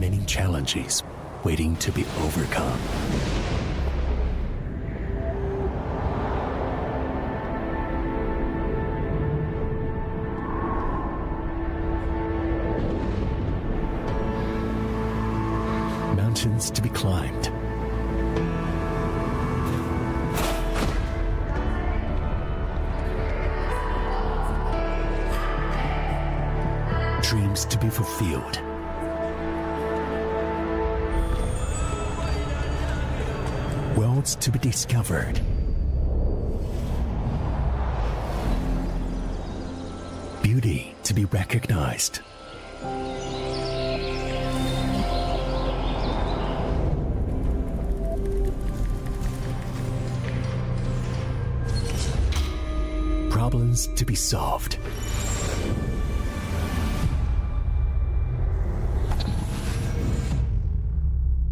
many challenges waiting to be overcome. Mountains to be climbed. Dreams to be fulfilled. Worlds to be discovered. Beauty to be recognized. Problems to be solved.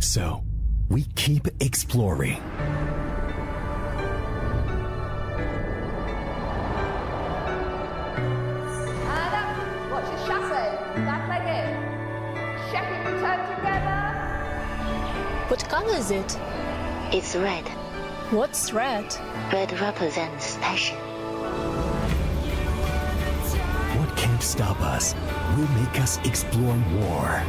So, we keep exploring. Watch your chassis. Back leg in. Check it, return together. What color is it? It's red. What's red? Red represents passion. What can't stop us will make us explore more.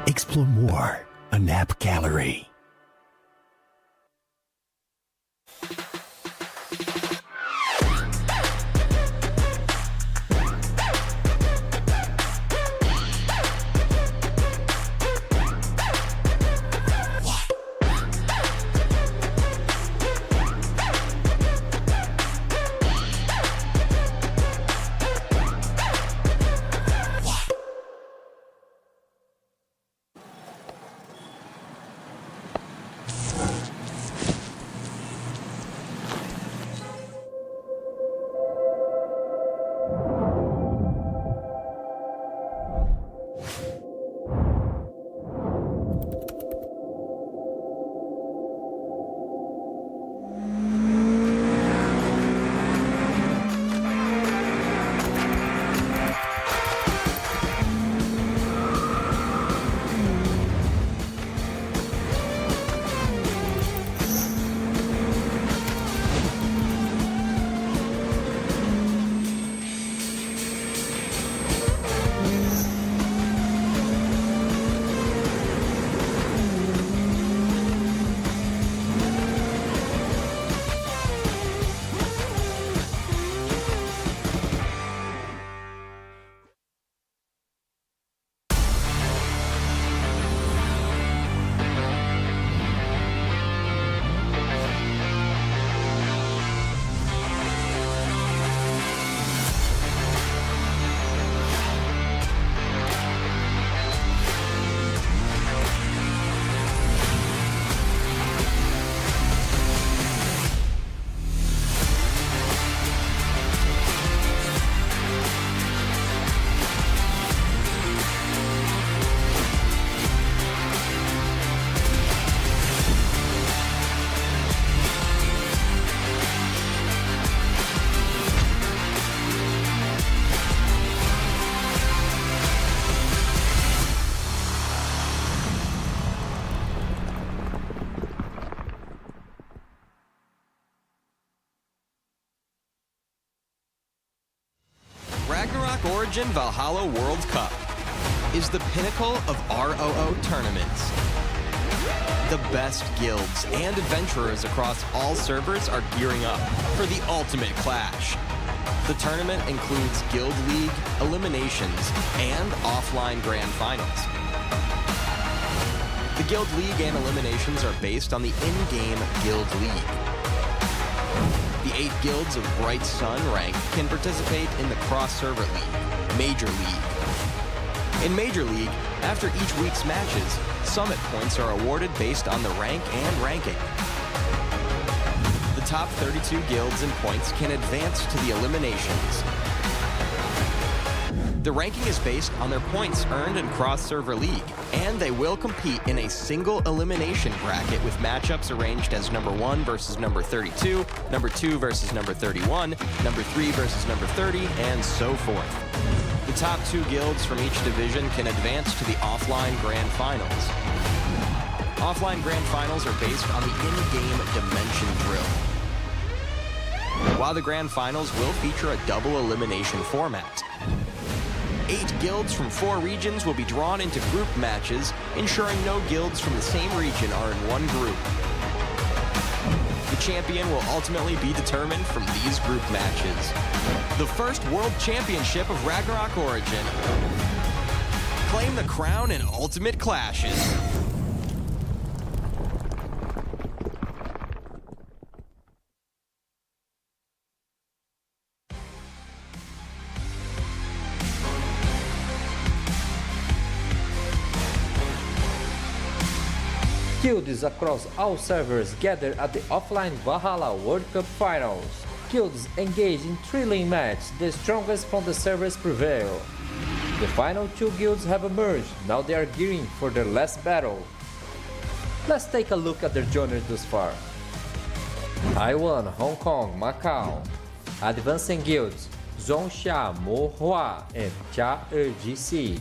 Explore more, a nap gallery. Origin Valhalla World Cup is the pinnacle of ROO tournaments. The best guilds and adventurers across all servers are gearing up for the ultimate clash. The tournament includes Guild League, eliminations, and offline grand finals. The Guild League and eliminations are based on the in-game Guild League. The 8 guilds of Bright Sun rank can participate in the Cross-Server League, Major League. In Major League, after each week's matches, Summit points are awarded based on the rank and ranking. The top 32 guilds and points can advance to the eliminations. The ranking is based on their points earned in Cross-Server League, and they will compete in a single elimination bracket with matchups arranged as number 1 versus number 32, number 2 versus number 31, number 3 versus number 30, and so forth. The top 2 guilds from each division can advance to the offline Grand Finals. Offline Grand Finals are based on the in-game Dimension Drill, while the Grand Finals will feature a double elimination format. 8 guilds from 4 regions will be drawn into group matches, ensuring no guilds from the same region are in one group. The champion will ultimately be determined from these group matches. The first World Championship of Ragnarok Origin. Claim the crown in Ultimate Clashes. Guilds across all servers gather at the offline Valhalla World Cup Finals. Guilds engage in thrilling matches, the strongest from the servers prevail. The final 2 guilds have emerged, now they are gearing for their last battle. Let's take a look at their journey thus far. Taiwan, Hong Kong, Macau. Advancing guilds,仲夏沫花ぅand查尔济斯.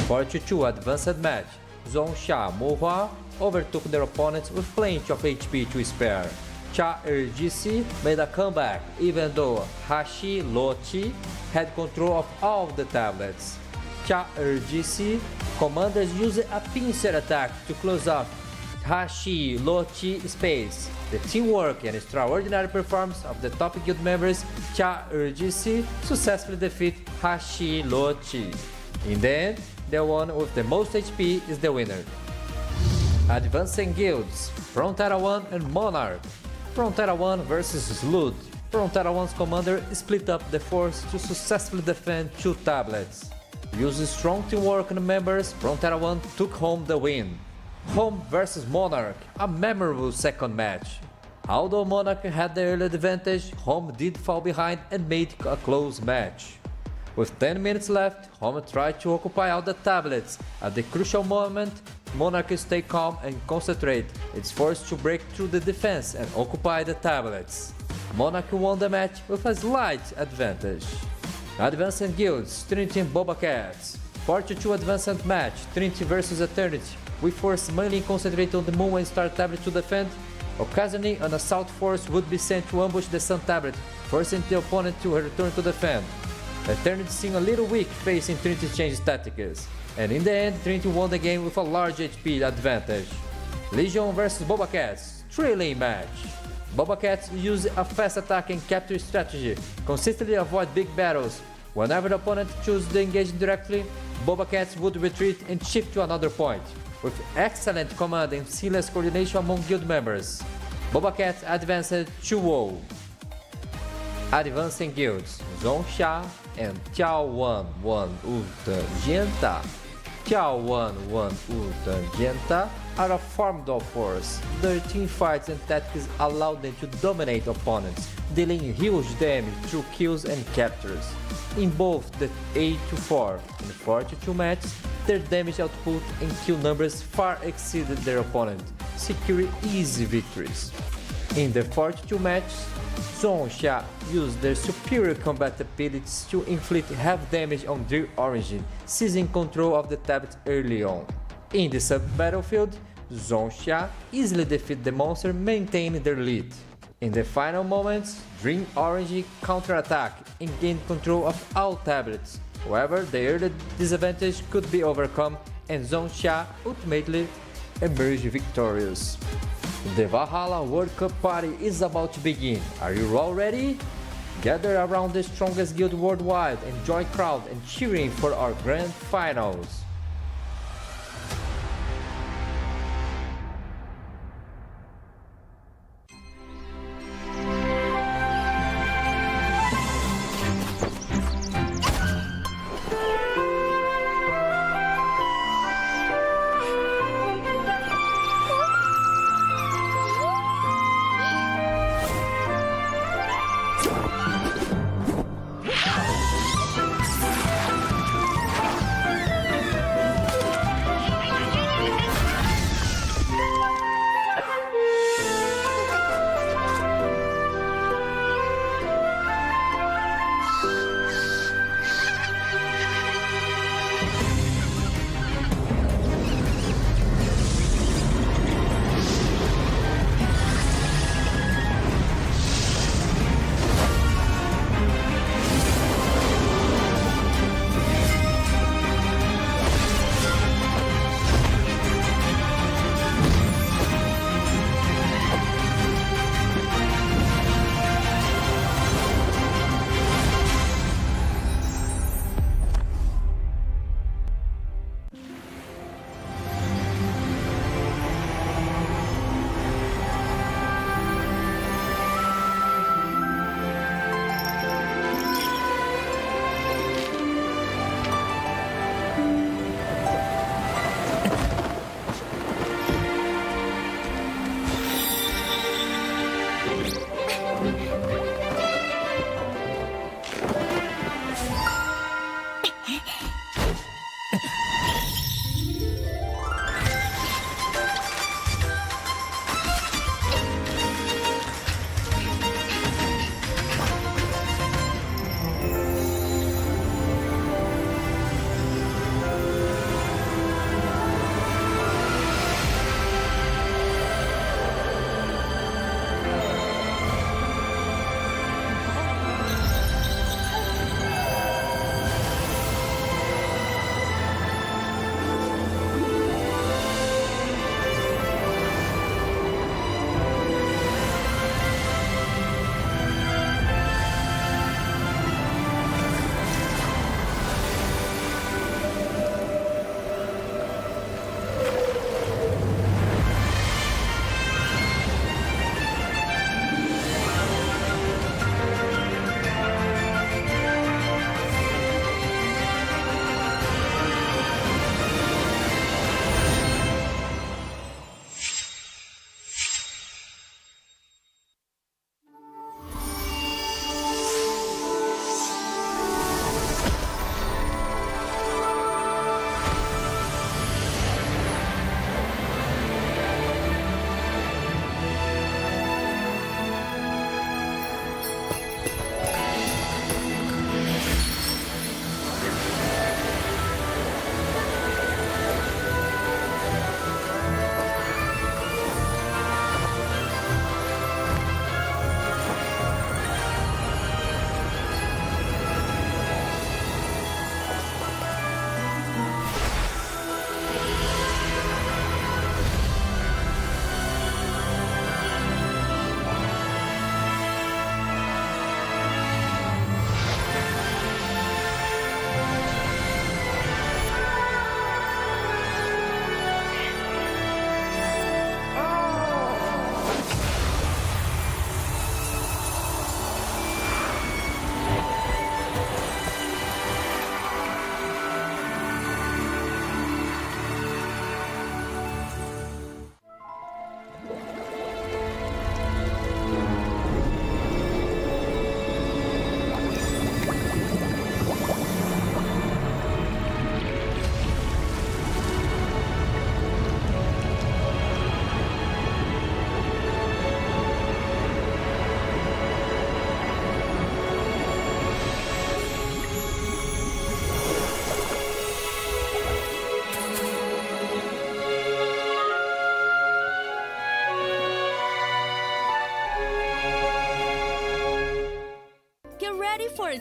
42 advanced match,仲夏沫花ぅovertook their opponents with plenty of HP to spare.查尔济斯made a comeback even though Hashi-Lochi had control of all the tablets.查尔济斯commanders used a pincer attack to close off Hashi-Lochi space. The teamwork and extraordinary performance of the top guild members,查尔济斯successfully defeat Hashi-Lochi. In the end, the one with the most HP is the winner. Advancing guilds, Frontera 1 and Monarch. Frontera 1 versus Slud. Frontera 1's commander split up the force to successfully defend 2 tablets. Using strong teamwork and members, Frontera 1 took home the win. Home versus Monarch, a memorable second match. Although Monarch had the early advantage, Home did fall behind and made a close match. With 10 minutes left, Home tried to occupy all the tablets. At the crucial moment, Monarch stayed calm and concentrate. It's forced to break through the defense and occupy the tablets. Monarch won the match with a slight advantage. Advancing guilds, Trinity and BobaCats. 42 advanced match, Trinity versus Eternity. We force mainly concentrate on the Moon and Star tablet to defend. Occasionally, an assault force would be sent to ambush the Sun tablet, forcing the opponent to return to defend. Eternity seemed a little weak facing Trinity's changed tactics, and in the end, Trinity won the game with a large HP advantage. Legion vs BobaCats, thrilling match. BobaCats used a fast attack and capture strategy, consistently avoid big battles. Whenever the opponent chose to engage directly, BobaCats would retreat and shift to another point. With excellent command and seamless coordination among guild members, BobaCats advanced 2-0. Advancing guilds,仲夏and眺望万物的尖塔.眺望万物的尖塔 are a formidable force. Their team fights and tactics allow them to dominate opponents, dealing huge damage through kills and captures. In both the 8-4 and 42 matches, their damage output and kill numbers far exceeded their opponent, securing easy victories. In the 42 matches,仲夏used their superior combat abilities to inflict heavy damage on their origin, seizing control of the tablet early on. In the sub-battlefield,仲夏easily defeated the monster, maintaining their lead. In the final moments, Dream Orange counterattacked and gained control of all tablets. However, the early disadvantage could be overcome, and仲夏ultimately emerged victorious. The Valhalla World Cup party is about to begin. Are you all ready? Gather around the strongest guild worldwide and join crowd and cheering for our grand finals.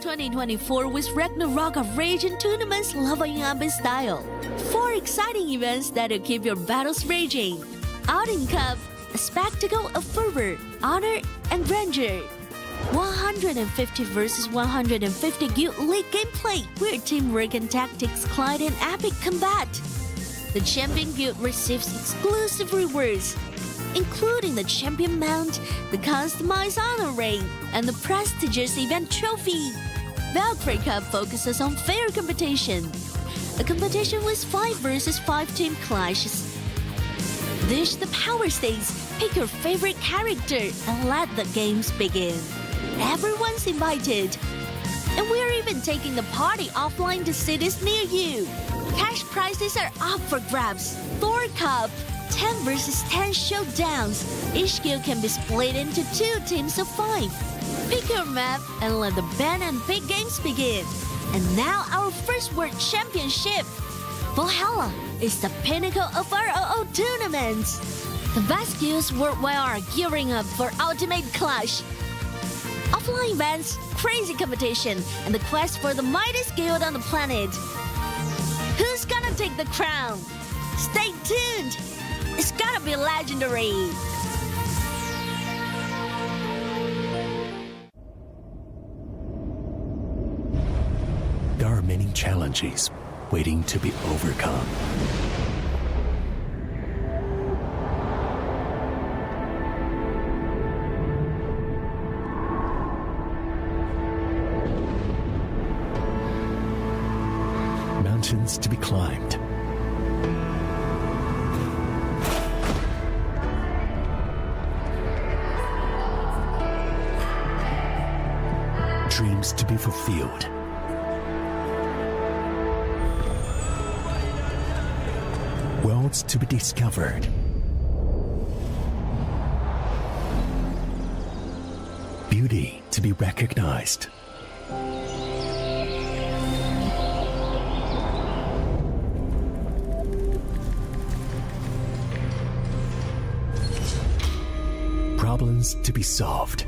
2024 with Ragnarok of Rage and tournaments leveling up in style. 4 exciting events that'll keep your battles raging. Outing Cup, a spectacle of fervor, honor, and grandeur. 150 versus 150 Guild League gameplay, where teamwork and tactics collide in epic combat. The Champion Guild receives exclusive rewards, including the Champion Mount, the customized honor ring, and the prestigious event trophy. Valkyrie Cup focuses on fair competition, a competition with 5 versus 5 team clashes. Dish the power stakes, pick your favorite character, and let the games begin. Everyone's invited. And we're even taking the party offline to cities near you. Cash prizes are up for grabs. Thor Cup, 10 versus 10 showdowns. Each guild can be split into 2 teams of 5. Pick your map and let the band and big games begin. And now our first World Championship. Valhalla is the pinnacle of ROO tournaments. The best guilds worldwide are gearing up for ultimate clash. Offline events, crazy competition, and the quest for the mightiest guild on the planet. Who's gonna take the crown? Stay tuned! It's gonna be legendary! There are many challenges waiting to be overcome. Mountains to be climbed. Dreams to be fulfilled. Worlds to be discovered. Beauty to be recognized. Problems to be solved.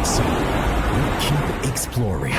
So, we'll keep exploring.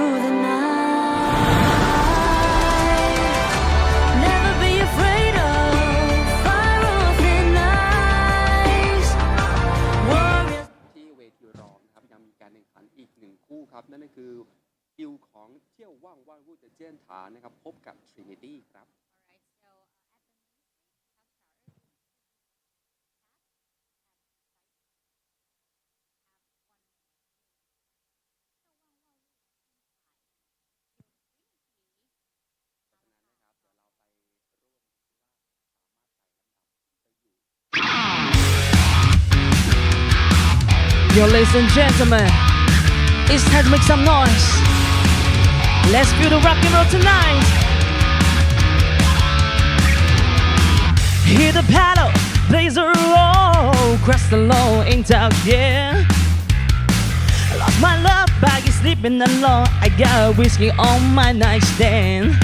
through the night. Never be afraid of fire or thin ice. Warriors. ที่เวทีรองนะครับยังมีการแข่งขันอีกหนึ่งคู่ครับนั่นก็คือคิวของเที่ยวว่างว่างวูดเจนฐานนะครับพบกับ Trinity ครับ Yo, ladies and gentlemen, it's time to make some noise. Let's feel the rock and roll tonight. Hit the paddle, blaze the roll, cross the low, ain't out, yeah. I lost my love bag, is sleeping alone. I got whiskey on my nightstand.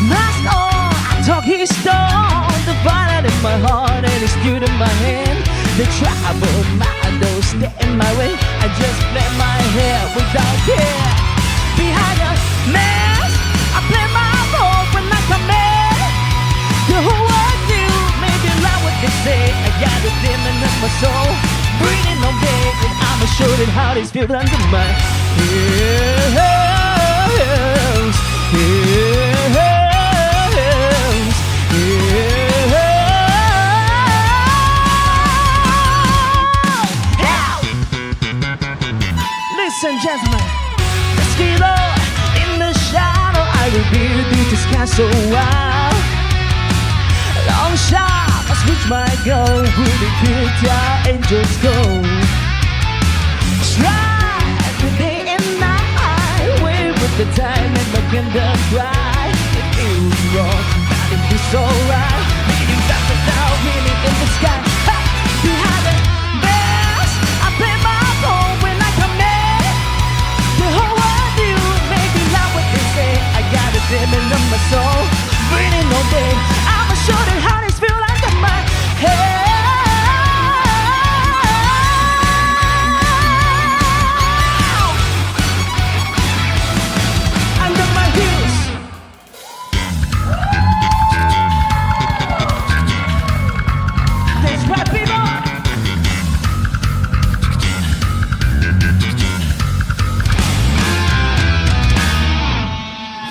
Mask on, I talk his stone. The violin in my heart and it's still in my hand. The trouble, my don't stay in my way. I just play my hair without care. Behind the mask, I play my role when I come in. The whole world knew, maybe love what they say. I got a demon in my soul, breathing on day, and I'ma show them how this feels under my hands. Ladies and gentlemen, let's get on. In the shadow, I will build this castle wild. Long shot, I switch my goal. With the kill our angels go. Try the day and night. Wait with the time and the kingdom cry. It feels wrong, but it feels alright. Beating back the down, hitting in the sky. Hey, behind the bars, I play my role when I come in. The whole world knew, maybe not what they say. I got a demon in my soul, breathing all day. I'ma show them how this feel under my head. Under my heels. That's right, people.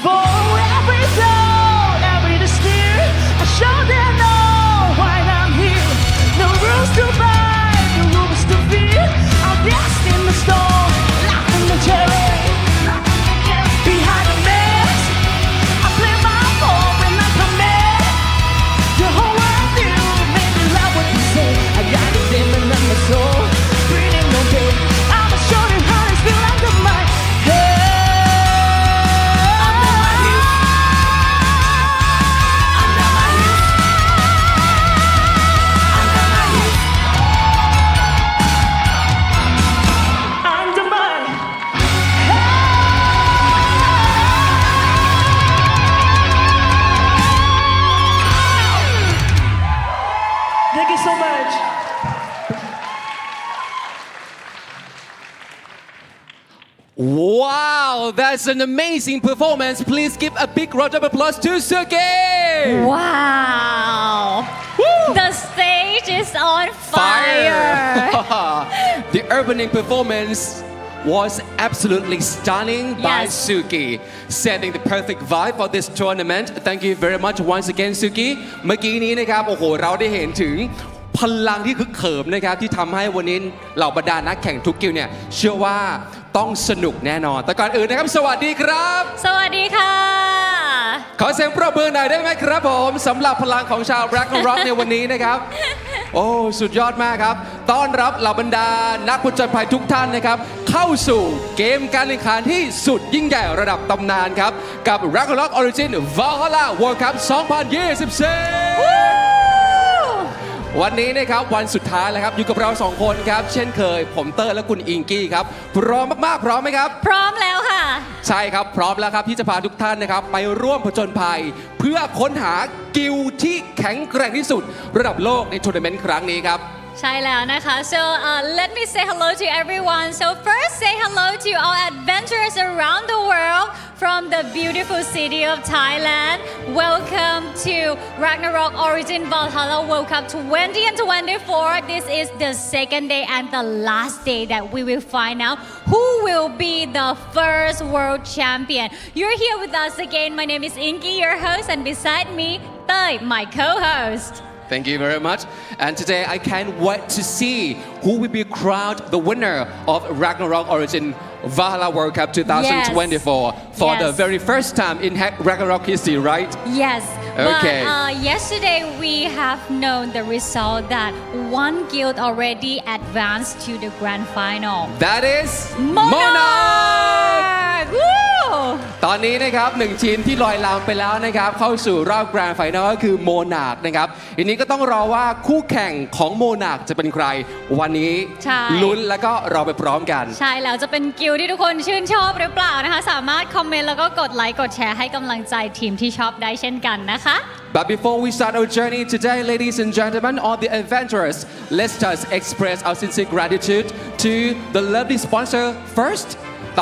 For every soul, every despair, I show them all why I'm here. No rules to fight, no rules to fear. I'm lost in the storm, locked in the cherry. Behind the mask, I play my role when I come in. The whole world knew, maybe love what you say. I got a demon in my soul, breathing no pain. I'ma show them how this feel under my head. Under my Thank you so much. Wow, that's an amazing performance. Please give a big round of applause to Suki. Wow! The stage is on fire! The opening performance was absolutely stunning by Yes. Suki, setting the perfect vibe for this tournament. Thank you very much once again, Suki. เมื่อกี้นี้นะครับโอ้โหเราได้เห็นถึงพลังที่คึกเขิมนะครับที่ทำให้วันนี้เหล่าบรรดานักแข่งทุกกิลด์เนี่ยเชื่อว่าต้องสนุกแน่นอน แต่ก่อนอื่นนะครับสวัสดีครับ สวัสดีค่ะ ขอเสียงปรบมือหน่อยได้ไหมครับผมสำหรับพลังของชาว Black and Rock ในวันนี้นะครับ โอ้สุดยอดมากครับต้อนรับเหล่าบรรดานักผจญภัยทุกท่านนะครับเข้าสู่เกมการแข่งขันที่สุดยิ่งใหญ่ระดับตำนานครับกับ Black and Rock Origin Valhalla World Cup 2024 วันนี้นะครับวันสุดท้ายแล้วครับอยู่กับเราสองคนครับเช่นเคยผมเตอร์และคุณอิงกี้ครับพร้อมมากๆพร้อมไหมครับพร้อมแล้วค่ะ ใช่ครับพร้อมแล้วครับที่จะพาทุกท่านนะครับไปร่วมผจญภัย เพื่อค้นหากิลด์ที่แข็งแกร่งที่สุดระดับโลกในทัวร์นาเมนต์ครั้งนี้ครับ ใช่แล้วนะคะ so let me say hello to everyone so first say hello to all adventurers around the world from the beautiful city of Thailand welcome to Ragnarok Origin Valhalla World Cup 2024 this is the second day and the last day that we will find out who will be the first world champion you're here with us again my name is Inky your host and beside me Thai my co-host Thank you very much. And today I can't wait to see who will be crowned the winner of Ragnarok Origin Valhalla World Cup 2024 for the very first time in Ragnarok history, right? Yes. Okay. But yesterday we have known the result that one guild already advanced to the grand final. That is MONARCH! Woo! ตอนนี้นะครับหนึ่งทีมที่ลอยลำไปแล้วนะครับเข้าสู่รอบแกรนด์ไฟนอลก็คือ MONARCH นะครับทีนี้ก็ต้องรอว่าคู่แข่งของ MONARCH จะเป็นใครวันนี้ ใช่ ลุ้นแล้วก็รอไปพร้อมกัน ใช่แล้วจะเป็นกิลด์ที่ทุกคนชื่นชอบหรือเปล่านะคะสามารถคอมเมนต์แล้วก็กดไลค์กดแชร์ให้กำลังใจทีมที่ชอบได้เช่นกันนะคะ But before we start our journey today, ladies and gentlemen, all the adventurers, let's just express our sincere gratitude to the lovely sponsor first.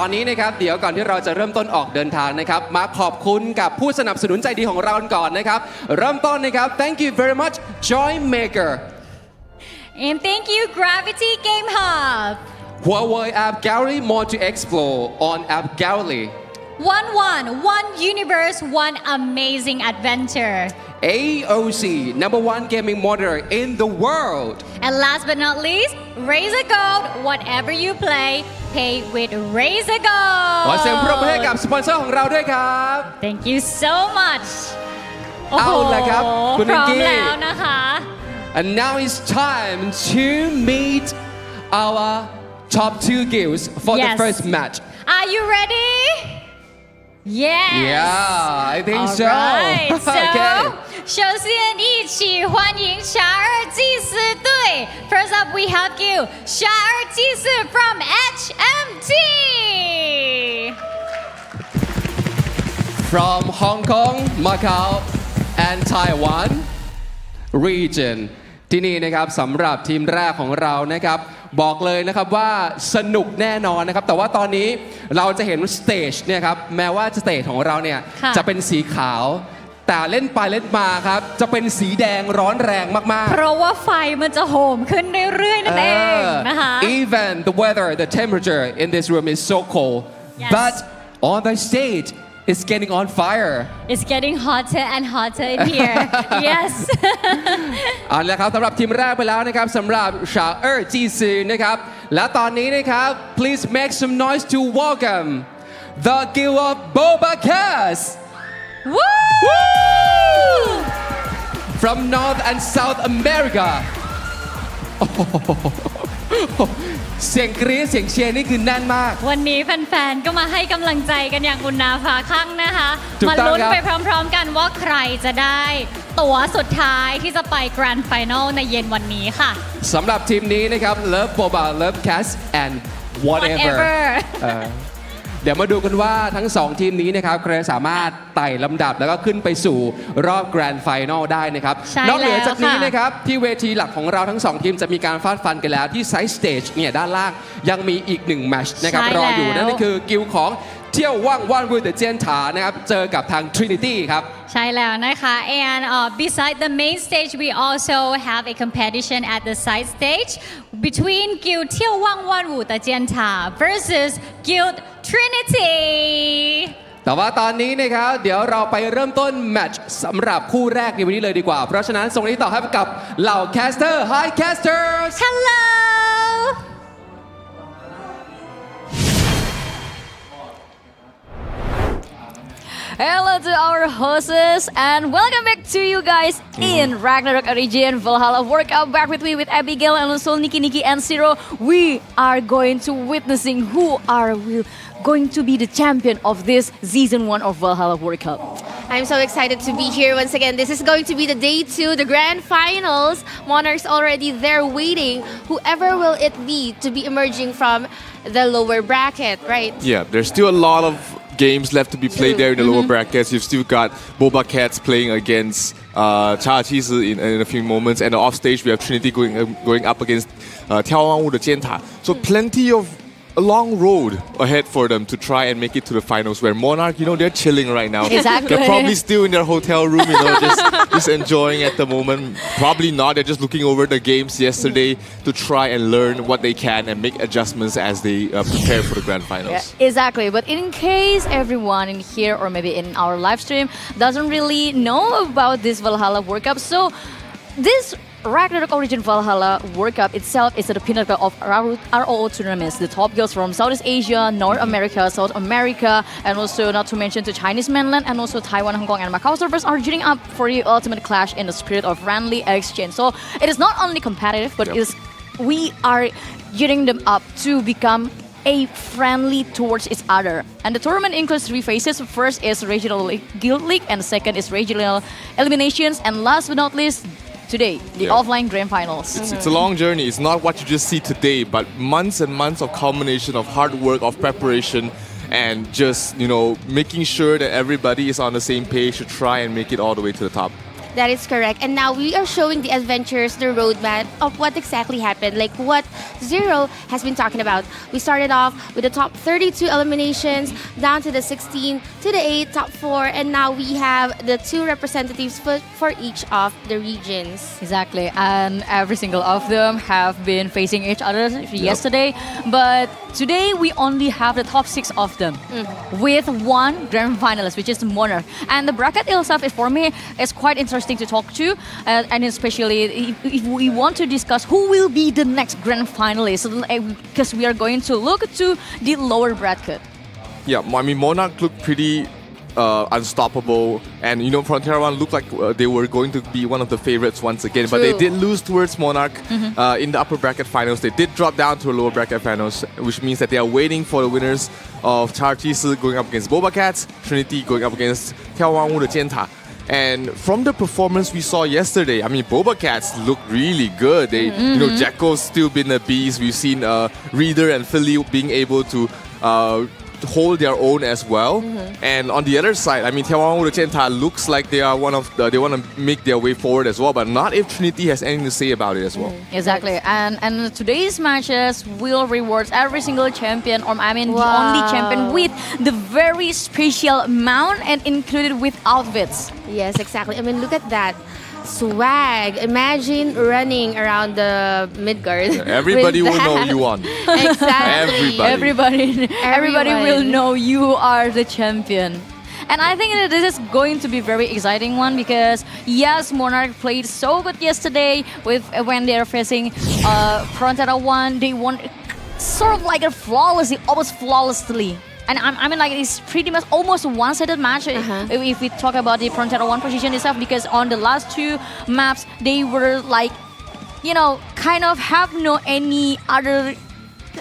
ตอนนี้นะครับเดี๋ยวก่อนที่เราจะเริ่มต้นออกเดินทางนะครับมาขอบคุณกับผู้สนับสนุนใจดีของเราก่อนนะครับเริ่มต้นนะครับ Thank you very much Joy Maker and thank you Gravity Game Hub Huawei App Gallery more to explore on App Gallery one universe one amazing adventure AOC #1 gaming monitor in the world and last but not least Razer Gold whatever you play pay with Razer ขอ Gold เสียงปรบมือให้กับสปอนเซอร์ของเราด้วยครับ Thank you so much เอาล่ะครับคุณ พ นิก ร้อม กี้ แล้วนะคะ And now it's time to meet our top 2 guilds for the Yes. first match Are you ready Yes Yeah I think so Alright so Okay 首先一起欢迎查尔济斯队 First up we have you 查尔济斯 from HMT From Hong Kong Macau and Taiwan region ที่นี่นะครับสำหรับทีมแรกของเรานะครับบอกเลยนะครับว่าสนุกแน่นอนนะครับแต่ว่าตอนนี้เราจะเห็นสเตจเนี่ยครับแม้ว่าสเตจของเราเนี่ย ค่ะ จะเป็นสีขาวแต่เล่นไปเล่นมาครับจะเป็นสีแดงร้อนแรงมากๆ เพราะว่าไฟมันจะโหมขึ้นเรื่อยๆนั่นเองนะคะ Even the weather the temperature in this room is so cold Yes. but on the stage it's getting on fire It's getting hotter and hotter in here Yes เอาละครับสำหรับทีมแรกไปแล้วนะครับสำหรับชาเออร์จีซีนะครับและตอนนี้นะครับ please make some noise to welcome the guild of BobaCats Woo! from North and South America โอ้โหเสียงกรี๊ดเสียงเชียร์นี่คือแน่นมาก วันนี้แฟนๆ ก็มาให้กำลังใจกันอย่างอุ่นหนาฝาข้างนะคะ ถูก มา ต้อง ลุ้น ครับ ไปพร้อมๆ กันว่าใครจะได้ตั๋วสุดท้ายที่จะไปแกรนด์ไฟนอลในเย็นวันนี้ค่ะ สำหรับทีมนี้นะครับ Love Boba Love Cats and whatever Whatever เดี๋ยวมาดูกันว่าทั้ง 2 ทีมนี้นะครับใครสามารถไต่ลำดับแล้วก็ขึ้นไปสู่รอบแกรนด์ไฟนอลได้นะครับ ใช่ นอกเหนือจากนี้ แล้วค่ะ นะครับที่เวทีหลักของเราทั้ง 2 ทีมจะมีการฟาดฟันกันแล้วที่ไซส์สเตจเนี่ยด้านล่างยังมีอีก1แมตช์นะครับ ใช่ รออยู่ แล้ว นั่นก็คือกิลด์ของเที่ยวว่างวันวิวเดอะเจียนถานะครับเจอกับทาง Trinity ครับ ใช่แล้วนะคะ and beside the main stage we also have a competition at the side stage between Guild เที่ยวว่างวันวูตะเจียนถา versus Guild Trinity แต่ว่าตอนนี้นะครับเดี๋ยวเราไปเริ่มต้นแมตช์สำหรับคู่แรกในวันนี้เลยดีกว่า เพราะฉะนั้นส่งนี้ต่อให้กับเหล่าแคสเตอร์ Hi Casters Hello Hello to our hosts and welcome back to you guys in Ragnarok Origin Valhalla World Cup. Back with me with Abigail and also Nikki and Zero. We are going to witnessing who are going to be the champion of this season 1 of Valhalla World Cup. I'm so excited to be here once again. This is going to be the day 2, the grand finals. Monarchs already there waiting. Whoever will it be to be emerging from the lower bracket, right? Yeah, there's still a lot of games left to be played there in the lower brackets. You've still got BobaCats playing against查尔济斯in a few moments, and off stage we have Trinity going up against 眺望万物的尖塔. So plenty of a long road ahead for them to try and make it to the finals, where Monarch, they're chilling right now. Exactly. They're probably still in their hotel room, just enjoying at the moment. Probably not. They're just looking over the games yesterday to try and learn what they can and make adjustments as they prepare for the grand finals. Yeah, exactly. But in case everyone in here or maybe in our live stream doesn't really know about this Valhalla World Cup, so this Ragnarok Origin Valhalla World Cup itself is the pinnacle of ROO tournaments. The top girls from Southeast Asia, North America, South America, and also not to mention the Chinese mainland and also Taiwan, Hong Kong, and Macau servers are gearing up for the ultimate clash in the spirit of friendly exchange. So it is not only competitive, but we are gearing them up to become a friendly towards each other. And the tournament includes 3 phases. First is regional guild league, and second is regional eliminations, and last but not least, today, the offline grand finals. It's a long journey. It's not what you just see today, but months and months of culmination of hard work, of preparation, and just, making sure that everybody is on the same page to try and make it all the way to the top. That is correct. And now we are showing the adventures, the roadmap of what exactly happened, like what Zero has been talking about. We started off with the top 32 eliminations, down to the 16, to the 8, top 4, and now we have the 2 representatives for each of the regions. Exactly, and every single of them have been facing each other yesterday, but today we only have the top 6 of them with 1 grand finalist, which is Monarch. And the bracket itself, for me, is quite interesting to talk to, and especially if we want to discuss who will be the next grand finalist, because we are going to look to the lower bracket. Yeah, I mean, Monarch looked pretty unstoppable, and Frontera One looked like they were going to be one of the favorites once again. But they did lose towards Monarch in the upper bracket finals. They did drop down to a lower bracket finals, which means that they are waiting for the winners of查尔济斯going up against BobaCats, Trinity going up against 眺望万物的尖塔. And from the performance we saw yesterday, I mean, BobaCats look really good. They, Jacko's still been a beast. We've seen Reader and Philly being able to hold their own as well. And on the other side, I mean, 眺望万物的尖塔 looks like they are they want to make their way forward as well, but not if Trinity has anything to say about it as well. Exactly, and today's matches will reward every single champion, or I mean the only champion with the very special mount and included with outfits. Yes, exactly. I mean, look at that. Swag. Imagine running around the Midgard. Yeah, everybody will know you won. Exactly. Everybody will know you are the champion. And I think that this is going to be a very exciting one, because yes, Monarch played so good yesterday when they are facing Frontera One. They won sort of like almost flawlessly. And I mean, like, it's pretty much almost a one-sided match if we talk about the Frontera One position itself, because on the last 2 maps, they were like, kind of have no any other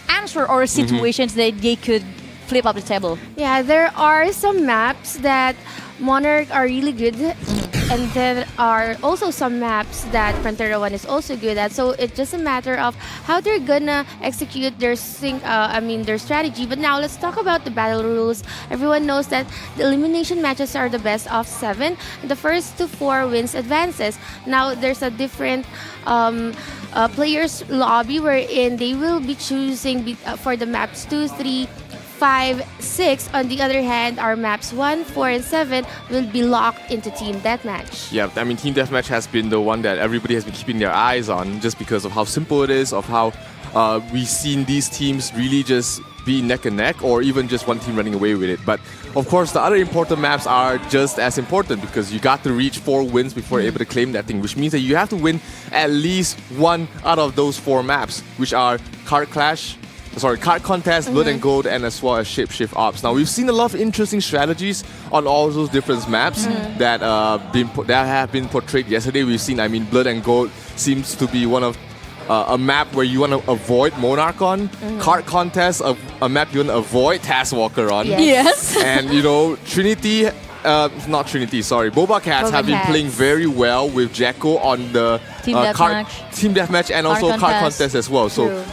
answer or situations that they could flip up the table. Yeah, there are some maps that Monarch are really good, and there are also some maps that Frontera One is also good at. So it's just a matter of how they're gonna execute their strategy. But now let's talk about the battle rules. Everyone knows that the elimination matches are the best of 7. The first to 4 wins advances. Now there's a different players lobby wherein they will be choosing for the maps 2, 3, 5, 6. On the other hand, our maps 1, 4, and 7 will be locked into Team Deathmatch. Yeah, I mean, Team Deathmatch has been the one that everybody has been keeping their eyes on, just because of how simple it is, of how we've seen these teams really just be neck and neck, or even just one team running away with it. But of course, the other important maps are just as important, because you got to reach 4 wins before you're able to claim that thing, which means that you have to win at least 1 out of those 4 maps, which are Card Contest, Blood and Gold, and as well as Shapeshift Ops. Now, we've seen a lot of interesting strategies on all those different maps that have been portrayed yesterday. We've seen, I mean, Blood and Gold seems to be one of a map where you want to avoid Monarch on. Card Contest, a map you want to avoid Taskwalker on. Yes. And, Trinity, BobaCats have been playing very well with Jacko on the Team Deathmatch and also Card Contest as well. So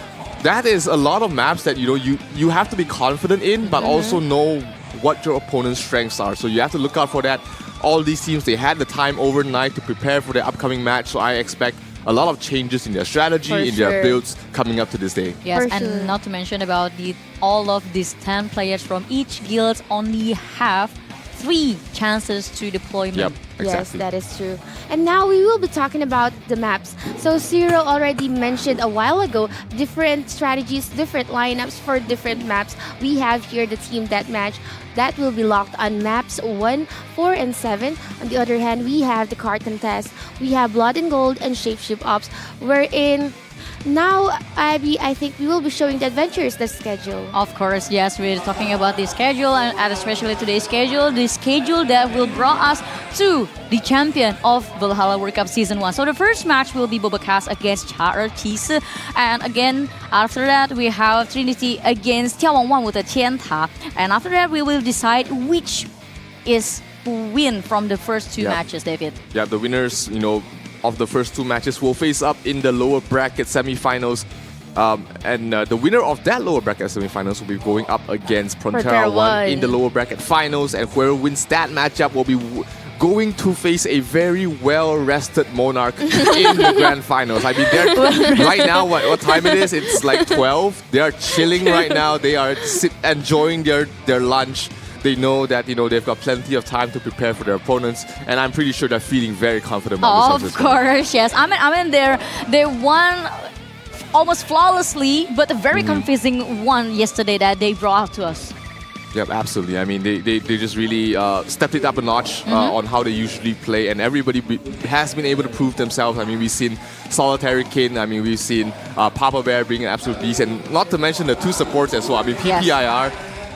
that is a lot of maps that you have to be confident in, but also know what your opponent's strengths are. So you have to look out for that. All these teams, they had the time overnight to prepare for the upcoming match, so I expect a lot of changes in their strategy, in their builds coming up to this day. Yes, and not to mention about all of these 10 players from each guild only have 3 chances to deployment. Yep, exactly. Yes, that is true. And now we will be talking about the maps. So Zero already mentioned a while ago different strategies, different lineups for different maps. We have here the team deathmatch that will be locked on maps 1, 4, and 7. On the other hand, we have the card contest. We have Blood and Gold and Shapeshift Ops, wherein now, Abby, I think we will be showing the adventures, the schedule. Of course, yes, we're talking about the schedule and especially today's schedule, the schedule that will bring us to the champion of Valhalla World Cup Season 1. So the first match will be BobaCats against查尔济斯. And again, after that, we have Trinity against 眺望万物的尖塔. And after that, we will decide which is who win from the first 2 matches, David. Yeah, the winners, of the first 2 matches will face up in the lower bracket semi-finals. And the winner of that lower bracket semi-finals will be going up against Frontera 1 in the lower bracket finals. And whoever wins that matchup will be going to face a very well-rested Monarch in the grand finals. I mean, right now, what time it is? It's like 12. They are chilling right now. They are enjoying their lunch. They know that they've got plenty of time to prepare for their opponents, and I'm pretty sure they're feeling very confident about themselves. Of course, yes. I mean, they won almost flawlessly, but a very confusing one yesterday that they brought to us. Yep, absolutely. I mean, they just really stepped it up a notch on how they usually play, and everybody has been able to prove themselves. I mean, we've seen Solitary Kin, I mean, we've seen Papa Bear being an absolute beast, and not to mention the 2 supports as well. I mean, PPIR.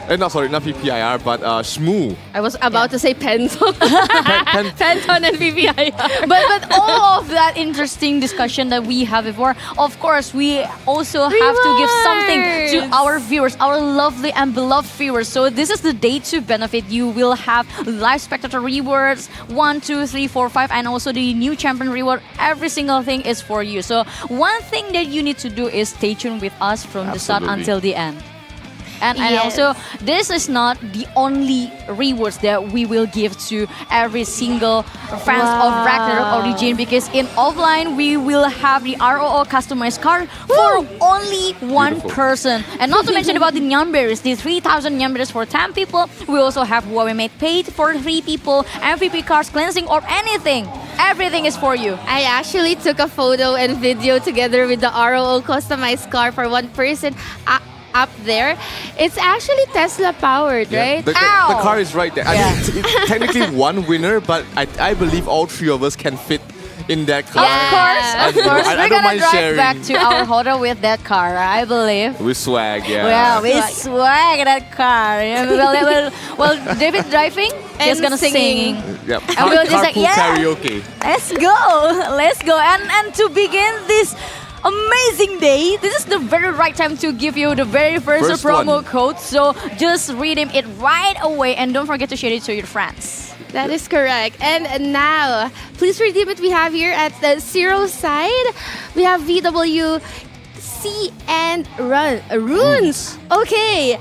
Not PPIR, but Shmoo. I was about to say Penton. Penton and PPIR. But all of that interesting discussion that we have before, of course, we also have to give something to our viewers, our lovely and beloved viewers. So this is the day to benefit. You will have live spectator rewards, 1, 2, 3, 4, 5, and also the new champion reward. Every single thing is for you. So one thing that you need to do is stay tuned with us from the start until the end. And also, this is not the only rewards that we will give to every single fans of Ragnarok Origin, because in offline, we will have the ROO customized card for only 1 person. And not to mention about the Nyamberries, the 3,000 Nyamberries for 10 people. We also have Huawei Mate Paid for 3 people, MVP cards, cleansing, or anything. Everything is for you. I actually took a photo and video together with the ROO customized card for 1 person. Up there, it's actually Tesla powered, right? The car is right there. I mean, it's technically 1 winner, but I believe all 3 of us can fit in that car. Of course. We're gonna drive back to our hotel with that car, I believe. With swag, yeah. Well, with swag that car. Well, David driving, he's gonna sing. Yep. And we'll just karaoke. Let's go. And to begin this amazing day, this is the very right time to give you the very first promo code. So just redeem it right away and don't forget to share it to your friends. That is correct. And now, please redeem it. We have here at the Zero side, we have VWC and Runes. Okay.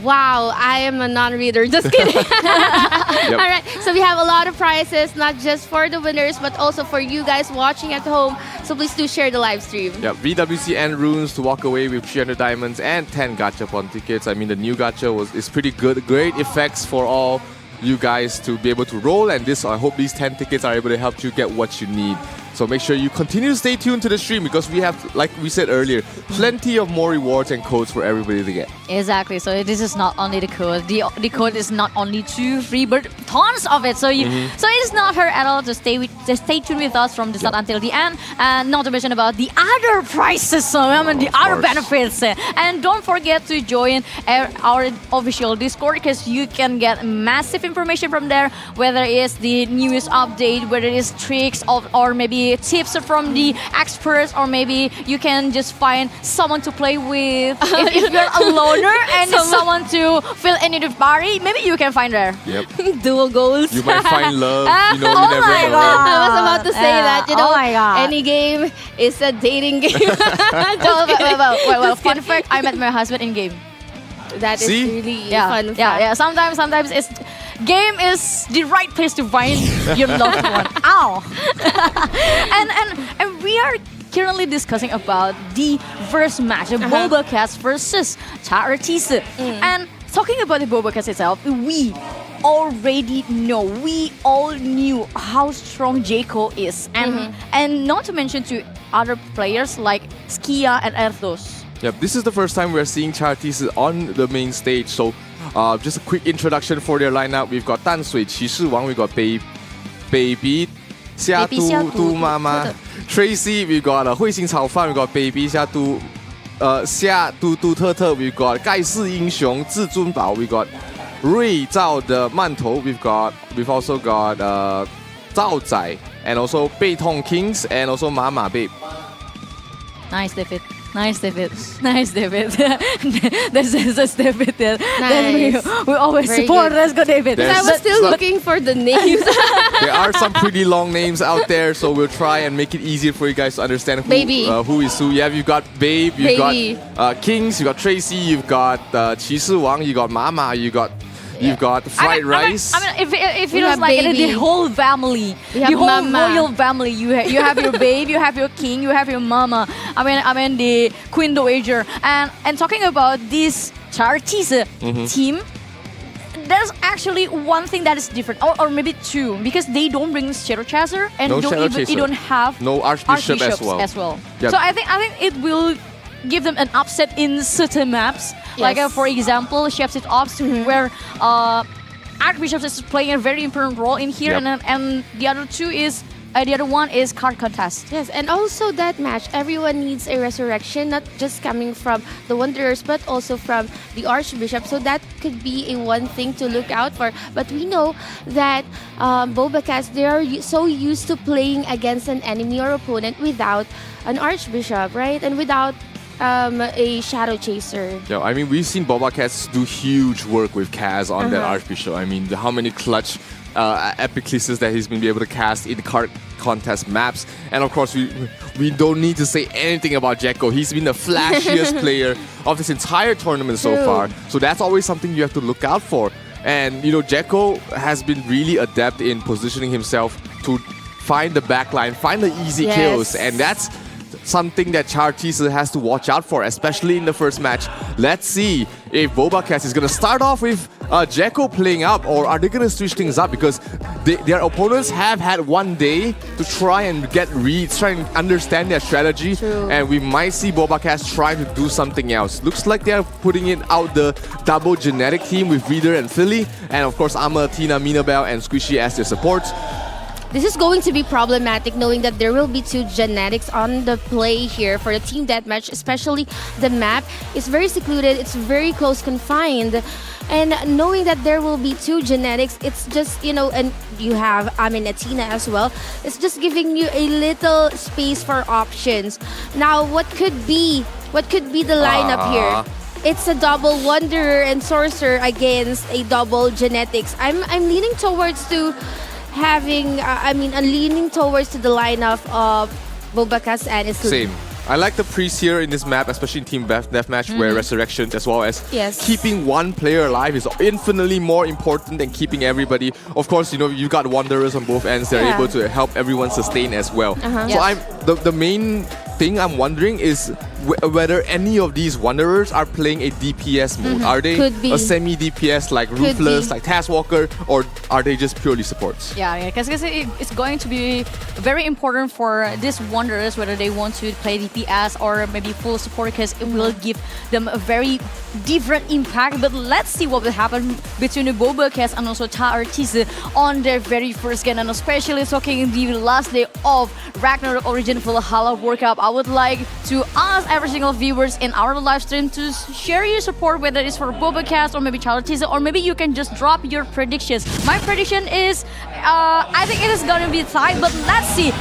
Wow, I am a non-reader. Just kidding. All right, so we have a lot of prizes, not just for the winners, but also for you guys watching at home. So please do share the live stream. Yeah, VWC and Runes to walk away with 300 diamonds and 10 gachapon tickets. I mean, the new gacha is pretty good. Great effects for all you guys to be able to roll. And I hope these 10 tickets are able to help you get what you need. So make sure you continue to stay tuned to the stream, because we have, like we said earlier, plenty of more rewards and codes for everybody to get. Exactly. So this is not only the code. The code is not only 2 free, but tons of it. So so it's not hard at all to stay tuned with us from the start until the end. And not to mention about the other prizes, so the other benefits. And don't forget to join our official Discord, because you can get massive information from there, whether it's the newest update, whether it's tricks or maybe tips from the experts, or maybe you can just find someone to play with. If you're a loner and someone to fill any of party, maybe you can find there. Yep. Dual goals. You might find love. You never know. I was about to say that. Oh my God. Any game is a dating game. Well, fun fact, I met my husband in game. That is really fun. Yeah. Sometimes it's game is the right place to find your loved one. Ow! and we are currently discussing about the first match, the BobaCats versus查尔济斯. And talking about the BobaCats itself, we already know, we all knew how strong Jaco is, and not to mention to other players like Skia and Erdos. Yep, this is the first time we're seeing查尔济斯 on the main stage. So, just a quick introduction for their lineup. We've got 淡水骑士王, we've got Baby 夏都妈妈 Tracy, we've got 彗星炒饭, we've got Baby 夏都特特, we've got 盖世英雄至尊宝, we've got 瑞兆的馒头, we've also got 赵仔 and also 背痛 Kings and also Mama Babe. Nice, David. That's David. That we always Very support. good. Let's go, David. I was still looking for the names. There are some pretty long names out there, so we'll try and make it easier for you guys to understand who is who. Yeah, you've got Babe, you've got Kings, you've got Tracy, you've got 骑士王, you got Mama, you've got fried rice. I mean, if it was like the whole family, the whole royal family, you have your babe, you have your king, you have your mama. I mean the Queen Dowager. And talking about this查尔济斯team, there's actually one thing that is different, or maybe two, because they don't bring Shadow Chaser and no they don't have no Archbishop as well. Yep. So I think it will give them an upset in certain maps. Like for example, Chef's It Ops, where Archbishop is playing a very important role in here, and the other one is card contest. Yes, and also that match, everyone needs a resurrection, not just coming from the Wanderers, but also from the Archbishop. So that could be a one thing to look out for. But we know that BobaCats, they are so used to playing against an enemy or opponent without an Archbishop, right? And without a Shadow Chaser. Yeah, I mean, we've seen BobaCats do huge work with Kaz on that Archbishop. I mean, how many clutch epiclisses that he's been able to cast in card contest maps. And of course, we don't need to say anything about Jaco. He's been the flashiest player of this entire tournament so far. So that's always something you have to look out for. And, you know, Jaco has been really adept in positioning himself to find the backline, find the easy kills. And that's something that查尔济斯has to watch out for, especially in the first match. Let's see if BobaCats is going to start off with Jaco playing up, or are they going to switch things up, because their opponents have had one day to try and get reads, try and understand their strategy, and we might see BobaCats trying to do something else. Looks like they're putting it out the double genetic team with Reader and Philly, and of course Amma, Tina, Minabelle, and Squishy as their supports. This is going to be problematic, knowing that there will be two genetics on the play here for the team deathmatch, especially the map is very secluded, it's very close confined. And knowing that there will be two genetics, it's just, you know, and you have Atina as well, it's just giving you a little space for options. Now, what could be the lineup here? It's a double Wanderer and Sorcerer against a double genetics. I'm leaning towards to having, I'm leaning towards to the lineup of BobaCats and Islam. Same. I like the priest here in this map, especially in team deathmatch, where resurrection as well as keeping one player alive is infinitely more important than keeping everybody. Of course, you know, you've got Wanderers on both ends. They're able to help everyone sustain as well. So the main thing I'm wondering is whether any of these Wanderers are playing a DPS mode. Are they a semi-DPS like Ruthless, like Taskwalker, or are they just purely supports? Yeah, because it's going to be very important for these Wanderers whether they want to play DPS or maybe full support, because it will give them a very different impact. But let's see what will happen between the BobaCats and also查尔济斯on their very first game, and especially talking the last day of Ragnarok Origin Valhalla World Cup. I would like to ask every single viewers in our live stream to share your support, whether it's for BobaCats or maybe查尔济斯, or maybe you can just drop your predictions. My prediction is, I think it is going to be tight, but let's see,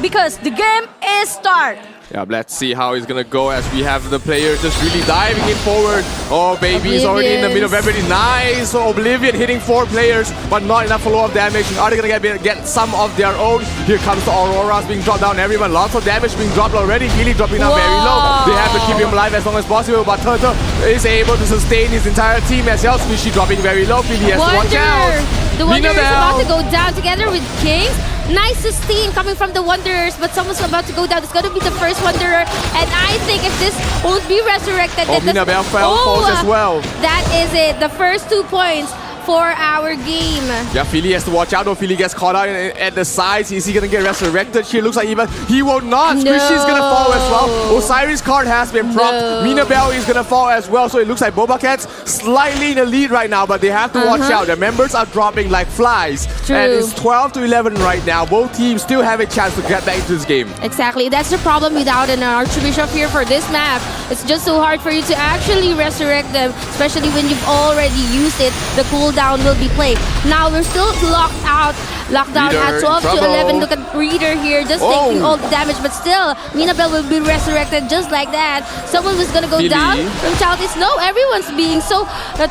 because the game is start. Yeah, let's see how it's gonna go as we have the players just really diving in forward. Oh, baby, he's already in the middle of everything. Nice. So Oblivion hitting 4 players, but not enough follow-up damage. Are they gonna get some of their own? Here comes the Auroras being dropped down. Everyone, lots of damage being dropped already. Healy dropping down very low. They have to keep him alive as long as possible, but Turtle is able to sustain his entire team as well. Squishy dropping very low. Philly has to watch out. The Wanderers about to go down together with Kings. Nice sustain coming from the Wanderers, but someone's about to go down. It's going to be the first Wanderer, and I think if this won't be resurrected, then Minabel falls as well. That is it. The first 2 points for our game. Yeah, Philly has to watch out. Though Philly gets caught out at the sides. Is he gonna get resurrected? Here looks like he will not. Squishy's gonna fall as well. Osiris card has been propped. Minabel is gonna fall as well. So it looks like BobaCats slightly in the lead right now, but they have to watch out. Their members are dropping like flies. True. And it's 12 to 11 right now. Both teams still have a chance to get back into this game. Exactly. That's the problem without an Archbishop here for this map. It's just so hard for you to actually resurrect them, especially when you've already used it. The cooldown will be played. Now we're still locked out. Lockdown at 12 to 11. Look at Reader here just taking all the damage, but still Minabel will be resurrected just like that. Someone was gonna go down from Chaltis. No, everyone's being so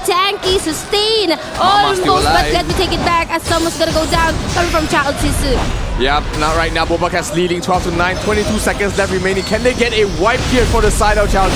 tanky, sustain almost, but let me take it back as someone's gonna go down coming from Chaltis. Yeah, not right now. BobaCats leading 12 to 9. 22 seconds left remaining. Can they get a wipe here for the side of Chaltis?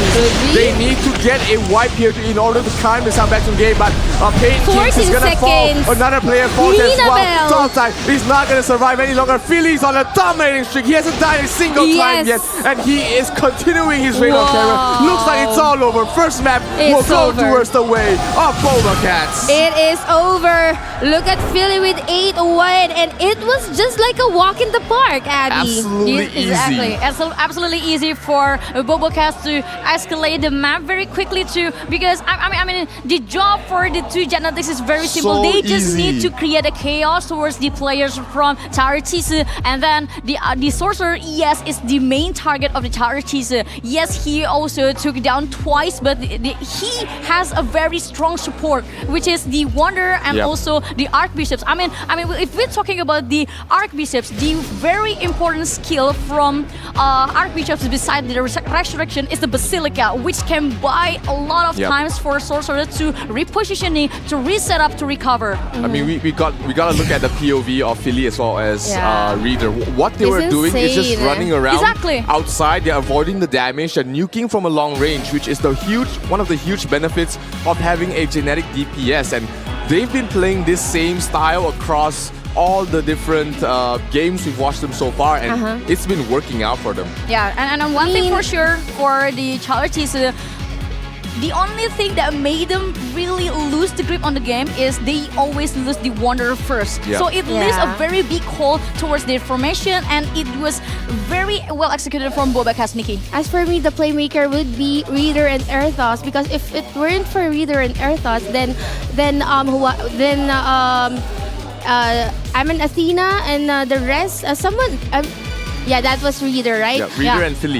They need to get a wipe here in order to climb this back to the game. But Pain Kings is gonna fall. Another player falls as well. Topside is not gonna survive any longer. Philly's on a dominating streak. He hasn't died a single time yet, and he is continuing his reign of terror. Looks like it's all over. First map will go towards the way of BobaCats. It is over. Look at Philly with 8-1, and it was just like a walk in the park, Abby. Absolutely easy. Exactly. Absolutely easy for BobaCats to escalate the map very quickly too, because I mean the job for the two genetics is very simple. They just need to create a chaos towards the players from查尔济斯, and then the sorcerer, yes, is the main target of the查尔济斯. Yes, he also took down twice, but he has a very strong support, which is the Wanderer and also the Archbishops. I mean, if we're talking about the Archbishops, the very important skill from Archbishops besides the resurrection is the Basilica, which can buy a lot of times for sorcerers to repositioning, to reset up, to recover. I mean, we gotta look at the POV of Philly as well as Reader. What they were doing is just running around outside. They're avoiding the damage. They're nuking from a long range, which is one of the huge benefits of having a genetic DPS. And they've been playing this same style across all the different games we've watched them so far, and it's been working out for them. Yeah, and one thing for sure for the Chaltis, the only thing that made them really lose the grip on the game is they always lose the Wanderer first. So it leaves a very big hole towards their formation, and it was very well executed from BobaCats, Nikki. As for me, the playmaker would be Reader and Erthos, because if it weren't for Reader and Erthos, then I'm an Athena and the rest, yeah, that was Reader, right? Yeah, Reader and Philly.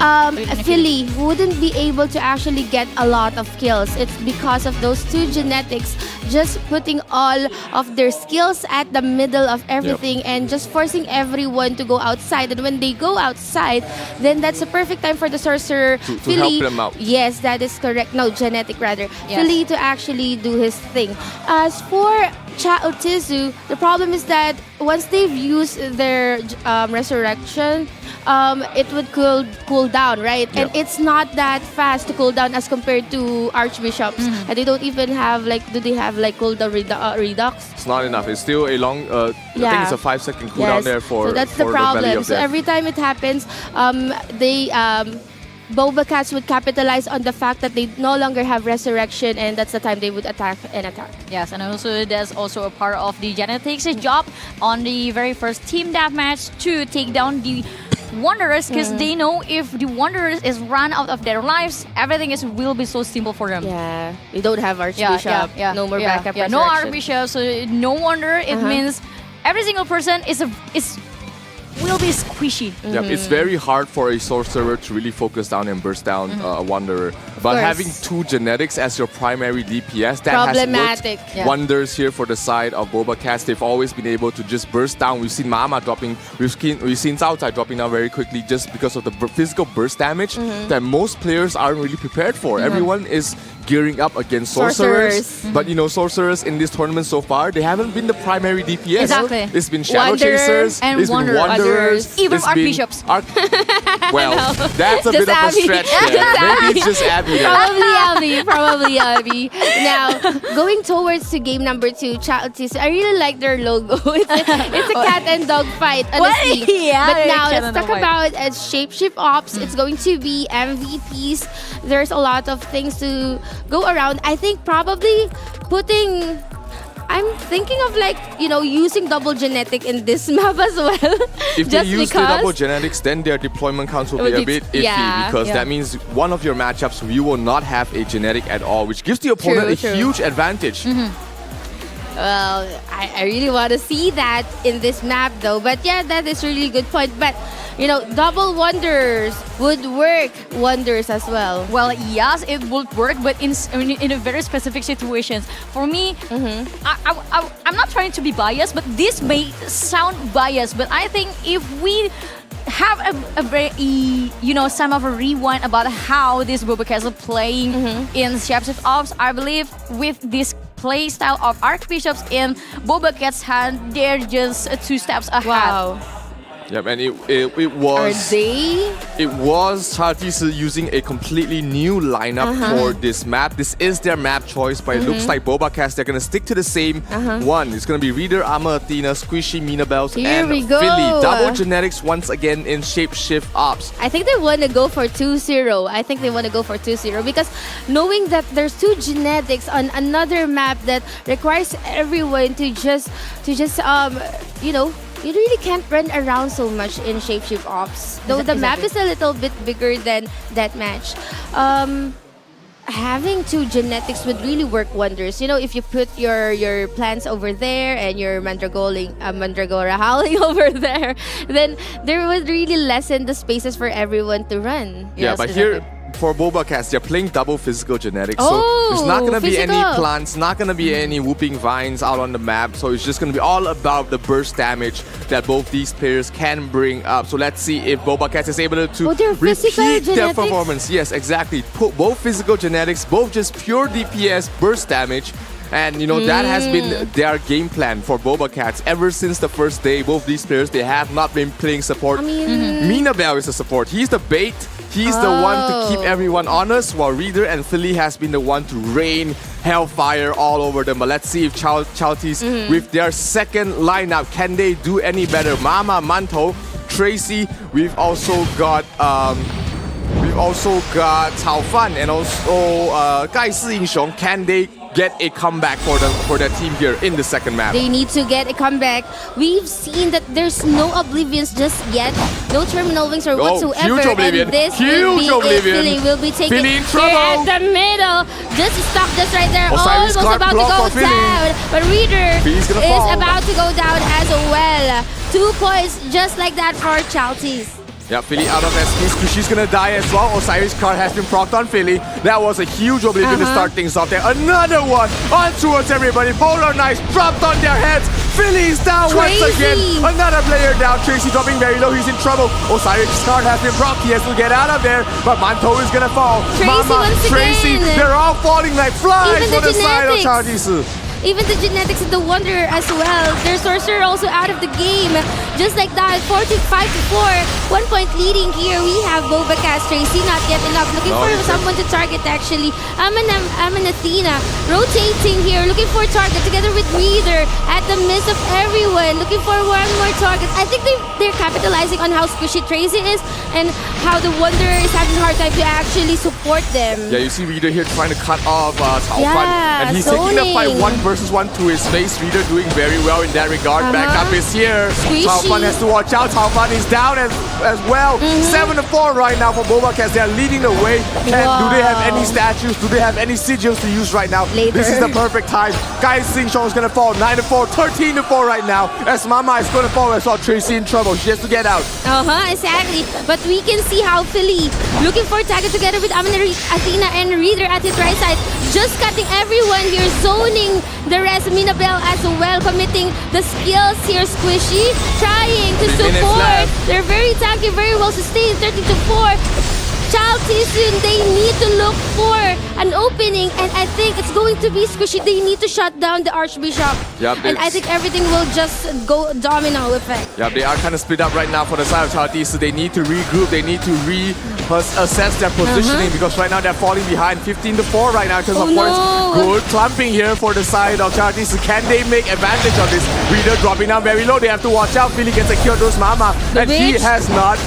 Philly wouldn't be able to actually get a lot of kills. It's because of those two genetics just putting all of their skills at the middle of everything and just forcing everyone to go outside. And when they go outside, then that's a perfect time for the sorcerer to help them out. Yes, that is correct. No, genetic rather. Philly to actually do his thing. As for Chaotizu, the problem is that once they've used their resurrection, it would cool down, right? And it's not that fast to cool down as compared to Archbishops. And they don't even have do they have cooldown redux? It's not enough. It's still a long. I think it's a 5-second cooldown there for. So that's the problem. So every time it happens, BobaCats would capitalize on the fact that they no longer have resurrection, and that's the time they would attack. Yes, and also that's also a part of the genetics job on the very first team deathmatch to take down the Wanderers, because they know if the Wanderers is run out of their lives, everything will be so simple for them. Yeah, we don't have Archbishop. No more backup resurrection. No Archbishop, so no Wanderer. It means every single person will be squishy. Yep, it's very hard for a sorcerer to really focus down and burst down a wanderer. But having two genetics as your primary DPS, that problematic. has worked wonders here for the side of BobaCats. They've always been able to just burst down. We've seen Mama dropping, we've seen Zhaozai dropping down very quickly just because of the physical burst damage that most players aren't really prepared for. Everyone is gearing up against sorcerers. But you know, sorcerers in this tournament so far, they haven't been the primary DPS. Exactly. It's been Shadow Chasers, and it's been Wanderers, even it's Archbishops. Well, that's a bit of a stretch there. Maybe it's just Abby. Probably Abby. Now, going towards to game number 2, Chaltis, I really like their logo. It's a cat and dog fight, honestly. Yeah, but now, cat let's and talk dog fight. about Shapeshift Ops. It's going to be MVPs. There's a lot of things to go around. I think probably I'm thinking of using double genetic in this map as well. If they use the double genetics, then their deployment counts will be a bit iffy because that means one of your matchups you will not have a genetic at all, which gives the opponent a huge advantage. Well, I really want to see that in this map though. But yeah, that is a really good point. But double wonders would work wonders as well. Well, yes, it would work, but in a very specific situations. For me, I'm not trying to be biased, but this may sound biased. But I think if we have a very, some of a rewind about how these BobaCats are playing in Shapeshift Ops, I believe with this play style of Archbishops in BobaCats' hand, they're just 2 steps ahead. Wow. Yep, and it was... Are they? It was查尔济斯 using a completely new lineup for this map. This is their map choice, but it looks like BobaCats, they're going to stick to the same one. It's going to be Reader, Armor Athena, Squishy, Mina Bells, and we go. Philly. Double genetics once again in Shapeshift Ops. I think they want to go for 2-0. I think they want to go for 2-0 because knowing that there's 2 genetics on another map that requires everyone to just you really can't run around so much in Shapeshift Ops. Though the map is a little bit bigger than that match. Having 2 genetics would really work wonders. If you put your plants over there and your Mandragora howling over there, then there would really lessen the spaces for everyone to run. Yeah, but here for BobaCats, they're playing double physical genetics. So there's not going to be any plants, not going to be any whooping vines out on the map. So it's just going to be all about the burst damage that both these players can bring up. So let's see if BobaCats is able to repeat their performance. Yes, exactly. Both physical genetics, both just pure DPS burst damage. And that has been their game plan for BobaCats ever since the first day. Both these players, they have not been playing support. Mina Bell is a support. He's the bait. He's the one to keep everyone honest, while Reader and Philly has been the one to rain hellfire all over them. But let's see if Chaltis, with their second lineup, can they do any better? Mama, Manto, Tracy. We've also got Cao Fan and also Gai Si Yingxiong. Can they get a comeback for their team here in the second map? They need to get a comeback. We've seen that there's no Oblivions just yet, no Terminal Wings or whatsoever. Huge Oblivion. And this Huge Oblivion. Philly will be taken Philly in here trouble. at the middle. Just stuck just right there. Osiris Almost about to go down. But Reader is about to go down as well. 2 points just like that for Chaltis. Yeah, Philly out of SP. Squishy's gonna die as well. Osiris card has been procced on Philly. That was a huge Oblivion to start things off there. Another one on towards everybody. Polar Knights dropped on their heads. Philly's down once again. Another player down. Tracy dropping very low. He's in trouble. Osiris card has been procced. He has to get out of there. But Manto is gonna fall. Tracy, they're all falling like flies on the side of查尔济斯. Even the genetics of the Wanderer as well. Their Sorcerer also out of the game. Just like that, 45-4. 1 point leading here. We have BobaCats. Tracy not yet enough. Looking for someone to target actually. Athena rotating here. Looking for a target together with Reader at the midst of everyone. Looking for one more target. I think they're capitalizing on how squishy Tracy is and how the Wanderer is having a hard time to actually support them. Yeah, you see Reader here trying to cut off Cao Fan. And he's taking the fight one versus 1 to his face. Reader doing very well in that regard. Backup is here. Cao Fan has to watch out. Cao Fan is down as well. 7-4 right now for BobaCats. They are leading the way. Do they have any statues? Do they have any sigils to use right now? This is the perfect time. Guys, Sing Chong is going to fall. 9-4, 13-4 right now. As Mama is going to fall. I saw Tracy in trouble. She has to get out. Exactly. But we can see how Philly looking for Tiger together with Athena and Reader at his right side. Just cutting everyone here, zoning the rest. Minabelle as well, committing the skills here. Squishy trying to support. They're very tanky, very well sustained. 13-4. Child Season, they need to look for an opening, and I think it's going to be Squishy. They need to shut down the Archbishop. And I think everything will just go domino effect. Yeah, they are kind of split up right now for the side of Child Season. They need to regroup. They need to assess their positioning because right now they're falling behind 15-4 right now in terms of points. Good clumping here for the side of Child Season. Can they make advantage of this? Reader dropping down very low. They have to watch out. Philly gets a kill to his Mama, and he has not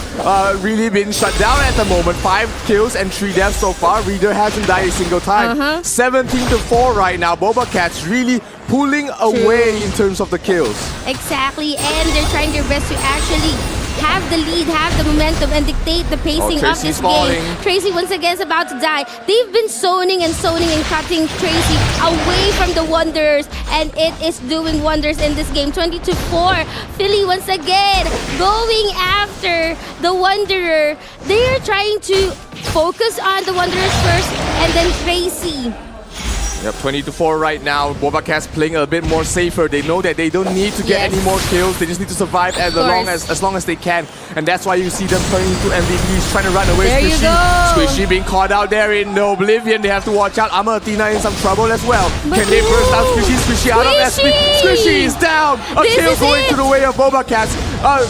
really been shut down at the moment. 5 kills and 3 deaths so far. Reader hasn't died a single time. 17-4 right now. BobaCats really pulling away in terms of the kills. Exactly, and they're trying their best to actually have the lead, have the momentum, and dictate the pacing of this game. Tracy once again is about to die. They've been zoning and cutting Tracy away from the Wanderers, and it is doing wonders in this game. 20-4. Philly once again going after the Wanderer. They are trying to focus on the Wanderers first, and then Tracy. Yep, 20-4 right now. BobaCats playing a bit more safer. They know that they don't need to get any more kills. They just need to survive as long as they can. And that's why you see them turning into MVPs, trying to run away. Squishy being caught out there in the Oblivion. They have to watch out. Athena in some trouble as well. Can they burst out Squishy? Squishy out of SP. Squishy is down. A kill going to the way of BobaCats.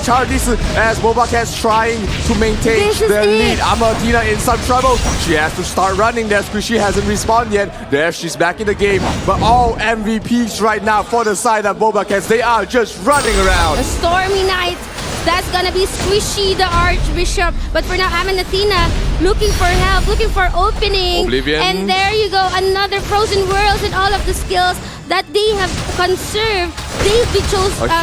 Charles as BobaCats trying to maintain the lead. Athena in some trouble. She has to start running there. Squishy hasn't respawned yet. There she's back in the game, but all MVPs right now for the side of BobaCats. They are just running around. A stormy night. That's gonna be Squishy, the Archbishop. But for now, Athena looking for help, looking for opening. Oblivion. And there you go, another Frozen Worlds and all of the skills that they have conserved. They've been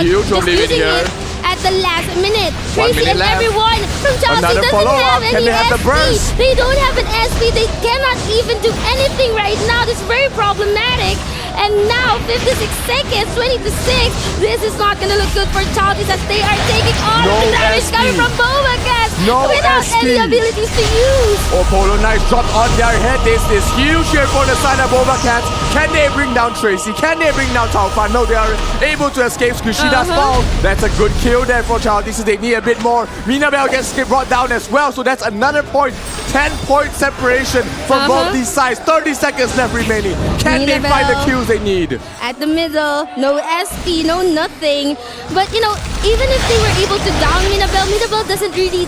huge Oblivion here. At the last minute. 1 Tracy minute and left. everyone from Chelsea doesn't have any Can they have the burst? They don't have an SP. They cannot even do anything right now. This is very problematic. And now 56 seconds, 20-6. This is not gonna look good for Chelsea as they are taking all of the damage coming from BobaCats without any abilities to use. Polo Knights dropped on their head. This is huge here for the side of BobaCats. Can they bring down Tracy? Can they bring down Cao Fan? No, they are able to escape. Squishy does fall. That's a good kill there for Charles. They need a bit more. Minabelle gets brought down as well, so that's another point. 10-point separation from both these sides. 30 seconds left remaining. Can they find the kills they need? At the middle, no SP, no nothing. But you know, even if they were able to down Minabelle doesn't really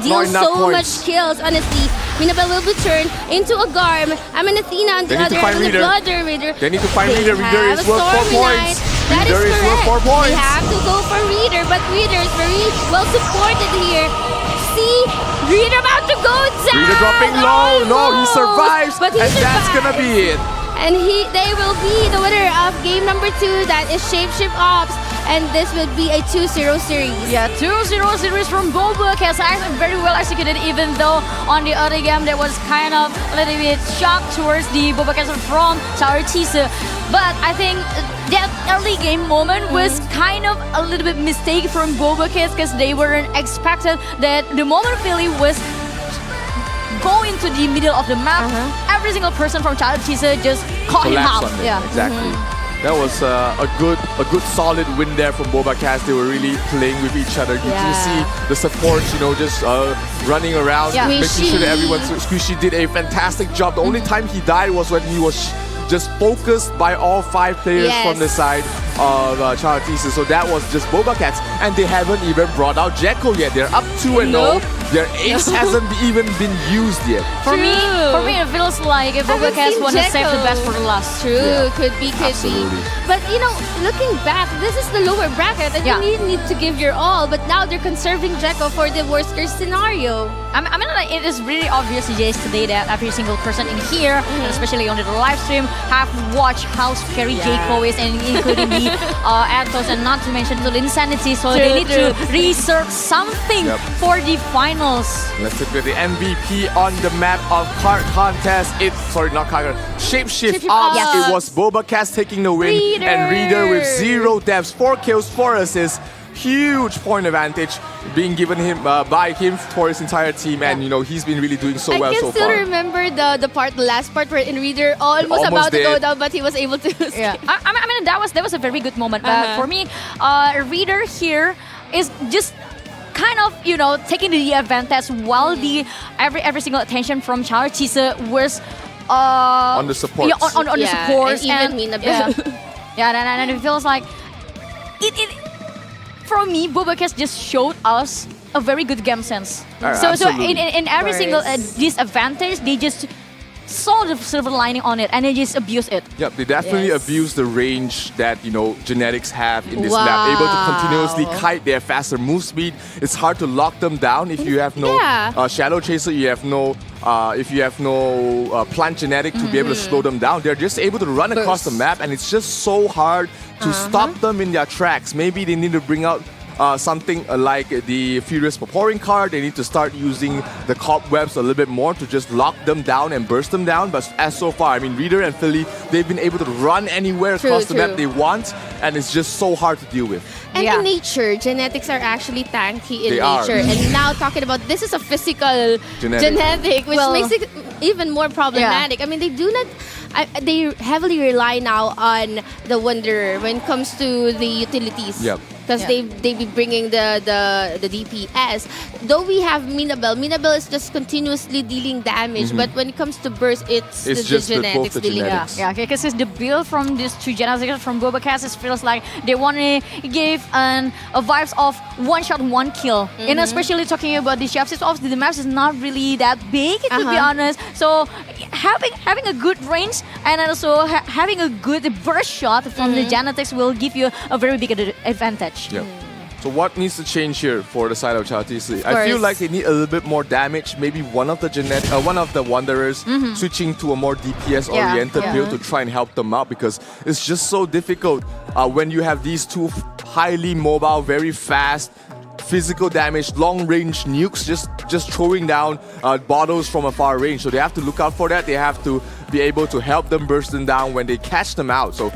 deal so much kills, honestly. Minabelle will be turned into a Garm. Athena on the other hand, the Bloodder Reader. They need to find Reader. Reader is worth 4 points. That is correct. 4 points. They have to go for Reader, but Reader is very well supported here. See, Reader about to go down. Reader dropping low. No, he survives, but that's gonna be it. And they will be the winner of game number 2. That is Shapeshift Ops. And this will be a 2-0 series. Yeah, 2-0 series from BobaCats. Very well executed, even though on the other game there was kind of a little bit shock towards the BobaCats from Charles Teaser. But I think that early game moment was kind of a little bit mistake from BobaCats because they weren't expected that the moment Philly was going to the middle of the map, every single person from Child Teaser just caught him out. Yeah, exactly. That was a good solid win there from BobaCats. They were really playing with each other. You can see the support, just running around, making sure that everyone. Squishy did a fantastic job. The only time he died was when he was just focused by all 5 players from the side of Charles Teaser. So that was just BobaCats, and they haven't even brought out Jekyll yet. They're up 2-0. Their ace hasn't even been used yet. For me, it feels like if BobaCats want to save the best for the last. True, could be. But you know, looking back, this is the lower bracket, and you need to give your all. But now they're conserving Jekko for the worst case scenario. I mean, like, it is really obvious yesterday that every single person in here, and especially on the live stream, have watched how scary Jekko is, and including the Athos, and not to mention the Insanity. So they need to research something for the finals. Let's look at the MVP on the map of card contest. Shapeshift Ops. It was BobaCats taking the win, and Reader with 0 deaths, 4 kills, 4 assists. Huge point advantage being given him by him for his entire team, and you know he's been really doing so well so far. I can still remember the last part where in Reader almost about to go down, but he was able to. I mean that was a very good moment. But for me, Reader here is just kind of, you know, taking the advantage while the every single attention from Charles濟斯was on the support. On the support, and even Minabel. And it feels like it for me, BobaCats just showed us a very good game sense. So in every single disadvantage, they just saw the silver lining on it and they just abuse it. Yep, they definitely abuse the range that, you know, genetics have in this map. Able to continuously kite their faster move speed. It's hard to lock them down if you have no Shadow Chaser, you have no if you have no plant genetic to be able to slow them down. They're just able to run across the map, and it's just so hard to stop them in their tracks. Maybe they need to bring out something like the Furious Pouring card. They need to start using the cobwebs a little bit more to just lock them down and burst them down. But as so far, I mean, Reader and Philly, they've been able to run anywhere across the map they want, and it's just so hard to deal with. And in nature, genetics are actually tanky in nature. And now talking about this is a physical genetic, which makes it even more problematic. I mean, they do not. They heavily rely now on the Wanderer when it comes to the utilities. Because they be bringing the DPS. Though we have Minabel. Minabel is just continuously dealing damage. But when it comes to burst, it's just the genetics dealing. Because the build from these two genetics from BobaCats, it feels like they want to give a vibes of one shot, one kill. And especially talking about the shapes, obviously the maps is not really that big, to be honest. So having a good range and also having a good burst shot from the genetics will give you a very big advantage. So what needs to change here for the side of Charles濟斯? I feel like they need a little bit more damage. Maybe one of the Wanderers switching to a more DPS-oriented build to try and help them out, because it's just so difficult when you have these two highly mobile, very fast, physical damage, long-range nukes just throwing down bottles from a far range. So they have to look out for that. They have to be able to help them burst them down when they catch them out. So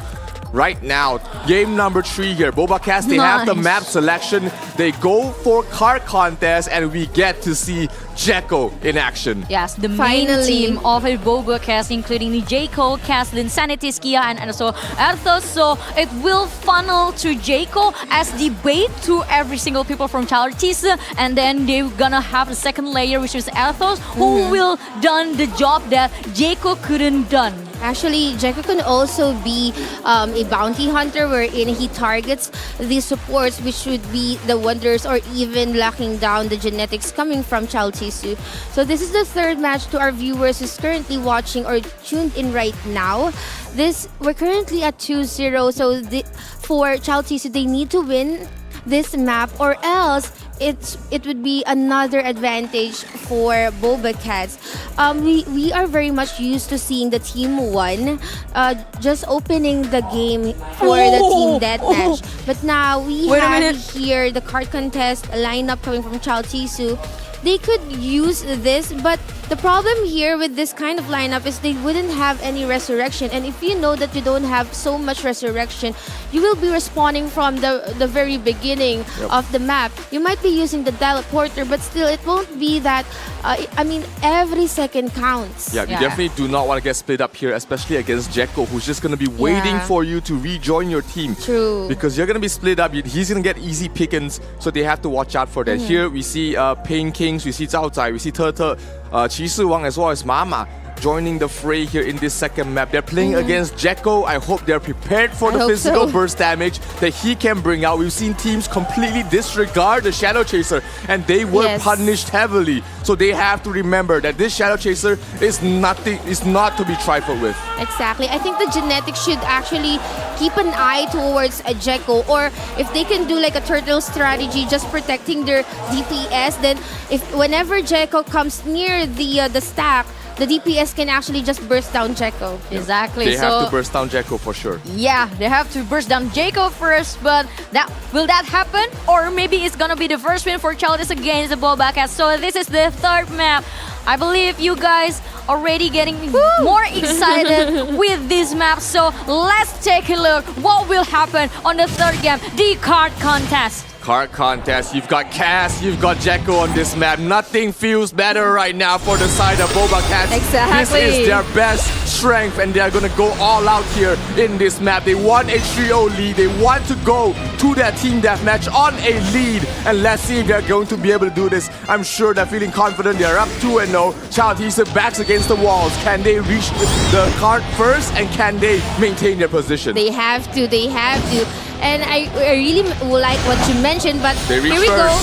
right now, game number 3 here. BobaCats, they have the map selection. They go for card contest, and we get to see Jekko in action. Yes, the main team of BobaCats, including Jekko, Cass, Insanity, Skia, and also Athos. So it will funnel to Jekko as the bait to every single people from Charles濟斯, and then they're gonna have the second layer, which is Athos, who will done the job that Jekko couldn't done. Actually, Jekko can also be a bounty hunter wherein he targets the supports, which would be the Wanderers or even locking down the genetics coming from Charles濟斯. So this is the third match to our viewers who's currently watching or tuned in right now. We're currently at 2-0. So for Charles濟斯, they need to win this map, or else it would be another advantage for BobaCats. We are very much used to seeing the team 1 just opening the game for the team deathmatch. But now we have here the card contest lineup coming from Charles濟斯. They could use this, but the problem here with this kind of lineup is they wouldn't have any resurrection. And if you know that you don't have so much resurrection, you will be respawning from the very beginning of the map. You might be using the teleporter, but still it won't be that. I mean, every second counts. You definitely do not want to get split up here, especially against Jekko, who's just going to be waiting for you to rejoin your team. True. Because you're going to be split up. He's going to get easy pickings, so they have to watch out for that. Here we see Pain Kings, we see Zhao Zai, we see Te, Qi Shi Wang, as well as Mama. joining the fray here in this second map. They're playing against Jekko. I hope they're prepared for the physical burst damage that he can bring out. We've seen teams completely disregard the Shadow Chaser, and they were punished heavily. So they have to remember that this Shadow Chaser is not to be trifled with. Exactly. I think the genetics should actually keep an eye towards a Jekko, or if they can do like a turtle strategy, just protecting their DPS, then whenever Jekko comes near the stack, the DPS can actually just burst down Jekko. Exactly. They have to burst down Jekko for sure. Yeah, they have to burst down Jekko first, but will that happen? Or maybe it's gonna be the first win for Chaldis against the BobaCats. So this is the third map. I believe you guys already getting more excited with this map. So let's take a look what will happen on the third game, the card contest. Card contest. You've got Cass, you've got Jekko on this map. Nothing feels better right now for the side of BobaCats. Exactly. This is their best strength, and they're gonna go all out here in this map. They want a trio lead. They want to go to that team deathmatch on a lead, and let's see if they're going to be able to do this. I'm sure they're feeling confident. They're up 2-0. Child's backs against the walls. Can they reach the card first, and can they maintain their position? They have to. They have to. And I really like what you mentioned, but here we go.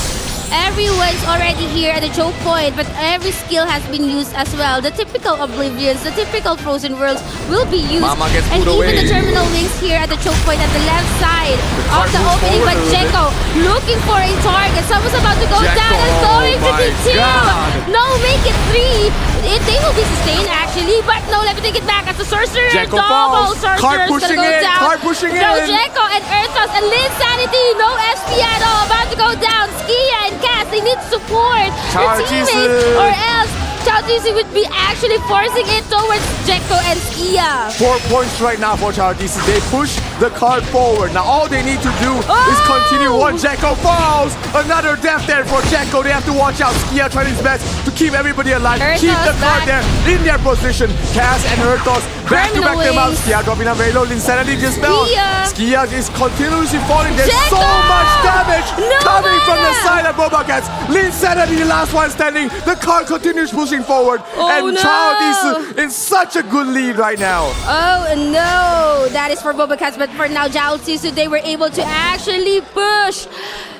Everyone's already here at the choke point, but every skill has been used as well. The typical Oblivions, the typical Frozen Worlds will be used. Mama gets and pulled even away. the Terminal Wings here at the choke point at the left side of the opening. But Jekko looking for a target. Someone's about to go down. It's going to be 2. No, make it 3. They will be sustained actually, but no, let me take it back as the Sorcerer. Jekko Double falls. Sorcerer Card is gonna pushing go in. down. Card pushing So in. Jekko and Earthos and Linsanity, no SP at all, about to go down. Skia and Cass, they need support. Their teammates, or else Chaldis would be actually forcing it towards Jekko and Skia. 4 points right now for Chaldis. They push the card forward. Now all they need to do is continue. One Jekko falls. Another death there for Jekko. They have to watch out. Skia trying his best to keep everybody alive. Keep the card there in their position. Cass and Hertos back to back them out. Skia dropping down very low. Insanity just fell. Skia is continuously falling. There's so much damage coming from the side of BobaCats. Linsanity, the last one standing. The card continues pushing forward. And Child is in such a good lead right now. Oh no, that is for BobaCats, but for now, Jalsisu, they were able to actually push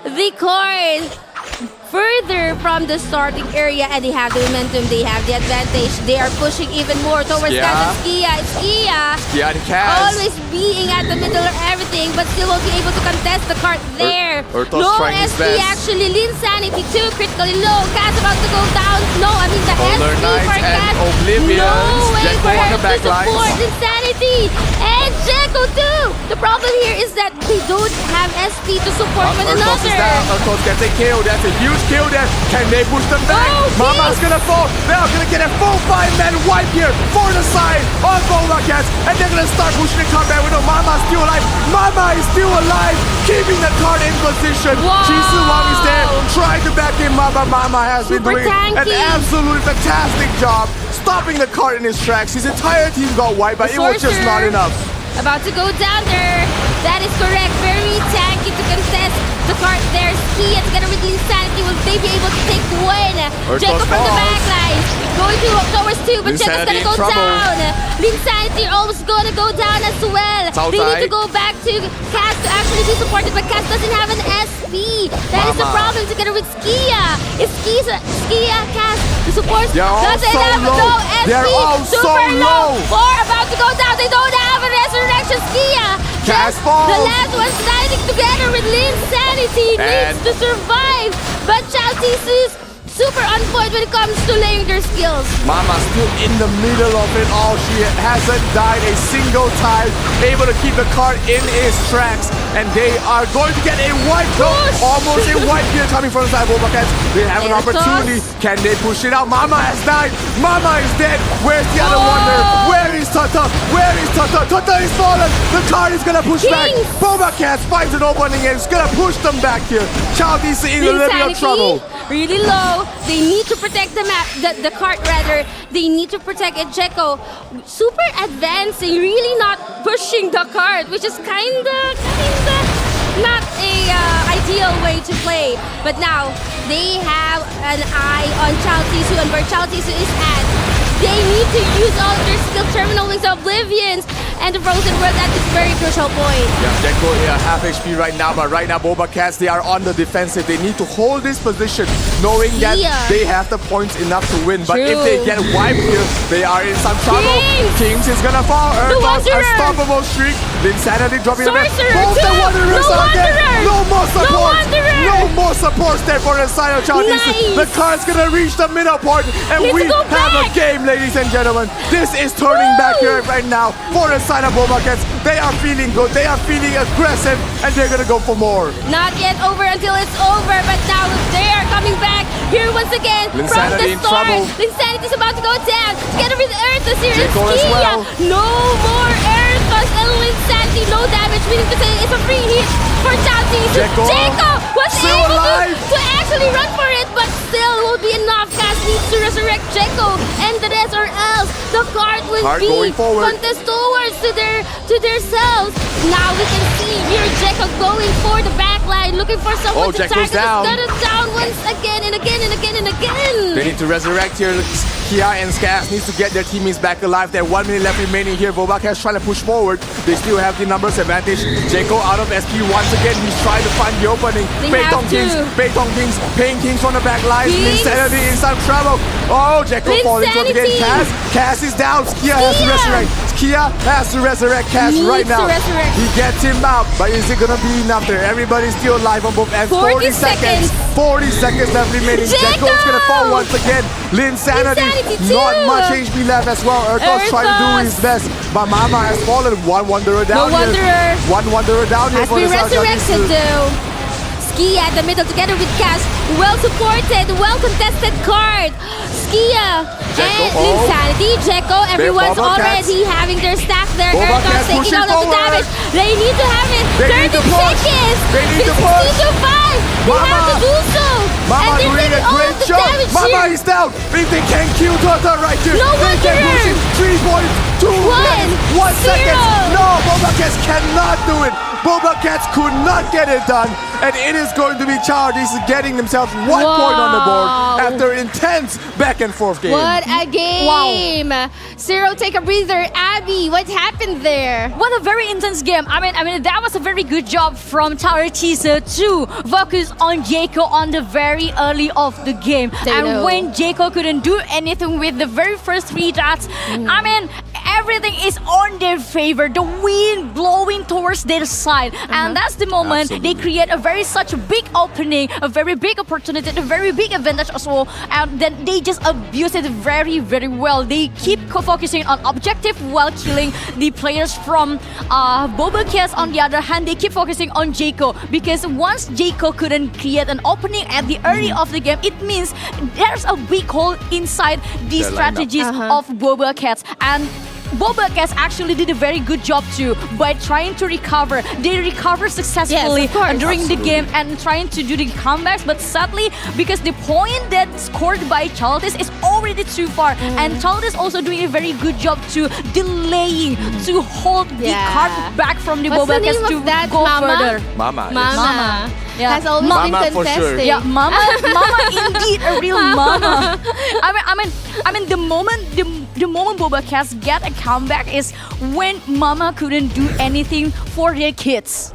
the card further from the starting area, and they have the momentum, they have the advantage. They are pushing even more towards Cass and Skia. Skia and Cass always being at the middle of everything, but still won't be able to contest the card there. Urtos no trying his SP best. actually. Linsanity too critically low. Cass about to go down. No, I mean the Polar SP Knights for and Cass. Oblivions. No way Jekko for on her the to back support lines. Linsanity. And Jekko too. The problem here is that they don't have SP to support one Urtos is down. another. Urtos gets a kill. That's a huge kill there. Can they push them back? Mama's gonna fall. They're gonna get a full 5-man wipe here for the side of BobaCats, and they're gonna start pushing the card back. We know Mama's still alive. Mama is still alive, keeping the card in position. Jisoo Wang is there, trying to back in Mama. Mama has been doing an absolutely fantastic job stopping the card in his tracks. His entire team got wiped, but it was just not enough. About to go down there. That is correct. Very tanky to contest the card there. Skia together with Linsanity, will they be able to take one? Jekko from the back line. Going towards 2, but Jekko's gonna go down. Linsanity almost gonna go down as well. They need to go back to Cass to actually be supported, but Cass doesn't have an SP. That is the problem together with Skia. If Skia, Cass, the support doesn't have no SP. They're all so low. 4 about to go down. They don't have a resurrection. Skia. Cass falls. The last one standing together with Linsanity needs to survive. But Chaldis is super on point when it comes to laying their skills. Mama's still in the middle of it all. She hasn't died a single time. Able to keep the card in its tracks. And they are going to get a wipe though. Almost a wipe here coming from the side of BobaCats. They have an opportunity. Can they push it out? Mama has died. Mama is dead. Where's the other wonder? Where is Tata? Where is Tata? Tata is fallen. The card is gonna push back. BobaCats finds an opening and it's gonna push them back here. Chaldis is in a little bit of trouble. Really low. They need to protect the map, the cart rather. They need to protect it. Jekko super advancing, really not pushing the cart, which is kinda not a ideal way to play. But now they have an eye on Chaldis and where Chaldis is at. They need to use all their skill terminal wings Oblivions and the Frozen World at this very crucial point. Yeah, Gekko here half HP right now, but right now BobaCats, they are on the defensive. They need to hold this position, knowing that they have the points enough to win. But if they get wiped here, they are in some trouble. Kings is gonna fall. Earth's unstoppable streak. Insanity dropping the both the Wanderers are dead. No more support. No more support there for the side of Charles. The car's gonna reach the middle point, and we have a game, ladies and gentlemen. This is turning back here right now for the side of BobaCats. They are feeling good. They are feeling aggressive, and they're gonna go for more. Not yet over until it's over, but now they are coming back here once again from the start. Linsanity is about to go down together with Earthus here and Skia. No more Earthus and Linsanity. No damage, meaning to say it's a free hit for Chowties. Gekko was able to actually run for it, but still won't be enough. Cass needs to resurrect Gekko and the rest, or else the card will be contest towards to their selves. Now we can see here Gekko going for the backline, looking for someone to target. Got it down once again and again and again and again. They need to resurrect here. Kia and Skaz needs to get their teammates back alive. They have 1 minute left remaining here. BobaCats trying to push forward. They still have the numbers advantage. Gekko out of SP once again. He's trying to find the opening. Beitong Kings, Pain Kings from the back line. Insanity in some trouble. Oh, Gekko falling once again. Cass is down. Kia has to resurrect. Kia has to resurrect Cass right now. He gets him out, but is it gonna be enough there? Everybody's still alive on both ends. 40 seconds. 40 seconds left remaining. Gekko's gonna fall once again. Linsanity, not much HP left as well. Earthos trying to do his best, but Mama has fallen. One Wanderer down here. One Wanderer down here for the resurrected though. Skia at the middle together with Cass. Well supported, well contested card. Skia and Linsanity, Gekko, everyone's already having their stack there. Earthos taking all of the damage. They need to have it. 30 seconds. They need to push. 2 to 5. They have to do so. Mama doing a great job. Mama is down. If they can kill Tota right here, they can push it. 3 points. 2 minutes. 1 second. No, BobaCats cannot do it. BobaCats could not get it done, and it is going to be Chardies getting themselves 1 point on the board after intense back and forth game. What a game! Zero, take a breather. Abby, what happened there? What a very intense game. I mean, that was a very good job from查尔济斯to focus on Gekko on the very early of the game. And when Gekko couldn't do anything with the very first 3 dots, I mean, everything is on their favor. The wind blowing towards their side, and that's the moment they create a such a big opening, a very big opportunity, a very big advantage as well. And then they just abuse it very, very well. They keep focusing on objective while killing the players from BobaCats. On the other hand, they keep focusing on Gekko, because once Gekko couldn't create an opening at the early of the game, it means there's a big hole inside the strategies of BobaCats. And BobaCats actually did a very good job too by trying to recover. They recovered successfully during the game and trying to do the comebacks, but sadly, because the point that scored by Chaldis is already too far, and Chaldis also doing a very good job to delaying, to hold the card back from the BobaCats to go further. Mama. Yeah. Has always been contesting. For sure. Yeah, Mama indeed, a real Mama. I mean, the moment BobaCats get a comeback is when Mama couldn't do anything for their kids.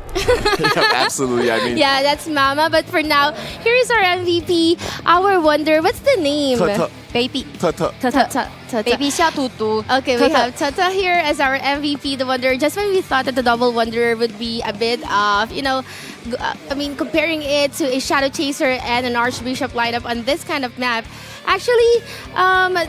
Absolutely. I mean, yeah, that's Mama. But for now, here is our MVP, our wonder. What's the name? Baby. Baby Xia Tutu. Okay, we have Tata here as our MVP, the Wanderer. Just when we thought that the double Wanderer would be a bit of, comparing it to a Shadow Chaser and an Archbishop lineup on this kind of map, actually,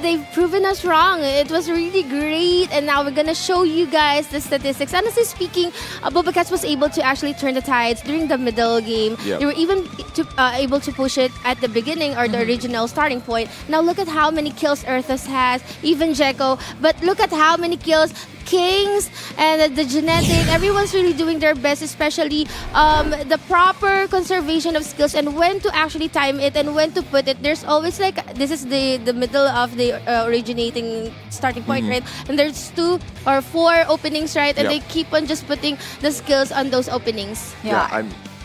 they've proven us wrong. It was really great, and now we're gonna show you guys the statistics. Honestly speaking, BobaCats was able to actually turn the tides during the middle game. They were even able to push it at the beginning or the original starting point. Now look at how many kills Earthus has, even Gekko. But look at how many kills Kings and the genetic, everyone's really doing their best, especially the proper conservation of skills and when to actually time it and when to put it. There's always this is the middle of the originating starting point, right? And there's 2 or 4 openings, right? And they keep on just putting the skills on those openings.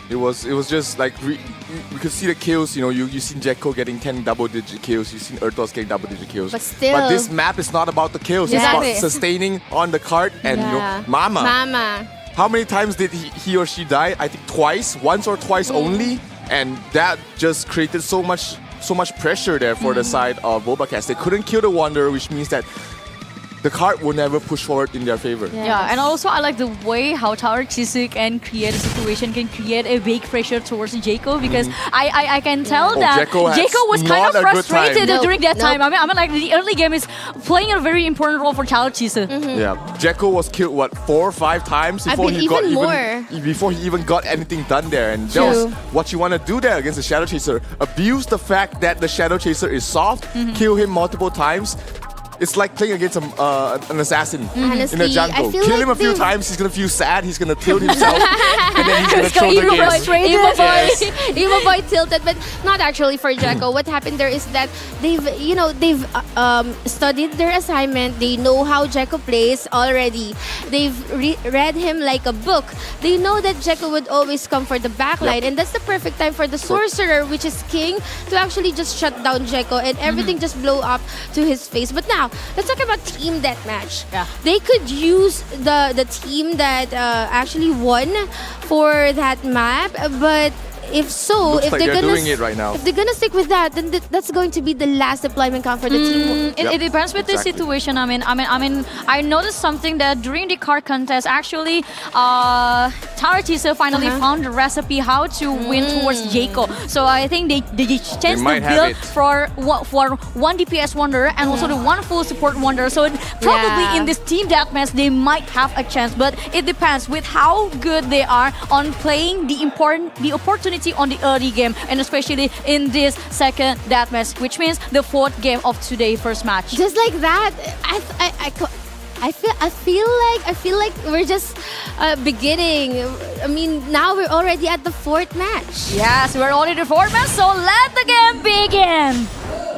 It was just like we could see the kills. You know, you seen Jekko getting 10 double-digit kills. You seen Ertos getting double-digit kills. But still, but this map is not about the kills. Exactly. It's about sustaining on the cart and Mama. How many times did he or she die? I think twice, once or twice only, and that just created so much pressure there for the side of BobaCats. They couldn't kill the Wanderer, which means that the cart will never push forward in their favor. Yeah, and also I like the way how查尔济斯can create a situation, can create a big pressure towards Jekko, because I can tell that Jekko was kind of frustrated during that time. I mean like the early game is playing a very important role for查尔济斯. Yeah, Jekko was killed 4 or 5 times before he even got anything done there, and that was what you want to do there against the Shadow Chaser. Abuse the fact that the Shadow Chaser is soft, kill him multiple times. It's like playing against an assassin in the jungle. Kill him a few times, he's gonna feel sad, he's gonna tilt himself, and then he's gonna throw the game. Emo boy tilted, but not actually for Jekko. What happened there is that they've studied their assignment. They know how Jekko plays already. They've read him like a book. They know that Jekko would always come for the backline, and that's the perfect time for the sorcerer, which is King, to actually just shut down Jekko and everything just blow up to his face. But now, let's talk about team deathmatch. Yeah. They could use the team that actually won for that map, but if they're doing it right now. If they're gonna stick with that, then that's going to be the last deployment count for the team. It depends with the situation. I noticed something that during the card contest, actually,查尔济斯finally found the recipe how to win towards Jekko. So I think they changed the build for one DPS Wanderer and also the one full support Wanderer. So probably in this team deathmatch they might have a chance, but it depends with how good they are on playing the opportunity on the early game, and especially in this second deathmatch, which means the 4th game of today's first match. Just like that, I feel like we're just beginning. I mean, now we're already at the 4th match. Yes, we're already at the 4th match, so let the game begin.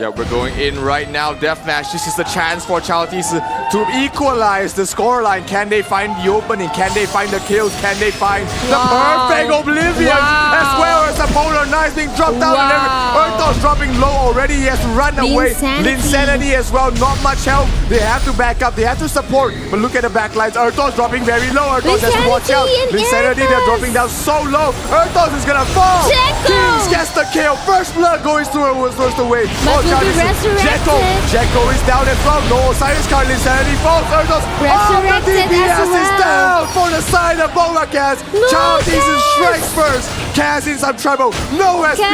Yeah, we're going in right now. Deathmatch. This is the chance for查尔济斯to equalize the scoreline. Can they find the opening? Can they find the kills? Can they find the perfect Oblivion? As well as the Polar Knights being dropped down and Ertos dropping low already. He has to run away. Linsanity as well. Not much help. They have to back up. They have to support. But look at the backlines. Ertos dropping very low. Ertos has to watch out. Linsanity, they're dropping down so low. Ertos is gonna fall. Kings gets the kill. First blood goes towards the wave. Jekko is down as well. No Osiris card. Linsanity falls. Ertos. The DPS is down for the side of BobaCats.查尔济斯strikes first. Kaz in some trouble. No SP,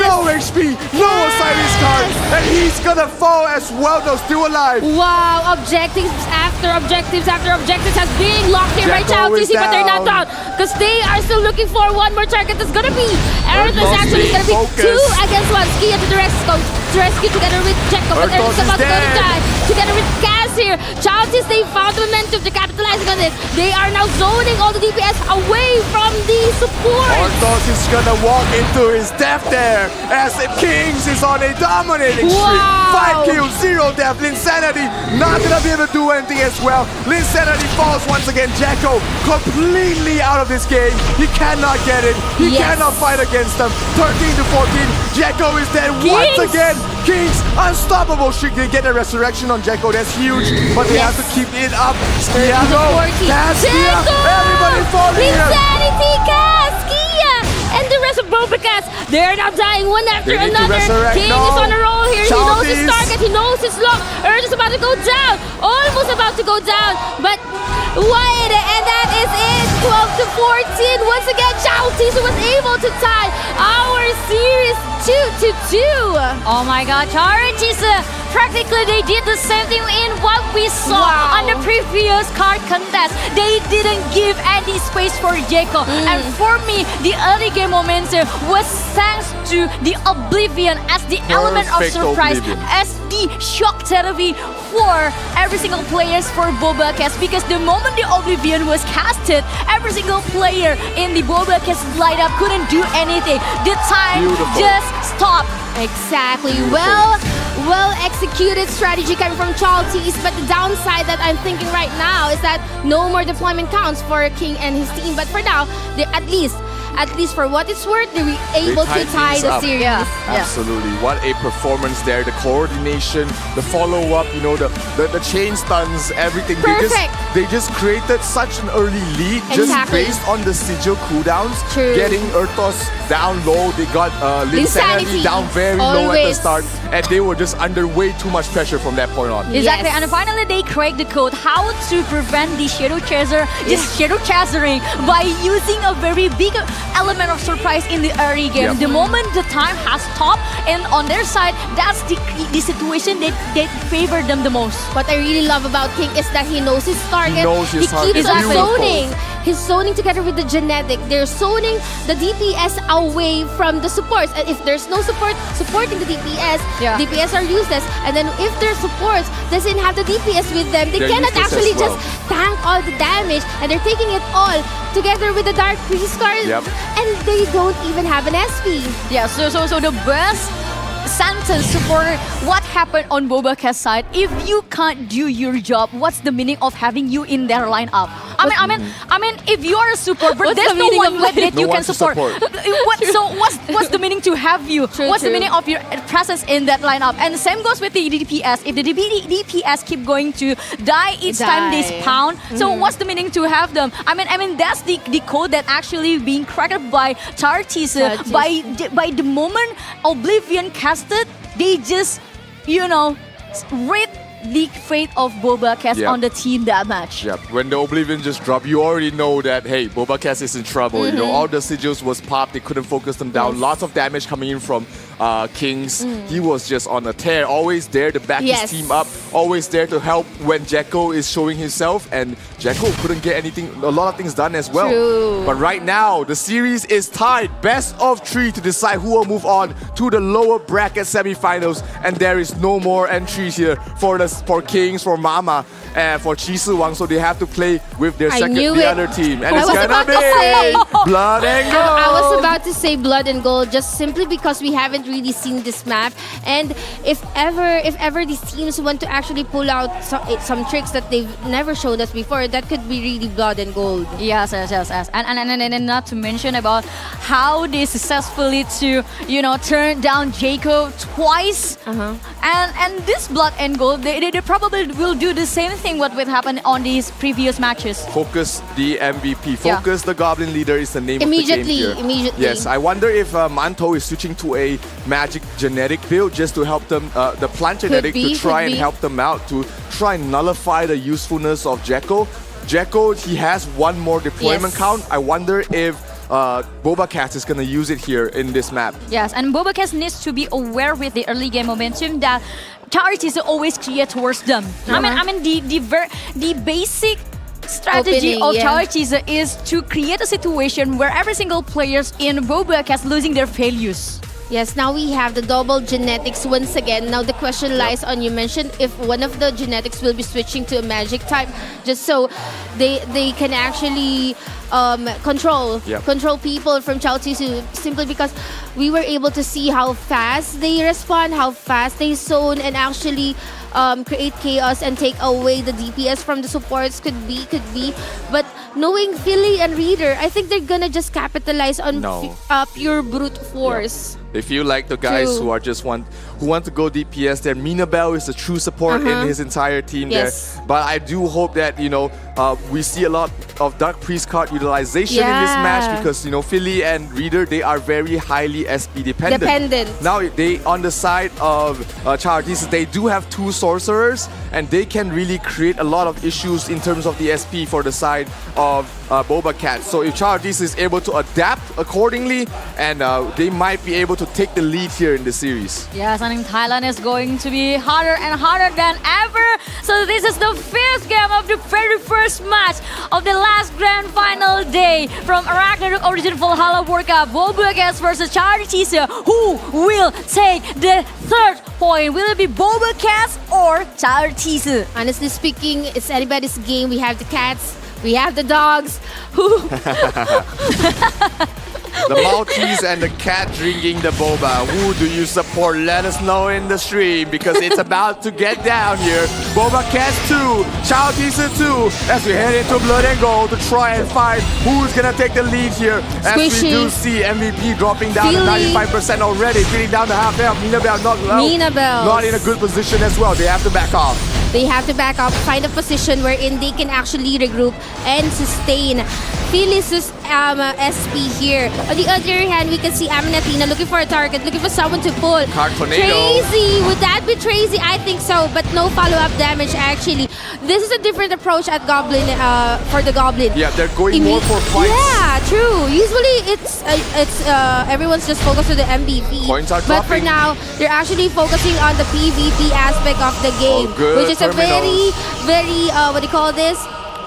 no HP, no Osiris card. And he's gonna fall as well, though, still alive. Wow, objectives after objectives has been locked in by查尔济斯, but they're not down. Because they are still looking for one more target. That's gonna be Ertos actually gonna be 2 against 1. Skia to the rescue together with Jekko, but Ertos about to go to die. Together with Kaz here.查尔济斯, they found the momentum to capitalizing on it. They are now zoning all the DPS away from the support. Ertos is gonna walk into his death there as Kings is on a dominating streak. 5 kills, 0 death. Linsanity not gonna be able to do anything as well. Linsanity falls once again. Jekko completely out of this game. He cannot get it. He cannot fight against them. 13 to 14. Jekko is dead once again. Kings unstoppable. Should they get a resurrection on Jekko? That's huge. But they have to keep it up. Everybody falling here. Linsanity, Skia, and the rest of BobaCats, they're now dying one after another. King is on a roll here. He knows his target. He knows his lock. Earth is about to go down. Almost about to go down. But wait, and that is it. 12 to 14. Once again,查尔济斯was able to tie our series 2-2. Oh my God,查尔济斯. Practically, they did the same thing in what we saw on the previous card contest. They didn't give any space for Jekko. And for me, the early game momentum was thanks to the Oblivion as the element of surprise, as the shock therapy for every single players for BobaCats. Because the moment the Oblivion was casted, every single player in the BobaCats lineup couldn't do anything. The time just stopped. Exactly. Well executed strategy coming from查尔济斯, but the downside that I'm thinking right now is that no more deployment counts for King and his team. But for now, at least at least for what it's worth, they were able to tie things the up. series. Absolutely. What a performance there. The coordination, the follow-up, the chain stuns, everything. Perfect. They just created such an early lead just Exactly. based on the sigil cooldowns. True. Getting Ertos down low. They got Linsanity down very low at the Always. start. And they were just under way too much pressure from that point on. Exactly, Yes. and finally they cracked the code how to prevent the shadow chaser, just shadow chasing by using a very big element of surprise in the early game. Yep. The moment the time has stopped, and on their side, that's the situation that favored them the most. What I really love about King is that he knows his target. He knows his target. keeps on Beautiful. zoning. He's zoning together with the genetic. They're zoning the DPS away from the supports. And if there's no support supporting the DPS, Yeah. DPS are useless. And then if their supports doesn't have the DPS with them, they They're cannot useless actually as well. just tank all the damage. And they're taking it all together with the Dark Priest card. Yep. And they don't even have an SP. Yeah, so the best sentence for what happened on BobaCats side. If you can't do your job, what's the meaning of having you in their lineup? I mean, if you are a support, but What's there's the no meaning one of left that No you one can to support. What's the meaning to have you? True, what's the true. meaning of your presence in that lineup? And same goes with the DPS. If the DPS keep going to die each time they Die. spawn, so what's the meaning to have them? I mean that's the code that actually being cracked by Chartis. By the moment Oblivion casted, they just read the fate of BobaCats Yep. on the team that match. Yep. When the Oblivion just dropped, you already know that, hey, BobaCats is in trouble. All the sigils was popped. They couldn't focus them down. Yes. Lots of damage coming in from Kings. He was just on a tear. Always there to back Yes. his team up. Always there to help when Jekko is showing himself. And Jekko couldn't get a lot of things done as well. True. But right now, the series is tied. Best of 3 to decide who will move on to the lower bracket semifinals. And there is no more entries here for Kings, for Mama, and for Chi Si Wang. So they have to play with their knew it. other team. And I it's was gonna about to be say- blood and gold. I was about to say blood and gold just simply because we haven't really seen this map. And if ever these teams want to actually pull out some tricks that they've never showed us before, that could be really blood and gold. Yes. And not to mention about how they successfully turn down Jacob twice. And this blood and gold, they probably will do the same thing what would happen on these previous matches. Focus the MVP. Yeah. Focus the Goblin Leader is the name of the game here. Immediately. Yes, I wonder if Manto is switching to a magic genetic build just to help them, the plant genetic, to try and help them out, to try and nullify the usefulness of Jekko. Jekko, he has one more deployment Yes. count. I wonder if BobaCats is going to use it here in this map. Yes, and BobaCats needs to be aware with the early game momentum that charities are always clear towards them. I mean the basic strategy Opening, of yeah. charities is to create a situation where every single players in BobaCats losing their values. Yes, now we have the double genetics once again. Now the question lies on, you mentioned if one of the genetics will be switching to a magic type, just so they can actually control people from Chaotisu, simply because we were able to see how fast they respond, how fast they zone, and actually create chaos and take away the DPS from the supports. Could be. But knowing Philly and Reader, I think they're gonna just capitalize on pure brute force. They feel like the guys True. who are just want to go DPS. Then Minabel is the true support in his entire team Yes. there. But I do hope that we see a lot of Dark Priest card utilization in this match, because Philly and Reader, they are very highly SP dependent. Now they on the side of Chartis, they do have 2 sorcerers, and they can really create a lot of issues in terms of the SP for the side of BobaCats. So if Chartis is able to adapt accordingly, and they might be able to take the lead here in the series. Yes, and in Thailand is going to be harder and harder than ever. So this is the 5th game of the very first match of the last grand final day from Ragnarok Origin Valhalla World Cup. BobaCats versus Charities. Who will take the 3rd point? Will it be BobaCats or Charities? Honestly speaking, it's anybody's game. We have the cats, we have the dogs. The Maltese and the cat drinking the boba. Who do you support? Let us know in the stream because it's about to get down here. BobaCats 2, Charles Teaser 2 as we head into Blood and Gold to try and find who's gonna take the lead here. As we do see MVP dropping down to 95% already, feeling down to half health. Minabelle not in a good position as well. They have to back off. They have to back up, find a position wherein they can actually regroup and sustain Phyllis's SP here. On the other hand, we can see Aminatina looking for a target, looking for someone to pull. Tracy, would that be Tracy? I think so, but no follow-up damage actually. This is a different approach at Goblin for the Goblin. Yeah, they're going more for fights. Yeah, true. Usually it's everyone's just focused on the MVP. Coins are but for now, they're actually focusing on the PvP aspect of the game, which is a very, what do you call this?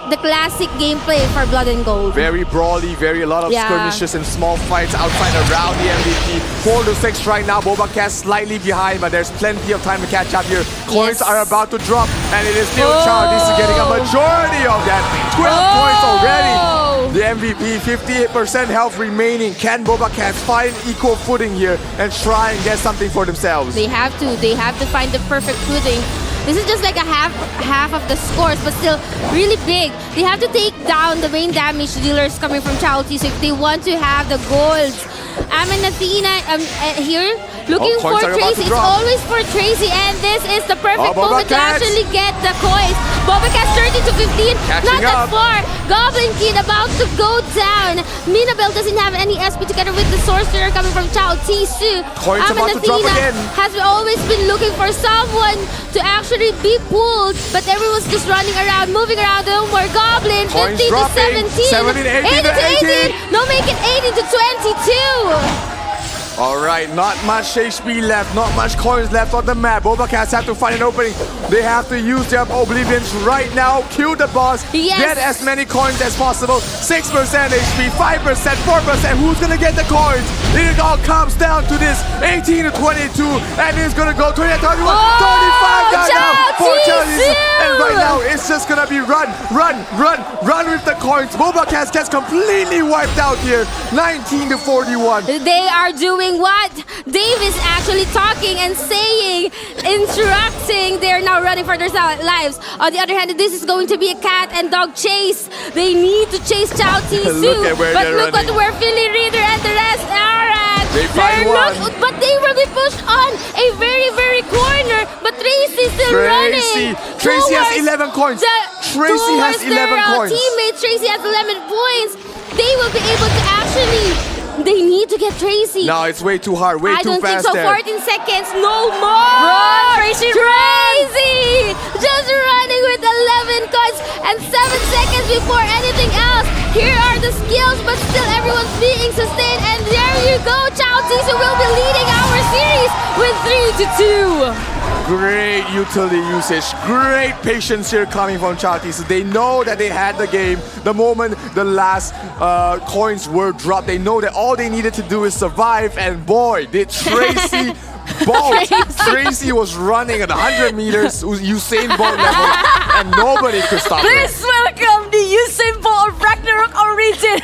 The classic gameplay for Blood and Gold. Very brawly, a lot of skirmishes and small fights outside around the MVP. 4-6 right now. BobaCats slightly behind, but there's plenty of time to catch up here. Coins are about to drop, and it is still Charles is getting a majority of that. 12 points already. The MVP, 58% health remaining. Can BobaCats find equal footing here and try and get something for themselves? They have to find the perfect footing. This is just like a half of the scores, but still really big. They have to take down the main damage dealers coming from Chauti, so if they want to have the golds. Aminatina here looking for Tracy. It's always for Tracy, and this is the perfect moment to actually get the coins. BobaCats 30-15, not that far. Goblin Kid about to go down. Minabelle doesn't have any SP together with the sorcerer coming from Chao Tisu. Aminatina has always been looking for someone to actually be pulled, but everyone's just running around, moving around. No more Goblin. 15-17, 18-18. No, make it 18-22. All right, not much HP left, not much coins left on the map. BobaCats have to find an opening. They have to use their Oblivions right now, kill the boss, get as many coins as possible. 6% HP, 5%, 4%. Who's gonna get the coins? It all comes down to this 18-22, and it's gonna go 20-21, 35 down now for Charlie. And right now, it's just gonna be run with the coins. BobaCats gets completely wiped out here, 19-41. They are doing what? Dave is actually talking and saying, instructing. They're now running for their lives. On the other hand, this is going to be a cat and dog chase. They need to chase Chao Tisu. But look at where Philly Reader and the rest are at. But they will be pushed on a very corner. But Tracy's still running. Tracy has 11 coins. Tracy has 11 coins. Teammate Tracy has 11 points. They will be able to actually... They need to get Tracy. No, it's way too hard, way too fast there. I don't think so. 14 seconds, no more. Run, Tracy, Tracy! Just running with 11 coins and 7 seconds before anything else. Here are the skills, but still everyone's being sustained. And there you go, Chao Tisu will be leading our series with 3-2. Great utility usage, great patience here coming from Chao Tisu. They know that they had the game the moment the last coins were dropped. They know that all they needed to do is survive, and boy, did Tracy bolt. Tracy was running at 100 meters, Usain Bolt level, and nobody could stop her. Please welcome the Usain Bolt of Ragnarok origin,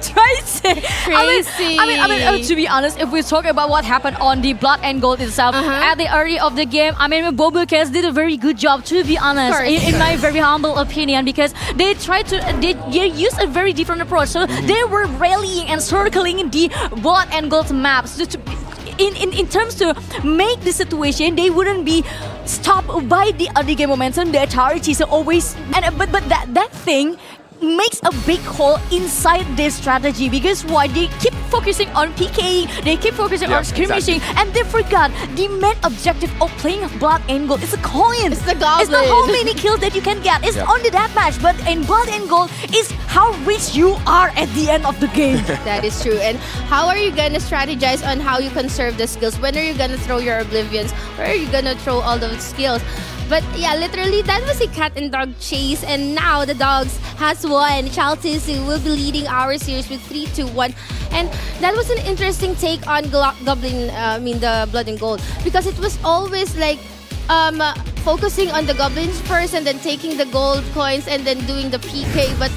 Tracy. I mean, to be honest, if we talk about what happened on the Blood and Gold itself at the early of the game, I mean, BobaCats did a very good job, to be honest, in my very humble opinion, because they tried to they used a very different approach. So they were rallying and circling the Blood and Gold maps in terms to make the situation they wouldn't be stopped by the early game momentum. Their authorities are always but that thing makes a big hole inside their strategy, because why? They keep focusing on PKing, they keep focusing on skirmishing, and they forgot the main objective of playing Blood and Gold is the coin. It's the Goblin. It's not how many kills that you can get. It's only that match. But in Blood and Gold is how rich you are at the end of the game. That is true. And how are you gonna strategize on how you conserve the skills? When are you gonna throw your Oblivions? Where are you gonna throw all those skills? But yeah, literally, that was a cat and dog chase, and now the dogs has won. Chao Tisu will be leading our series with 3-1, and that was an interesting take on the Blood and Gold, because it was always like focusing on the goblins first, and then taking the gold coins, and then doing the PK. But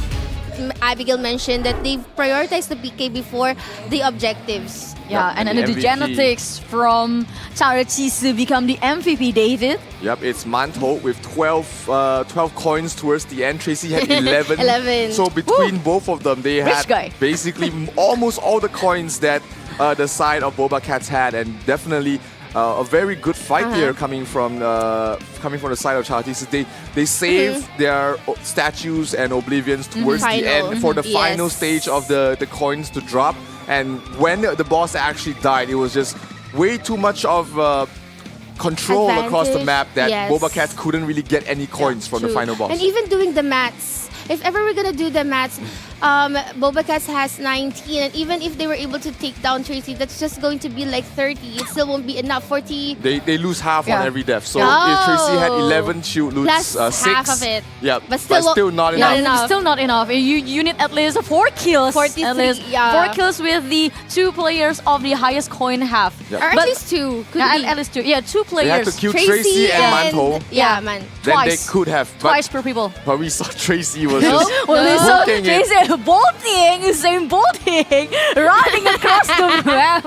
Abigail mentioned, that they've prioritized the PK before the objectives. Yeah, and then the genetics from查尔济斯become the MVP, David. Yep, it's Manto with 12 coins towards the end. Tracy had 11. 11. So between both of them, they had guy. basically almost all the coins that the side of BobaCats had, and definitely a very good fight here coming from the side of查尔济斯. They saved their statues and oblivions towards the end for the final stage of the coins to drop. And when the boss actually died, it was just way too much of control across the map that BobaCats couldn't really get any coins from the final boss. And even doing the mats. If ever we're gonna do the mats, BobaCats has 19, and even if they were able to take down Tracy, that's just going to be like 30. It still won't be enough. 40. They lose half on every death. So if Tracy had 11, she would lose Plus 6. half of it. Yeah, but still not enough. Still not enough. You need at least 4 kills. 43, at least 4 kills with the 2 players of the highest coin half. Or at least 2. Could be. At least 2. Yeah, 2 players. They had to kill Tracy and Manto. Yeah, man. Then Twice. they could have. Twice per people. But we saw Tracy was just We saw booking it. Tracy bolting, running across the map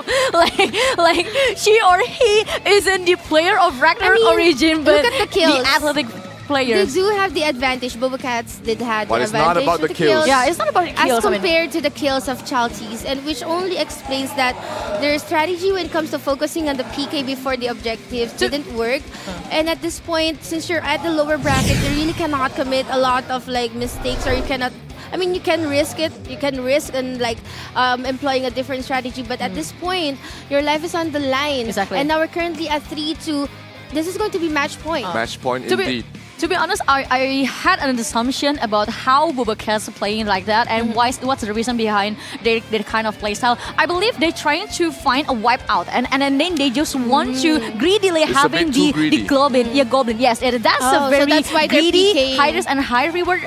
like she or he isn't the player of Ragnarok origin, but look at the kills. the athletic players. They do have the advantage. BobaCats did have But the it's advantage. not about with the kills. Yeah, it's not about the kills. As compared to the kills of Chaltis, and which only explains that their strategy when it comes to focusing on the PK before the objectives didn't work. And at this point, since you're at the lower bracket, you really cannot commit a lot of like mistakes, or you cannot. I mean, you can risk it. You can risk and like employing a different strategy. But at this point, your life is on the line. Exactly. And now we're currently at 3-2. This is going to be match point. Match point indeed. To be honest, I had an assumption about how BobaCats are playing like that and what's the reason behind their kind of playstyle. I believe they're trying to find a wipeout and then they just want to greedily having the goblin. Yeah, goblin. Yes, that's a very that's why greedy, high risk and high reward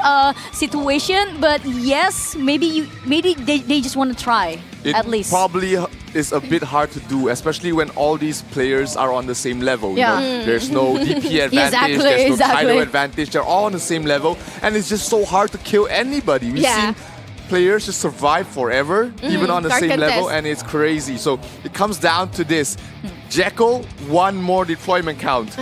situation. But yes, maybe they just want to try at least. Probably is a bit hard to do, especially when all these players are on the same level. Yeah. You know? There's no DP advantage, there's no title advantage. They're all on the same level, and it's just so hard to kill anybody. We've seen players just survive forever, even on the same level, and it's crazy. So it comes down to this. Jekyll, 1 more deployment count.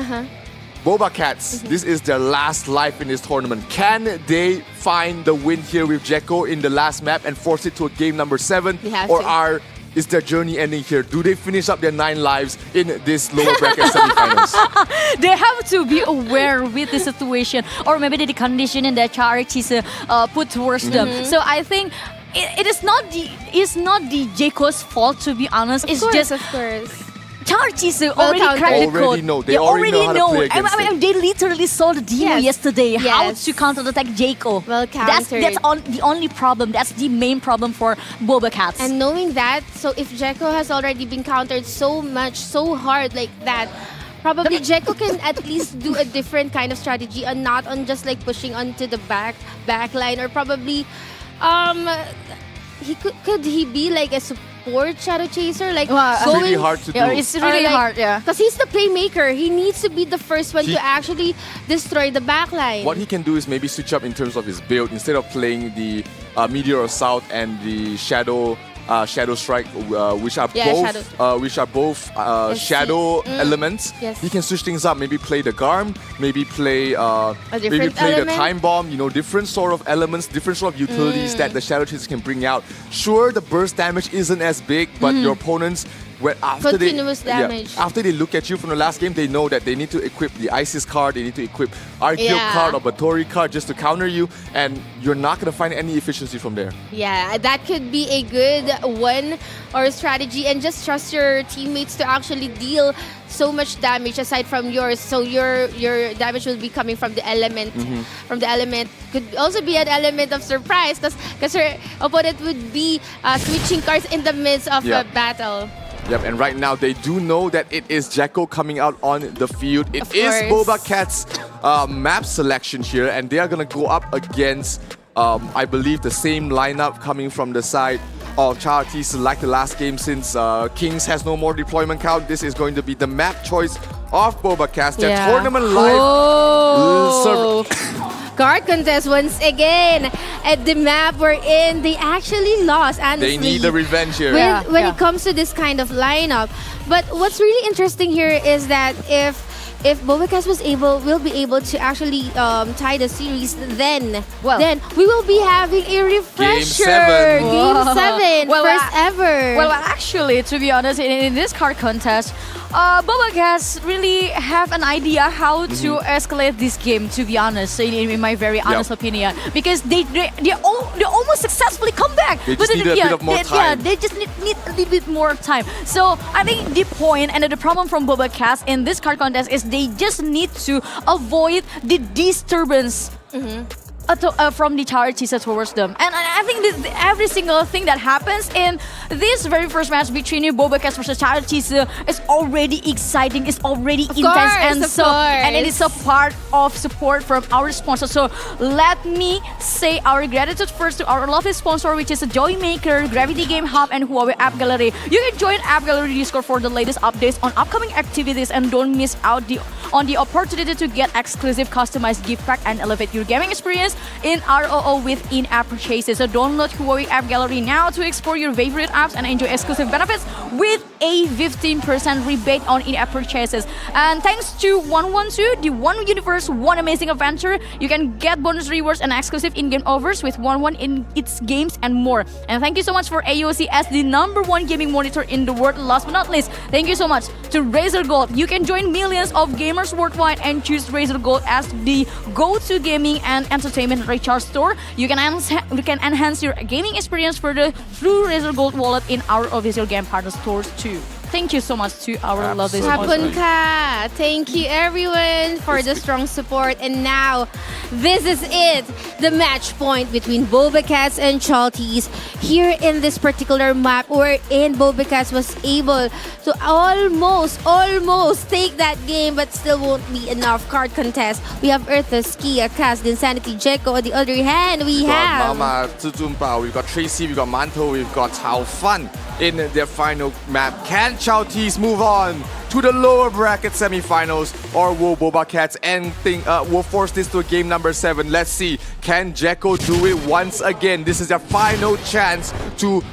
BobaCats, this is their last life in this tournament. Can they find the win here with Jekyll in the last map and force it to a game number 7? Or is their journey ending here? Do they finish up their 9 lives in this lower bracket semifinals? They have to be aware with the situation, or maybe the conditioning that查尔济斯put towards them. So I think it's not the Jaco's fault, to be honest. It's just of course.查尔济斯already cracked the code. They already know how to play against I mean, they literally saw the demo yesterday how to counterattack Jaco. Well countered. That's the only problem. That's the main problem for BobaCats. And knowing that, so if Jekyll has already been countered so much, so hard like that, probably Jekyll can at least do a different kind of strategy and not on just like pushing onto the back line, or probably could he be like a support shadow chaser, like it's really hard to do. It's really hard, because he's the playmaker. He needs to be the first one to actually destroy the backline. What he can do is maybe switch up in terms of his build. Instead of playing the Meteor Assault and the Shadow Strike, which are both shadow elements. He can switch things up. Maybe play the Garm. Maybe play the Time Bomb. You know, different sort of elements, different sort of utilities that the Shadow Chasers can bring out. Sure, the burst damage isn't as big, but your opponents, after they look at you from the last game, they know that they need to equip the Isis card, they need to equip Archeope card or Batori card just to counter you, and you're not going to find any efficiency from there. Yeah, that could be a good one or strategy, and just trust your teammates to actually deal so much damage aside from yours. So your damage will be coming from the element. From the element could also be an element of surprise, because your opponent would be switching cards in the midst of a battle. Yep, and right now they do know that it is Jekyll coming out on the field. It is BobaCats' map selection here, and they are going to go up against, I believe, the same lineup coming from the side of查尔济斯like the last game. Since Kings has no more deployment count, this is going to be the map choice of BobaCats. Their tournament live card contest once again. At the map we're in, they actually lost, honestly. They need the revenge here. When it comes to this kind of lineup. But what's really interesting here is that if BobaCats will be able to actually tie the series, then we will be having a refresher. Game 7, first ever. Well, actually, to be honest, in this card contest, BobaCats really have an idea how to escalate this game, to be honest, in my very honest opinion. Because they almost successfully come back. They just need a bit of more time. Yeah, they just need a little bit more time. So I think the point and the problem from BobaCats in this card contest is they just need to avoid the disturbance from the charities towards them. And I think every single thing that happens in this very first match between BobaCats versus charities is already exciting, is already intense, and it is a part of support from our sponsor. So let me say our gratitude first to our lovely sponsor, which is Joymaker, Gravity Game Hub, and Huawei App Gallery. You can join App Gallery Discord for the latest updates on upcoming activities, and don't miss out on the opportunity to get exclusive customized gift pack and elevate your gaming experience in ROO with in-app purchases. So download Huawei App Gallery now to explore your favorite apps and enjoy exclusive benefits with a 15% rebate on in-app purchases. And thanks to 112, the One Universe, One Amazing Adventure, you can get bonus rewards and exclusive in-game offers with 1 in its games and more. And thank you so much for AOC as the #1 gaming monitor in the world. Last but not least, thank you so much to Razer Gold. You can join millions of gamers worldwide and choose Razer Gold as the go-to gaming and entertainment recharge store. You can enhance your gaming experience further through Razer Gold Wallet in our official game partner stores too. Thank you so much to our lovely sponsors. Thank you everyone for the strong support. And now, this is it. The match point between BobaCats and Chalties. Here in this particular map, wherein BobaCats was able to almost take that game, but still won't be enough. Card contest. We have Eartha, Skia, Kaz, Insanity, Jeko. On the other hand, we have Mama, Zuzumba, we've got Tracy, we've got Manto, we've got Chao Fan in their final map. Can Chalties move on to the lower bracket semifinals, or will BobaCats will force this to a game number 7? Let's see. Can Jeko do it once again? This is their final chance to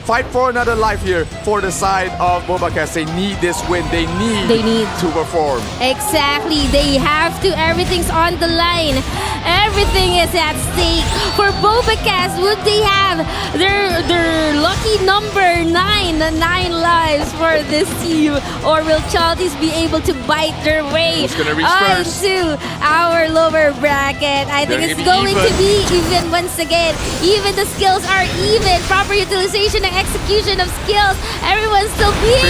fight for another life here for the side of BobaCats. They need this win. They need to perform. Exactly. They have to. Everything's on the line. Everything is at stake. For BobaCats, would they have their lucky number 9, 9 lives for this team? Or will Chalties be able to bite their way onto our lower bracket? I think it's going to be even once again. Even the skills are even. Proper utilization and execution of skills. Everyone's still being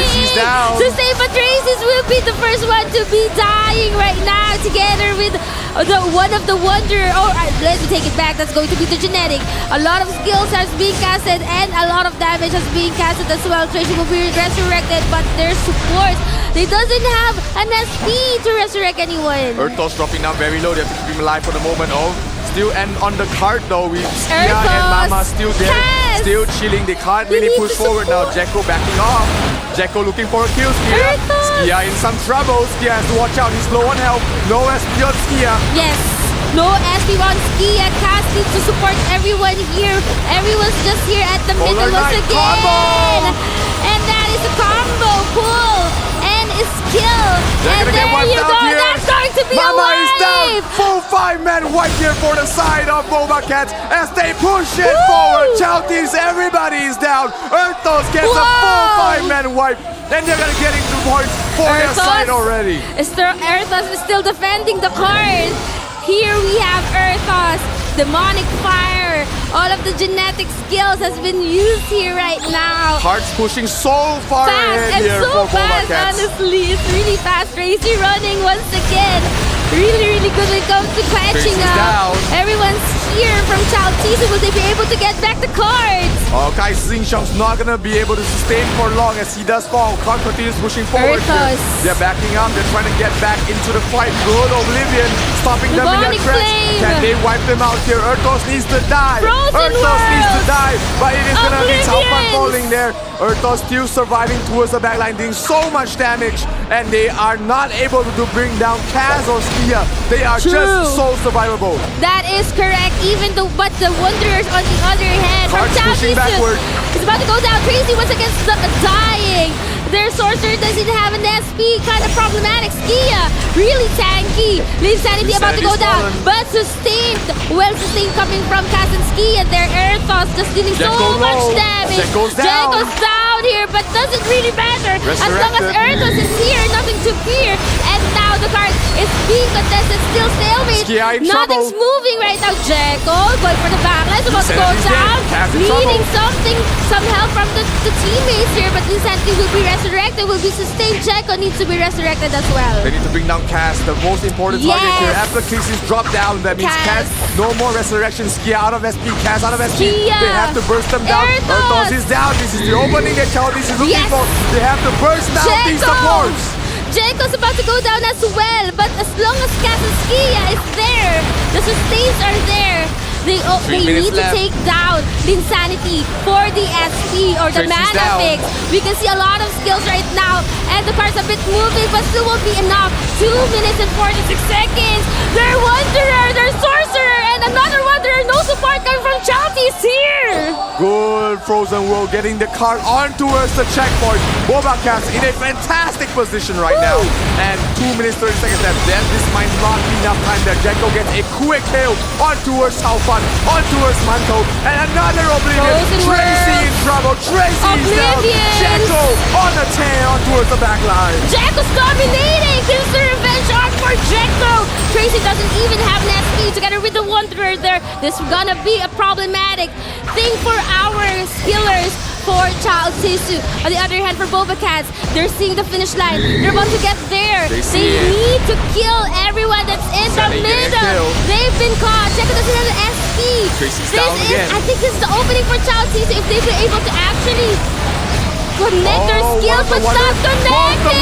sustained, but Tracy's will be the first one to be dying right now, together with the one of the wonder. Oh, let's take it back. That's going to be the genetic. A lot of skills has been casted and a lot of damage has been casted as well. Tracy will be resurrected, but their support, they doesn't have an SP to resurrect anyone. Earthos dropping down very low. They have to keep him alive for the moment. Still, and on the card though, we Skia and Mama still there, still chilling. They can't really push forward now. Jeko backing off. Jeko looking for a kill. Skia in some trouble. Skia has to watch out. He's low on health. No SP on Skia. Yes. No SP on Skia. Kaz needs to support everyone here. Everyone's just here at the middle once again. Combo. And that is a combo pull. And a skill. They're gonna get wiped out here. That's going to be Mama a is down. Full 5-man wipe here for the side of BobaCats as they push it forward. Chalties, everybody is down. Earthos gets a full 5-man wipe. Then they're gonna get into points for their side already. Earthos is still defending the card. Here we have Earthos, Demonic Fire. All of the genetic skills has been used here right now. Cards pushing so far ahead here so for fast, BobaCats. honestly. It's really fast. Tracy running once again. Really good when it comes to catching up. Everyone's here from Chalties. Will they be able to get back the cards? Kai Xingxiang's not gonna be able to sustain for long as he does fall. Card continues pushing forward here. They're backing up. They're trying to get back into the fight. Good Oblivion stopping them in their tracks. Can they wipe them out here? Earthos needs to die. Earthos needs to die, but it is gonna be Chao Fan falling there. Ertos still surviving towards the backline, doing so much damage, and they are not able to bring down Kaz or Skia. They are just so survivable. That is correct. But the Wanderers on the other hand, from pushing backward. It's about to go down. Tracy once again dying. Their sorcerer doesn't have an SP, kind of problematic. Skia, really tanky. Linsanity about to go down, but sustained. Well sustained coming from Kaz and Skia. Their Erthos just dealing so much damage. Jekko's down here, but doesn't really matter. As long as Erthos is here, nothing to fear. And now the card is being contested, still stalemate. Nothing's moving right now. Jekko going for the backline, about to go down. Needing some help from the teammates here, but Linsanity will be resurrected, will be sustained. Jekko needs to be resurrected as well. They need to bring down Kaz, the most important target here. After Khaleesi's drop down, that means Kaz, no more resurrection. Skia out of SP, Kaz out of SP. They have to burst them down. Erthos is down. This is the opening that Chaldice is looking for. They have to burst down these supports. Jekko's about to go down as well, but as long as Kaz and Skia is there, the sustains are there. They need to take down Linsanity for the SP or the mana fix. We can see a lot of skills right now, and the card's a bit moving, but still won't be enough. 2 minutes and 46 seconds. Their Wanderer, their Sorcerer, and another Wanderer. No support coming from Chaltis here. Good Frozen World getting the card on towards the checkpoint. BobaCats in a fantastic position right now. And 2 minutes 30 seconds left. Then this might not be enough time there. Jekko gets a quick kill on towards Salfan, on towards Manto, and another Oblivion. Tracy in trouble. Tracy is down. Jekko on the tail on towards the back line. Jekko's dominating. This is the revenge arc for Jekko. Tracy doesn't even have an SP together with the Wanderer there. This is gonna be a problematic thing for our skillers. For Chaltis. On the other hand, for BobaCats, they're seeing the finish line. They're about to get there. They need to kill everyone that's in the middle. They've been caught. Jekko doesn't have an SP. I think this is the opening for Chaltis if they've been able to actually connect their skills, but not connecting.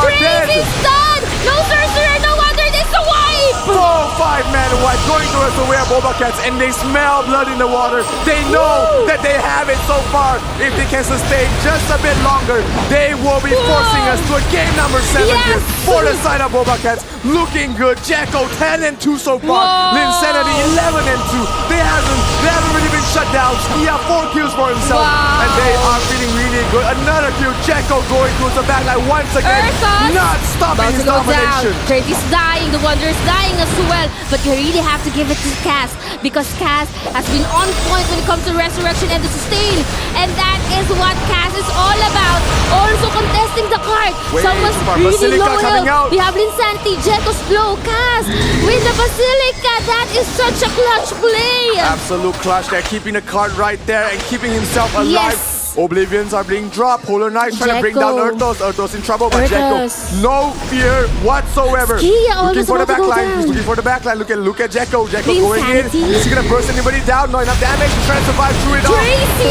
Tracy's done. No Sorcerer, no Wanderer. It's a wipe. 4-5-man wipe going towards the way of BobaCats, and they smell blood in the water. They know that they have it so far. If they can sustain just a bit longer, they will be forcing us to a game number 7 here for the side of BobaCats. Looking good. Jekko 10-2 so far. Linsanity 11-2. They haven't really been shut down. Skia 4 kills for himself, and they are feeling really good. Another kill. Jekko going towards the backline once again, not stopping his domination. Tracy's dying. The Wanderer's dying as well. But you really have to give it to Kaz, because Kaz has been on point when it comes to resurrection and the sustain. And that is what Kaz is all about. Also contesting the card. Someone's really low health. We have Linsanity, Jekko's low. Kaz with the Basilica. That is such a clutch play. Absolute clutch. They're keeping the card right there and keeping himself alive. Oblivions are being dropped. Polar Knight trying to bring down Erthos. Erthos in trouble, but Jekko, no fear whatsoever. Looking for the backline. He's looking for the backline. Look at Jekko. Jekko going in. Is he gonna burst anybody down? No, enough damage. He's trying to survive through it all.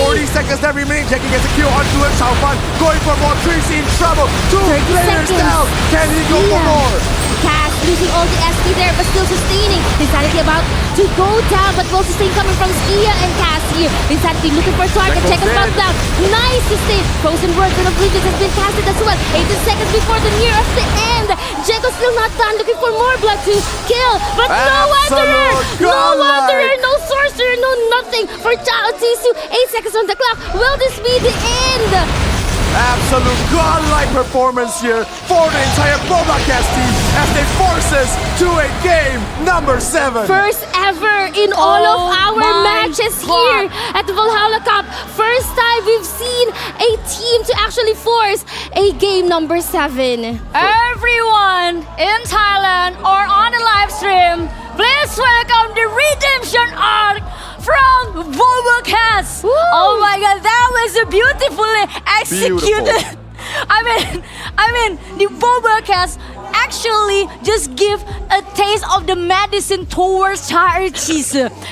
40 seconds left remaining. Jekko gets a kill onto it. Salfan going for more. Tracy in trouble. 2 players down. Can he go for more? Kaz losing all the SP there, but still sustaining. Linsanity about to go down, but will sustain coming from Skia and Kaz here. Linsanity looking for a target. Jekko's back down. Nice sustain. Frozen Words and Oblivions has been casted as well. 18 seconds before the near of the end. Jekko's still not done. Looking for more blood to kill, but no Wanderer. No Wanderer. No Sorcerer. No nothing for Chaltis. 8 seconds on the clock. Will this be the end? Absolute godlike performance here for the entire BobaCats team as they force us to a game number 7. First ever in all of our matches here at the Valhalla Cup. First time we've seen a team to actually force a game number 7. Everyone in Thailand or on the live stream, please welcome the redemption arc from BobaCats. Oh my god, that was a beautifully executed. I mean, the BobaCats actually just give a taste of the medicine towards Charity.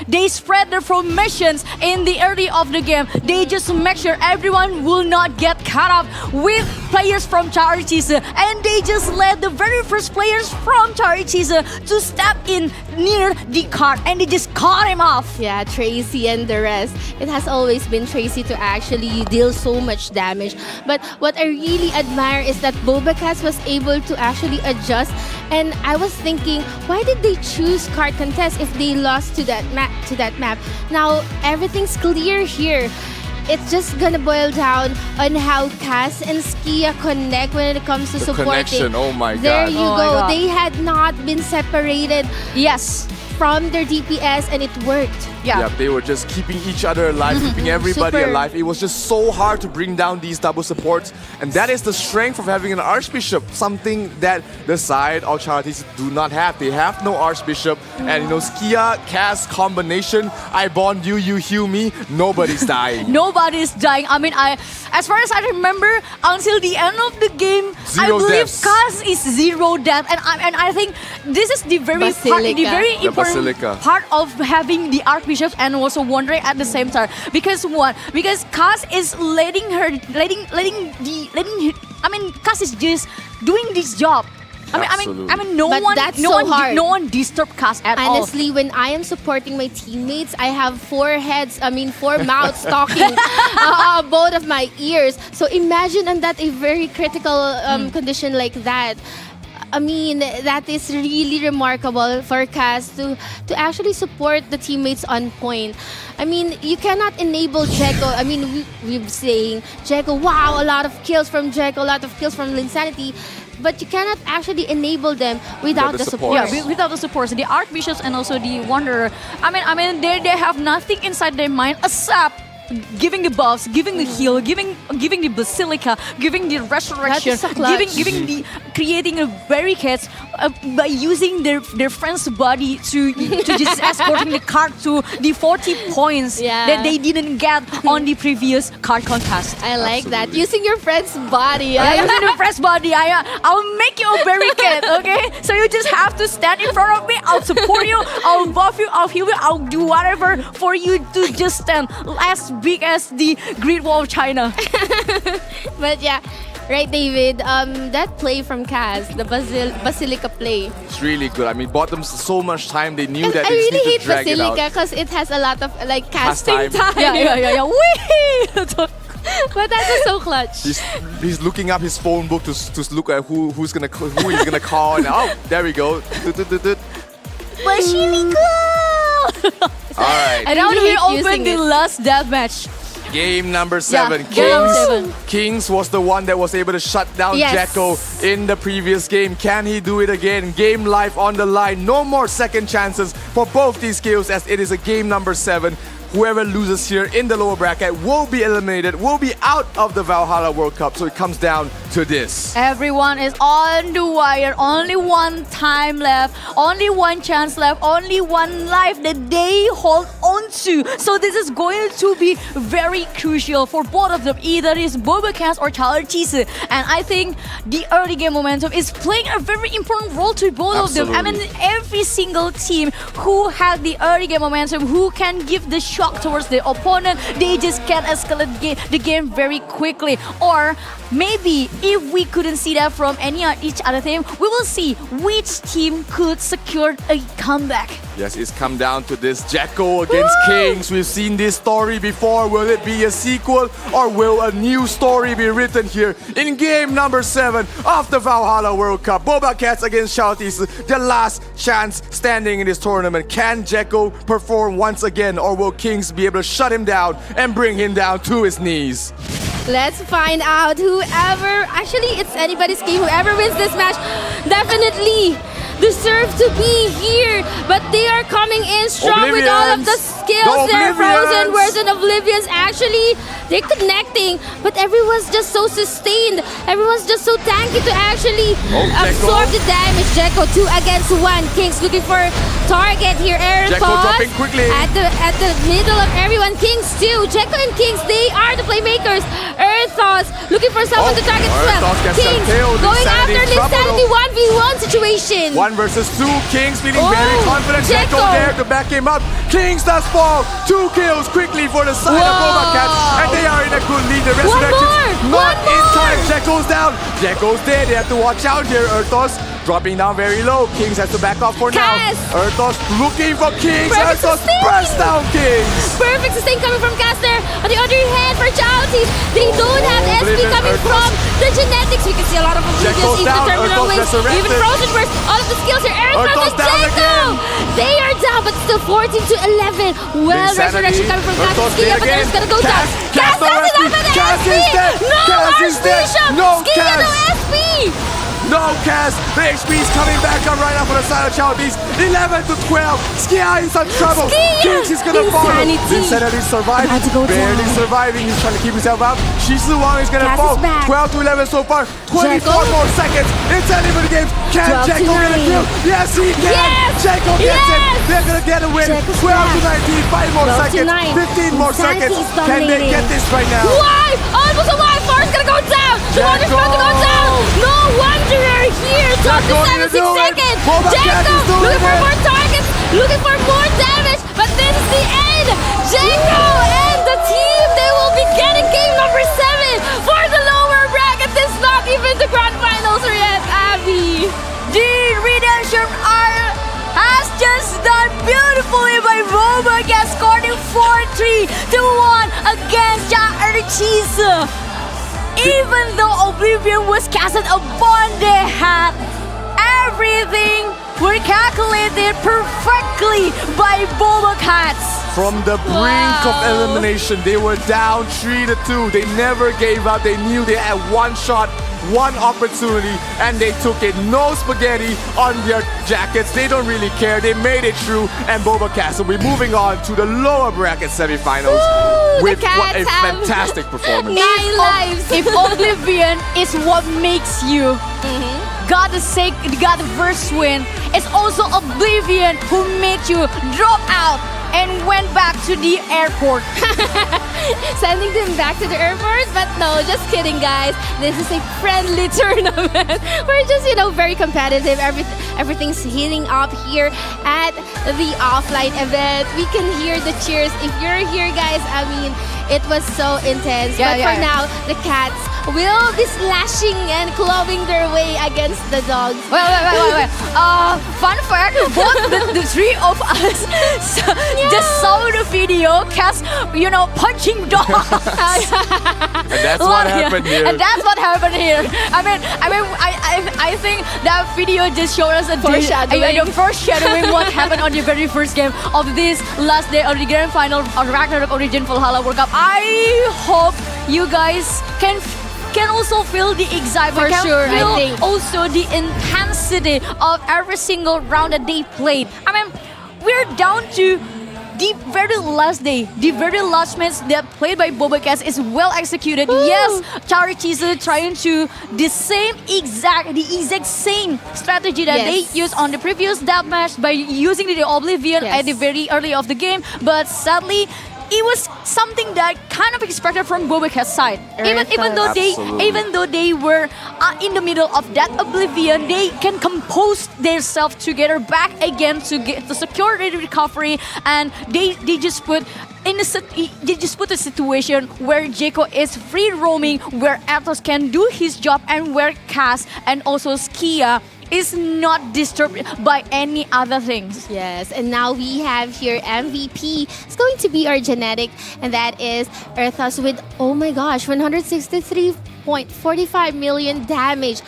They spread their formations in the early of the game. They just make sure everyone will not get caught up with players from查尔济斯, and they just let the very first players from查尔济斯 to step in near the cart, and they just caught him off. Yeah, Tracy and the rest. It has always been Tracy to actually deal so much damage. But what I really admire is that BobaCats was able to actually adjust. And I was thinking, why did they choose card contest if they lost to that map? Now everything's clear here. It's just gonna boil down on how Cass and Skia connect when it comes to The supporting. connection, oh my god. There you Oh my go. God. They had not been separated. Yes. From their DPS, and it worked. Yeah, they were just keeping each other alive, keeping everybody Super. alive. It was just so hard to bring down these double supports. And that is the strength of having an Archbishop, something that the side of Charities do not have. They have no Archbishop. And Skia, Cass combination, I bond you, you heal me, nobody's dying. Nobody's dying. I mean, as far as I remember, until the end of the game, I Zero believe deaths. Cass is 0 death, and I think this is the very Basilica. important Basilica. part of having the Archbishop and also wondering at the same time. Because what? Because Cass is Cass is just doing this job. I mean, no But one, that's no so one, hard. no one disturbed Cass at all. Honestly, when I am supporting my teammates, I have 4 mouths talking both of my ears. So imagine on that a very critical condition like that. I mean, that is really remarkable for Cass to actually support the teammates on point. I mean, you cannot enable Jeko. I mean, we're saying, Jeko, wow, a lot of kills from Jeko, a lot of kills from Linsanity. But you cannot actually enable them without the support. Yeah, without the support. The Archbishops and also the Wanderer. I mean, they have nothing inside their mind except giving the buffs, giving the heal, giving the Basilica, giving the resurrection, That is so clutch. giving the creating a barricades by using their friend's body to just escorting the card to the 40 points that they didn't get on the previous card contest. I like that. Using your friend's body. Using your friend's body. I'll make you a barricade, okay? So you just have to stand in front of me. I'll support you. I'll buff you. I'll heal you. I'll do whatever for you to just stand as big as the Great Wall of China. But yeah, right, David. That play from Cass, the Basilica play. It's really good. I mean, bought them so much time. They knew And that I they just really need hate to drag it Basilica out. because it has a lot of casting time. time. Yeah. Whee! But that was so clutch. He's looking up his phone book to look at who he's gonna call. And oh, there we go. Basilica! All right. And now really we hate open using the it. last deathmatch. Game number 7. game number 7. Kings was the one that was able to shut down Yes. Jeko in the previous game. Can he do it again? Game life on the line. No more second chances for both these skills as it is a game number 7. Whoever loses here in the lower bracket will be eliminated, will be out of the Valhalla World Cup. So it comes down to this. Everyone is on the wire. Only one time left. Only one chance left. Only one life that they hold on to. So this is going to be very crucial for both of them. Either it's BobaCats or查尔济斯. And I think the early game momentum is playing a very important role to both of them. I mean, every single team who has the early game momentum, who can give the shock towards the opponent, they just can escalate the game very quickly. Or maybe if we couldn't see that from each other team, we will see which team could secure a comeback. Yes, it's come down to this. Jeko against Kings. We've seen this story before. Will it be a sequel or will a new story be written here in game number 7 of the Valhalla World Cup? BobaCats against Charities, the last chance standing in this tournament. Can Jeko perform once again or will Kings be able to shut him down and bring him down to his knees? Let's find out. Actually, it's anybody's game. Whoever wins this match definitely deserve to be here. But they are coming in strong with all of the skills. They're frozen version of Oblivions. Actually, they're connecting, but everyone's just so sustained. Everyone's just so tanky to actually absorb the damage. Jeko 2 against 1. Kings looking for target here. Jeko dropping quickly at the middle of everyone. Kings 2. Jeko and Kings, they are the playmakers. Earthos looking for someone to target as well. Kings going after Linsanity 1v1 situation. 1 versus 2. Kings feeling very confident. Jeko there to back him up. Kings does fall. 2 kills quickly for the side of BobaCats. And they They are in a good lead. The resurrection not in time. Jekko's down. Jekko's dead. They have to watch out here. Ertos dropping down very low. Kings has to back off for now. Ertos looking for Kings. Ertos burst down Kings. Perfect sustain coming from Caster. On the other hand, for Chalties, they don't have SP coming from the genetics. We can see a lot of Oblivions in the terminal wings. Even Frozen Burst, all of the skills are Ertos and Jacob. They are down, but still 14 to 11. Well, resurrection coming from Caster. Skia, but there's gonna go down. Cass doesn't have an SP. No, Archbishop. Skia, no SP. No, Cass. The HP is coming back up right now for the side of Chalties. 11 to 12. Skia is in trouble. Kings is gonna follow. Insanity survived. Barely surviving. He's trying to keep himself up. Shizu Wang is gonna fall. 12 to 11 so far. 24 more seconds. It's end of the game. Can Jekko get a kill? Yes, he can. Jekko gets it. They're gonna get a win. 12 to 19. 5 more seconds. 15 more seconds. Can they get this right now? Why? Almost a wild force gonna go down. The water's about to go down. No wonder here. Top to 76 seconds. Jekko looking for more targets. Looking for more damage. But this is the end. Jekko and the team, they will be getting game number 7 for the lower bracket. This is not even the grand finals yet, Abby. The redemption arc has just done beautifully by BobaCats, scoring 4-3 to 1 against查尔济斯. Even though Oblivion was casted upon their hat, everything were calculated perfectly by BobaCats. From the brink of elimination, they were down 3-2. They never gave up. They knew they had one shot, one opportunity, and they took it. No spaghetti on their jackets. They don't really care. They made it through, and BobaCats will be moving on to the lower bracket semifinals with what a fantastic performance. 9 lives. If Oblivion is what makes you got the first win, it's also Oblivion who made you drop out and went back to the airport. Sending them back to the airport? But no, just kidding, guys. This is a friendly tournament. We're just, very competitive. Everything's heating up here at the offline event. We can hear the cheers. If you're here, guys, it was so intense. But for now, the cats will be slashing and clawing their way against the dogs. Wait. Fun fact, both the three of us just saw the video, cats, punching dogs. And that's what happened here. And that's what happened here. I think that video just showed us a foreshadowing what happened on the very first game of this last day of the grand final of Ragnarok Origin Valhalla World Cup. I hope you guys can also feel the excitement, I think. Also the intensity of every single round that they played. We're down to the very last day, the very last match that played by BobaCats is well executed. Ooh. Yes, Charity trying to the exact same strategy that they used on the previous that match by using the Oblivion at the very early of the game, but sadly, it was something that kind of expected from BobaCats' side. Even though they were in the middle of that Oblivion, they can compose themselves together back again to get the security recovery, and they just put a situation where Jekko is free roaming, where Athos can do his job, and where Cass and also Skia is not disturbed by any other things. Yes, and now we have here MVP. It's going to be our genetic, and that is Earthos with, oh my gosh, 163.45 million damage.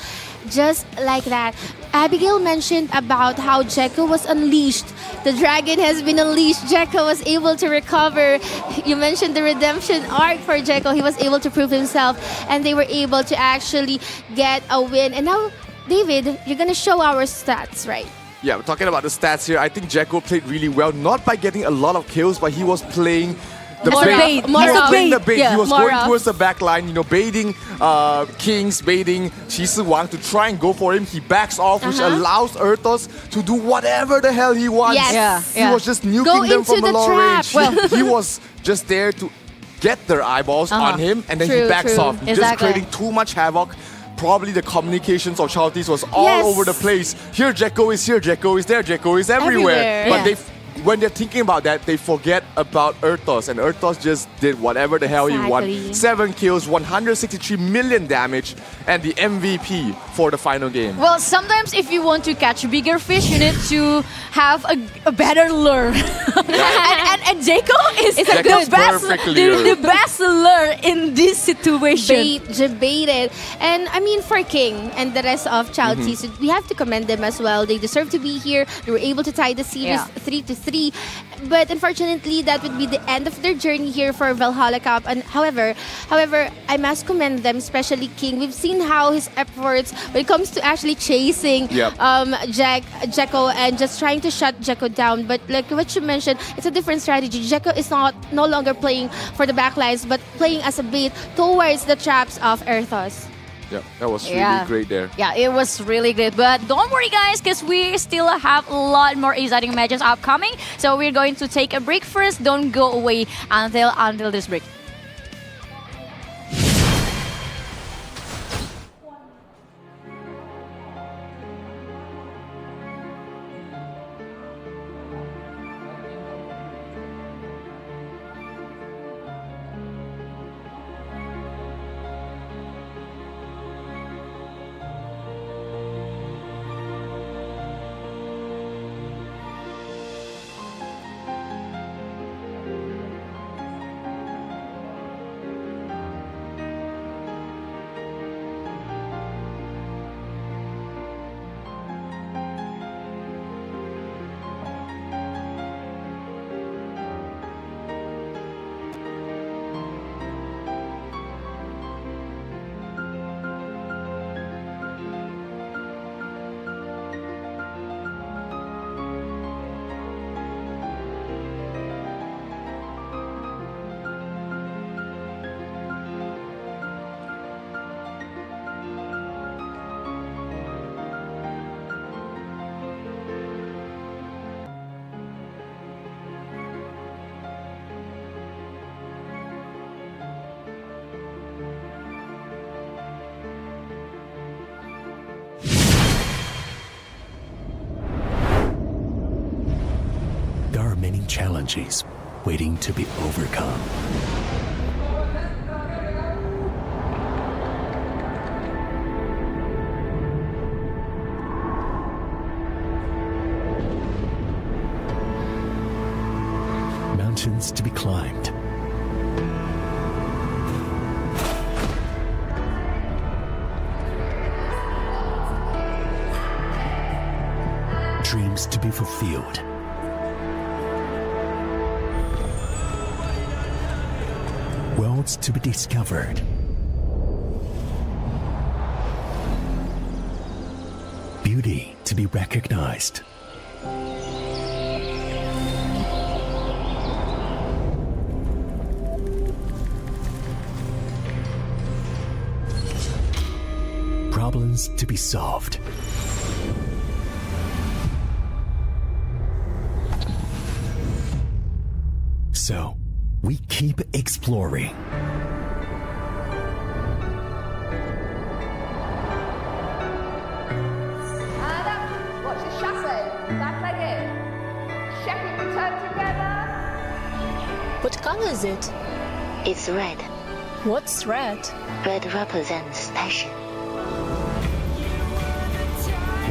Just like that. Abigail mentioned about how Jekko was unleashed. The dragon has been unleashed. Jekko was able to recover. You mentioned the redemption arc for Jekko. He was able to prove himself, and they were able to actually get a win. And now, David, you're gonna show our stats, right? Yeah, we're talking about the stats here. I think Jekko played really well, not by getting a lot of kills, but he was playing the bait. He was playing the bait. He was going towards the back line, baiting Kings, baiting Shizu Wang to try and go for him. He backs off, which allows Erthos to do whatever the hell he wants. Yes. He was just nuking them from a long range. He was just there to get their eyeballs on him, and then he backs off. Just creating too much havoc. Probably the communications of Chalties was all over the place. Here Jekko is there, Jekko is everywhere. But they when they're thinking about that, they forget about Erthos, and Erthos just did whatever the hell he Exactly. wanted. 7 kills, 163 million damage, and the MVP for the final game. Well, sometimes if you want to catch bigger fish, you need to have a better lure. and Jaco is Jaco's the best lure in this situation. Debated. And I mean, for King and the rest of Child Season, we have to commend them as well. They deserve to be here. They were able to tie the series 3-3. But unfortunately, that would be the end of their journey here for Valhalla Cup. And however, I must commend them, especially King. We've seen how his efforts when it comes to actually chasing Jaco and just trying to shut Jaco down. But like what you mentioned, it's a different strategy. Jaco is no longer playing for the backlines, but playing as a bait towards the traps of Erthos. Yeah, that was really great there. Yeah, it was really great. But don't worry, guys, because we still have a lot more exciting matches upcoming. So we're going to take a break first. Don't go away until this break. There are many challenges waiting to be overcome. Mountains to be climbed. Dreams to be fulfilled. Worlds to be discovered. Beauty to be recognized. Problems to be solved. So, we keep exploring. And watch the chassis. Back leg in. Shepherd return together. What color is it? It's red. What's red? Red represents passion.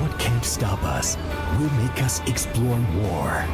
What can't stop us will make us explore more.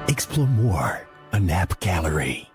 Explore more, a nap gallery.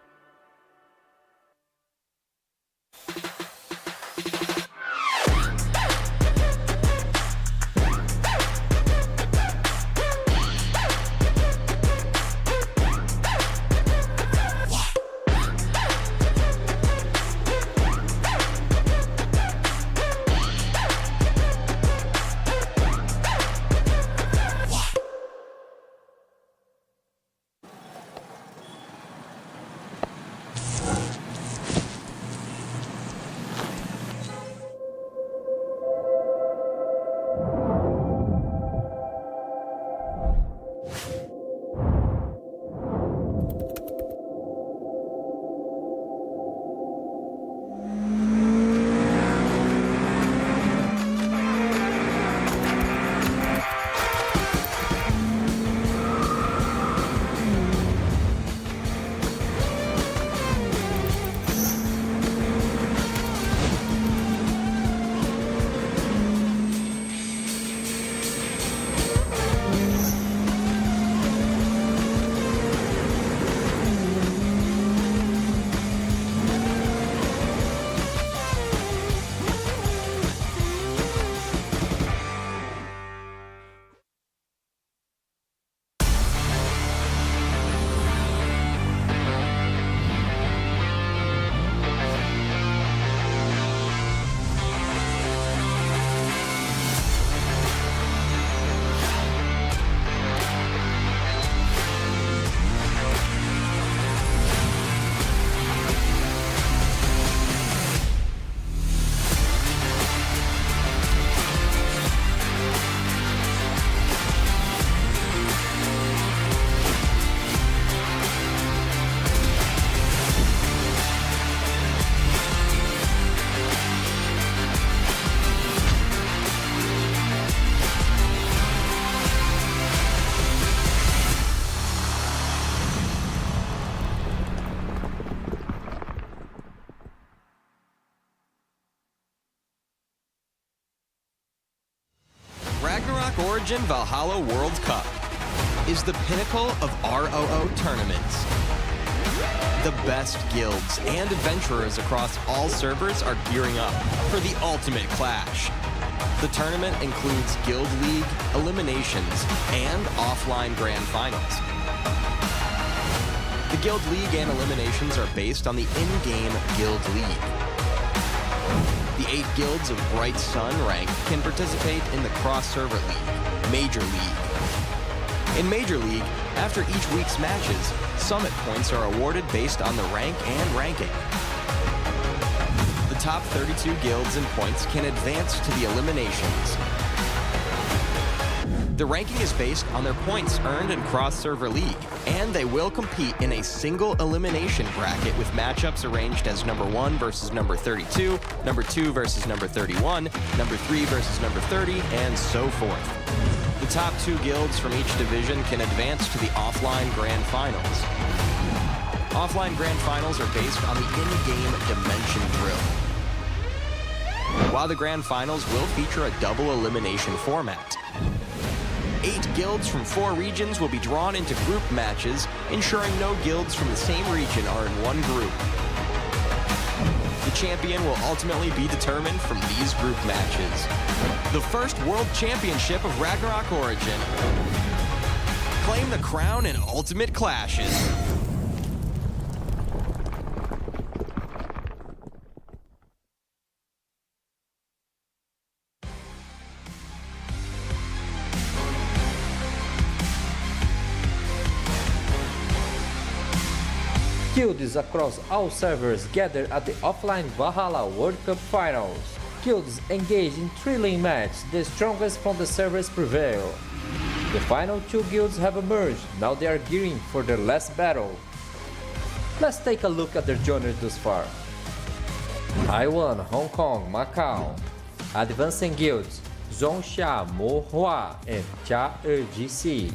Ragnarok Origin Valhalla World Cup is the pinnacle of ROO tournaments. The best guilds and adventurers across all servers are gearing up for the ultimate clash. The tournament includes Guild League, eliminations, and offline grand finals. The Guild League and eliminations are based on the in-game Guild League. The 8 guilds of Bright Sun rank can participate in the cross-server league, Major League. In Major League, after each week's matches, summit points are awarded based on the rank and ranking. The top 32 guilds and points can advance to the eliminations. The ranking is based on their points earned in cross-server league, and they will compete in a single elimination bracket with matchups arranged as number 1 versus number 32, number 2 versus number 31, number 3 versus number 30, and so forth. The top 2 guilds from each division can advance to the offline grand finals. Offline grand finals are based on the in-game dimension drill, while the grand finals will feature a double elimination format. 8 guilds from 4 regions will be drawn into group matches, ensuring no guilds from the same region are in one group. The champion will ultimately be determined from these group matches. The first World Championship of Ragnarok Origin. Claim the crown in Ultimate Clashes. Guilds across all servers gather at the offline Valhalla World Cup Finals. Guilds engage in thrilling matches, the strongest from the servers prevail. The final 2 guilds have emerged, now they are gearing for their last battle. Let's take a look at their journey thus far. Taiwan, Hong Kong, Macau. Advancing guilds,仲夏沫花ぅand查尔济斯.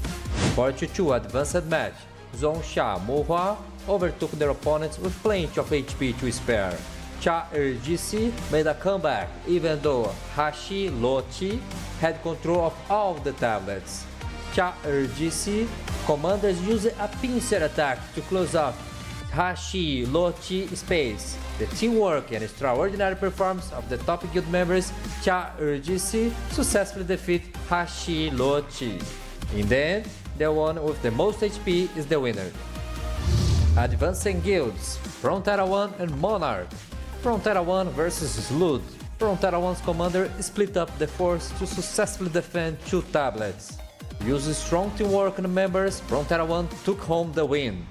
4-2 advanced match,仲夏沫花ぅovertook their opponents with plenty of HP to spare.查尔济斯made a comeback even though Hashi-Lochi had control of all the tablets.查尔济斯commanders used a pincer attack to close off Hashi-Lochi space. The teamwork and extraordinary performance of the top guild members,查尔济斯successfully defeat Hashi-Lochi. In the end, the one with the most HP is the winner. Advancing guilds, Frontera 1 and MONARCH. Frontera 1 versus Slud. Frontera 1's commander split up the force to successfully defend 2 tablets. Using strong teamwork and members, Frontera 1 took home the win.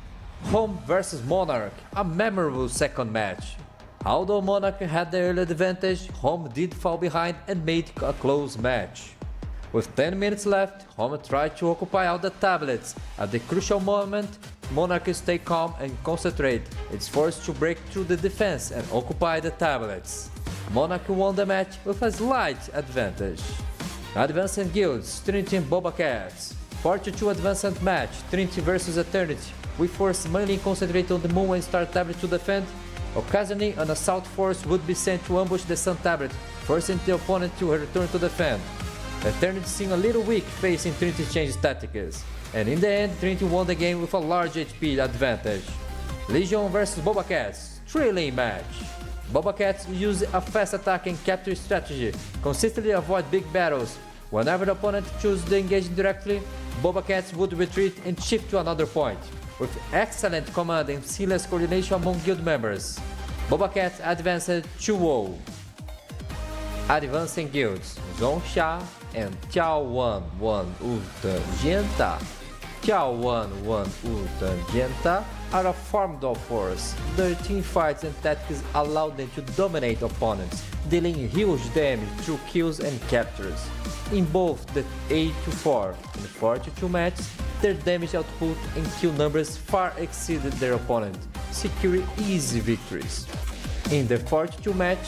Home versus MONARCH, a memorable second match. Although MONARCH had the early advantage, Home did fall behind and made a close match. With 10 minutes left, Home tried to occupy all the tablets. At the crucial moment, MONARCH stayed calm and concentrate. It's forced to break through the defense and occupy the tablets. MONARCH won the match with a slight advantage. Advancing guilds, Trinity and BobaCats. 4-2 advanced match, Trinity versus Eternity. We force mainly concentrate on the Moon and Star tablet to defend. Occasionally, an assault force would be sent to ambush the Sun tablet, forcing the opponent to return to defend. Eternity seemed a little weak facing Trinity's changed tactics, and in the end, Trinity won the game with a large HP advantage. Legion vs BobaCats, thrilling match. BobaCats use a fast attack and capture strategy, consistently avoid big battles. Whenever the opponent chooses to engage directly, BobaCats would retreat and shift to another point. With excellent command and seamless coordination among guild members, BobaCats advanced 2-0. Advancing guilds,仲夏and眺望万物的尖塔.眺望万物的尖塔 are a formidable force. Their teamfights and tactics allow them to dominate opponents, dealing huge damage through kills and captures. In both the 8-4 and 4-2 matches, their damage output and kill numbers far exceeded their opponent, securing easy victories. In the 4-2 match,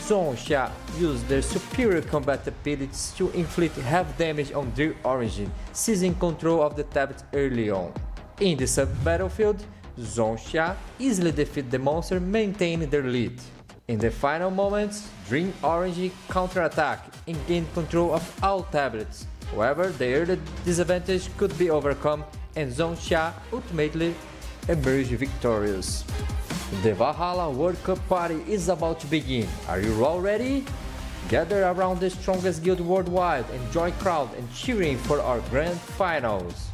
仲夏used their superior combat abilities to inflict heavy damage on their origin, seizing control of the tablet early on. In the sub-battlefield,仲夏easily defeated the monster, maintaining their lead. In the final moments, Dream Orange counter-attacked and gained control of all tablets, However, the early disadvantage could be overcome and Zhongxia ultimately emerged victorious. The Valhalla World Cup party is about to begin. Are you all ready? Gather around the strongest guild worldwide and join crowd and cheering for our grand finals.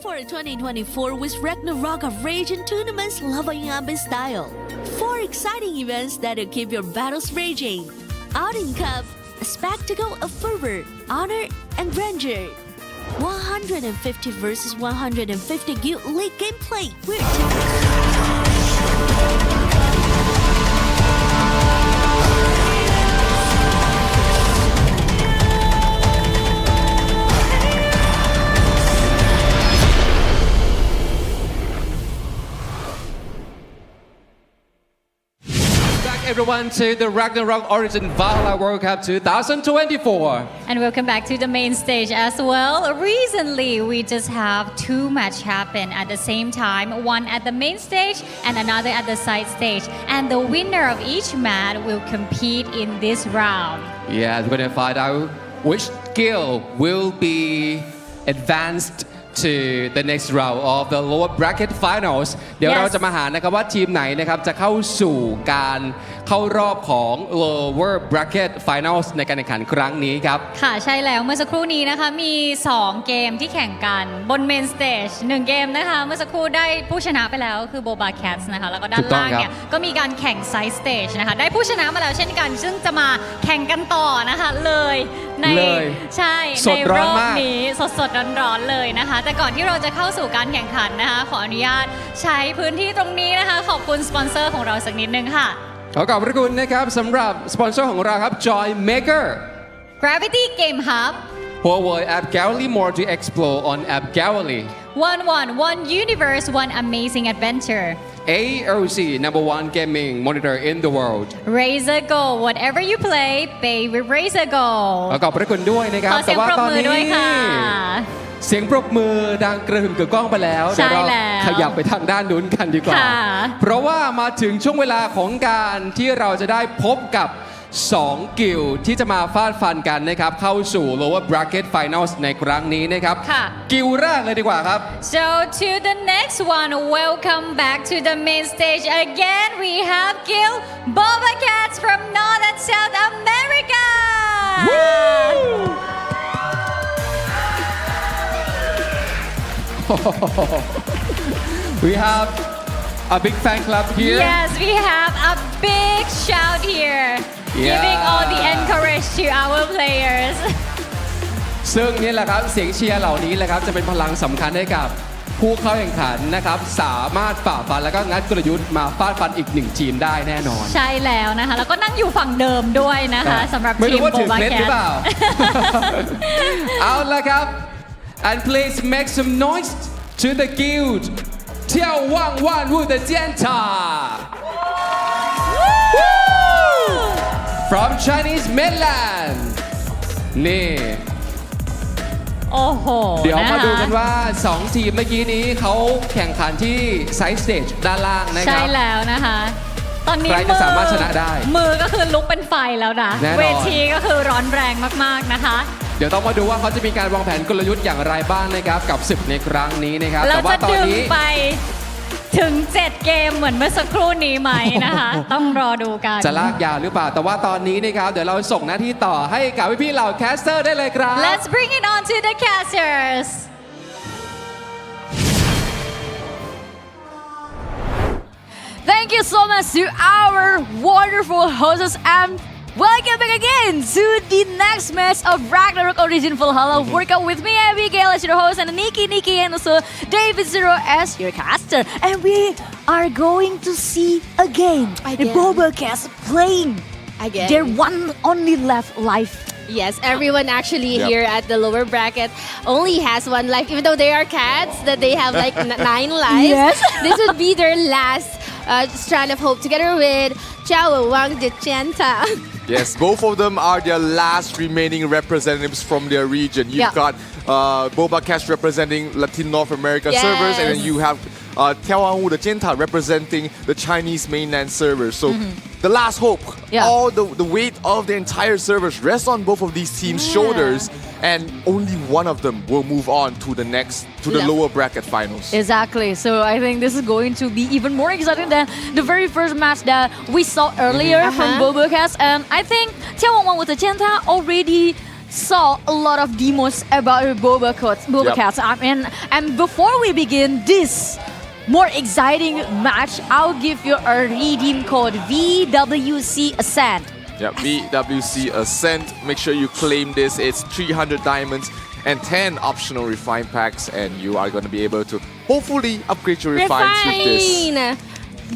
for 2024 with Ragnarok of Rage and tournaments leveling up in style. 4 exciting events that'll keep your battles raging. Outing Cup, a spectacle of fervor, honor, and grandeur. 150 versus 150 Guild League gameplay. Everyone to the Ragnarok Origin Valhalla World Cup 2024. And welcome back to the main stage as well. Recently, we just have 2 matches happen at the same time, one at the main stage and another at the side stage. And the winner of each match will compete in this round. Yeah, we're going to find out which guild will be advanced to the next round of the lower bracket finals เดี๋ยวเราจะมาหานะครับว่าทีมไหนนะครับจะเข้าสู่การเข้ารอบของ lower bracket finals ในการแข่งขันครั้งนี้ครับค่ะใช่แล้วเมื่อสักครู่นี้นะคะมี2เกมที่แข่งกันบน main stage 1เกมนะคะเมื่อสักครู่ได้ผู้ชนะไปแล้วคือ BobaCats นะคะแล้วก็ด้านล่างเนี่ยก็มีการแข่ง side stage นะคะได้ผู้ชนะมาแล้วเช่นกันซึ่งจะมาแข่งกันต่อนะคะเลยในใช่ในรอบนี้สดๆร้อนๆเลยนะคะแต่ก่อนที่เราจะเข้าสู่การแข่งขันนะคะขออนุญาตใช้พื้นที่ตรงนี้นะคะขอบคุณสปอนเซอร์ของเราสักนิดนึงค่ะขอขอบพระคุณนะครับสำหรับสปอนเซอร์ของเราครับ Joy Maker Gravity Game Hub Huawei App Gallery more to explore on App Gallery One universe one amazing adventure AOC #1 gaming monitor in the world Razer Go whatever you play pay with Razer Go ขอขอบพระคุณด้วยนะครับแต่ว่าตอนนี้เสียงปรบมือดังกระหึ่มกระก้องไปแล้วเดี๋ยวเราขยับไปทางด้านนู้นกันดีกว่าเพราะว่ามาถึงช่วงเวลาของการที่เราจะได้พบกับ2กิลด์ที่จะมาฟาดฟันกันนะครับเข้าสู่ lower bracket finals ในครั้งนี้นะครับกิลด์แรกเลยดีกว่าครับ So to the next one welcome back to the main stage again we have guild BobaCats from North and South America We have a big fan club here. Yes, we have a big shout here, giving all the encourage to our players. ซึ่งนี่แหละครับเสียงเชียร์เหล่านี้แหละครับจะเป็นพลังสำคัญให้กับผู้เข้าแข่งขันนะครับสามารถฝ่าฟันแล้วก็งัดกลยุทธ์มาฟาดฟันอีก1ทีมได้แน่นอนใช่แล้วนะคะแล้วก็นั่งอยู่ฝั่งเดิมด้วยนะคะสำหรับทีม BobaCats หรือเปล่า เอาละครับ and please make some noise to the guild 眺望万物的尖塔 from Chinese Mainland นี่โอ้โหเดี๋ยวมาดูกันว่า2ทีมเมื่อกี้นี้เขาแข่งขันที่ไซด์สเตจด้านล่างนะครับใช่แล้วนะคะตอนนี้ใครจะสามารถชนะได้มือก็คือลุกเป็นไฟแล้วนะเวทีก็คือร้อนแรงมากๆนะคะเดี๋ยวต้องมาดูว่าเขาจะมีการวางแผนกลยุทธ์อย่างไรบ้างนะครับกับศึกในครั้งนี้นะครับแต่ว่าตอนนี้ไปถึง7เกมเหมือนเมื่อสักครู่นี้ไหมนะคะต้องรอดูกันจะลากยาวหรือเปล่าแต่ว่าตอนนี้นะครับเดี๋ยวเราส่งหน้าที่ต่อให้กับพี่ๆเหล่าแคสเตอร์ได้เลยครับ Let's bring it on to the casters Thank you so much to our wonderful hosts and welcome back again to the next match of Ragnarok Origin Valhalla World Cup with me, Abigail, as your host, and Nikki, and also David Zero as your caster. And we are going to see again the BobaCats playing their one only left life. Yes, everyone actually here at the lower bracket only has 1 life, even though they are cats, that they have like 9 lives. Yes. This would be their last strand of hope together with眺望的尖塔. Yes, both of them are their last remaining representatives from their region. You've got BobaCats representing Latin North America servers, and then you have 眺望万物的尖塔 representing the Chinese mainland servers. So the last hope, all the weight of the entire servers rests on both of these teams' shoulders, and only one of them will move on to the next, to the lower bracket finals. Exactly. So I think this is going to be even more exciting than the very first match that we saw earlier from BobaCats. And I think 眺望万物的尖塔 already saw a lot of demos about BobaCats. I mean, and before we begin this more exciting match, I'll give you a redeem code VWC Ascent. Yeah, VWC Ascent. Make sure you claim this. It's 300 diamonds and 10 optional refine packs, and you are going to be able to hopefully upgrade your refines with this.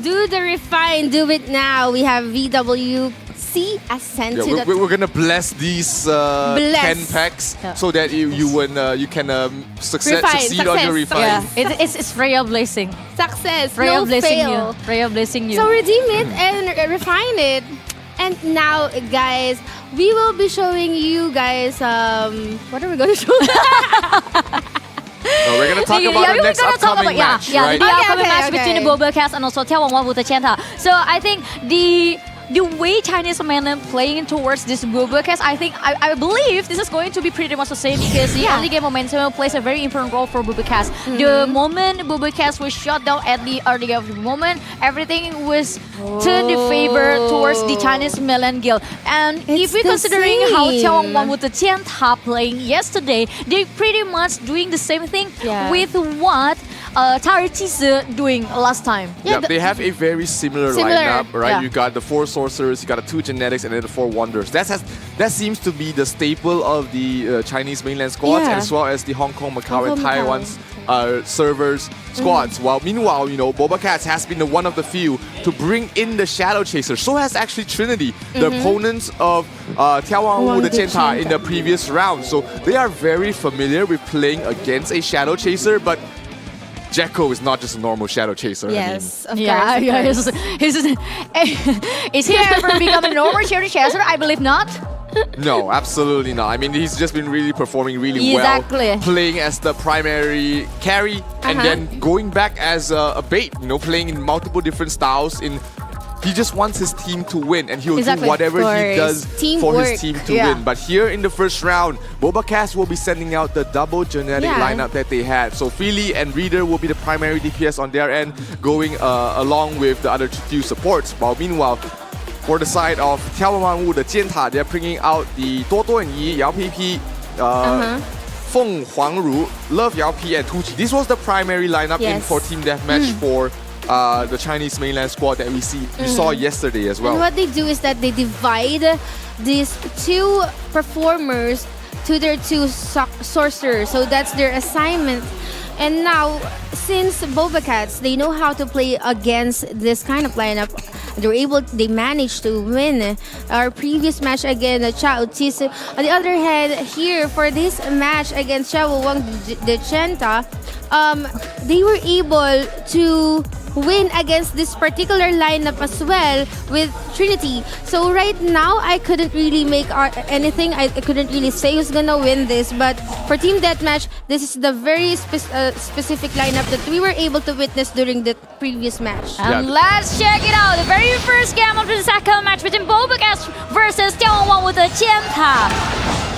Do the refine. Do it now. We have VWC Ascent. Yeah, we're going to bless these 10 packs so that you can succeed on your refine. Yeah, it's Freya blessing. Success. Freya No blessing fail. you. Freya blessing you. So redeem it and refine it. And now, guys, we will be showing you guys. What are we going to show? We're going to talk about the next upcoming match, right? The upcoming match between the BobaCats and also眺望万物的尖塔. So I think the way Chinese mainland playing towards this BobaCats, I believe this is going to be pretty much the same because the early game momentum plays a very important role for BobaCats. The moment BobaCats was shut down at the early game of the moment, everything was turned in favor towards the Chinese mainland guild. And if we're considering how 眺望万物的尖塔 playing yesterday, they pretty much doing the same thing with what查尔济斯 doing last time. Yeah, they have a very similar lineup, right? You got the 4 sorcerers, you got the 2 genetics, and then the 4 wonders. That seems to be the staple of the Chinese mainland squads, as well as the Hong Kong, Macau, and Taiwan's servers squads. While meanwhile, BobaCats has been one of the few to bring in the Shadow Chaser. So has actually Trinity, the opponents of 眺望万物的尖塔 in the previous round. So they are very familiar with playing against a Shadow Chaser, but Jekko is not just a normal Shadow Chaser. Yes, Is he ever become a normal Shadow Chaser? I believe not. No, absolutely not. I mean, he's just been really performing really well, playing as the primary carry, and then going back as a bait, playing in multiple different styles. He just wants his team to win, and he'll do whatever he does for his team to win. But here in the first round, BobaCats will be sending out the double genetic lineup that they had. So Philly and Reader will be the primary DPS on their end, going along with the other 2 supports. While meanwhile, for the side of 眺望万物的尖塔, they're bringing out the 多多尼, Yao PP, 凤凰如, Love Yao P, and Tuchi. This was the primary lineup in for Team Deathmatch for the Chinese mainland squad that we saw yesterday as well. And what they do is that they divide these 2 performers to their 2 sorcerers. So that's their assignment. And now, since BobaCats, they know how to play against this kind of lineup. They managed to win our previous match against Chao Tisu. On the other hand, here for this match against眺望的尖塔, they were able to win against this particular lineup as well with Trinity. So right now, I couldn't really make anything. I couldn't really say who's gonna win this. But for Team Deathmatch, this is the very specific lineup that we were able to witness during the previous match. And let's check it out. The very first game of the second match between BobaCats versus 眺望万物的尖塔.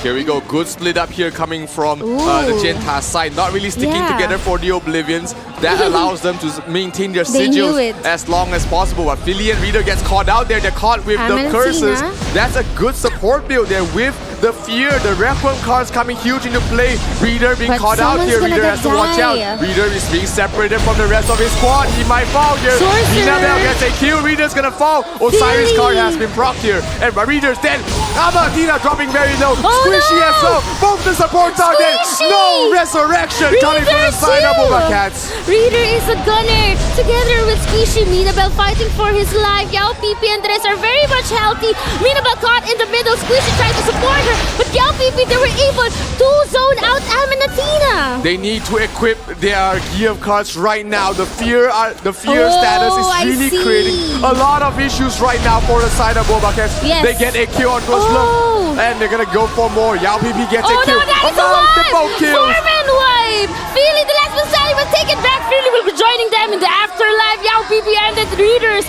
Here we go, good split up here coming from the Jenta side. Not really sticking together for the Oblivions. That allows them to maintain their sigils as long as possible. But Philly and Reader gets caught out there. They're caught with the curses. That's a good support build there with the fear. The Requiem cards coming huge into play. Reader being caught out here. Reader has to watch out. Reader is being separated from the rest of his squad. He might fall here. Minabel gets a kill. Reader's gonna fall. Osiris card has been procced here. And Reader's dead. Amadina dropping very low. Squishy as well. Both the supports are dead. No resurrection coming from the side of BobaCats. Reader is a gunner. Together with Squishy, Minabel fighting for his life. Yao PP and Dres are very much healthy. Minabel caught in the middle. Squishy tried to support her. But Yao PP, they were able to zone out Aminatina. They need to equip their gear cards right now. The fear status is really creating a lot of issues right now for the side of BobaCats. They get a kill on Look, and they're gonna go for more. Yao PP gets a kill. Multiple kills. 4-man wipe. Philly, the last Vasali will take it back. Philly will be joining them in the afterlife. Yao PP and the Readers.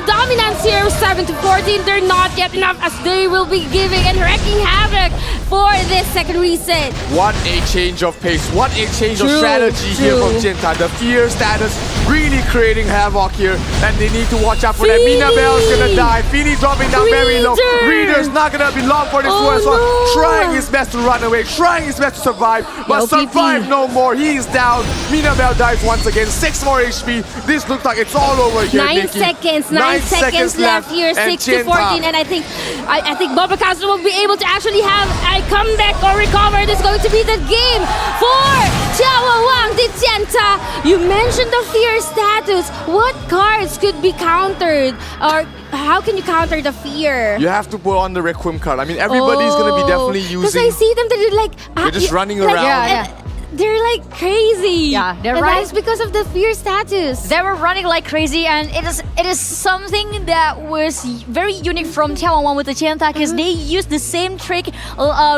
Dominance here 7-14. They're not yet enough as they will be giving and wrecking havoc for this second reset. What a change of pace. What a change of True, strategy here from true. Jinta. The fear status really creating havoc here. And they need to watch out for that. Minabelle is gonna die. Feeny dropping down very low. Reader's not gonna be long for this one as well. Trying his best to run away. Trying his best to survive. But Yo, survive PP. no more. He is down. Minabelle dies once again. 6 more HP. This looks like it's all over here, 9 Nikki. seconds. 9 seconds left here. 6 to 14. And I think BobaCats will be able to actually have a comeback or recover. This is going to be the game for Chciałowang the Jenta. You mentioned the fear status. What cards could be countered? Or how can you counter the fear? You have to put on the Requiem card. I mean, everybody's gonna be definitely using. Because I see them, they're like... They're just running like, around. Yeah. They're like crazy. Yeah, they're and right. that's because of the fear status. They were running like crazy, and it is something that was very unique from眺望万物的尖塔because they used the same trick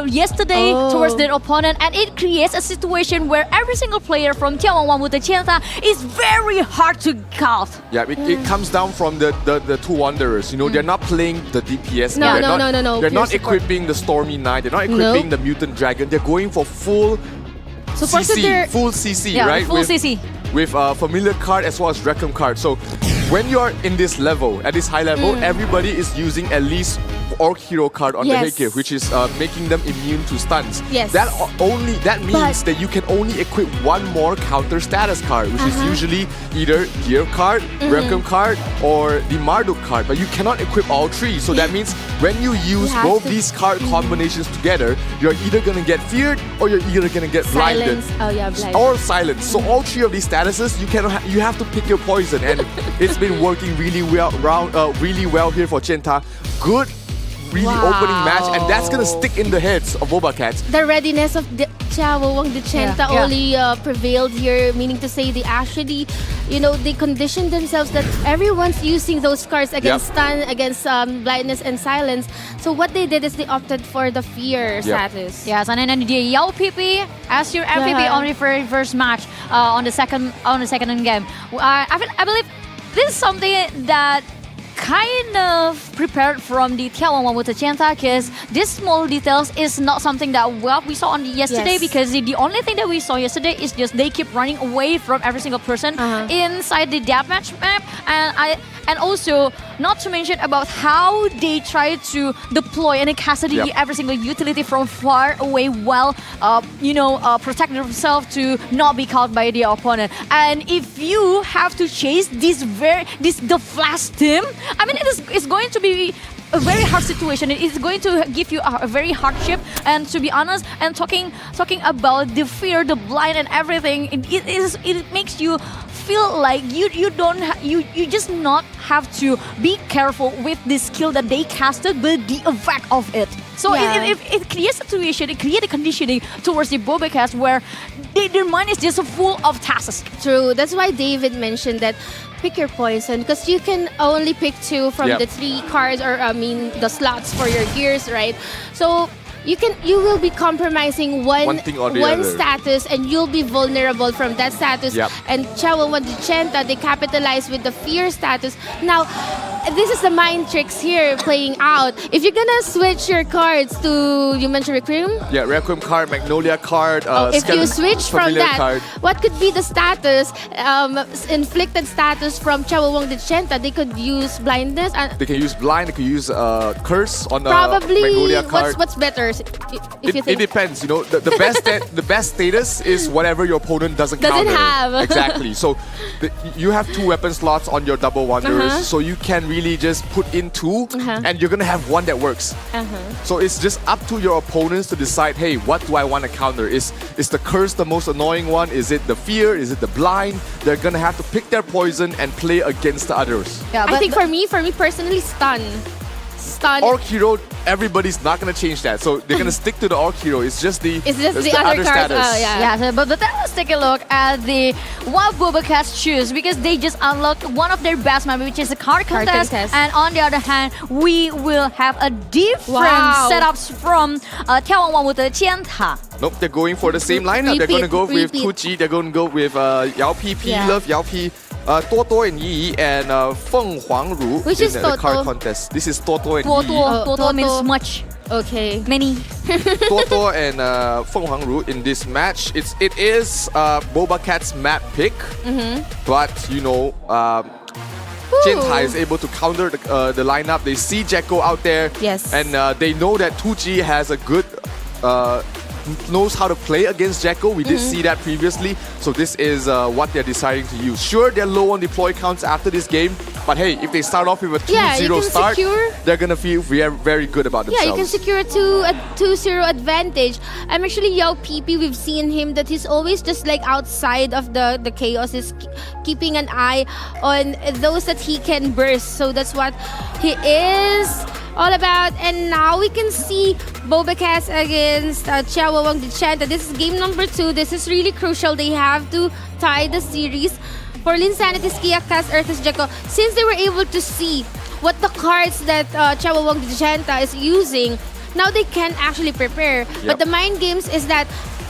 yesterday towards their opponent, and it creates a situation where every single player from 眺望万物的尖塔 is very hard to count. Yeah, it comes down from the two wanderers. You know, they're not playing the DPS. No, they're no. They're Pure not support. equipping the Stormy Knight. They're not equipping the Mutant Dragon. They're going for full Support, so CC, they're- full CC, Yeah, right? full CC. With familiar card as well as Requiem card. So when you're in this level, at this high level, everybody is using at least Orc Hero card on the Yes. headgear, which is making them immune to stuns. Yes. That means that you can only equip one more counter status card, which is usually either Gear card, Requiem card, or the Marduk card. But you cannot equip all three. So that means when you use have both to- these card combinations together, you're either gonna get feared or you're either gonna get blinded. Silence. Oh yeah, blind. Or silence. So all three of these statuses, you have to pick your poison, and it's been working really well here for Jinta. Good, really opening match, and that's gonna stick in the heads of BobaCats. The readiness of the Chciałowang the Jenta Yeah. only prevailed here, meaning to say they actually, they conditioned themselves that everyone's using those cards against stun, against blindness and silence. So what they did is they opted for the fear status. Yes, and then the Yao PP as your MVP on the very first match on the second game. I believe this is something that kind of prepared from the 眺望万物的尖塔 because these small details is not something that we saw on yesterday because the only thing that we saw yesterday is just they keep running away from every single person inside the deathmatch map, and also not to mention about how they try to deploy and custody every single utility from far away while protect themselves to not be caught by the opponent. And if you have to chase the flash team, I mean it's going to be a very hard situation. It is going to give you a very hardship. And to be honest, and talking about the fear, the blind, and everything, it makes you feel like you just not have to be careful with the skill that they casted, but the effect of it. So it creates a situation, it creates a conditioning towards the BobaCats where their mind is just full of tasks. True. That's why David mentioned that pick your poison, because you can only pick 2 from the 3 cards, or the slots for your gears, right? So you will be compromising one thing or the other. status, and you'll be vulnerable from that status. And Chciałowang the Jenta, they capitalize with the fear status. Now, this is the mind tricks here playing out. If you're gonna switch your cards to, you mentioned Requiem? Yeah, Requiem card, Magnolia card, if you switch from familiar that, card. what could be the status, inflicted status from Chciałowang the Jenta? They could use blindness. They can use blind, they can use curse on the Probably, Magnolia card. what's better? If you think It depends, the best the best status is whatever your opponent doesn't Doesn't counter. have. Exactly. So you have 2 weapon slots on your double wanderers, so you can really just put in 2, and you're gonna have 1 that works. So it's just up to your opponents to decide, hey, what do I want to counter? Is the curse the most annoying one? Is it the fear? Is it the blind? They're gonna have to pick their poison and play against the others. I think for me personally, stun. Orc Hero, everybody's not gonna change that. So they're gonna stick to the Orc Hero. It's just the other cards. Yeah, but then let's take a look at what BobaCats choose, because they just unlocked one of their best maps, which is the card contest. And on the other hand, we will have a different setups from 眺望万物的尖塔. Nope, they're going for the same lineup. They're gonna go with Tuji. They're gonna go with Yao PP, Love Yao P. Toto and Yi and Feng Huangru Which in is the Toto? card contest. This is Toto and Yi. Toto means much. Okay. Many. Toto and Feng Huangru in this match. It is BobaCats map pick, but you know. Jintai is able to counter the lineup. They see Jekko out there, yes, and they know that 2G has a good knows how to play against Jekko. We did see that previously, so this is what they're deciding to use. Sure, they're low on deploy counts after this game, but hey, if they start off with a 2-0 start, they're gonna feel very good about themselves. Yeah, you can secure a 2-0 advantage. I'm actually Yao PP. We've seen him that he's always just like outside of the chaos, is keeping an eye on those that he can burst. So that's what he is all about. And now we can see BobaCats against Chciałowang Dichenta. This is game number 2. This is really crucial. They have to tie the series. For Linsanity, Skiak, Kaz, Earth's Jekko, since they were able to see what the cards that Chciałowang Dichenta is using, now they can actually prepare. But the mind games is that,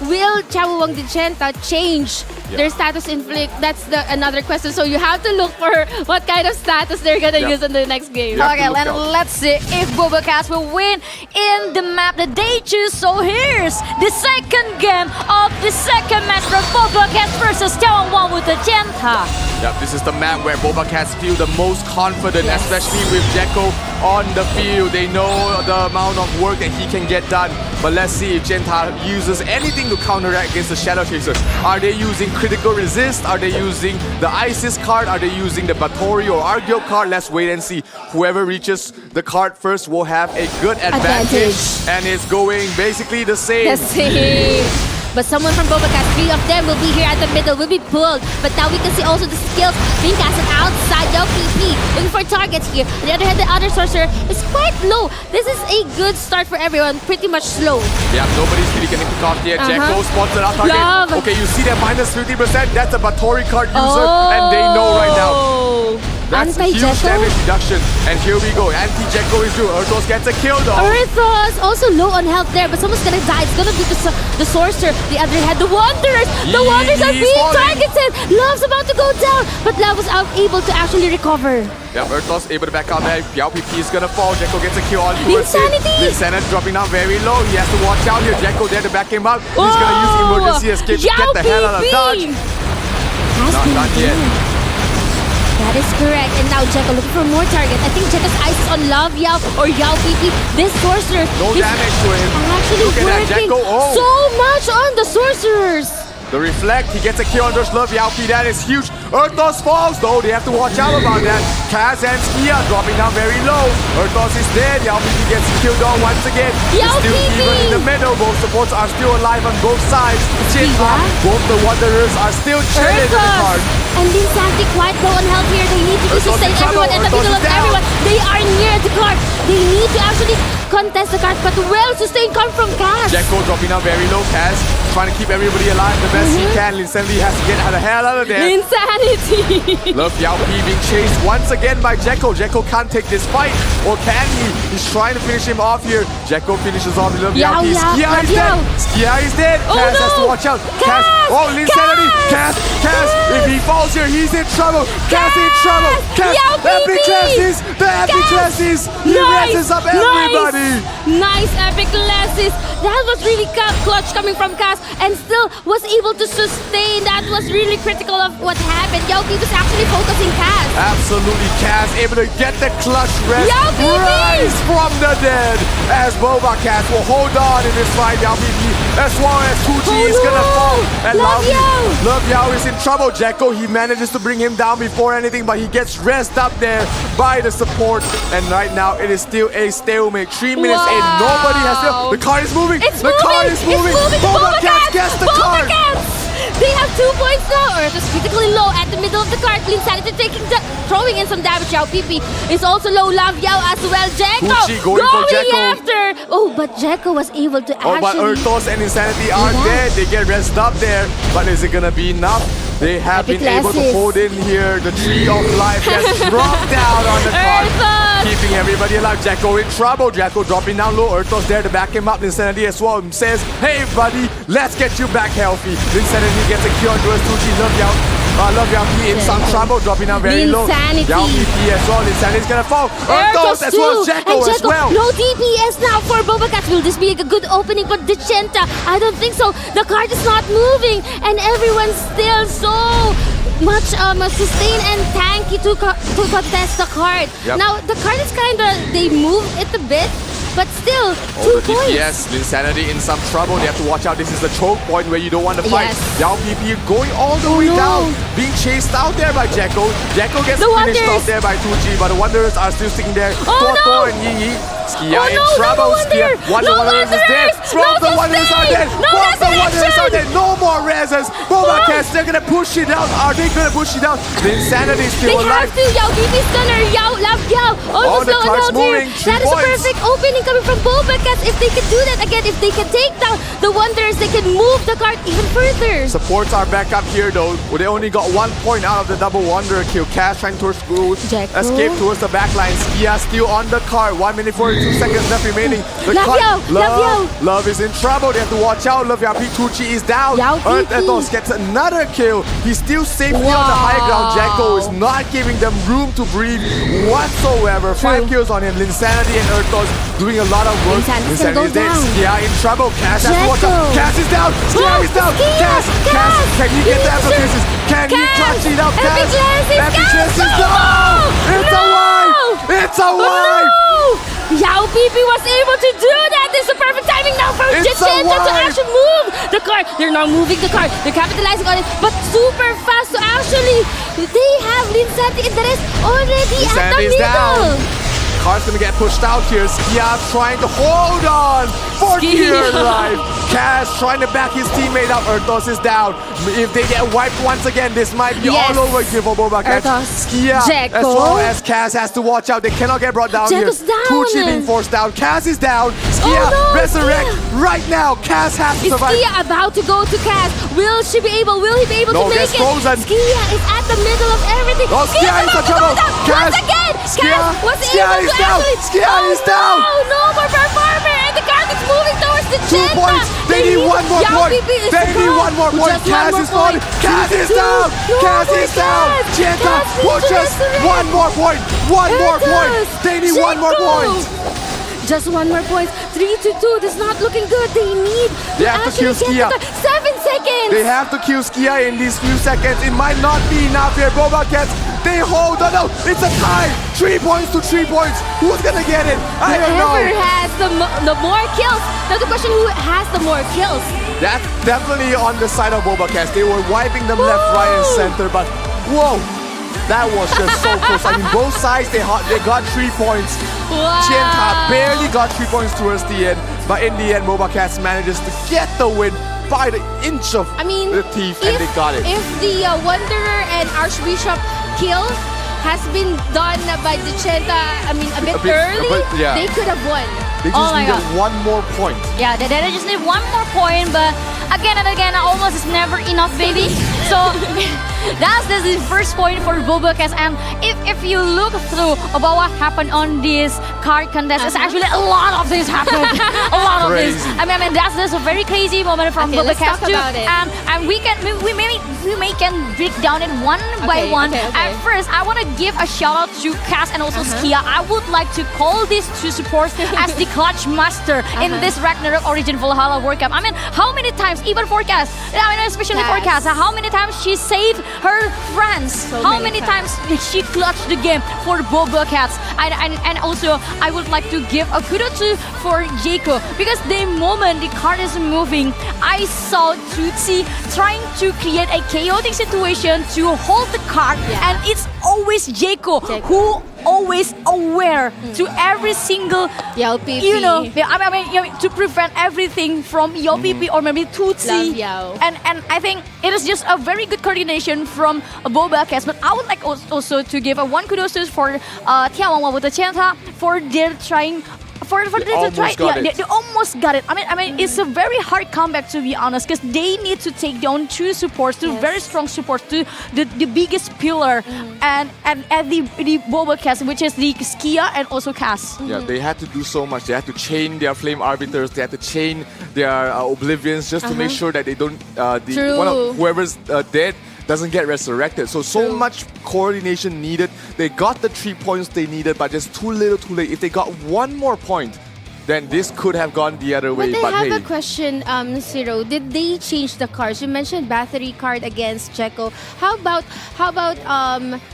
will Chciałowang Dichenta change their status inflict? That's another question. So you have to look for what kind of status they're gonna use in the next game. Okay, and let's see if BobaCats will win in the map that they choose. So here's the second game of the second match from BobaCats versus眺望万物的尖塔. Yep, this is the map where BobaCats feel the most confident, especially with Jekko on the field. They know the amount of work that he can get done. But let's see if Jenta uses anything to counteract against the Shadow Chasers. Are they using critical resist? Are they using the ISIS card? Are they using the Batory or Argyo card? Let's wait and see. Whoever reaches the card first will have a good advantage. And it's going basically the same. But someone from BobaCats, 3 of them will be here at the middle, will be pulled. But now we can see also the skills being casted outside. Yao PP looking for targets here. On the other hand, the other sorcerer is quite low. This is a good start for everyone, pretty much slow. Yeah, nobody's really getting picked off yet. Jekko spotted out target. Okay, you see that minus 50%. That's a Batory card user, and they know right now. That's a huge damage reduction. And here we go. Anti-Jekko is due. Erthos gets a kill though. Erthos also low on health there, but someone's gonna die. It's gonna be the sorcerer. The other hand, the Wanderers. The Wanderers are being targeted. Love's about to go down, but Love was able to actually recover. Yeah, Erthos able to back out there. Yao PP is gonna fall. Jekko gets a kill on Linsanity. Linsanity dropping down very low. He has to watch out here. Jekko there to back him up. He's gonna use emergency escape to get the hell out of dodge. Not done yet. That is correct. And now Jekko looking for more targets. I think Jekko's eyes is on Love Yao or Yao PP. This sorcerer no damage to him. Actually look at that, Jekko. So much on the sorcerers. The reflect, he gets a kill on those Love Yao P. That is huge. Erthos falls though. They have to watch out about that. Kaz and Skia dropping down very low. Erthos is dead. Yao PP gets killed on once again. Yao still PP even in the middle. Both supports are still alive on both sides. Both the Wanderers are still chilling in the card. And Linsanity quite low on health here. They need to sustain everyone in the middle of everyone. They are near the card. They need to actually contest the card, but well sustained come from Kaz. Jekko dropping down very low. Kaz trying to keep everybody alive the best he can. Linsanity has to get the hell out of there. Insanity. Love Yao P being chased once again by Jekko. Jekko can't take this fight, or can he? He's trying to finish him off here. Jekko finishes off Love Yao P. Skia is dead. Skia is dead. Kaz has to watch out. Kaz. Oh, Linsanity. Kaz. If he falls here, he's in trouble. Kaz in trouble. Kaz. Epic classes. The epic classes. He messes up everybody. Nice epic classes. That was really clutch coming from Kaz, and still was able to sustain. That was really critical of what happened. Yao PP was actually focusing Kaz. Absolutely, Kaz able to get the clutch rest. Rise from the dead as BobaCats will hold on in this fight. Yao PP, as long as 2G is gonna fall. And Love Yao is in trouble. Jekko, he manages to bring him down before anything, but he gets rest up there by the support. And right now, it is still a stalemate. 3 minutes in, nobody has still. The card is moving. The card is moving. BobaCats gets the card. They have 2 points now. Earth is critically low at the middle of the card. Linsanity throwing in some damage. Yao PP is also low. Love Yao as well. Jekko going after. Oh, but Jekko was able to actually. Oh, but Erthos and Insanity are dead. They get rest up there. But is it gonna be enough? They have been able to hold in here. The tree of life gets dropped down on the card, keeping everybody alive. Jekko in trouble. Jekko dropping down low. Erthos there to back him up. Linsanity as well says, hey buddy, let's get you back healthy. Linsanity gets a kill on towards 2G. Love Yao I love Yao P in some trouble, dropping down very low. Yao P as well. Insanity's gonna fall. Erdos as well as Jacko as well. No DPS now for BobaCats. Will this be a good opening for Dechenta? I don't think so. The card is not moving, and everyone's still so much sustain and tanky to contest the card. Yep. Now the card is they move it a bit, but still 2 the points. DPS, Insanity in some trouble. They have to watch out. This is the choke point where you don't want to fight. Yes. Yao PP going all the way down, being chased out there by Jacko. Jacko gets finished off there by 2G, but the Wanderers are still sticking there. Torto and Yi Yi. Skia in trouble. Skia. Wanderers is dead. Both the Wanderers are dead. Both the Wanderers are dead. No more reses. BobaCats, they're gonna push it out. Are they gonna push it out? The Insanity is still alive. They have to. Yao PP's gonna left Yao. The card's moving. That is a perfect opening coming from BobaCats. If they can do that again, if they can take down the Wanderers, they can move the card even further. Supports are back up here though. They only got 1 point out of the double Wanderer kill. Cash trying to escape towards the backline. Skia still on the card. 1 minute 42 seconds left remaining. Love is in trouble. They have to watch out. Love Yao P2G is down. Earthos gets another kill. He's still safely on the high ground. Jacko is not giving them room to breathe whatsoever. 5 kills on him. Linsanity and Earthos doing a lot of work. Linsanity is dead. Skia in trouble. Cash has to watch out. Cash is down. Skia is down. Cash, can you get the applications? Can you touch it up? Cash, Epicless is down. It's a wipe. It's a wipe. Yao PP was able to do that. This is the perfect timing now for Dechenta to actually move the card. They're not moving the card. They're capitalizing on it, but super fast. So actually, they have Linsanity and the rest already at the middle. Card's gonna get pushed out here. Skia trying to hold on for dear life. Cash trying to back his teammate up. Earthos is down. If they get wiped once again, this might be all over here for BobaCats. Skia as well as Cass has to watch out. They cannot get brought down here. 2G being forced down. Cass is down. Skia resurrect right now. Cass has to survive. Is Skia about to go to Cass? Will he be able to make it? Frozen. Skia is at the middle of everything. Skia is in trouble. Once again. Cass was able to actually... Skia is down. No more performer. And the card is moving towards the 2 points. They need 1 more point. They need 1 more point. Cass is falling. Cass is down. Cass is down. Jenta pushes 1 more point. 1 more point. They need 1 more point. Just 1 more point. 3-2. This is not looking good. They have to kill Skia. 7 seconds. They have to kill Skia in these few seconds. It might not be enough here. BobaCats, they hold on. No, it's a tie. 3 points to 3 points. Who's gonna get it? I don't know. Whoever has the more kills. Now the question, who has the more kills? That's definitely on the side of BobaCats. They were wiping them left, right, and center, but whoa. That was just so close. I mean, both sides, they got 3 points. Jenta barely got 3 points towards the end, but in the end, BobaCats manages to get the win by the inch of the teeth, and they got it. If the Wanderer and Archbishop kill has been done by Dechenta, a bit early, they could have won. They just needed 1 more point. Yeah, they just need 1 more point, but again and again, almost is never enough, baby. So that's the first point for BobaCats. And if you look through about what happened on this card contest, it's actually a lot of things happened. A lot of things. I mean, that's a very crazy moment from BobaCats too. And we can break down it one by one. At first, I want to give a shout out to Cass and also Skia. I would like to call these 2 supports as the clutch master in this Ragnarok Origin Valhalla World Cup. I mean, how many times, even for Cass, especially for Cass, how many times she saved her friends? How many times did she clutch the game for BobaCats? And also, I would like to give a kudos for Jacko, because the moment the card is moving, I saw Tutsi trying to create a chaotic situation to hold the card, and it's always Jacko who always aware to every single Yao PP. To prevent everything from Yao PP or maybe Tutsi. And I think it is just a very good coordination from BobaCats. But I would like also to give a 1 kudos for眺望万物的尖塔 for their trying. They almost got it. I mean, it's a very hard comeback, to be honest, because they need to take down 2 supports, 2 very strong supports, to the biggest pillar, and the BobaCats, which is the Skia and also Cass. Yeah, they had to do so much. They had to chain their Flame Arbiters. They had to chain their Oblivions just to make sure that they don't. Whoever's dead, doesn't get resurrected. So much coordination needed. They got the 3 points they needed, but just too little, too late. If they got one more point, then this could have gone the other way. But I have hey. a question, Ciro. Did they change the cards? You mentioned battery card against Checo. How about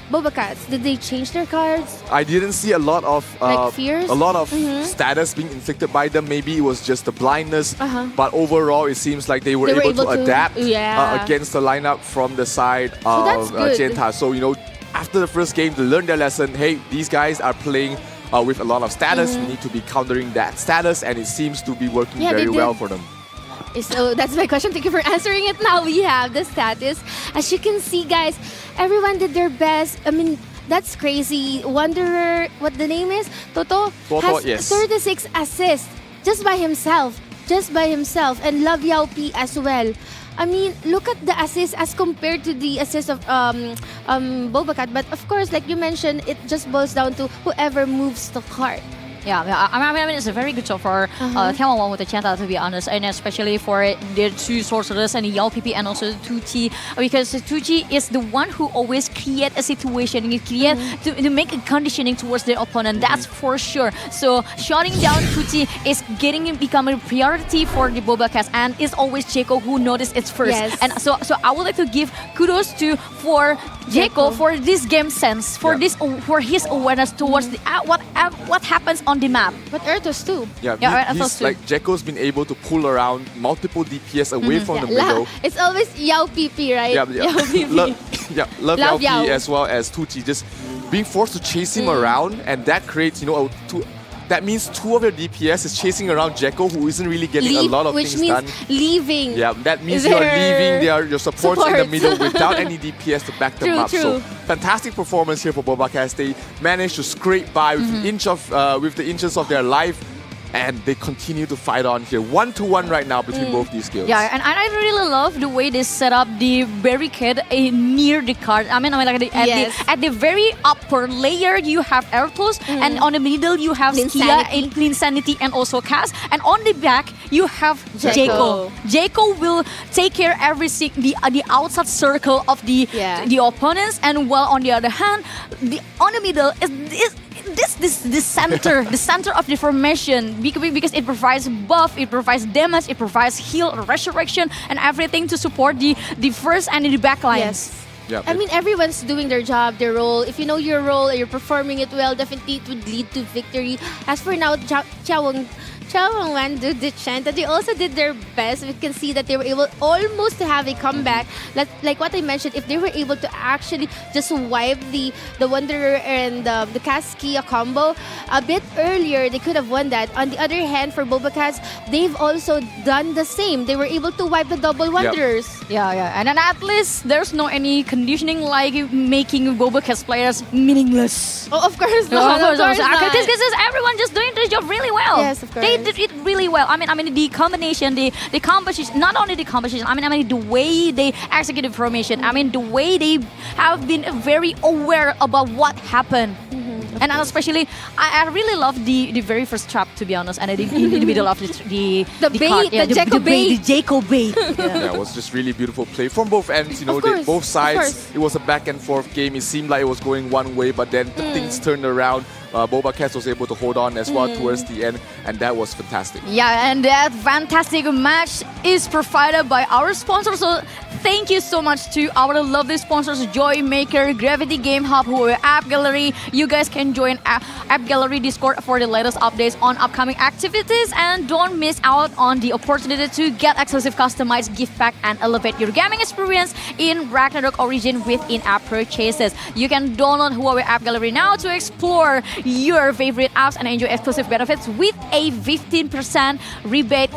BobaCats? Did they change their cards? I didn't see a lot of like fears? a lot of status being inflicted by them. Maybe it was just the blindness, but overall it seems like they were able to adapt against the lineup from the side of Genta. So after the first game, they learned their lesson. Hey, these guys are playing with a lot of status. We need to be countering that status, and it seems to be working very well for them. So that's my question. Thank you for answering it. Now we have the status. As you can see, guys, everyone did their best. I mean, that's crazy. Wanderer, what the name is? Toto has yes. 36 assists just by himself. And Love Yao P as well. I mean, look at the assists as compared to the assists of BobaCat. But of course, like you mentioned, it just boils down to whoever moves the card. Yeah. I mean, it's a very good job for眺望万物的尖塔, to be honest, and especially for their two sorcerers and Yao PP and also 2T, because 2T is the one who always create a situation, to make a conditioning towards their opponent. That's for sure. So shutting down 2T is becoming a priority for the BobaCats, and it's always Jaco who noticed it first. Yes. And so I would like to give kudos for Jaco for this game sense, for his awareness towards what happens on the map. But Ertos too. He's like Jaco's been able to pull around multiple DPS away from the middle. It's always Yao PP, right? Yao PP. Love Yao P as well as 2T, just being forced to chase him around, and that creates that means two of your DPS is chasing around Jaco, who isn't really getting a lot of things done. Which means leaving. Yeah, that means you're leaving your supports in the middle without any DPS to back them up. So fantastic performance here for BobaCats. They managed to scrape by with the inches of their life, and they continue to fight on here. 1-1 right now between both these guilds. Yeah, and I really love the way they set up the barricade near the card. I mean, like at the very upper layer you have Ertos, and on the middle you have Skia, Insanity, and also Cass, and on the back you have Jaco. Jaco will take care of everything, the outside circle of the opponents, and while on the other hand, on the middle is this center, the center of the formation, because it provides buff, it provides damage, it provides heal, resurrection, and everything to support the first and the back lines. Yes. Yeah, I mean, everyone's doing their job, their role. If you know your role and you're performing it well, definitely it would lead to victory. As for now, Chciawang Wan did the chant, and they also did their best. We can see that they were able almost to have a comeback. Like what I mentioned, if they were able to actually just wipe the Wanderer and the Caskia combo a bit earlier, they could have won that. On the other hand, for BobaCats, they've also done the same. They were able to wipe the double Wanderers. Yeah. And then at least there's no any conditioning like making BobaCats players meaningless. Oh, of course not. Because everyone just doing this job really well. Yes, of course. They did it really well. I mean the combination, the composition, not only the composition, I mean the way they execute the formation, I mean the way they have been very aware about what happened. And especially, I really love the very first trap, to be honest, and in the middle of the bait, card. the Jaco bait. The Jaco bait. Yeah, it was just really beautiful play from both ends. Both sides. It was a back and forth game. It seemed like it was going one way, but then things turned around. BobaCats was able to hold on as well towards the end, and that was fantastic. Yeah, and that fantastic match is provided by our sponsors. So thank you so much to our lovely sponsors, Joy Maker, Gravity Game Hub, Huawei App Gallery. You guys can join App Gallery Discord for the latest updates on upcoming activities, and don't miss out on the opportunity to get exclusive customized gift pack and elevate your gaming experience in Ragnarok Origin with in-app purchases. You can download Huawei App Gallery now to explore your favorite apps and enjoy exclusive benefits with a 15% rebate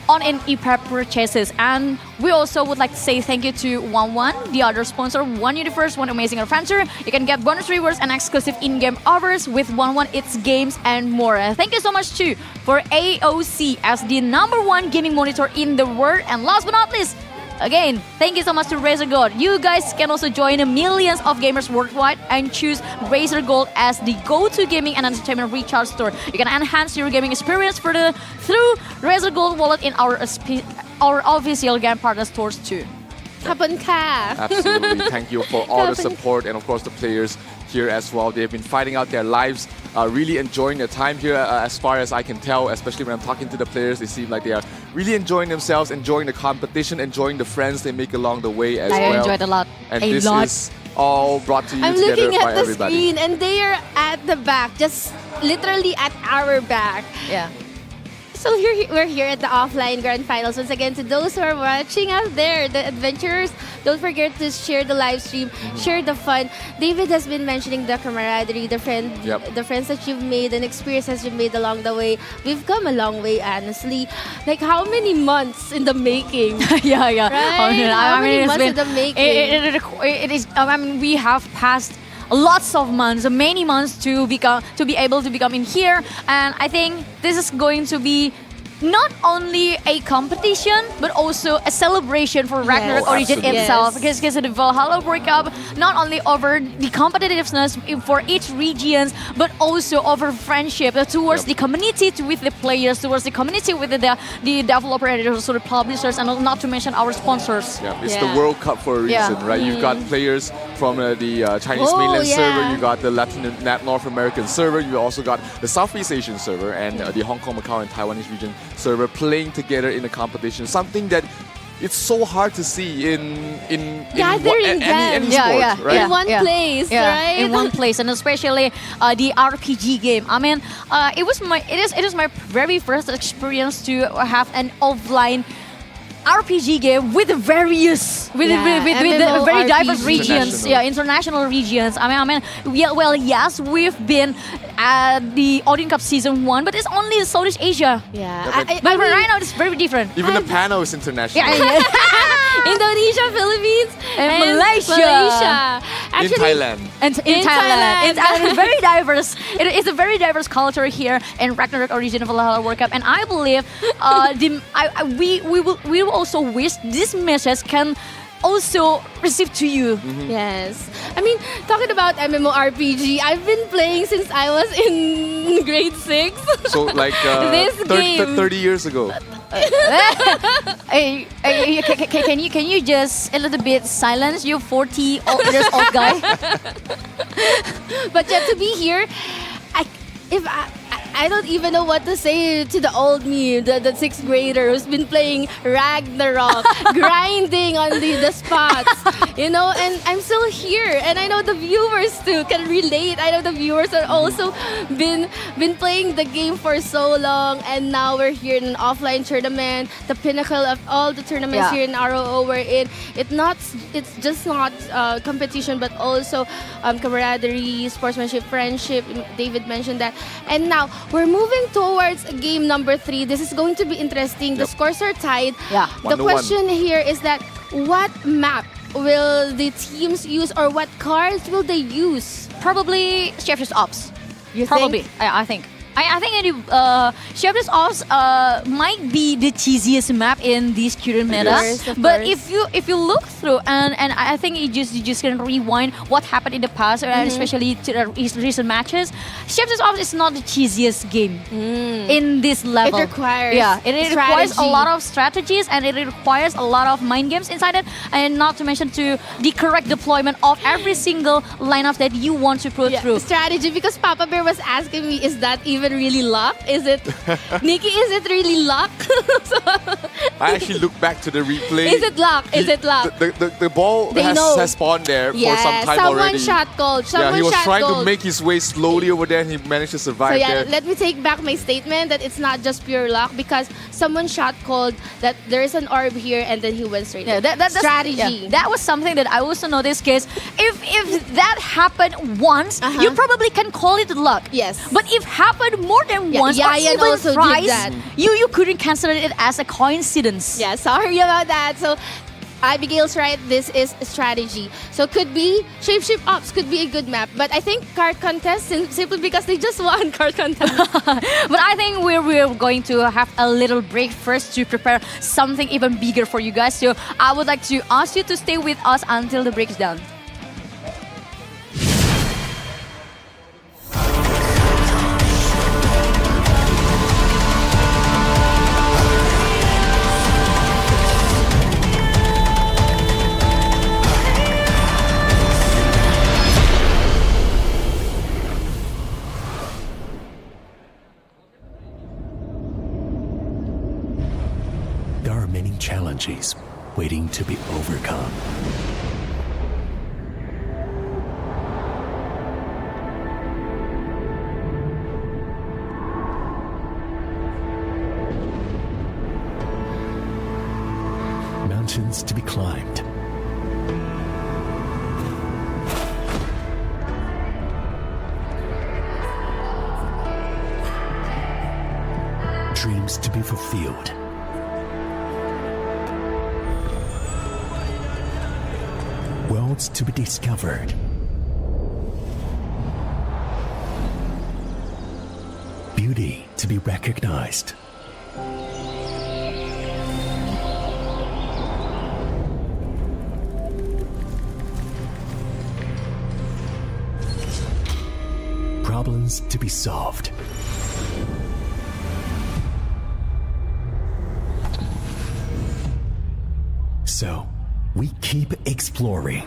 on in-app purchases. And we also would like to say thank you to 1-1, the other sponsor, One Universe, One Amazing Adventure. You can get bonus rewards and exclusive in-game offers with 1-1, its games and more. Thank you so much too for AOC as the #1 gaming monitor in the world. And last but not least, again, thank you so much to Razer Gold. You guys can also join millions of gamers worldwide and choose Razer Gold as the go-to gaming and entertainment recharge store. You can enhance your gaming experience further through Razer Gold wallet in our official game partner stores too. Absolutely. Thank you for all the support and of course the players here as well. They've been fighting out their lives, really enjoying their time here as far as I can tell, especially when I'm talking to the players. They seem like they are really enjoying themselves, enjoying the competition, enjoying the friends they make along the way as well. I enjoyed a lot. And this is all brought to you I'm together looking by at the everybody. screen and they are at the back, just literally at our back. Yeah. So we're here at the offline grand finals. Once again, to those who are watching out there, the adventurers, don't forget to share the live stream, share the fun. David has been mentioning the camaraderie, the friends that you've made and experiences you've made along the way. We've come a long way, honestly. Like how many months in the making? Yeah. Right? How many months in the making? It is. I mean, we have passed lots of months, many months to be able to become in here, and I think this is going to be not only a competition but also a celebration for Ragnarok Origin itself, because the Valhalla World Cup not only over the competitiveness for each regions but also over friendship towards the community, with the players, towards the community with the developer and also the publishers, and not to mention our sponsors. It's the World Cup for a reason, right? You've got players from the Chinese mainland server, you got the North American server, you also got the Southeast Asian server, and the Hong Kong, Macau, and Taiwanese region server playing together in a competition. Something that it's so hard to see in any sport, right? In one place, right? In one place, and especially the RPG game. I mean, it is my very first experience to have an offline RPG game with various, with very diverse regions, international regions. I mean, yes, we've been at the Odin Cup Season 1, but it's only in Southeast Asia. But right now it's very different. Even the panel is international. Indonesia, Philippines, and Malaysia. Actually, in Thailand. And in Thailand. It's very diverse. It's a very diverse culture here in Ragnarok Origin of Valhalla World Cup, and I believe we will also wish this message can also receive to you. Yes. I mean, talking about MMORPG, I've been playing since I was in grade 6. So like this game 30 years ago. Can you just a little bit silence you 40 years old guy? But to be here, I don't even know what to say to the old me, the 6th grader who's been playing Ragnarok, grinding on the spots, and I'm still here, and I know the viewers too can relate. I know the viewers are also been playing the game for so long, and now we're here in an offline tournament, the pinnacle of all the tournaments here in ROO we're in. It's just not competition, but also camaraderie, sportsmanship, friendship. David mentioned that, and now we're moving towards game number 3. This is going to be interesting. The scores are tied. The question here is that what map will the teams use, or what cards will they use? Probably Shepherd's Ops. You Probably. think? I think. I think Shepherd's Ops might be the cheesiest map in this current meta. But if you look through and I think you just can rewind what happened in the past, and especially to the recent matches, Shepherd's Ops is not the cheesiest game in this level. It requires it requires a lot of strategies, and it requires a lot of mind games inside it, and not to mention to the correct deployment of every single lineup that you want to put through. Strategy, because Papa Bear was asking me, is that even really luck? Is it Nikki, is it really luck? I actually look back to the replay. Is it luck? Is it luck? The ball has spawned there for some time already. Someone shot gold. He was trying to make his way slowly over there, and he managed to survive there. Let me take back my statement that it's not just pure luck, because someone shot cold that there is an orb here, and then he went straight. That's strategy. That was something that I also noticed, because if that happened once, you probably can call it luck. Yes. But if happened more than once, or even also thrice, you couldn't consider it as a coincidence. Yeah, sorry about that. So Abigail's right, this is strategy. So could be Shapeshift Ops could be a good map, but I think card contest, simply because they just won card contest. But I think we're going to have a little break first to prepare something even bigger for you guys. So I would like to ask you to stay with us until the break is done. challenges waiting to be overcome. Mountains to be climbed. Dreams to be fulfilled. Worlds to be discovered. Beauty to be recognized. Problems to be solved. So, we keep exploring.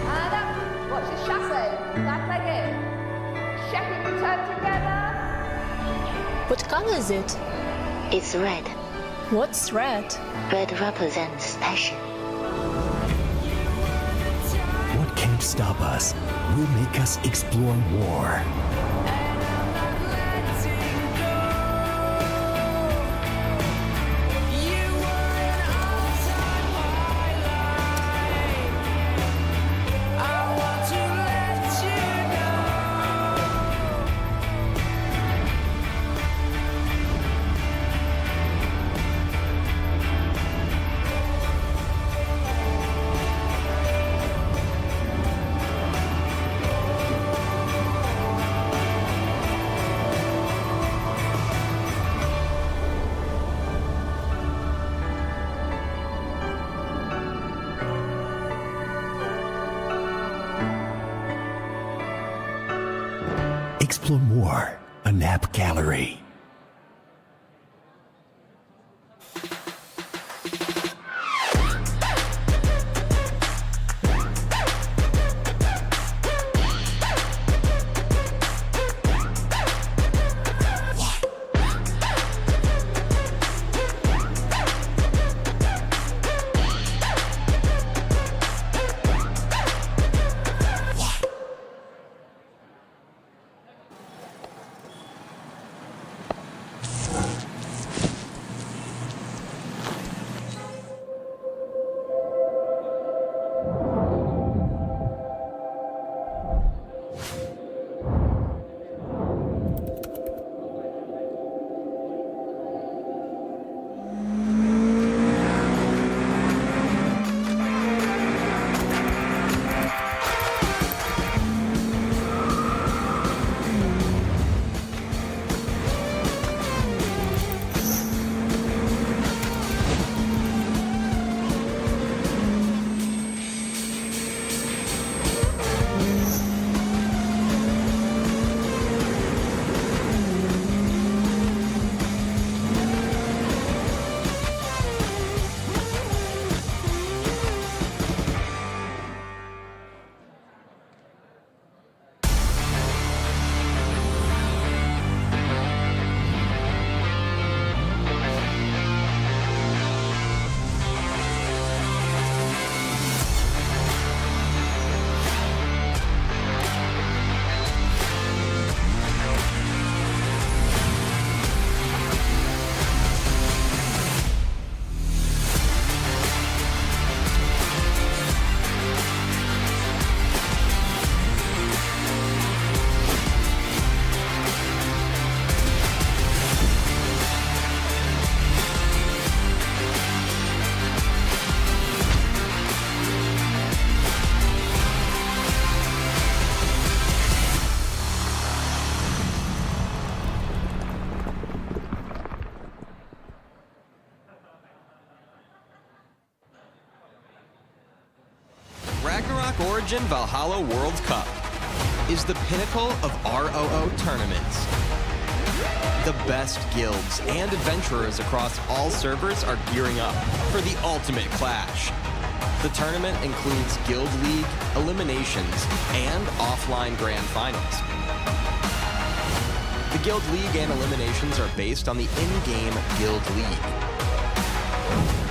And up. Watch your chassis. Back leg in. Check it and turn together. What color is it? It's red. What's red? Red represents passion. What can't stop us will make us explore more. Explore more, a nap gallery. Origin Valhalla World Cup is the pinnacle of ROO tournaments. The best guilds and adventurers across all servers are gearing up for the ultimate clash. The tournament includes Guild League, eliminations, and offline grand finals. The Guild League and eliminations are based on the in-game Guild League.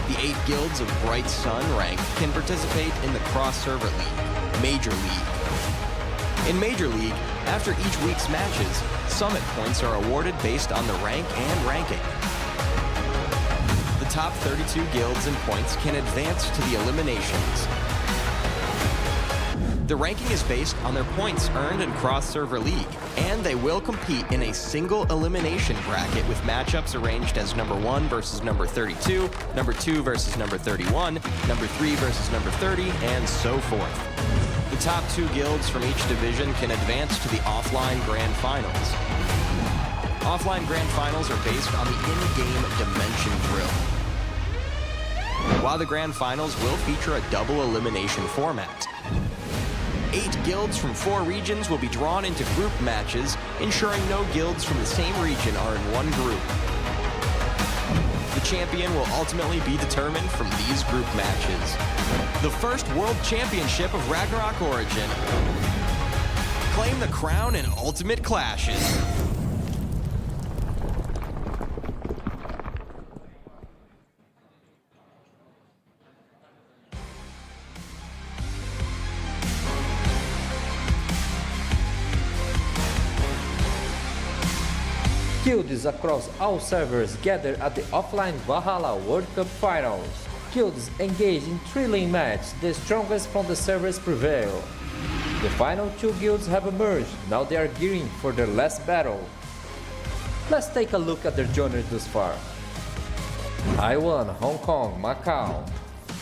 The 8 guilds of Bright Sun rank can participate in the Cross-Server League, Major League. In Major League, after each week's matches, Summit points are awarded based on the rank and ranking. The top 32 guilds and points can advance to the eliminations. The ranking is based on their points earned in Cross-Server League, and they will compete in a single elimination bracket with matchups arranged as number 1 versus number 32, number 2 versus number 31, number 3 versus number 30, and so forth. The top 2 guilds from each division can advance to the offline Grand Finals. Offline Grand Finals are based on the in-game Dimension Drill, while the Grand Finals will feature a double elimination format. 8 guilds from 4 regions will be drawn into group matches, ensuring no guilds from the same region are in one group. The champion will ultimately be determined from these group matches. The first World Championship of Ragnarok Origin. Claim the crown in Ultimate Clashes. Guilds across all servers gather at the offline Valhalla World Cup Finals. Guilds engage in thrilling matches, the strongest from the servers prevail. The final 2 guilds have emerged, now they are gearing for their last battle. Let's take a look at their journey thus far. Taiwan, Hong Kong, Macau.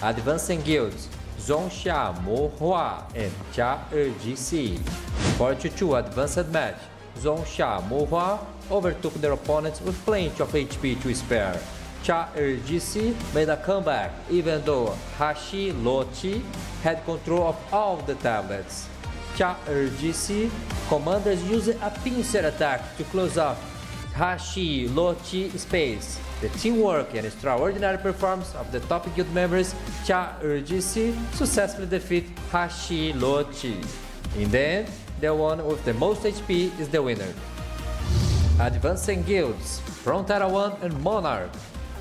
Advancing guilds,仲夏沫花ぅand查尔济斯. 42 advanced match.仲夏沫花ぅovertook their opponents with plenty of HP to spare.查尔济斯made a comeback even though Hashi Lochi had control of all the tablets.查尔济斯commanders used a pincer attack to close off Hashi Lochi space. The teamwork and extraordinary performance of the top guild members,查尔济斯successfully defeat Hashi Lochi. In the end, the one with the most HP is the winner. Advancing guilds, Frontera 1 and MONARCH.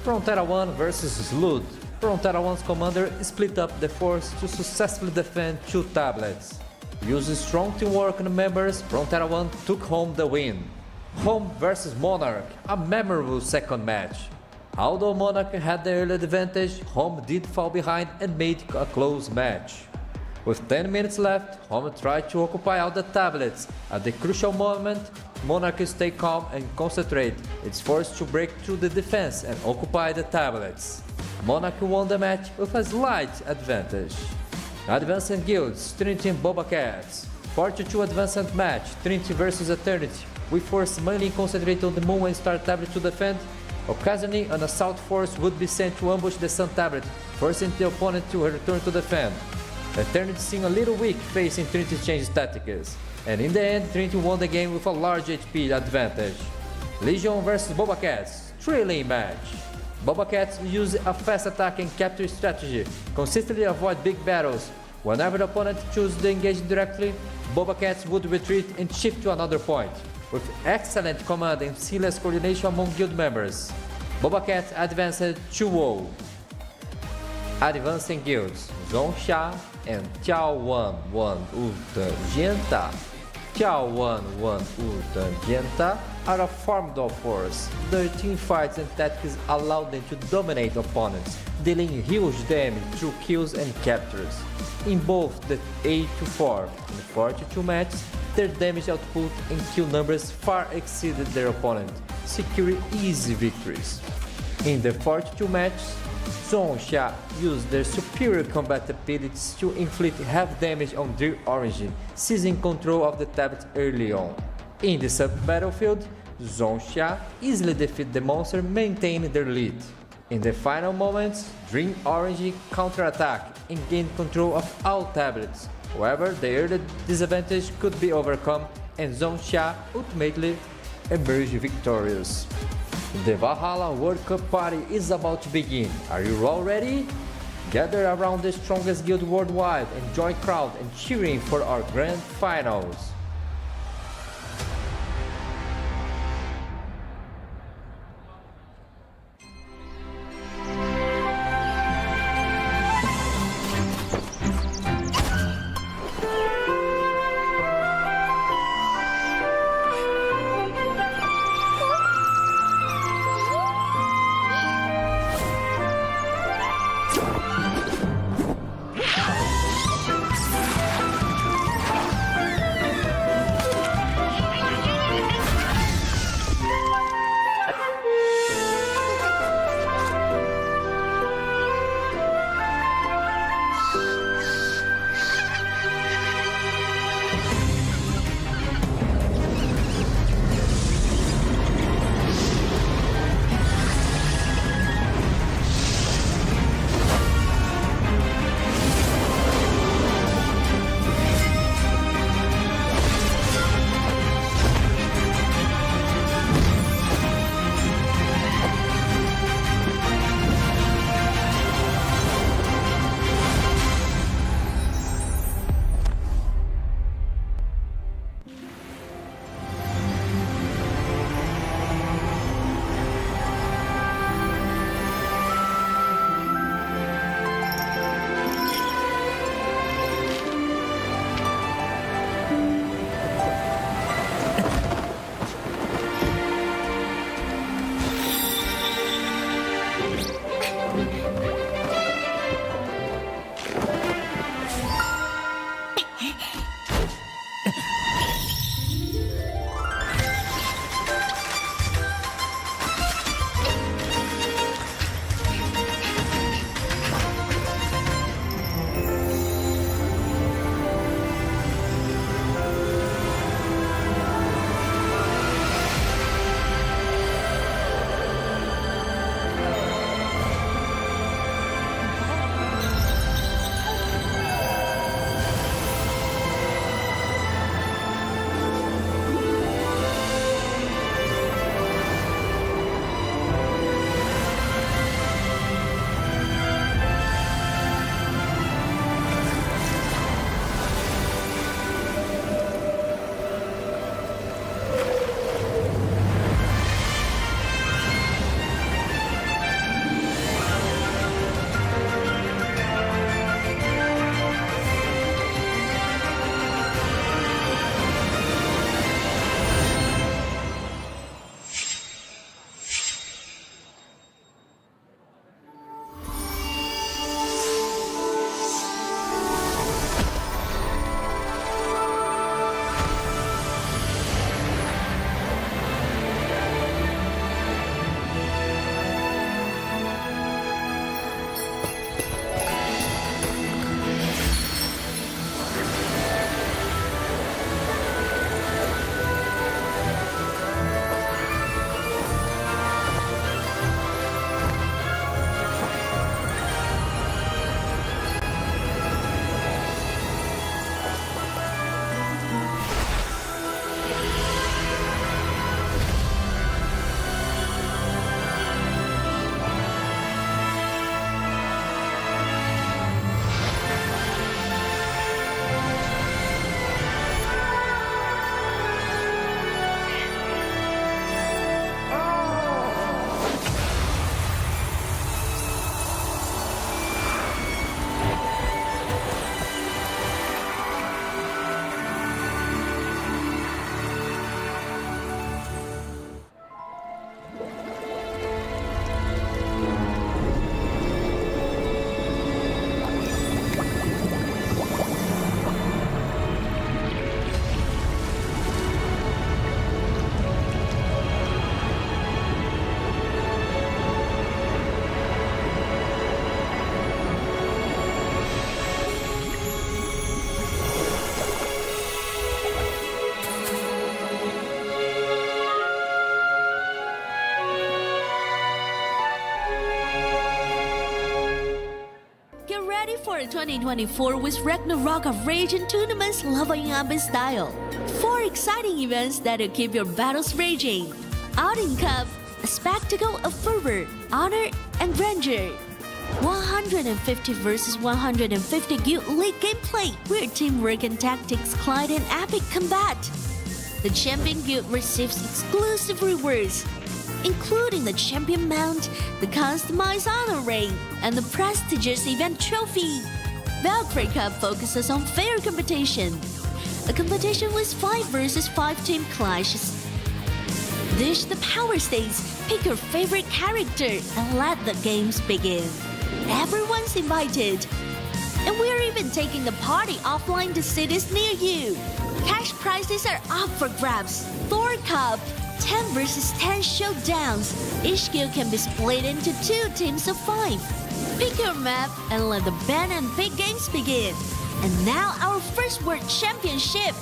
Frontera 1 versus Slud. Frontera 1's commander split up the force to successfully defend 2 tablets. Using strong teamwork and members, Frontera 1 took home the win. Home versus MONARCH, a memorable second match. Although MONARCH had the early advantage, Home did fall behind and made a close match. With 10 minutes left, Home tried to occupy all the tablets. At the crucial moment, MONARCH stayed calm and concentrate. It's forced to break through the defense and occupy the tablets. MONARCH won the match with a slight advantage. Advancing guilds, Trinity and BobaCats. 42 advanced match, Trinity versus Eternity. We force mainly concentrate on the Moon and Star tablet to defend. Occasionally, an assault force would be sent to ambush the Sun tablet, forcing the opponent to return to defend. Eternity seemed a little weak facing Trinity's change tactics, and in the end, Trinity won the game with a large HP advantage. Legion vs BobaCats, thrilling match. BobaCats use a fast attack and capture strategy, consistently avoid big battles. Whenever the opponent chooses to engage directly, BobaCats would retreat and shift to another point. With excellent command and seamless coordination among guild members, BobaCats advanced 2-0. Advancing guilds,仲夏and眺望万物的尖塔.眺望万物的尖塔 are a formidable force. Their teamfights and tactics allow them to dominate opponents, dealing huge damage through kills and captures. In both the 8-4 and 42 matches, their damage output and kill numbers far exceeded their opponent, securing easy victories. In the 42 matches,仲夏used their superior combat abilities to inflict half damage on their origin, seizing control of the tablet early on. In the sub-battlefield,仲夏easily defeated the monster, maintaining their lead. In the final moments, Dream Orange counterattacked and gained control of all tablets. However, the early disadvantage could be overcome, and仲夏ultimately emerged victorious. The Valhalla World Cup party is about to begin. Are you all ready? Gather around the strongest guild worldwide and join crowd and cheering for our grand finals. Get ready for 2024 with Ragnarok of Rage and Tournaments leveling up in style. 4 exciting events that'll keep your battles raging. Outing Cup, a spectacle of fervor, honor, and grandeur. 150 versus 150 Guild League gameplay, where teamwork and tactics collide in epic combat. The Champion Guild receives exclusive rewards, including the Champion Mount, the customized honor ring, and the prestigious event trophy. Valkyrie Cup focuses on fair competition, a competition with 5 versus 5 team clashes. Dish the power stage, pick your favorite character, and let the games begin. Everyone's invited. And we're even taking the party offline to cities near you. Cash prizes are up for grabs. Thor Cup, 10 versus 10 showdowns. Each guild can be split into 2 teams of 5. Pick your map and let the ban and pick games begin. And now our first World Championship.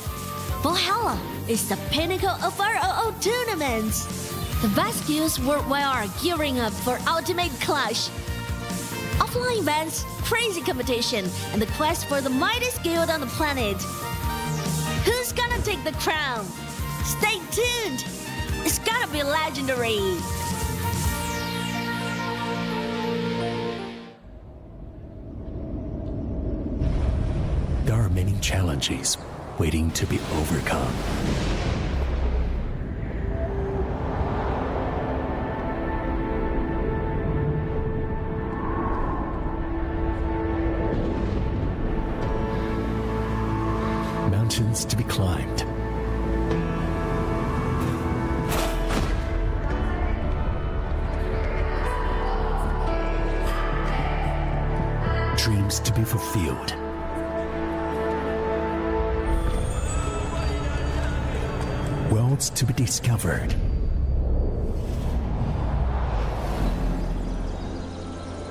Valhalla is the pinnacle of ROO tournaments. The best guilds worldwide are gearing up for ultimate clash. Offline events, crazy competition, and the quest for the mightiest guild on the planet. Who's gonna take the crown? Stay tuned! It's gonna be legendary! There are many challenges waiting to be overcome. Mountains to be climbed. Dreams to be fulfilled. Worlds to be discovered.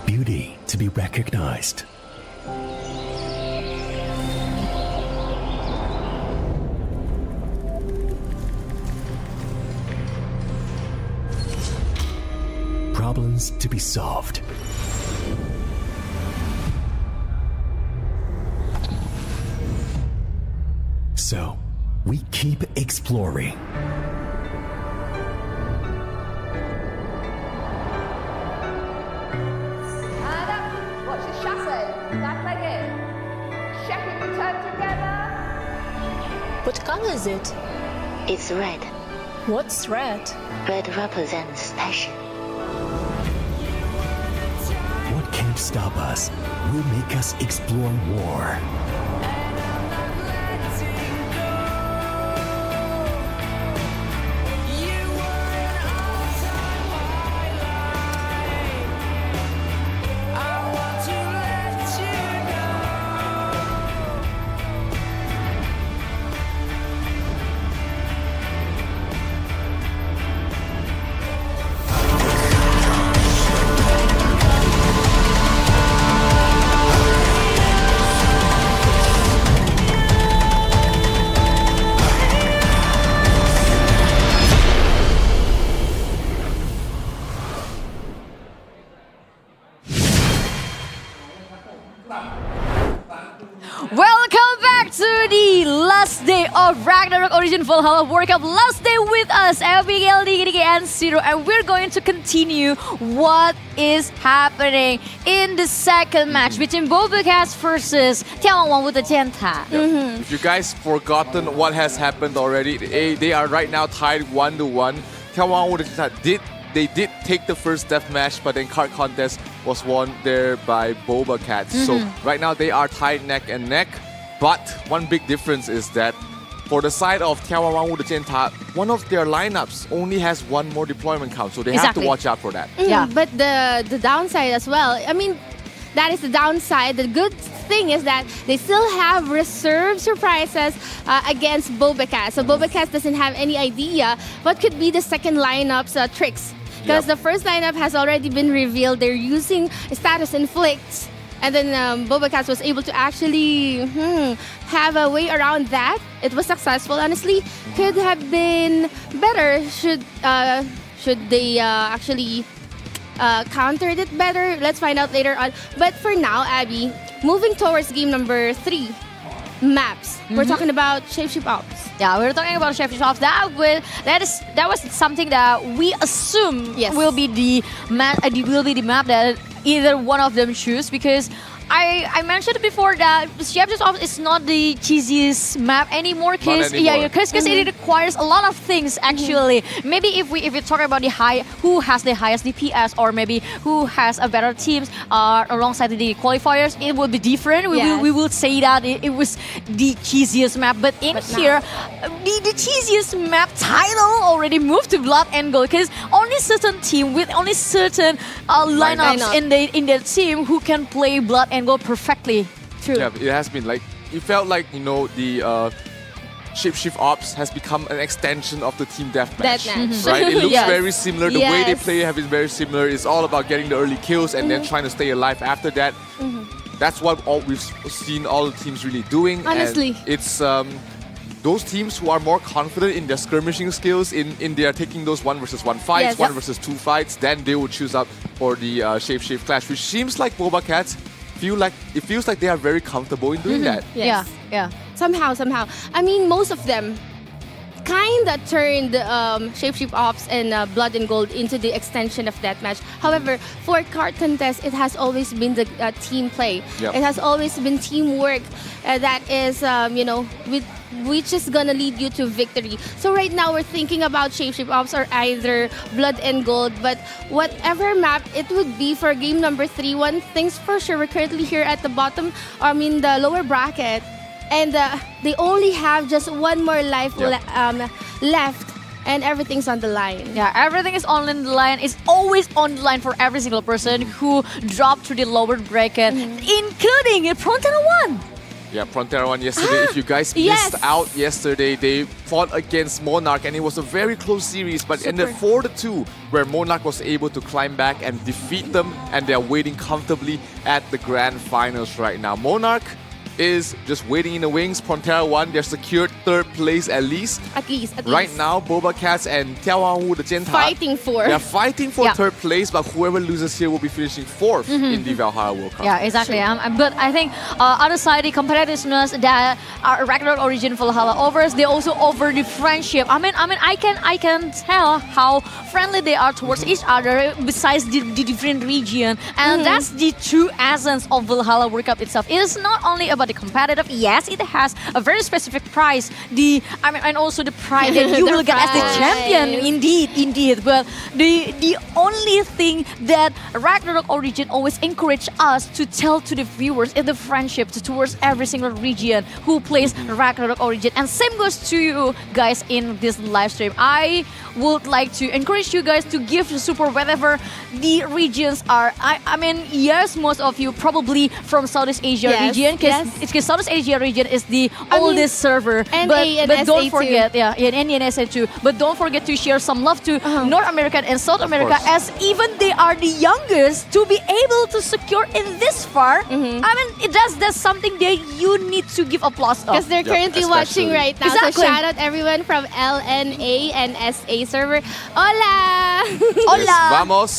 Beauty to be recognized. Problems to be solved. So, we keep exploring. And up. Watch the chassis. Back leg in. Checking the turn together. What color is it? It's red. What's red? Red represents passion. What can't stop us will make us explore more. Welcome back to the last day of Ragnarok Origin Valhalla World Cup. Last day with us, Abigail, Niki, and Zero, and we're going to continue what is happening in the second match between BobaCats versus 眺望万物的尖塔. If you guys forgotten what has happened already, they are right now tied 1-1. 眺望万物的尖塔 they did take the first death match, but then card contest was won there by BobaCats. So right now they are tied neck and neck. But one big difference is that for the side of 眺望万物的尖塔, one of their lineups only has 1 more deployment count, so they have to watch out for that. Yeah, but the downside as well. I mean, that is the downside. The good thing is that they still have reserve surprises against BobaCats. So BobaCats doesn't have any idea what could be the second lineup's tricks. Because the first lineup has already been revealed. They're using status inflicts. And then BobaCats was able to actually have a way around that. It was successful, honestly. Could have been better should they actually countered it better. Let's find out later on. But for now, Abby, moving towards game number 3, maps. We're talking about Shapeshift Ops. Yeah, we're talking about Shapeshift Ops. That was something that we assume will be the map that either one of them choose, because I mentioned before that Shapeshift Ops is not the cheesiest map anymore, because it requires a lot of things actually. Maybe if we talk about who has the highest DPS, or maybe who has a better teams alongside the qualifiers, it will be different. We will say that it was the cheesiest map, but here the cheesiest map title already moved to Blood and Gold, because only certain team with only certain lineups in their team who can play Blood and Gold perfectly. True. Yeah, it has been like, it felt like, you know, the Shapeshift Ops has become an extension of the team deathmatch. Right? It looks very similar. The way they play have been very similar. It's all about getting the early kills and then trying to stay alive after that. That's what we've seen all the teams really doing. Honestly. And it's those teams who are more confident in their skirmishing skills, in their taking those 1 versus 1 fights, 1 versus 2 fights, then they will choose up for the Shapeshift Clash, which seems like BobaCats feels like they are very comfortable in doing that. Yes. Yeah. Somehow. I mean, most of them kind of turned Shapeshift Ops and Blood and Gold into the extension of that match. However, for card contest, it has always been the team play. It has always been teamwork that is, which is gonna lead you to victory. So right now we're thinking about Shapeshift Ops or either Blood and Gold, but whatever map it would be for game number 3, one thing's for sure, we're currently here at the bottom, the lower bracket, and they only have just one more life left, and everything's on the line. Yeah, everything is on the line. It's always on the line for every single person who dropped to the lower bracket, including Frontera 1. Yeah, Frontera 1 yesterday. If you guys missed out yesterday, they fought against MONARCH, and it was a very close series, but ended 4-2, where MONARCH was able to climb back and defeat them, and they're waiting comfortably at the grand finals right now. MONARCH is just waiting in the wings. Frontera 1, they're secured 3rd place at least. At least. Right now, BobaCats and眺望物的尖塔 they're fighting for 3rd place, but whoever loses here will be finishing 4th in the Valhalla World Cup. Yeah, exactly. But I think other side, the competitiveness that Ragnarok Origin Valhalla offers, they also offer the friendship. I mean, I can tell how friendly they are towards each other besides the different region, and that's the true essence of Valhalla World Cup itself. It is not only about the competitive. Yes, it has a very specific prize. And also the pride that you will get as the champion. Indeed. But the only thing that Ragnarok Origin always encourage us to tell to the viewers is the friendship towards every single region who plays Ragnarok Origin. And same goes to you guys in this live stream. I would like to encourage you guys to give support wherever the regions are. I mean, yes, most of you probably from Southeast Asia region, because Southeast Asia region is the oldest server. But don't forget, and NSA too. But don't forget to share some love to North America and South America, as even they are the youngest to be able to secure in this far. I mean, that's something that you need to give applause of. Because they're currently watching right now. So shout out everyone from LNA and SA server. Hola! Yes, vamos!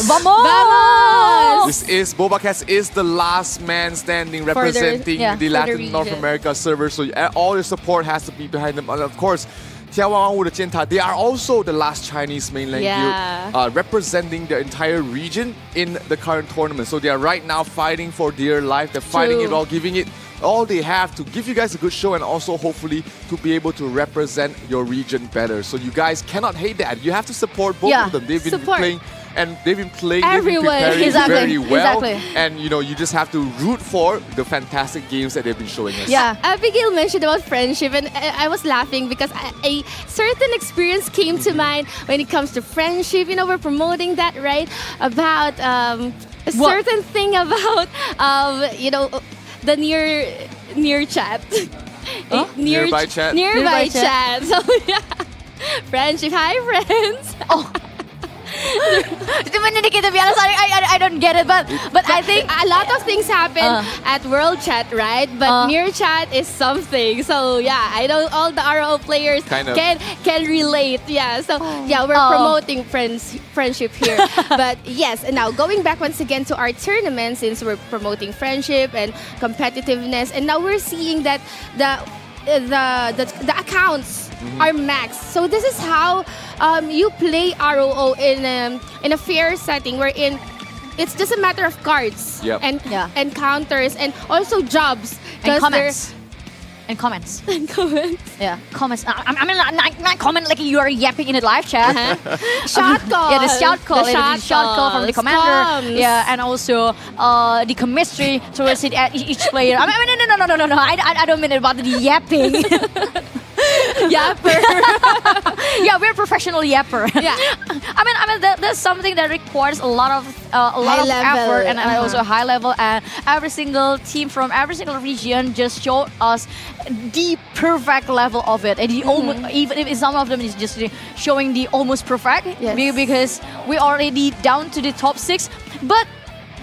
This is BobaCats is the last man standing representing the Latin North America server. So all your support has to be behind them. And of course, 眺望万物的尖塔, they are also the last Chinese mainland guild representing the entire region in the current tournament. So they are right now fighting for dear life. They're fighting it all, giving it all they have to give you guys a good show, and also hopefully to be able to represent your region better. So you guys cannot hate that. You have to support both of them. They've been playing. And they've been playing, preparing very well. And you just have to root for the fantastic games that they've been showing us. Yeah, Abigail mentioned about friendship, and I was laughing because a certain experience came to mind when it comes to friendship. We're promoting that, right? About a certain thing about the near chat. Nearby chat. Nearby chat. So yeah, friendship. Hi, friends. To be honest, I don't get it, but I think a lot of things happen at World Chat, right? But near chat is something. So yeah, I know all the RO players Kind of. can relate. Yeah. So yeah, we're promoting friendship here. But yes, and now going back once again to our tournament, since we're promoting friendship and competitiveness, and now we're seeing that the accounts are maxed. So this is how you play ROO in a fair setting, wherein it's just a matter of cards and counters and also jobs and comments. And comments. Yeah, comments. I mean, not comment like you are yapping in a live chat. Shout call. Yeah, the shout call. The shout call from the commander. Comms. Yeah, and also the chemistry towards each player. I mean, no. I don't mean about the yapping. Yapper. Yeah, we're professional yapper. Yeah. I mean, that's something that requires a lot of effort and also high level. And every single team from every single region just showed us the perfect level of it. And the almost, even if some of them is just showing the almost perfect, because we're already down to the top 6. But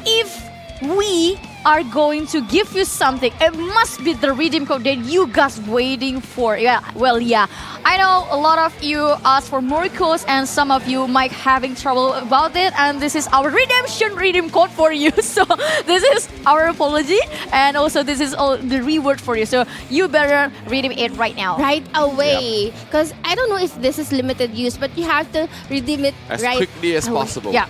if we are going to give you something, it must be the redeem code that you guys waiting for. Yeah, well, yeah, I know a lot of you asked for more codes and some of you might having trouble about it, and this is our redeem code for you. So this is our apology, and also this is all the reward for you, so you better redeem it right now, right away, because I don't know if this is limited use, but you have to redeem it as right quickly as away. possible. Yeah.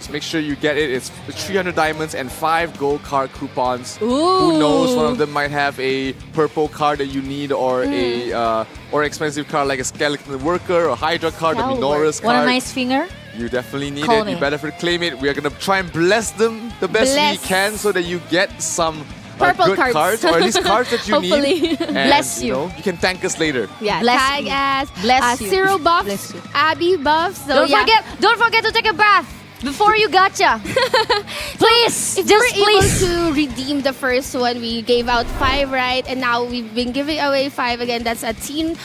So make sure you get it. It's 300 diamonds and 5 gold card coupons. Ooh. Who knows? One of them might have a purple card that you need, or a or expensive card like a skeleton worker or Hydra card, or Minora's card. Want a nice finger? You definitely need Call it. me. You better claim it. We are gonna try and bless them the best we can, so that you get some purple good cards, or at least cards that you need. And, Bless you. You can thank us later. Yeah, Bless tag you. as Bless you. Zero buffs, Bless you. Abby buffs. So Don't forget to take a bath before you gacha. Please, if just we're please. able to redeem the first one, we gave out 5, right? And now we've been giving away 5 again. That's a 10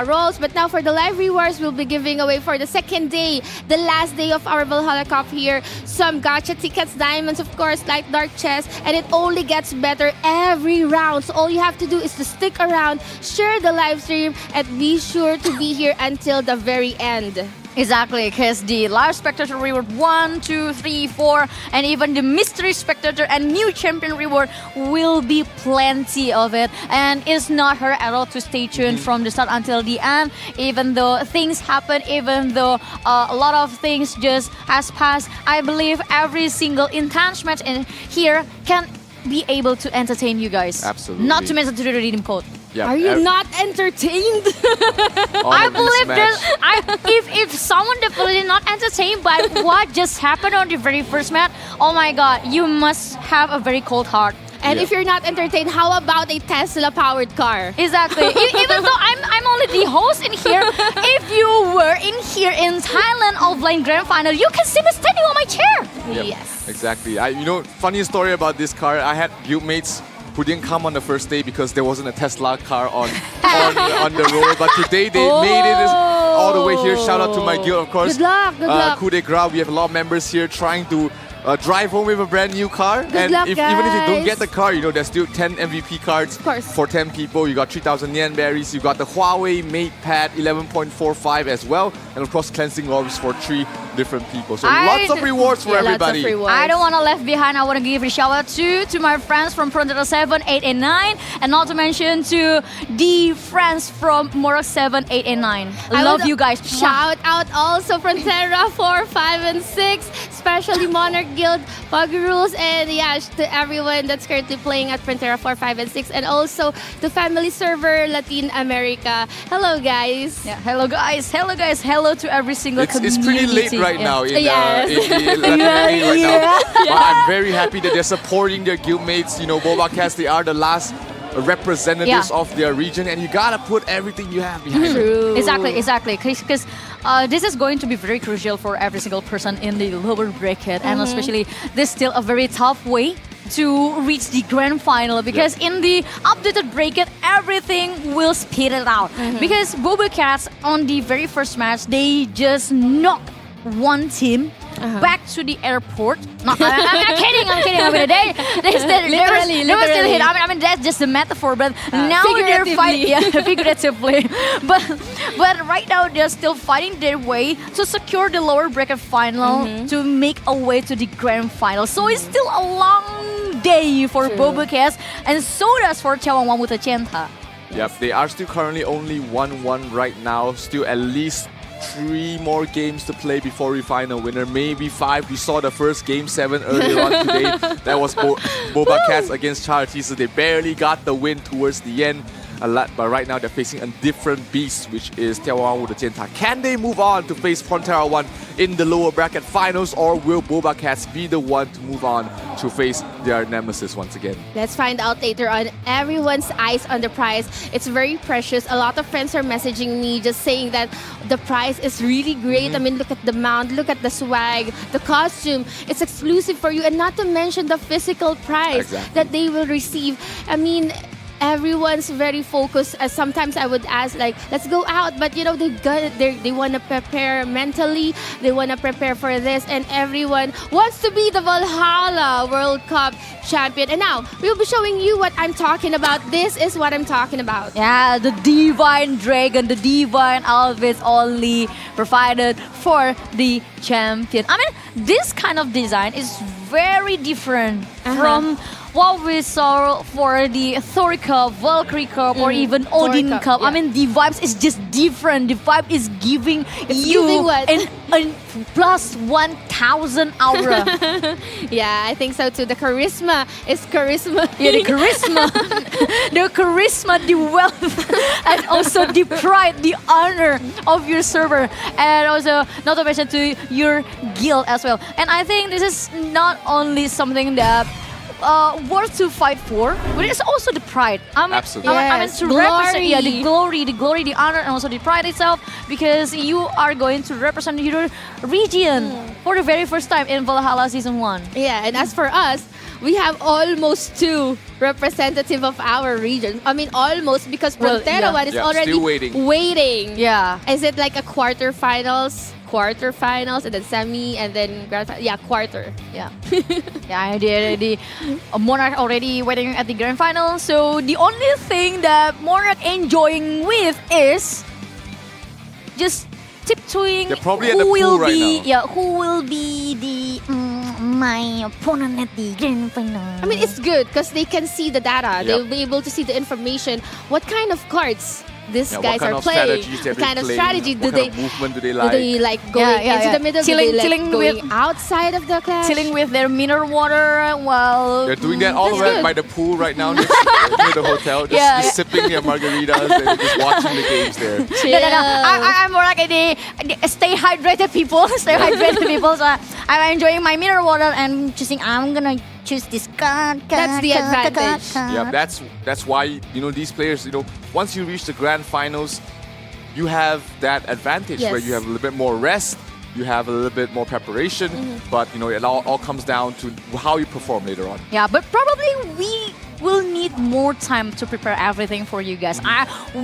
rolls. But now for the live rewards, we'll be giving away for the second day, the last day of our Valhalla Cup here, some gacha tickets, diamonds, of course, light dark chest, and it only gets better every round. So all you have to do is to stick around, share the live stream, and be sure to be here until the very end. Exactly, because the live spectator reward 1, 2, 3, 4, and even the mystery spectator and new champion reward will be plenty of it. And it's not hard at all to stay tuned from the start until the end. Even though things happen, even though a lot of things just has passed, I believe every single intense match in here can be able to entertain you guys. Absolutely. Not to mention the redeem code. Yeah, Are you not entertained? I believe there's if someone definitely not entertained by what just happened on the very first match, oh my god, you must have a very cold heart. And if you're not entertained, how about a Tesla-powered car? Exactly. Even though I'm only the host in here, if you were in here in Thailand offline grand final, you can see me standing on my chair. Yep, Yes. exactly. Funny story about this car. I had guildmates who didn't come on the first day because there wasn't a Tesla car on the road. But today they made it all the way here. Shout out to my guild, of course. Good luck, good luck. Coup de grace. We have a lot of members here trying to drive home with a brand new car. Good luck, even if you don't guys. get the car, there's still 10 MVP cards for 10 people. You got 3,000 yen berries. You got the Huawei Mate Pad 11.45 as well. And of course, cleansing orbs for 3 different people. So lots of rewards for everybody. I don't want to left behind. I want to give a shout out to my friends from Frontera 7, 8, and 9. And not to mention to the friends from MONARCH 7, 8, and 9. I love you guys. Shout out also Frontera 4, 5, and 6. Especially Monarch Guild, Pug Rules, and to everyone that's currently playing at Frontera 4, 5, and 6. And also the family server Latin America. Hello guys. Yeah, hello guys. Hello guys. Hello to every single community. It's pretty late right now in Yes. in Latin America right now. But I'm very happy that they're supporting their guildmates. BobaCats, they are the last representatives of their region, and you gotta put everything you have behind it. Exactly. Because this is going to be very crucial for every single person in the lower bracket, and especially this is still a very tough way to reach the grand final, because in the updated bracket everything will speed it out. Because BobaCats on the very first match, they just knocked one team back to the airport. No, I'm kidding. I mean, they still hit. I mean, that's just a metaphor. But now they're fighting figuratively. But right now they're still fighting their way to secure the lower bracket final to make a way to the grand final. So it's still a long day for BobaCats, and so does for眺望万物的尖塔. Yep, they are still currently only 1-1 right now. Still at least 3 more games to play before we find a winner. Maybe 5. We saw the first Game 7 earlier on today. That was BobaCats against Char尔濟斯. They barely got the win towards the end. But right now they're facing a different beast, which is 眺望万物的尖塔. Can they move on to face Frontera 1 in the lower bracket finals, or will BobaCats be the one to move on to face their nemesis once again? Let's find out later on. Everyone's eyes on the prize. It's very precious. A lot of friends are messaging me just saying that the prize is really great. I mean, look at the mount, look at the swag, the costume. It's exclusive for you, and not to mention the physical prize that they will receive. I mean, everyone's very focused. Sometimes I would ask, like, let's go out, but you know, they want to prepare mentally, they want to prepare for this, and everyone wants to be the Valhalla World Cup champion. And now we'll be showing you what I'm talking about. This is what I'm talking about. Yeah, the divine dragon, the divine outfit only provided for the champion. I mean, this kind of design is very different from what we saw for the Thor Cup, Valkyrie Cup, or even Odin Cup. I mean, the vibes is just different. The vibe is giving you an plus 1,000 aura. Yeah, I think so too. The charisma is charisma. Yeah, the charisma. The charisma, the wealth, and also the pride, the honor of your server. And also, not to mention to your guild as well. And I think this is not only something that worth to fight for, but it's also the pride. Absolutely. I mean, to represent the glory, the honor, and also the pride itself, because you are going to represent your region for the very first time in Valhalla Season 1. Yeah, and as for us, we have almost 2 representative of our region. I mean, almost, because Frontera 1 is already still waiting. Yeah. Is it like a quarterfinals, and then semi, and then grand final? Yeah, quarter. Yeah. Yeah, the Monarch already waiting at the grand final. So the only thing that Monarch enjoying with is just tiptoeing. They're probably at the pool right now. Yeah, who will be the my opponent at the grand final? I mean, it's good because they can see the data. Yep. They'll be able to see the information. What kind of cards these guys are playing? What kind of strategy do they? Movement do they like? Do they like going into the middle? Chilling going outside of the clash? Chilling with their mineral water while they're doing that all the way by the pool right now, near the hotel, just sipping their margaritas and just watching the games there. No. I'm more like the stay hydrated people. So I'm enjoying my mineral water and choosing. I'm gonna choose this card. That's the advantage. Yeah, that's why, you know, these players, you know, once you reach the grand finals, you have that advantage where you have a little bit more rest, you have a little bit more preparation, but you know, it all comes down to how you perform later on. Yeah, but probably we will need more time to prepare everything for you guys.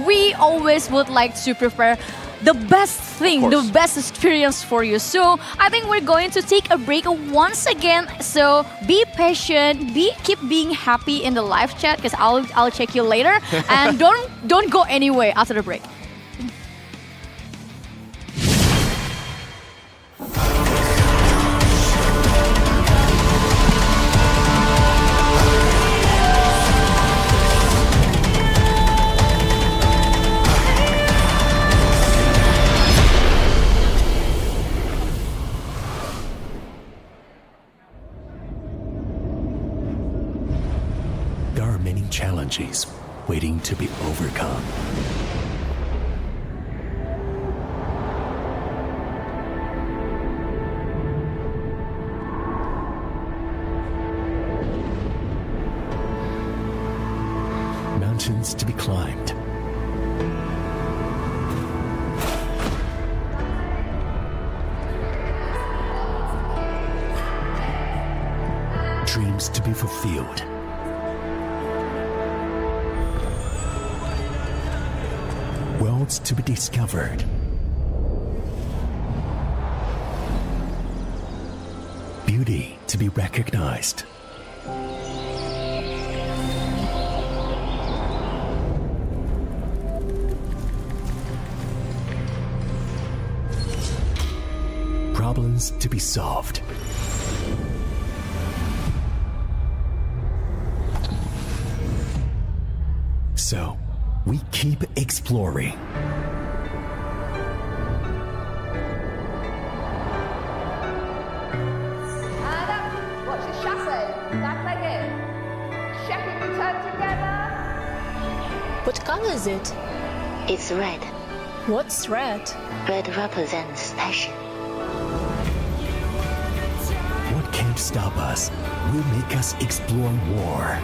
We always would like to prepare the best thing, the best experience for you. So I think we're going to take a break once again. So be patient, keep being happy in the live chat, because I'll check you later. And don't go anywhere after the break. Challenges waiting to be overcome. Mountains to be climbed. Dreams to be fulfilled. Worlds to be discovered. beauty to be recognized. Problems to be solved. So, we keep exploring. And up. Watch the chassis. Back leg in. Check it, return together. What color is it? It's red. What's red? Red represents passion. What can't stop us will make us explore more.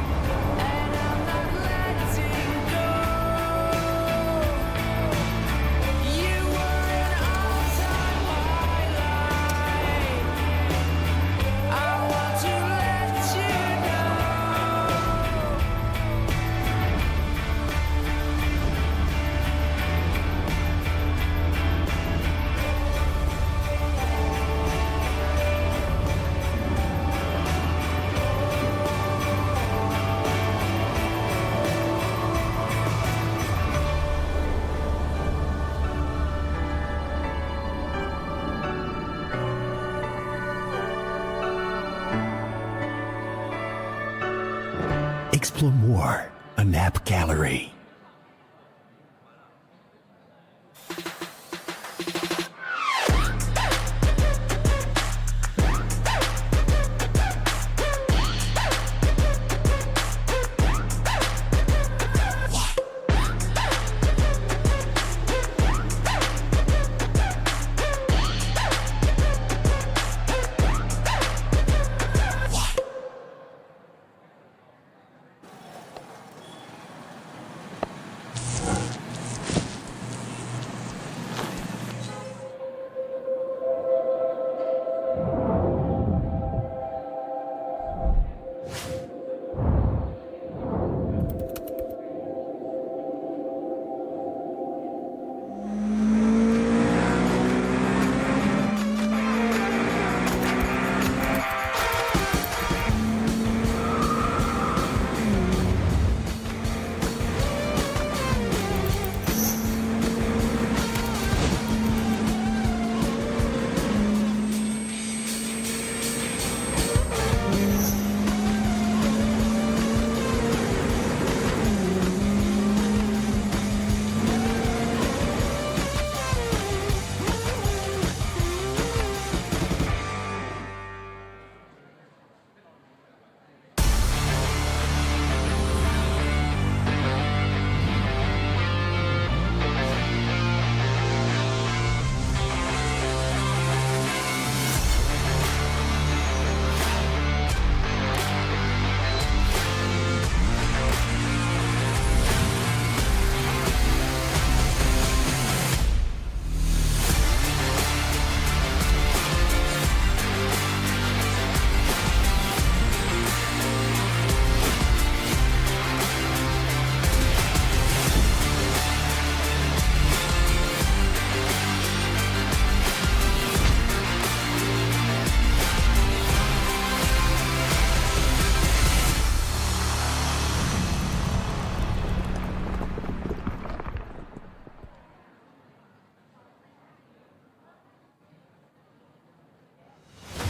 Explore more, a nap gallery.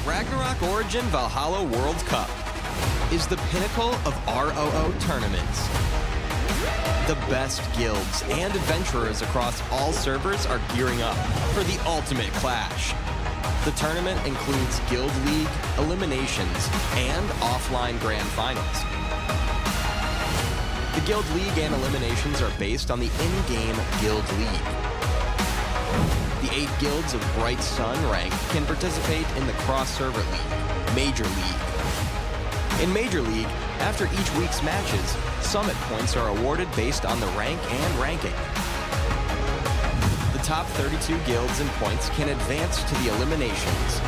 Ragnarok Origin Valhalla World Cup is the pinnacle of ROO tournaments. The best guilds and adventurers across all servers are gearing up for the ultimate clash. The tournament includes Guild League, eliminations, and offline grand finals. The Guild League and eliminations are based on the in-game Guild League. The 8 guilds of Bright Sun rank can participate in the cross-server league, Major League. In Major League, after each week's matches, summit points are awarded based on the rank and ranking. The top 32 guilds and points can advance to the eliminations.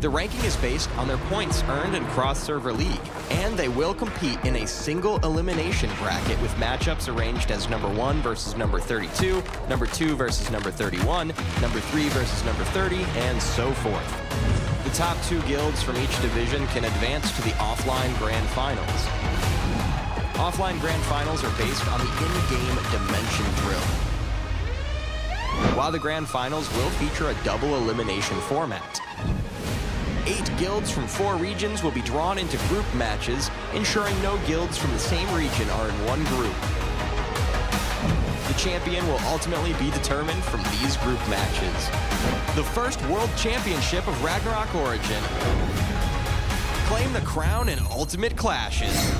The ranking is based on their points earned in cross-server league, and they will compete in a single elimination bracket with matchups arranged as number 1 versus number 32, number 2 versus number 31, number 3 versus number 30, and so forth. The top 2 guilds from each division can advance to the offline grand finals. Offline grand finals are based on the in-game dimension drill, while the grand finals will feature a double elimination format. 8 guilds from 4 regions will be drawn into group matches, ensuring no guilds from the same region are in one group. The champion will ultimately be determined from these group matches. The first World Championship of Ragnarok Origin. Claim the crown in Ultimate Clashes.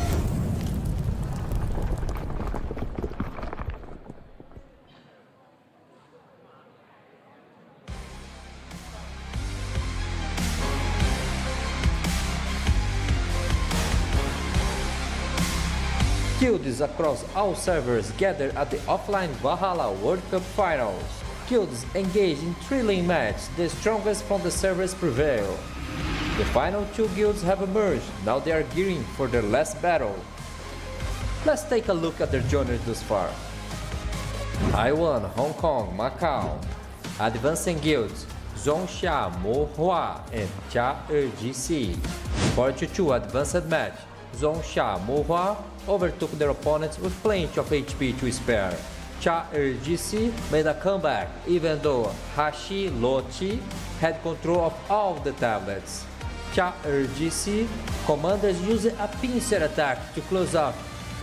Guilds across all servers gather at the offline Valhalla World Cup Finals. Guilds engage in thrilling matches, the strongest from the servers prevail. The final 2 guilds have emerged, now they are gearing for their last battle. Let's take a look at their journey thus far. Taiwan, Hong Kong, Macau. Advancing guilds,仲夏沫花ぅand查尔济斯. 4-2 advanced match.仲夏沫花ぅovertook their opponents with plenty of HP to spare.查尔济斯made a comeback even though Hashi Lochi had control of all the tablets.查尔济斯commanders used a pincer attack to close off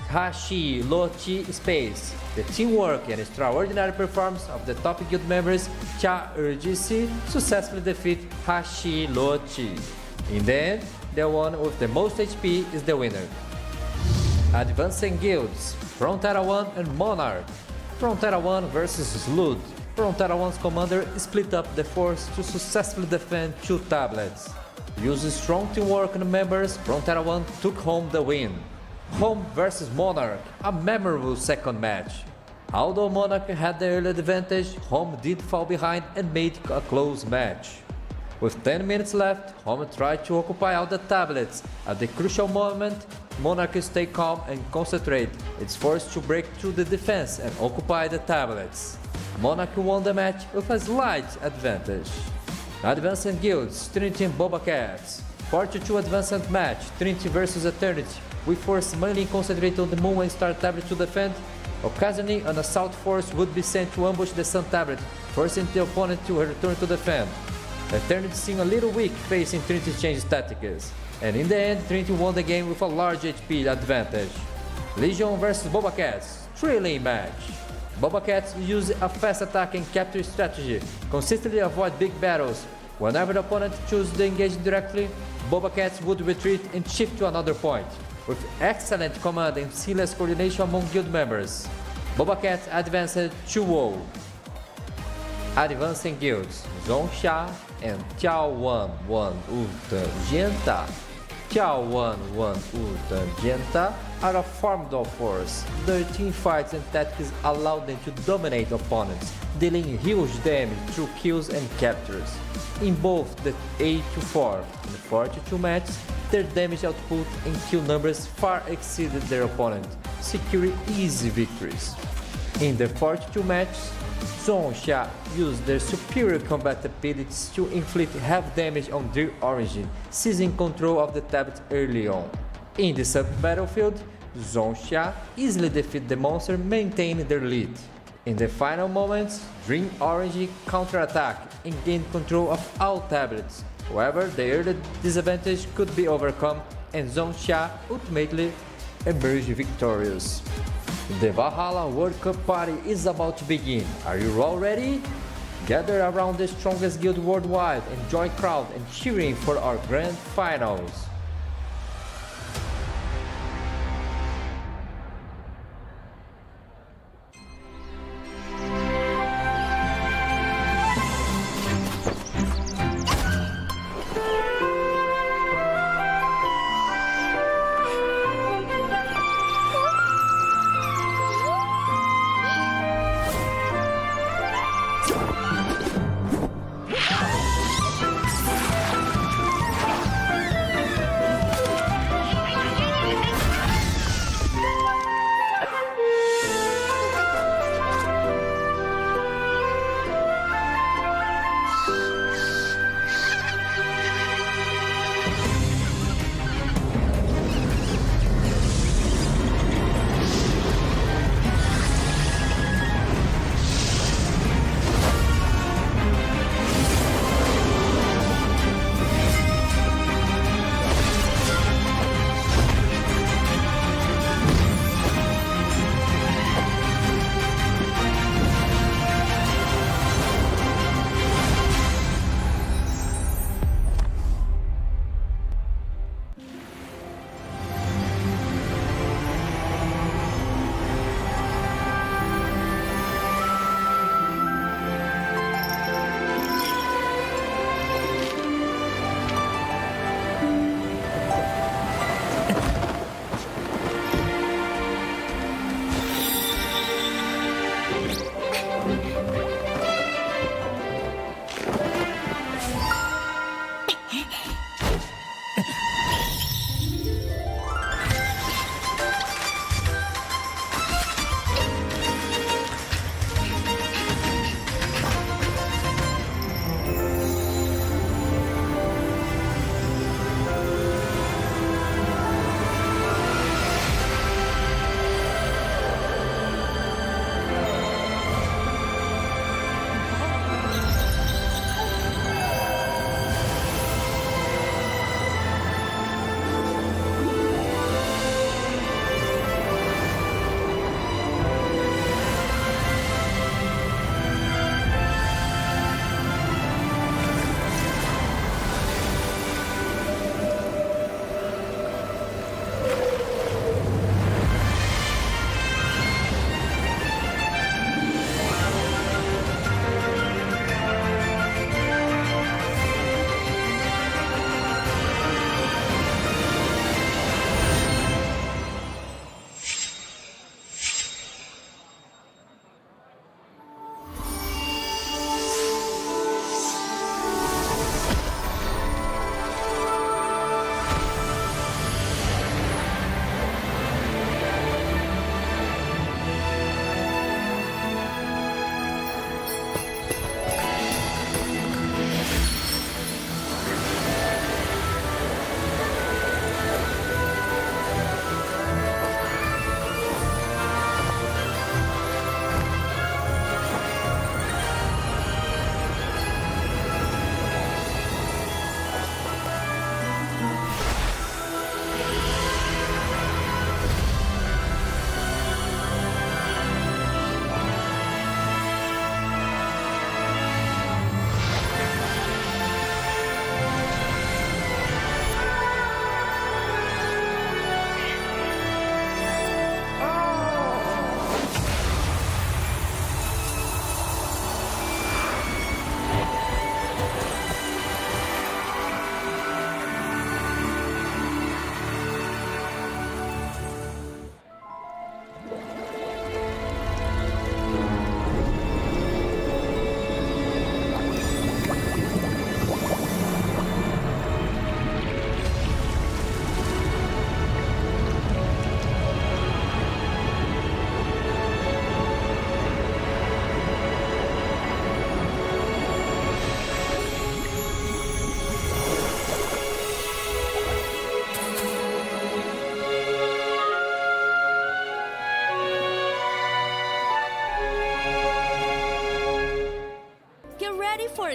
Hashi Lochi space. The teamwork and extraordinary performance of the top guild members,查尔济斯successfully defeat Hashi Lochi. In the end, the one with the most HP is the winner. Advancing guilds, Frontera 1 and MONARCH. Frontera 1 versus Slud. Frontera 1's commander split up the force to successfully defend 2 tablets. Using strong teamwork and members, Frontera 1 took home the win. Home versus MONARCH, a memorable second match. Although MONARCH had the early advantage, Home did fall behind and made a close match. With 10 minutes left, Home tried to occupy all the tablets. At the crucial moment, MONARCH stayed calm and concentrate its force to break through the defense and occupy the tablets. MONARCH won the match with a slight advantage. Advancing guilds, Trinity and BobaCats. 4-2 advanced match, Trinity versus Eternity. We force mainly concentrate on the Moon and Star tablet to defend. Occasionally, an assault force would be sent to ambush the Sun tablet, forcing the opponent to return to defend. Eternity seemed a little weak facing Trinity's changed tactics, and in the end, Trinity won the game with a large HP advantage. Legion vs BobaCats, thrilling match. BobaCats use a fast attack and capture strategy, consistently avoid big battles. Whenever the opponent chooses to engage directly, BobaCats would retreat and shift to another point. With excellent command and seamless coordination among guild members, BobaCats advanced 2-0. Advancing guilds,仲夏and眺望万物的尖塔.眺望万物的尖塔 are a formidable force. Their team fights and tactics allow them to dominate opponents, dealing huge damage through kills and captures. In both the 8-4 and 4-2 matches, their damage output and kill numbers far exceeded their opponent, securing easy victories. In the 4-2 match,仲夏used their superior combat abilities to inflict heavy damage on their origin, seizing control of the tablet early on. In the sub-battlefield,仲夏easily defeated the monster, maintaining their lead. In the final moments, Dream Orange counterattacked and gained control of all tablets. However, the early disadvantage could be overcome, and仲夏ultimately emerged victorious. The Valhalla World Cup party is about to begin. Are you all ready? Gather around the strongest guild worldwide and join crowd and cheering for our grand finals.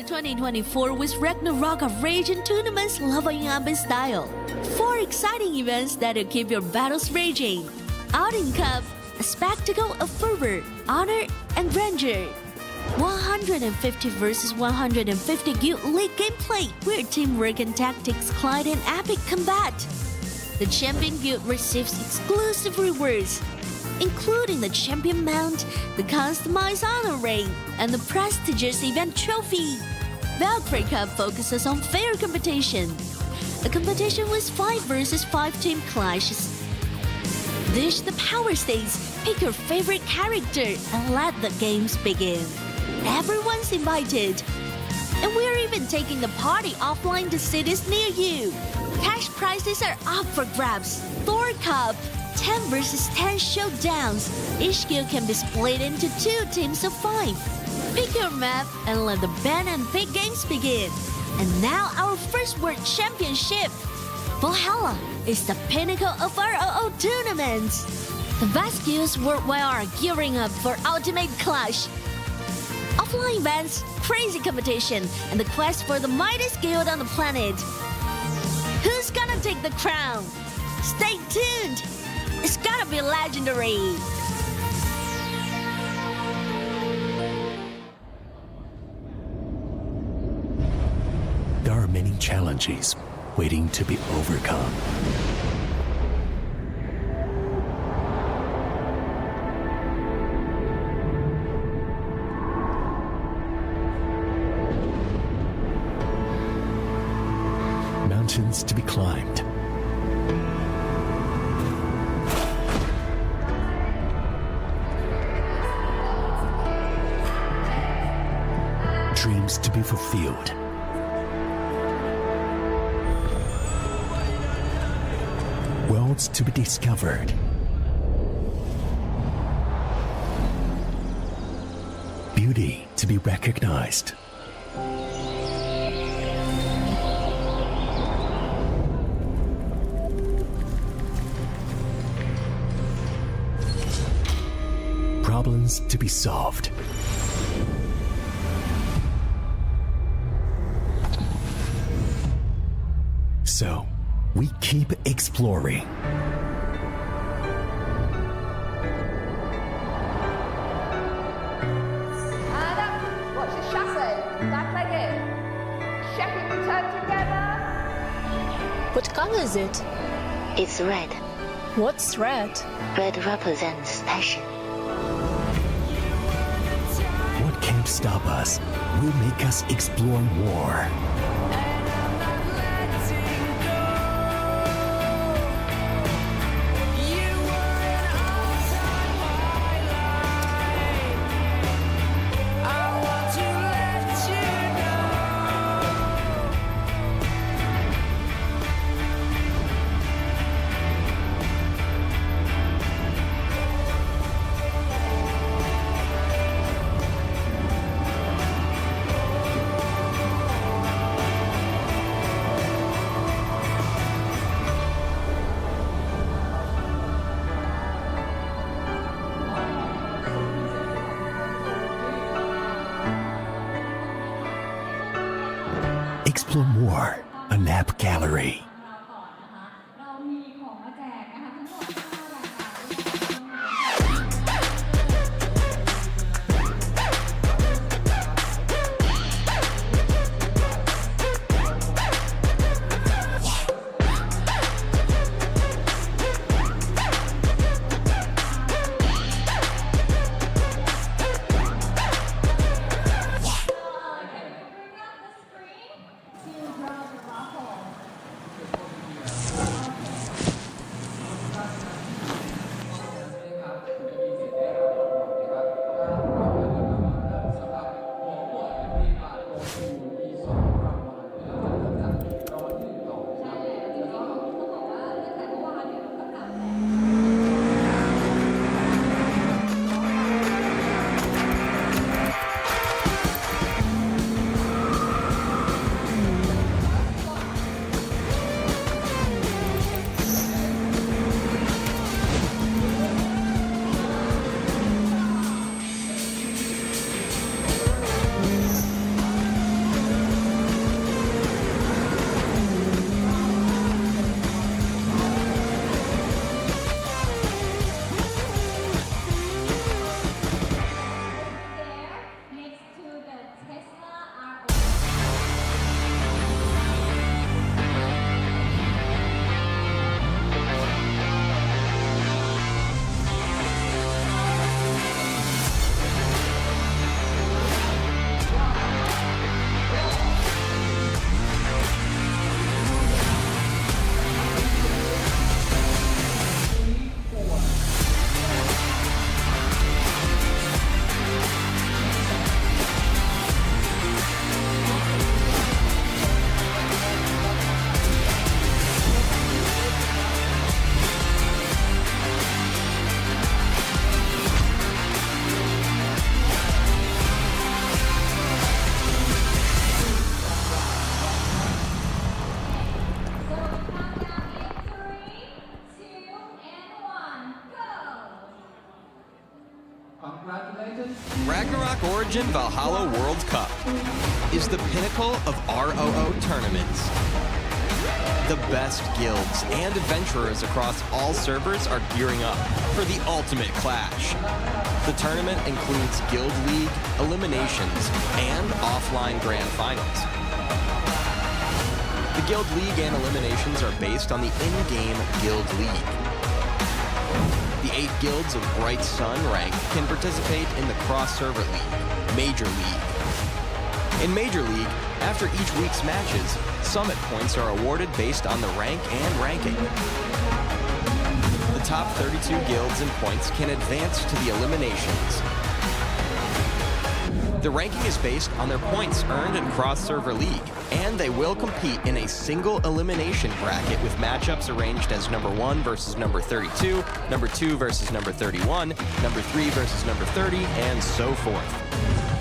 for 2024 with Ragnarok of Rage and tournaments leveling up in style. 4 exciting events that'll keep your battles raging. Outing Cup, a spectacle of fervor, honor, and grandeur. 150 versus 150 Guild League gameplay where teamwork and tactics collide in epic combat. The Champion Guild receives exclusive rewards, including the Champion Mount, the customized honor ring, and the prestigious event trophy. Valkyrie Cup focuses on fair competition, a competition with 5 versus 5 team clashes. Dish the power stage, pick your favorite character, and let the games begin. Everyone's invited. And we're even taking the party offline to cities near you. Cash prizes are up for grabs. Thor Cup, 10 versus 10 showdowns. Each guild can be split into 2 teams of 5. Pick your map and let the ban and pick games begin. And now our first World Championship. Valhalla is the pinnacle of ROO tournaments. The best guilds worldwide are gearing up for ultimate clash. Offline events, crazy competition, and the quest for the mightiest guild on the planet. Who's gonna take the crown? Stay tuned! It's gonna be legendary! There are many challenges waiting to be overcome. Mountains to be climbed. Dreams to be fulfilled. Worlds to be discovered. Beauty to be recognized. Problems to be solved. So, we keep exploring. And up. Watch the chassis. Back leg in. Checking return together. What color is it? It's red. What's red? Red represents passion. What can't stop us will make us explore more. Explore more, a nap gallery. Ragnarok Origin Valhalla World Cup is the pinnacle of ROO tournaments. The best guilds and adventurers across all servers are gearing up for the ultimate clash. The tournament includes Guild League, eliminations, and offline grand finals. The Guild League and eliminations are based on the in-game Guild League. The 8 guilds of Bright Sun rank can participate in the cross-server league, Major League. In Major League, after each week's matches, summit points are awarded based on the rank and ranking. The top 32 guilds and points can advance to the eliminations. The ranking is based on their points earned in cross-server league, and they will compete in a single elimination bracket with matchups arranged as number 1 versus number 32, number 2 versus number 31, number 3 versus number 30, and so forth.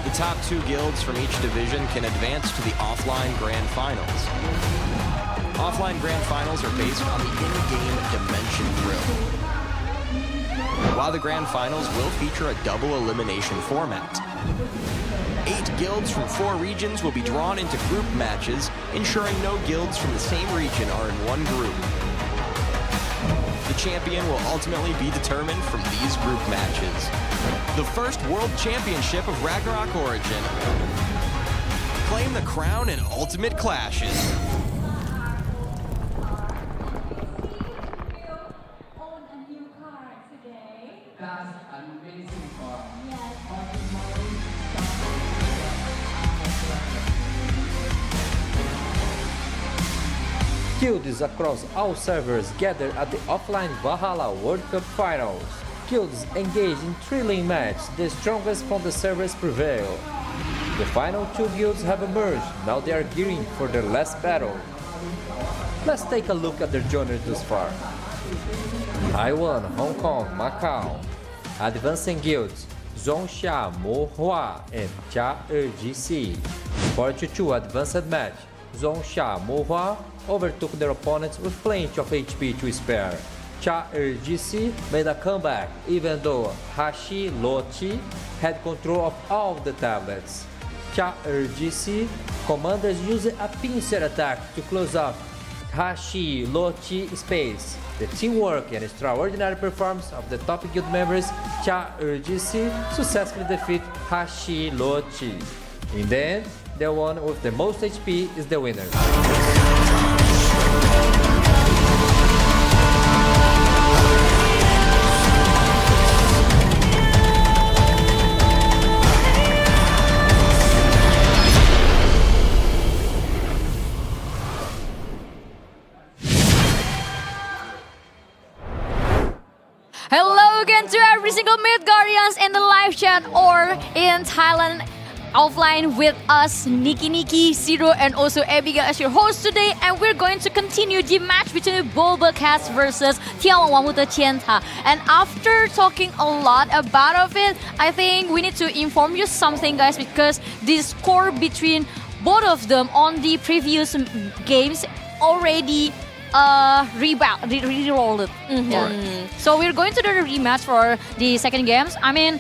The top 2 guilds from each division can advance to the offline grand finals. Offline grand finals are based on the in-game dimension drill, while the grand finals will feature a double elimination format. 8 guilds from 4 regions will be drawn into group matches, ensuring no guilds from the same region are in one group. The champion will ultimately be determined from these group matches. The first World Championship of Ragnarok Origin. Claim the crown in Ultimate Clashes. Guilds across all servers gather at the offline Valhalla World Cup Finals. Guilds engage in thrilling matches, the strongest from the servers prevail. The final 2 guilds have emerged, now they are gearing for their last battle. Let's take a look at their journey thus far. Taiwan, Hong Kong, Macau. Advancing guilds,仲夏沫花and查尔济斯. 4-2 advanced match.仲夏沫花overtook their opponents with plenty of HP to spare.查尔济斯made a comeback even though Hashi-Lochi had control of all of the tablets.查尔济斯commanders used a pincer attack to close off Hashi-Lochi space. The teamwork and extraordinary performance of the top guild members,查尔济斯successfully defeat Hashi-Lochi. In the end, the one with the most HP is the winner. Hello again to every single Midgardians in the live chat or in Thailand offline with us, Niki, Zero, and also Abigail as your host today. And we're going to continue the match between BobaCats versus 眺望万物的尖塔. And after talking a lot about it, I think we need to inform you something, guys, because the score between both of them on the previous games already re-rolled it. So we're going to do the rematch for the second games. I mean,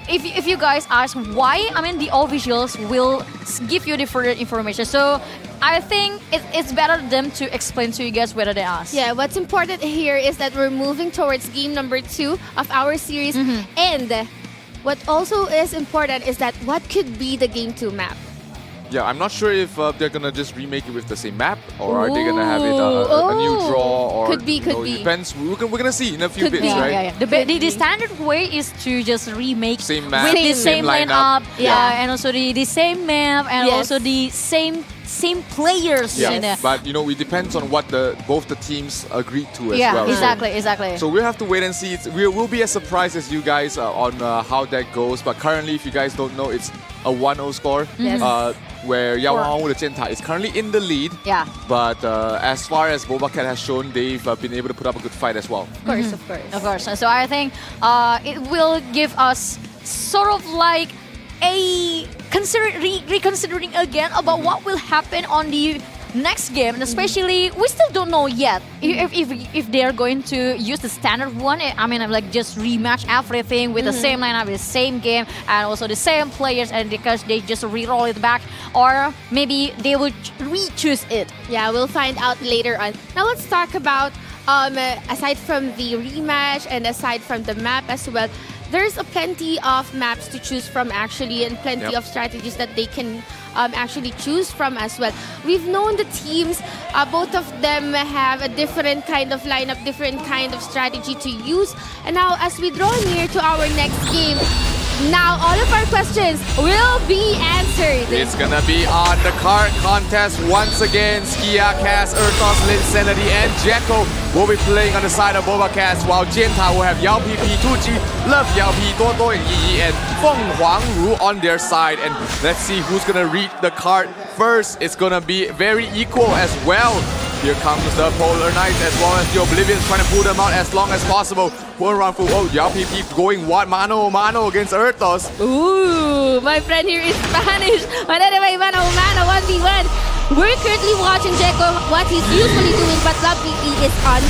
if you guys ask why, I mean, the officials will give you the further information. So I think it's better them to explain to you guys whether they ask. Yeah, what's important here is that we're moving towards game number 2 of our series. And what also is important is that what could be the game 2 map. Yeah, I'm not sure if they're gonna just remake it with the same map, or are they gonna have it a new draw, or could be. Depends. We're gonna see in a few bits, right? The standard way is to just remake same map, with the same lineup, and also the same map, and also the same players. Yeah, but you know, it depends on what both the teams agreed to as well. Exactly. So we'll have to wait and see. We'll be as surprised as you guys on how that goes. But currently, if you guys don't know, it's a 1-0 score. Where 眺望万物的尖塔 is currently in the lead. Yeah. But as far as BobaCat has shown, they've been able to put up a good fight as well. Of course. So I think it will give us sort of like a reconsidering again about what will happen on the next game, and especially we still don't know yet if they are going to use the standard one. I mean, like just rematch everything with the same lineup, the same game, and also the same players, and because they just re-roll it back, or maybe they would re-choose it. Yeah, we'll find out later on. Now let's talk about aside from the rematch and aside from the map as well, there's a plenty of maps to choose from actually, and plenty of strategies that they can actually choose from as well. We've known the teams, both of them have a different kind of lineup, different kind of strategy to use. And now as we draw near to our next game, now all of our questions will be answered. It's gonna be on the card contest once again. Skia, Cass, Ertos, Linsanity, and Jekko will be playing on the side of BobaCats, while Jianta will have Yao PP, 2G, Love Yao P, Toto and Yi, and Feng Huangru on their side. And let's see who's gonna read the card first. It's gonna be very equal as well. Here comes the Polar Knights as well as the Oblivions, trying to pull them out as long as possible. One round full. Oh, Yao PP going what? Mano mano against Ertos. Ooh, my friend here is Spanish. But anyway, mano 1v1. We're currently watching Jekko, what he's usually doing, but Love PP is on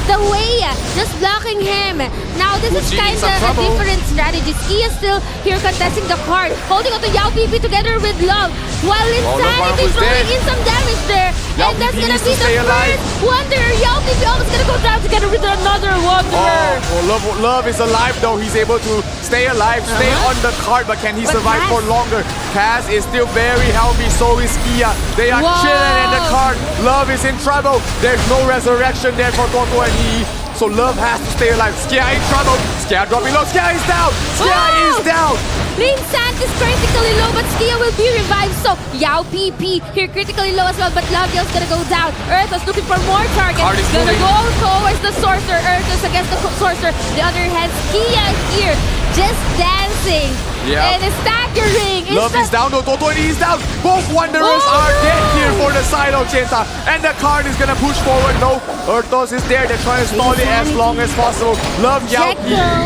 the way, just blocking him. Now this is kind of a different strategy. Ski is still here contesting the card, holding on to Yao PP together with Love, while Insanity throwing in some damage there. And that's gonna be the first Wanderer. Yao PP almost gonna go down together with another Wanderer. Oh, Love is alive though. He's able to stay alive, stay on the card, but can he survive for longer? Cass is still very healthy, so is Skia. They are chilling in the card. Love is in trouble. There's no resurrection there for Toto and Yi. So Love has to stay alive. Skia in trouble. Skia dropping low. Skia is down. Skia is down. Linsant is critically low, but Skia will be revived. So Yao PP here critically low as well, but Love Yao's gonna go down. Earthos looking for more targets. Gonna go towards the Sorcerer. Earthos against the Sorcerer. The other hand, Skia here just dancing. And it's staggering. Love is down though. Toto and Yi is down. Both Wanderers are dead here for the side of Jianta. And the card is gonna push forward. No, Erthos is there. They're trying to stall it as long as possible. Love Yao.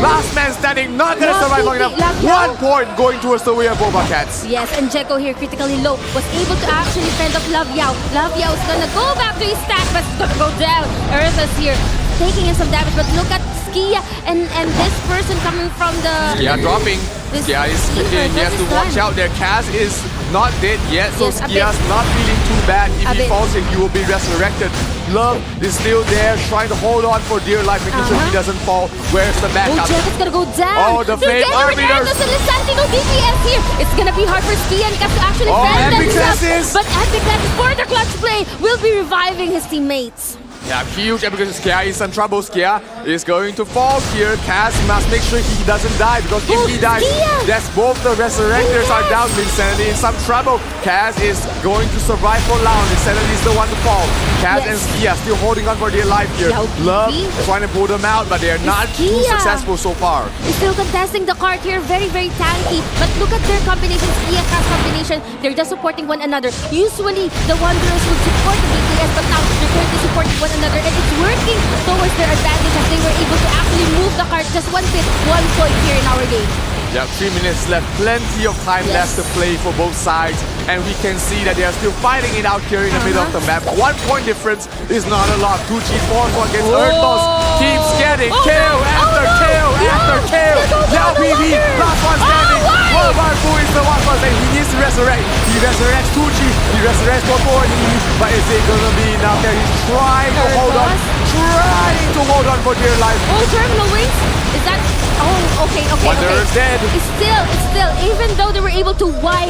Last man standing. Not gonna survive long enough. 1 point going towards the way of BobaCats. Yes, and Jekko here critically low was able to actually fend off Love Yao. Love Yao is gonna go back to his stack, but it's gonna go down. Erthos here taking in some damage, but look at Skia and this person coming from the... Skia dropping. Skia is he has to watch out there. Cass is not dead yet, so Skia's not feeling too bad. If he falls in, he will be resurrected. Love is still there, trying to hold on for dear life, making sure he doesn't fall. Where's the backup? Oh, Jekko's gonna go down. Oh, the Flame Arbiter. No DPS here. It's gonna be hard for Skia and Cass to actually defend themselves. But Epic Classes for the clutch play will be reviving his teammates. Yeah, huge because Skia is in trouble. Skia is going to fall here. Cass must make sure he doesn't die, because if he dies, that's both the Resurrectors are down. Insanity in some trouble. Cass is going to survive for long. Insanity is the one to fall. Cass and Skia still holding on for their life here. Love trying to pull them out, but they're not too successful so far. Still contesting the card here, very, very tanky. But look at their combination, Skia Cass combination. They're just supporting one another. Usually, the Wanderers would support the BTS, but now they're currently supporting one another, and it's working towards their advantage as they were able to actually move the card just 1 point here in our game. Yeah, 3 minutes left, plenty of time left to play for both sides, and we can see that they are still fighting it out here in the middle of the map. 1 point difference is not a lot. 2G force one against Erthos keeps getting kill after kill after kill. Now PV, last one standing. Bobafu is the one and he needs to resurrect. He resurrects 2G, he resurrects Toto and Yi, but is it gonna be enough there? He's trying to hold on for dear life. Oh, Terminal Wings? Is that... Oh, okay. Wanderer's dead. It's still, even though they were able to wipe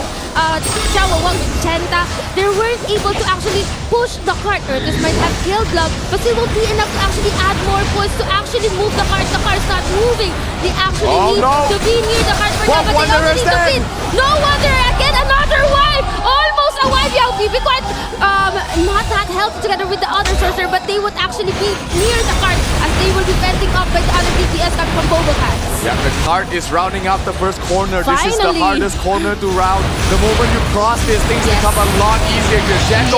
Chawawang Jianta, they weren't able to actually push the cart. This might have killed Love, but it won't be enough to actually add more points to actually move the cart. The cart's not moving. They actually need to be near the cart for now, but they also need to win. No Wanderer again, another wipe! Almost a wipe. Yao PP quite not that healthy together with the other sorcerer, but they would actually be near the cart as they will be fending off by the other BTS coming from BobaCats. Yeah, the cart is rounding out the first corner. This is the hardest corner to round. The moment you cross this, things become a lot easier here. Jekko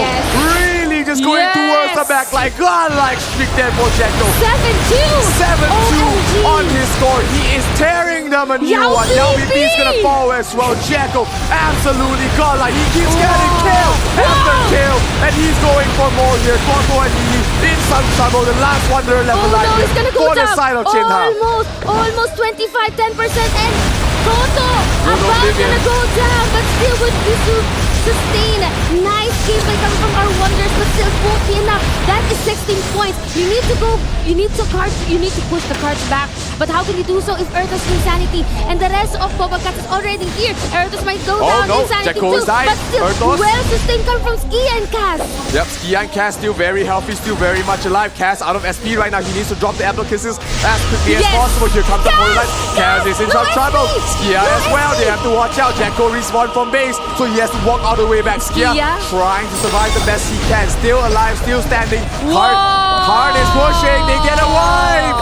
really just going towards the back like godlike streak there for Jacko. 7-2. 7-2 on his score. He is tearing them a new one. Now VP's gonna fall as well. Jacko absolutely godlike. He keeps getting kill after kill, and he's going for more here. Toto and he in some trouble. The last Wanderer left alive no, he's gonna go for the down. side of Chinha. Almost 25, 10%, and Toto about gonna go down, but still would be sustain. Nice gameplay coming from our Wanderers, but still won't be enough. That is 16 points. You need to push the cards back. But how can you do so if Earth's Insanity and the rest of BobaCats is already here? Earth's might go down, no, Insanity Jacko too, is dying. but still Earthos. well sustained come from Skia and Cass. Yep, Skia and Cass still very healthy, still very much alive. Cass out of SP right now. He needs to drop the applications as quickly as possible. Here comes the Mainland. Cass is in some trouble. Skia as well. They have to watch out. Jacko respawned from base, so he has to walk all the way back. Skia trying to survive the best he can. Still alive, still standing. Heart is pushing. They get a wipe.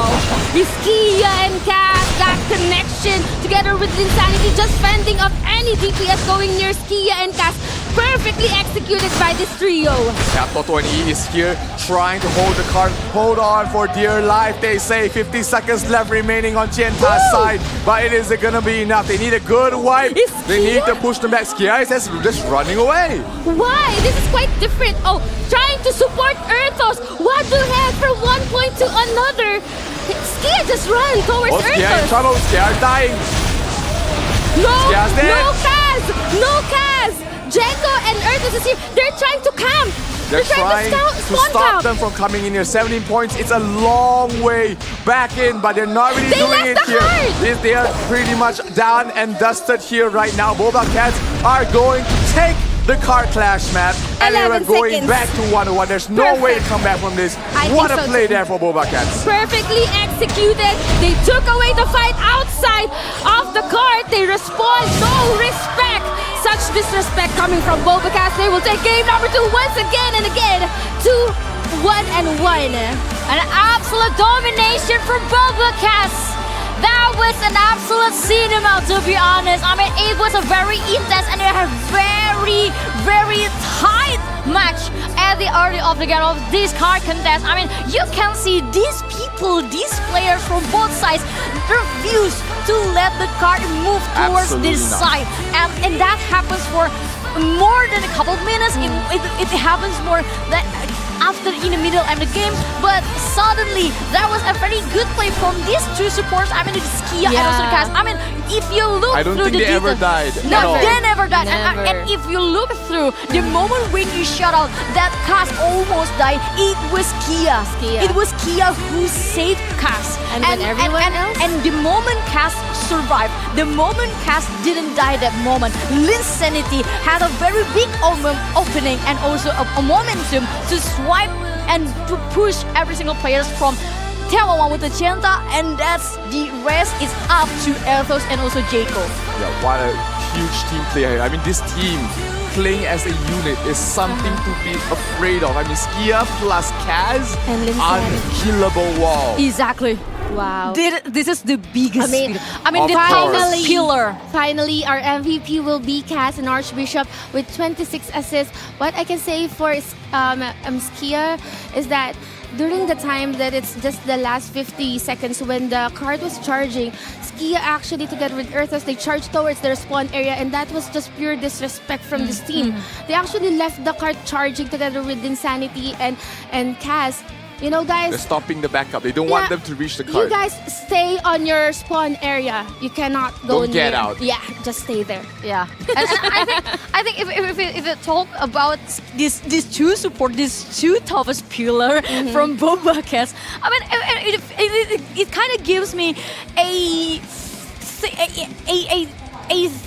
Skia and Cass, that connection together with Insanity, just fending off any DPS going near Skia and Cass. Perfectly executed by this trio. Cap Toto and E is here trying to hold the card. Hold on for dear life, they say. 50 seconds left remaining on Chienta's side, but it isn't gonna be enough. They need a good wipe. They need to push them back. Skia is just running away. Why? This is quite different. Oh, trying to support Earthos. What the heck? From one point to another. Skia just run towards Earthos. Skia in trouble. Skia is dying. Skia's dead. No Kaz! No Kaz! Jacko and Earthos is here. They're trying to camp. They're trying to stop them from coming in here. 17 points. It's a long way back in, but they're not really doing it here. They are pretty much down and dusted here right now. BobaCats are going to take the card clash map, and they are going back to 1-1. There's no way to come back from this. What a play there for BobaCats. Perfectly executed. They took away the fight outside of the card. They respond. No respect. Such disrespect coming from BobaCats. They will take game number 2 once again and again. 2-1-1. An absolute domination from BobaCats. That was an absolute cinema, to be honest. I mean, it was a very intense and a very, very tight match at the early of the game of this card contest. I mean, you can see these people, these players from both sides refuse to let the card move towards this side. And that happens for more than a couple of minutes. It happens more than after in the middle of the game, but suddenly there was a very good play from these two supports. I mean, it's Skia and also Cass. I mean, if you look through the details, ever died. No, they never died. And if you look through the moment when you shut out that Cass almost died, it was Skia. It was Skia who saved Cass. And the moment Cass survived, the moment Cass didn't die that moment, Linsanity had a very big opening and also a momentum to swipe and to push every single player from眺望万物的尖塔, and that's the rest is up to Earthos and also Jacko. Yeah, what a huge team player here. I mean, this team playing as a unit is something to be afraid of. I mean, Skia plus Kaz, unkillable wall. Exactly. Wow. This is the biggest. I mean, finally, pillar. Finally, our MVP will be Cass and Archbishop with 26 assists. What I can say for Skia is that during the time that it's just the last 50 seconds when the card was charging, Skia actually together with Earthos, they charged towards their spawn area, and that was just pure disrespect from this team. They actually left the card charging together with Insanity and Cass. You know, guys, they're stopping the backup. They don't want them to reach the card. You guys stay on your spawn area. You cannot go Don't get out. Yeah, just stay there. Yeah, and I think if you talk about these two support, these two toughest pillar from BobaCats, I mean, it kind of gives me a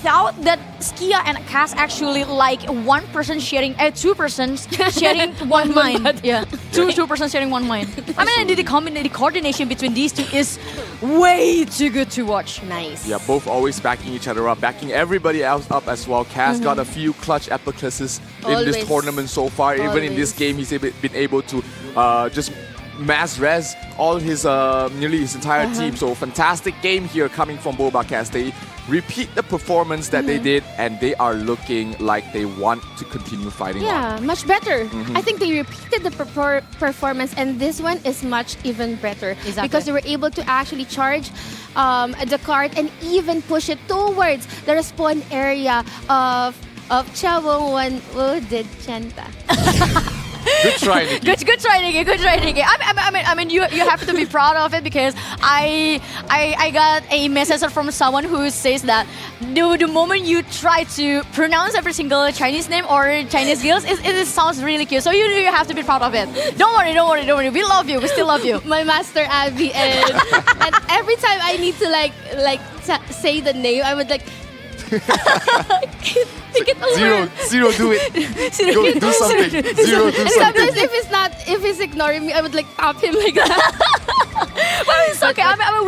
thought that Skia and Cass actually like 1% sharing, 2% sharing one mind. Yeah, 2% sharing one mind. I mean, the coordination between these two is way too good to watch. Nice. Yeah, both always backing each other up, backing everybody else up as well. Cass got a few clutch applicases in this tournament so far. Even in this game, he's been able to just mass res all his nearly his entire team. So fantastic game here coming from BobaCats. They repeat the performance that they did, and they are looking like they want to continue fighting on. Much better. I think they repeated the performance, and this one is much even better because they were able to actually charge the cart and even push it towards the respawn area of眺望万物的尖塔. Good try, Nikki. Good try, Nikki. Good try, Nikki. I mean, you have to be proud of it because I got a message from someone who says that the moment you try to pronounce every single Chinese name or Chinese girls, it sounds really cute. So you have to be proud of it. Don't worry. We love you. We still love you. My master Abby, and every time I need to like say the name, I would like. Zero, do it. Go do something. Zero, do and something. Sometimes if he's ignoring me, I would like tap him like that. But it's okay. I mean,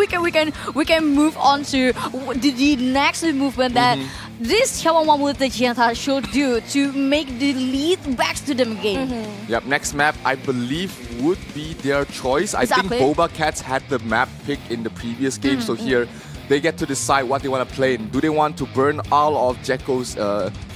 we can move on to the next movement that this眺望万物的尖塔 should do to make the lead back to them again. Yep, next map I believe would be their choice. I think BobaCats had the map picked in the previous game, so here they get to decide what they want to play. Do they want to burn all of Jekko's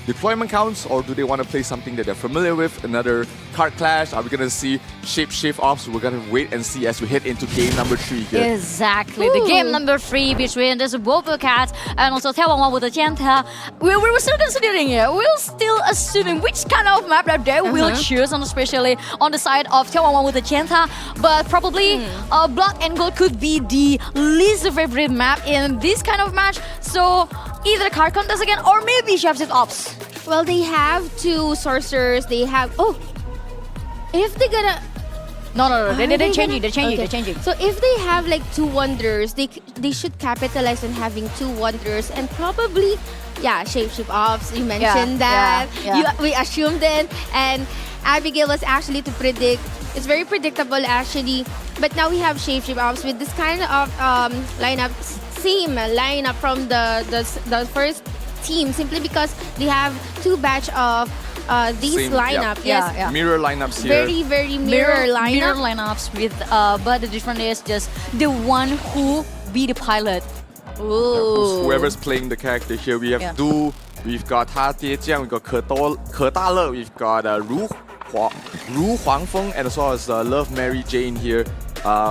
deployment counts, or do they want to play something that they're familiar with? Another card clash? Are we going to see shapeshift ops? We're going to wait and see as we head into game number 3 here. Exactly. The game number 3 between this BobaCats and also 眺望万物的尖塔. We were still considering it. We're still assuming which kind of map that they will choose, and especially on the side of 眺望万物的尖塔. But probably Blood and Gold could be the least favorite map in this kind of match. So either card contest again or maybe shapeshift ops. Well, they have 2 sorcerers. They have if they're gonna. No. They're changing. So if they have like 2 wonders, they should capitalize on having 2 wonders, and probably shapeshift ops. You mentioned that. We assumed it, and Abigail was actually to predict. It's very predictable actually, but now we have shapeshift ops with this kind of lineup, same lineup from the first team, simply because they have 2 batch of these lineup. Yes. Mirror lineups here. Very mirror lineup. Mirror lineups with but the difference is just the one who be the pilot. Ooh. Whoever's playing the character here. We have Du, we've got Ha Jiejiang, we've got Ke Dale, we've got Ru Huangfeng, and as well as Love Mary Jane here.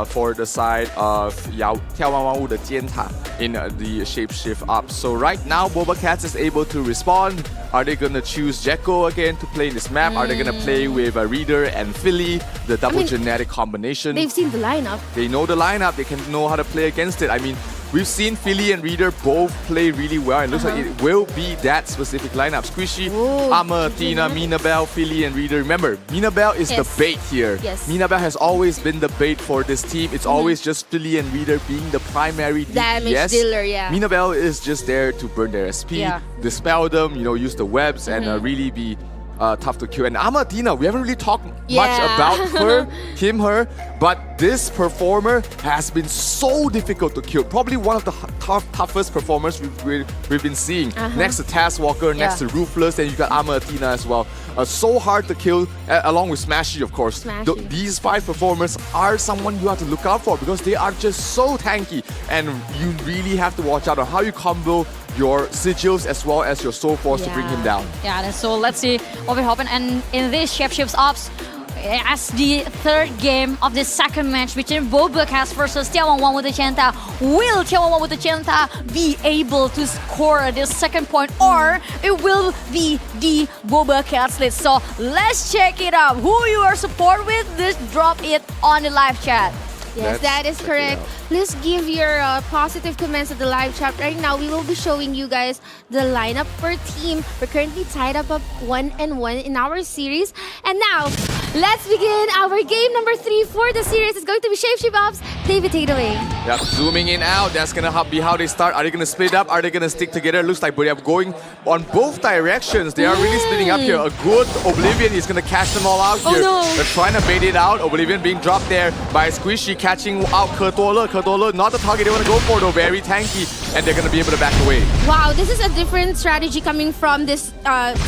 For the side of 眺望万物的尖塔 in the shapeshift up. So right now, BobaCats is able to respond. Are they going to choose Jekko again to play in this map? Are they going to play with a Reader and Philly, the double genetic combination? They've seen the lineup. They know the lineup. They can know how to play against it. I mean, we've seen Philly and Reader both play really well. It looks like it will be that specific lineup. Squishy, Amma, Tina, Minabelle, Philly, and Reader. Remember, Minabelle is the bait here. Minabelle has always been the bait for this team. It's always just Philly and Reader being the primary damage dealer. Minabelle is just there to burn their SP, dispel them, use the webs, and really be tough to kill. And Amatina, we haven't really talked much about her, but this performer has been so difficult to kill. Probably one of the toughest performers we've been seeing. Next to Taskwalker, next to Ruthless, and you got Amatina as well. So hard to kill, along with Smashy, of course. These 5 performers are someone you have to look out for because they are just so tanky, and you really have to watch out on how you combo your sigils as well as your soul force to bring him down. And so let's see what will happen. And in this shapeshifts ops, as the 3rd game of the 2nd match between BobaCats versus 眺望万物的尖塔, will 眺望万物的尖塔 be able to score the 2nd point, or it will be the BobaCats lead? So let's check it out. Who you are support with, just drop it on the live chat. Yes, that is correct. Please give your positive comments at the live chat. Right now, we will be showing you guys the lineup per team. We're currently tied up 1-1 in our series. And now, let's begin our game number 3 for the series. It's going to be Shapeshift Ops. David, take it away. Yeah, zooming in out. That's going to be how they start. Are they going to split up? Are they going to stick together? Looks like they are going on both directions. They are really splitting up here. A good Oblivion is going to catch them all out here. They're trying to bait it out. Oblivion being dropped there by Squishy, catching out Ke Dale. Ke Dale, not the target they want to go for though. Very tanky, and they're going to be able to back away. Wow, this is a different strategy coming from this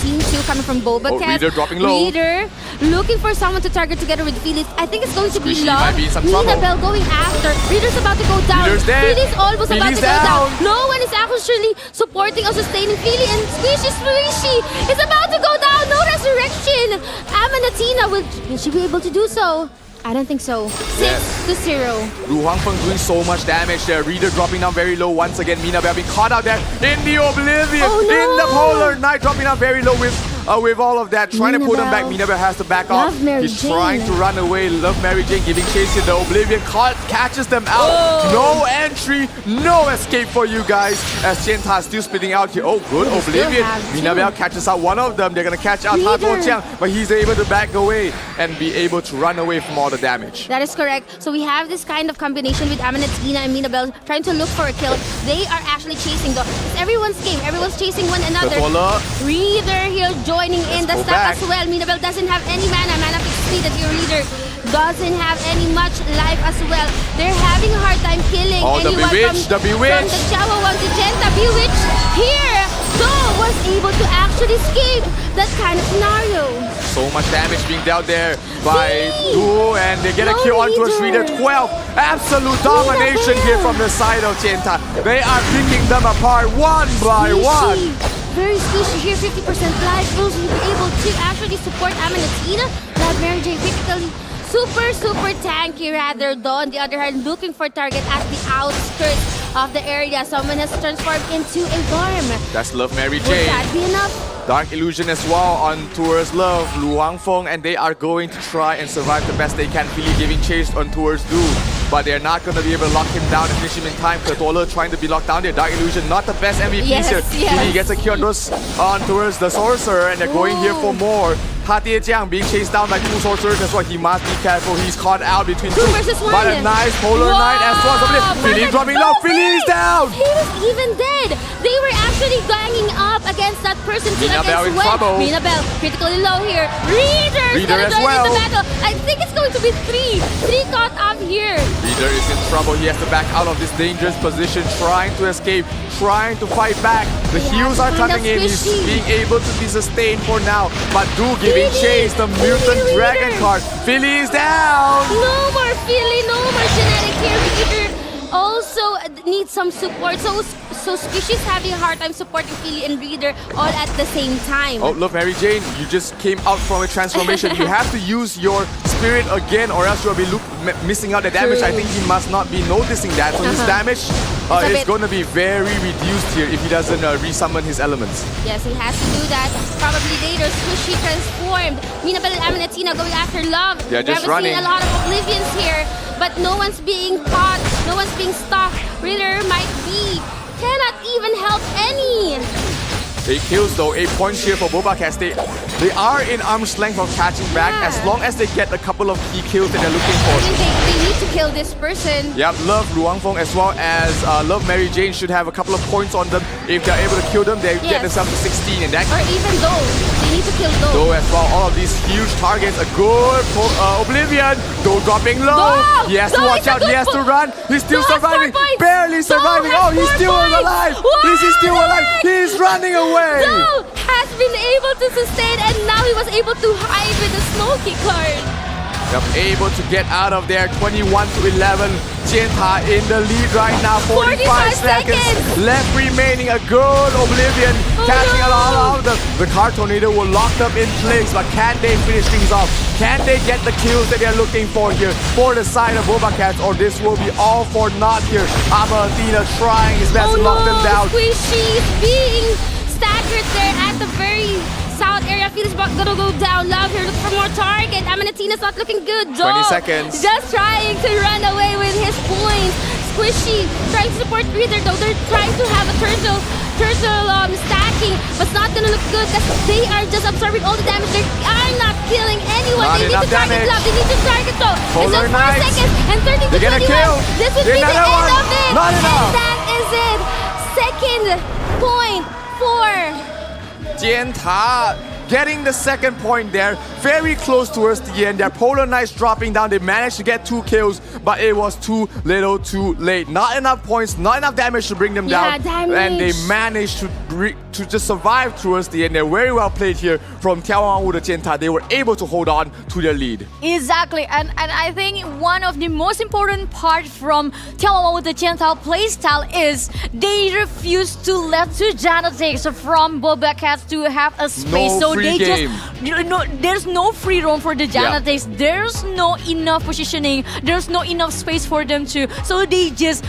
team too, coming from BobaCats. Reader dropping low. Reader looking for someone to target together with Felix. I think it's going to be Squishy Love. might be in some trouble. Bell going after. Reader's about to go down. Reader's dead. Felix almost about Felix to go down. down. No one is actually supporting or sustaining Felix, and Squishy is about to go down. No resurrection. Amanatina, will she be able to do so? I don't think so. 6-0. Lu Huangfeng doing so much damage there. Reader dropping down very low once again. Minabelle being caught out there in the Oblivion. Oh, no. In the Polar Knight dropping down very low with all of that. Trying to pull them back. Minabelle has to back off. He's trying to run away. Love Mary Jane giving chase in the Oblivion. Catches them out. No entry. No escape for you guys. As Jianta is still spitting out here. Oh, good Oblivion. Minabelle catches out one of them. They're going to catch out Hato Chiang. But he's able to back away and be able to run away from all the damage. That is correct. So we have this kind of combination with Amanatina and Minabelle trying to look for a kill. They are actually chasing though. It's everyone's game. Everyone's chasing one another. Reader here joining in the stack as well. Minabelle doesn't have any mana. Mana fixed speed that your Reader doesn't have any much life as well. They're having a hard time killing anyone the Bewitch. from the Jawa to Genta. Bewitch here though was able to actually escape that kind of scenario. So much damage being dealt there by Du, and they get a kill onto a Reader. 12. Absolute domination here from the side of Jianta. They are picking them apart one by one. Very squishy here, 50% life. Will she be able to actually support Amanatina? Love Mary Jane critically. Super tanky rather, though. On the other hand, looking for target at the outskirts of the area. Someone has transformed into a worm. That's Love Mary Jane. Would that be enough? Dark Illusion as well on towards Love, Lu Huangfeng, and they are going to try and survive the best they can, really giving chase on towards Du. But they're not going to be able to lock him down and finish him in time. Katola trying to be locked down there. Dark Illusion, not the best MVPs here. He gets a kill on towards the Sorcerer, and they're going here for more. Hatie Jiang being chased down by two Sorcerers as well. He must be careful. He's caught out between two. But a nice Polar Knight as well. Philly dropping low. Philly is down. He was even dead. They were actually ganging up against that person too. Minabelle in trouble. Minabelle critically low here. Reader as well. The battle. I think it's going to be three caught up here. Reader is in trouble. He has to back out of this dangerous position, trying to escape, trying to fight back. The heals are coming in. He's being able to be sustained for now. But Du giving chase, the Mutant Dragon card. Philly is down. No more Philly, no more genetic here. Reader also needs some support. So Squishy's having a hard time supporting Philly and Reader all at the same time. Oh, look, Mary Jane, you just came out from a transformation. You have to use your spirit again, or else you'll be missing out the damage. I think he must not be noticing that. So his damage is going to be very reduced here if he doesn't resummon his elements. Yes, he has to do that. Probably later, Squishy transformed. Minabelle and Amanatina going after Love. They're just running. Seen a lot of Oblivions here, but no one's being caught. No one's being stuck. Reader might be. Cannot even help any. 8 kills though, 8 points here for BobaCats. They are in arm's length of catching back as long as they get a couple of key kills that they're looking for. I think they need to kill this person. Yep, Love Lu Huangfeng as well as Love Mary Jane should have a couple of points on them. If they're able to kill them, they get themselves to 16 and that. Or even though they need to kill Though as well, all of these huge targets, a good Oblivion. Though dropping low. He has to watch out, he has to run. He's still surviving, barely surviving. Oh, he's still alive. He's still alive. He's running away. Doe has been able to sustain, and now he was able to hide with the Smoky card. Yep, able to get out of there. 21-11. Jianta in the lead right now. 45 seconds left remaining. A good Oblivion catching a lot of them. The Card Tornado will lock them in place, but can they finish things off? Can they get the kills that they're looking for here for the side of BobaCats, or this will be all for naught here? Amanatina trying his best to lock them down. Squishy being staggered there at the very south area. Felix gonna go down. Love here, looking for more target. Amanatina's not looking good. 20 seconds. Just trying to run away with his points. Squishy trying to support Reader though. They're trying to have a turtle stacking, but it's not gonna look good because they are just absorbing all the damage. They are not killing anyone. They need to target Love. They need to target though. It's just 4 seconds and 30 to 21. This would be the end of it. Not enough. And that is it. Second point for Jianta getting the second point there. Very close towards the end. Their Polar Knights dropping down. They managed to get 2 kills, but it was too little too late. Not enough points, not enough damage to bring them down. And they managed to just survive towards the end. They're very well played here from眺望万物的尖塔. They were able to hold on to their lead. Exactly, and I think one of the most important part from 眺望万物的尖塔 playstyle is they refuse to let two genetics from BobaCats to have a space. No so free they game. There's no free roam for the genetics. There's no enough positioning. There's no enough space for them to. So they just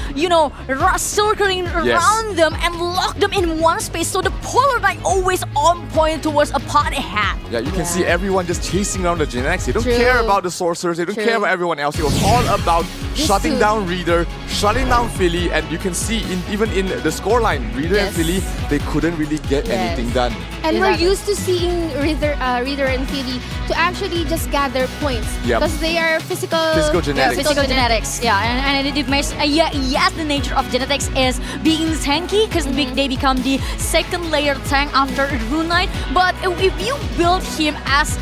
circling around them and lock them in one space. So the Polar Knight always on point towards a party hat. Yeah, you can see everyone just chasing around the genetics. They don't care about the sorcerers. They don't care about everyone else. It was all about shutting down Reader, shutting down Philly, and you can see even in the scoreline, Reader and Philly, they couldn't really get anything done. And we're used to seeing Reader and Philly to actually just gather points because they are physical genetics. Physical genetics. Yeah, and it makes yes, the nature of genetics is being tanky because they become the second layer tank after Rune Knight. But if you build him as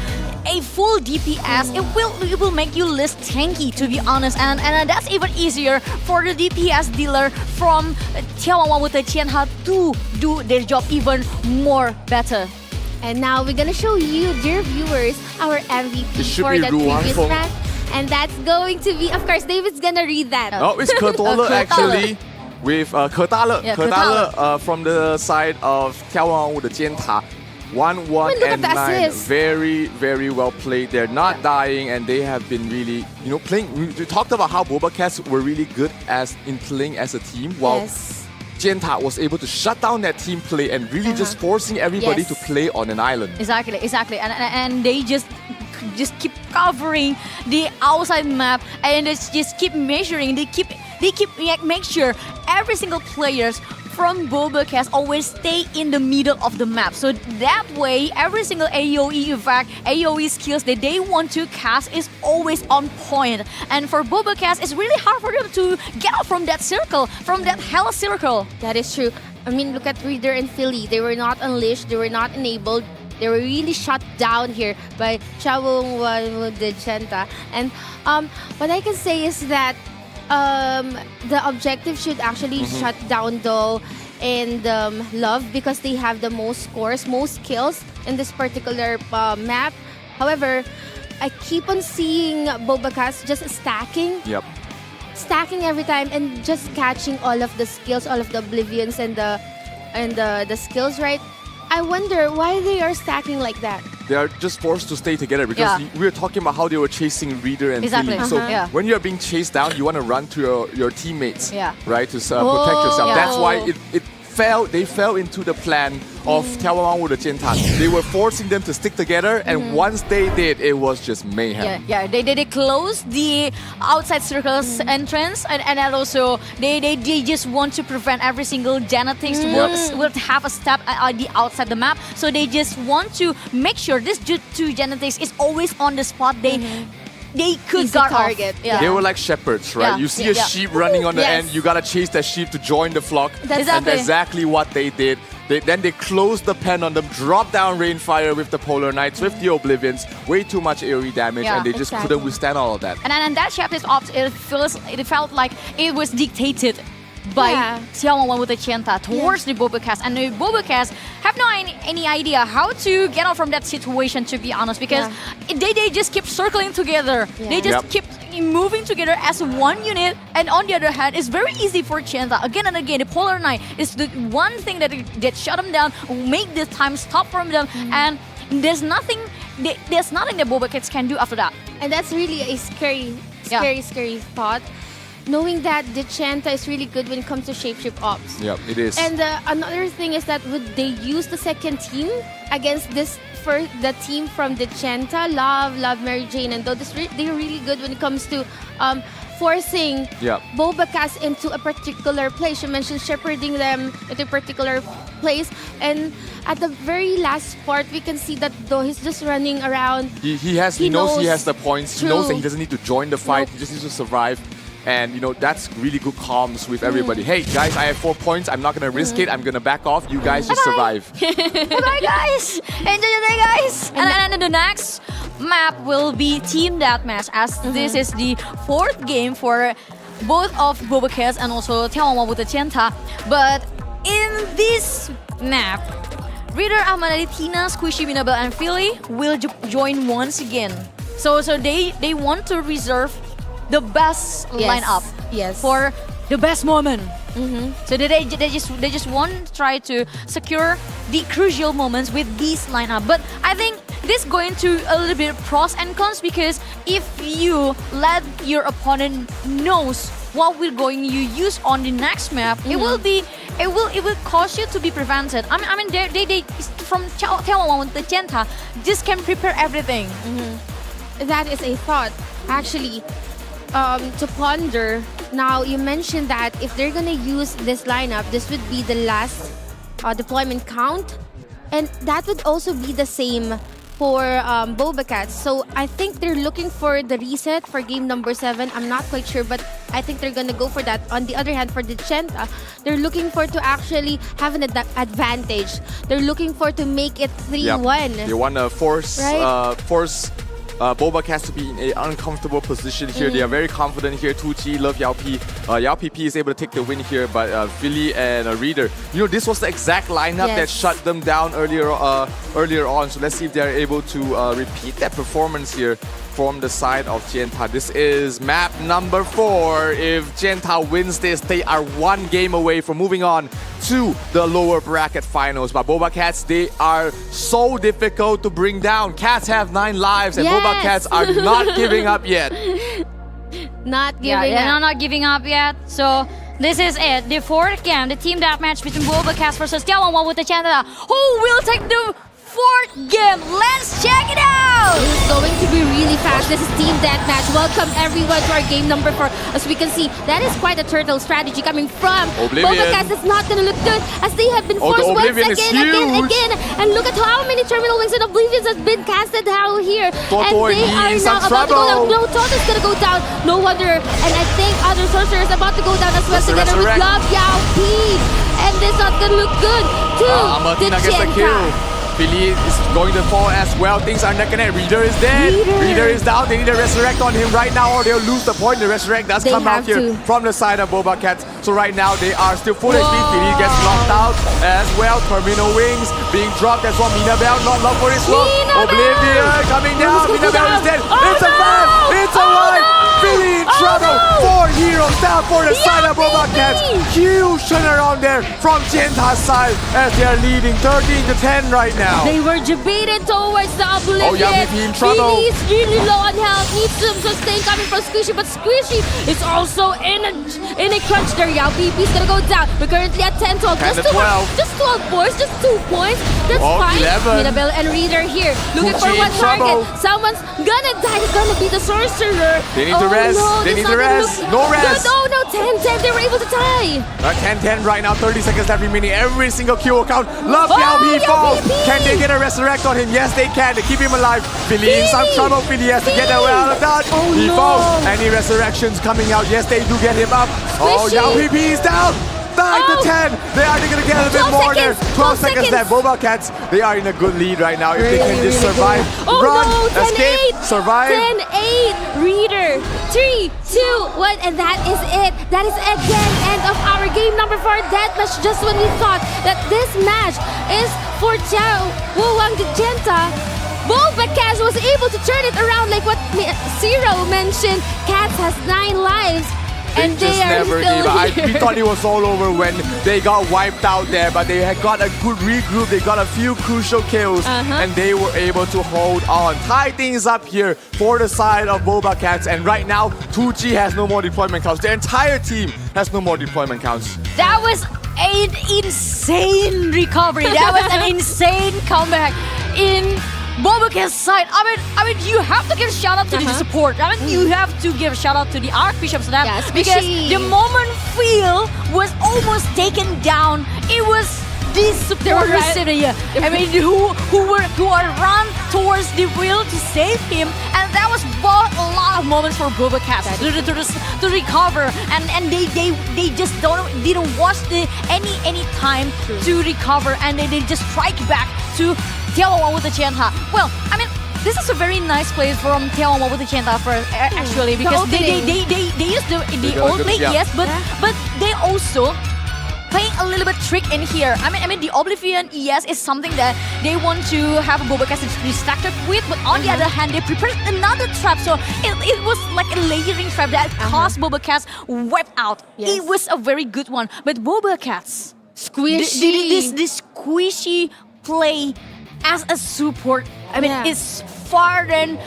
a full DPS, it will make you less tanky, to be honest, and that's even easier for the DPS dealer from 眺望万物的尖塔 to do their job even more better. And now we're gonna show you, dear viewers, our MVP for the previous match, and that's going to be, of course, David's gonna read that. Oh, it's Kertole actually. With Kertale from the side of 眺望万物的尖塔. 1-1 and 9. Very, very well played. They're not dying, and they have been really, playing. We talked about how BobaCats were really good in playing as a team, while Jenta was able to shut down that team play and really just forcing everybody to play on an island. Exactly, and they just keep covering the outside map, and they just keep measuring. They keep make sure every single players from BobaCats always stay in the middle of the map. So that way, every single AoE effect, AoE skills that they want to cast is always on point. And for BobaCats, it's really hard for them to get out from that circle, from that hell circle. That is true. I mean, look at Reader and Philly. They were not unleashed. They were not enabled. They were really shut down here by眺望万物的尖塔. And what I can say is that the objective should actually shut down though and Love, because they have the most scores, most kills in this particular map. However, I keep on seeing BobaCats just stacking. Stacking every time and just catching all of the skills, all of the oblivions and the skills, right? I wonder why they are stacking like that. They are just forced to stay together because we were talking about how they were chasing Reader and Philly. So when you are being chased down, you want to run to your teammates, right, to protect yourself. That's why they fell into the plan of 眺望万物的尖塔. They were forcing them to stick together, and once they did, it was just mayhem. They closed the outside circle's entrance, and also they just want to prevent every single genetics will have a step at the outside the map. So they just want to make sure this two genetics is always on the spot. They could guard target. They were like shepherds, right? You see a sheep running on the end, you gotta chase that sheep to join the flock. And that's exactly what they did. Then they closed the pen on them, dropped down Rainfire with the Polar Knights, with the Oblivions, way too much AoE damage, and they just couldn't withstand all of that. And that chapter's ops, it felt like it was dictated by 眺望万物的尖塔 towards the BobaCats, and the BobaCats have no any idea how to get out from that situation, to be honest, because they just keep circling together. They just keep moving together as one unit, and on the other hand, it's very easy for Jenta again and again. The Polar Knight is the one thing that shut them down, make the time stop from them, and there's nothing that BobaCats can do after that. And that's really a scary thought, knowing that the Jenta is really good when it comes to shapeshift ops. Yeah, it is. And another thing is that would they use the second team against the team from the Jenta, Love, Mary Jane, and they're really good when it comes to forcing BobaCats into a particular place. You mentioned shepherding them into a particular place, and at the very last part, we can see that though he's just running around. He knows he has the points. He knows that he doesn't need to join the fight. He just needs to survive. And that's really good comms with everybody. Hey guys, I have 4 points. I'm not gonna risk it. I'm gonna back off. You guys just survive. Bye guys. Enjoy your day, guys. And the next map will be Team Deathmatch, as this is the 4th game for both of BobaCats and also眺望万物的尖塔. But in this map, Reader, Ahmad, Tina, Squishy, Minabel, and Philly will join once again. So they want to reserve the best lineup for the best moment. So they just want to try to secure the crucial moments with this lineup. But I think this going to a little bit pros and cons, because if you let your opponent knows what we're going to use on the next map, it will cause you to be prevented. I mean they from眺望万物的尖塔just can prepare everything. That is a thought, actually, to ponder. Now, you mentioned that if they're gonna use this lineup, this would be the last deployment count, and that would also be the same for BobaCats. So I think they're looking for the reset for game number 7. I'm not quite sure, but I think they're gonna go for that. On the other hand, for the Chenta, they're looking for to actually have an advantage. They're looking for to make it 3-1. They want to force BobaCats to be in an uncomfortable position here. They are very confident here. 2G, love Yao P. Yao PP is able to take the win here, but Philly and Reader, this was the exact lineup that shut them down earlier on. So let's see if they are able to repeat that performance here from the side of Genta. This is map number 4. If Genta wins this, they are 1 game away from moving on to the lower bracket finals. But BobaCats, they are so difficult to bring down. Cats have 9 lives, and BobaCats are not giving up yet. Not giving up. They're not giving up yet. So this is it. The 4th game, the team deathmatch between BobaCats versus眺望万物的尖塔. Who will take the 4th game? Let's check it out! This is going to be really fast. This is Team Deathmatch. Welcome everyone to our game number 4. As we can see, that is quite a turtle strategy coming from BobaCats. It's not going to look good, as they have been forced once again. And look at how many Terminal Wings and Oblivions has been casted out here. And they are now about to go down. No, Toto's going to go down. No wonder. And I think other Sorcerer is about to go down as well, together with Love Yao P. And this is not going to look good to the Chenta. Philly is going to fall as well. Things are neck and neck. Reader is dead. Reader is down. They need to resurrect on him right now, or they'll lose the point. The resurrect does come out here from the side of BobaCats. So right now they are still full HP. Philly gets knocked out as well. Terminal Wings being dropped as well. Minabel not love for his look. Oblivion coming down. Minabel is dead. It's a fan. It's a wipe. Philly in trouble. 4 heroes down for the side of BobaCats. Huge turnaround there from Genta's side, as they are leading 13-10 right now. They were debated towards the Oblivion. Yao PP in trouble. Philly is really low on health. Needs some sustain coming from Squishy, but Squishy is also in a crunch there. Yao PP is gonna go down. We're currently at 10-12. Just 12 points, just 2 points. That's fine. 11. Minabel and Reader here, looking for one target. Someone's gonna die. It's gonna be the Sorcerer. They need to rest. No, they need to rest. No rest. No, 10-10. They were able to tie. 10-10 right now. 30 seconds left remaining. Every single kill will count. Love Yao P falls. Can they get a resurrect on him? Yes, they can. They keep him alive. Philly in some trouble. Philly has to get away out of dodge. He falls. Any resurrections coming out? Yes, they do get him up. Yao PP is down. 9-10. They are going to get a bit more there. 12 seconds left. BobaCats, they are in a good lead right now. If they can just survive, run, escape, survive. 10-8. Reader. 3, 2, 1, and that is it. That is again end of our game number 4 deathmatch. Just when we thought that this match is for眺望的尖塔, BobaCats was able to turn it around, like what Zero mentioned. Cats has 9 lives. And they just never gave up. We thought it was all over when they got wiped out there, but they had got a good regroup. They got a few crucial kills, and they were able to hold on. Tie things up here for the side of BobaCats, and right now 2G has no more deployment counts. Their entire team has no more deployment counts. That was an insane recovery. That was an insane comeback in BobaCats side. I mean, you have to give a shout out to the support. I mean, you have to give a shout out to the Archbishops for that, because the moment Phil was almost taken down, it was these supporters sitting here, I mean, who are run towards the wheel to save him, and that was both a lot of moments for BobaCats to recover, and they just didn't watch any time to recover, and they just strike back to眺望万物的尖塔. Well, I mean, this is a very nice play from 眺望万物的尖塔 actually, because they use the old play, yes, but they also playing a little bit trick in here. I mean the Oblivion, yes, is something that they want to have BobaCats distracted with, but on the other hand, they prepared another trap, so it was like a layering trap that caused BobaCats wiped out. It was a very good one, but BobaCats squishy. This squishy play as a support, I mean, it's far than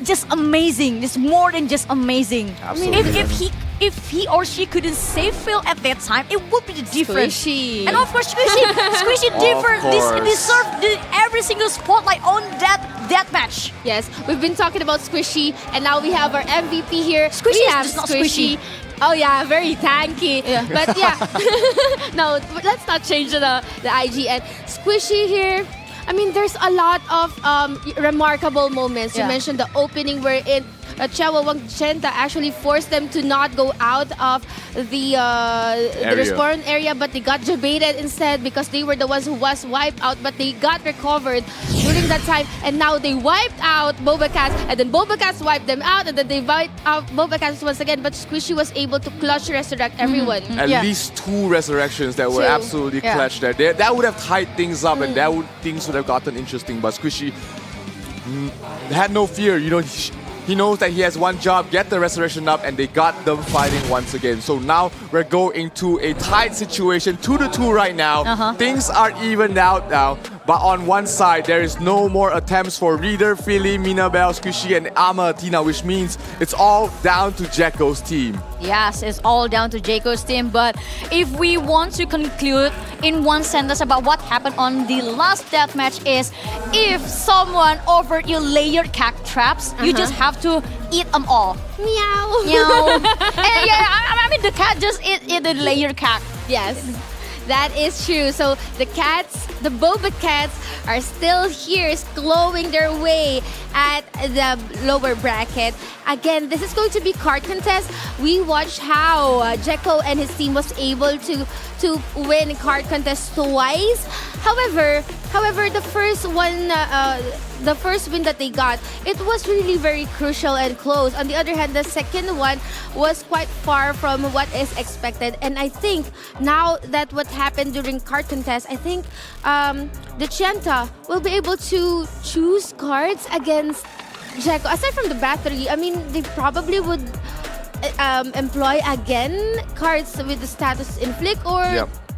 just amazing. It's more than just amazing. Absolutely. If he or she couldn't save Phil at that time, it would be different. Squishy. And of course, Squishy different. Deserved every single spotlight on that match. Yes, we've been talking about Squishy, and now we have our MVP here. Squishy we have is not squishy. Oh yeah, very tanky. Yeah. But yeah, no, let's not change the IGN. Squishy here. I mean, there's a lot of remarkable moments. You mentioned the opening wherein眺望千塔actually forced them to not go out of the respawn area, but they got debated instead because they were the ones who was wiped out, but they got recovered during that time, and now they wiped out BobaCats, and then BobaCats wiped them out, and then they wiped out BobaCats once again, but Squishy was able to clutch resurrect everyone. At least 2 resurrections that were absolutely clutch there. That would have tied things up, and things would have gotten interesting, but Squishy had no fear. You know, he knows that he has one job, get the resurrection up, and they got them fighting once again. So now we're going to a tight situation, 2-2 right now. Things are evened out now. But on one side, there is no more attempts for Reader, Philly, Minabelle, Squishy, and Amatina, which means it's all down to Jekko's team. Yes, it's all down to Jekko's team. But if we want to conclude in one sentence about what happened on the last deathmatch is, if someone offered you layered cat traps, you just have to eat them all. Meow. Meow. And I mean, the cat just ate the layered cat. Yes. That is true. So the cats, the BobaCats, are still here, clawing their way at the lower bracket. Again, this is going to be card contest. We watched how Jekko and his team was able to win card contest twice. However, the first one, the first win that they got, it was really very crucial and close. On the other hand, the second one was quite far from what is expected. And I think now that what happened during card contest, I think the Chianta will be able to choose cards against Jekko. Aside from the battery, I mean, they probably would employ again cards with the status inflict, or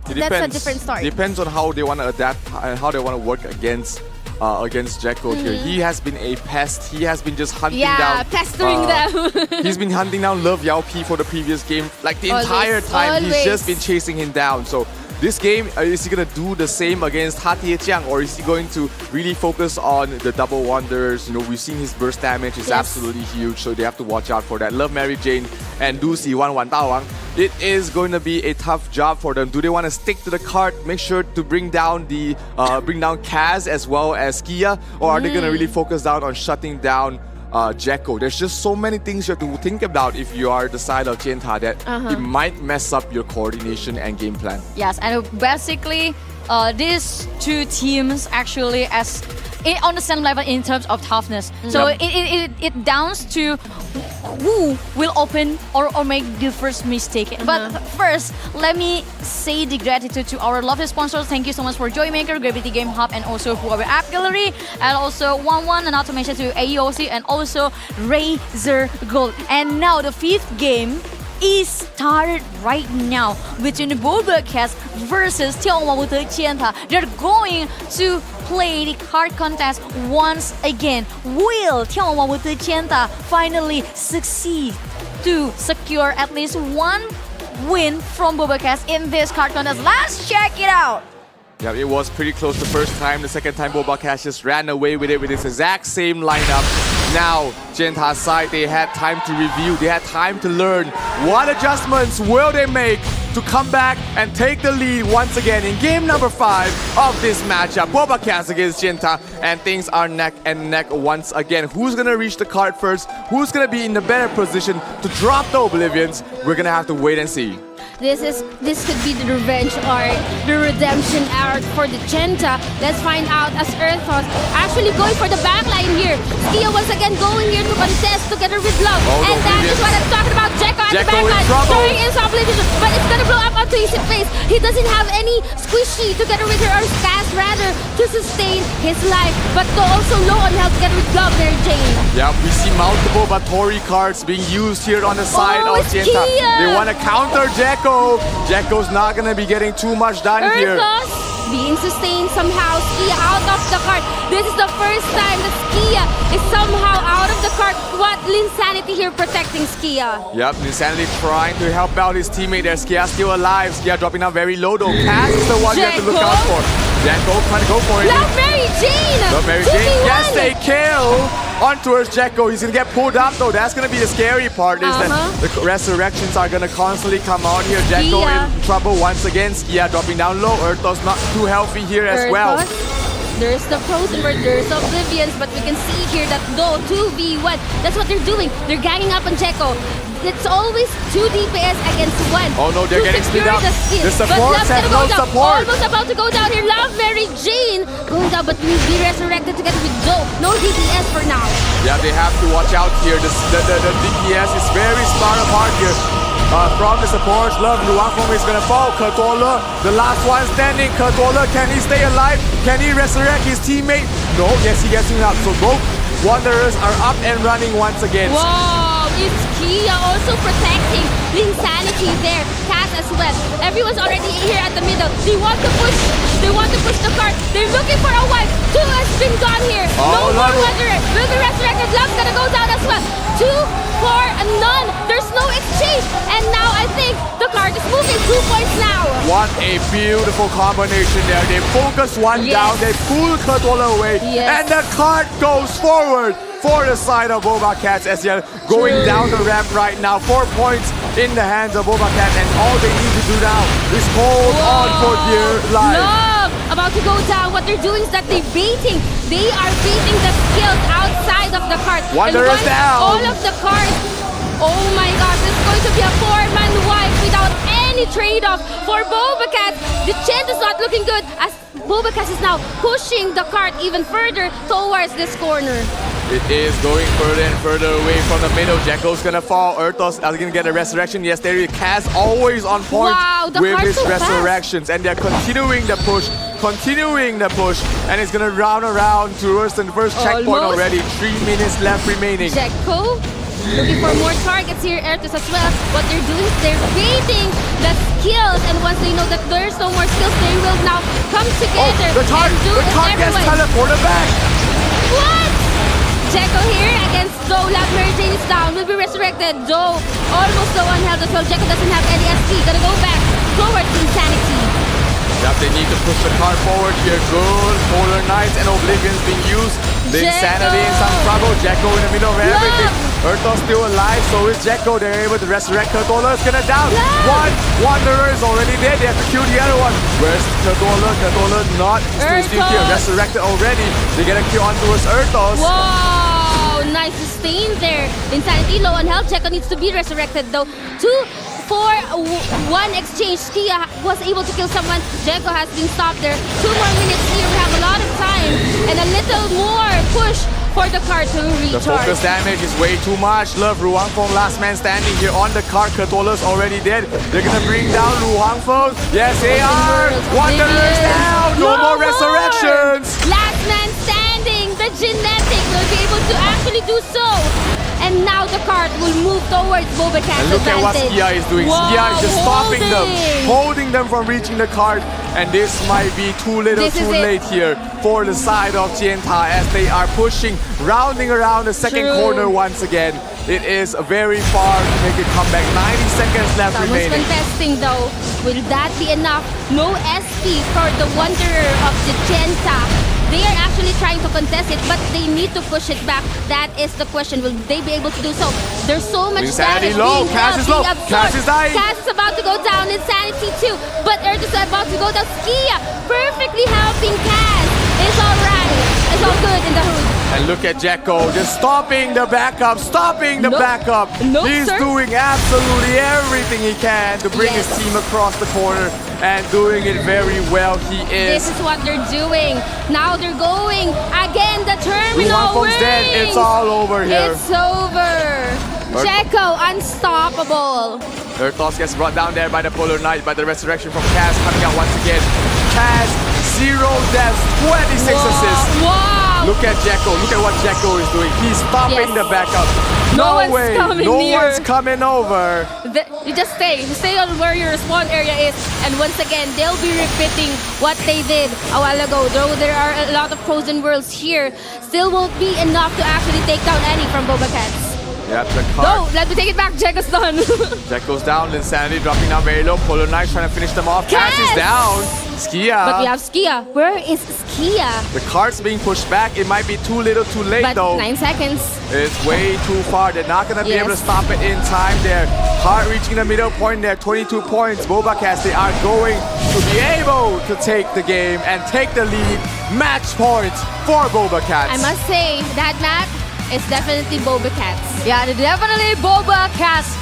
that's a different story. Depends on how they want to adapt and how they want to work against Jekko here. He has been a pest. He has been just hunting down. Pestering them. He's been hunting down Love Yao Pi for the previous game. Like the entire time, he's just been chasing him down. So this game, is he going to do the same against Hatie Jiang, or is he going to really focus on the double wonders? You know, we've seen his burst damage is absolutely huge, so they have to watch out for that. Love Mary Jane and Du Si Wan Wan Dawang. It is going to be a tough job for them. Do they want to stick to the cart, make sure to bring down the Kaz as well as Kia, or are they going to really focus down on shutting down Jekko? There's just so many things you have to think about if you are the side of Chianta that it might mess up your coordination and game plan. Yes, and basically these two teams actually on the same level in terms of toughness. So it downs to who will open or make the first mistake. But first, let me say the gratitude to our lovely sponsors. Thank you so much for Joymaker, Gravity Game Hub, and also Huawei App Gallery, and also 11, and not to mention to AEOC, and also Razer Gold. And now the fifth game is started right now between the BobaCats versus 眺望万物的尖塔. They're going to play the card contest once again. Will 眺望万物的尖塔 finally succeed to secure at least one win from BobaCats in this card contest? Let's check it out. Yeah, it was pretty close the first time. The second time, BobaCats just ran away with it with its exact same lineup. Now, Chianta's side, they had time to review. They had time to learn. What adjustments will they make to come back and take the lead once again in game number 5 of this matchup. BobaCats against Jinta, and things are neck and neck once again. Who's gonna reach the card first? Who's gonna be in the better position to drop the Oblivions? We're gonna have to wait and see. This could be the revenge arc, the redemption arc for the Genta. Let's find out as Earthos actually going for the backline here. Skia once again going here to contest together with Love. And that is what I'm talking about. Jekko at the backline, throwing in some Oblivion, but it's gonna blow up onto his face. He doesn't have any squishy together with her, or Stas rather, to sustain his life. But also low on health together with Love there, Jane. Yeah, we see multiple Batori cards being used here on the side of Jinta. They want to counter Jekko. Jekko's not gonna be getting too much done here. Being sustained somehow. Skia out of the cart. This is the first time that Skia is somehow out of the cart. What Linsanity here protecting Skia. Yep, Linsanity trying to help out his teammate there. Skia still alive. Skia dropping down very low though. Cass is the one you have to look out for. Jekko trying to go for it. Love Mary Jane! Love Mary Jane. Yes, they kill! On towards Jekko. He's gonna get pulled up though. That's gonna be the scary part, is that the resurrections are gonna constantly come out here. Jekko in trouble once again. Skia dropping down low. Earthos not too healthy here as well. There's the Frozen Bird, there's Oblivions, but we can see here that though 2v1, that's what they're doing. They're ganging up on Jekko. It's always 2 DPS against 1. Oh no, they're getting split up. The support has no support. Almost about to go down here. Love Mary Jane going down, but will be resurrected together with Joe. No DPS for now. Yeah, they have to watch out here. The DPS is very smart apart here. From the support, Love Luangfong is gonna fall. Kertola, the last one standing. Kertola, can he stay alive? Can he resurrect his teammate? No, yes, he gets him up. So both Wanderers are up and running once again. Wow, it's Skia also protecting Linsanity there. Cass as well. Everyone's already here at the middle. They want to push the cart. They're looking for a wipe. 2 has been gone here. No more Wanderer. Will be resurrected. Love's gonna go down as well. 2, 4, and none. There's no exchange. And now I think the cart is moving 2 points now. What a beautiful combination there. They focus one down. They pull Kertola away. And the cart goes forward for the side of BobaCats as they're going down the ramp right now. 4 points in the hands of BobaCats, and all they need to do now is hold on for dear life. Love about to go down. What they're doing is that they're baiting. They are baiting the skills outside of the cart. Wanderers down. All of the carts. Oh my gosh, this is going to be a 4-man wipe without any trade-off for BobaCats. The chant is not looking good as BobaCats is now pushing the cart even further towards this corner. It is going further and further away from the middle. Jekko's gonna fall. Earthos is gonna get a resurrection. Yes, there is. Cass always on point with his resurrections. And they're continuing the push. And it's gonna round around towards the first checkpoint already. 3 minutes left remaining. Jekko looking for more targets here. Earthos as well. What they're doing is they're baiting the skills. And once they know that there's no more skills, they will now come together the cart gets teleported back. What? Jekko here against Zoe. Love Mary Jane is down. Will be resurrected. Zoe almost low on health as well. Jekko doesn't have any SP. Gonna go back towards Insanity. Yep, they need to push the cart forward here. Good. Polar Knights and Oblivions being used. The Insanity in some trouble. Jekko in the middle of everything. Earthos still alive, so is Jekko. They're able to resurrect. Kertola is gonna down. One Wanderer is already dead. They have to kill the other one. Where's Kertola? Kertola not still here. Resurrected already. They get a kill on towards Earthos. Wow, nice sustain there. Insanity low on health. Jekko needs to be resurrected though. 2, 4, 1 exchange. Skia was able to kill someone. Jekko has been stopped there. 2 more minutes here. We have a lot of time and a little more push for the cart to recharge. The focus damage is way too much. Love Ruangfong, last man standing here on the cart. Kertola's already dead. They're gonna bring down Ruangfong. Yes, they are. Wanderers down. No more resurrections. Last man standing. The genetic will be able to actually do so. And now the cart will move towards BobaCats. And look at what Skia is doing. Skia is just stopping them, holding them from reaching the cart. And this might be too little, too late here for the side of Jinta as they are pushing, rounding around the second corner once again. it is very far to make a comeback. 90 seconds left Someone's remaining. contesting though. Will that be enough? No SP for the Wanderer of the Genta. They are actually trying to contest it, but they need to push it back. That is the question. Will they be able to do so? There's so much Insanity damage low. being Cass is low. absorbed. Cass is dying. Cass is about to go down. Insanity too. But Earth is about to go down. Skia perfectly helping Cass. It's alright. It's all good in the hood. And look at Jekko just stopping the backup, stopping the backup. Nope, He's sir. doing absolutely everything he can to bring Yes. his team across the corner and doing it very well. He is. This is what they're doing. Now they're going again. The terminal Ruhanfeng's dead. It's all over here. It's over. Jekko unstoppable. Earthos gets brought down there by the Polar Knight, but the resurrection from Kaz coming out once again. Kaz, 0 deaths, 26 assists. Wow. Look at Jekko. Look at what Jekko is doing. He's stopping the backup. No one's way. coming no near. one's coming over. You just stay on where your spawn area is, and once again they'll be repeating what they did a while ago. Though there are a lot of frozen worlds here, still won't be enough to actually take down any from BobaCats. Yep, the card. No, let me take it back. Jekko's done. Jekko's down. Insanity dropping down very low. Polar Knight trying to finish them off. Cass is down. Skia. But we have Skia. Where is Skia? The cart's being pushed back. It might be too little too late But though. 9 seconds. It's way too far. They're not going to be able to stop it in time there. Heart reaching the middle point there. 22 points. BobaCats, they are going to be able to take the game and take the lead. Match points for BobaCats. I must say, that map is definitely BobaCats. Yeah, definitely BobaCats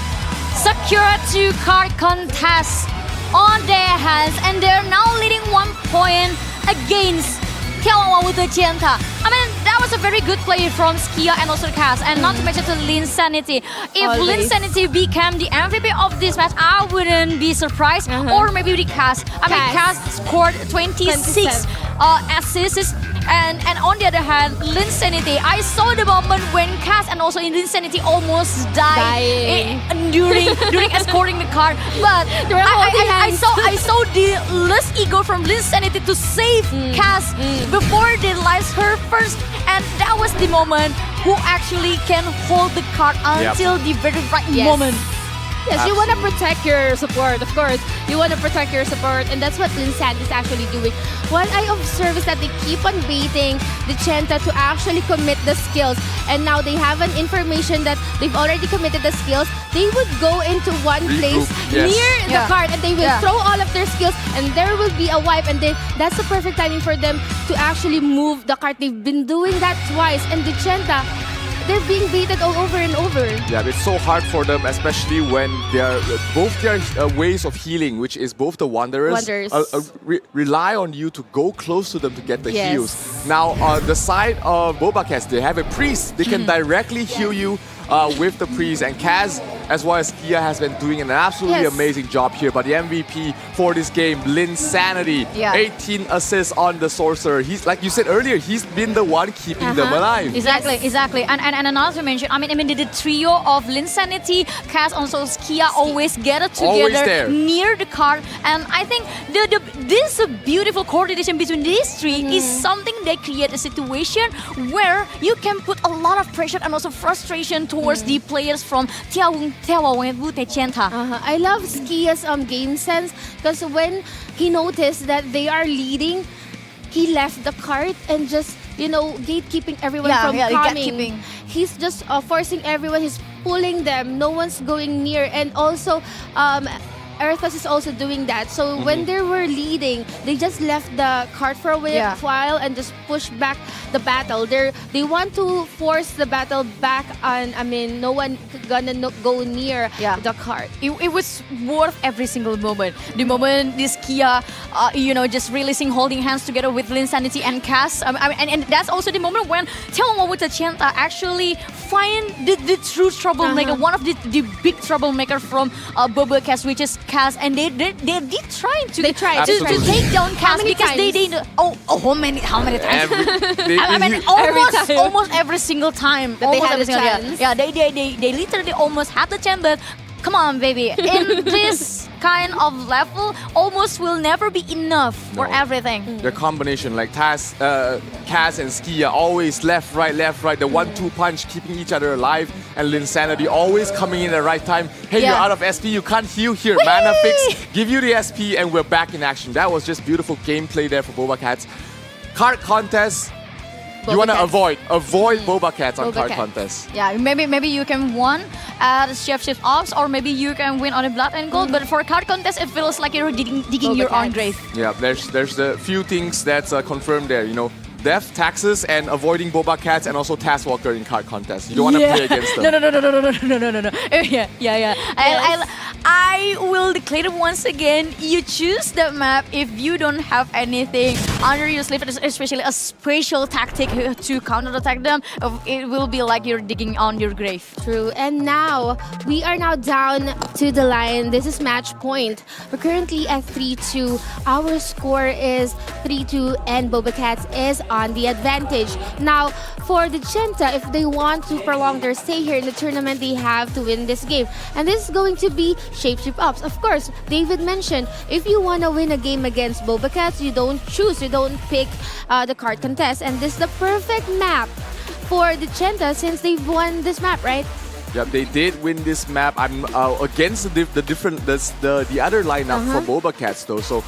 secure 2 card contests on their hands, and they're now leading 1 point against眺望万物的尖塔. I mean, that was a very good play from Skia and also Cass, and not to mention to Linsanity. If Always. Linsanity became the MVP of this match, I wouldn't be surprised. Or maybe the Cass. I mean, Cass scored 26 assists. And on the other hand, Linsanity, I saw the moment when Cass and also Linsanity almost died during escorting the car. But I saw the less ego from Linsanity to save Cass before they lost her first, and that was the moment who actually can hold the card until the very right moment. Yes, you want to protect your support, of course. You want to protect your support, and that's what Linsand is actually doing. What I observe is that they keep on baiting the Genta to actually commit the skills. And now they have an information that they've already committed the skills. They would go into one place near the card, and they will throw all of their skills, and there will be a wipe. And then that's the perfect timing for them to actually move the card. They've been doing that twice, and the Genta, they're being baited all over and over. Yeah, it's so hard for them, especially when they are both their ways of healing, which is both the Wanderers rely on you to go close to them to get the heals. Now, on the side of BobaCats, they have a priest. They can directly heal you with the priest, and Kaz as well as Kia has been doing an absolutely amazing job here. But the MVP for this game, Linsanity, 18 assists on the Sorcerer. He's, like you said earlier, he's been the one keeping them alive. Exactly. And another mention, I mean the trio of Linsanity, Kaz, also Kia always gather together near the card, and I think this beautiful coordination between these three is something that create a situation where you can put a lot of pressure and also frustration towards the players from眺望万物的尖塔. I love Skia's game sense, because when he noticed that they are leading, he left the cart and just, gatekeeping everyone from coming. He's just forcing everyone. He's pulling them. No one's going near. And also, Earthos is also doing that. So when they were leading, they just left the cart for a while and just pushed back the battle. They want to force the battle back on. I mean, no one gonna go near the cart. It was worth every single moment. The moment this Kia, just releasing, holding hands together with Linsanity and Cass. And that's also the moment when眺望万物的尖塔 actually find the true troublemaker, one of the big troublemaker from BobaCats, which is Cass, and they did try to take down Cass because they how many times? Almost every single time. They had a chance. Yeah, they literally almost had the chance, but come on, baby. In this kind of level almost will never be enough for everything. The combination like Kaz and Skia always left, right. The 1-2 punch keeping each other alive, and Linsanity always coming in at the right time. Hey, you're out of SP, you can't heal here. Whee! Mana fix, give you the SP, and we're back in action. That was just beautiful gameplay there for BobaCats. Card contest. You want to avoid BobaCats on card contest. Yeah, maybe you can win at Shift Ops, or maybe you can win on a Blood and Gold. But for card contest, it feels like you're digging your own grave. Yeah, there's a few things that's confirmed there. You know, death, taxes, and avoiding BobaCats, and also Taskwalker in card contest. You don't want to play against them. No. Yeah. I will declare it once again. You choose the map if you don't have anything under your sleeve, especially a special tactic to counterattack them. It will be like you're digging on your grave. True. And now we are now down to the line. This is match point. We're currently at 3-2. Our score is 3-2, and BobaCats is on the advantage. Now, for the Genta, if they want to prolong their stay here in the tournament, they have to win this game. And this is going to be Shapeshift Ops. Of course, David mentioned, if you want to win a game against BobaCats, you don't pick the card contest. And this is the perfect map for the Genta since they've won this map, right? Yeah, they did win this map. I'm against the other lineup for BobaCats though, so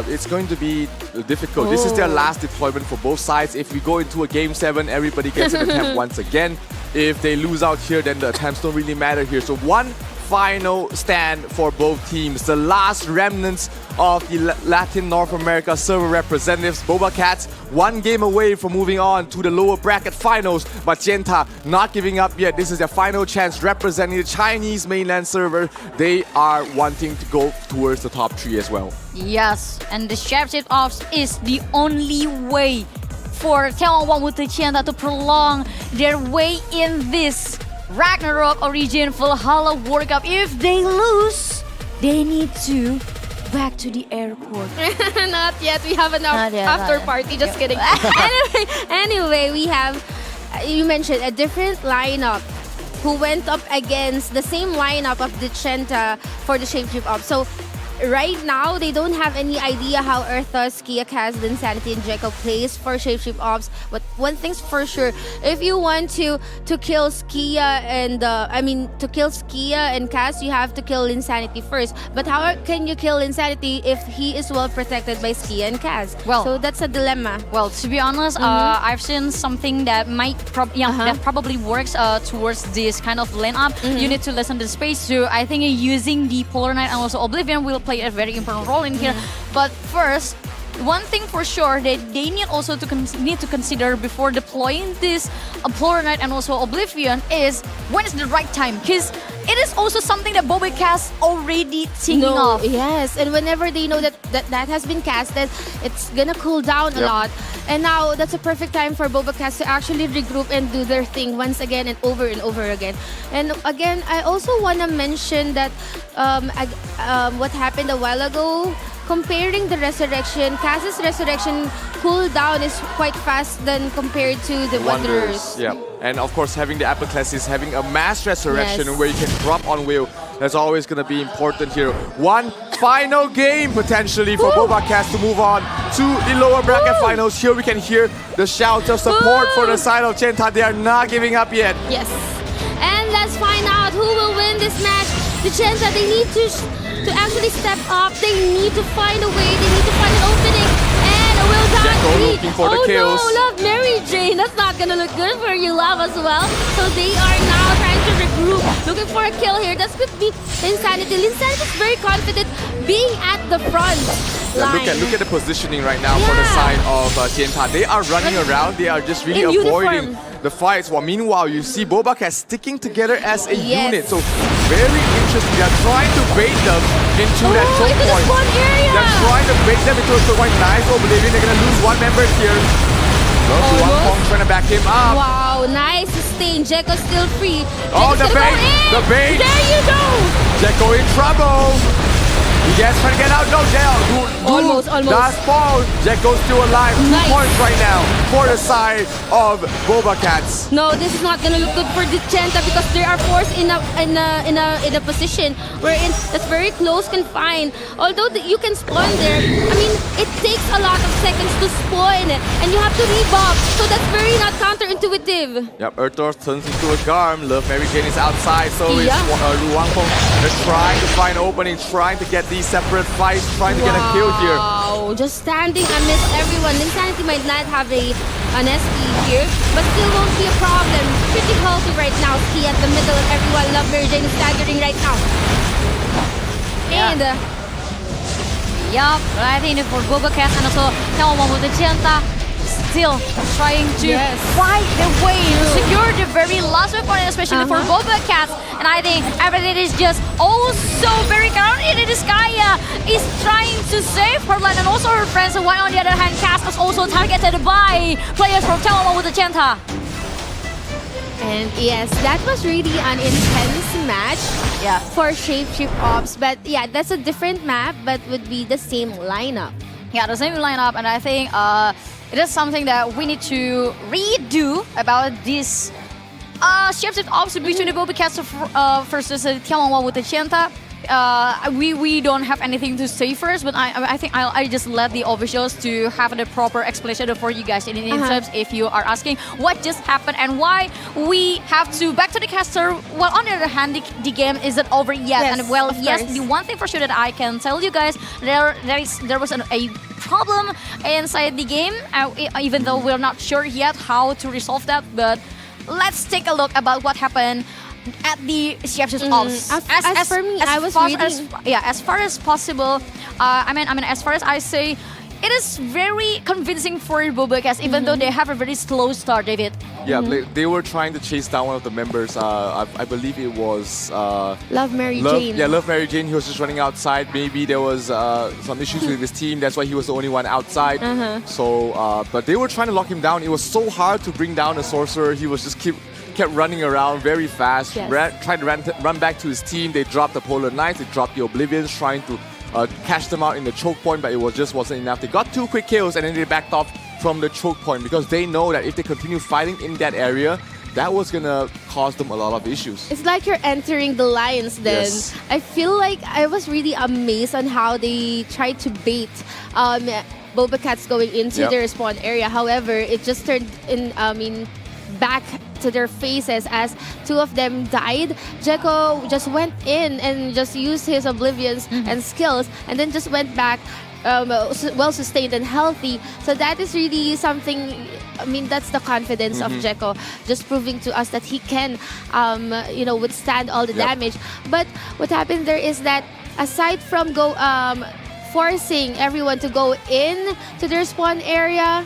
it's going to be difficult. This is their last deployment for both sides. If we go into a Game 7, everybody gets an attempt once again. If they lose out here, then the attempts don't really matter here. So one final stand for both teams. The last remnants of the Latin North America server representatives. BobaCats one game away from moving on to the lower bracket finals, but Genta not giving up yet. This is their final chance representing the Chinese mainland server. They are wanting to go towards the top 3 as well. Yes, and the Shapeshift Ops is the only way for眺望万物的尖塔 to prolong their way in this Ragnarok Origin Valhalla World Cup. If they lose, they need to back to the airport. Not yet. We have an after party. Just kidding. Anyway, we have, you mentioned, a different lineup who went up against the same lineup of the Genta for the Shapeshift Ops. So right now, they don't have any idea how Earthos, Skia, Kaz, Linsanity, and Jekyll plays for Shapeshift Ops. But one thing's for sure, if you want to kill Skia and Kaz, you have to kill Linsanity first. But how can you kill Linsanity if he is well protected by Skia and Kaz? Well, so that's a dilemma. Well, to be honest, I've seen something that that probably works towards this kind of lineup. You need to listen to the space. So I think using the Polar Knight and also Oblivion will play a very important role in here. But first, one thing for sure that they need also to consider before deploying this Polar Knight and also Oblivion is when is the right time, because it is also something that BobaCats already thinking of. Yes, and whenever they know that has been casted, it's gonna cool down a lot. And now that's a perfect time for BobaCats to actually regroup and do their thing once again and over again. And again, I also wanna mention that what happened a while ago, comparing the resurrection, Kaz's resurrection cooldown is quite fast than compared to the Wanderers. Yeah, and of course having the Apocalipsis, having a mass resurrection where you can drop on wheel, that's always going to be important here. One final game potentially for BobaCats to move on to the lower bracket finals. Here we can hear the shouts of support for the side of Genta. They are not giving up yet. Yes, and let's find out who will win this match. The Genta, they need to actually step up. They need to find a way. They need to find an opening. And will that be? Looking for the kills. No, Love Mary Jane. That's not gonna look good for you, Love, as well. So they are now trying to regroup, looking for a kill here. That could be Linsanity. Linsanity is very confident being at the front line. Look at the positioning right now for the side of Genta. They are running around. They are just really avoiding the fights. Well, meanwhile, you see BobaCats sticking together as a unit. So very interesting. They are trying to bait them into that choke point. They're trying to bait them into a choke point. Nice Oblivion. They're going to lose one member here. Trying to back him up. Wow, nice sustain. Jekyll still free. Oh, the bait! The bait! There you go! Jekyll in trouble! Yes, trying to get out. No, Almost. Last ball. Jekko's still alive. 2 Nice. points right now for the side of BobaCats. No, this is not gonna look good for Digenta because they are forced in a position wherein that's very close confined. Although you can spawn there, I mean it takes a lot of seconds to spawn and you have to rebob. So that's very not counterintuitive. Yep, Ertos turns into a Garm. Love Mary Jane is outside, so is Ruangfeng. They're trying to find openings, trying to get these separate fights, trying to get a kill here. Wow, just standing amidst everyone. Insanity might not have an SP here, but still won't be a problem. Pretty healthy right now. Ski at the middle of everyone. Love Mary Jane is staggering right now. And yup, I think for BobaCats and also眺望万物的尖塔 still trying to fight the way to secure the very last weapon, especially for BobaCats. And I think everything is just also very grounded. Skya is trying to save her land and also her friends. While on the other hand, Cass is also targeted by players from眺望万物的尖塔. And yes, that was really an intense match for Shapeshift Ops. But yeah, that's a different map, but would be the same lineup. Yeah, the same lineup, and I think it is something that we need to redo about this Shapeshift Ops between the BobaCats versus眺望万物的尖塔. We don't have anything to say first, but I think I just let the officials to have the proper explanation for you guys in terms if you are asking what just happened and why we have to back to the caster. Well, on the other hand, the game isn't over yet. Yes, and well, yes, course. the one thing for sure that I can tell you guys, there was a problem inside the game, even though we're not sure yet how to resolve that. But let's take a look about what happened at the Shapeshift Ops. As for me, I was reading. As far as possible. I mean, as far as I say, it is very convincing for BobaCats, even though they have a very slow start, David. Yeah, they were trying to chase down one of the members. I believe it was Love Mary Jane. Yeah, Love Mary Jane. He was just running outside. Maybe there was some issues with his team. That's why he was the only one outside. So, but they were trying to lock him down. It was so hard to bring down a sorcerer. He was just kept running around very fast, trying to run back to his team. They dropped the Polar Knights, they dropped the Oblivions, trying to catch them out in the choke point, but it wasn't enough. They got 2 quick kills and then they backed off from the choke point because they know that if they continue fighting in that area, that was gonna cause them a lot of issues. It's like you're entering the Lions then. Yes. I feel like I was really amazed on how they tried to bait BobaCats going into their spawn area. However, it just turned back to their faces as 2 of them died. Jekko just went in and just used his oblivions and skills and then just went back well sustained and healthy. So that is really something. I mean, that's the confidence of Jekko, just proving to us that he can withstand all the damage. But what happened there is that aside from forcing everyone to go in to their spawn area,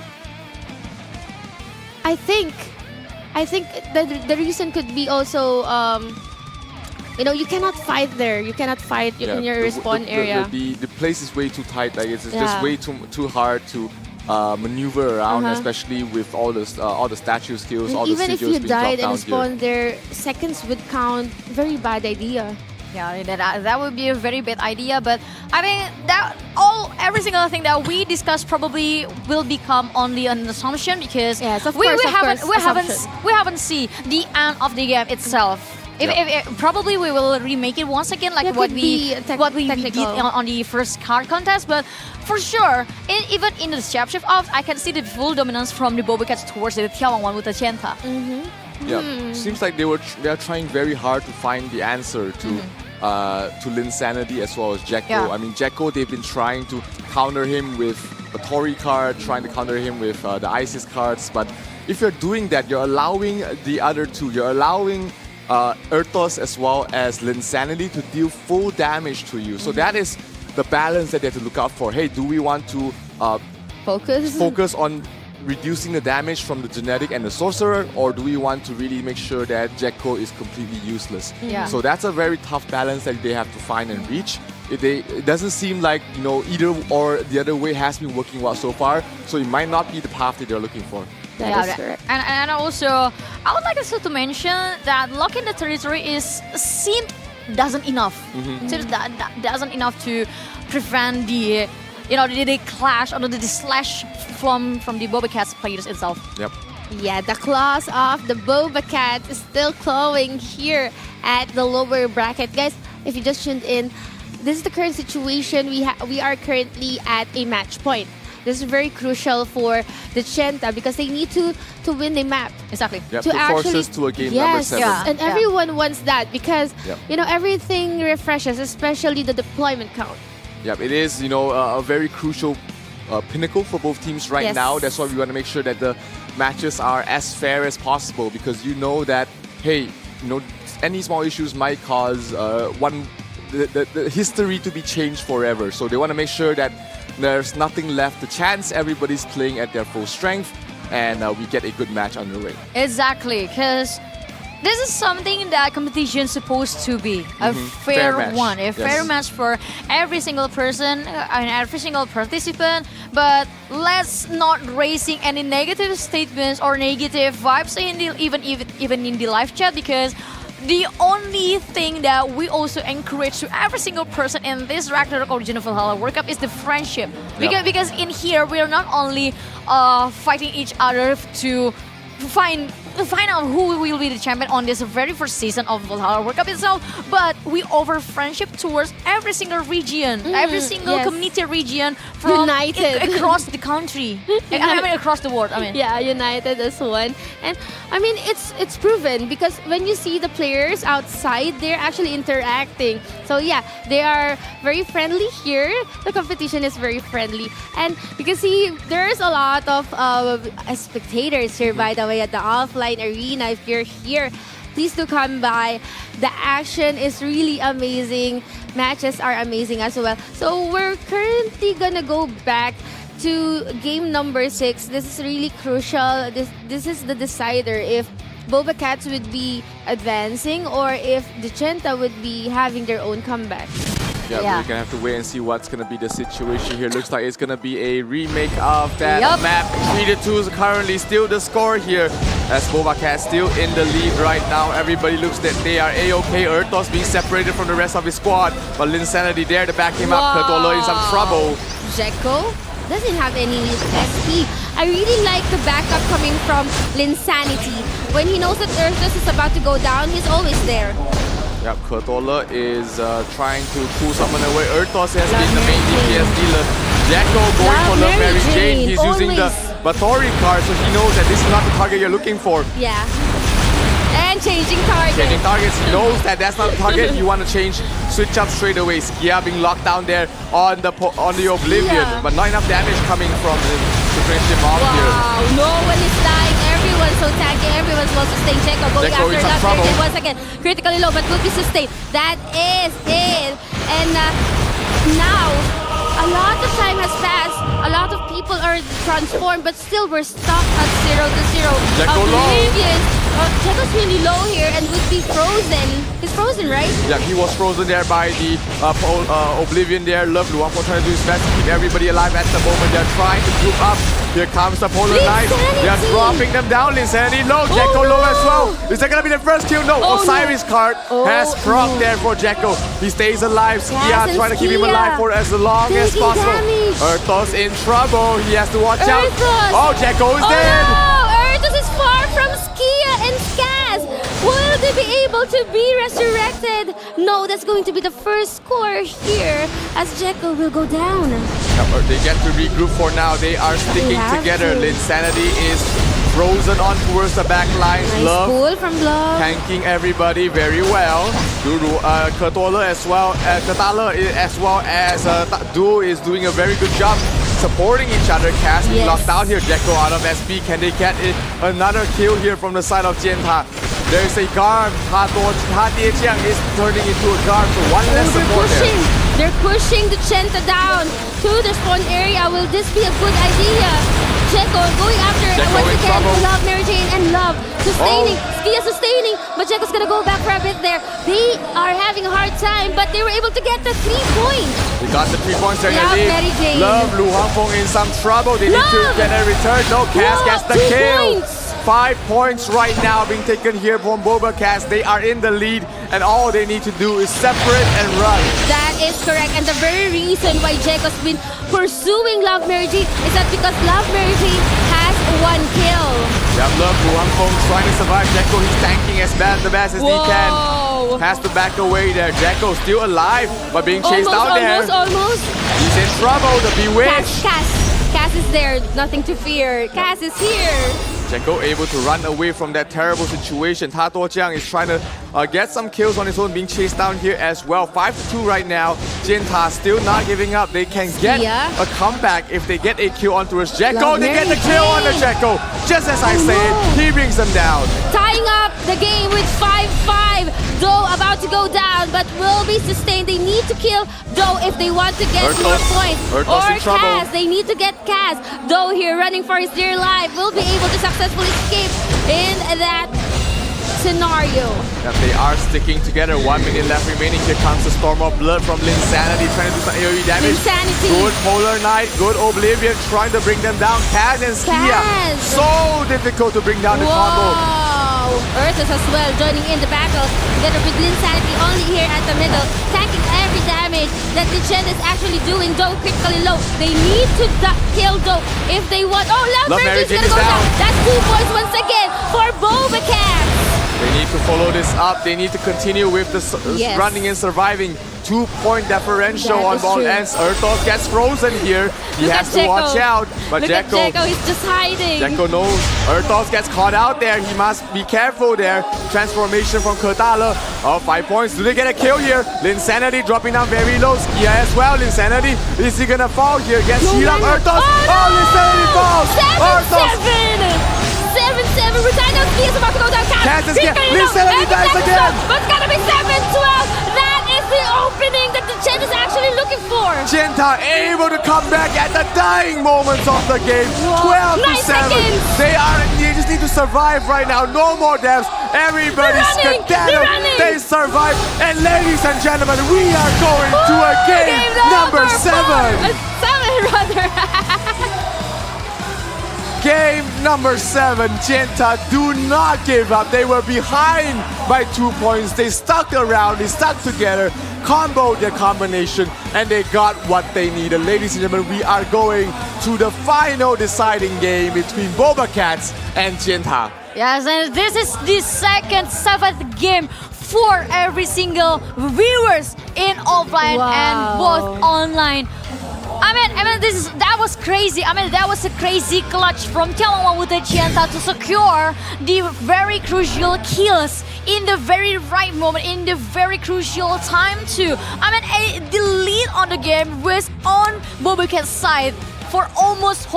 I think the reason could be also you cannot fight there. You cannot fight in your respawn area. The place is way too tight. Like it's just way too hard to maneuver around, especially with all the statue skills, all the even if sigils you being died dropped and down spawned there, seconds would count. Very bad idea. Yeah, that would be a very bad idea. But I mean, every single thing that we discussed probably will become only an assumption because we haven't seen the end of the game itself. If probably we will remake it once again, like what we did on the first card contest. But for sure, even in the Shapeshift Ops, I can see the full dominance from the BobaCats towards the眺望万物的尖塔. Yeah, seems like they are trying very hard to find the answer to Linsanity as well as Jekko. Yeah. I mean, Jekko, they've been trying to counter him with a Tori card, trying to counter him with the Isis cards. But if you're doing that, you're allowing the other two. You're allowing Ertos as well as Linsanity to deal full damage to you. So that is the balance that they have to look out for. Hey, do we want to focus on reducing the damage from the genetic and the sorcerer, or do we want to really make sure that Jekko is completely useless? So that's a very tough balance that they have to find and reach. It doesn't seem like either or the other way has been working well so far, so it might not be the path that they're looking for. That is correct. And also, I would like also to mention that locking the territory seemed doesn't enough. Seems that doesn't enough to prevent the the clash or the slash from the BobaCats players itself. Yep. Yeah, the claws of the BobaCats is still clawing here at the lower bracket. Guys, if you just tuned in, this is the current situation. We are currently at a match point. This is very crucial for the Chenta because they need to win the map. Exactly. Yep, to force us to a game number 7. And everyone wants that because everything refreshes, especially the deployment count. Yep, it is a very crucial pinnacle for both teams right now. That's why we want to make sure that the matches are as fair as possible because that any small issues might cause the history to be changed forever. So they want to make sure that there's nothing left to chance. Everybody's playing at their full strength, and we get a good match underway. Exactly, because this is something that competition is supposed to be a fair one, a fair match for every single person and every single participant. But let's not raising any negative statements or negative vibes even in the live chat, because the only thing that we also encourage to every single person in this Ragnarok Original Valhalla World Cup is the friendship. Because in here we are not only fighting each other to find out who will be the champion on this very first season of Valhalla World Cup itself, but we offer friendship towards every single region, every single community region from across the country. I mean across the world. Yeah, united as one. And I mean it's proven because when you see the players outside, they're actually interacting. So yeah, they are very friendly here. The competition is very friendly, and you can see there's a lot of spectators here, by the way, at the offline arena. If you're here, please do come by. The action is really amazing. Matches are amazing as well. So we're currently gonna go back to game number 6. This is really crucial. This is the decider if BobaCats would be advancing or if the Chenta would be having their own comeback. Yeah, we're gonna have to wait and see what's gonna be the situation here. Looks like it's gonna be a remake of that map. 3-2 is currently still the score here, as BobaCats still in the lead right now. Everybody looks that they are a-okay. Ertos being separated from the rest of his squad, but Linsanity there to back him up. Kurtolo in some trouble. Jekko doesn't have any SP. I really like the backup coming from Linsanity. When he knows that Ertos is about to go down, he's always there. Yep, Kurtola is trying to pull someone away. Ertos has been the main DPS dealer. Jekko going for Love Mary Jane. He's using the Bathory card, so he knows that this is not the target you're looking for. Yeah. And changing target. Changing targets. He knows that that's not the target. You want to change, switch up straight away. Skia being locked down there on the Oblivion, but not enough damage coming from him to finish him off here. No one is dying. Everyone's so tanky. Everyone's low sustained. Jekko going after Love Mary Jane once again. Critically low, but could be sustained. That is it. And now, a lot of time has passed. A lot of people are transformed, but still we're stuck at 0-0. Jekko low. Jekko's really low here and would be frozen. He's frozen, right? Yeah, he was frozen there by the Oblivion there. Love Luangpo trying to do his best to keep everybody alive at the moment. They're trying to group up. Here comes the Polar Knight. They're dropping them down. Linsanity low. Jekko low as well. Is that going to be the first kill? No. Osiris card has proc there for Jekko. He stays alive. Skia trying to keep him alive for as long as possible. Ertos in trouble. He has to watch out. Oh, Jekko is dead. No! Ertos is far from Skia and Skaz. Will they be able to be resurrected? No, that's going to be the first score here as Jekko will go down. They get to regroup for now. They are sticking together. Linsanity is frozen on towards the back line. Nice Love pull from Love. tanking everybody very well. Kurtola as well, Katala as well as Du is doing a very good job supporting each other. Cass being locked out here. Jekko out of SP. Can they get another kill here from the side of Jianta? There's a guard. Ha Tiejiang is turning into a guard, so one less support there. They're pushing the Chenta down to the spawn area. Will this be a good idea? Jekko going after it once again. Love Mary Jane and Love sustaining. Skia sustaining, but Jekko's gonna go back for a bit there. They are having a hard time, but they were able to get the 3 points. They got the 3 points there. Love Mary Jane. Love Lu Hangfeng in some trouble. They need to get a return. No, Cass gets the kill. 5 points right now being taken here from BobaCats. They are in the lead, and all they need to do is separate and run. That is correct, and the very reason why Jeko's been pursuing Love Mary Jane is that because Love Mary Jane has 1 kill. Yep, look, Ruang Feng trying to survive. Jeko, he's tanking as best as he can. Has to back away there. Jeko still alive, but being chased out there. Almost. He's in trouble. The Bewitch. Cass is there. Nothing to fear. Cass is here. Jeko able to run away from that terrible situation. Ta Jiang is trying to get some kills on his own, being chased down here as well. 5-2 right now. Jinta still not giving up. They can get a comeback if they get a kill onto us. Jeko, they get the kill on the Jeko. Just as I said, he brings them down. Tying up the game with 5-5. Doe about to go down, but will be sustained. They need to kill Doe if they want to get more points. Or Cass, they need to get Cass. Doe here running for his dear life will be able to successfully escape in that scenario. Yep, they are sticking together. 1 minute left remaining. Here comes the storm of blood from Linsanity trying to do some AoE damage. Linsanity. Good Polar Knight, good Oblivion trying to bring them down. Kaz and Skia. So difficult to bring down the combo. Ursus as well joining in the battle together with Linsanity only here at the middle, tanking every damage that the Chen is actually doing. Doe critically low. They need to kill Doe if they want. Oh, Love Mary is gonna go down. That's 2 points once again for BobaCats. They need to follow this up. They need to continue with the running and surviving. 2-point differential on ball ends. Urtos gets frozen here. He has to watch out. But Jeko, he's just hiding. Jeko knows. Urtos gets caught out there. He must be careful there. Transformation from Kurtala. 5 points. Do they get a kill here? Linsanity dropping down very low. Skia as well. Linsanity. Is he gonna fall here? Gets healed up. Urtos. Oh, Linsanity falls. 7-7. Retaino Skia is about to go down. Linsanity dies again. But it's gonna be 7-12. That is the opening that the Chen is actually looking for. Jinta able to come back at the dying moments of the game. 12-7. They just need to survive right now. No more deaths. Everybody's skedaddle. They survive. And ladies and gentlemen, we are going to a game number 7. 7 rather. Game number 7, Jinta do not give up. They were behind by 2 points. They stuck around, they stuck together, comboed their combination, and they got what they needed. Ladies and gentlemen, we are going to the final deciding game between BobaCats and Jinta. Yes, and this is the second 7th game for every single viewers in offline and both online. I mean, that was crazy. I mean, that was a crazy clutch from眺望万物的尖塔 to secure the very crucial kills in the very right moment, in the very crucial time too. I mean, the lead on the game was on BobaCats' side for almost the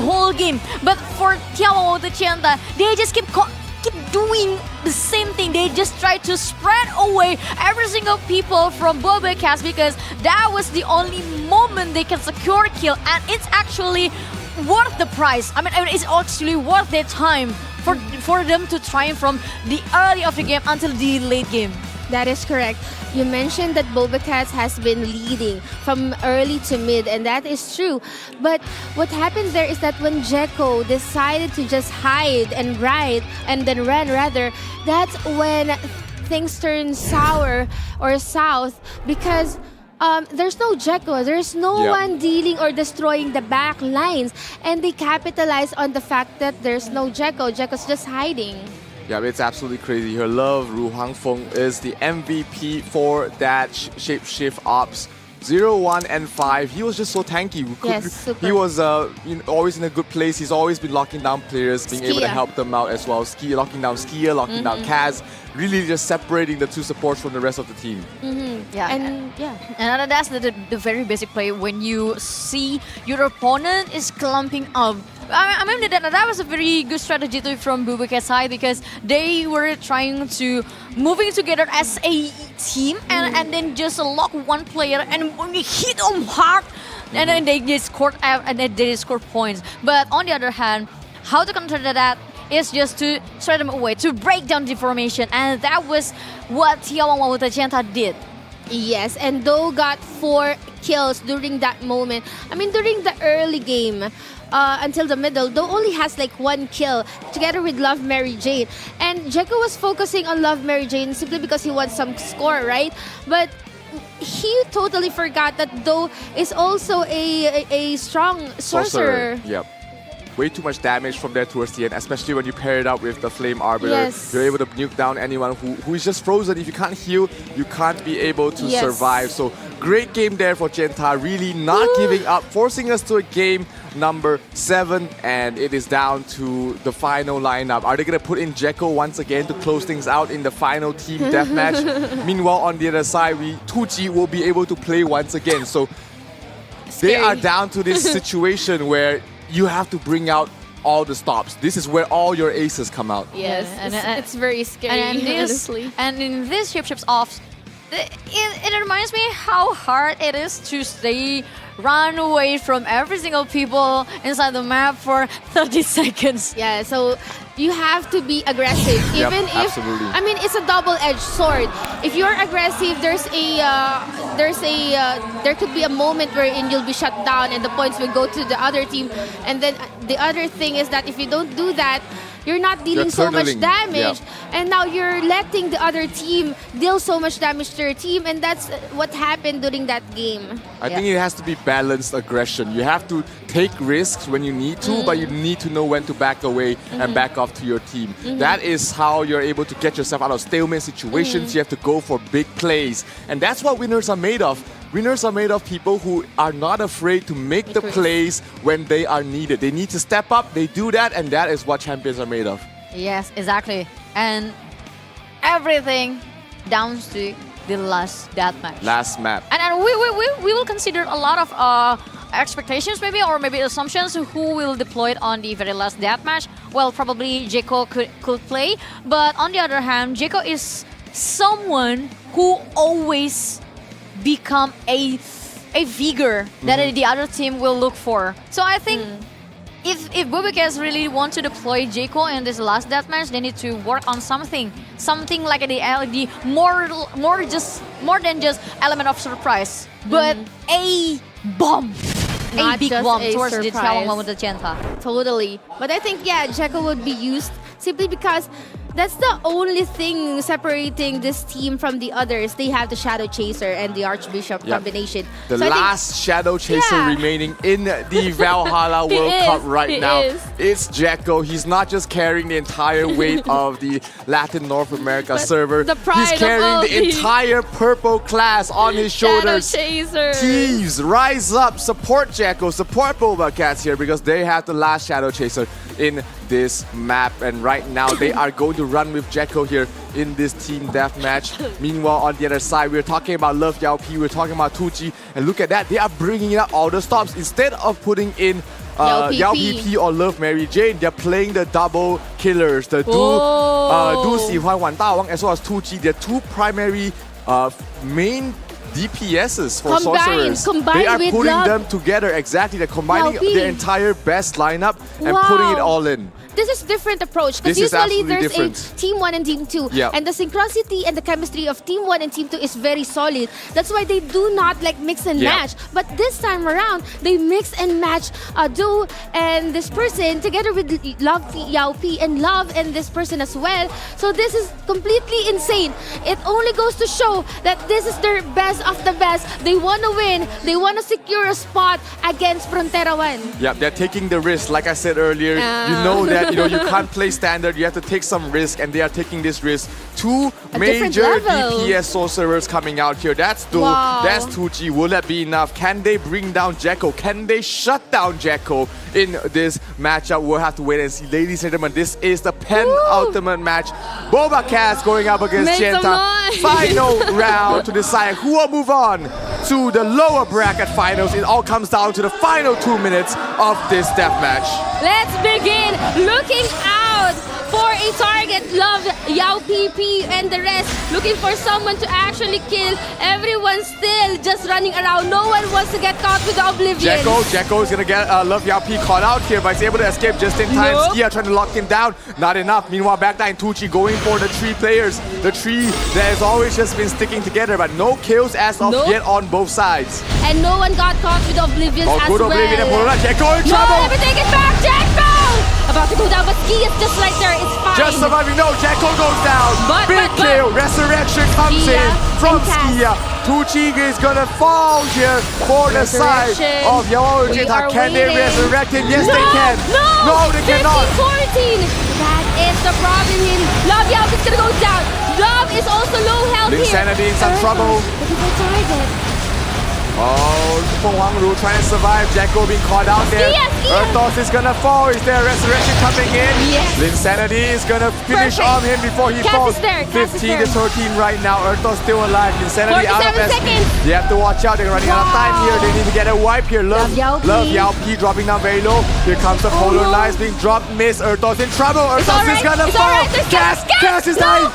whole game. But for 眺望万物的尖塔, they just keep doing the same thing. They just try to spread away every single people from BobaCats because that was the only moment they can secure a kill, and it's actually worth the price. I mean, it's actually worth their time for them to triumph from the early of the game until the late game. That is correct. You mentioned that BobaCats has been leading from early to mid, and that is true. But what happens there is that when Jeko decided to just hide and run rather, that's when things turn sour or south because there's no Jeko, there's no one dealing or destroying the back lines, and they capitalize on the fact that there's no Jeko. Jeko's just hiding. Yeah, it's absolutely crazy. Her love, Ruang Feng, is the MVP for that shapeshift ops. 0, 1, and 5. He was just so tanky. He was always in a good place. He's always been locking down players, being able to help them out as well. Locking down Skia, locking down Kaz. Really just separating the 2 supports from the rest of the team. And that's the very basic play. When you see your opponent is clumping up, I mean, that was a very good strategy from BobaCats' side because they were trying to moving together as a team and then just lock one player and when you hit them hard and then they just scored points. But on the other hand, how to counter that is just to straight them away, to break down the formation, and that was what眺望万物的尖塔 did. Yes, and Do got 4 kills during that moment. I mean, during the early game, until the middle, Do only has like 1 kill together with Love Mary Jane. And Jeko was focusing on Love Mary Jane simply because he wants some score, right? But he totally forgot that Do is also a strong sorcerer. Yep. Way too much damage from there towards the end, especially when you pair it up with the Flame Arbiter. Yes. You're able to nuke down anyone who is just frozen. If you can't heal, you can't be able to survive. So great game there for Genta, really not giving up, forcing us to a game number 7, and it is down to the final lineup. Are they going to put in Jeko once again to close things out in the final team deathmatch? Meanwhile, on the other side, 2G will be able to play once again. So they are down to this situation where you have to bring out all the stops. This is where all your aces come out. Yes, it's very scary, honestly. And in this ships off, it reminds me how hard it is to run away from every single people inside the map for 30 seconds. Yeah, so you have to be aggressive. Even if, absolutely. I mean, it's a double-edged sword. If you're aggressive, there could be a moment wherein you'll be shut down and the points will go to the other team. And then the other thing is that if you don't do that, you're not dealing so much damage, and now you're letting the other team deal so much damage to your team, and that's what happened during that game. I think it has to be balanced aggression. You have to take risks when you need to, but you need to know when to back away and back off to your team. That is how you're able to get yourself out of stalemate situations. You have to go for big plays, and that's what winners are made of. Winners are made of people who are not afraid to make the plays when they are needed. They need to step up, they do that, and that is what champions are made of. Yes, exactly. And everything down to the last deathmatch. Last map. And we will consider a lot of expectations maybe, or maybe assumptions who will deploy it on the very last deathmatch. Well, probably Jeko could play, but on the other hand, Jeko is someone who always become a vigor that the other team will look for. So I think if BobaCats really want to deploy Jeko in this last deathmatch, they need to work on something like the more than just element of surprise, but a bomb. Not a big just bomb a towards the surprise.眺望万物的尖塔. Totally. But I think, yeah, Jeko would be used simply because that's the only thing separating this team from the others. They have the Shadow Chaser and the Archbishop combination. The So I think- last Shadow Chaser remaining in the Valhalla World Cup right now. It's Jeko. He's not just carrying the entire weight of the Latin North America server. the pride He's of carrying all the the entire purple class on his shoulders. Chaser. Thieves, rise up, support Jeko, support BobaCats here because they have the last Shadow Chaser in this map, and right now they are going to run with Jeko here in this team deathmatch. Meanwhile, on the other side, we're talking about Love Yao P, we're talking about 2G, and look at that, they are bringing out all the stops. Instead of putting in Yao PP or Love Mary Jane, they're playing the double killers, the Do 喜欢玩大王 as well as 2G. They're 2 primary main DPSs for sorcerers. They are with putting Love. them together, exactly. They're combining Yao P. their entire best lineup and putting it all in. This is different approach because This is usually absolutely there's different. a team 1 and team 2, Yeah. and the synchronicity and the chemistry of team 1 and team 2 is very solid. That's why they do not like mix and Yeah. match. But this time around, they mix and match Do and this person together with Love Yao P and Love and this person as well. So this is completely insane. It only goes to show that this is their best of the best. They want to win. They want to secure a spot against Frontera 1. Yeah, they're taking the risk. Like I said earlier, you know that you can't play standard. You have to take some risk, and they are taking this risk. 2 major level. DPS sorcerers coming out here. That's Do, that's 2G. Will that be enough? Can they bring down Jeko? Can they shut down Jeko in this matchup? We'll have to wait and see. Ladies and gentlemen, this is the penultimate match. BobaCats going up against Make some Genta. noise. Final round to decide who will move on to the lower bracket finals. It all comes down to the final 2 minutes of this deathmatch. Let's begin looking out for for a target. Love, Yao PP, and the rest looking for someone to actually kill. Everyone's still just running around. No one wants to get caught with the Oblivion. Jekko is gonna get Love Yao P caught out here, but he's able to escape just in time. Nope. Skia trying to lock him down. Not enough. Meanwhile, backline Tucci going for the three players. The tree that has always just been sticking together, but no kills as of yet on both sides. And no one got caught with Oblivion as good well. Oblivion and MONARCH. Jekko in trouble. No, let me take it back, Jekko! About to go down, but Ski is just right there. It's fine. Just surviving. No, Jekko goes down. Big kill. Resurrection comes in from Skia. Tucci is gonna fall here for the side of Yao Jita. Can they resurrect him? Yes, they can. No, they cannot. 15-14. That is the problem here. Love Yao is gonna go down. Love is also low health here. Insanity in some trouble. Looking for target. Oh, Feng Hangru trying to survive. Jekko being caught out there. Ertos is gonna fall. Is there a resurrection coming in? Yes. Linsanity is gonna finish on him before he falls. 15 to 13 right now. Ertos still alive. Linsanity out of SP. They have to watch out. They're running out of time here. They need to get a wipe here. Love Yao P dropping down very low. Here comes the Polar Knives being dropped. Miss. Ertos in trouble. Ertos is gonna fall. Cass is dying.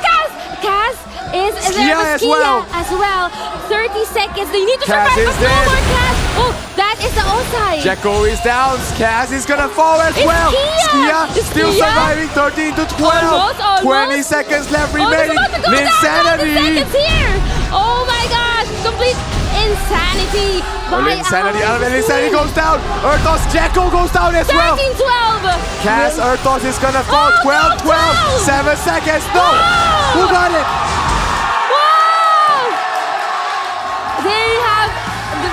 Cass is Skia there as well. 30 seconds. They need to survive, but no more Cass. Oh, that is the outside. Jekko is down. Cass is gonna fall as well. Skia still surviving. 13 to 12. Almost. 20 seconds left remaining. Linsanity. Oh my gosh. Complete insanity. Linsanity goes down. Ertos, Jekko goes down as well. 13-12. Cass, Ertos is gonna fall. 12-12. 7 seconds. No. Who got it?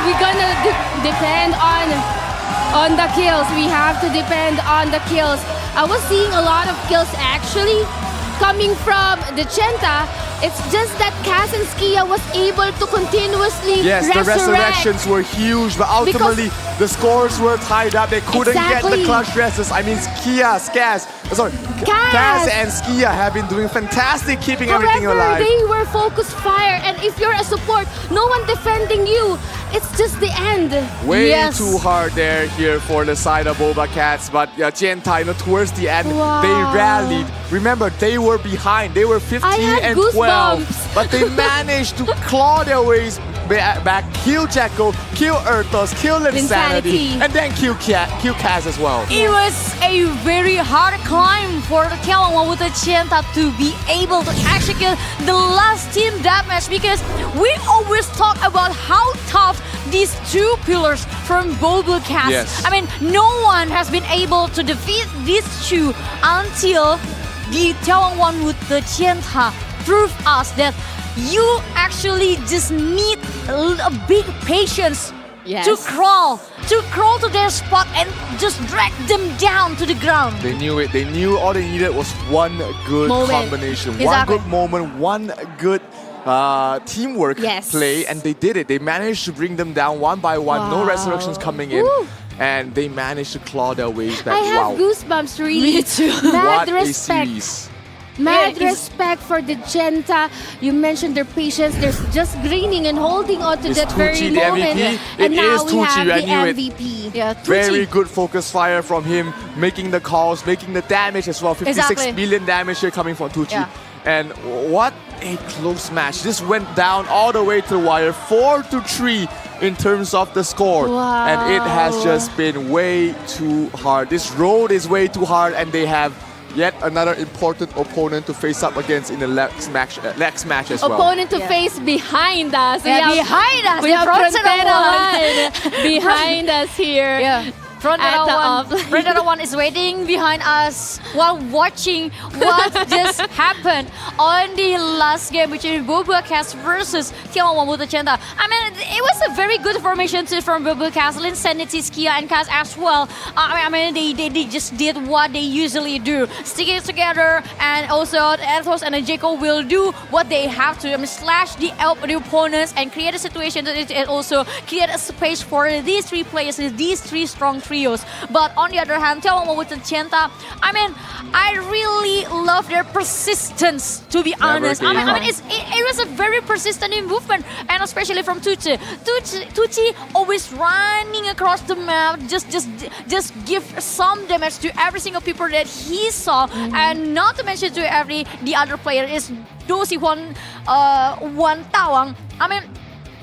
We're gonna depend on the kills. We have to depend on the kills. I was seeing a lot of kills actually coming from the Chenta. It's just that Cass and Skia was able to continuously the resurrections were huge, but ultimately the scores were tied up. They couldn't get the clutch dresses. I mean, Cass and Skia have been doing fantastic keeping everything alive. They were focused fire, and if you're a support, no one defending you, it's just the end. Way too hard there here for the side of BobaCats, but Jiantai, towards the end, they rallied. Remember, they were behind. They were 15 and 12, but they managed to claw their ways back, kill Jekko, kill Ertos, kill Linsanity, and then kill Cass as well. It was a very hard climb for the眺望万物的尖塔 to be able to execute the last team deathmatch, because we always talk about how tough these two pillars from BobaCats. Yes. I mean, no one has been able to defeat these two until the 眺望万物的尖塔proved us that you actually just need a big patience to crawl to their spot and just drag them down to the ground. They knew it. They knew all they needed was one good combination, one good moment, one good teamwork play, and they did it. They managed to bring them down one by one. No resurrections coming in. And they managed to claw their ways back. I have goosebumps, really. Me too. Mad what respect. A series. Mad respect for the Chenta. You mentioned their patience. They're just grinning and holding on to that very the moment. MVP? And it now is we Tucci, have I the knew MVP. It. Yeah, Tucci. Very good focus fire from him, making the calls, making the damage as well. 56 million damage here coming from Tucci. Yeah. And what a close match. This went down all the way to the wire, 4-3 in terms of the score. And it has just been way too hard. This road is way too hard, and they have yet another important opponent to face up against in the next match as well. Opponent to face behind us. Behind us. We have Frontera behind us here. Yeah. Frontera one is waiting behind us while watching what just happened on the last game between BobaCats versus 眺望万物的尖塔. I mean, it was a very good formation too from BobaCats, Linsanity, Skia, and Cass as well. I mean, they just did what they usually do, sticking it together, and also Ertos and Jekko will do what they have to. I mean, slash the opponents and create a situation that it also create a space for these three players, these three strong trios. But on the other hand,眺望万物的尖塔, I mean, I really love their persistence. To be honest, I mean, it was a very persistent movement, and especially from Tucci. Tucci always running across the map, just give some damage to every single people that he saw, and not to mention to the other player is Dosi Wan Tawang. I mean,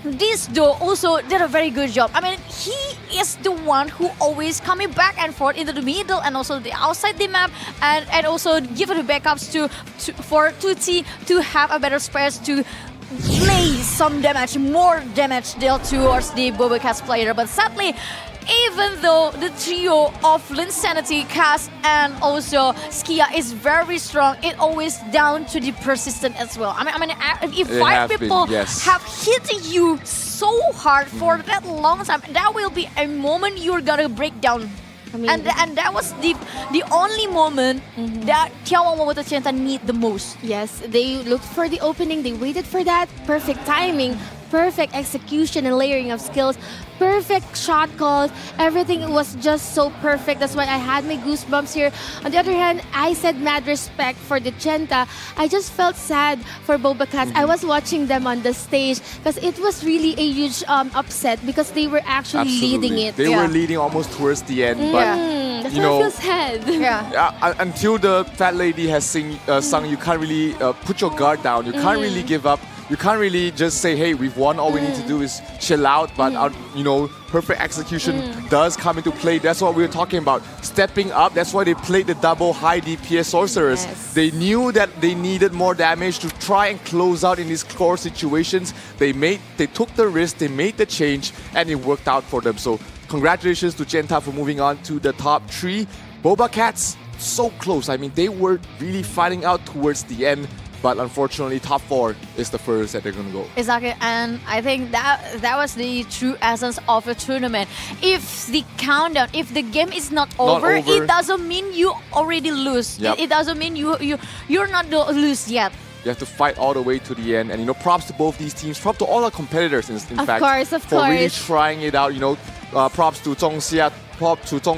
this duo also did a very good job. I mean, he is the one who always coming back and forth into the middle and also the outside the map, and also give the backups for Tucci to have a better space to play some damage, more damage dealt towards the BobaCats player. But sadly, even though the trio of Linsanity, Cass, and also Skia is very strong, it always down to the persistent as well. I mean, if five people have hit you so hard for that long time, that will be a moment you're gonna break down. I mean, and that was the only moment that眺望万物的尖塔 need the most. Yes, they looked for the opening, they waited for that, perfect timing, perfect execution and layering of skills, perfect shot calls, everything was just so perfect. That's why I had my goosebumps here. On the other hand, I said mad respect for the Genta. I just felt sad for BobaCats. I was watching them on the stage because it was really a huge upset because they were actually leading it. They were leading almost towards the end, but that's why I feel sad. Until the fat lady has sung, you can't really put your guard down. You can't really give up. You can't really just say, hey, we've won, all we need to do is chill out, but perfect execution does come into play. That's what we were talking about, stepping up. That's why they played the double high DPS sorcerers. They knew that they needed more damage to try and close out in these core situations. They took the risk, they made the change, and it worked out for them. So congratulations to Genta for moving on to the top 3. BobaCats, so close. I mean, they were really fighting out towards the end. But unfortunately, top 4 is the first that they're going to go. Exactly, and I think that was the true essence of a tournament. If the countdown, if the game is not over, it doesn't mean you already lose. It doesn't mean you're not lose yet. You have to fight all the way to the end. And, props to both these teams. Props to all our competitors, in fact. Of for really trying it out. Props to仲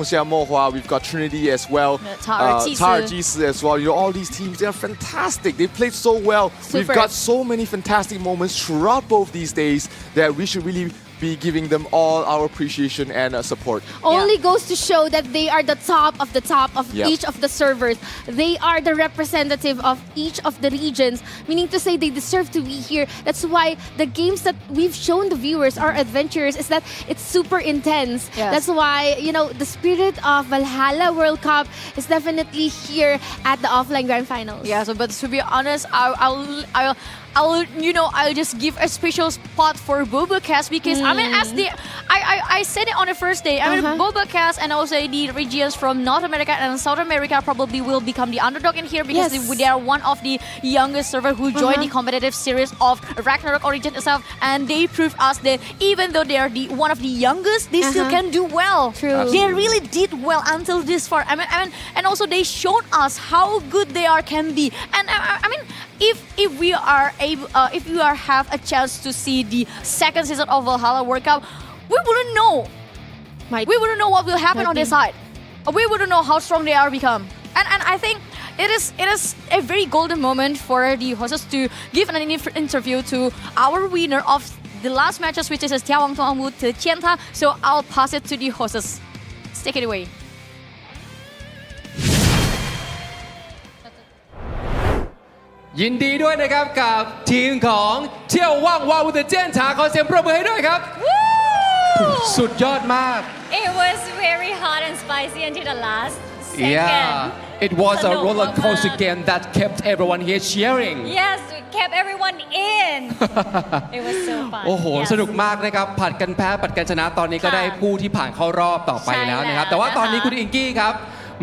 夏沫花We've got Trinity as well.查尔济斯as well. All these teams, they are fantastic. They played so well. We've got so many fantastic moments throughout both these days that we should really be giving them all our appreciation and support. Only goes to show that they are the top of each of the servers. They are the representative of each of the regions, meaning to say they deserve to be here. That's why the games that we've shown the viewers, our adventurers, is that it's super intense. That's why, the spirit of Valhalla World Cup is definitely here at the offline grand finals. Yeah, but to be honest, I'll just give a special spot for BobaCats because I mean, I said it on the first day. I mean, BobaCats and also the regions from North America and South America probably will become the underdog in here because they are one of the youngest servers who joined the competitive series of Ragnarok Origin itself, and they proved us that even though they are one of the youngest, they still can do well. True. They really did well until this far. I mean, and also they showed us how good they can be. And I mean, if we are able, if we have a chance to see the second season of Valhalla World Cup, we wouldn't know. We wouldn't know what will happen on their side. We wouldn't know how strong they are become. And I think it is a very golden moment for the hosts to give an interview to our winner of the last matches, which is眺望万物的尖塔. So I'll pass it to the hosts. Take it away. ยินดีด้วยนะครับกับทีมของเที่ยวว่างวาวุธเจนถาขอเสียงปรบมือให้ด้วยครับสุดยอดมาก It was very hot and spicy until the last second. Yeah, it was a roller coaster game that kept everyone here cheering. Yes, it kept everyone in. It was so fun. โอ้โหสนุกมากนะครับผัดกันแพ้ผัดกันชนะตอนนี้ก็ได้ผู้ที่ผ่านเข้ารอบต่อไปแล้วนะครับแต่ว่าตอนนี้คุณอิงกี้ครับ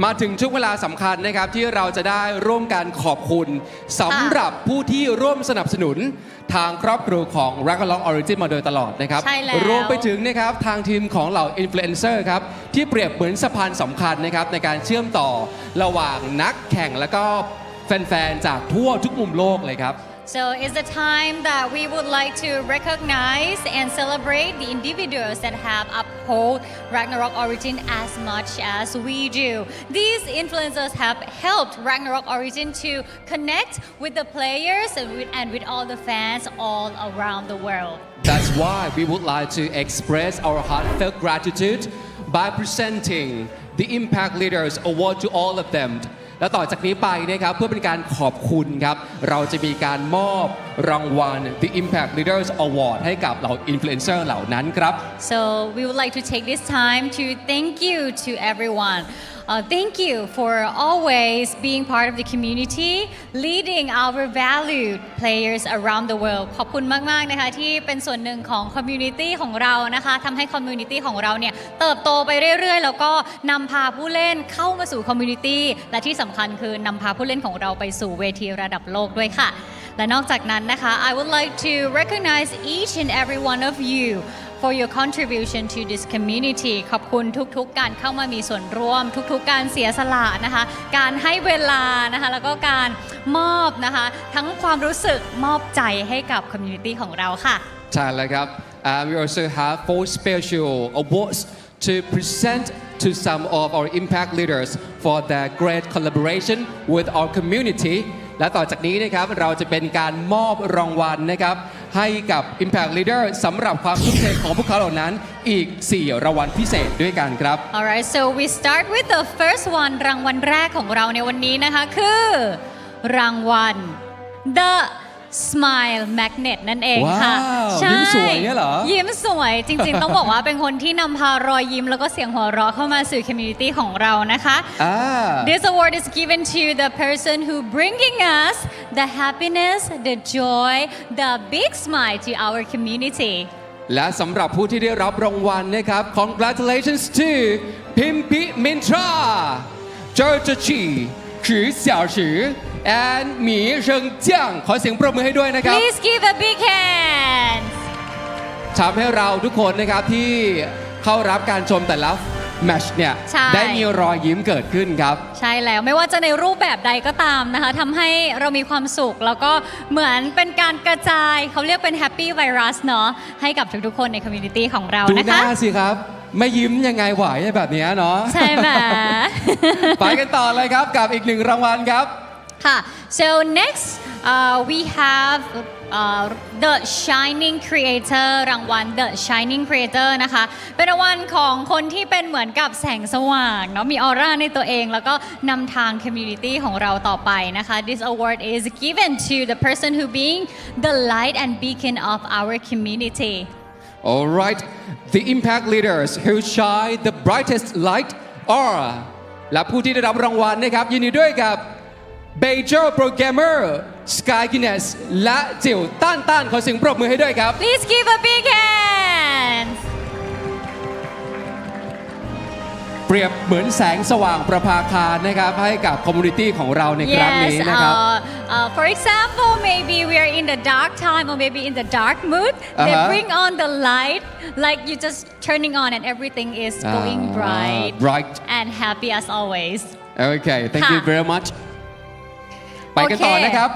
มาถึงช่วงเวลาสำคัญนะครับที่เราจะได้ร่วมกันขอบคุณสำหรับผู้ที่ร่วมสนับสนุนทางครอบครัวของ Ragnarok Origin มาโดยตลอดนะครับรวมไปถึงนะครับทางทีมของเหล่าอินฟลูเอนเซอร์ครับที่เปรียบเหมือนสะพานสำคัญนะครับในการเชื่อมต่อระหว่างนักแข่งและก็แฟนๆจากทั่วทุกมุมโลกเลยครับ So it's the time that we would like to recognize and celebrate the individuals that have uphold Ragnarok Origin as much as we do. These influencers have helped Ragnarok Origin to connect with the players and with all the fans all around the world. That's why we would like to express our heartfelt gratitude by presenting the Impact Leaders Award to all of them และต่อจากนี้ไปนะครับเพื่อเป็นการขอบคุณครับเราจะมีการมอบรางวัล The Impact Leaders Award ให้กับเหล่าอินฟลูเอนเซอร์เหล่านั้นครับ So we would like to take this time to thank you to everyone. Thank you for always being part of the community, leading our valued players around the world. ขอบคุณมากๆนะคะที่เป็นส่วนหนึ่งของ community ของเรานะคะทำให้ community ของเราเนี่ยเติบโตไปเรื่อยๆแล้วก็นำพาผู้เล่นเข้ามาสู่ community และที่สำคัญคือนำพาผู้เล่นของเราไปสู่เวทีระดับโลกด้วยค่ะและนอกจากนั้นนะคะ I would like to recognize each and every one of you for your contribution to this community ขอบคุณทุกๆการเข้ามามีส่วนร่วมทุกๆการเสียสละนะคะการให้เวลานะคะแล้วก็การมอบนะคะทั้งความรู้สึกมอบใจให้กับ community ของเราค่ะใช่แล้วครับ we also have 4 special awards to present to some of our impact leaders for their great collaboration with our community และต่อจากนี้นะครับเราจะเป็นการมอบรางวัลนะครับให้กับ Impact Leader สำหรับความทุ่มเทของพวกเขาเหล่านั้นอีก 4 รางวัลพิเศษด้วยกันครับ Alright, so we start with the first one รางวัลแรกของเราในวันนี้นะคะคือรางวัล The Smile Magnet นั่นเองค่ะใช่ยิ้มสวยเนี่ยเหรอยิ้มสวยจริงๆต้องบอกว่าเป็นคนที่นำพารอยยิ้มแล้วก็เสียงหัวเราะเข้ามาสู่ community ของเรานะคะ This award is given to the person who bringing us the happiness, the joy, the big smile to our community และสำหรับผู้ที่ได้รับรางวัลนะครับ Congratulations to พิมพิมินทราเจอร์จีขือเสี่ยวฉือand หมีเริงเจี้ยงขอเสียงปรบมือให้ด้วยนะครับ Please give a big hand ทำให้เราทุกคนนะครับที่เข้ารับการชมแต่ละแมตช์เนี่ยได้มีรอยยิ้มเกิดขึ้นครับใช่แล้วไม่ว่าจะในรูปแบบใดก็ตามนะคะทำให้เรามีความสุขแล้วก็เหมือนเป็นการกระจายเขาเรียกเป็น Happy Virus เนาะให้กับทุกๆคนในคอมมูนิตี้ของเรานะคะดูหน้าสิครับไม่ยิ้มยังไงไหวแบบนี้เนาะใช่ไหม ไปกันต่อเลยครับกับอีกหนึ่งรางวัลครับค่ะ so next we have the Shining Creator รางวัล The Shining Creator นะคะเป็นรางวัลของคนที่เป็นเหมือนกับแสงสว่างเนาะมีออร่าในตัวเองแล้วก็นำทาง community ของเราต่อไปนะคะ This award is given to the person who being the light and beacon of our community All right the impact leaders who shine the brightest light are และผู้ที่ได้รับรางวัลนะครับยินดีด้วยกับเบเจอร์โปรแกรมเมอร์สกายกินเนสและจิ๋วต้านขอเสียงปรบมือให้ด้วยครับ Please give a big hand เปรียบเหมือนแสงสว่างประภาคารนะครับให้กับคอมมูนิตี้ของเราในครั้งนี้นะครับ For example maybe we are in the dark time or maybe in the dark mood they bring on the light like you just turning on and everything is going bright and happy as always Okay thank you very much ไปกันต่อนะครับ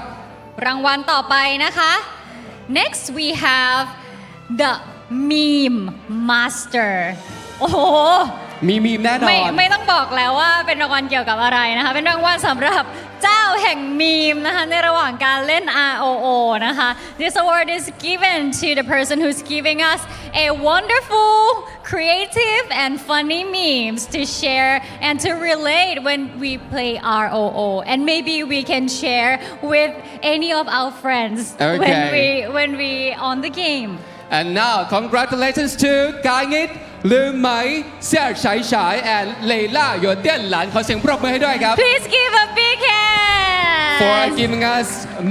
รางวัลต่อไปนะคะ Next we have the Meme Master โอ้โหมีมีมแน่นอนไม่ต้องบอกแล้วว่าเป็นรางวัลเกี่ยวกับอะไรนะคะเป็นรางวัลสำหรับเจ้าแห่งมีมนะคะในระหว่างการเล่น ROO นะคะ This award is given to the person who's giving us a wonderful creative and funny memes to share and to relate when we play ROO and maybe we can share with any of our friends when we on the game And now congratulations to กายงิดลืมไหมเสี่ยฉายฉาย and เลล่าหยดเตี้ยนหลานขอเสียงปรบมือให้ด้วยครับ Please give a big hand for giving us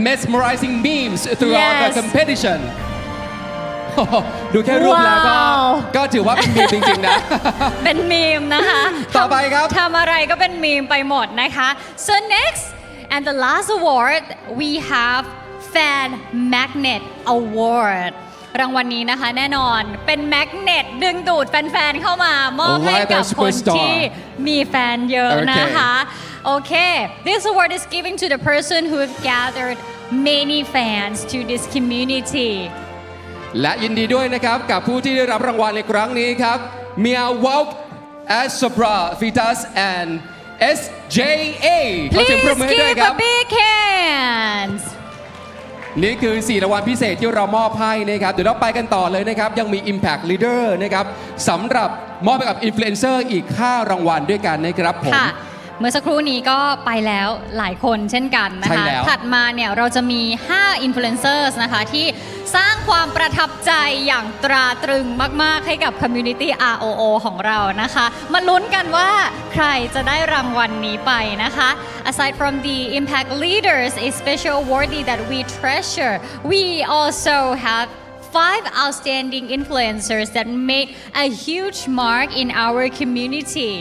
mesmerizing memes throughout the competition ดูแค่รูปแล้วก็ถือว่าเป็นมีมจริงๆนะเป็นมีมนะคะต่อไปครับทำอะไรก็เป็นมีมไปหมดนะคะ so next and the last award we have Fan Magnet Awardรางวัลนี้นะคะแน่นอนเป็นแมกเนตดึงดูดแฟนๆเข้ามามอบให้กับคนที่มีแฟนเยอะนะคะ Okay, this award is given to the person who have gathered many fans to this community. และยินดีด้วยนะครับกับผู้ที่ได้รับรางวัลในครั้งนี้ครับ Mia Walk Asopra Vitas and SJA ขอเสียงปรบมือให้ด้วย Please ครับ give a big hands. นี่คือ4รางวัลพิเศษที่เรามอบให้นะครับเดี๋ยวเราไปกันต่อเลยนะครับยังมี Impact Leader นะครับสำหรับมอบให้กับ Influencer อีก5รางวัลด้วยกันนะครับผม ค่ะ เมื่อสักครู่นี้ก็ไปแล้วหลายคนเช่นกันนะ ใช่ คะ แล้ว ถัดมาเนี่ยเราจะมี5 influencers นะคะที่สร้างความประทับใจอย่างตราตรึงมากๆให้กับ community ROO ของเรานะคะมาลุ้นกันว่าใครจะได้รางวัลนี้ไปนะคะ Aside from the impact leaders a special awardee that we treasure we also have 5 outstanding influencers that made a huge mark in our community.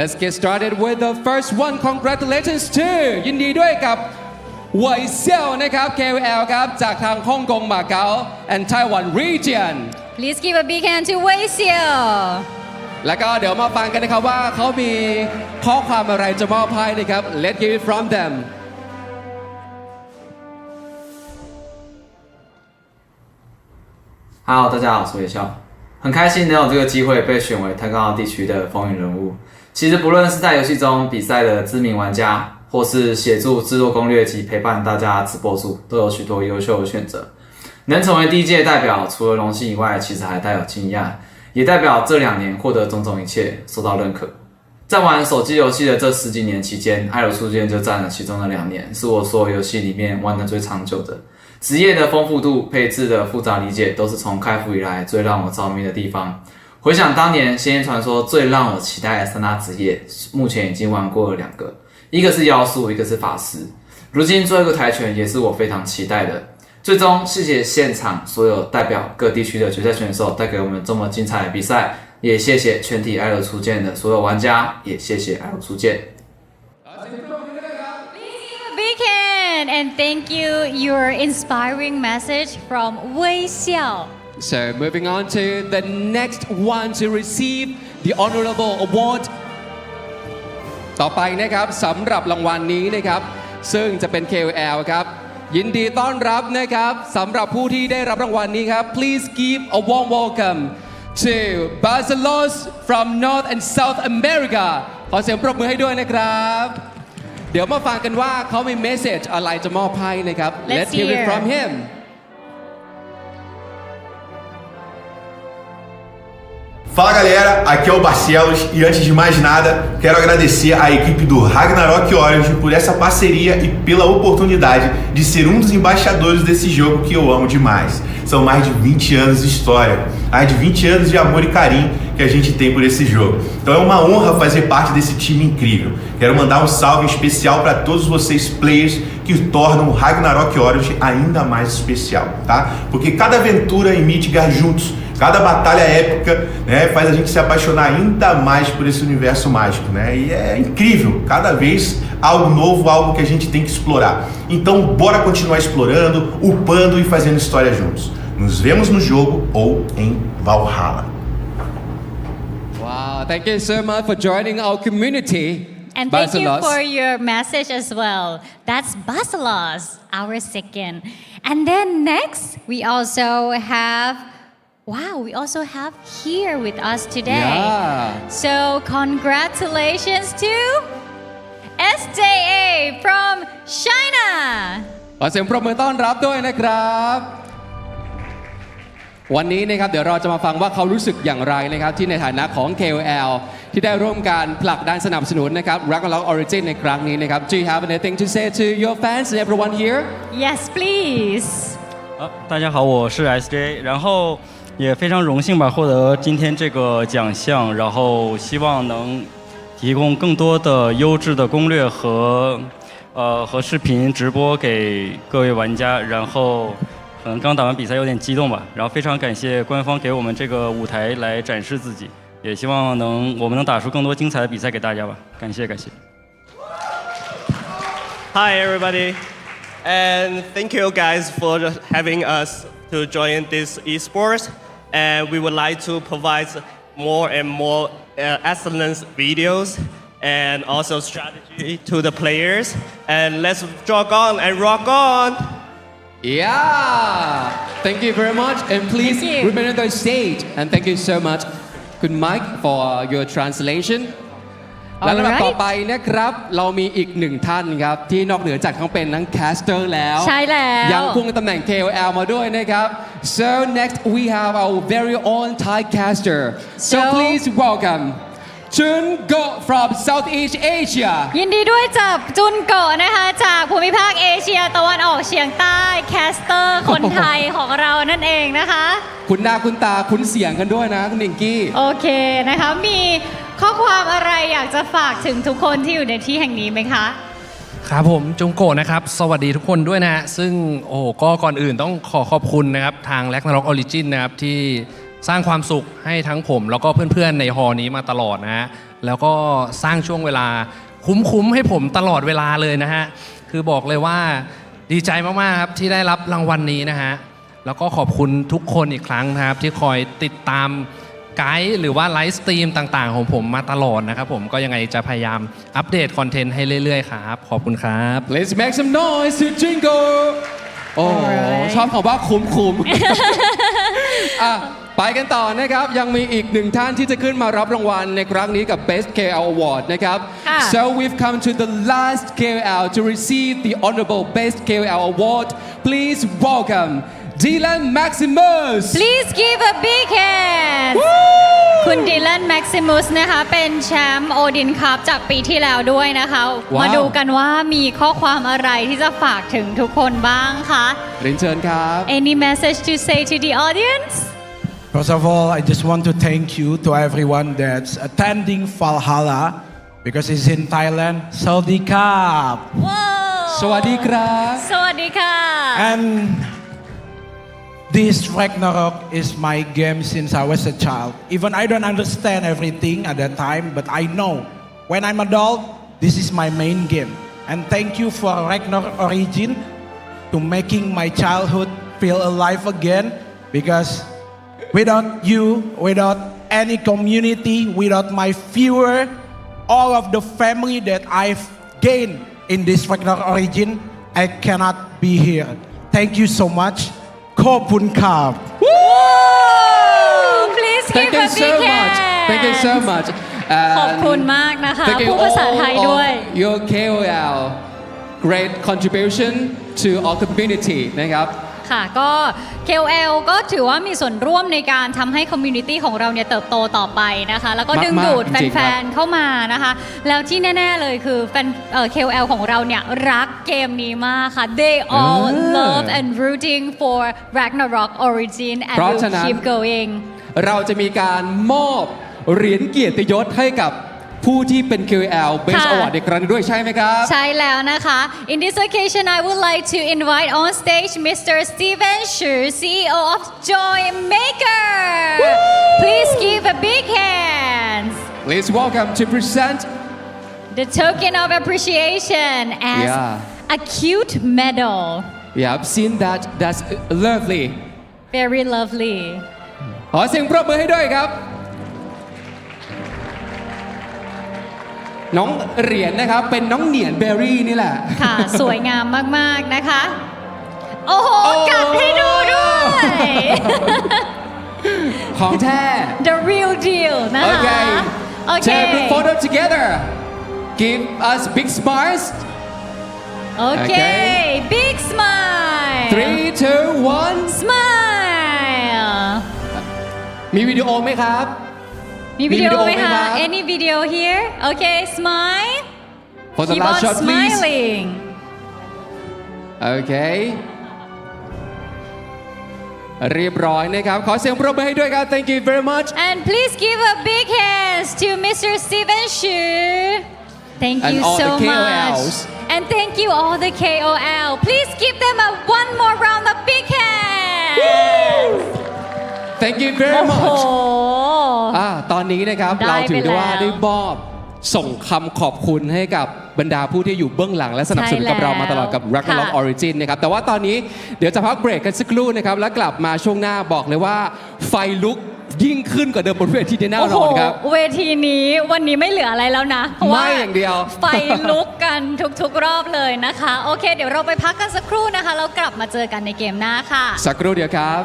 Let's get started with the first one. Congratulations to ยินดีด้วยกับหวยเซี่ยวนะครับ KOL ครับจากทางฮ่องกงมาเก๊า and Taiwan region Please give a big hand to Wei Xiao. แล้วก็เดี๋ยวมาฟังกันนะครับว่าเขามีข้อความอะไรจะมอบให้นะครับ Let's hear it from them. Hello， 大家好，我是韦笑，很开心能有这个机会被选为太高地区的风云人物。其实不论是在游戏中比赛的知名玩家，或是协助制作攻略及陪伴大家直播主，都有许多优秀的选择。能成为第一届代表，除了荣幸以外，其实还带有惊讶，也代表这2年获得种种一切受到认可。在玩手机游戏的这10几年期间，艾尔初见就占了其中的2年，是我所有游戏里面玩的最长久的。职业的丰富度、配置的复杂理解，都是从开服以来最让我着迷的地方。回想当年《仙剑传说》最让我期待的3大职业，目前已经玩过了2个，一个是妖术，一个是法师。如今最后一个跆拳也是我非常期待的。最终，谢谢现场所有代表各地区的决赛选手带给我们这么精彩的比赛，也谢谢全体艾尔初见的所有玩家，也谢谢艾尔初见。Big hand and thank you your inspiring message from Wei Xiao. So moving on to the next one to receive the honorable award ต่อไปนะครับสำหรับรางวัลนี้นะครับซึ่งจะเป็น KOL ครับยินดีต้อนรับนะครับสำหรับผู้ที่ได้รับรางวัลนี้ครับ Please give a warm welcome to Barcelos from North and South America ขอเสียงปรบมือให้ด้วยนะครับเดี๋ยวมาฟังกันว่าเขามีเมสเซจอะไรจะมอบให้นะครับ Let's hear it from him. Fala galera, aqui é o Barcelos e antes de mais nada quero agradecer à equipe do Ragnarok Origin por essa parceria e pela oportunidade de ser um dos embaixadores desse jogo que eu amo demais. São mais de 20 anos de história, mais de 20 anos de amor e carinho que a gente tem por esse jogo. Então é uma honra fazer parte desse time incrível. Quero mandar um salve especial para todos vocês players que tornam o Ragnarok Origin ainda mais especial, tá? Porque cada aventura em Midgard juntos, cada batalha épica, né, faz a gente se apaixonar ainda mais por esse universo mágico, né? E é incrível, cada vez algo novo, algo que a gente tem que explorar. Então bora continuar explorando, upando e fazendo história juntos. Nos vemos no jogo ou em Valhalla. Wow, thank you so much for joining our community. And thank you for your message as well. That's Barcelos, our second. And then next, we also have here with us today. Yeah. So congratulations to SJA from China. ขอเสียงปรบมือต้อนรับด้วยนะครับวันนี้นะครับเดี๋ยวเราจะมาฟังว่าเขารู้สึกอย่างไรนะครับที่ในฐานะของ KOL ที่ได้ร่วมการผลักดันสนับสนุนนะครับ Ragnarok Origin ในครั้งนี้นะครับ Do you have anything to say to your fans and everyone here? Yes, please. 大家好，我是 SJ， 然后也非常荣幸吧获得今天这个奖项，然后希望能提供更多的优质的攻略和视频直播给各位玩家，然后可能刚打完比赛有点激动吧，然后非常感谢官方给我们这个舞台来展示自己，也希望我们能打出更多精彩的比赛给大家吧，感谢感谢。Hi everybody, and thank you guys for having us to join this esports. And we would like to provide more and more excellent videos and also strategy to the players. And let's jog on and rock on. Yeah, thank you very much, and please remain on the stage. And thank you so much, Kun Mike, for your translation. และลำดับต่อไปนะครับเรามีอีกหนึ่งท่านครับที่นอกเหนือจากทั้งเป็นทั้งแคสเตอร์แล้ว ใช่แล้ว ยังควงตำแหน่ง KOL มาด้วยนะครับ so next we have our very own Thai caster so please welcome Chun Go from Southeast Asia ยินดีด้วยกับจุนโกะนะคะจากภูมิภาคเอเชียตะวันออกเฉียงใต้แคสเตอร์คนไทยของเรานั่นเองนะคะ คุณหน้าคุณตาคุณเสียงกันด้วยนะคุณนิงกี้โอเคนะคะมีข้อความอะไรอยากจะฝากถึงทุกคนที่อยู่ในที่แห่งนี้ไหมคะครับผมจุงโกะนะครับสวัสดีทุกคนด้วยนะฮะซึ่งก็ก่อนอื่นต้องขอบคุณนะครับทาง Ragnarok Origin นะครับที่สร้างความสุขให้ทั้งผมแล้วก็เพื่อนๆในฮอนี้มาตลอดนะฮะแล้วก็สร้างช่วงเวลาคุ้มให้ผมตลอดเวลาเลยนะฮะคือบอกเลยว่าดีใจมากๆครับที่ได้รับรางวัลนี้นะฮะแล้วก็ขอบคุณทุกคนอีกครั้งนะครับที่คอยติดตามไกด์หรือว่าไลฟ์สตรีมต่างๆของผมมาตลอดนะครับผมก็ยังไงจะพยายามอัปเดตคอนเทนต์ให้เรื่อยๆครับขอบคุณครับ Let's make some noise to Jingle โอ้ชอบคำว่าคุ้มไปกันต่อนะครับยังมีอีกหนึ่งท่านที่จะขึ้นมารับรางวัลในครั้งนี้กับ Best KL Award นะครับ So we've come to the last KL to receive the honorable Best KL Award Please welcome Dylan Maximus Please give a big hand คุณดิลันแม็กซิมุสนะคะเป็นแชมป์โอดินคัพจากปีที่แล้วด้วยนะคะมาดูกันว่ามีข้อความอะไรที่จะฝากถึงทุกคนบ้างคะเรียนเชิญครับ Any message to say to the audience First of all, I just want to thank you to everyone that's attending Valhalla because it's in Thailand. Sawadee krap. Sawadee krap. Sawadee krap. And this Ragnarok is my game since I was a child. Even I don't understand everything at that time, but I know when I'm adult, this is my main game. And thank you for Ragnarok Origin to making my childhood feel alive again because without you, without any community, without my viewer, all of the family that I've gained in this Ragnarok Origin, I cannot be here. Thank you so much. ขอบคุณครับ Please give a big hand. Thank you so much. ขอบคุณมากนะคะผู้ภาษาไทยด้วย Your KOL great contribution to our community นะครับค่ะก็ KOL ก็ถือว่ามีส่วนร่วมในการทำให้คอมมูนิตี้ของเราเนี่ยเติบโตต่อไปนะคะแล้วก็ดึงดูดแฟนๆเข้ามานะคะแล้วที่แน่ๆเลยคือแฟนKOL ของเราเนี่ยรักเกมนี้มากค่ะ They all love and rooting for Ragnarok Origin and will keep going เราจะมีการมอบเหรียญเกียรติยศให้กับผู้ที่เป็น KOL Best Award ในครั้งนี้ด้วยใช่ไหมครับใช่แล้วนะคะ In this occasion I would like to invite on stage Mr. Steven Shu CEO of Joy Maker Please give a big hand Please welcome to present the token of appreciation as a cute medal Yeah I've seen that that's lovely Very lovely ขอเสียงปรบมือให้ด้วยครับน้องเหรียญนะครับเป็นน้องเหนียนเบอร์รี่นี่แหละค่ะสวยงามมากๆนะคะโอ้โหกัดให้ดูด้วยของแท้ The real deal นะคะOkay Take a group photo together Give us big smiles Okay Big smile 3, 2, 1 Smile มีวิดีโอไหมครับมีวิดีโอไหมคะ Any video here Okay smile For the last shot please smiling Okay เรียบร้อยนะครับขอเสียงปรบมือให้ด้วยครับ Thank you very much And please give a big hands to Mr. Steven Shu Thank you so much And thank you all the KOL Please give them one more round of big hands Thank you very much ตอนนี้นะครับเราถือได้ว่าได้มอบส่งคำขอบคุณให้กับบรรดาผู้ที่อยู่เบื้องหลังและสนับสนุนกับเรามาตลอดกับ Ragnarok Origin นะครับแต่ว่าตอนนี้เดี๋ยวจะพักเบรกกันสักครู่นะครับแล้วกลับมาช่วงหน้าบอกเลยว่าไฟลุก ยิ่งขึ้นกว่าเดิมบนเวทีแน่นอนครับ โอ้โหเวทีนี้วันนี้ไม่เหลืออะไรแล้วนะเพราะว่า ไม่อย่างเดียว ไฟลุกกันทุกๆรอบเลยนะคะโอเคเดี๋ยวเราไปพักกันสักครู่นะคะแล้วกลับมาเจอกันในเกมหน้าค่ะ สักครู่เดียวครับ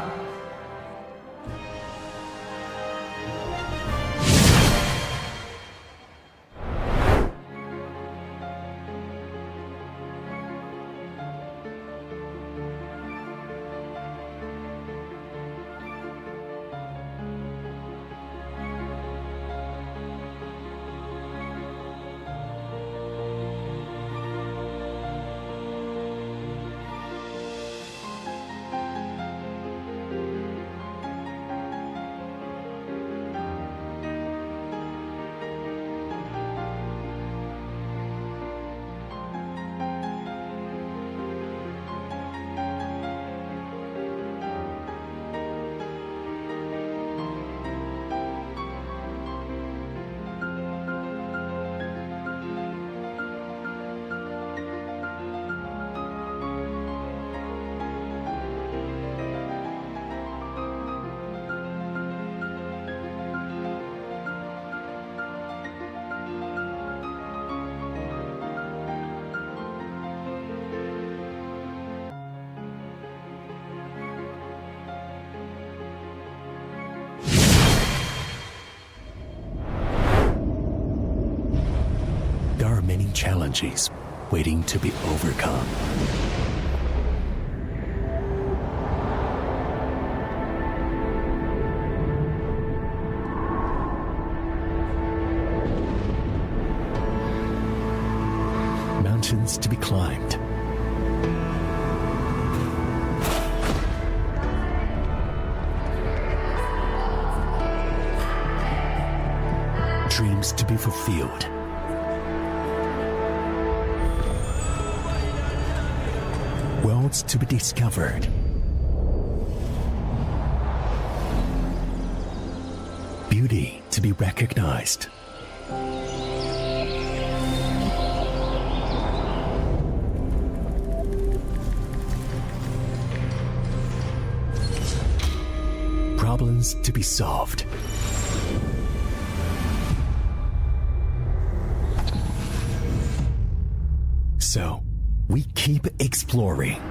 There are many challenges waiting to be overcome. Mountains to be climbed. Dreams to be fulfilled. Worlds to be discovered. Beauty to be recognized. Problems to be solved. So, we keep exploring.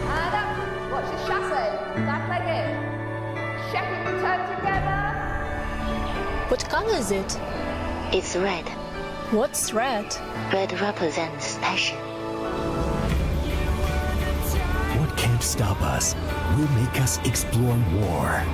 And up. Watch your chassis. Back leg in. Check it, return together. What color is it? It's red. What's red? Red represents passion. What can't stop us will make us explore more.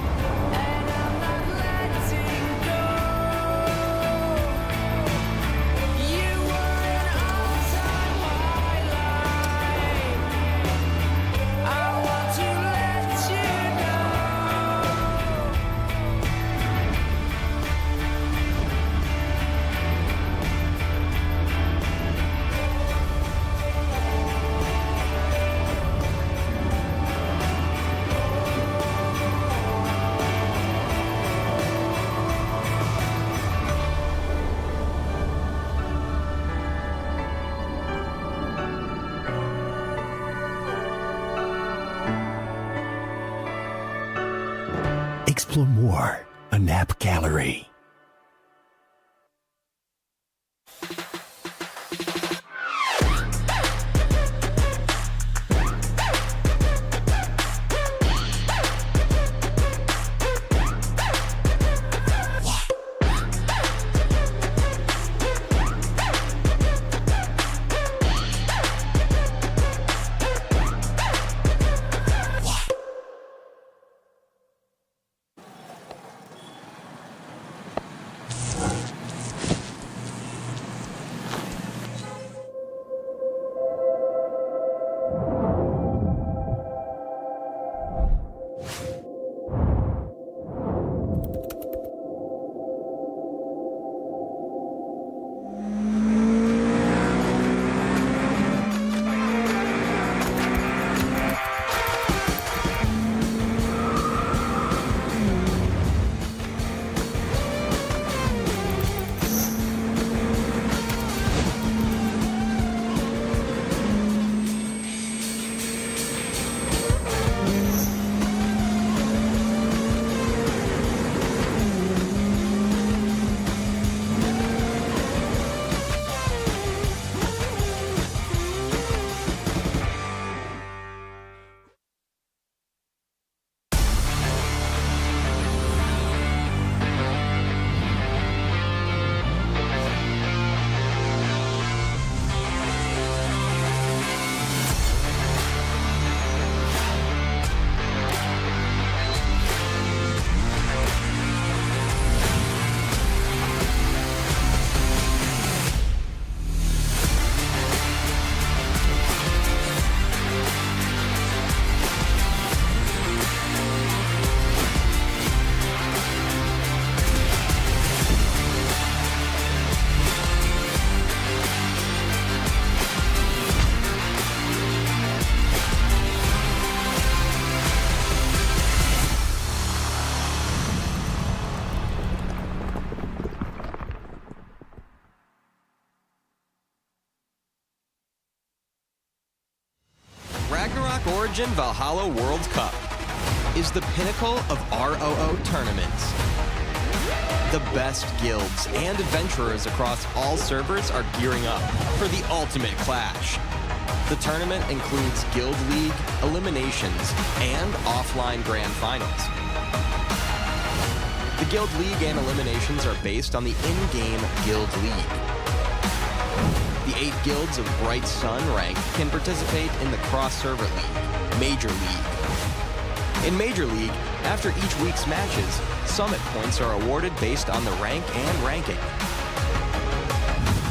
Explore more, a nap gallery. Origin Valhalla World Cup is the pinnacle of ROO tournaments. The best guilds and adventurers across all servers are gearing up for the ultimate clash. The tournament includes Guild League, eliminations, and offline grand finals. The Guild League and eliminations are based on the in-game Guild League. The 8 guilds of Bright Sun rank can participate in the cross-server league, Major League. In Major League, after each week's matches, summit points are awarded based on the rank and ranking.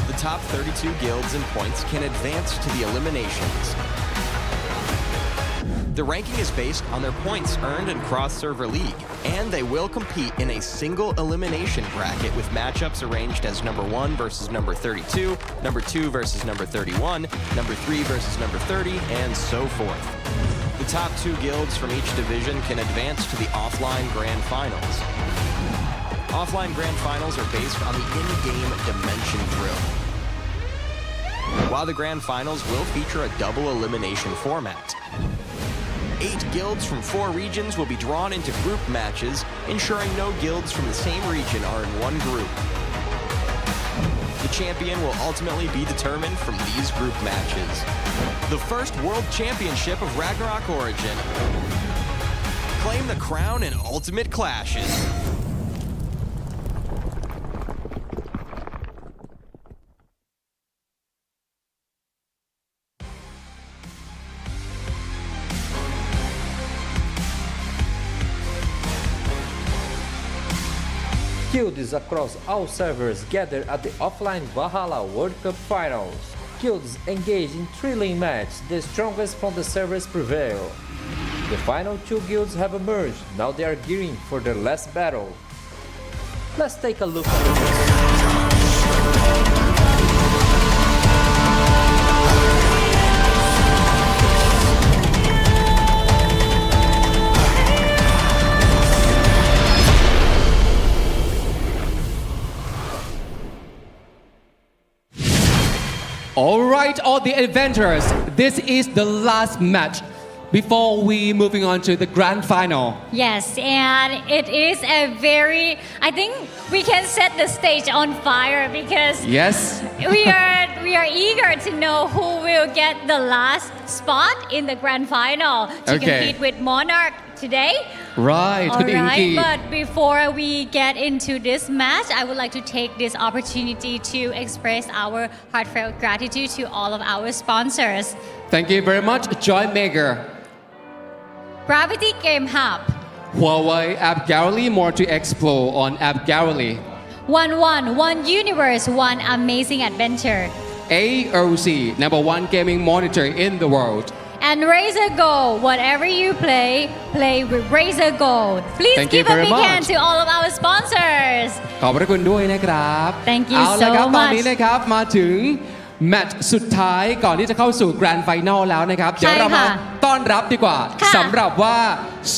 The top 32 guilds and points can advance to the eliminations. The ranking is based on their points earned in cross-server league, and they will compete in a single elimination bracket with matchups arranged as number 1 versus number 32, number 2 versus number 31, number 3 versus number 30, and so forth. The top 2 guilds from each division can advance to the offline grand finals. Offline grand finals are based on the in-game dimension drill, while the grand finals will feature a double elimination format. 8 guilds from 4 regions will be drawn into group matches, ensuring no guilds from the same region are in one group. The champion will ultimately be determined from these group matches. The first World Championship of Ragnarok Origin. Claim the crown in Ultimate Clashes. Guilds across all servers gather at the offline Valhalla World Cup Finals. Guilds engage in thrilling matches, the strongest from the servers prevail. The final 2 guilds have emerged, now they are gearing for their last battle. Let's take a look at the Alright, all the adventurers, this is the last match before we moving on to the grand final. Yes, and it is a very, I think we can set the stage on fire because yes, we are eager to know who will get the last spot in the grand final to compete with Monarch today. Right, All right, but before we get into this match, I would like to take this opportunity to express our heartfelt gratitude to all of our sponsors. Thank you very much, Joy Maker, Gravity Game Hub, Huawei App Gallery, more to explore on App Gallery. One Universe, one amazing adventure. AOC, #1 gaming monitor in the world. And Razer Gold, whatever you play with Razer Gold. Please Thank give you a very big hand much. to all of our sponsors. ขอบพระคุณด้วยนะครับ Thank you เอาละครับ so ตอนนี้ much นะครับมาถึงแมตช์สุดท้ายก่อนที่จะเข้าสู่แกรนด์ไฟนอลแล้วนะครับ เดี๋ยวเรามาต้อนรับดีกว่าสำหรับว่า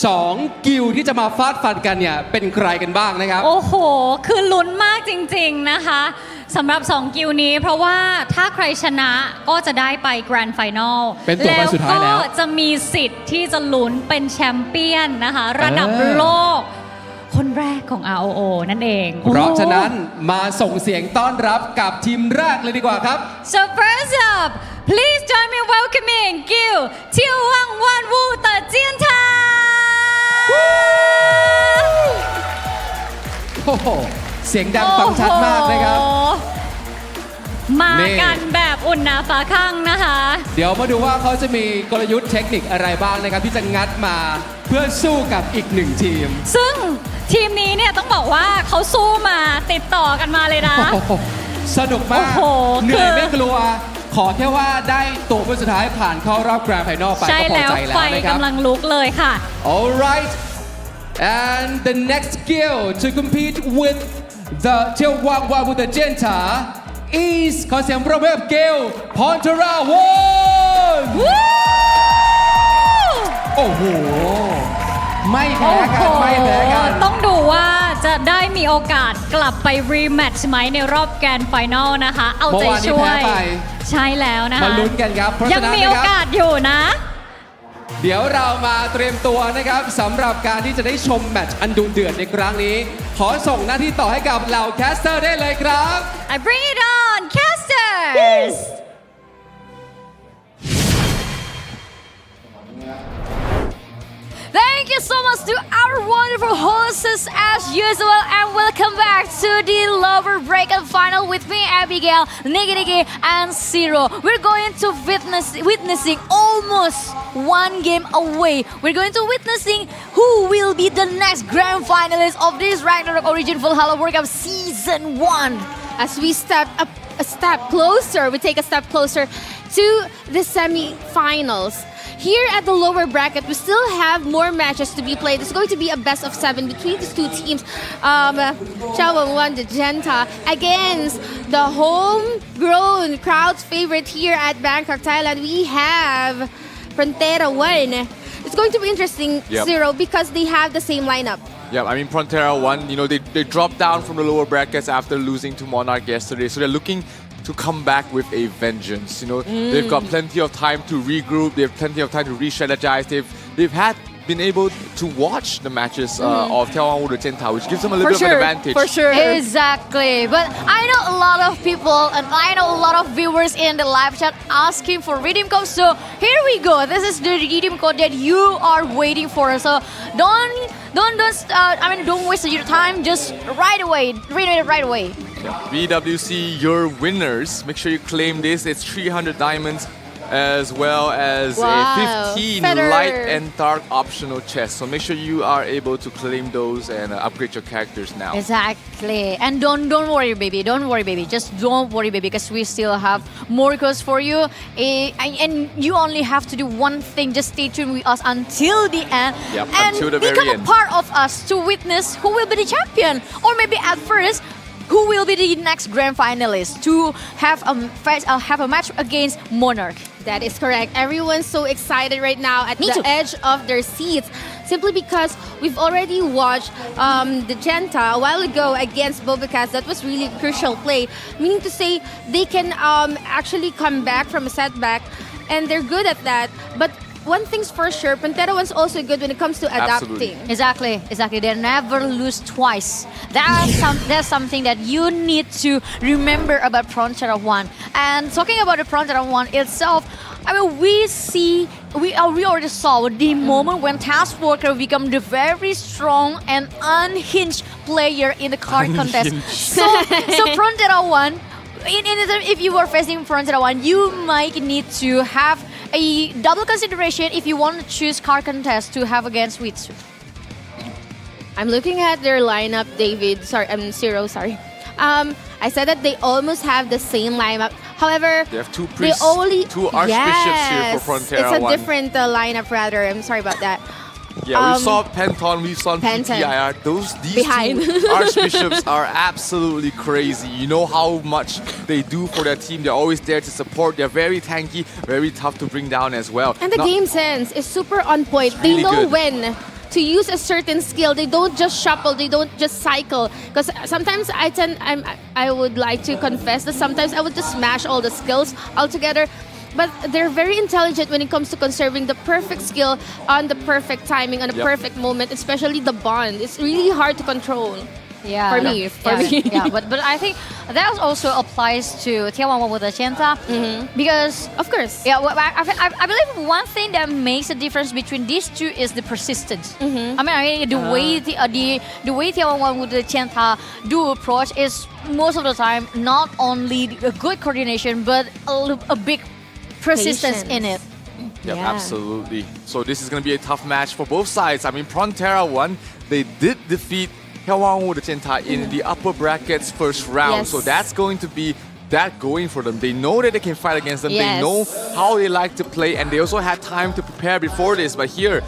2 กิลด์ที่จะมาฟาดฟันกันเนี่ยเป็นใครกันบ้างนะครับ โอ้โห คือลุ้นมากจริงๆนะคะสำหรับ 2 กิลนี้เพราะว่าถ้าใครชนะก็จะได้ไปแกรนด์ไฟนอล เป็นตัวไปสุดท้ายแล้ว ก็จะมีสิทธิ์ที่จะลุ้นเป็นแชมเปี้ยนนะคะระดับโลกคนแรกของ ROO นั่นเอง เพราะฉะนั้นมาส่งเสียงต้อนรับกับทีมแรกเลยดีกว่าครับ So first up please join me welcoming Gil 眺望万物的尖塔 โอ้โหเสียงดังฟังชัดมากนะครับ มากันแบบอุ่นหนาฝาข้างนะคะ เดี๋ยวมาดูว่าเขาจะมีกลยุทธ์เทคนิคอะไรบ้างนะครับที่จะงัดมาเพื่อสู้กับอีก1ทีมซึ่งทีมนี้เนี่ยต้องบอกว่าเขาสู้มาติดต่อกันมาเลยนะสนุกมากเหนื่อยไม่กลัวขอแค่ว่าได้ตัวคนสุดท้ายผ่านเข้ารอบแกรนด์ไฟนอลไปก็พอใจแล้วนะครับ ไฟกำลังลุกเลยค่ะ Alright and the next skill to compete with the 眺望万物的尖塔 is ขอเสียงปรบมือให้เกลพรทราวนโอ้โหไม่แพ้กันไม่แพ้กันต้องดูว่าจะได้มีโอกาสกลับไปรีแมตช์ไหมในรอบแกรนด์ไฟนอลนะคะ เอาใจช่วยใช่แล้วนะคะมาลุ้นกันครับยังมีโอกาสอยู่นะ เดี๋ยวเรามาเตรียมตัวนะครับสำหรับการที่จะได้ชมแมตช์อันดุเดือดในครั้งนี้ขอส่งหน้าที่ต่อให้กับเหล่าแคสเตอร์ได้เลยครับ I bring it on casters Thank you so much to our wonderful hosts as usual, and welcome back to the lower breakout final with me, Abigail, Niki, and Zero. We're going to witnessing almost one game away. We're going to witnessing who will be the next grand finalist of this Ragnarok Origin Valhalla World Cup Season 1. As we take a step closer to the semi-finals. Here at the lower bracket, we still have more matches to be played. It's going to be a best of 7 between these two teams.眺望the Genta against the homegrown crowd's favorite here at Bangkok, Thailand. We have Frontera 1. It's going to be interesting, Zero, because they have the same lineup. Yeah, I mean, Frontera 1, they dropped down from the lower brackets after losing to Monarch yesterday. So they're looking to come back with a vengeance. They've got plenty of time to regroup. They have plenty of time to re-strategize. They've been able to watch the matches of眺望万物的尖塔, which gives them a little bit of an advantage. For sure. Exactly. But I know a lot of people and I know a lot of viewers in the live chat asking for redeem codes. So here we go. This is the redeem code that you are waiting for. So don't waste your time. Just right away. Read it right away. BWC, your winners. Make sure you claim this. It's 300 diamonds as well as a 15 light and dark optional chest. So make sure you are able to claim those and upgrade your characters now. Exactly. And don't worry, baby. Don't worry, baby. Just don't worry, baby, because we still have more codes for you. And you only have to do one thing. Just stay tuned with us until the end. Yep, and until the very become end. a part of us to witness who will be the champion. Or maybe at first, who will be the next grand finalist to have a match against Monarch. That is correct. Everyone's so excited right now at the edge of their seats, simply because we've already watched the Genta a while ago against BobaCats. That was really a crucial play, meaning to say they can actually come back from a setback, and they're good at that. But one thing's for sure, Frontera 1's also good when it comes to adapting. Exactly. They never lose twice. That's something that you need to remember about Frontera 1. And talking about the Frontera 1 itself, I mean, we already saw the moment when Task Walker become the very strong and unhinged player in the card contest. So Frontera 1, if you were facing Frontera 1, you might need to have a double consideration if you want to choose card contest to have against Witsu. I'm looking at their lineup, David. Zero. I said that they almost have the same lineup. However, they have two priests, two archbishops here for Frontera 1. It's a different lineup, rather. I'm sorry about that. Yeah, we saw Penton, we saw PTIR. These two archbishops are absolutely crazy. You know how much they do for their team. They're always there to support. They're very tanky, very tough to bring down as well. And the game sense is super on point. They know when to use a certain skill. They don't just shuffle. They don't just cycle. Because sometimes I would like to confess that sometimes I would just smash all the skills altogether. But they're very intelligent when it comes to conserving the perfect skill on the perfect timing, on the perfect moment, especially the bond. It's really hard to control. Yeah, for me. Yeah, but I think that also applies to眺望万物的尖塔, because of course, I believe one thing that makes a difference between these two is the persistence. I mean, the way眺望万物的尖塔do approach is most of the time not only a good coordination but a big persistence in it. Yep, absolutely. So this is going to be a tough match for both sides. I mean, Frontera 1, they did defeat 眺望万物的尖塔 in the upper brackets first round. So that's going to be that going for them. They know that they can fight against them. They know how they like to play, and they also had time to prepare before this. But here,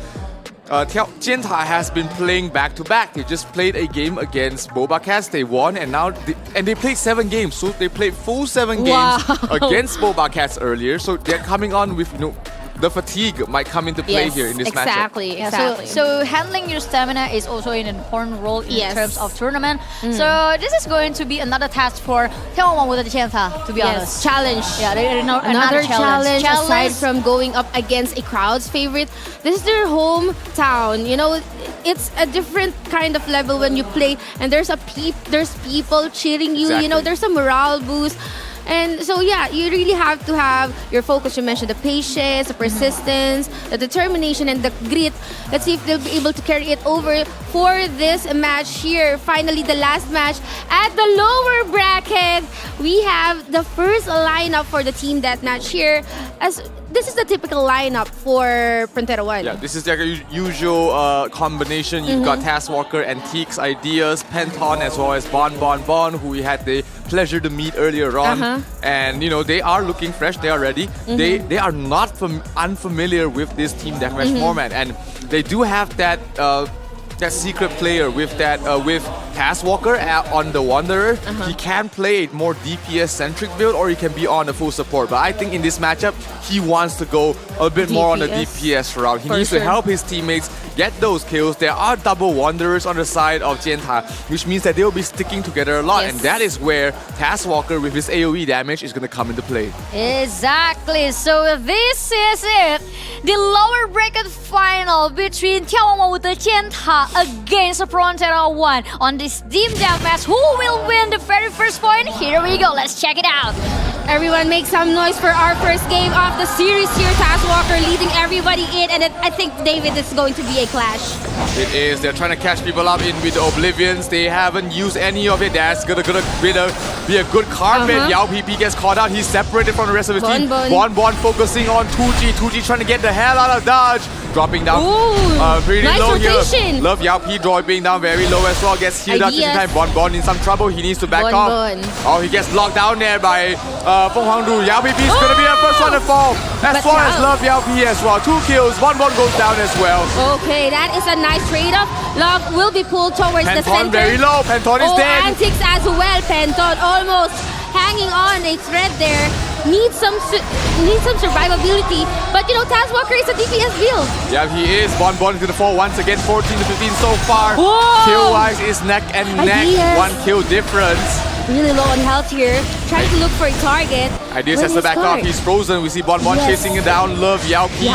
Genta has been playing back-to-back. They just played a game against BobaCats. They won, and now they played 7 games. So they played full 7 games against BobaCats earlier. So they're coming on with the fatigue might come into play Yes, here in this exactly, matchup. Yeah, exactly. so handling your stamina is also an important role in Yes. terms of tournament. Mhm. So this is going to be another task for 眺望万物的尖塔, to be Yes, honest. challenge. Yeah, another challenge aside from going up against a crowd's favorite. This is their hometown. You know, it's a different kind of level when you play, and there's people cheering you. You know, Exactly. there's a morale boost. And so, yeah, you really have to have your focus. You mentioned the patience, the persistence, the determination, and the grit. Let's see if they'll be able to carry it over for this match here. Finally, the last match at the lower bracket. We have the first lineup for the team that match here. As this is the typical lineup for Frontera 1. Yeah, this is their usual combination. You've got Taskwalker, Antiques, Ideas, Penton, as well as Bon, who we had the pleasure to meet earlier on. And, you know, they are looking fresh, they are ready. They are not unfamiliar with this team deathmatch format. And they do have that secret player with Taskwalker on the Wanderer. He can play a more DPS-centric build, or he can be on a full support. But I think in this matchup, he wants to go a bit more on the DPS route. He needs to help his teammates get those kills. There are double Wanderers on the side of Jianta, which means that they will be sticking together a lot. And that is where Taskwalker with his AoE damage is going to come into play. Exactly. So this is it. The lower bracket final between 眺望万物的尖塔 against Frontera 1 on this team deathmatch. Who will win the very first point? Here we go. Let's check it out. Everyone make some noise for our first game of the series here. Taskwalker leading everybody in, and I think, David, it's going to be a clash. It is. They're trying to catch people up in with the Oblivions. They haven't used any of it. That's gonna be a good carpet. Yao PP gets caught out. He's separated from the rest of his team. Bon focusing on 2G. 2G trying to get the hell out of dodge. Dropping down pretty nice low rotation. here. Love Yao P dropping down very low as well. Gets healed up this time. Bon in some trouble. He needs to back off. Oh, he gets locked down there by Feng Huangdu. Yao PP is gonna be the first one to fall. As far as Love Yao P as well. 2 kills. Bon goes down as well. Okay, that is a nice trade-off. Love will be pulled towards the center. Very low. Penton is dead. Antics as well. Penton almost hanging on a thread there. Needs some survivability, but you know, Taskwalker is a DPS build. Yeah, he is. Bon is gonna fall once again. 14 to 15 so far. Kill-wise is neck and neck. 1 kill difference. Really low on health here. Trying to look for a target. Ideas has to back off. He's frozen. We see Bon chasing it down. Love Yao P.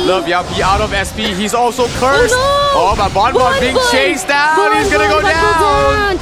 Love Yao P out of SP. He's also cursed. Oh, but Bon being chased down. He's gonna go down.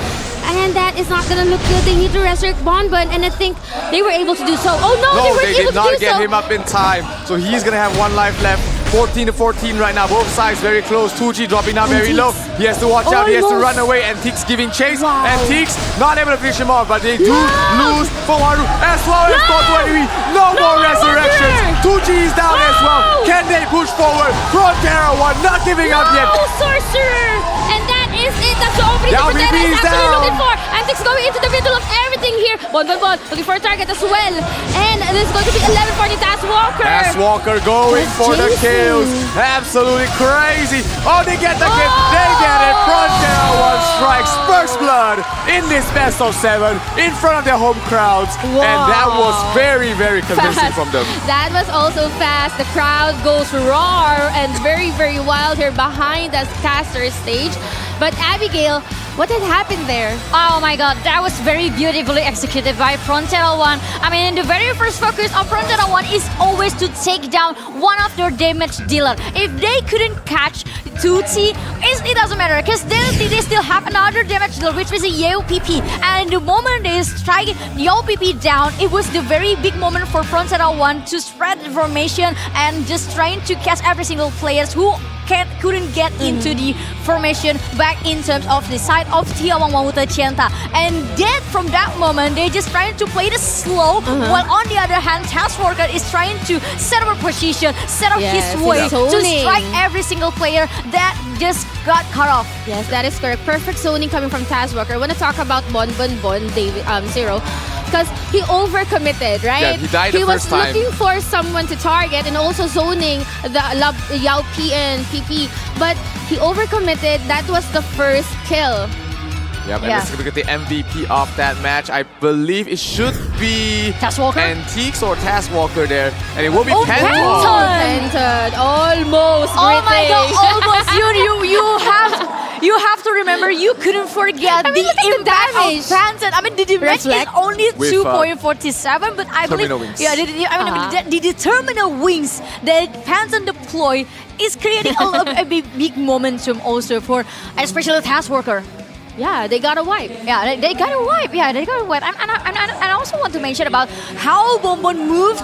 And that is not gonna look good. They need to resurrect Bon, and I think they were able to do so. Oh no, they weren't able to do so. They did not get him up in time. So he's gonna have 1 life left. 14 to 14 right now. Both sides very close. 2G dropping down very low. He has to watch out. He has to run away. Antiques giving chase. Antiques not able to finish him off, but they do lose Feng Huangdu as well as Totwari. No more resurrections. 2G is down as well. Can they push forward? Frontera 1 not giving up yet. Sorcerer! And that is it. That's the opening that Frontera is actually looking for. Antics going into the middle of everything here. Bon looking for a target as well. And this is going to be 11 for the Taskwalker. Taskwalker going for the kills. Absolutely crazy. Oh, they get the kill. They get it. Frontera 1 strikes first blood in this best of 7 in front of their home crowds. And that was very, very convincing from them. That was also fast. The crowd goes roar and very, very wild here behind the caster stage. But Abigail, what had happened there? Oh my god, that was very beautifully executed by Frontera 1. I mean, the very first focus of Frontera 1 is always to take down one of their damage dealer. If they couldn't catch 2T, it doesn't matter, because they still have another damage dealer, which was a Yao PP. And the moment they strike Yao PP down, it was the very big moment for Frontera 1 to spread information and just trying to catch every single player who couldn't get into the formation back in terms of the side of眺望万物的尖塔. And then from that moment, they're just trying to play the slow, while on the other hand, Taskwalker is trying to set up a position, set up his way to strike every single player that just got cut off. Yes, that is correct. Perfect zoning coming from Taskwalker. I want to talk about Bon, David, Zero. Because he overcommitted, right? Yeah, he died the first time. He was looking for someone to target and also zoning the Yao P and PP. But he overcommitted. That was the first kill. Yep, and let's look at the MVP of that match. I believe it should be Antiques or Taskwalker there, and it will be Penton. Penton, almost. Oh my God, almost. You have to remember, you couldn't forget the impact of Penton. I mean, the damage is only 2.47, but I believe, the determinal wings that Penton deploy is creating a big momentum also for especially Taskwalker. Yeah, they got a wipe. Yeah, they got a wipe. Yeah, they got a wipe. And I also want to mention about how Bonbon moved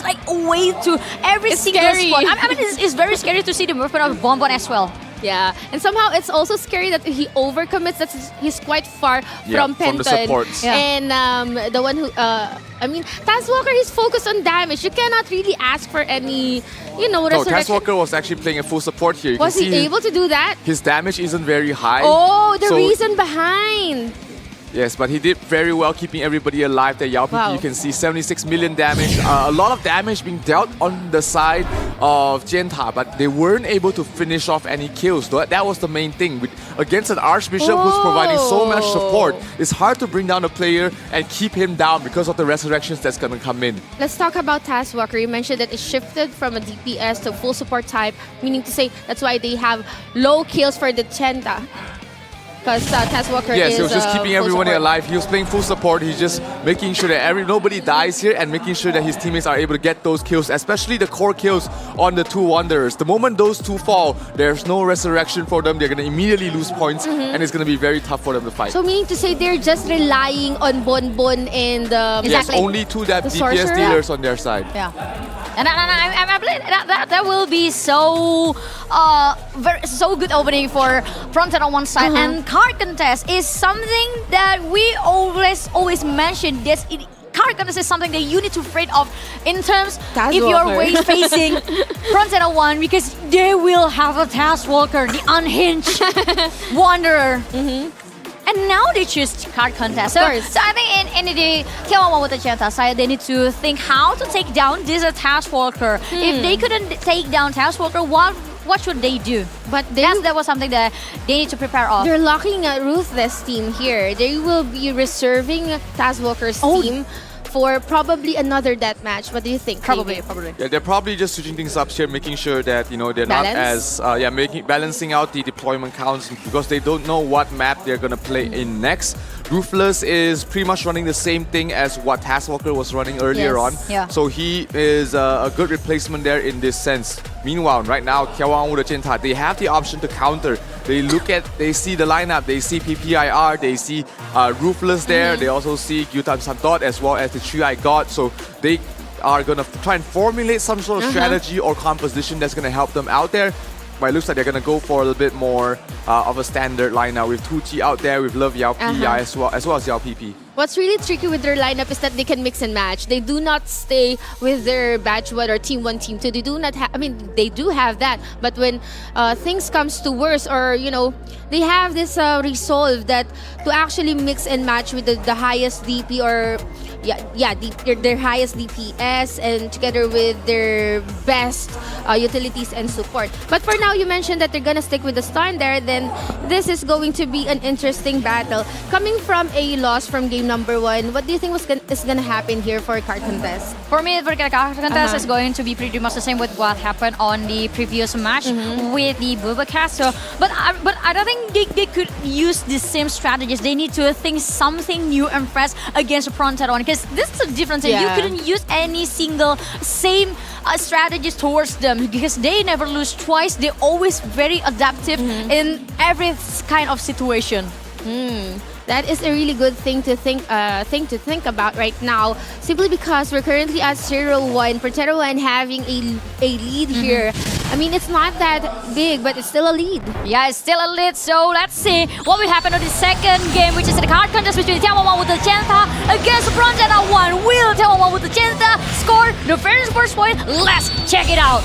like away to every single spot. I mean, it's very scary to see the movement of Bonbon as well. Yeah, and somehow it's also scary that he overcommits. That he's quite far from Penton. From the supports. Yeah. And the one who, Taskwalker, he's focused on damage. You cannot really ask for any, resurrection. No, Taskwalker was actually playing a full support here. You was he able to do that? His damage isn't very high. Oh, the reason behind. Yes, but he did very well keeping everybody alive there. Yao PP, you can see 76 million damage. A lot of damage being dealt on the side of Jenta, but they weren't able to finish off any kills. That was the main thing. Against an Archbishop who's providing so much support, it's hard to bring down a player and keep him down because of the resurrections that's going to come in. Let's talk about Taskwalker. You mentioned that it shifted from a DPS to full support type, meaning to say that's why they have low kills for the Jenta. Because Taskwalker he was just keeping everyone alive. He was playing full support. He's just making sure that nobody dies here and making sure that his teammates are able to get those kills, especially the core kills on the two Wanderers. The moment those two fall, there's no resurrection for them. They're going to immediately lose points, and it's going to be very tough for them to fight. So meaning to say they're just relying on Bonbon and yes, only two DPS dealers on their side. Yeah. And I believe that will be so good opening for Fronted on one side. And card contest is something that we always mention. This card contest is something that you need to afraid of in terms if you're facing Fronted on one, because they will have a Taskwalker, the unhinged Wanderer. And now they choose card contest. So I think in the眺望万物的尖塔 side, they need to think how to take down this Taskwalker. If they couldn't take down Taskwalker, what should they do? But that was something that they need to prepare of. They're locking a Ruthless team here. They will be reserving Taskwalker's team for probably another deathmatch. What do you think? Probably. Yeah, they're probably just switching things up here, making sure that they're not as balancing out the deployment counts because they don't know what map they're gonna play in next. Ruthless is pretty much running the same thing as what Taskwalker was running earlier on. Yeah. So he is a good replacement there in this sense. Meanwhile, right now,眺望万物的尖塔, they have the option to counter. They see the lineup, they see PPIR, they see Ruthless there, they also see Gyutan Santot as well as the Three-Eye God. So they are going to try and formulate some sort of strategy or composition that's going to help them out there. But it looks like they're going to go for a little bit more of a standard lineup with Tucci out there, with Love Yao Pi as well as Yao PP. What's really tricky with their lineup is that they can mix and match. They do not stay with their batch 1 or team 1, team 2. They do not have, they do have that. But when things comes to worse, or, they have this resolve that to actually mix and match with the highest DP or, their highest DPS and together with their best utilities and support. But for now, you mentioned that they're going to stick with the stun there. Then this is going to be an interesting battle. Coming from a loss from game number 1, what do you think is going to happen here for card contest? For me, for card contest is going to be pretty much the same with what happened on the previous match with the BobaCats. So, but I don't think they could use the same strategies. They need to think something new and fresh against Fronted on, because this is a different thing. You couldn't use any single same strategies towards them because they never lose twice. They're always very adaptive in every kind of situation. That is a really good thing to think about right now, simply because we're currently at 0-1. Frontera One having a lead here. It's not that big, but it's still a lead. Yeah, it's still a lead. So let's see what will happen on the second game, which is the card contest between眺望万物的尖塔against Frontera One. Will 眺望万物的尖塔score the very first point? Let's check it out.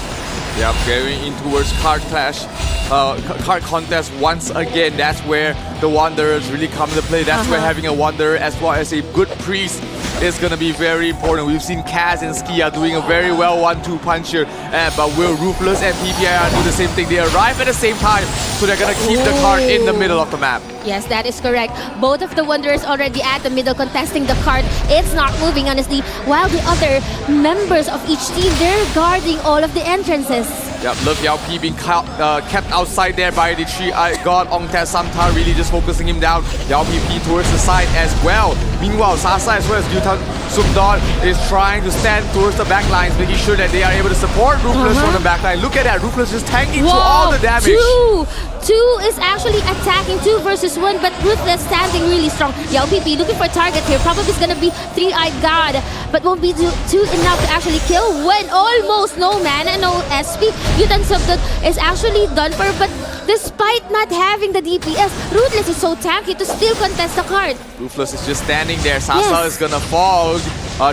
Yep, going in towards card contest once again. That's where the Wanderers really come into play. That's where having a Wanderer as well as a good priest is going to be very important. We've seen Kaz and Skia doing a very well 1-2 punch here, but will Ruthless and PPIR do the same thing? They arrive at the same time, so they're going to keep the card in the middle of the map. Yes, that is correct. Both of the Wanderers already at the middle contesting the card. It's not moving, honestly. While the other members of each team, they're guarding all of the entrances. Yep, love Yao P being kept outside there by the three-eyed god Ongtae Samta, really just focusing him down. Yao P towards the side as well. Meanwhile, Sasa as well as Yutan Sumdon is trying to stand towards the backlines, making sure that they are able to support Ruthless from the backline. Look at that, Ruthless just tanking through all the damage. Two is actually attacking 2 versus 1, but Ruthless standing really strong. Yao PP looking for a target here. Probably it's gonna be three-eyed god, but won't be too enough to actually kill when almost no mana, no SP. Yutan Sumdon is actually done for, but despite not having the DPS, Ruthless is so tanky to still contest the card. Ruthless is just standing there. Sasa is gonna fall.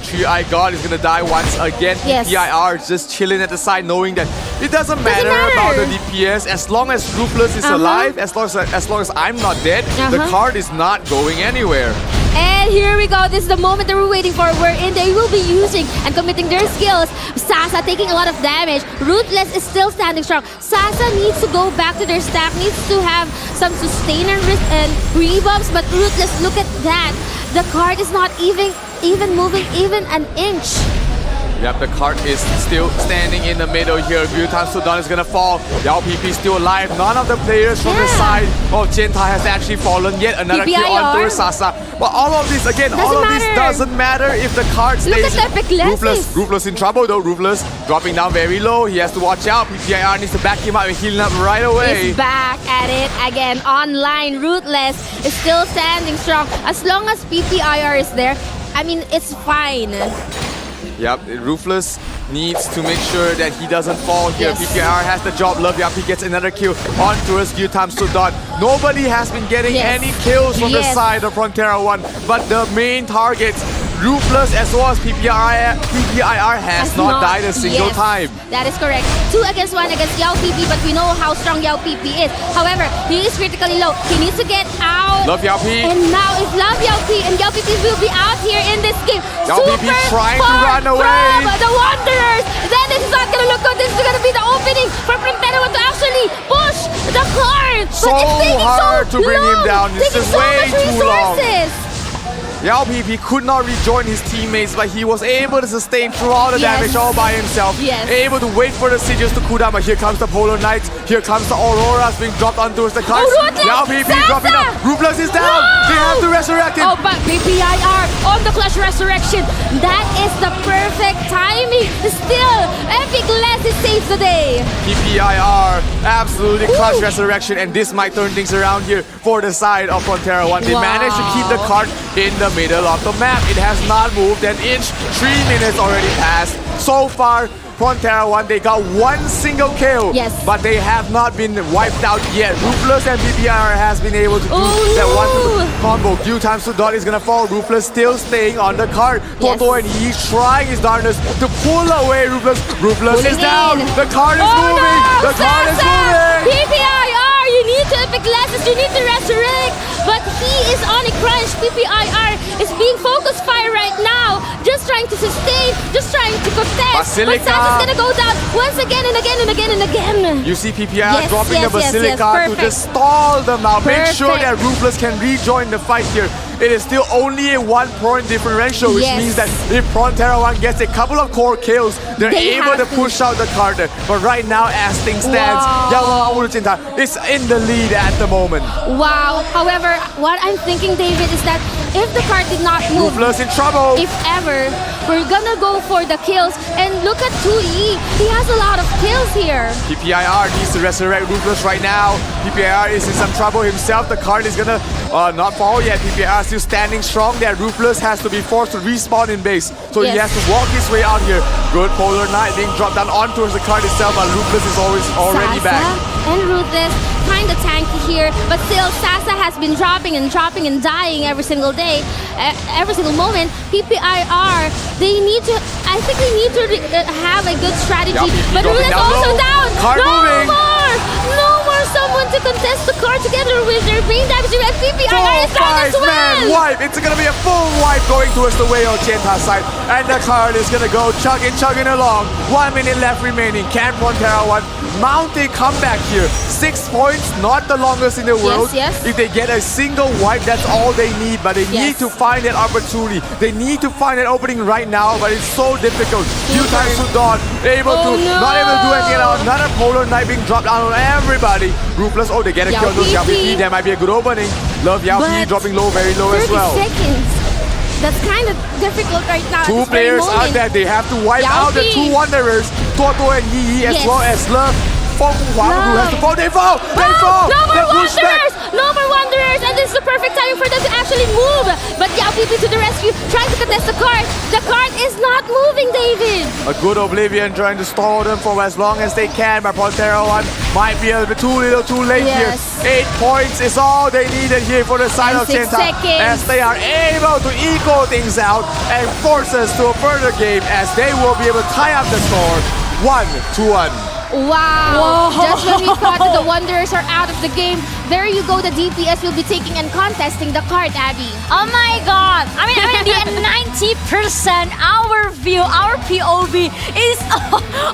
Three-eyed god is gonna die once again. PPIR is just chilling at the side, knowing that it doesn't matter about the DPS as long as Ruthless is alive, as long as I'm not dead, the card is not going anywhere. And here we go. This is the moment that we're waiting for, wherein they will be using and committing their skills. Sasa taking a lot of damage. Ruthless is still standing strong. Sasa needs to go back to their stack, needs to have some sustainer and rebuffs, but Ruthless, look at that. The card is not even moving even an inch. Yep, the cart is still standing in the middle here. Yutan Sumdon is gonna fall. Yao PP still alive. None of the players from the side of Jenta has actually fallen yet. Another kill onto Sasa. But all of this, again, this doesn't matter if the card stays. Ruthless in trouble though. Ruthless dropping down very low. He has to watch out. PPIR needs to back him up and heal up right away. He's back at it again. Online, Ruthless is still standing strong. As long as PPIR is there, I mean, it's fine. Yep, Ruthless needs to make sure that he doesn't fall here. PPR has the job. Love Yapi gets another kill on towards Yutam Sumdon. Nobody has been getting any kills from the side of Frontera 1, but the main targets, Ruthless as well as PPIR has not died a single time. That is correct. 2 against 1 against Yao PP, but we know how strong Yao PP is. However, he is critically low. He needs to get out. Love Yao P. And now it's Love Yao P, and Yao PP will be out here in this game. Yao PP trying to run away. From the Wanderers. Then this is not gonna look good. This is gonna be the opening for Frontera to actually push the card. So hard to bring him down. This is way too long. Yao PP could not rejoin his teammates, but he was able to sustain through all the damage all by himself. Able to wait for the sigils to cool down, but here comes the Polar Knights. Here comes the Auroras being dropped onto the cards. Yao PP dropping down. Ruthless is down. They have to resurrect him. Oh, but PPIR on the clutch resurrection. That is the perfect timing. Still, Epic Leslie saves the day. PPIR, absolutely clutch resurrection, and this might turn things around here for the side of Frontera 1. They managed to keep the card in the middle of the map. It has not moved an inch. 3 minutes already passed. So far, Frontera 1, they got 1 single kill. But they have not been wiped out yet. Ruthless and PPIR has been able to do that one combo. Yutam Sumdon is gonna fall. Ruthless still staying on the card. Toto and he's trying his darndest to pull away Ruthless. Ruthless is down. The card is moving. The card is moving. PPIR, you need to Epic Glasses, you need to resurrect. But he is on a crunch. PPIR is being focused fire right now. Just trying to sustain, just trying to contest. Basilica. But Sasa's gonna go down once again and again and again and again. You see PPIR dropping the Basilica to just stall them out. Make sure that Ruthless can rejoin the fight here. It is still only a 1-point differential, which means that if Frontera 1 gets a couple of core kills, they're able to push out the card. But right now, as things stands,眺望万物的尖塔 is in the lead at the moment. Wow. However, what I'm thinking, David, is that if the card did not move, Ruthless in trouble. If ever, we're gonna go for the kills. And look at 2E. He has a lot of kills here. PPIR needs to resurrect Ruthless right now. PPIR is in some trouble himself. The card is gonna not fall yet. PPIR still standing strong there. Ruthless has to be forced to respawn in base. So he has to walk his way out here. Good Polar Knight being dropped down onto the card itself, but Ruthless is already back. And Ruthless kind of tanky here, but still Sasa has been dropping and dying every single day, every single moment. PPIR, I think they need to have a good strategy. But Ruthless also down. No more someone to contest the card together with their main damage. And PPIR is down as well. 5-man wipe. It's gonna be a full wipe going towards the way of Jenta's side, and the card is gonna go chugging along. 1 minute left remaining. Can Frontera 1 mounting comeback here. 6 points, not the longest in the world. Yes. If they get a single wipe, that's all they need. But they need to find that opportunity. They need to find that opening right now, but it's so difficult. Few times to Dawn, not able to do anything else. Another Polar Knight being dropped down on everybody. Ruthless, they get a kill on those Yao PP. That might be a good opening. Love Yao PP dropping low, very low as well. 30 seconds. That's kind of difficult right now. Two players out there, they have to wipe out the two Wanderers, Toto and Yi, as well as Love. Feng Huang, who has to fall. They fall! They fall! No more They push Wanderers! back. No more Wanderers! And this is the perfect timing for them to actually move. But Yao PP to the rescue, trying to contest the card. The card is not moving, David. A good Oblivion trying to stall them for as long as they can, but Pantera 1 might be a bit too little too late here. 8 points is all they needed here for the side of 6 Tienta, seconds. as they are able to equal things out and force us to a further game as they will be able to tie up the score 1-1. Wow. Just when we thought that the Wanderers are out of the game, there you go, the DPS will be taking and contesting the card, Abby. Oh my god! I mean the 90% our view, our POV is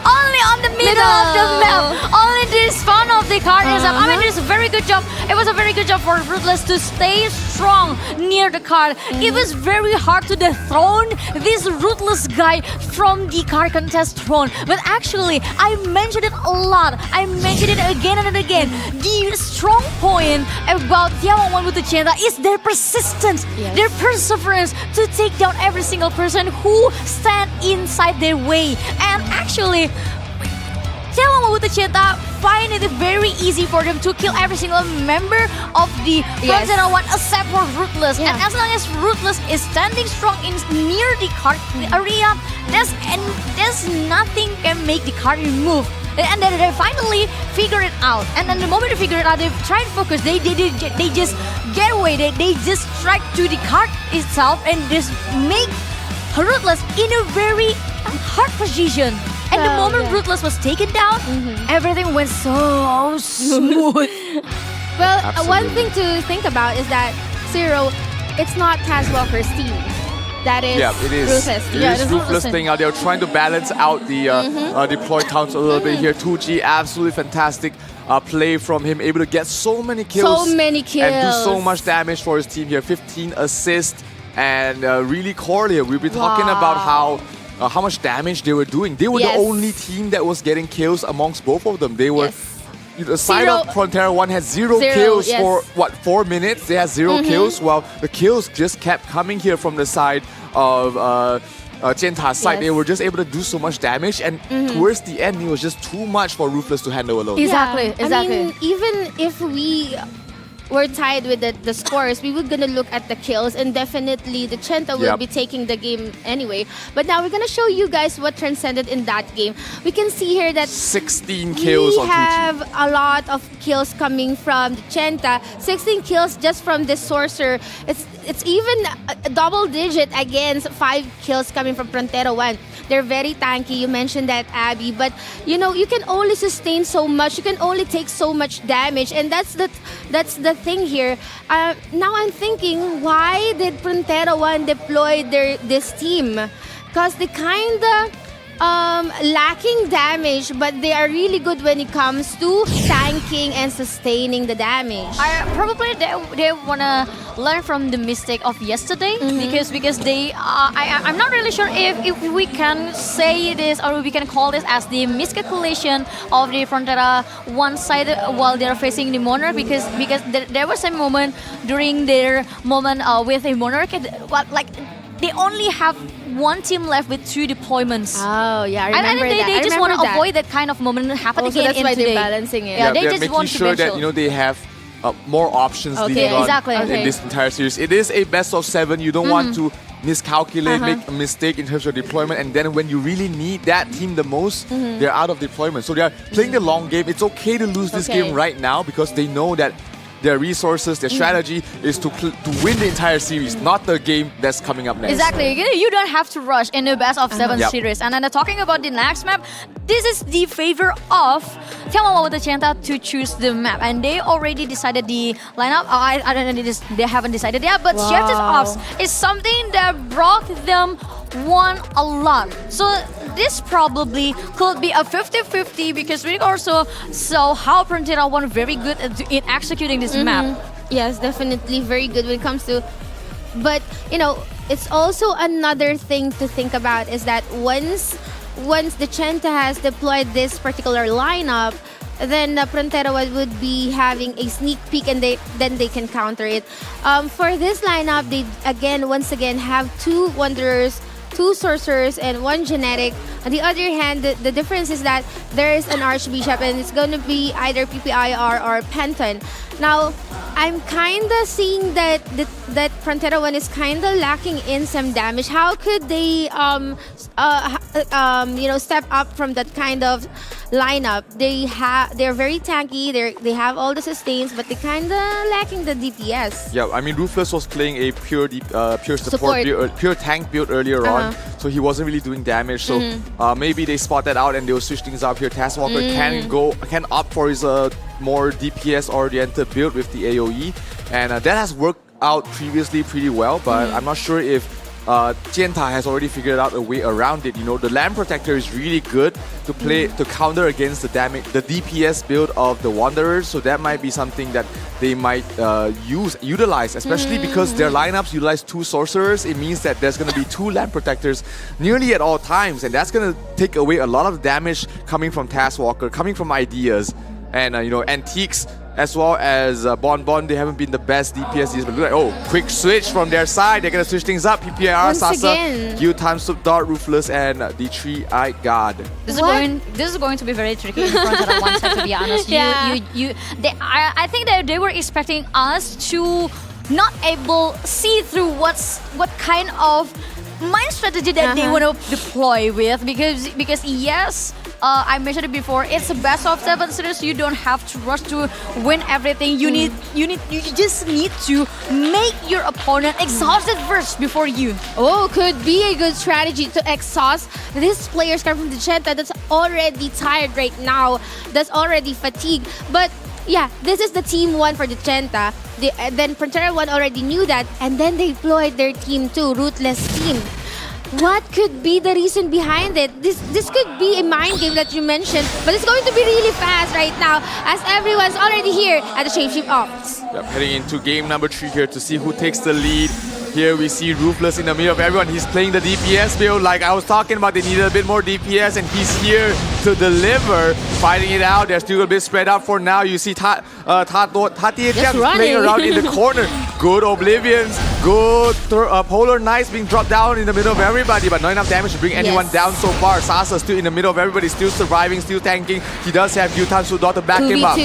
only on the middle of the map. Only this front of the card is up. I mean, it's a very good job. It was a very good job for Ruthless to stay strong near the card. It was very hard to dethrone this Ruthless guy from the card contest throne. But actually, I mentioned it a lot. I mentioned it again and again. The strong point about眺望万物的尖塔 is their persistence, their perseverance to take down every single person who stand inside their way. And actually, 眺望万物的尖塔 find it very easy for them to kill every single member of the Frontera 1 except for Ruthless. And as long as Ruthless is standing strong near the card area, there's nothing can make the card move. And then they finally figure it out. And then the moment they figure it out, they try to focus. They just get away. They just strike to the card itself and just make Ruthless in a very hard position. And the moment Ruthless was taken down, everything went so smooth. Well, one thing to think about is that Zero, it's not Tazwalker's team. That is it is. Ruthless. It is Ruthless thing out there, trying to balance out the deploy counts a little bit here. 2G, absolutely fantastic play from him, able to get so many kills. So many kills. And do so much damage for his team here. 15 assists and really core here. We've been talking about how much damage they were doing. They were the only team that was getting kills amongst both of them. They were... The side of Frontera 1 has zero kills for, 4 minutes? They had 0 kills. Well, the kills just kept coming here from the side of Jenta's side. They were just able to do so much damage, and towards the end, it was just too much for Ruthless to handle alone. Exactly. I mean, even if we were tied with the scores, we were gonna look at the kills, and definitely the Chenta will be taking the game anyway. But now we're gonna show you guys what transcended in that game. We can see here that 16 kills on 2G. We have a lot of kills coming from the Chenta. 16 kills just from this Sorcerer. It's even a double digit against 5 kills coming from Frontera 1. They're very tanky. You mentioned that, Abby. But, you know, you can only sustain so much. You can only take so much damage. And that's the thing here. Now I'm thinking, why did Frontera 1 deploy this team? Because they kind of lacking damage, but they are really good when it comes to tanking and sustaining the damage. Probably they wanna learn from the mistake of yesterday because they I'm not really sure if we can say this or we can call this as the miscalculation of the Frontera 1 side while they're facing the Monarch because there was a moment during their moment with a Monarch like they only have one team left with 2 deployments. Oh, yeah, I remember that. They just want to avoid that kind of moment happening again. That's why today. they're balancing it. Yeah, they're just making want sure to that they have more options leading on in this entire series. It is a best of 7. You don't want to miscalculate, make a mistake in terms of deployment, and then when you really need that team the most, they're out of deployment. So they are playing the long game. It's okay to lose this game right now because they know that their resources, their strategy is to win the entire series, not the game that's coming up next. Exactly. You don't have to rush in the best of 7 series. And then talking about the next map, this is the favor of 眺望万物的尖塔 to choose the map. And they already decided the lineup. I don't know, they haven't decided yet. But Shifted Ops is something that brought them won a lot. So this probably could be a 50-50 because we also saw how Frontera were very good in executing this map. Yes, definitely very good when it comes to. But you know, it's also another thing to think about is that once the Chenta has deployed this particular lineup, then Frontera would be having a sneak peek and then they can counter it. For this lineup, they once again have 2 Wanderers, 2 Sorcerers, and 1 Genetic. On the other hand, the difference is that there is an Archbishop and it's going to be either PPIR or Penton. Now, I'm kind of seeing that Frontera 1 is kind of lacking in some damage. How could they step up from that kind of lineup? They're very tanky. They have all the sustains, but they kind of lacking the DPS. Yeah, I mean Ruthless was playing a pure support build, pure tank build earlier on, so he wasn't really doing damage. So maybe they spot that out and they'll switch things up here. Taskwalker can opt for his more DPS oriented build with the AoE, and that has worked out previously pretty well. But I'm not sure if Genta has already figured out a way around it. You know, the Land Protector is really good to play to counter against the DPS build of the Wanderers. So that might be something that they might utilize, especially because their lineups utilize 2 Sorcerers. It means that there's going to be 2 Land Protectors nearly at all times, and that's going to take away a lot of damage coming from Taskwalker, coming from Ideas, and Antiques. As well as Bon, they haven't been the best DPS. But look like, quick switch from their side. They're going to switch things up. PPIR, Sasa, Q-Time, Subdart, Ruthless, and the 3-Eyed God. This is going to be very tricky in front of one side, to be honest. I think that they were expecting us to not see through what kind of mind strategy that they want to deploy with, because yes, I mentioned it before, it's a best of 7 series. You don't have to rush to win everything. You just need to make your opponent exhausted first before you. Oh, could be a good strategy to exhaust these players coming from the Chenta that's already tired right now, that's already fatigued. But yeah, this is the team 1 for the Chenta. Then Frontera 1 already knew that, and then they deployed their team 2, Ruthless team. What could be the reason behind it? This could be a mind game that you mentioned, but it's going to be really fast right now as everyone's already here at the Shapeshift Ops. Yep, heading into game number 3 here to see who takes the lead. Here we see Ruthless in the middle of everyone. He's playing the DPS build like I was talking about. They needed a bit more DPS, and he's here to deliver, fighting it out. They're still a bit spread out for now. You see Tatie playing around in the corner. Good Oblivions, good Polar Knights being dropped down in the middle of everybody, but not enough damage to bring anyone down so far. Sasa still in the middle of everybody, still surviving, still tanking. He does have Yutan Sudot to back him up.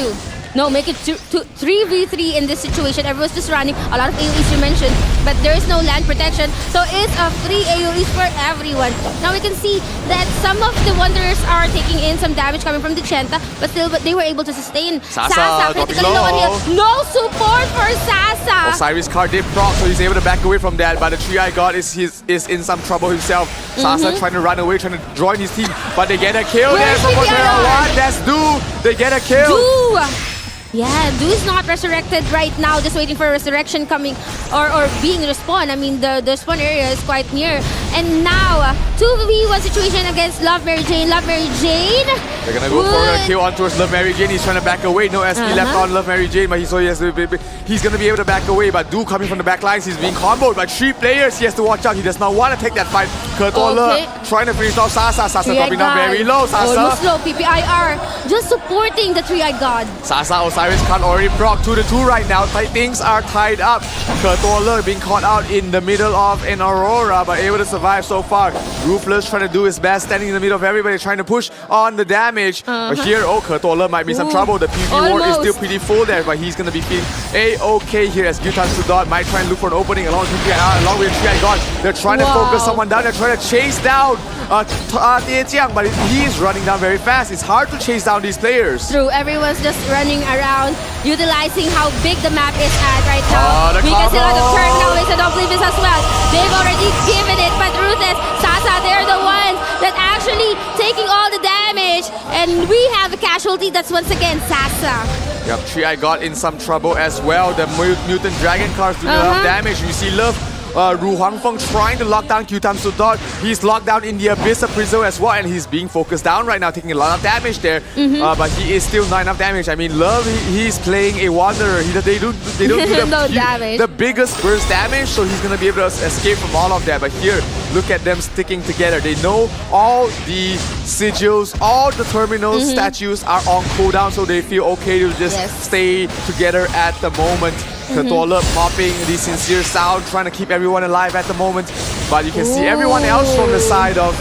No, make it 3v3 in this situation. Everyone's just running. A lot of AoEs you mentioned, but there is no land protection. So it's a free AoEs for everyone. Now we can see that some of the Wanderers are taking in some damage coming from the Chenta, but still they were able to sustain. Sasa critically low on heal. No support for Sasa. Osiris card did proc, so he's able to back away from that, but the 3-Eyed God is in some trouble himself. Sasa trying to run away, trying to join his team, but they get a kill there from Frontera 1. That's Do. They get a kill. Yeah, Du's not resurrected right now, just waiting for a resurrection coming or being respawned. I mean, the spawn area is quite near. And now, 2v1 situation against Love Mary Jane. Love Mary Jane. They're gonna go for a kill on towards Love Mary Jane. He's trying to back away. No SP left on Love Mary Jane, but he's gonna be able to back away. But Du coming from the back lines, he's being comboed by 3 players. He has to watch out. He does not want to take that fight. Kurtola trying to finish off Sasa. Sasa dropping down very low. Sasa. Slow, PPIR. Just supporting the 3-Eyed God. Sasa, Osiris can't already proc 2-2 right now. Things are tied up. Kurtola being caught out in the middle of an Aurora, but able to survive so far. Ruthless trying to do his best, standing in the middle of everybody, trying to push on the damage. But here, Kurtola might be some trouble. The PV ward is still pretty full there, but he's going to be feeling A-okay here as Yutan Sudot might try and look for an opening along with 3-Eyed God. They're trying to focus someone down. They're trying to chase down Tie Jiang, but he's running down very fast. It's hard to chase down these players. True, everyone's just running around, utilizing how big the map is at right now. We can see a lot of turn now with the Oblivious as well. They've already given it, but Ruthless, Sasa, they're the ones that actually taking all the damage. And we have a casualty that's once again Sasa. Yep, 3-Eyed God in some trouble as well. The Mutant Dragon cards do not have damage. You see Love Ru Huangfeng trying to lock down Q-Tam Sudot. He's locked down in the Abyss of Prison as well, and he's being focused down right now, taking a lot of damage there. But he is still not enough damage. I mean, Love, he's playing a Wanderer. They don't do the biggest burst damage, so he's gonna be able to escape from all of that. But here, look at them sticking together. They know all the sigils, all the terminal statues are on cooldown, so they feel okay to just stay together at the moment. Katola popping the sincere sound, trying to keep everyone alive at the moment. But you can see everyone else from the side of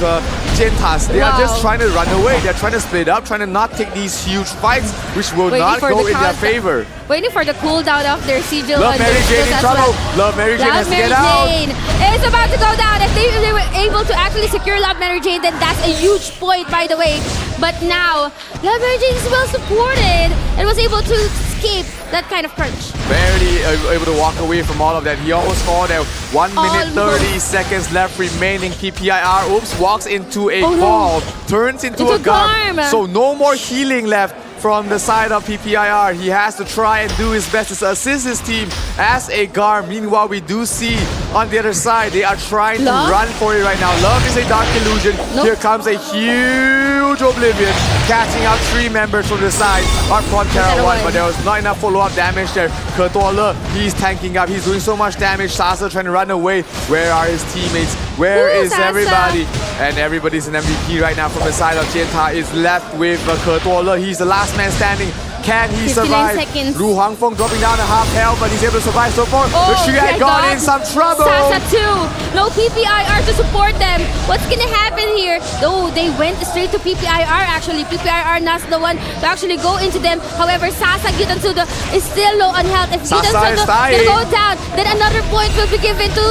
Gentas. They are just trying to run away. They're trying to split up, trying to not take these huge fights, which will not go in their favor. Waiting for the cooldown of their sigil. Love Mary Jane in trouble. Love Mary Jane has to get out. It's about to go down. If they were able to actually secure Love Mary Jane, then that's a huge point, by the way. But now, Love Mary Jane is well supported and was able to escape that kind of crunch. Barely able to walk away from all of that. He almost fought out. 1 minute 30 seconds left remaining. PPIR, walks into a ball, turns into a Garm. So no more healing left from the side of PPIR. He has to try and do his best to assist his team as a Garm. Meanwhile, we do see on the other side, they are trying to run for it right now. Love is a Dark Illusion. Here comes a huge Oblivion, catching out 3 members from the side of Frontera 1, but there was not enough follow-up damage there. Kertola, he's tanking up. He's doing so much damage. Sasa trying to run away. Where are his teammates? Where is everybody? And everybody's an MVP right now from the side of Jianta. Is left with Kertola. He's the last man standing. Can he survive? Ru Huangfeng dropping down to half health, but he's able to survive so far. The Triad got in some trouble. Sasa too. No PPIR to support them. What's gonna happen here? Oh, they went straight to PPIR actually. PPIR not the one to actually go into them. However, Sasa Gyutansudo is still low on health. If Gyutansudo gonna go down, then another point will be given to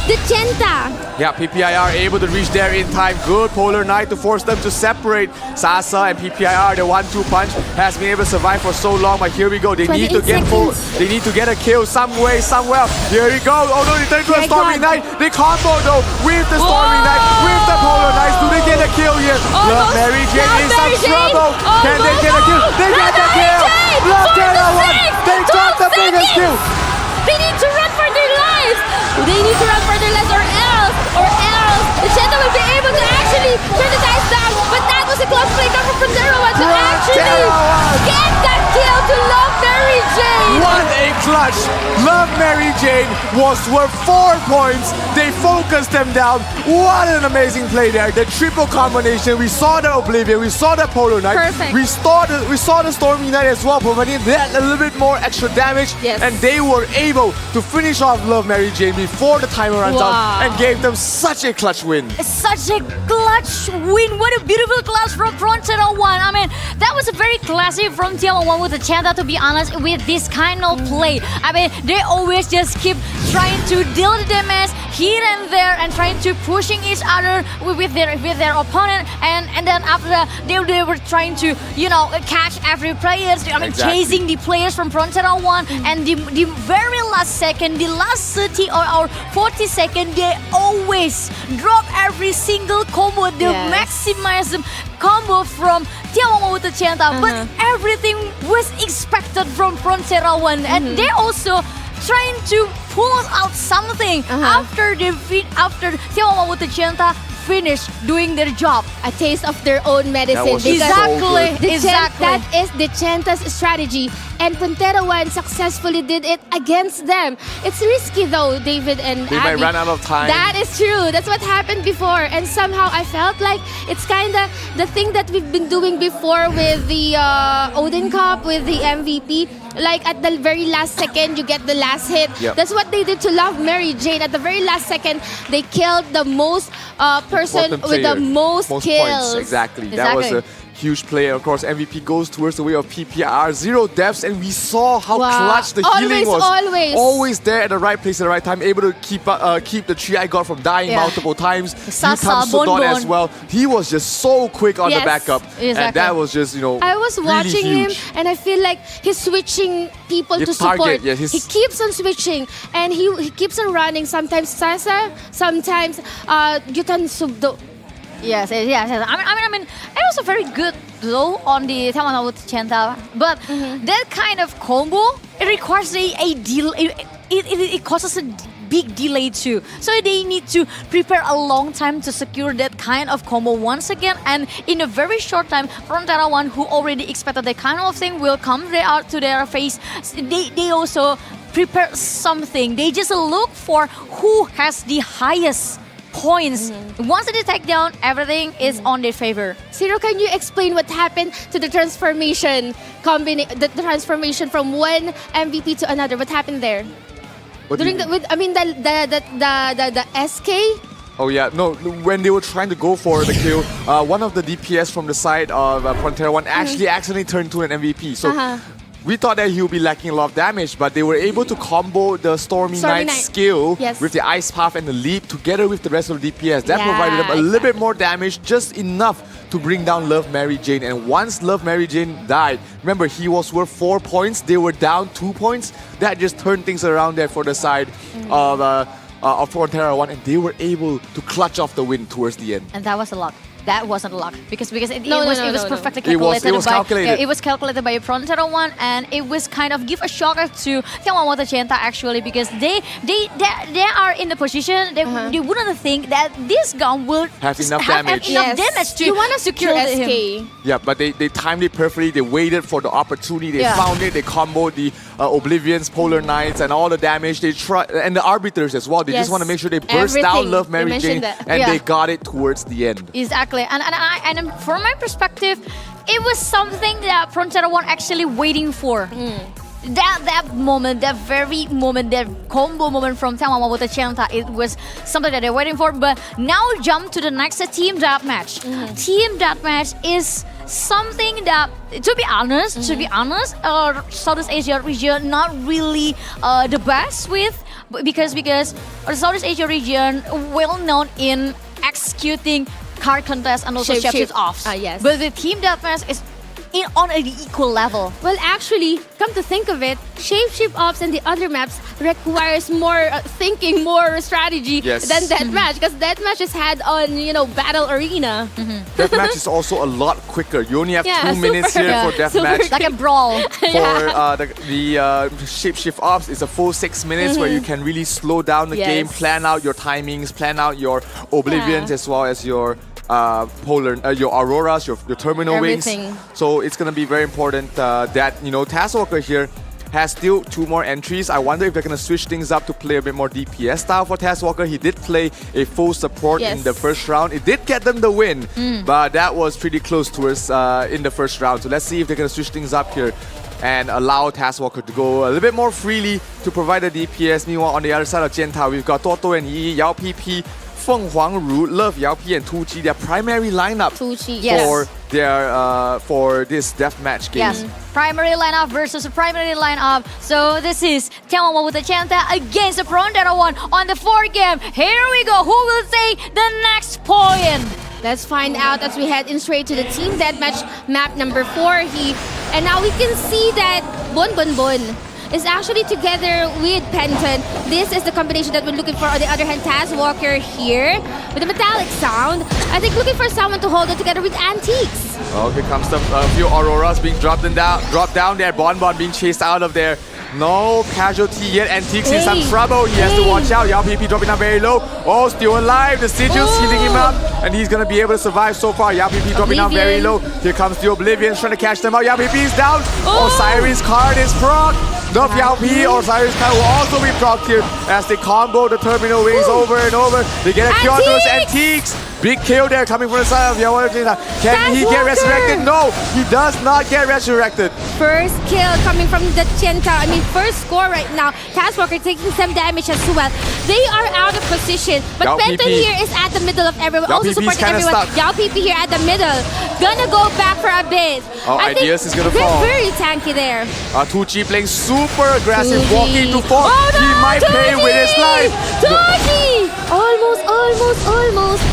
the Genta. Yeah, PPIR able to reach there in time. Good Polar Knight to force them to separate. Sasa and PPIR, the 1-2 punch has been able to survive for so long, but here we go. They need to get full. They need to get a kill some way, somewhere. Here we go. Oh no, they turn to a Stormy Knight. They combo though with the Stormy Knight, with the Polar Knights. Do they get a kill here? Love Mary Jane in some trouble. Can they get a kill? They got the kill. Love Terra 1. They got the biggest kill. They need to run for their lives. They need to run for their lives, or else the Genta will be able to actually turn the dice down. But that was a close play coming from Terra 1 to actually get that kill to Love Mary Jane. What a clutch. Love Mary Jane was worth 4 points. They focused them down. What an amazing play there. The triple combination. We saw the Oblivion. We saw the Polar Knight. Perfect. We saw the Stormy Knight as well, providing that a little bit more extra damage. And they were able to finish off Love Mary Jane before the timer runs out and gave them such a clutch win. Such a clutch win. What a beautiful clutch from Frontera 1. I mean, that was a very classy Frontera 1 with the Chanta, to be honest, with this kind of play. I mean, they always just keep trying to deal the damage here and there and trying to pushing each other with their opponent, and then after that they were trying to, you know, catch every player. I mean, chasing the players from Frontera 1, and the very last second, the last 30 or 40 seconds, they always drop every single combo. They maximize the combo from Tiawan with the Chanta, but everything was expected from Frontera 1, and they also trying to pull out something after Tiawan with the Chanta finished doing their job. A taste of their own medicine. Exactly. That is the Genta's strategy. And Frontera 1 successfully did it against them. It's risky though, David and They might run out of time. That is true. That's what happened before. And somehow I felt like it's kind of the thing that we've been doing before with the Odin Cup, with the MVP. Like at the very last second, you get the last hit. That's what they did to Love Mary Jane. At the very last second, they killed the most person with the most kills. Points. Exactly. That was a huge play. Of course, MVP goes towards the way of PPR. 0 deaths, and we saw how clutch the healing was. Always there at the right place at the right time, able to keep the Tri God from dying multiple times. Sasa, Bon as well. He was just so quick on the backup, and that was just, you know, I was watching him, and I feel like he's switching people to support. He keeps on switching, and he keeps on running. Sometimes Sasa, sometimes Gyutansudo. Yes. I mean, it was a very good though on the Tiawan with Chanta, but that kind of combo, it requires a deal. It causes a big delay too. So they need to prepare a long time to secure that kind of combo once again. And in a very short time, Frontera One, who already expected that kind of thing will come out to their face, they also prepare something. They just look for who has the highest points. Once they take down, everything is on their favor. Ciro, can you explain what happened to the transformation the transformation from one MVP to another? What happened there? During the SK? Oh yeah, no, when they were trying to go for the kill, one of the DPS from the side of Frontera One actually accidentally turned to an MVP. So we thought that he would be lacking a lot of damage, but they were able to combo the Stormy Knight skill with the Ice Path and the Leap together with the rest of the DPS. That provided them a little bit more damage, just enough to bring down Love Mary Jane. And once Love Mary Jane died, remember he was worth 4 points, they were down 2 points. That just turned things around there for the side of Frontera One, and they were able to clutch off the win towards the end. And that was a luck. That wasn't luck because it was perfectly calculated. It was calculated by Frontera One, and it was kind of give a shock to眺望万物的尖塔actually, because they are in the position they wouldn't think that this gun will have enough damage to you want to secure SK. him. Yeah, but they timed it perfectly. They waited for the opportunity. They found it. They comboed the Oblivions, Polar Knights, and all the damage. They tried, and the Arbiters as well. They just want to make sure they burst down Love Mary Jane, and they got it towards the end. Exactly. And from my perspective, it was something that Frontera One actually waiting for. That moment, that very moment, that combo moment from眺望万物的尖塔, it was something that they're waiting for. But now jump to the next team deathmatch. Team deathmatch is something that, to be honest, Southeast Asia region not really the best with, because Southeast Asia region well known in executing card contest and also shapeshift offs. Yes. But the team deathmatch is on an equal level. Well, actually, come to think of it, shapeshift ops and the other maps requires more thinking, more strategy than deathmatch, because deathmatch is had on battle arena. Deathmatch is also a lot quicker. You only have 2 minutes here for deathmatch. Like a brawl. For the shapeshift ops, it's a full 6 minutes where you can really slow down the game, plan out your timings, plan out your Oblivions as well as your your Auroras, your terminal wings. So it's gonna be very important that Taskwalker here has still 2 more entries. I wonder if they're gonna switch things up to play a bit more DPS style for Taskwalker. He did play a full support in the first round. It did get them the win, but that was pretty close towards in the first round. So let's see if they're gonna switch things up here and allow Taskwalker to go a little bit more freely to provide the DPS. Meanwhile, on the other side of Jianta, we've got Toto and Yi, Yao PP, Feng Huangru, Love Yao P, and Tu Chi, their primary lineup for this deathmatch game. Yes, primary lineup versus primary lineup. So this is眺望万物的尖塔 against the Frontera One on the 4th game. Here we go. Who will take the next point? Let's find out as we head in straight to the team deathmatch map number 4. And now we can see that Bon Bon Bon is actually together with Penton. This is the combination that we're looking for. On the other hand, Taskwalker here with a metallic sound. I think looking for someone to hold it together with Antiques. Oh, here comes a few Auroras being dropped down there. Bon Bon being chased out of there. No casualty yet. Antiques in some trouble. He has to watch out. Yao PP dropping down very low. Oh, still alive. The Sigils healing him up. And he's going to be able to survive so far. Yao PP dropping down very low. Here comes the Oblivions trying to catch them out. Yao PP is down. Osiris card is proc. Love Yao P, Osiris card will also be procced here as they combo the terminal wings over and over. They get a kill on those Antiques. Big kill there coming from the side of Yao P. Can he get resurrected? No, he does not get resurrected. First kill coming from the Jianta. First score right now. Taskwalker taking some damage as well. They are out of position, but Yao Penton PP here is at the middle of everyone, Yao also PP is supporting everyone. stuck. Yao PP here at the middle. Gonna go back for a bit. I think Ideas is gonna they're fall. very tanky there. Tu Chi playing super aggressive, Tucci. walking to fall. He might pay with his life. Tucci! Almost.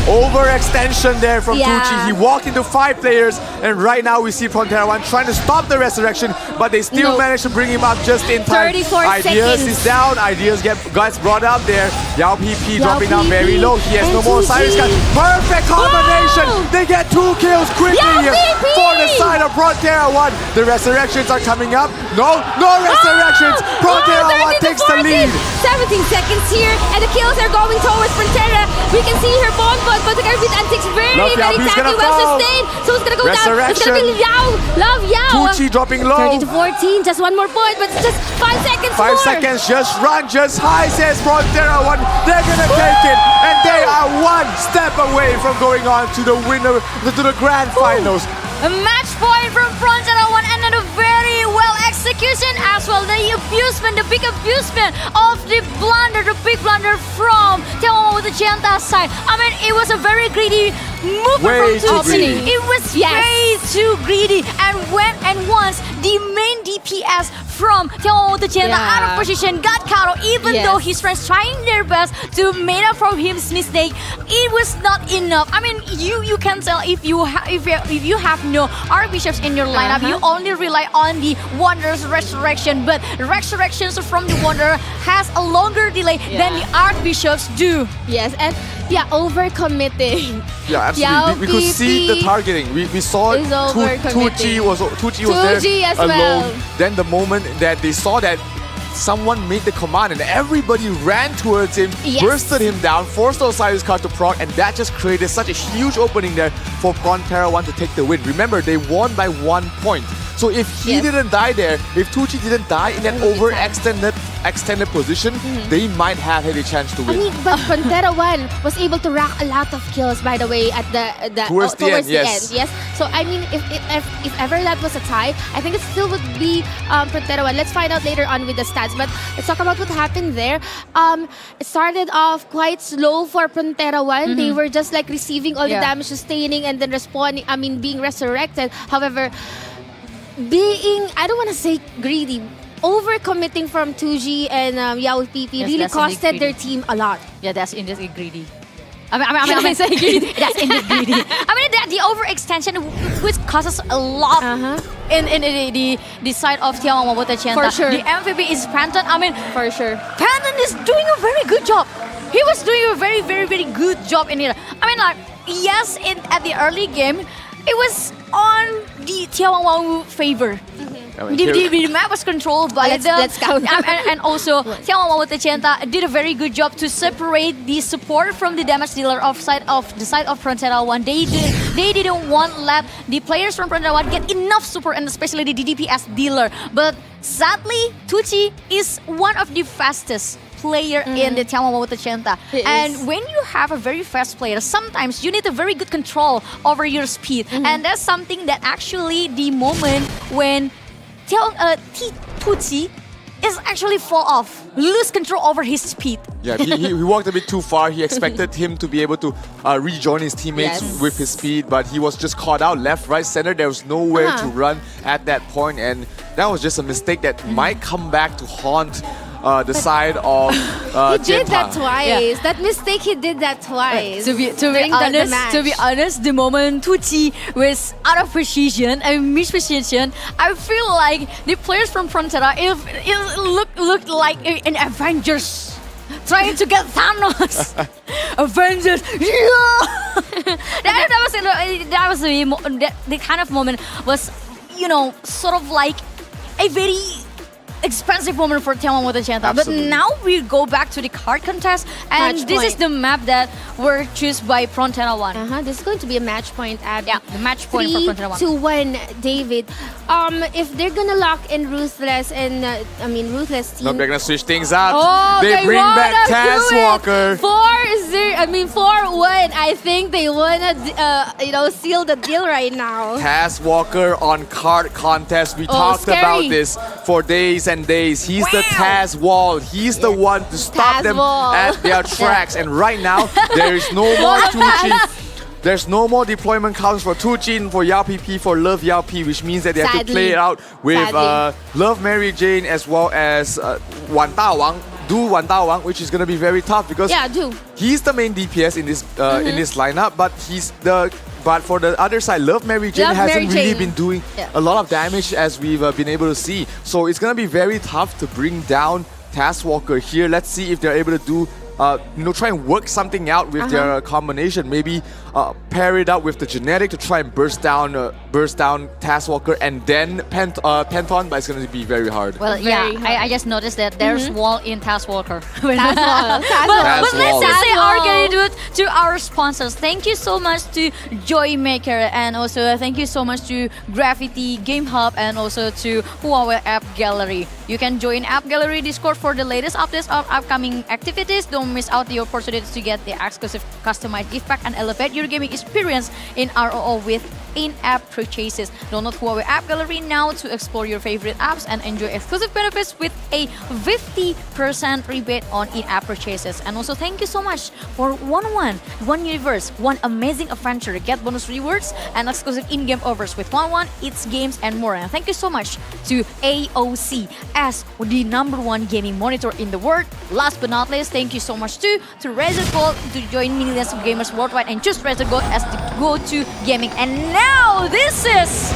Overextension there from Yeah. Tucci. He walked into 5 players, and right now we see Frontera One trying to stop the resurrection, but they still managed to bring him up just in time. 34 Ideas seconds. is down. Ideas gets brought up there. Yao PP dropping down very low. He has no more Osiris card. Perfect combination. They get 2 kills quickly here for the side of Frontera 1. The resurrections are coming up. No resurrections. Frontera 1 takes the lead. 17 seconds here, and the kills are going towards Frontera. We can see her bonbon, but the Garbage antics very tanky, well sustained. So it's gonna go down. It's gonna be Yao. Love Yao. Tucci dropping low. 30 to 14, just one more point, but it's just 5 seconds 5 more. seconds, just run, just high, says Frontera 1. They're gonna take it, and they are one step away from going on to the winner, to the grand finals. A match point from Frontera 1 and then a very well execution as well. The abusement, the big abusement of the big blunder from眺望万物的尖塔 side. I mean, it was a very greedy move Way from too 2G. greedy. It was way too greedy. And once the main DPS from 眺望万物的尖塔 out of position got caught out, even though his friends trying their best to make up for his mistake, it was not enough. I mean, you can tell if you have no Archbishops in your lineup, you only rely on the Wanderer's resurrection, but resurrections from the Wanderer has a longer delay than the Archbishops do. Yes, and overcommitting. Yeah, absolutely. We could see the targeting. We saw 2G was there as alone. well. Then the moment that they saw that someone made the command and everybody ran towards him, bursted him down, forced Osiris card to proc, and that just created such a huge opening there for Frontera 1 to take the win. Remember, they won by 1 point. So if he didn't die there, if Tucci didn't die in that extended position, they might have had a chance to win. I mean, but Frontera 1 was able to rack a lot of kills, by the way, at the towards the end. Yes. So I mean, if ever that was a tie, I think it still would be Frontera 1. Let's find out later on with the stats. But let's talk about what happened there. It started off quite slow for Frontera 1. They were just like receiving all the damage, sustaining, and then responding. I mean, being resurrected. However, I don't want to say greedy, overcommitting from 2G and Yao PP really costed their team a lot. Yeah, that's indeed greedy. I mean, say greedy. That's indeed greedy. I mean, the overextension which causes a lot in the side of 眺望万物的尖塔. For sure. The MVP is Panton. I mean, for sure. Panton is doing a very good job. He was doing a very, very, very good job in it. I mean, like, yes, at the early game, it was on the 眺望万物favor. The map was controlled by let's count. and also 眺望万物的尖塔 did a very good job to separate the support from the damage dealer the side of Frontera 1. They didn't want let the players from Frontera 1 get enough support, and especially the DPS dealer. But sadly, Tucci is one of the fastest player in the 眺望万物的尖塔. And when you have a very fast player, sometimes you need a very good control over your speed. And that's something that actually the moment when Tucci is actually fall off, lose control over his speed. Yeah, he walked a bit too far. He expected him to be able to rejoin his teammates with his speed, but he was just caught out left, right, center. There was nowhere to run at that point, and that was just a mistake that might come back to haunt the side of He did that twice. That mistake, he did that twice. To be honest, the moment Tucci was out of position and misposition, I feel like the players from Frontera it looked like an Avengers trying to get Thanos. Avengers, that was the kind of moment was, sort of like a very expensive moment for 眺望万物的尖塔. But now we go back to the card contest, and this is the map that were chosen by Frontera 1. This is going to be a match point, Abby. Yeah, the match point for Frontera 1. 3-1, David. If they're gonna lock in Ruthless and Ruthless team. No, they're gonna switch things up. Oh, they bring back Taz Walker. 4-1. I think they wanna seal the deal right now. Taz Walker on card contest. We talked about this for days and days. He's the Taz Wall. He's the one to stop them at their tracks. And right now, there is no more 2G. There's no more deployment counts for 2G and for Yao PP, for Love Yao P, which means that they have to play it out with Love Mary Jane as well as Wan Da Wang, Wan Da Wang, which is going to be very tough because he's the main DPS in this lineup, but for the other side, Love Mary Jane hasn't really been doing a lot of damage as we've been able to see. So it's going to be very tough to bring down Taz Walker here. Let's see if they're able to do try and work something out with their combination. Maybe pair it up with the genetic to try and burst down Taskwalker and then Penton, but it's going to be very hard. Well, I just noticed that there's wall in Taskwalker. But Task let's wall. just say our gratitude to our sponsors. Thank you so much to Joymaker, and also thank you so much to Graffiti, Game Hub, and also to Huawei App Gallery. You can join App Gallery Discord for the latest updates of upcoming activities. Don't miss out the opportunity to get the exclusive customized gift pack and elevate your gaming experience in ROO with in-app purchases. Download Huawei App Gallery now to explore your favorite apps and enjoy exclusive benefits with a 50% rebate on in-app purchases. And also thank you so much for One Universe, one amazing adventure. Get bonus rewards and exclusive in-game offers with One, its games, and more. And thank you so much to AOC as the #1 gaming monitor in the world. Last but not least, thank you so much to Razer Gold to join millions of gamers worldwide and choose Razer Gold as the go-to gaming. And now this is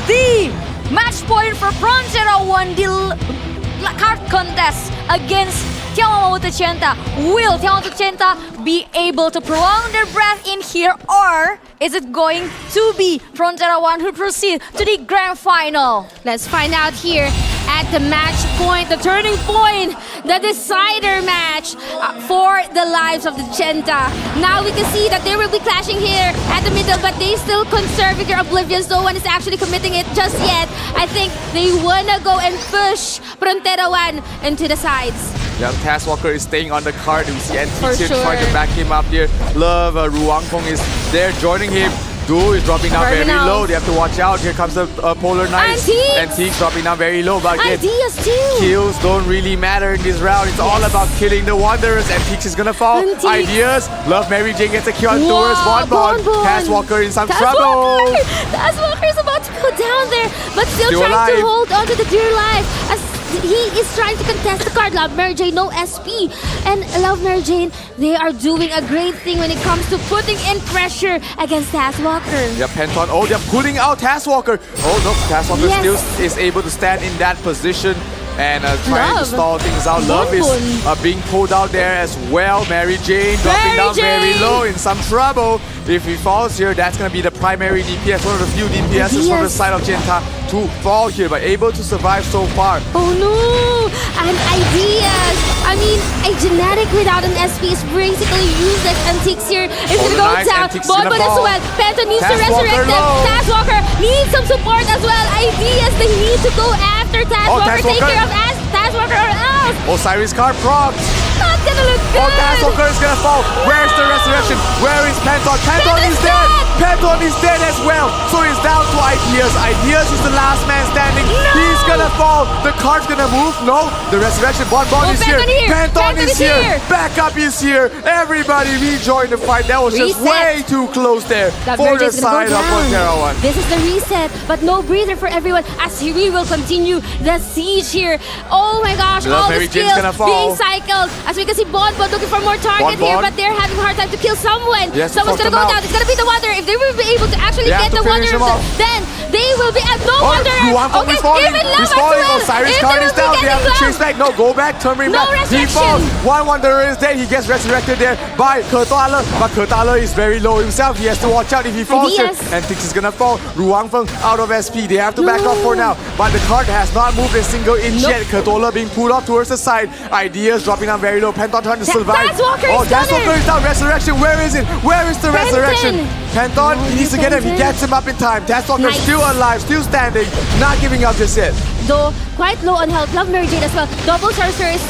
the match point for Frontera 1, the card contest against眺望万物的尖塔. Will 眺望万物的尖塔 be able to prolong their breath in here, or is it going to be Frontera 1 who proceed to the grand final? Let's find out here at the match point, the turning point, the decider match for the lives of the Genta. Now we can see that they will be clashing here at the middle, but they still conserve their oblivions. No one is actually committing it just yet. I think they wanna go and push Frontera 1 into the sides. Yeah, Taskwalker is staying on the card. We see For Antiques here sure. trying to back him up here. Love, Ruang Feng is there joining him. Duo is dropping down very Terminals. low. They have to watch out. Here comes the Polar Knights. Antiques dropping down very low. But again, Ideas too. kills don't really matter in this round. It's all about killing the Wanderers. Antiques is gonna fall. Antiques. Ideas. Love Mary Jane gets a kill on Wow, towards Bonbon. Bonbon. Taskwalker in some trouble. Taskwalker is about to go down there, but still Still trying alive. to hold on to the dear life as he is trying to contest the card. Love Mary Jane, no SP. And Love Mary Jane, they are doing a great thing when it comes to putting in pressure against Taskwalker. Yeah, Penton. Oh, they're pulling out Taskwalker. Oh, no. Taskwalker Yes. still is able to stand in that position and trying to Love. stall things out. Love is Bonbon. being pulled out there as well. Mary Jane dropping Mary down very Jane. low in some trouble. If he falls here, that's going to be the primary DPS, one of the few DPSs from the side of Genta to fall here, but able to survive so far. Oh no! And Ideas! I mean, a genetic without an SP is basically useless. Antiques here is gonna go nice. down. Antiques is gonna Bonbon as fall. well. Penta needs to Taskwalker resurrect them. low. Taskwalker needs some support as well. Ideas, they need to go after Taskwalker. Take Taskwalker. care of Taskwalker or else. Osiris card prompts. Not gonna look good. Oh, Taskwalker is gonna fall. Where's the resurrection? Where is Penton? Penton is dead. Penton is dead as well. So he's down to Ideas. Ideas is the last man standing. He's gonna fall. The card's gonna move. No, the resurrection. Bonbon is here. Penton here. Penton Penton is is here. here. Backup is here. Everybody rejoin the fight. That was just Reset. way too close there That for Mary the Jane's gonna side go of down. Frontera 1. This is the reset, but no breather for everyone as we will continue the siege here. Oh my gosh, Love all Mary the Jane's skills gonna fall. being cycled. As we can see, Bonbon looking for more target here, Bonbon. but they're having a hard time to kill someone. Yes, Someone's fuck gonna go them out. down. It's gonna be the Wanderer. If they will be able to actually They have get to the finish him Wanderer, off. then they will be at no Oh, Wanderer. Ruang Feng Okay, is falling. even Love He's as falling. well. Osiris If card they is will be down. They have to getting chase back. No, go back. Turn him No back. He resurrection. falls. One Wanderer is dead. He gets resurrected there by Kertala. But Kertala is very low himself. He has to watch out if he falls here. Ideas. And Tix is gonna fall. Ruang Feng out of SP. They have to back off for now. But the card has not moved a single inch Nope. yet. Kertala being pulled off towards the side. Ideas dropping down very low. Penton trying to survive. Taskwalker Oh, is done Taskwalker it. is down. Resurrection. Where is it? Where is the resurrection? Penton, he needs to get him. He Penton. gets him up in time. Taskwalker Nice. still alive, still standing, not giving up just yet. Though quite low on health. Love Mary Jane as well. Double sorcerers.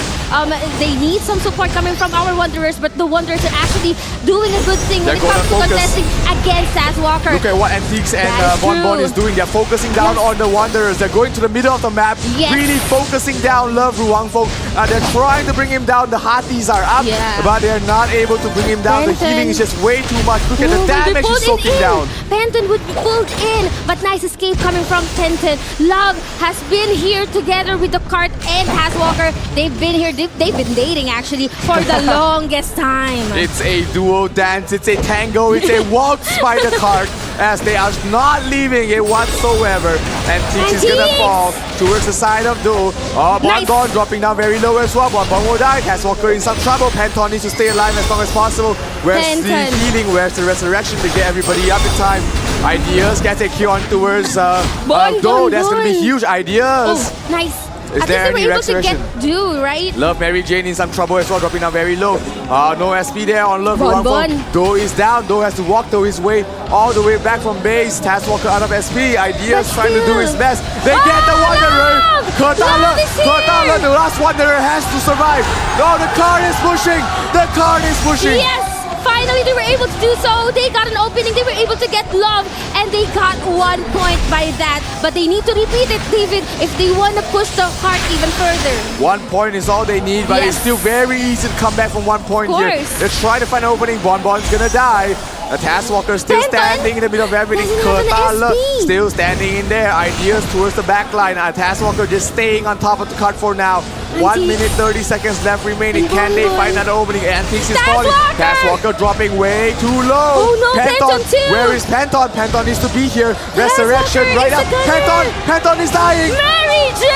They need some support coming from our Wanderers, but the Wanderers are actually doing a good thing when They're it comes to gonna focus. contesting against Taskwalker. Look at what Antiques and That is Bonbon true. is doing. They're focusing down on the Wanderers. They're going to the middle of the map, Yes. really focusing down Love Ruang Feng. They're trying to bring him down. The Hearties are up, Yeah. but they're not able to bring him down. The Penton. healing is just way too much. Look at the Ooh, will be damage pulled he's soaking in. down. Penton would be pulled in, but nice escape coming from Penton. Love has been here together with the cart and Taskwalker. They've been here, they've been dating actually for the longest time. It's a duo dance. It's a tango. It's a waltz by the cart. as they are not leaving it whatsoever. And Tix is gonna fall towards the side of Do. Bonbon dropping down very low as well. Bonbon will die. Taswalker in some trouble. Panton needs to stay alive as long as possible. Where's the healing? Where's the resurrection to get everybody up in time? Ideas gets a Q on towards Do. That's gonna be huge. Ideas. Oh, nice. Is there any resurrection? Do right? Love Mary Jane in some trouble as well, dropping down very low. No SP there on Love. Do is down. Do has to walk his way all the way back from base. Taswalker out of SP. Ideas trying to do his best. They get the Wanderer. Kotala, the last Wanderer has to survive. No, the card is pushing. The card is pushing. Yes. Finally, they were able to do so. They got an opening. They were able to get Love, and they got 1 point by that. But they need to repeat it, David, if they want to push the cart even further. 1 point is all they need, but it's still very easy to come back from 1 point here. Let's try to find an opening. Bonbon's gonna die. The Taskwalker still standing in the middle of everything. Kotala still standing in there. Ideas towards the back line. Taskwalker just staying on top of the cart for now. 1 minute 30 seconds left remaining. Can they find an opening? Antiques is falling. Taskwalker dropping way too low. Oh no, Panton too. Where is Panton? Panton needs to be here. Resurrection right up. Panton is dying. Mary J.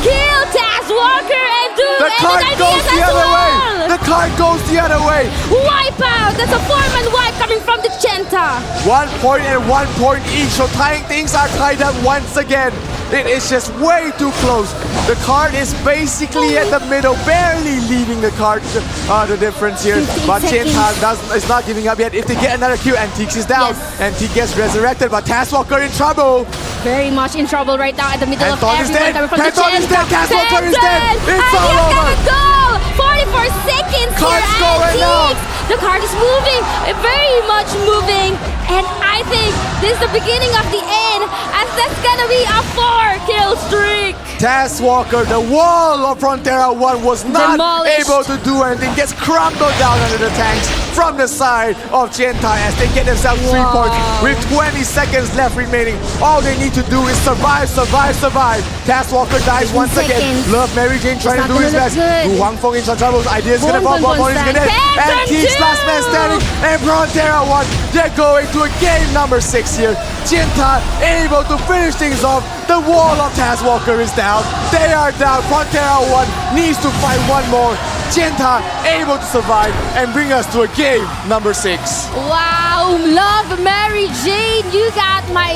Kill Taskwalker and do the card goes the other way. The card goes the other way. Wipe out. That's a 4-man wipe coming from the Genta. 1 point and 1 point each. So tying things are tied up once again. It is just way too close. The card is basically at the middle, barely leaving the card, the difference here. But Genta is not giving up yet. If they get another Q, Antiques is down. Antique gets resurrected, but Taskwalker in trouble. Very much in trouble right now at the middle of everyone coming from the Panton is dead. Taskwalker is dead. It's all over. Goal. 44 seconds Card's here, going Antiques. The card is moving, very much moving. And I think this is the beginning of the end, as that's gonna be a 4-kill streak. Taskwalker, the wall of Frontera 1 was not able to do anything. Gets crumbled down under the tanks from the side of Genta as they get themselves 3 points with 20 seconds left remaining. All they need to do is survive. Taskwalker dies once again. Love Mary Jane trying to do his best. Wu Huangfeng in some troubles. Ideas gonna fall. Bonbon is gonna end. Antiques last man standing. And Frontera 1, they're going to a game number 6 here. Genta able to finish things off. The wall of Taskwalker is down. They are down. Frontera 1 needs to fight one more. Genta able to survive and bring us to a game number 6. Wow, Love Mary Jane. You got my,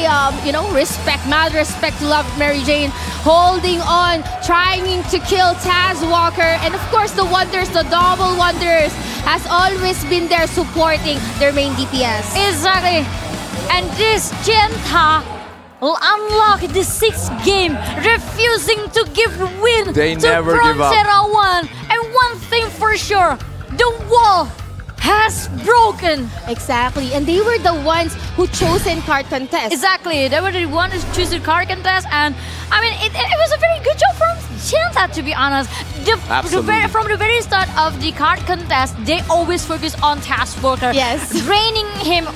respect, mad respect to Love Mary Jane. Holding on, trying to kill Taskwalker. And of course, the Wonders, the double Wonders, has always been there supporting their main DPS. Exactly. And this Genta will unlock the 6th game, refusing to give win they to never give up. Frontera 1. And one thing for sure, the wall has broken. Exactly, and they were the ones who chose in card contest. Exactly, they were the ones who chose the card contest, and I mean, it was a very good job from Genta, to be honest. From the very start of the card contest, they always focus on Taskwalker. Yes, draining him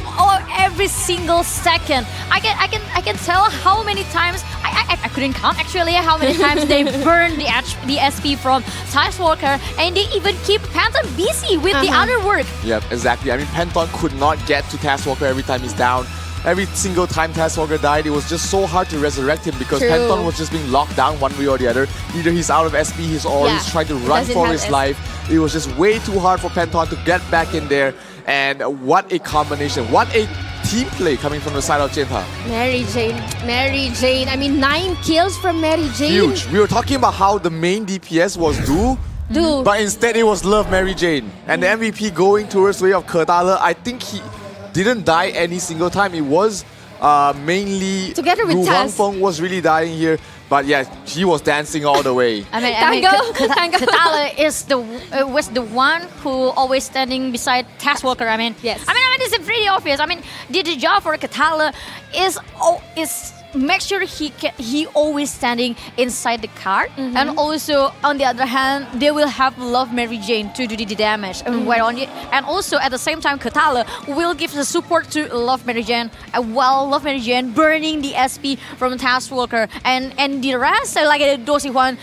every single second. I can tell how many times I couldn't count actually how many times they burned the SP from Taskwalker, and they even keep Panton busy with the other work. Yep, exactly. I mean, Panton could not get to Taskwalker every time he's down. Every single time Taskwalker died, it was just so hard to resurrect him because Panton was just being locked down one way or the other. Either he's out of SP, he's trying to run for his life. It was just way too hard for Panton to get back in there. And what a combination. What a team play coming from the side of Genta. Mary Jane. I mean, 9 kills from Mary Jane. Huge. We were talking about how the main DPS was Do. But instead it was Love Mary Jane. And the MVP going towards the way of Kotala, I think he didn't die any single time. It was mainly together with Wu Huangfeng was really dying here. But yeah, he was dancing all the way. Kotala was the one who always standing beside Taskwalker. I mean, it's pretty obvious. I mean, the job for Kotala is make sure he always standing inside the cart, and also on the other hand they will have Love Mary Jane to do the damage, and also at the same time Kotala will give the support to Love Mary Jane while Love Mary Jane burning the SP from Taskwalker, and the rest like Dosi Wan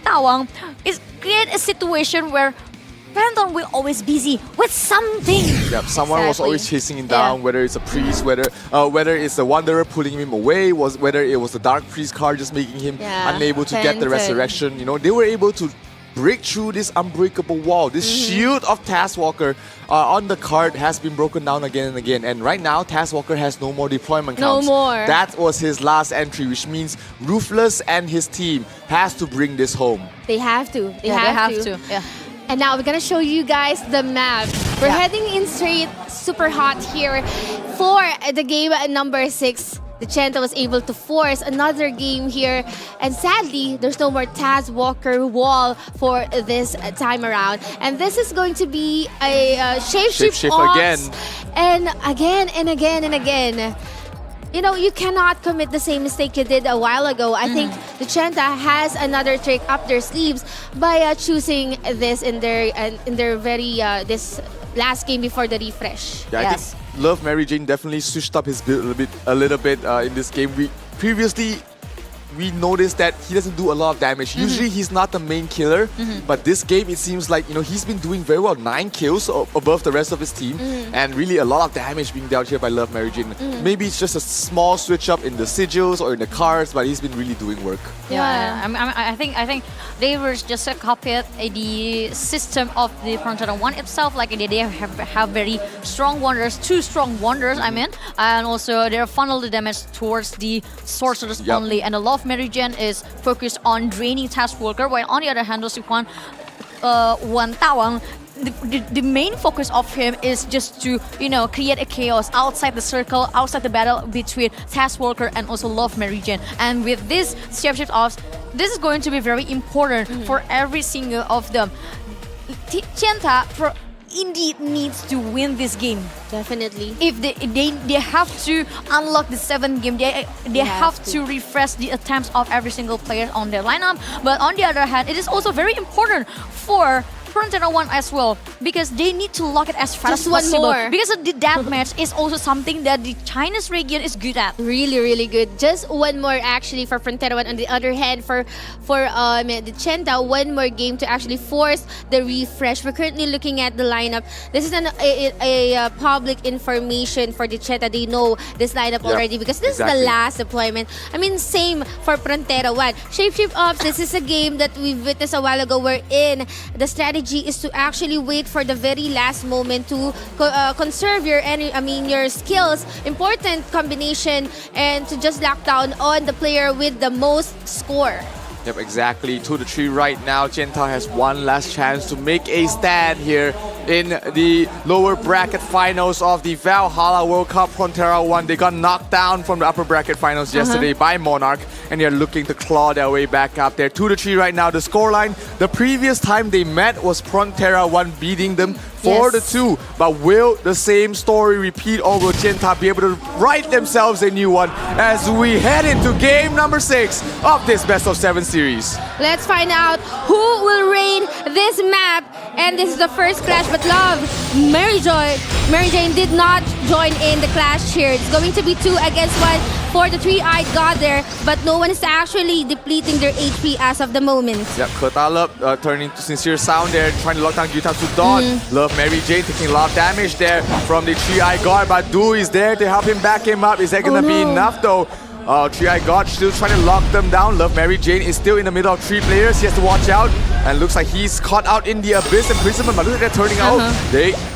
Tawang is create a situation where Phantom will always busy with something. Yep, someone was always chasing him down, whether it's a priest, whether it's a wanderer pulling him away, whether it was the dark priest card just making him unable to get the resurrection. You know, they were able to break through this unbreakable wall. This shield of Taskwalker on the card has been broken down again and again. And right now, Taskwalker has no more deployment counts. No more. That was his last entry, which means Ruthless and his team has to bring this home. They have to. They have to. Yeah. And now we're gonna show you guys the map. We're heading in straight, super hot here for the game number 6. Chenta was able to force another game here, and sadly, there's no more Taskwalker wall for this time around. And this is going to be a shapeshift again. And again and again and again. You know, you cannot commit the same mistake you did a while ago. I think the Chenta has another trick up their sleeves by choosing this in their very this last game before the refresh. Yeah, I think Love Mary Jane definitely switched up his build a little bit in this game. We noticed that he doesn't do a lot of damage. Usually he's not the main killer, but this game it seems like, you know, he's been doing very well. 9 kills above the rest of his team, and really a lot of damage being dealt here by Love Mary Jane. Maybe it's just a small switch up in the sigils or in the cards, but he's been really doing work. I think they were just copied the system of the Frontera 1 itself. Like they have very strong wonders, 2 strong wonders, I mean, and also they funnel the damage towards the sorcerers only, and the Love Mary Jane is focused on draining Taskwalker, while on the other hand, Wan Tawang, the main focus of him is just to, you know, create a chaos outside the circle, outside the battle between Taskwalker and also Love Mary Jane. And with this shapeshift offs, this is going to be very important for every single of them. Chenta indeed needs to win this game. Definitely. If they have to unlock the 7th game, they have to refresh the attempts of every single player on their lineup. But on the other hand, it is also very important for Frontera 1 as well, because they need to lock it as fast as possible. More. Because the deathmatch is also something that the Chinese region is good at. Really, really good. Just one more actually for Frontera 1. On the other hand, for the Chenta, one more game to actually force the refresh. We're currently looking at the lineup. This is a public information for the Chenta. They know this lineup already because this is the last deployment. I mean, same for Frontera 1. Shapeshift Ops, this is a game that we witnessed a while ago wherein the strategy is to actually wait for the very last moment to conserve your your skills, important combination, and to just lock down on the player with the most score. Yep, exactly. 2-3 right now. Chenta has one last chance to make a stand here in the lower bracket finals of the Valhalla World Cup. Frontera 1, they got knocked down from the upper bracket finals yesterday by Monarch, and they're looking to claw their way back up there. 2-3 right now. The scoreline, the previous time they met was Frontera 1 beating them 4-2. But will the same story repeat, or will Chenta be able to write themselves a new one as we head into game number 6 of this best of 7 series? Let's find out who will reign this map. And this is the first clash, but Love Mary Jane did not join in the clash here. It's going to be 2 against 1 for the 3-eyed god there, but no one is actually depleting their HP as of the moment. Yep, Kurtalab turning to Sincere Sound there, trying to lock down Yutam Sudon. Love Mary Jane taking a lot of damage there from the 3-eyed god, but Du is there to help him back him up. Is that gonna be enough though? 3-eyed god still trying to lock them down. Love Mary Jane is still in the middle of 3 players. He has to watch out, and looks like he's caught out in the abyss imprisonment. But look at that turning out.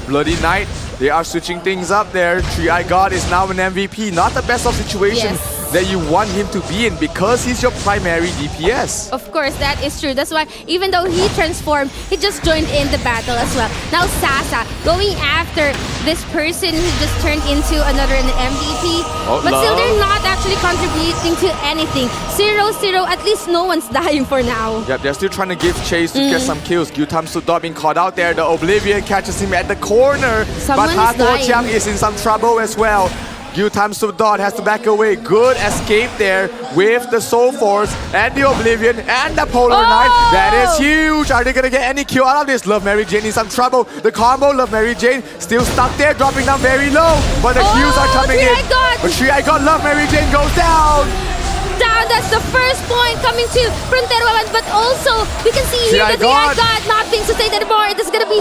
Bloody Knight, they are switching things up there. 3-eyed god is now an MVP. Not the best of situation that you want him to be in, because he's your primary DPS. Of course, that is true. That's why even though he transformed, he just joined in the battle as well. Now Sasa going after this person who just turned into another MVP. But still, they're not actually contributing to anything. 0-0, at least no one's dying for now. Yep, they're still trying to give chase to get some kills. Gyutam Sudot being caught out there. The Oblivion catches him at the corner. Someone but Hato Chiang is in some trouble as well. Gyutam Sudot has to back away. Good escape there with the Soul Force and the Oblivion and the Polar Knight. That is huge. Are they going to get any kill out of this? Love Mary Jane in some trouble. The combo, Love Mary Jane still stuck there, dropping down very low. But the kills are coming in. But 3-eyed god, Love Mary Jane goes down. That's the first point coming to Frontera 1, but also we can see here the 3-eyed god not being sustained anymore. It is going to be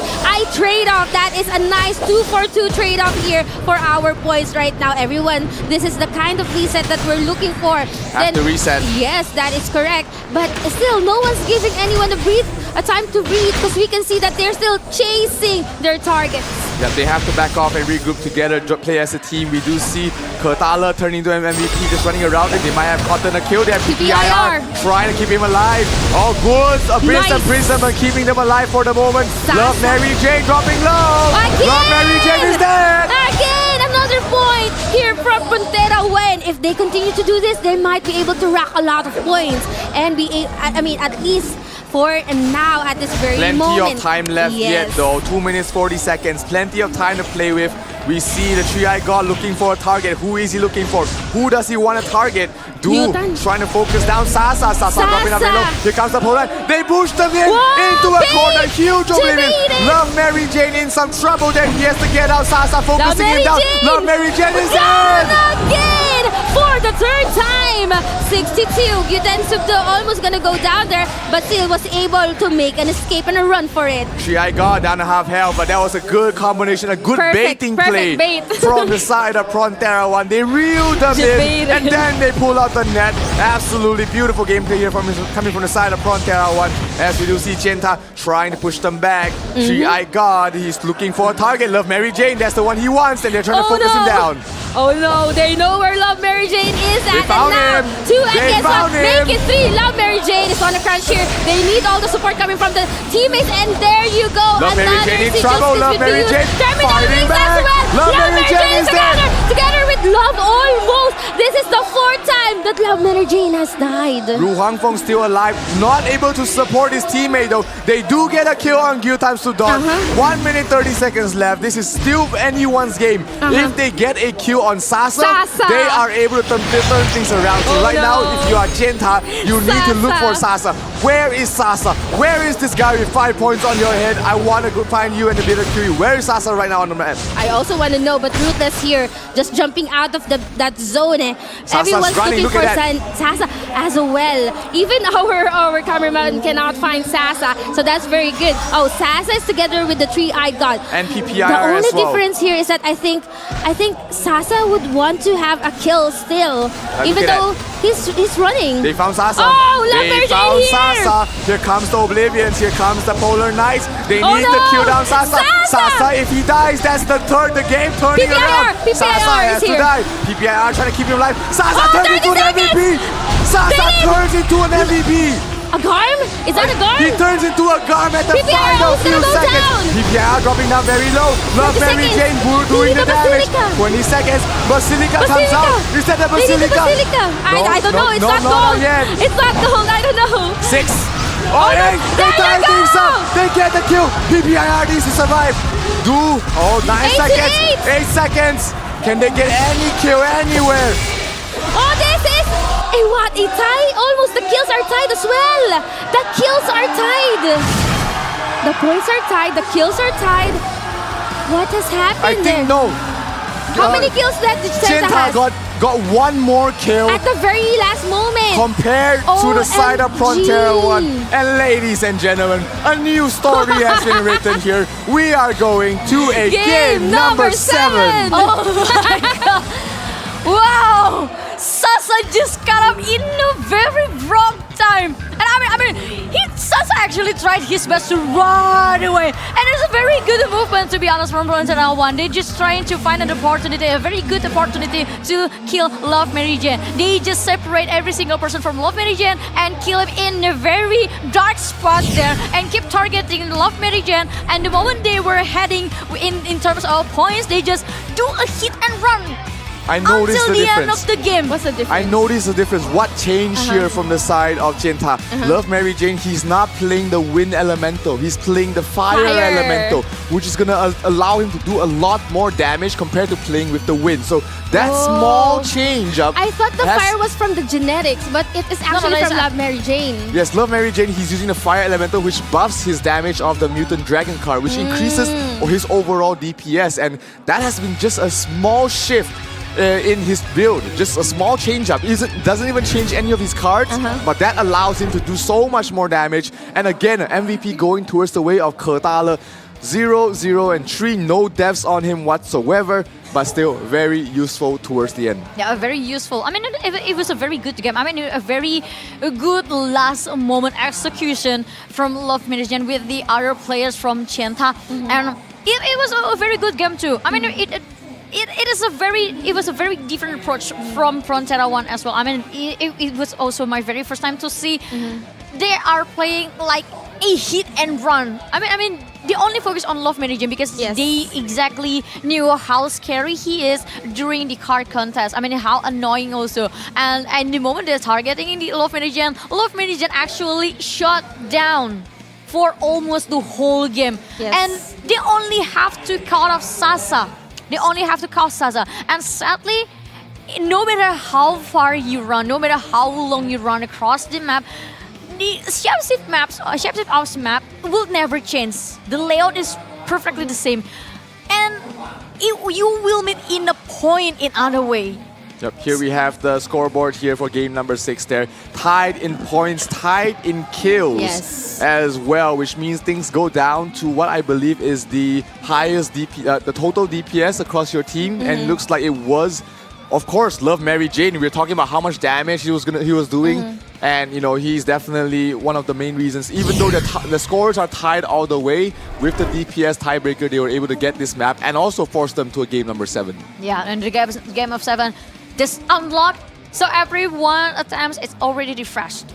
trade-off. That is a nice 2-for-2 trade-off here for our points right now. Everyone, this is the kind of reset that we're looking for. Have to reset. Yes, that is correct. But still, no one's giving anyone a time to breathe because we can see that they're still chasing their targets. Yeah, they have to back off and regroup together, play as a team. We do see Kurtala turning into an MVP, just running around it. They might have gotten a kill. They have PPIR trying to keep him alive. Oh, good. A Prism and keeping them alive for the moment. Love Mary Jane dropping low. Love Mary Jane is dead. Again, another point here from Frontera. When if they continue to do this, they might be able to rack a lot of points and be, at least for and now at this very moment. Plenty of time left yet though. 2 minutes 40 seconds. Plenty of time to play with. We see the Three-Eyed God looking for a target. Who is he looking for? Who does he want to target? Trying to focus down Sasa. Sasa dropping up low. Here comes the Poland. They push them into a corner. Huge oblivion. Love Mary Jane in some trouble there. He has to get out. Sasa focusing him down. Love Mary Jane is dead. Again for the third time. 62. Gyutensubdo almost gonna go down there, but still was able to make an escape and a run for it. Three-Eyed God down to half health, but that was a good combination, a good baiting play from the side of Frontera One. They reeled them in, and then they pull out the net. Absolutely beautiful gameplay here coming from the side of Frontera One. As we do see Genta trying to push them back. Three-Eyed God, he's looking for a target. Love Mary Jane, that's the one he wants, and they're trying to focus him down. Oh no, they know where Love Mary Jane is at. They found and now, him. 2 against 1. Make it 3. Love Mary Jane is on a crunch here. They need all the support coming from the teammates, and there you go. Love Mary Jane in trouble. Love Mary Jane fighting back. Love Mary Jane is together with Love almost. This is the 4th time that Love Mary Jane has died. Ru Hangfeng still alive, not able to support his teammate though. They do get a kill on Gyutensubdo. 1 minute 30 seconds left. This is still anyone's game. If they get a kill on Sasa, they are able to turn things around. So now, if you are Genta, you need to look for Sasa. Where is Sasa? Where is this guy with 5 points on your head? I want to go find you and a bit of Curie. Where is Sasa right now on the map? I also want to know, but Ruthless here, just jumping out of that zone. Everyone's looking for Sasa as well. Even our cameraman cannot find Sasa, so that's very good. Oh, Sasa is together with the Three-Eyed God. And PPIR The only as well. difference here is that I think Sasa would want to have a kill still, even though he's running. They found Sasa. Oh, Love Mary They found Jane here. Sasa. Here comes the Oblivions. Here comes the Polar Knights. They need to kill down Sasa. Sasa, if he dies, that's the game turning around. Sasa has to die. PPIR trying to keep him alive. Sasa turns into an MVP. Sasa turns into an MVP. A Garm? Is that a Garm? He turns into a Garm at the final few seconds. PPIR dropping down very low. Love Mary Jane doing the damage. 20 seconds. Basilica comes out. Is that the Basilica? I don't know. It's not gold. It's not gold. I don't know. 6. Oh, 8. They tie things up. They get the kill. PPIR needs to survive. 9 seconds. 8 seconds. Can they get any kill anywhere? Oh, this is what? A tie? Almost the kills are tied as well. The kills are tied. The points are tied. The kills are tied. What has happened? I think no. How many kills did Genta have? Got one more kill at the very last moment compared to the side of Frontera One. And ladies and gentlemen, a new story has been written here. We are going to a game number 7. Oh my god! Wow! Sasa just got up in a very wrong time. And I mean, Sasa actually tried his best to run away. And it's a very good movement, to be honest, from Frontera One. They're just trying to find an opportunity, a very good opportunity to kill Love Mary Jane. They just separate every single person from Love Mary Jane and kill him in a very dark spot there and keep targeting Love Mary Jane. And the moment they were heading in terms of points, they just do a hit and run. I noticed until the end difference. of the game. What's the difference? I noticed the difference. What changed here from the side of Genta? Love Mary Jane, he's not playing the wind elemental. He's playing the fire elemental, which is going to allow him to do a lot more damage compared to playing with the wind. So that small change up. I thought the fire was from the genetics, but it is actually from Love Mary Jane. Yes, Love Mary Jane, he's using the fire elemental, which buffs his damage of the mutant dragon card, which increases his overall DPS. And that has been just a small shift in his build, just a small change up. Doesn't even change any of his cards, but that allows him to do so much more damage. And again, MVP going towards the way of Kurtala. 0, 0, and 3. No deaths on him whatsoever, but still very useful towards the end. Yeah, very useful. I mean, it was a very good game. I mean, a very good last moment execution from Love Meridian with the other players from Chenta, and it was a very good game too. I mean, it was a very different approach from Frontera 1 as well. I mean, it was also my very first time to see they are playing like a hit and run. I mean, they only focus on Love Meridian because they exactly knew how scary he is during the card contest. I mean, how annoying also. And the moment they're targeting in the Love Meridian actually shut down for almost the whole game. And they only have to cut off Sasa. And sadly, no matter how far you run, no matter how long you run across the map, the Shepsif Ops map will never change. The layout is perfectly the same. And you will meet in a point in other way. Yep, here we have the scoreboard here for game number 6 there. Tied in points, tied in kills as well, which means things go down to what I believe is the highest the total DPS across your team. And it looks like it was, of course, Love Mary Jane. We were talking about how much damage he was doing. And, you know, he's definitely one of the main reasons. Even though the scores are tied all the way, with the DPS tiebreaker, they were able to get this map and also force them to a game number 7. Yeah, and the game of 7 just unlocked. So every 1 attempt, it's already refreshed.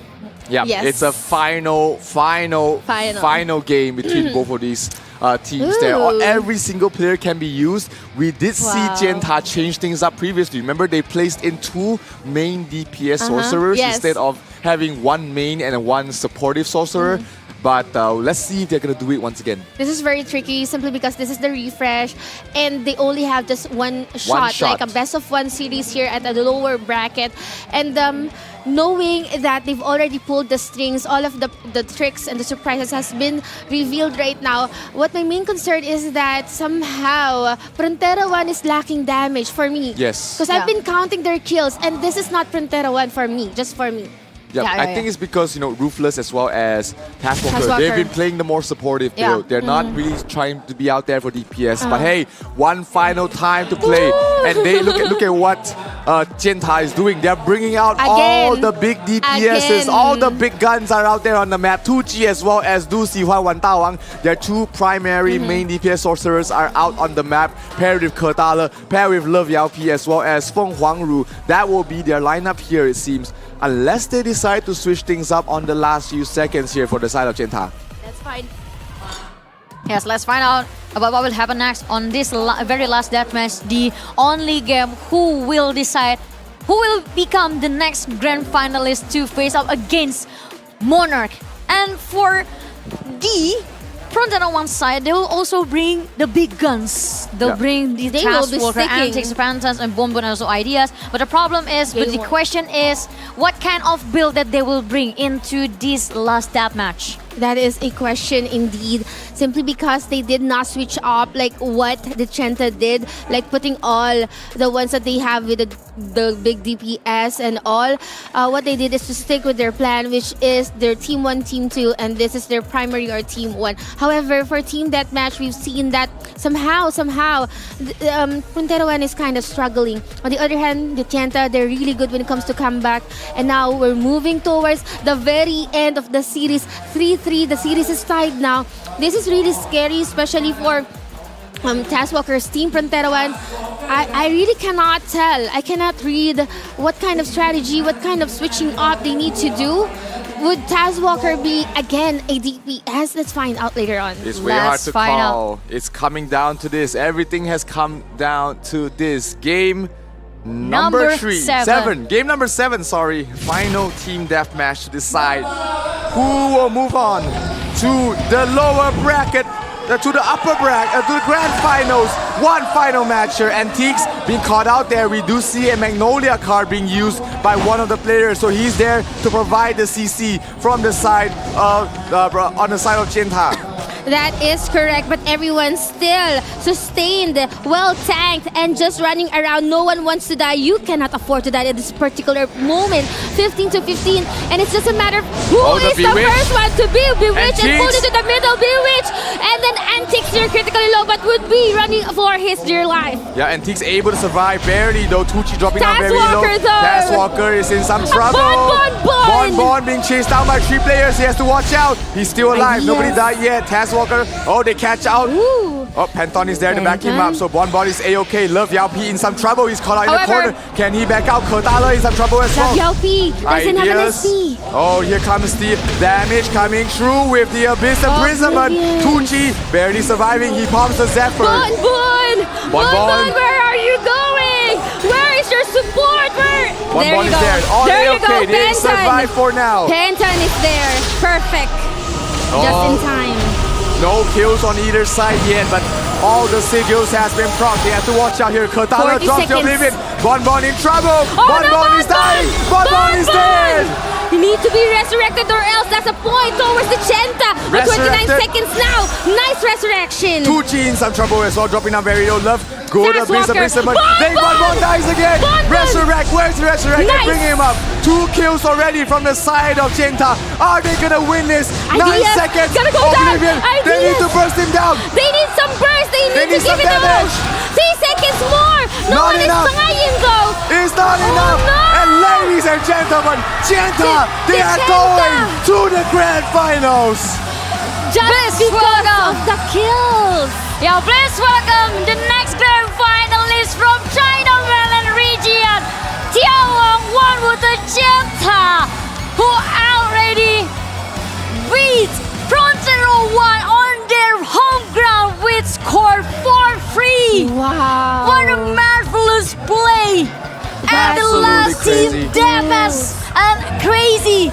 Yeah, it's a final game between both of these teams there. Every single player can be used. We did see Chenta change things up previously. Remember, they placed in 2 main DPS sorcerers instead of having 1 main and 1 supportive sorcerer. But let's see if they're going to do it once again. This is very tricky simply because this is the refresh and they only have just one shot, like a best of 1 series here at the lower bracket. And knowing that they've already pulled the strings, all of the tricks and the surprises has been revealed right now. What my main concern is that somehow Frontera 1 is lacking damage for me. Yes. Because I've been counting their kills and this is not Frontera 1 for me, just for me. Yeah, I think it's because, you know, Ruthless as well as Taskmaster, they've been playing the more supportive build. They're not really trying to be out there for DPS. But hey, one final time to play. And they look at what Chenta is doing. They're bringing out all the big DPSs. All the big guns are out there on the map. 2G as well as Du Xihua Wan Tawang. Their 2 primary main DPS sorcerers are out on the map. Paired with Kertala, paired with Love Yao Pi as well as Feng Huangru. That will be their lineup here, it seems. Unless they decide to switch things up on the last few seconds here for the side of Chenta. That's fine. Yes, let's find out about what will happen next on this very last deathmatch. The only game who will decide who will become the next grand finalist to face up against Monarch. And for the Frontera 1 side, they will also bring the big guns. They'll bring the Task Walker, Antics, Repentance, and Bomb and also ideas. But the problem is, the question is, what kind of build that they will bring into this last deathmatch? That is a question indeed. Simply because they did not switch up like what the Chenta did, like putting all the ones that they have with the big DPS and all. What they did is to stick with their plan, which is their Team 1, Team 2, and this is their primary or Team 1. However, for Team Deathmatch, we've seen that somehow, Frontera 1 is kind of struggling. On the other hand, the Chenta, they're really good when it comes to comeback. And now we're moving towards the very end of the series. 3-3, the series is tied now. This is really scary, especially for Taskwalker's team, Frontera 1. I really cannot tell. I cannot read what kind of strategy, what kind of switching up they need to do. Would Taskwalker be, again, a DPS? Let's find out later on. It's way hard to call. It's coming down to this. Everything has come down to this. Game number 7. Game number 7, sorry. Final team deathmatch to decide who will move on to the lower bracket, to the upper bracket, to the grand finals. One final match here. Antiques being caught out there. We do see a Magnolia card being used by one of the players, so he's there to provide the CC from the side of on the side of Chenta. That is correct, but everyone's still sustained, well tanked, and just running around. No one wants to die. You cannot afford to die at this particular moment. 15-15, and it's just a matter of who is the first one to be bewitched and pulled into the middle, bewitched, and then Antiques here critically low, but would be running for his dear life. Yeah, Antiques able to survive barely though. Tucci dropping down very low. Though. Taz Walker is in some trouble. Bon being chased down by 3 players. He has to watch out. He's still alive. Nobody died yet. Taz Walker. Oh, they catch out. Ooh. Oh, Panton is there to back him up. So Bon is A-OK. Love Yao P in some trouble. He's caught out in the corner. Can he back out? Kurtala in some trouble as well. Yao P doesn't have an SP. Oh, here comes the damage coming through with the Abyss Imprisonment. Tucci barely surviving. He palms the Zephyr. Bon, where are you going? Where is your support? Where? Bon is there. All there you go. Okay. They survive for now. Panton is there. Perfect. Just in time. No kills on either side yet, but all the sigils has been procced. They have to watch out here. Kurtala drops the Oblivion. Bon in trouble. Bon is dying. Bon is dead. You need to be resurrected or else that's a point towards the Chenta. 29 seconds now. Nice resurrection. Tucci in some trouble as well, dropping down very low. Love. Good Abyss Imprisonment. Then Bon dies again. Resurrect. Where's the Resurrect? Nice. They bring him up. 2 kills already from the side of Chenta. Are they gonna win this? 9 seconds. Oblivion. They need to burst him down. They need some burst. They need to give it a push. 3 seconds more. No one is dying though. It's not enough. No. And ladies and gentlemen, Chenta, they are going to the grand finals. Just because of the kills. Yeah, please welcome the next grand finalist from China Mainland region,眺望万物的尖塔, who already beat Frontero 1 on their home ground with score 4-3. Wow. What a marvelous play. And the last team, Damas, and a crazy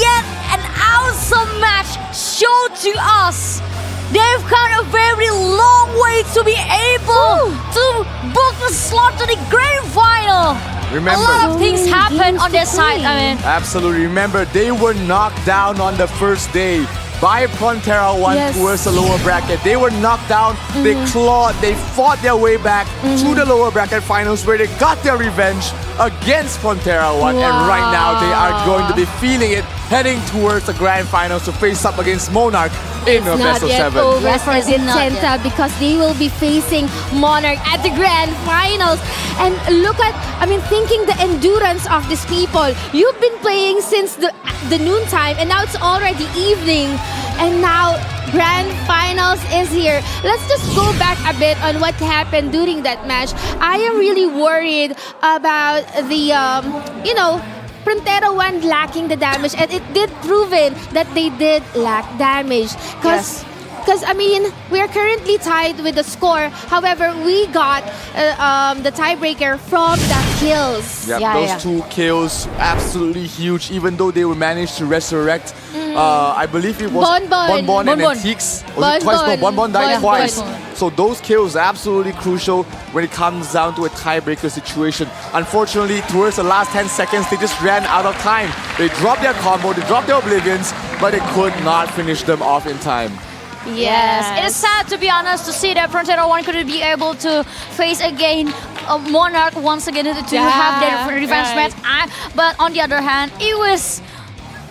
yet an awesome match showed to us. They've come a very long way to be able to book a slot to the grand final. Remember, a lot of things happened on their side. I mean, absolutely. Remember, they were knocked down on the first day by Frontera 1 towards the lower bracket. They were knocked down. They clawed. They fought their way back to the lower bracket finals where they got their revenge against Frontera 1. And right now, they are going to be feeling it, heading towards the grand finals to face up against Monarch in a best of 7. Over for the Chenta because they will be facing Monarch at the grand finals. And look at, thinking the endurance of these people. You've been playing since the noontime and now it's already evening. And now grand finals is here. Let's just go back a bit on what happened during that match. I am really worried about the, Frontera 1 lacking the damage, and it did proven that they did lack damage. Because we are currently tied with the score. However, we got the tiebreaker from the kills. Those 2 kills, absolutely huge. Even though they were managed to resurrect, I believe it was Bon and Antiques. Bon died twice. So those kills absolutely crucial when it comes down to a tiebreaker situation. Unfortunately, towards the last 10 seconds, they just ran out of time. They dropped their combo, they dropped their Oblivions, but they could not finish them off in time. Yes, it is sad to be honest to see that Frontera 1 couldn't be able to face again Monarch once again to have their revenge match. But on the other hand, it was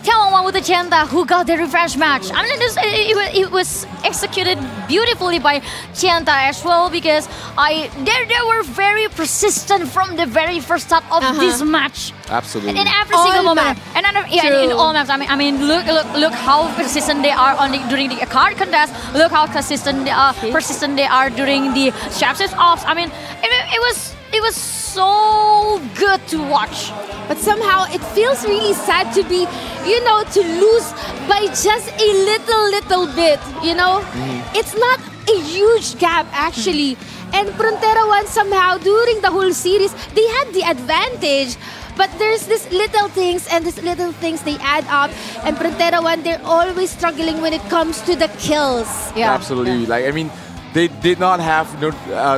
眺望万物的尖塔 who got the revenge match. It was executed beautifully by Chenta as well because they were very persistent from the very first start of this match. Absolutely. In every single moment. And in all maps. Look how persistent they are during the card contest. Look how persistent they are during the chapters off. It was so good to watch. But somehow it feels really sad to be, to lose by just a little bit, It's not a huge gap actually. And Frontera 1 somehow during the whole series, they had the advantage. But there's these little things and these little things they add up. And Frontera 1, they're always struggling when it comes to the kills. Absolutely. They did not have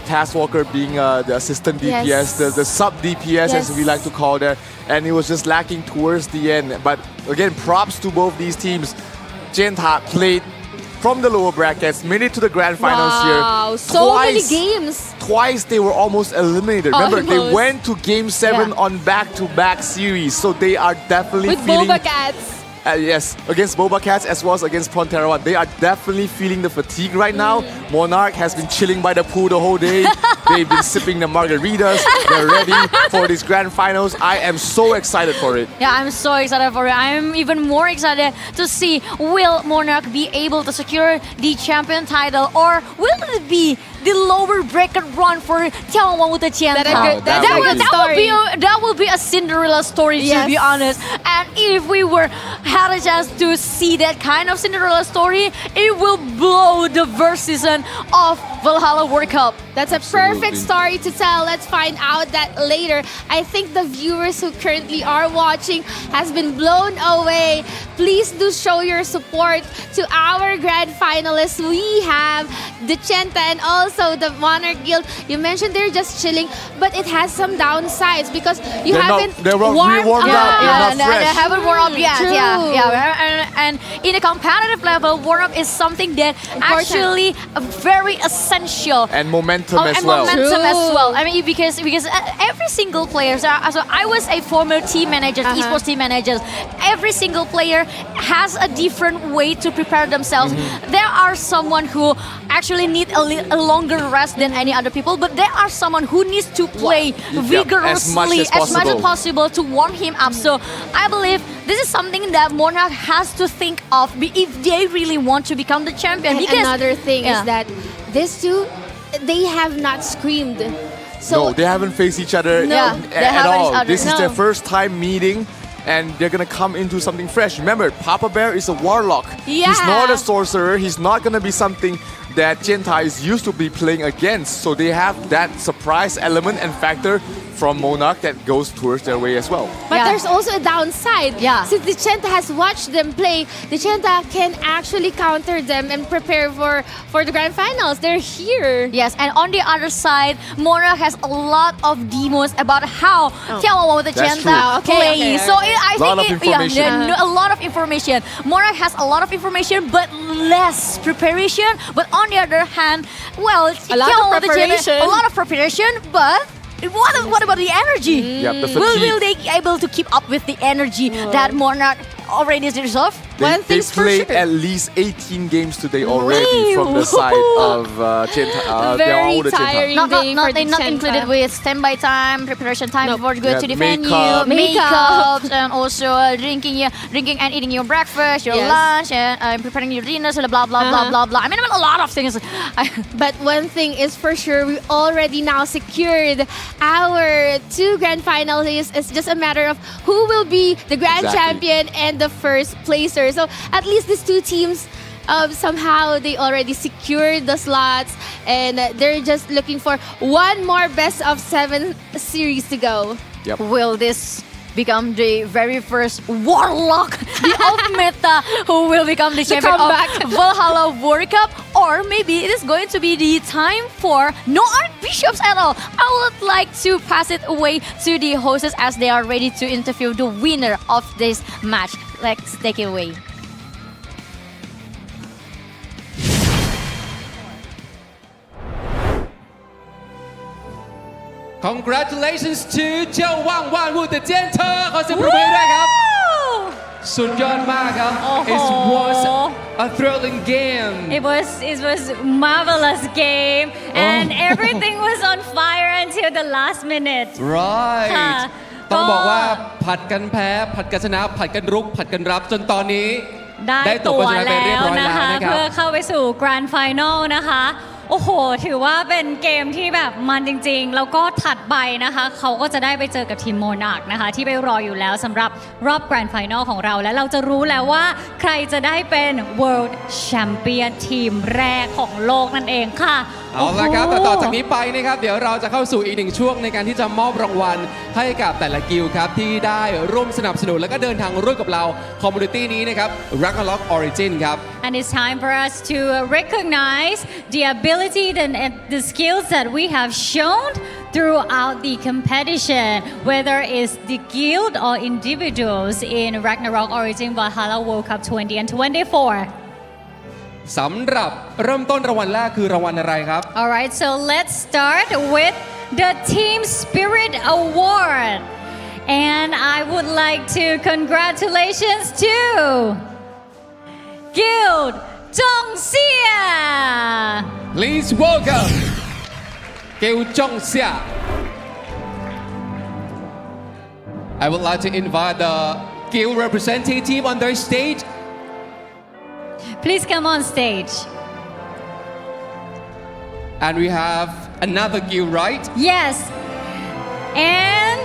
Taz Walker being the assistant DPS, the sub DPS as we like to call that, and it was just lacking towards the end. But again, props to both these teams. Chenta played from the lower brackets, made it to the grand finals Wow, here. so many games. Twice they were almost eliminated. Remember, they Almost. went to Game 7 on back-to-back series, so they are definitely With feeling... BobaCats. Yes, against BobaCats as well as against Frontera. They are definitely feeling the fatigue right now. Monarch has been chilling by the pool the whole day. They've been sipping the margaritas. They're ready for these grand finals. I am so excited for it. Yeah, I'm so excited for it. I'm even more excited to see will Monarch be able to secure the champion title, or will it be the lower bracket run for眺望万物的尖塔? That will be a Cinderella story, to be honest. And if we had a chance to see that kind of Cinderella story, it will blow the first season of Valhalla World Cup. That's a perfect story to tell. Let's find out that later. I think the viewers who currently are watching has been blown away. Please do show your support to our grand finalists. We have the Chenta and also the Monarch Guild. You mentioned they're just chilling, but it has some downsides because you haven't warmed up. They haven't warmed up yet. True. And in a competitive level, warm up is something that actually very essential. And momentum as well. I mean, because every single player. So I was a former team manager, esports team manager. Every single player has a different way to prepare themselves. There are someone who actually need a longer rest than any other people, but there are someone who needs to play vigorously as much as possible to warm him up. So I believe this is something that Monarch has to think of if they really want to become the champion. And another thing is that these two, they have not screamed. So no, they haven't faced each other at all. This is their first time meeting, and they're gonna come into something fresh. Remember, Papa Bear is a warlock. Yeah. He's not a sorcerer. He's not gonna be something that Chenta is used to be playing against. So they have that surprise element and factor from Monarch that goes towards their way as well. But there's also a downside. Since the Chenta has watched them play, the Chenta can actually counter them and prepare for the grand finals. They're here. Yes, and on the other side, Monarch has a lot of demos about how眺望万物的尖塔 playing. So I think a lot of information. Monarch has a lot of information, but less preparation. But on the other hand, well, a lot of preparation, but what about the energy? The Will they be able to keep up with the energy that Monarch already deserve? They played at least 18 games today already from the side of Chenta. Very tiring day for the not Chenta. included with standby time, preparation time before going to the venue, makeup, and also drinking and eating your breakfast, your lunch, and preparing your dinner, so blah blah blah blah blah. I mean, a lot of things. But one thing is for sure, we already now secured our 2 grand finalists. It's just a matter of who will be the grand champion and the first placer. So at least these 2 teams, somehow they already secured the slots, and they're just looking for one more best of 7 series to go. Will this become the very first warlock, the off-meta, who will become the champion of Valhalla World Cup? Or maybe it is going to be the time for no archbishops at all. I would like to pass it away to the hosts as they are ready to interview the winner of this match. Let's take it away. Congratulations to 眺望万物的尖塔，ขอเสียงปรบมือด้วยครับ สุดยอดมากครับ It was a thrilling game. It was marvelous game, and everything was on fire until the last minute. Right. ต้องบอกว่าผัดกันแพ้ผัดกันชนะผัดกันรุกผัดกันรับจนตอนนี้ได้ตั๋วแล้วนะคะเพื่อเข้าไปสู่ Grand Final นะคะโอ้โหถือว่าเป็นเกมที่แบบมันจริงๆแล้วก็ถัดไปนะคะเขาก็จะได้ไปเจอกับทีม Monarch นะคะที่ไปรออยู่แล้วสำหรับรอบ Grand Final ของเราและเราจะรู้แล้วว่าใครจะได้เป็น World Champion ทีมแรกของโลกนั่นเองค่ะเอาละครับแต่ต่อจากนี้ไปนะครับเดี๋ยวเราจะเข้าสู่อีกหนึ่งช่วงในการที่จะมอบรางวัลให้กับแต่ละกิลด์ครับที่ได้ร่วมสนับสนุนและก็เดินทางร่วมกับเราคอมมูนิตี้นี้นะครับ Ragnarok Origin ครับ And it's time for us to recognize the ability and the skills that we have shown throughout the competition, whether it's the guild or individuals in Ragnarok Origin Valhalla World Cup 20 and 24. สำหรับเริ่มต้นรางวัลแรกคือรางวัลอะไรครับ Alright, so let's start with the Team Spirit Award. And I would like to congratulations to Guild Zhongxia. Please welcome Guild Zhongxia. I would like to invite the Guild representative on their stage. Please come on stage. And we have another guild, right? Yes. And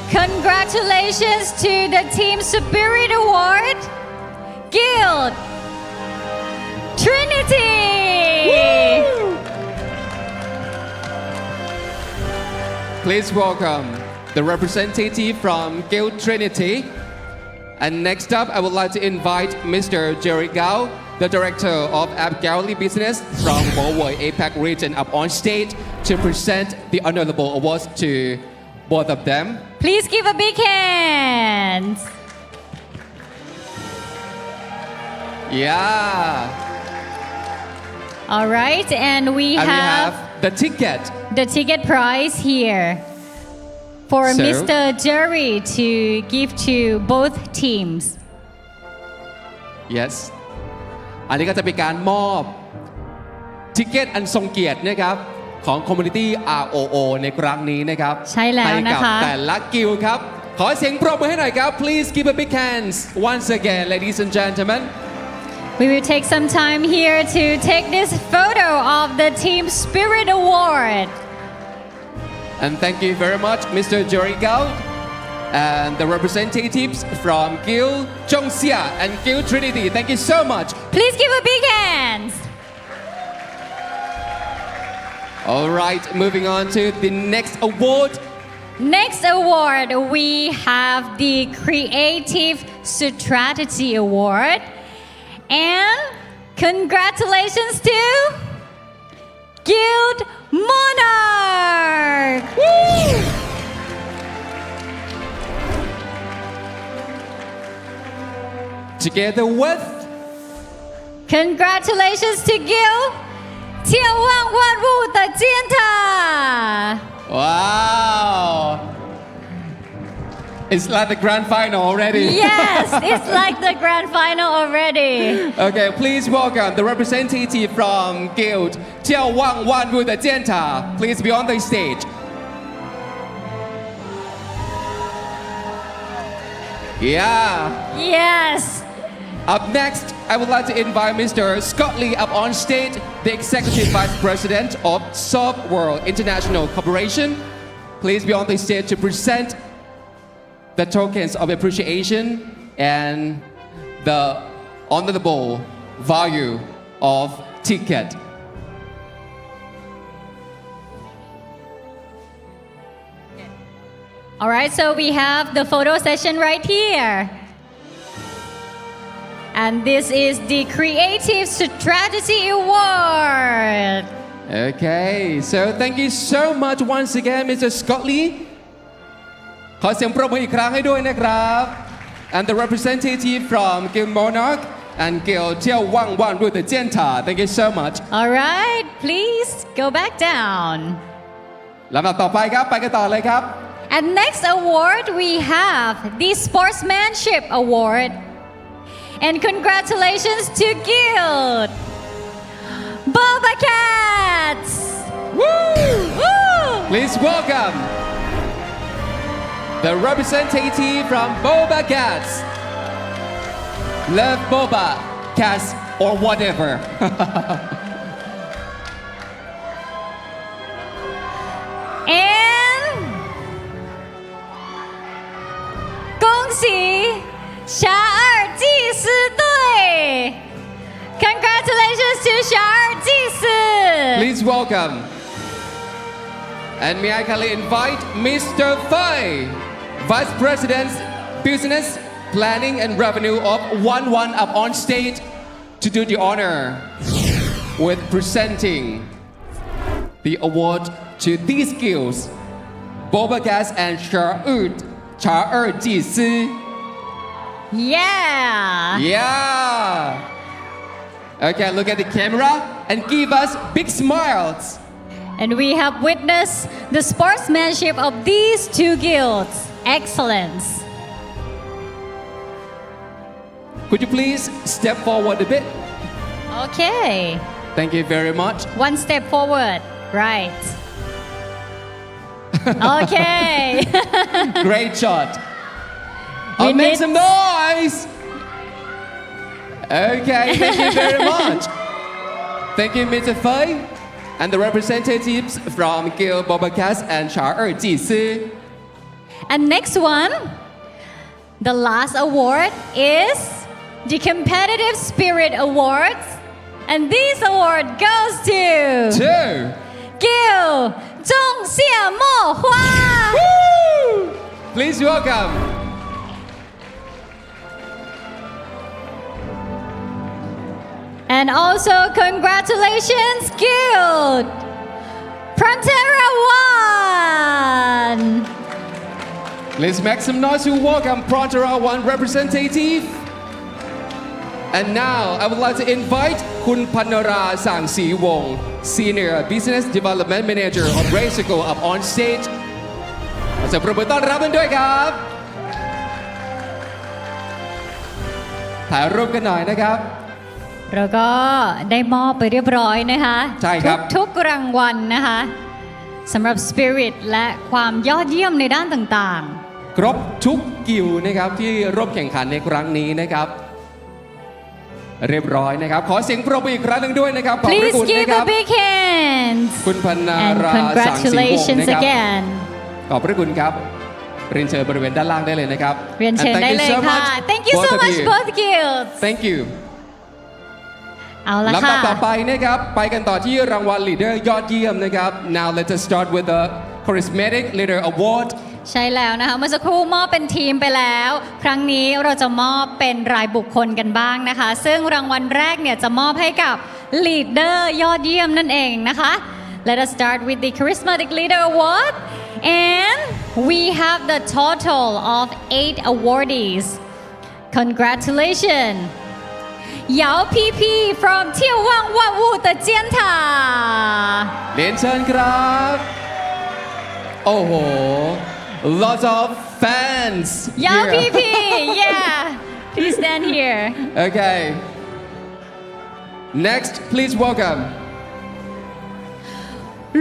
congratulations to the Team Spirit Award, Guild Trinity. Woo! Please welcome the representative from Guild Trinity. And next up, I would like to invite Mr. Jerry Gao, the Director of App Gallery Business from Huawei APAC region up on stage to present the honorable awards to both of them. Please give a big hand. Yeah. All right, and we have the ticket. The ticket prize here for So- Mr. Jerry to give to both teams. Yes. อันนี้ก็จะเป็นการมอบทิเก็ตอันทรงเกียรตินะครับของ Community ROO ในครั้งนี้นะครับ ใช่แล้วนะคะ ให้กับแต่ละกิลด์ครับ ขอเสียงปรบมือให้หน่อยครับ Please give a big hands once again ladies and gentlemen. We will take some time here to take this photo of the Team Spirit Award. And thank you very much Mr. Jerry Gao and the representatives from Guild Zhongxia and Guild Trinity. Thank you so much. Please give a big hand. All right, moving on to the next award. Next award, we have the Creative Strategy Award. And congratulations to Guild MONARCH. Woo! Together with Congratulations to Guild 眺望万物的尖塔. Wow! It's like the grand final already. Yes, it's like the grand final already. Okay, please welcome the representative from Guild 眺望万物的尖塔. Please be on the stage. Yeah. Yes. Up next, I would like to invite Mr. Scott Lee up on stage, the Executive Vice President of Soft World International Corporation. Please be on the stage to present the tokens of appreciation and the honorable value of ticket. All right, so we have the photo session right here. And this is the Creative Strategy Award. Okay, so thank you so much once again, Mr. Scott Lee. ขอเสียงปรบมืออีกครั้งให้ด้วยนะครับ And the representative from Guild Monarch and Guild 眺望万物的尖塔. Thank you so much. All right, please go back down. ลำดับต่อไปครับ ไปกันต่อเลยครับ And next award, we have the Sportsmanship Award. And congratulations to Guild BobaCats. Woo! Woo! Please welcome the representative from BobaCats. Love Boba, Cats, or whatever. And 恭喜查尔济斯队 Congratulations to 查尔济斯 Please welcome. And may I kindly invite Mr. Fai, Vice President, Business, Planning and Revenue of 11 up on stage to do the honor with presenting the award to these skills, BobaCats and 查尔济斯. Yeah. Yeah. Okay, look at the camera and give us big smiles. And we have witnessed the sportsmanship of these two guilds. Excellence. Could you please step forward a bit? Okay. Thank you very much. One step forward. Right. Okay. Great shot. We Make need- some noise. Okay, thank you very much. Thank you, Mr. Fei, and the representatives from Guild BobaCats and 查尔济斯. And next one, the last award is the Competitive Spirit Awards. And this award goes to Guild 仲夏沫花. Please welcome. And also congratulations, Guild Frontera 1. Let's make some noise to welcome Frontera 1 representative. And now I would like to invite คุณพันราสังสีวงศ์ Senior Business Development Manager of Racing up on stage. ขอเสียงปรบมือต้อนรับกันด้วยครับ ถ่ายรูปกันหน่อยนะครับ เราก็ได้มอบไปเรียบร้อยนะคะ ใช่ครับ ทุกรางวัลนะคะสำหรับ Spirit และความยอดเยี่ยมในด้านต่างๆ ครบทุกกิลด์นะครับที่ร่วมแข่งขันในครั้งนี้นะครับเรียบร้อยนะครับขอเสียงปรบมืออีกครั้งหนึ่งด้วยนะครับขอบพระ Please คุณ give นะครั a บ big hand คุณพันนา and ราสังสีวงศ์ congratulations นะครับ again ขอบพระคุณครับเรียนเชิญบริเวณด้านล่างได้เลยนะครับ เรียนเชิญ And thank ได้ you เลย so ค่ะ much, Thank you so both of much you. both guilds Thank you เอาละ ลำดั ค่ะ บต่อไปนะครับไปกันต่อที่รางวัล Leader ยอดเยี่ยมนะครับ Now let us start with the Charismatic Leader Award ใช่แล้วนะคะเมื่อสักครู่มอบเป็นทีมไปแล้ว ครั้งนี้เราจะมอบเป็นรายบุคคลกันบ้างนะคะ ซึ่งรางวัลแรกเนี่ยจะมอบให้กับ Leader ยอดเยี่ยมนั่นเองนะคะ Let us start with the Charismatic Leader Award and we have the total of 8 awardees Congratulations 姚 PP from 眺望万物的尖塔 เรียนเชิญครับโอ้โห lots of fans 姚 here. PP yeah please stand here Okay next please welcome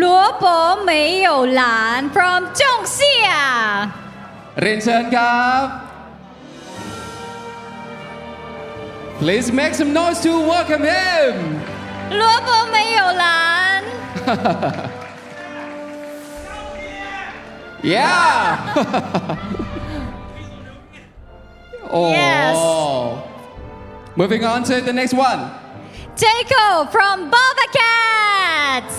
罗伯没有蓝 from 仲夏 เรียนเชิญครับ Please make some noise to welcome him 罗伯没有蓝 Yeah Oh Yes. Moving on to the next one Jacob from BobaCats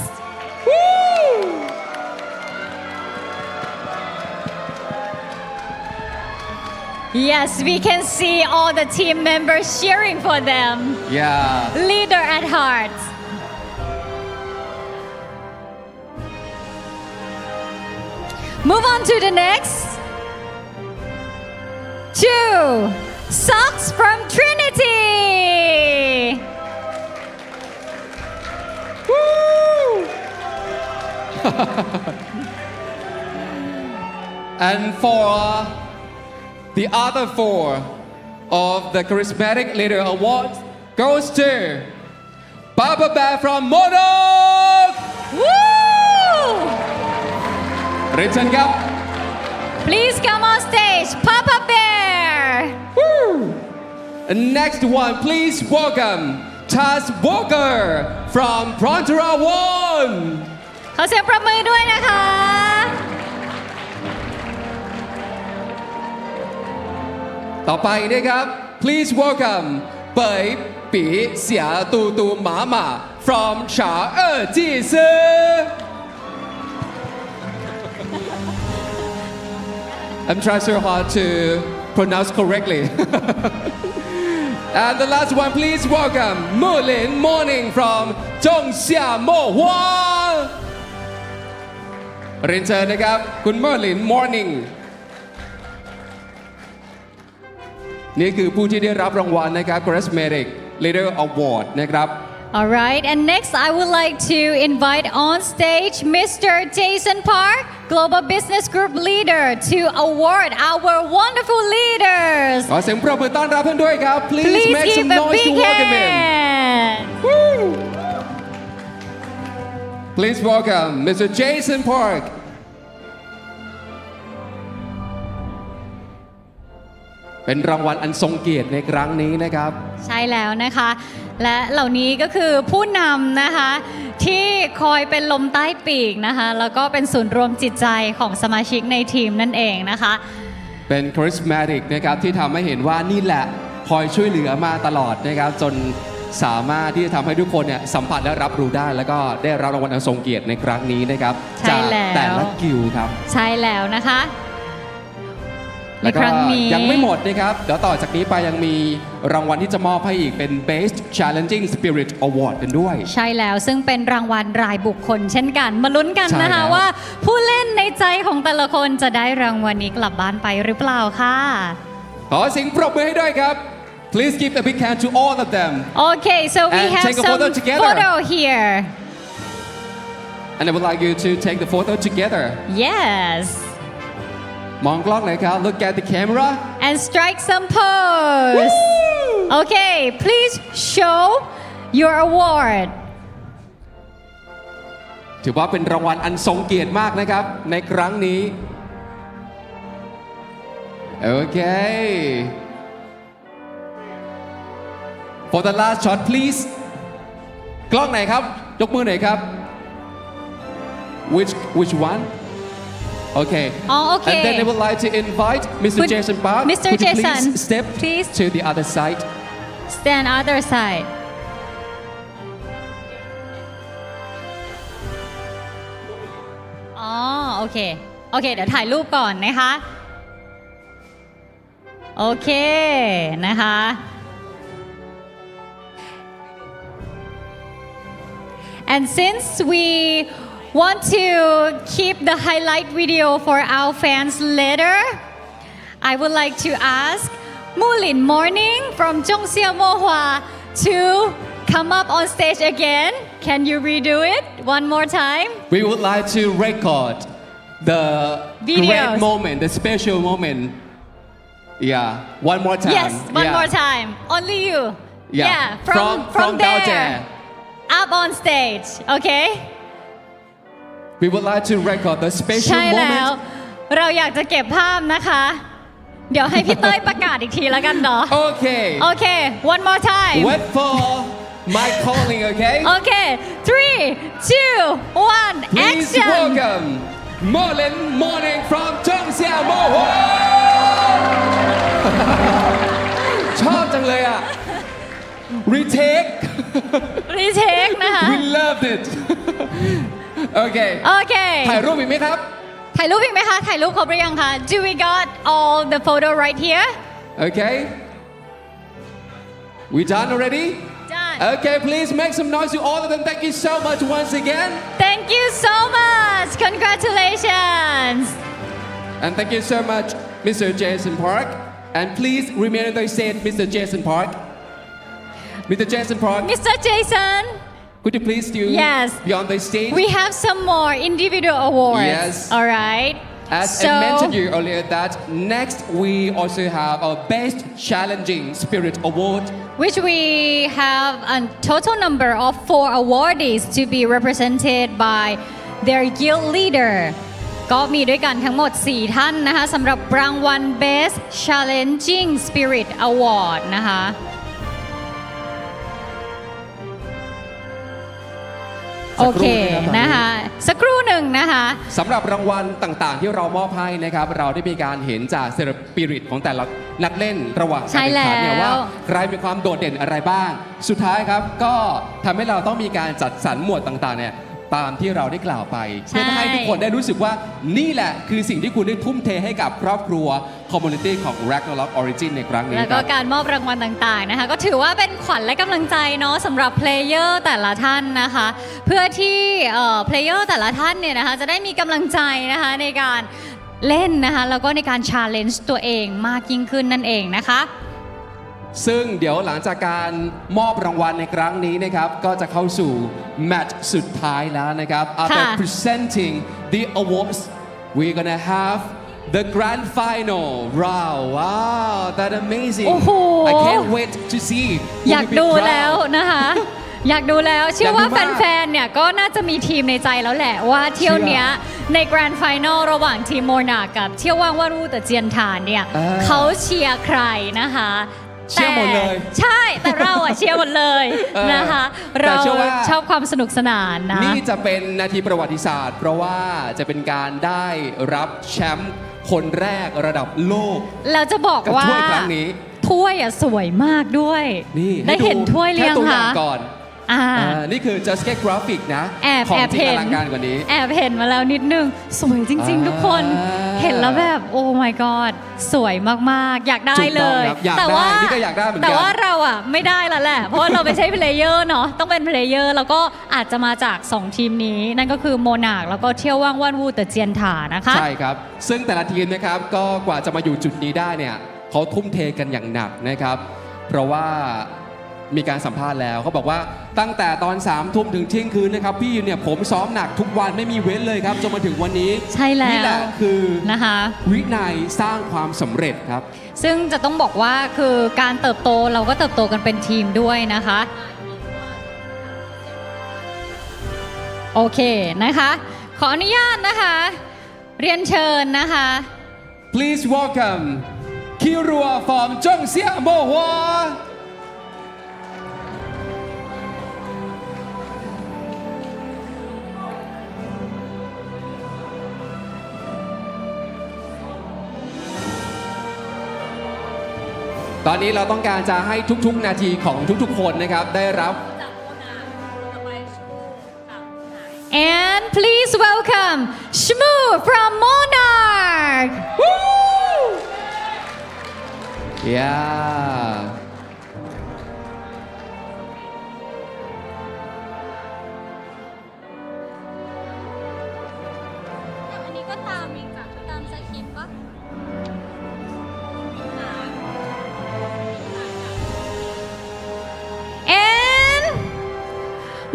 Yes, we can see all the team members cheering for them. Yeah Leader at heart. Move on to the next. 2 socks from Trinity. And for the other 4 of the Charismatic Leader Award goes to Papa Bear from MONARCH Woo! Return Cup Please come on stage, Papa Bear. Woo! And next one please welcome Taz Walker from Frontera 1ขอเสียงปรบมือด้วยนะคะ ต่อไปนะครับ please welcome เปยปีเสียตูตูหมาหมา from 查尔济斯 I'm trying so hard to pronounce correctly and the last one please welcome Mainland Morning from 仲夏沫花ห์เรียนเชิญนะครับคุณ Mainland Morningนี่คือผู้ที่ได้รับรางวัลนะครับ Charismatic Leader Award นะครับ Alright, and next I would like to invite on stage Mr. Jason Park, Global Business Group Leader, to award our wonderful leaders. ขอเสียงปรบมือต้อนรับท่านด้วยครับ Please make give some a noise to big welcome him. hand. Please welcome Mr. Jason Park. เป็นรางวัลอันทรงเกียรติในครั้งนี้นะครับ ใช่แล้วนะคะ และเหล่านี้ก็คือผู้นำนะคะที่คอยเป็นลมใต้ปีกนะคะแล้วก็เป็นศูนย์รวมจิตใจของสมาชิกในทีมนั่นเองนะคะ เป็นคาริสมาติกนะครับที่ทำให้เห็นว่านี่แหละคอยช่วยเหลือมาตลอดนะครับจนสามารถที่จะทำให้ทุกคนเนี่ยสัมผัสและรับรู้ได้แล้วก็ได้รับรางวัลอันทรงเกียรติในครั้งนี้นะครับจากแต่ละกิลด์ครับใช่แล้วนะคะและก็ยังไม่หมดนะครับเดี๋ยวต่อจากนี้ไปยังมีรางวัลที่จะมอบให้อีกเป็น Best Challenging Spirit Award กันด้วยใช่แล้วซึ่งเป็นรางวัลรายบุคคลเช่นกันมาลุ้นกันนะคะว่าผู้เล่นในใจของแต่ละคนจะได้รางวัลนี้กลับบ้านไปหรือเปล่าค่ะขอเสียงปรบมือให้ด้วยครับ Please give a big hand to all of them. Okay, so we have some photo here. And I would like you to take the photo together. Yes. มองกล้องหน่อยครับ Look at the camera. And strike some pose. Okay, please show your award. ถือว่าเป็นรางวัลอันทรงเกียรติมากนะครับในครั้งนี้โอเค For the last shot please กล้องไหนครับยกมือหน่อยครับ Which one Okay. Oh, okay. And then I would like to invite Mr. Jason Park. Mr. Could Jason, you please step to the other side? Stand other side. Oh, okay. Okay, เดี๋ยวถ่ายรูปก่อนนะคะโอเคนะคะ And since we want to keep the highlight video for our fans later, I would like to ask Mulin Morning from仲夏沫花to come up on stage again. Can you redo it one more time? We would like to record the great moment, the special moment. Yeah, one more time. Yes, one more time. Only you. Yeah, from there. Up on stage, okay? We would like to record the special ใช่แล้ว moment. เราอยากจะเก็บภาพนะคะเดี๋ยวให้พี่เต้ยประกาศอีกทีแล้วกันเนาะ Okay. Okay, one more time. Wait for my calling, okay? Okay, 3, 2, 1, Please action. welcome Mainland Morning from 仲夏沫花·ชอบจังเลยอ่ะ Retake นะคะ We loved it โอเคถ่ายรูปอีกไหมครับถ่ายรูปอีกไหมคะถ่ายรูปครบหรือยังคะ Do we got all the photo right here Okay We done already Done Okay please make some noise to all of them Thank you so much once again Thank you so much Congratulations And thank you so much Mr. Jason Park And please remain on the stage Mr. Jason Park Mr. Jason Park Mr. Jason Could you please do be on the stage? We have some more individual awards. Yes. All right. As I mentioned you earlier that next we also have our Best Challenging Spirit Award. Which we have a total number of 4 awardees to be represented by their guild leader. ก็มีด้วยกันทั้งหมด 4 ท่านนะคะสำหรับรางวัล Best Challenging Spirit Award นะคะโอเคนะคะสักครู่หนึ่งนะคะสำหรับรางวัลต่างๆที่เรามอบให้นะครับเราได้มีการเห็นจากสปิริตของแต่ละนักเล่นระหว่างการแข่งขันเนี่ยว่าใครมีความโดดเด่นอะไรบ้างสุดท้ายครับก็ทำให้เราต้องมีการจัดสรรหมวดต่างๆเนี่ยตามที่เราได้กล่าวไปเพื่อให้ทุกคนได้รู้สึกว่านี่แหละคือสิ่งที่คุณได้ทุ่มเทให้กับครอบครัวคอมมูนิตี้ของ Ragnarok Origin ในครั้งนี้แล้วก็การมอบรางวัลต่างๆนะคะก็ถือว่าเป็นขวัญและกำลังใจเนาะสำหรับเพลเยอร์แต่ละท่านนะคะเพื่อที่เพลเยอร์แต่ละท่านเนี่ยนะคะจะได้มีกำลังใจนะคะในการเล่นนะคะแล้วก็ในการ challenge ตัวเองมากยิ่งขึ้นนั่นเองนะคะ ซึ่งเดี๋ยวหลังจากการมอบรางวัลในครั้งนี้นะครับก็จะเข้าสู่แมตช์สุดท้ายแล้วนะครับ After presenting the awards we're gonna have the grand final round wow that amazing โอ้โห I can't wait to see อยากดูแล้วนะคะ อยากดูแล้วเชื่อว่าแฟนๆเนี่ยก็น่าจะมีทีมในใจแล้วแหละว่าเที่ยวเนี้ยในแกรนด์ไฟนอลระหว่างทีมโมนากับเที่ยวว่างว่ารูแต่เจียนฐานเนี่ยเขาเชียร์ใครนะคะเชียร์หมดเลยใช่แต่เราอะเชียร์หมดเลยนะคะเราชอบความสนุกสนานนะนี่จะเป็นนาทีประวัติศาสตร์เพราะว่าจะเป็นการได้รับแชมป์คนแรกระดับโลกเราจะบอกว่าถ้วยครั้งนี้ถ้วยอะสวยมากด้วยได้เห็นถ้วยเรียงค่ะก่อนนี่คือ just get graphic นะของจริงอลังการกว่านี้แอบเห็นมาแล้วนิดนึงสวยจริงๆทุกคนเห็นแล้วแบบโอ้ my god สวยมากๆอยากได้เลยแต่ว่านี่ก็อยากได้เหมือนกันแต่ว่าเราอ่ะไม่ได้แล้วแหละเพราะเราไม่ใช่เพลเยอร์เนาะต้องเป็นเพลเยอร์แล้วก็อาจจะมาจาก2ทีมนี้นั่นก็คือโมนาร์คแล้วก็เที่ยวว่างว่านวูแต่เจียนถานะคะใช่ครับซึ่งแต่ละทีมนะครับก็กว่าจะมาอยู่จุดนี้ได้เนี่ยเขาทุ่มเทกันอย่างหนักนะครับเพราะว่ามีการสัมภาษณ์แล้วเขาบอกว่าตั้งแต่ตอน3 ทุ่มถึงเที่ยงคืนนะครับพี่เนี่ยผมซ้อมหนักทุกวันไม่มีเว้นเลยครับจนมาถึงวันนี้ใช่แล้วนี่แหละคือนะคะวินัยสร้างความสำเร็จครับซึ่งจะต้องบอกว่าคือการเติบโตเราก็เติบโตกันเป็นทีมด้วยนะคะโอเคนะคะขออนุญาตนะคะเรียนเชิญนะคะ Please welcome คิรัว from จงเสียโมฮวาตอนนี้เราต้องการจะให้ทุกๆนาทีของทุกๆคนนะครับได้รับ And please welcome Shmoo from Monarch. Yeah. อันนี้ก็ตามอีกจากตามสคริปต์ปะAnd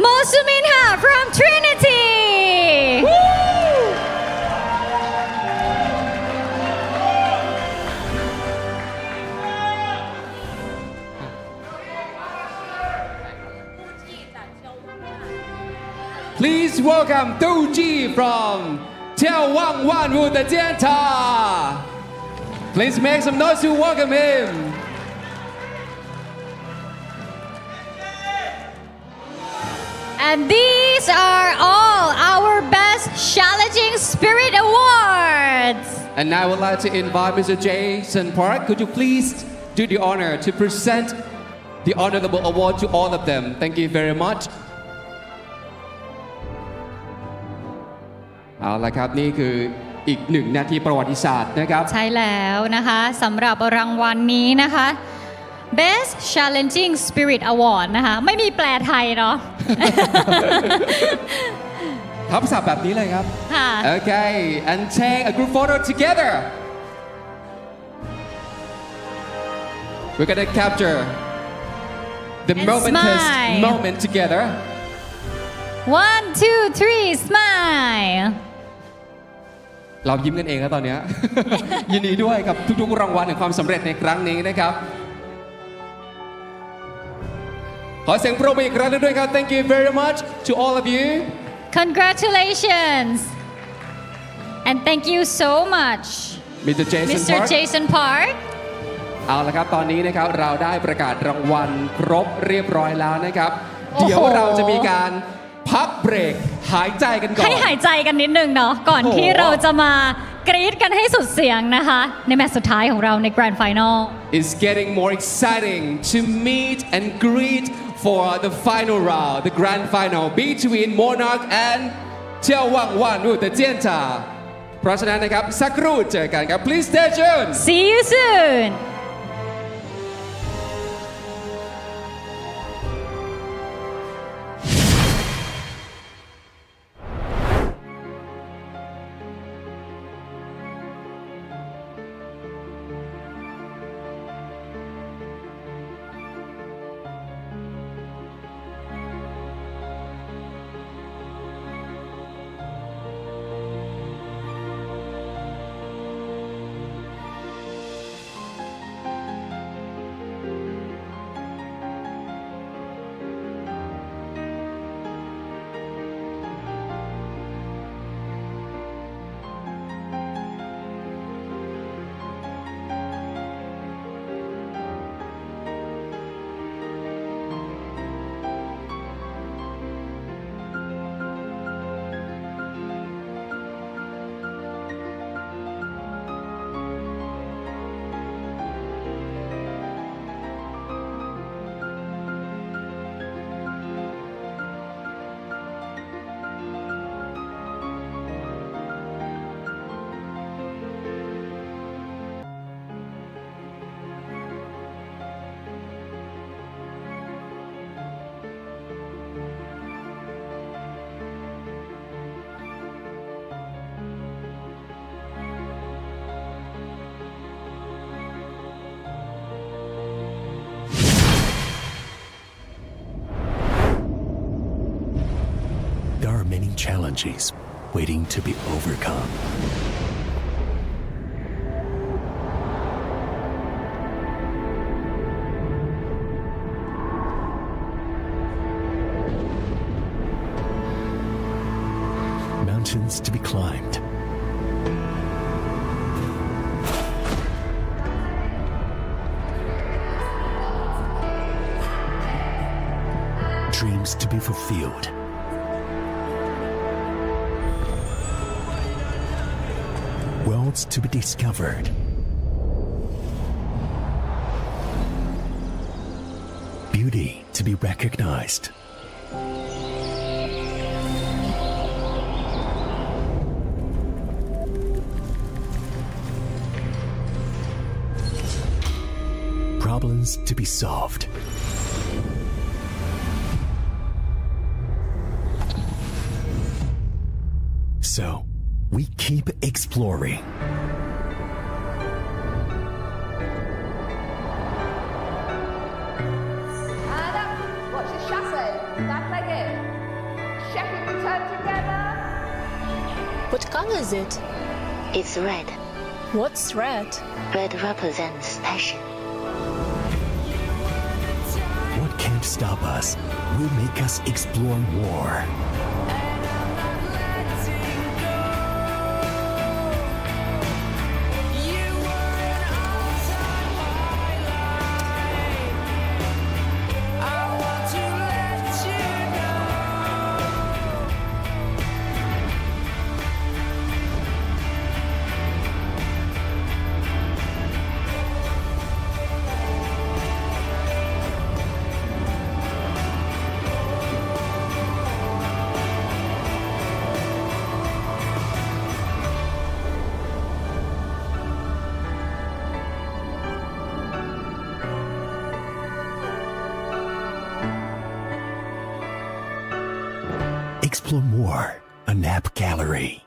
Mosuminha from Trinity. Please welcome 2G from 眺望万物的尖塔 Please make some noise to welcome him. And these are all our best challenging spirit awards. And now I would like to invite Mr. Jason Park. Could you please do the honor to present the honorable award to all of them? Thank you very much. เอาละครับนี่คืออีก1 นาทีประวัติศาสตร์นะครับใช่แล้วนะคะสำหรับรางวัลนี้นะคะ Best Challenging Spirit Award นะคะไม่มีแปลไทยเนาะ ทับศัพท์แบบนี้เลยครับค่ะ Okay and take a group photo together we're gonna capture the momentous moment together 1 2 3 smile เรายิ้มกันเองแล้วตอนนี้ ยินดีด้วยกับทุกๆรางวัลแห่งความสำเร็จในครั้งนี้นะครับขอเสียงปรบมืออีกครั้งนึงด้วยครับ Thank you very much to all of you Congratulations and thank you so much Mr. Jason Park เอาละครับตอนนี้นะครับเราได้ประกาศรางวัลครบเรียบร้อยแล้วนะครับเดี๋ยวเราจะมีการพักเบรกหายใจกันก่อนให้หายใจกันนิดนึงเนาะก่อนที่เราจะมากรี๊ดกันให้สุดเสียงนะคะในแมตช์สุดท้ายของเราใน Grand Final It's getting more exciting to meet and greet for the final round the Grand Final between Monarch and เที่ยวว่างว่านวูแต่เจียนจ่าเพราะฉะนั้นนะครับสักครู่เจอกันครับ Please stay tuned See you soon many challenges waiting to be overcome. Mountains to be climbed. Dreams to be fulfilled. Worlds to be discovered. Beauty to be recognized. Problems to be solved. So, we keep exploring. And up. Watch the chassis. Back leg in. Check it, return together. What color is it? It's red. What's red? Red represents passion. What can't stop us will make us explore more. Explore more, a nap gallery.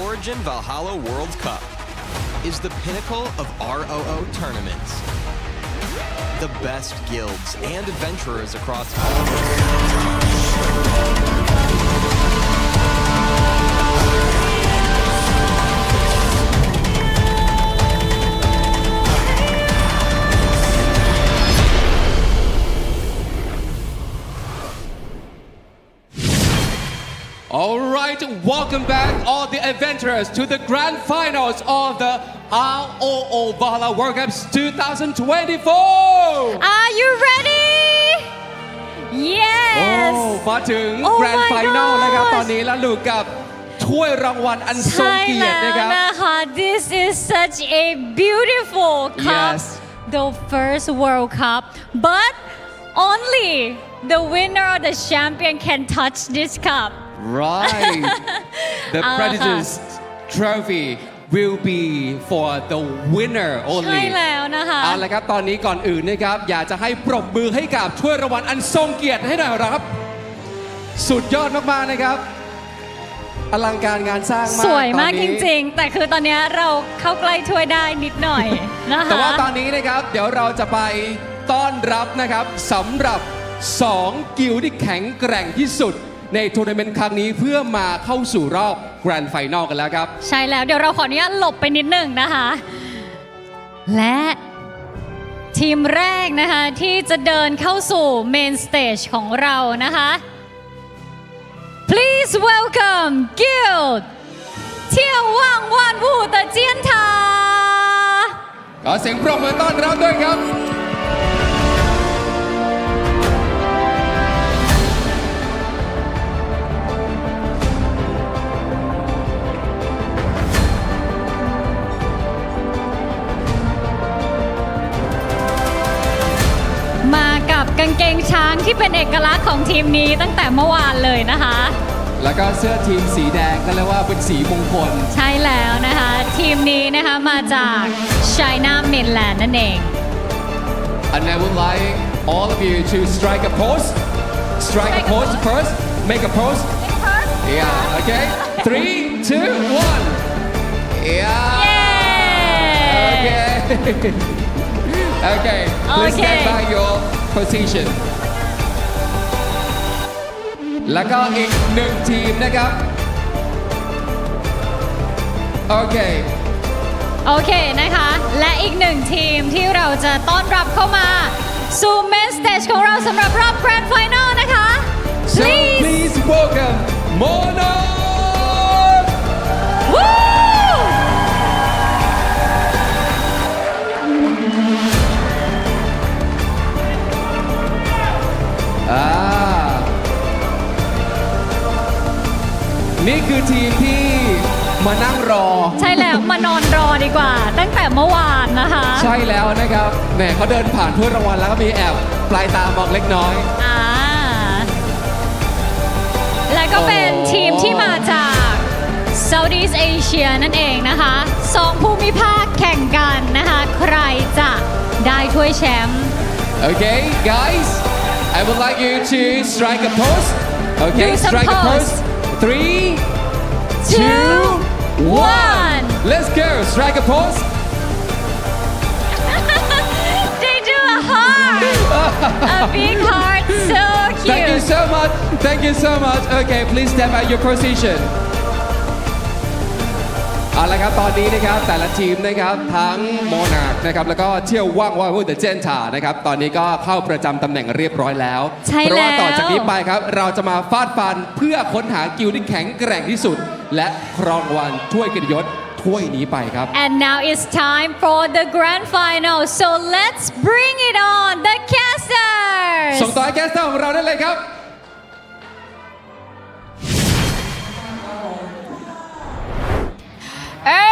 Origin Valhalla World Cup is the pinnacle of ROO tournaments. The best guilds and adventurers across all like to welcome back all the adventurers to the grand finals of the ROO Valhalla World Cup 2024. Are you ready? Yes มาถึง Oh grand my final แล้วครับ gosh ตอนนี้แล้วลูกกับถ้วยรางวัลอันทรงเกียรตินะครับ ใช่แล้วนะคะ This is such a beautiful cup Yes. the first World Cup but only the winner or the champion can touch this cup Right. The เอาละค่ะ Predators Trophy will be for the winner ใช่ only แล้วนะคะ เอาละครับตอนนี้ก่อนอื่นนะครับอยากจะให้ปรบมือให้กับถ้วยรางวัลอันทรงเกียรติให้หน่อยครับ สุดยอดมากๆนะครับอลังการงานสร้างมาก สวยมาก ตอน จ นี้ ริงๆ แต่คือตอนนี้เราเข้าใกล้ถ้วยได้นิดหน่อยนะคะ แต่ว่าตอนนี้นะครับเดี๋ยวเราจะไปต้อนรับนะครับสำหรับ 2 กิลด์ที่แข็งแกร่งที่สุดในทัวร์นาเมนต์ครั้งนี้เพื่อมาเข้าสู่รอบแกรนด์ไฟนอลกันแล้วครับ ใช่แล้วเดี๋ยวเราขออนุญาตหลบไปนิดหนึ่งนะคะ และทีมแรกนะคะที่จะเดินเข้าสู่เมนสเตจของเรานะคะ Please welcome Guild 眺望万物的尖塔 ขอเสียงปรบมือต้อนรับด้วยครับ มากับกางเกงช้างที่เป็นเอกลักษณ์ของทีมนี้ตั้งแต่เมื่อวานเลยนะคะ แล้วก็เสื้อทีมสีแดงก็เรียกว่าเป็นสีมงคล ใช่แล้วนะคะ ทีมนี้นะคะมาจาก China Mainland นั่นเอง And I would like all of you to strike a pose. Strike a pose first. Make a pose. Yeah. Okay. 3, 2, 1. Yeah. Okay. Okay. Please stand by your position. แล้วก็อีก1ทีมนะครับ โอเค โอเคนะคะ และอีกหนึ่งทีมที่เราจะต้อนรับเข้ามาสู่เมนสเตจของเราสำหรับรอบแกรนด์ไฟนอลนะคะ So please welcome MONARCH. Woo! นี่คือทีมที่มานั่งรอ ใช่แล้วมานอนรอดีกว่า ตั้งแต่เมื่อวานนะคะ ใช่แล้วนะครับแหมเขาเดินผ่านถ้วยรางวัลแล้วก็มีแอบปลายตามองเล็กน้อย และก็เป็นทีมที่มาจาก Southeast Asia นั่นเองนะคะ2ภูมิภาคแข่งกันนะคะ ใครจะได้ถ้วยแชมป์ Okay guys I would like you to strike a pose Okay Do some strike a pose. pose 3, 2, 1 Let's go strike a pose They do a heart a big heart so cute Thank you so much Thank you so much Okay please stand by your position เอาละครับตอนนี้นะครับแต่ละทีมนะครับทั้ง MONARCH นะครับแล้วก็เที่ยวว่างวูดเจนทานะครับตอนนี้ก็เข้าประจำตำแหน่งเรียบร้อยแล้ว ใช่ เพราะว่า แล้ว ต่อจากนี้ไปครับเราจะมาฟาดฟันเพื่อค้นหากิลด์ที่แข็งแกร่งที่สุด และครองรางวัลถ้วยเกียรติยศถ้วยนี้ไปครับ And now it's time for the grand final so let's bring it on the casters ส่งต่อให้แคสเตอร์ของเราได้เลยครับ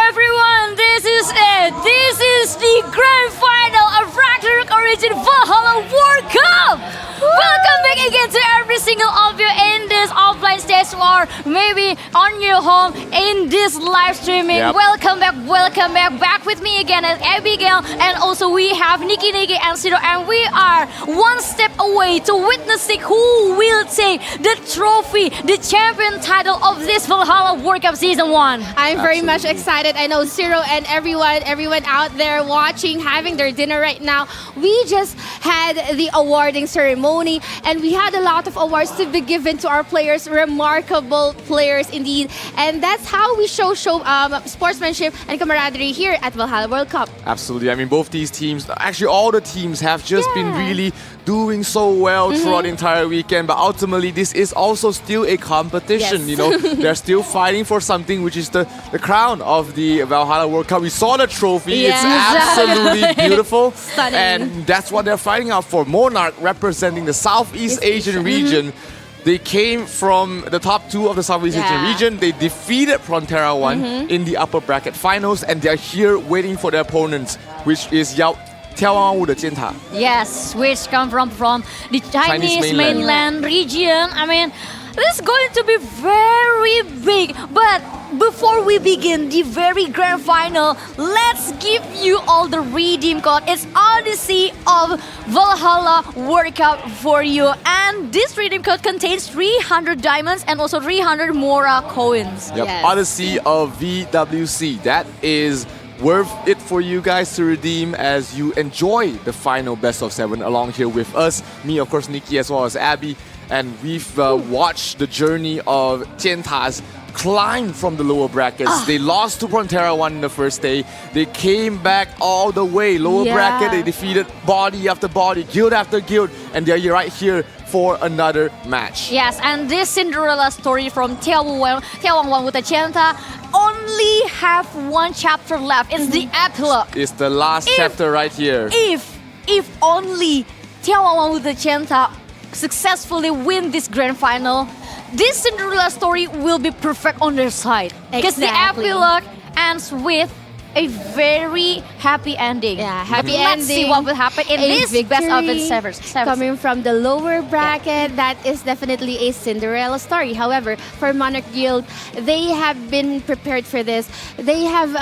Everyone, this is it. This is the grand final of Ragnarok Origin Valhalla World Cup. Welcome back again to every single of you in this offline stage or maybe on your home in this live streaming. Yep. Welcome back with me again as Abigail, and also we have Nikki and Ciro, and we are one step away to witnessing who will take the trophy, the champion title of this Valhalla World Cup Season 1. I'm very much excited. I know Ciro and everyone out there watching, having their dinner right now. We just had the awarding ceremony and we had a lot of awards to be given to our players, remarkable players indeed. And that's how we show sportsmanship and camaraderie here at Valhalla World Cup. Absolutely. I mean, both these teams, actually all the teams have just been really doing so well throughout the entire weekend. But ultimately, this is also still a competition. Yes. You know, they're still fighting for something, which is the crown of the Valhalla World Cup. We saw the trophy. Yes. It's absolutely beautiful. Stunning. And that's what they're fighting out for. MONARCH representing the Southeast Asian region. They came from the top 2 of the Southeast Asian region. They defeated Frontera 1 in the upper bracket finals, and they're here waiting for their opponents, which is眺望万物的尖塔. Yes, which come from the Chinese mainland region. I mean, this is going to be very big. But before we begin the very grand final, let's give you all the redeem code. It's Odyssey of Valhalla World Cup for you. And this redeem code contains 300 diamonds and also 300 Mora coins. Yep. Yes. Odyssey of VWC. That is worth it for you guys to redeem as you enjoy the final best of 7 along here with us. Me, of course, Nikki, as well as Abby. And we've watched the journey of Tienta's climb from the lower brackets. They lost to Frontera 1 in the first day. They came back all the way. Lower bracket, they defeated body after body, guild after guild. And they're right here for another match. Yes, and this Cinderella story from眺望万物的尖塔 only have one chapter left. It's the epilogue. It's the last chapter right here. If only 眺望万物的尖塔 successfully win this grand final, this Cinderella story will be perfect on their side. Because the epilogue ends with a very happy ending. Yeah, happy Let's ending. see what will happen in this best of the seven. Coming from the lower bracket, that is definitely a Cinderella story. However, for MONARCH Guild, they have been prepared for this. They have,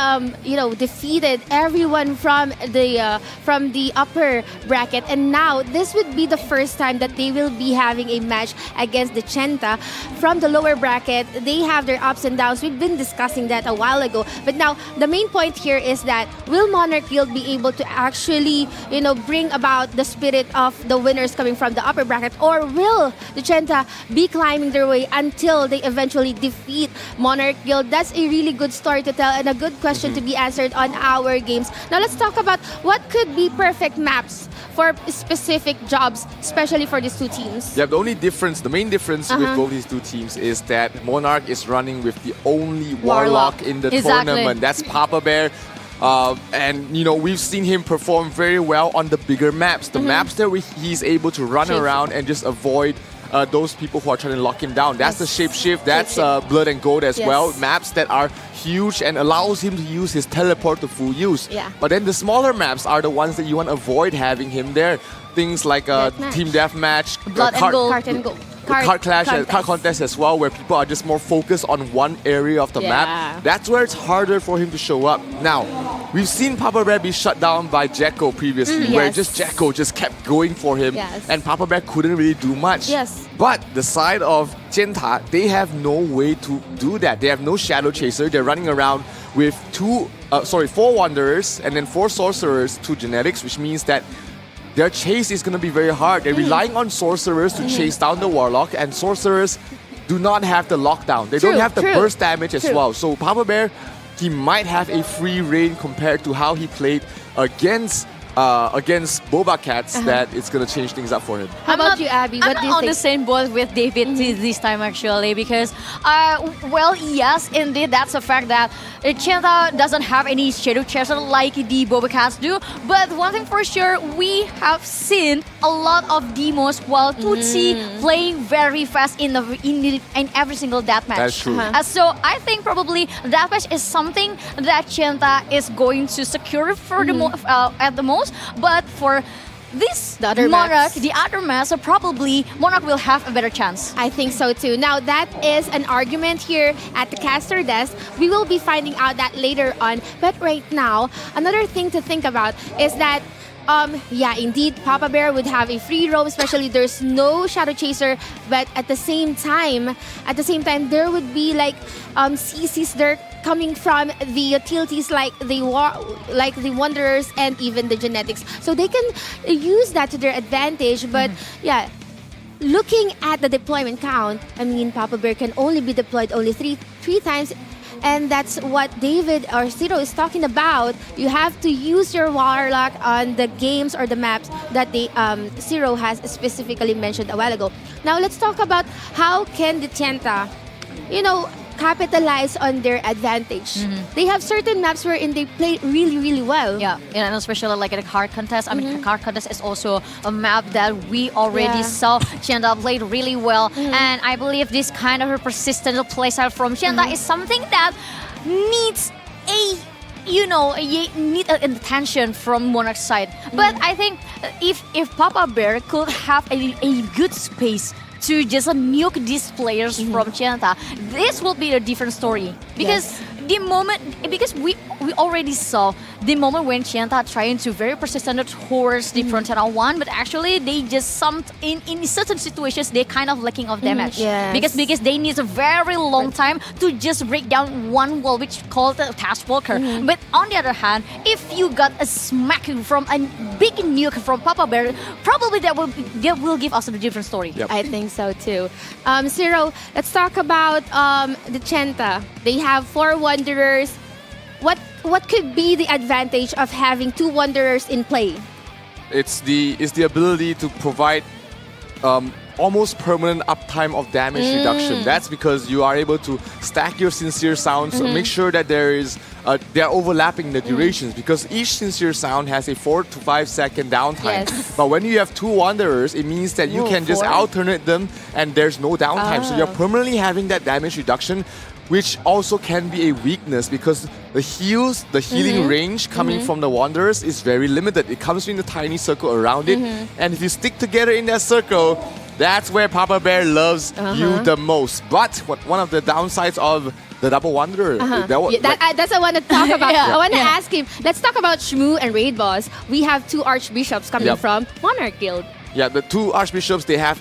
defeated everyone from the upper bracket, and now this would be the first time that they will be having a match against the Chenta from the lower bracket. They have their ups and downs. We've been discussing that a while ago, but now the main point here is that will MONARCH Guild be able to actually, bring about the spirit of the winners coming from the upper bracket, or will the Chenta be climbing their way until they eventually defeat MONARCH Guild? That's a really good story to tell and a good question to be answered on our games. Now let's talk about what could be perfect maps for specific jobs, especially for these two teams. Yeah, the main difference with both these two teams is that MONARCH is running with the only Warlock in the tournament. That's Papa Bear. And we've seen him perform very well on the bigger maps. The maps that he's able to run around and just avoid those people who are trying to lock him down. That's the Shapeshift. That's Blood and Gold as well. Maps that are huge and allows him to use his teleport to full use. Yeah. But then the smaller maps are the ones that you want to avoid having him there. Things like Team Deathmatch, Blood and Gold, Card and Gold. Card contest as well, where people are just more focused on one area of the map. That's where it's harder for him to show up. Now, we've seen Papa Bear be shut down by Jekko previously, where Jekko just kept going for him, and Papa Bear couldn't really do much. Yes. But the side of Tienta, they have no way to do that. They have no Shadow Chaser. They're running around with 4 Wanderers and then 4 Sorcerers, 2 Genetics, which means that their chase is going to be very hard. They're relying on Sorcerers to chase down the Warlock, and Sorcerers do not have the lockdown. They don't have the burst damage as well. So Papa Bear, he might have a free reign compared to how he played against BobaCats, that it's going to change things up for him. How about you, Abby? What do you I'm on think? the same boat with David this time, actually, because, yes, indeed, that's a fact that Chenta doesn't have any Shadow Chaser like the BobaCats do. But one thing for sure, we have seen a lot of demos while Tutsi playing very fast in every single deathmatch. That's true. So I think probably deathmatch is something that Chenta is going to secure for at the most. But for this the other maps, probably MONARCH will have a better chance. I think so too. Now that is an argument here at the caster desk. We will be finding out that later on. But right now, another thing to think about is that indeed, Papa Bear would have a free roam, especially there's no Shadow Chaser, but at the same time, there would be like CCs there coming from the utilities like the Wanderers and even the Genetics. So they can use that to their advantage, but looking at the deployment count, I mean, Papa Bear can only be deployed only three times. And that's what David or Zero is talking about. You have to use your Warlock on the games or the maps that Zero has specifically mentioned a while ago. Now let's talk about how can the Tienta, capitalize on their advantage. They have certain maps wherein they play really, really well. Yeah, and especially like in a card contest. I mean, card contest is also a map that we already saw Tienta played really well. And I believe this kind of a persistent playstyle from Tienta is something that needs need an attention from Monarch side. But I think if Papa Bear could have a good space to just nuke these players from Tienta, this will be a different story. Because we already saw the moment when Tienta trying to very persistent towards the Frontera 1, but actually they just in certain situations they kind of lacking of damage. Because they need a very long time to just break down one wall, which called a Task Walker. But on the other hand, if you got a smack from a big nuke from Papa Bear, probably that will give us a different story. I think so too. Zero, let's talk about the Tienta. They have 4 Wanderers. What could be the advantage of having 2 Wanderers in play? It's the ability to provide almost permanent uptime of damage reduction. That's because you are able to stack your Sincere Sounds, make sure that they're overlapping the durations, because each Sincere Sound has a 4 to 5 second downtime. But when you have 2 Wanderers, it means that you can just alternate them and there's no downtime. So you're permanently having that damage reduction, which also can be a weakness because the healing range coming from the Wanderers is very limited. It comes in a tiny circle around it, and if you stick together in that circle, that's where Papa Bear loves you the most. But one of the downsides of the double Wanderer, that's what I want to talk about. I want to ask him. Let's talk about Shmoo and Raid Boss. We have 2 Archbishops coming from Monarch Guild. Yeah, the 2 Archbishops, they have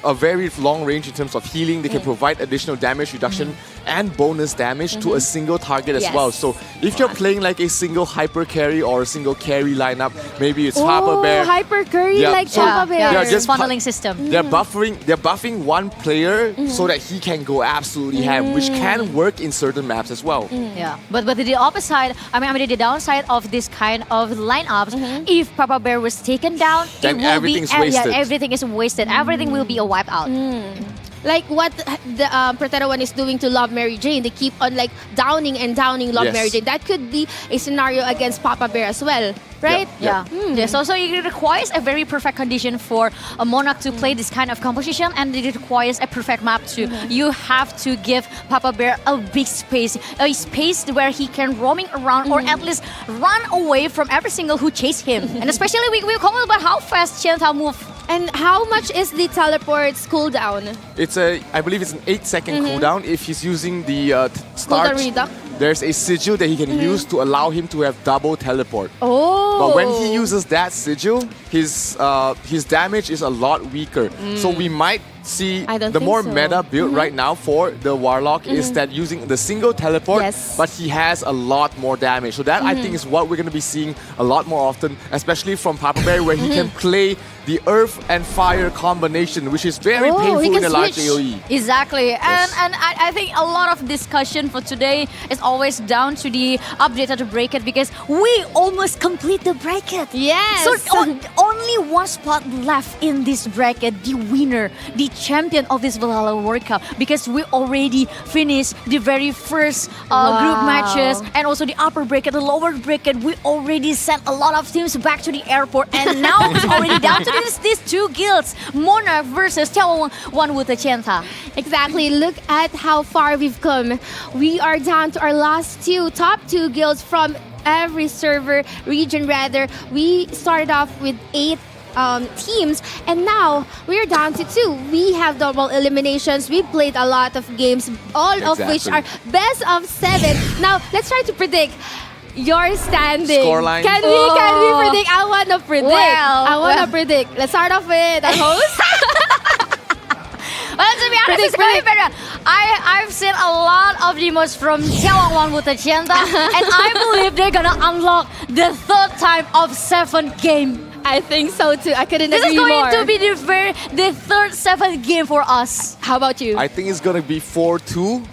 a very long range in terms of healing. They can provide additional damage reduction and bonus damage to a single target as well. So if you're playing like a single hyper carry or a single carry lineup, maybe it's Papa Bear. Hyper carry like Papa Bear. Yeah, just funneling system. They're buffing one player so that he can go absolutely ham, which can work in certain maps as well. Yeah, but the opposite, the downside of this kind of lineups, if Papa Bear was taken down, then everything's wasted. Everything is wasted. Everything will be a wipe out. Like what the Frontera 1 is doing to Love Mary Jane. They keep on like downing and downing Love Mary Jane. That could be a scenario against Papa Bear as well, right? So it requires a very perfect condition for a Monarch to play this kind of composition, and it requires a perfect map too. You have to give Papa Bear a big space, a space where he can roaming around or at least run away from every single who chase him. And especially we comment about how fast Tienta move. And how much is the teleport's cooldown? I believe it's an 8-second cooldown. If he's using the start, there's a sigil that he can use to allow him to have double teleport. But when he uses that sigil, his damage is a lot weaker. So we might see the more meta build right now for the Warlock is that using the single teleport, but he has a lot more damage. So that I think is what we're going to be seeing a lot more often, especially from Papa Bear, where he can play the earth and fire combination, which is very painful in a large AoE. Exactly. And I think a lot of discussion for today is always down to the updated bracket, because we almost complete the bracket. Yes. So only one spot left in this bracket, the winner, the champion of this Valhalla World Cup, because we already finished the very first group matches, and also the upper bracket, the lower bracket. We already sent a lot of teams back to the airport, and now it's already down to these 2 guilds, Monarch versus眺望万物的尖塔. Exactly. Look at how far we've come. We are down to our last top 2 guilds from every server region. Rather, we started off with 8 teams, and now we're down to 2. We have double eliminations. We played a lot of games, all of which are best of 7. Now let's try to predict your standing. Scoreline. Can we predict? I want to predict. I want to predict. Let's start off with our host. Well, to be honest, it's very better. I've seen a lot of demos from眺望万物的尖塔, and I believe they're gonna unlock the 3rd time of 7 game I think so too. I couldn't This agree is going more. to be the third 7th game for us. How about you? I think it's gonna be 4-2.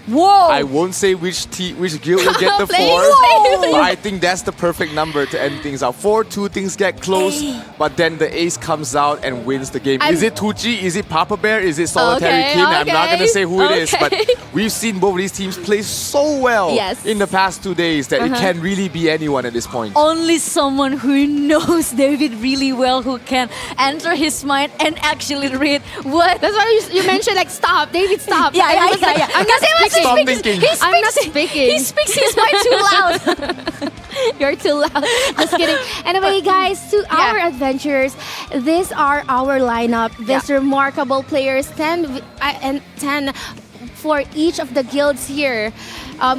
Whoa! I won't say which guild will get the Play 4, safe. but I think that's the perfect number to end things out. 4-2, things get close, but then the ace comes out and wins the game. Is it Tucci? Is it Papa Bear? Is it Solitary Okay, King? I'm not gonna say who it is, but okay. we've seen both of these teams play so well Yes. in the past 2 days that it can really be anyone at this point. Only someone who knows David really well, who can enter his mind and actually read what. That's why you mentioned like stop, David, stop. Yeah. I'm not speaking. Stop thinking. I'm not speaking. He speaks his mind too loud. You're too loud. Just kidding. Anyway, guys, to our adventurers, these are our lineup. These remarkable players, 10 and 10 for each of the guilds here.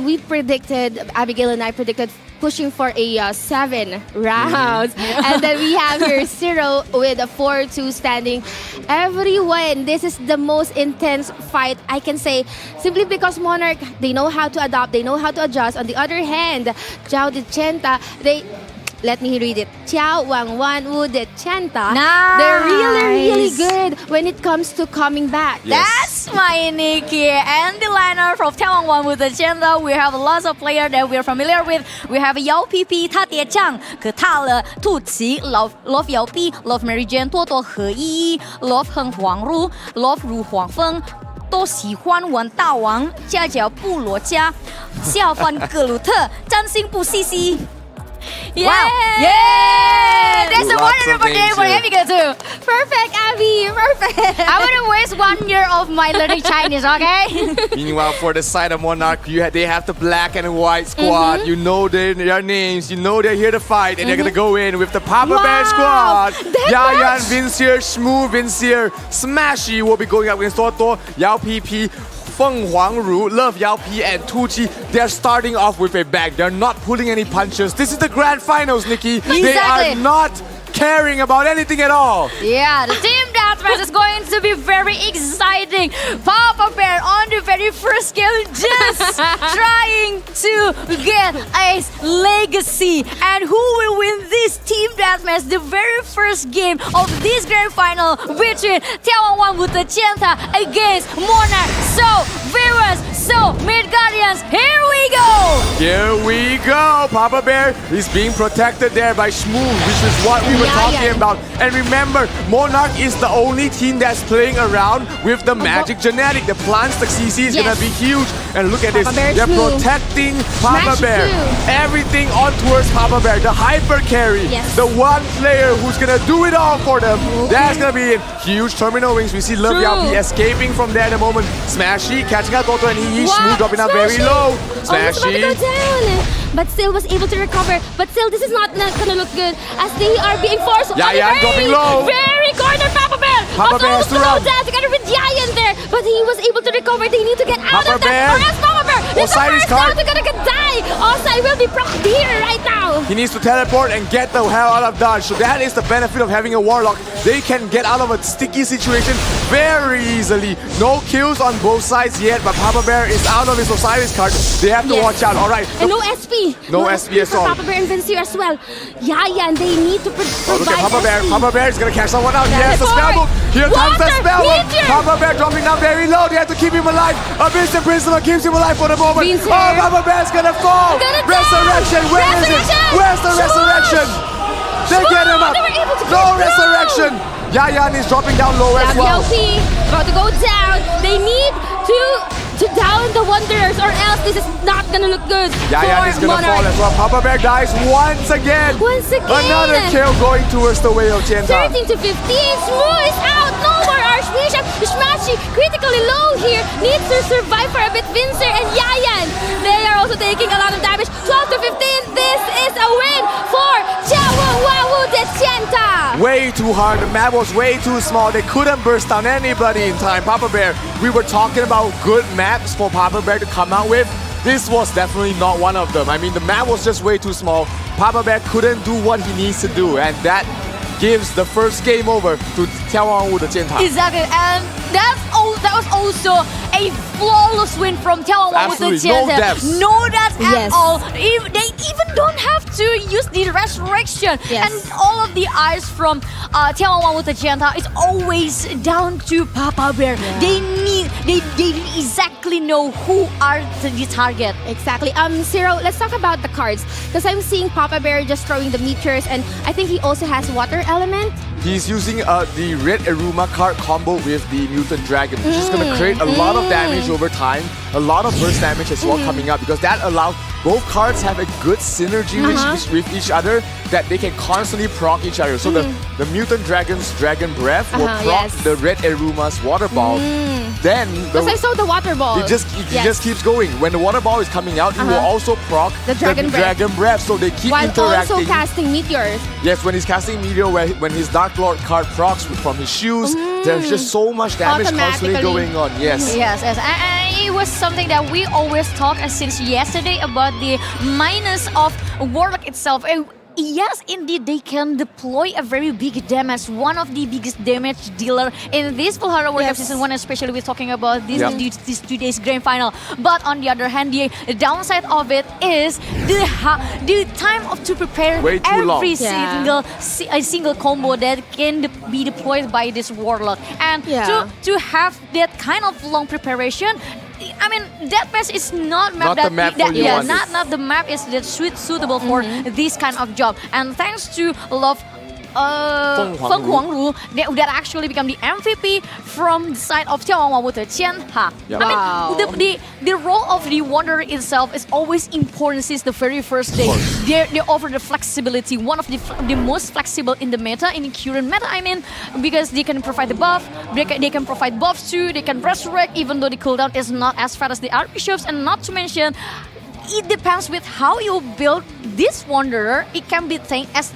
We predicted, Abigail and I predicted pushing for a 7 rounds. And then we have here 0 with a 4-2 standing. Everyone, this is the most intense fight, I can say, simply because Monarch, they know how to adapt, they know how to adjust. On the other hand, Chao de Chenta, let me read it.眺望万物的尖塔. Nice. They're really good when it comes to coming back. That's my Nikki. And the lineup of 眺望万物的尖塔, we have lots of players that we're familiar with. We have Yao PP, 他叠将可踏了兔奇 Love Yao P, Love Mary Jane, 多多和依依 Love 横黄如 Love 如黄蜂都喜欢玩大王，家脚布罗加，下凡格鲁特，占星不西西。Yeah! Wow. Yeah! That's a wonderful day for Abigail too. Perfect, Abby. Perfect. I wouldn't waste 1 year of my learning Chinese, okay? Meanwhile, for the side of Monarch, they have the black and white squad. You know their names. You know they're here to fight, and they're gonna go in with the Papa Bear squad. Yayan, Vincier, Shmoo, Vincier, Smashy will be going up against Toto, Yao PP, Feng Huangru, Love Yao P, and Tucci. They're starting off with a bang. They're not pulling any punches. This is the grand finals, Nikki. Exactly. They are not caring about anything at all. Yeah, the team deathmatch is going to be very exciting. Papa Bear on the very first game just trying to get a legacy. And who will win this team deathmatch? The very first game of this grand final between 眺望万物的尖塔 against Monarch. So, viewers, so, Midgardians, here we go! Here we go! Papa Bear is being protected there by Shmoo, which is what we were talking about. And remember, Monarch is the only team that's playing around with the magic genetic. The plants, the CC is gonna be huge. And look at this, they're protecting Papa Bear. Everything on towards Papa Bear. The hyper carry, the one player who's gonna do it all for them. That's gonna be it. Huge terminal wings. We see Love Yao P escaping from there at the moment. Smashy catching out Toto and he Shmoo dropping down very low. Smashy. But still was able to recover. But still, this is not gonna look good as they are being forced. Yayan dropping low. Very corner, Papa Bear. Papa Bear has to run. Down together with Yayan there, but he was able to recover. They need to get out Papa of that. Or else Papa Bear is the first down. They're gonna die. Osai will be procced here right now. He needs to teleport and get the hell out of dodge. So that is the benefit of having a Warlock. They can get out of a sticky situation very easily. No kills on both sides yet, but Papa Bear is out of his Osiris card. They have to watch out. All right. And no SP. No SP at all. Papa Bear and Vincier as well. Yeah, and they need to provide. Look at Papa Bear. SP. Papa Bear is gonna catch someone out. Yes, the spell move. Here comes the spell move. Papa Bear dropping down very low. They have to keep him alive. A Vincent Principal keeps him alive for the moment. Vincier. Oh, Papa Bear's gonna fall. Resurrection. Where is it? Where's the resurrection? They get him up. No resurrection. Yayan is dropping down low as well. LP about to go down. They need to down the Wanderers, or else this is not gonna look good. Yayan is gonna fall as well. Papa Bear dies once again. Another kill going towards the way of Tienta. 13 to 15. Shmoo is out. No more Archbishop. Smashy critically low here. Needs to survive for a bit. Vincier and Yayan, they are also taking a lot of damage. 12 to 15. This is a win for眺望的尖塔. Way too hard. The map was way too small. They couldn't burst down anybody in time. Papa Bear, we were talking about good maps for Papa Bear to come out with. This was definitely not one of them. I mean, the map was just way too small. Papa Bear couldn't do what he needs to do, and that gives the first game over to 眺望万物的尖塔. Exactly, and that was also a flawless win from 眺望万物的尖塔. No deaths at all. They even don't have to use the resurrection. And all of the eyes from 眺望万物的尖塔is always down to Papa Bear. They didn't exactly know who are the target. Exactly. Zero, let's talk about the cards. Because I'm seeing Papa Bear just throwing the meteors, and I think he also has water element. He's using the red Aruma card combo with the mutant dragon, which is going to create a lot of damage over time, a lot of burst damage as well coming up, because that allows both cards have a good synergy with each other, that they can constantly proc each other. So the mutant dragon's dragon breath will proc the red Aruma's water ball. Then because I saw the water ball. It just keeps going. When the water ball is coming out, it will also proc the dragon breath. So they keep interacting. While also casting meteors. Yes, when he's casting meteor, when his Dark Lord card procs from his shoes, there's just so much damage constantly going on. Yes. And it was something that we always talk since yesterday about the minus of Warlock itself. Yes, indeed, they can deploy a very big damage. One of the biggest damage dealer in this Valhalla World Cup Season 1, especially we're talking about this today's grand final. But on the other hand, the downside of it is the time to prepare every single combo that can be deployed by this Warlock. And to have that kind of long preparation, I mean, that match is not not the map is that suitable for this kind of job. And thanks to Love Feng Huangru, that actually become the MVP from the side of 眺望万物的尖塔. I mean, the role of the Wanderer itself is always important since the very first day. They offer the flexibility, one of the most flexible in the meta, in the current meta, I mean, because they can provide the buff, they can provide buffs too, they can resurrect even though the cooldown is not as fast as the Archbishops, and not to mention, it depends with how you build this Wanderer. It can be tank as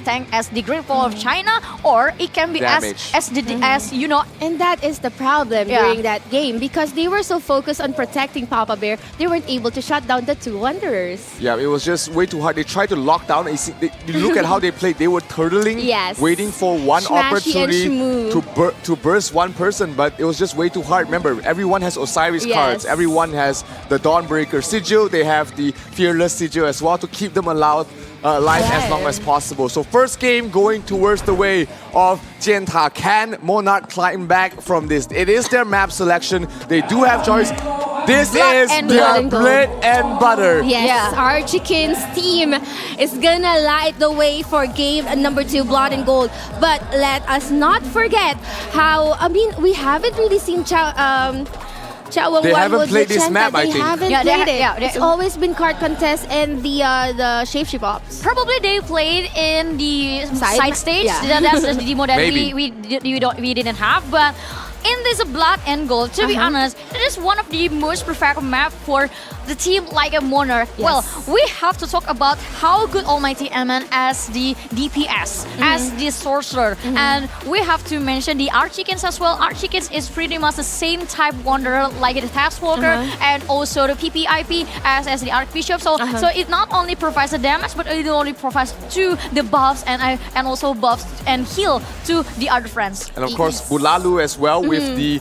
the Great Wall of China, or it can be as you know. And that is the problem during that game, because they were so focused on protecting Papa Bear, they weren't able to shut down the two Wanderers. Yeah, it was just way too hard. They tried to lock down. You look at how they played. They were turtling, waiting for one opportunity to burst one person, but it was just way too hard. Remember, everyone has Osiris cards. Everyone has the Dawnbreaker Sigil. They have the Fearless Sigil as well to keep them alive as long as possible. So first game going towards the way of Jianta. Can Monarch climb back from this? It is their map selection. They do have choice. This is their bread and butter. Yes, our Chicken's team is gonna light the way for game number 2, Blood and Gold. But let us not forget how, I mean, we haven't really seen they haven't played this map, I think. They haven't played it. It's always been card contest and the Shapeshift Ops. Probably they played in the side stage. That's the demo that we didn't have. But in this Blood and Gold, to be honest, it is one of the most perfect map for the team like a Monarch. Well, we have to talk about how good Almighty Aman as the DPS, as the Sorcerer. And we have to mention the Archchickens as well. Archchickens is pretty much the same type Wanderer like the Taskwalker and also the PPIP as the Archbishop. So it not only provides the damage, but it only provides to the buffs and also buffs and heal to the other friends. And of course, Bulalu as well with the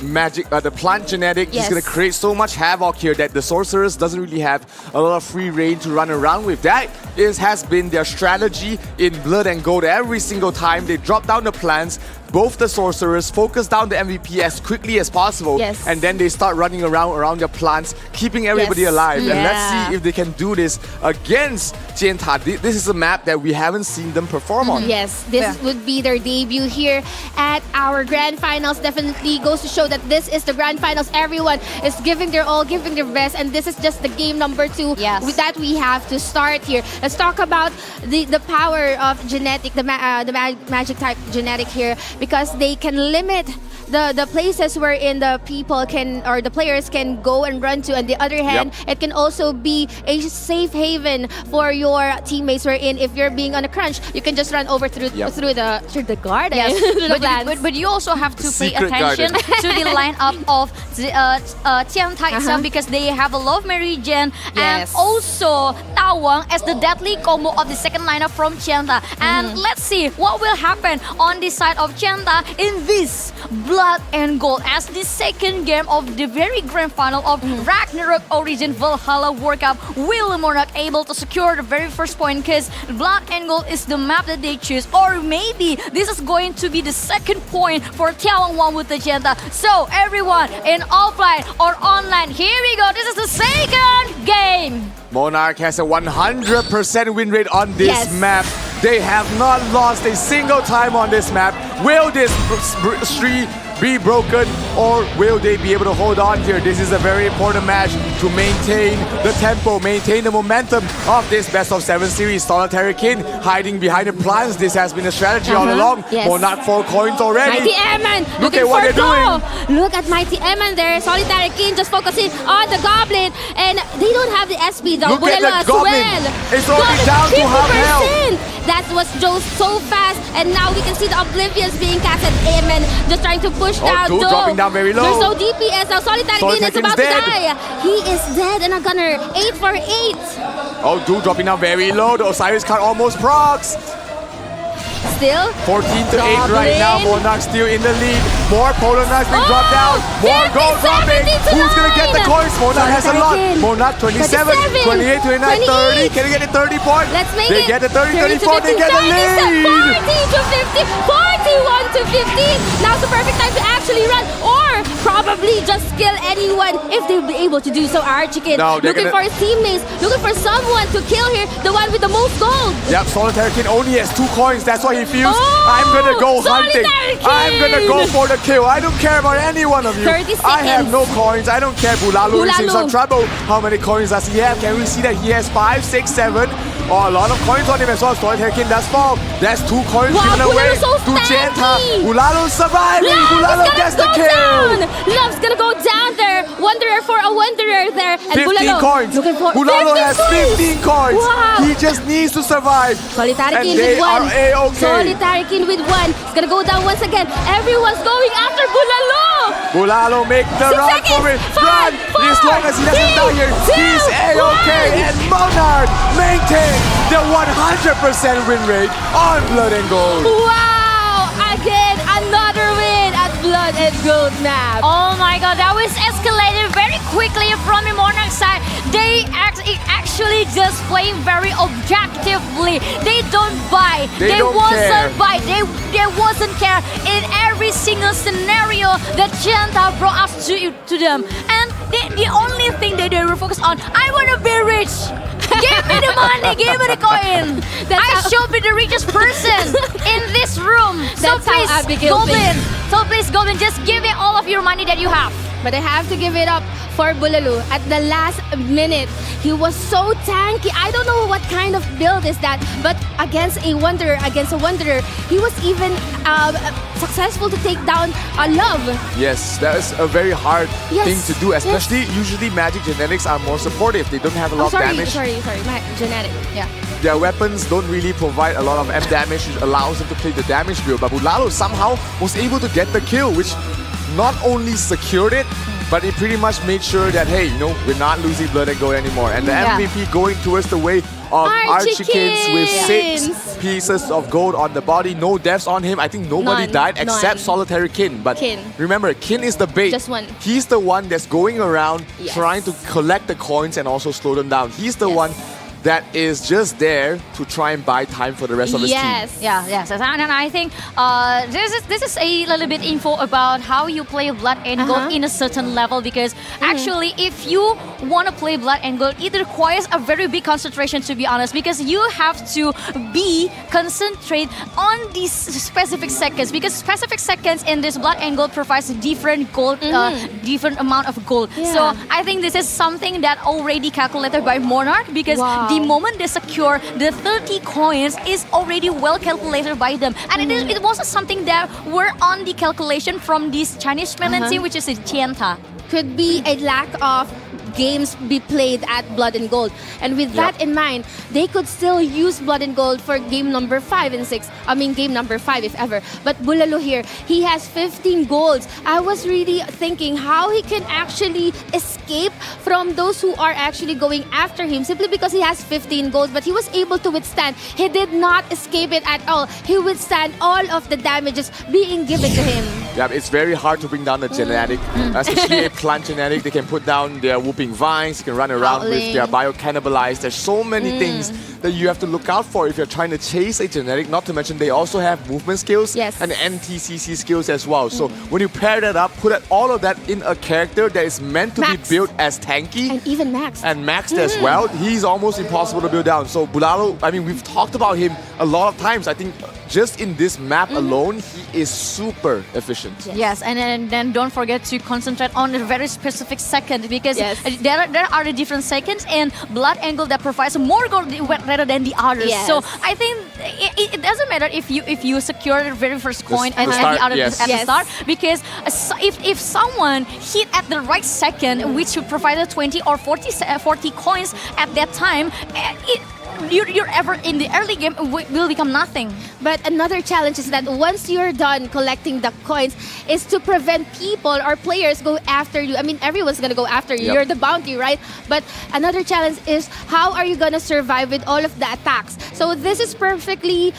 magic, the plant genetic. He's going to create so much havoc here that the Sorcerers doesn't really have a lot of free reign to run around with. That has been their strategy in Blood and Gold. Every single time they drop down the plants, both the Sorcerers focus down the MVP as quickly as possible, and then they start running around their plants, keeping everybody alive. And let's see if they can do this against Jianta. This is a map that we haven't seen them perform on. Yes, this would be their debut here at our Grand Finals. Definitely goes to show that this is the Grand Finals. Everyone is giving their all, giving their best, and this is just the game number 2 that we have to start here. Let's talk about the power of genetic, the magic type genetic here. because they can limit the places wherein the people can or the players can go and run to. On the other hand, it can also be a safe haven for your teammates wherein if you're being on a crunch, you can just run over through the garden. Yes. but you also have to pay attention to the lineup of Tianta itself because they have a Love Mary Jane and also Tawang as the deadly combo of the second lineup from Tianta. And let's see what will happen on the side of Tianta in this Blood and Gold as the second game of the very grand final of Ragnarok Origin Valhalla World Cup. Will MONARCH able to secure the very first point because Blood and Gold is the map that they choose, or maybe this is going to be the second point for眺望万物的尖塔. So everyone in offline or online, here we go. This is the second game. MONARCH has a 100% win rate on this map. They have not lost a single time on this map. Will this streak be broken or will they be able to hold on here? This is a very important match to maintain the tempo, maintain the momentum of this best of 7 series. Solitary King hiding behind the plants. This has been a strategy all along. MONARCH 4 coins already. Mighty Eman Look at what they're doing. Look at Mighty Eman there. Solitary King just focusing on the Goblin, and they don't have the SP though. Look at the Goblin. It's already down to half health. That was so fast, and now we can see the Oblivions being casted. Eman just trying to push down. Dude dropping down very low. There's no DPS now. Solitary King is about to die. He is dead, and a gunner 8 for 8. Oh, Dude dropping down very low. The Osiris card almost procs. Still 14 to 8 right now. MONARCH still in the lead. More Polar Knights being dropped down. More gold dropping. Who's gonna get the coins? MONARCH has a lot. MONARCH 27, 28, 29, 30. Can they get the 30 point? Let's make they it. get the 30, 34. They get the lead. 40 to 50, 41 to 50. Now's the perfect time to actually run, or probably just kill anyone if they'll be able to do so. Archikin looking for his teammates, looking for someone to kill here, the one with the most gold. Yep, Solitary King only has 2 coins. That's why he feels I'm gonna go hunting. I'm gonna go for the kill. I don't care about any one of you. 30 seconds. I have no coins. I don't care. Bulalo is in some trouble. How many coins does he have? Can we see that he has 5, 6, 7? Oh, a lot of coins on him as well. Solitary King does fall. That's 2 coins given away to Jenta. Bulalo's surviving. Bulalo gets the kill. Love's gonna go down there. Wanderer for a Wanderer there. And 15 coins. Bulalo has 15 coins. Wow. He just needs to survive. Solitary King with with 1. A-okay. Solitary King with 1. It's gonna go down once again. Everyone's going after Bulalo. Bulalo make the run for it. Run! As long as he doesn't die here, he's A-okay. And MONARCH maintains the 100% win rate on Blood and Gold. Wow! Again, another win at Blood and Gold map. Oh my god, that was escalated very quickly from the MONARCH side. They actually just playing very objectively. They don't buy. They wasn't buy. They wasn't care in every single scenario that Jenta brought us to them. And the only thing that they were focused on, I want to be rich. Give me the money, give me the coin. I should be the richest person in this room. So please, Goblin, just give me all of your money that you have. But I have to give it up for Bulalo. At the last minute, he was so tanky. I don't know what kind of build is that, but against a Wanderer, he was even successful to take down Love. Yes, that is a very hard thing to do, especially usually Magic Genetics are more supportive. They don't have a lot of damage. Sorry, my genetic, yeah. Their weapons don't really provide a lot of M damage, which allows them to play the damage build. But Bulalo somehow was able to get the kill, which not only secured it, but it pretty much made sure that, hey, you know, we're not losing Blood and Gold anymore. And the MVP going towards the way of Archikins with 6 pieces of gold on the body. No deaths on him. I think nobody died except Solitary Kin. But remember, Kin is the bait. Just one. He's the one that's going around trying to collect the coins and also slow them down. He's the one that is just there to try and buy time for the rest of his team. Yes. And I think this is a little bit info about how you play Blood and Gold in a certain level, because actually if you want to play Blood and Gold, it requires a very big concentration, to be honest, because you have to be concentrate on these specific seconds, because specific seconds in this Blood and Gold provides different gold, different amount of gold. So I think this is something that already calculated by MONARCH, because the moment they secure the 30 coins is already well calculated by them. And it wasn't something that were on the calculation from this Chinese mainland team, which is the Tianta. Could be a lack of games be played at Blood and Gold. And with that in mind, they could still use Blood and Gold for game number 5 and 6. I mean, game number 5 if ever. But Bulalo here, he has 15 golds. I was really thinking how he can actually escape from those who are actually going after him simply because he has 15 golds. But he was able to withstand. He did not escape it at all. He withstand all of the damages being given to him. Yeah, it's very hard to bring down the genetic, especially a plant genetic. They can put down their whooping vines, you can run around with their bio-cannibalize. There's so many things that you have to look out for if you're trying to chase a genetic, not to mention they also have movement skills and NTCC skills as well. So when you pair that up, put all of that in a character that is meant to be built as tanky. And even maxed. And maxed as well, he's almost impossible to build down. So Bulalo, I mean, we've talked about him a lot of times. I think just in this map alone, he is super efficient. Yes, and then don't forget to concentrate on a very specific second because there are the different seconds and Blood and Gold that provides more gold rather than the others. So I think it doesn't matter if you secure the very first coin and the other at the start, because if someone hit at the right second, which would provide 20 or 40 coins at that time, you're ever in the early game will become nothing. But another challenge is that once you're done collecting the coins is to prevent people or players go after you. I mean, everyone's gonna go after you. You're the bounty, right? But another challenge is how are you gonna survive with all of the attacks? So this is perfectly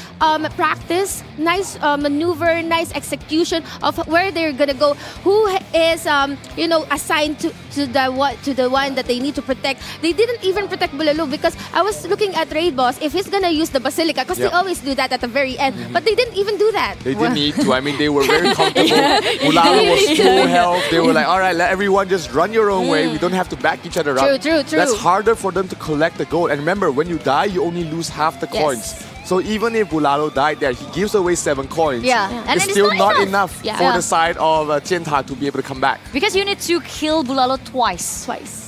practice, nice maneuver, nice execution of where they're gonna go. Who is assigned to the one that they need to protect? They didn't even protect Bulalo because I was looking at Raid Boss if he's gonna use the Basilica, because they always do that at the very end, but they didn't even do that. They didn't need to. I mean, they were very comfortable. Bulalo was full health. They were like, all right, let everyone just run your own way. We don't have to back each other up. True. That's harder for them to collect the gold. And remember, when you die, you only lose half the coins. So even if Bulalo died there, he gives away 7 coins. And it's still not enough for the side of Tianta to be able to come back. Because you need to kill Bulalo twice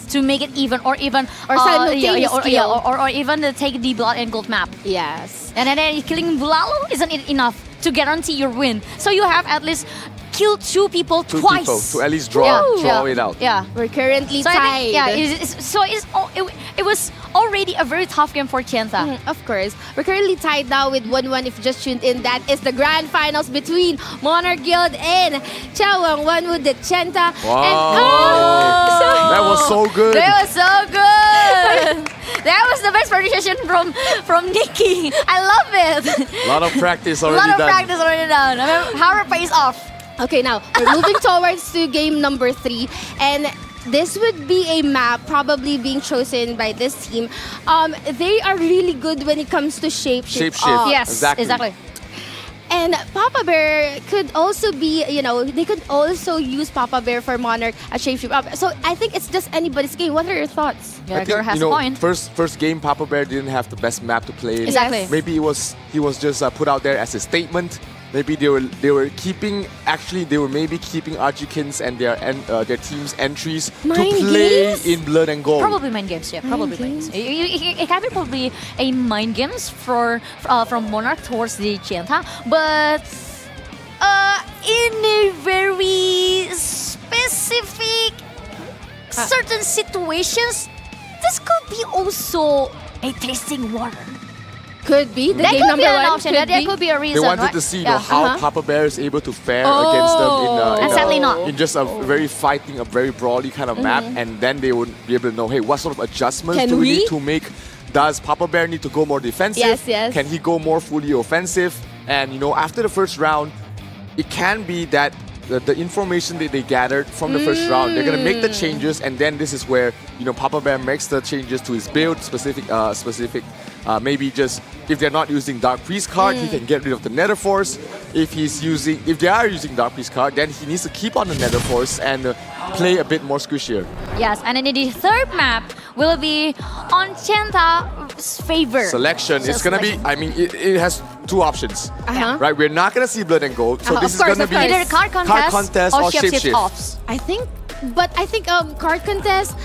to make it even, or even or even take the Blood and Gold map. Yes. And then killing Bulalo isn't it enough to guarantee your win. So you have at least kill 2 people twice. 2 people to at least draw it out. Yeah, we're currently tied. It was already a very tough game for Tianta. Of course. We're currently tied now with 1-1 if you just tuned in. That is the grand finals between Monarch Guild and眺望万物的尖塔. Wow. That was so good. That was so good. That was the best pronunciation from Nikki. I love it. A lot of practice already done. I mean, hard pays off. Okay, now we're moving towards to game number 3, and this would be a map probably being chosen by this team. They are really good when it comes to shapeshift. Yes, exactly. And Papa Bear could also be, they could also use Papa Bear for Monarch as shapeshift. So I think it's just anybody's game. What are your thoughts? Yeah, girl has a point. First game, Papa Bear didn't have the best map to play. Exactly. Maybe he was just put out there as a statement. Maybe they were keeping Archikins and their team's entries to play in Blood and Gold. Probably mind games, probably mind games. It can be probably a mind games from Monarch towards the Tianta, but in a very specific certain situations, this could be also a tasting water. Could be. That could be an option. That could be a reason. They wanted to see how Papa Bear is able to fare against them in just a very fighting, a very brawly kind of map, and then they would be able to know, hey, what sort of adjustments do we need to make? Does Papa Bear need to go more defensive? Yes. Can he go more fully offensive? And after the first round, it can be that the information that they gathered from the first round, they're gonna make the changes, and then this is where Papa Bear makes the changes to his build specific. Maybe just if they're not using Dark Priest card, he can get rid of the Nether Force. If they are using Dark Priest card, then he needs to keep on the Nether Force and play a bit more squishier. Yes, and then the third map will be on Tianta's favor. Selection. It's gonna be. I mean, it has 2 options. Right? We're not gonna see Blood and Gold, so this is gonna be either card contest or shapeshift. offs. I think card contest.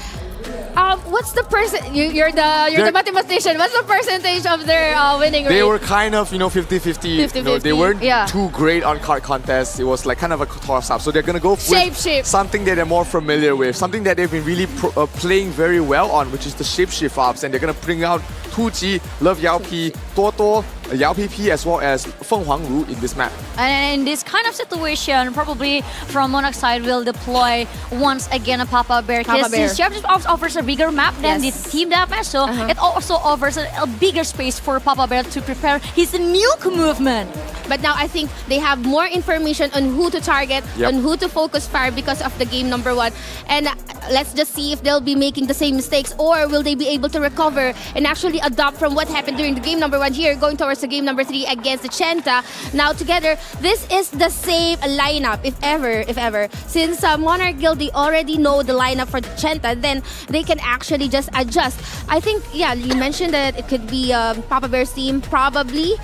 What's the you're the mathematician. What's the percentage of their winning rate? They were kind of 50-50. They weren't too great on card contests. It was like kind of a toss-up. So they're gonna go with something that they're more familiar with, something that they've been really playing very well on, which is the shapeshift ops, and they're gonna bring out Tuji, Love Yaopi, Tuotuo, Yao PP, as well as Feng Huangru in this map. And in this kind of situation, probably from MONARCH side will deploy once again a Papa Bear, because this Shapeshift offers a bigger map than the team deathmatch, so it also offers a bigger space for Papa Bear to prepare his nuke movement. But now I think they have more information on who to target, on who to focus fire because of the game number 1. And let's just see if they'll be making the same mistakes, or will they be able to recover and actually adopt from what happened during the game number 1 here, going towards the game number 3 against the Chenta. Now together, this is the same lineup, if ever. Since Monarch Guild, they already know the lineup for the Chenta, then they can actually just adjust. I think, you mentioned that it could be Papa Bear's team, probably.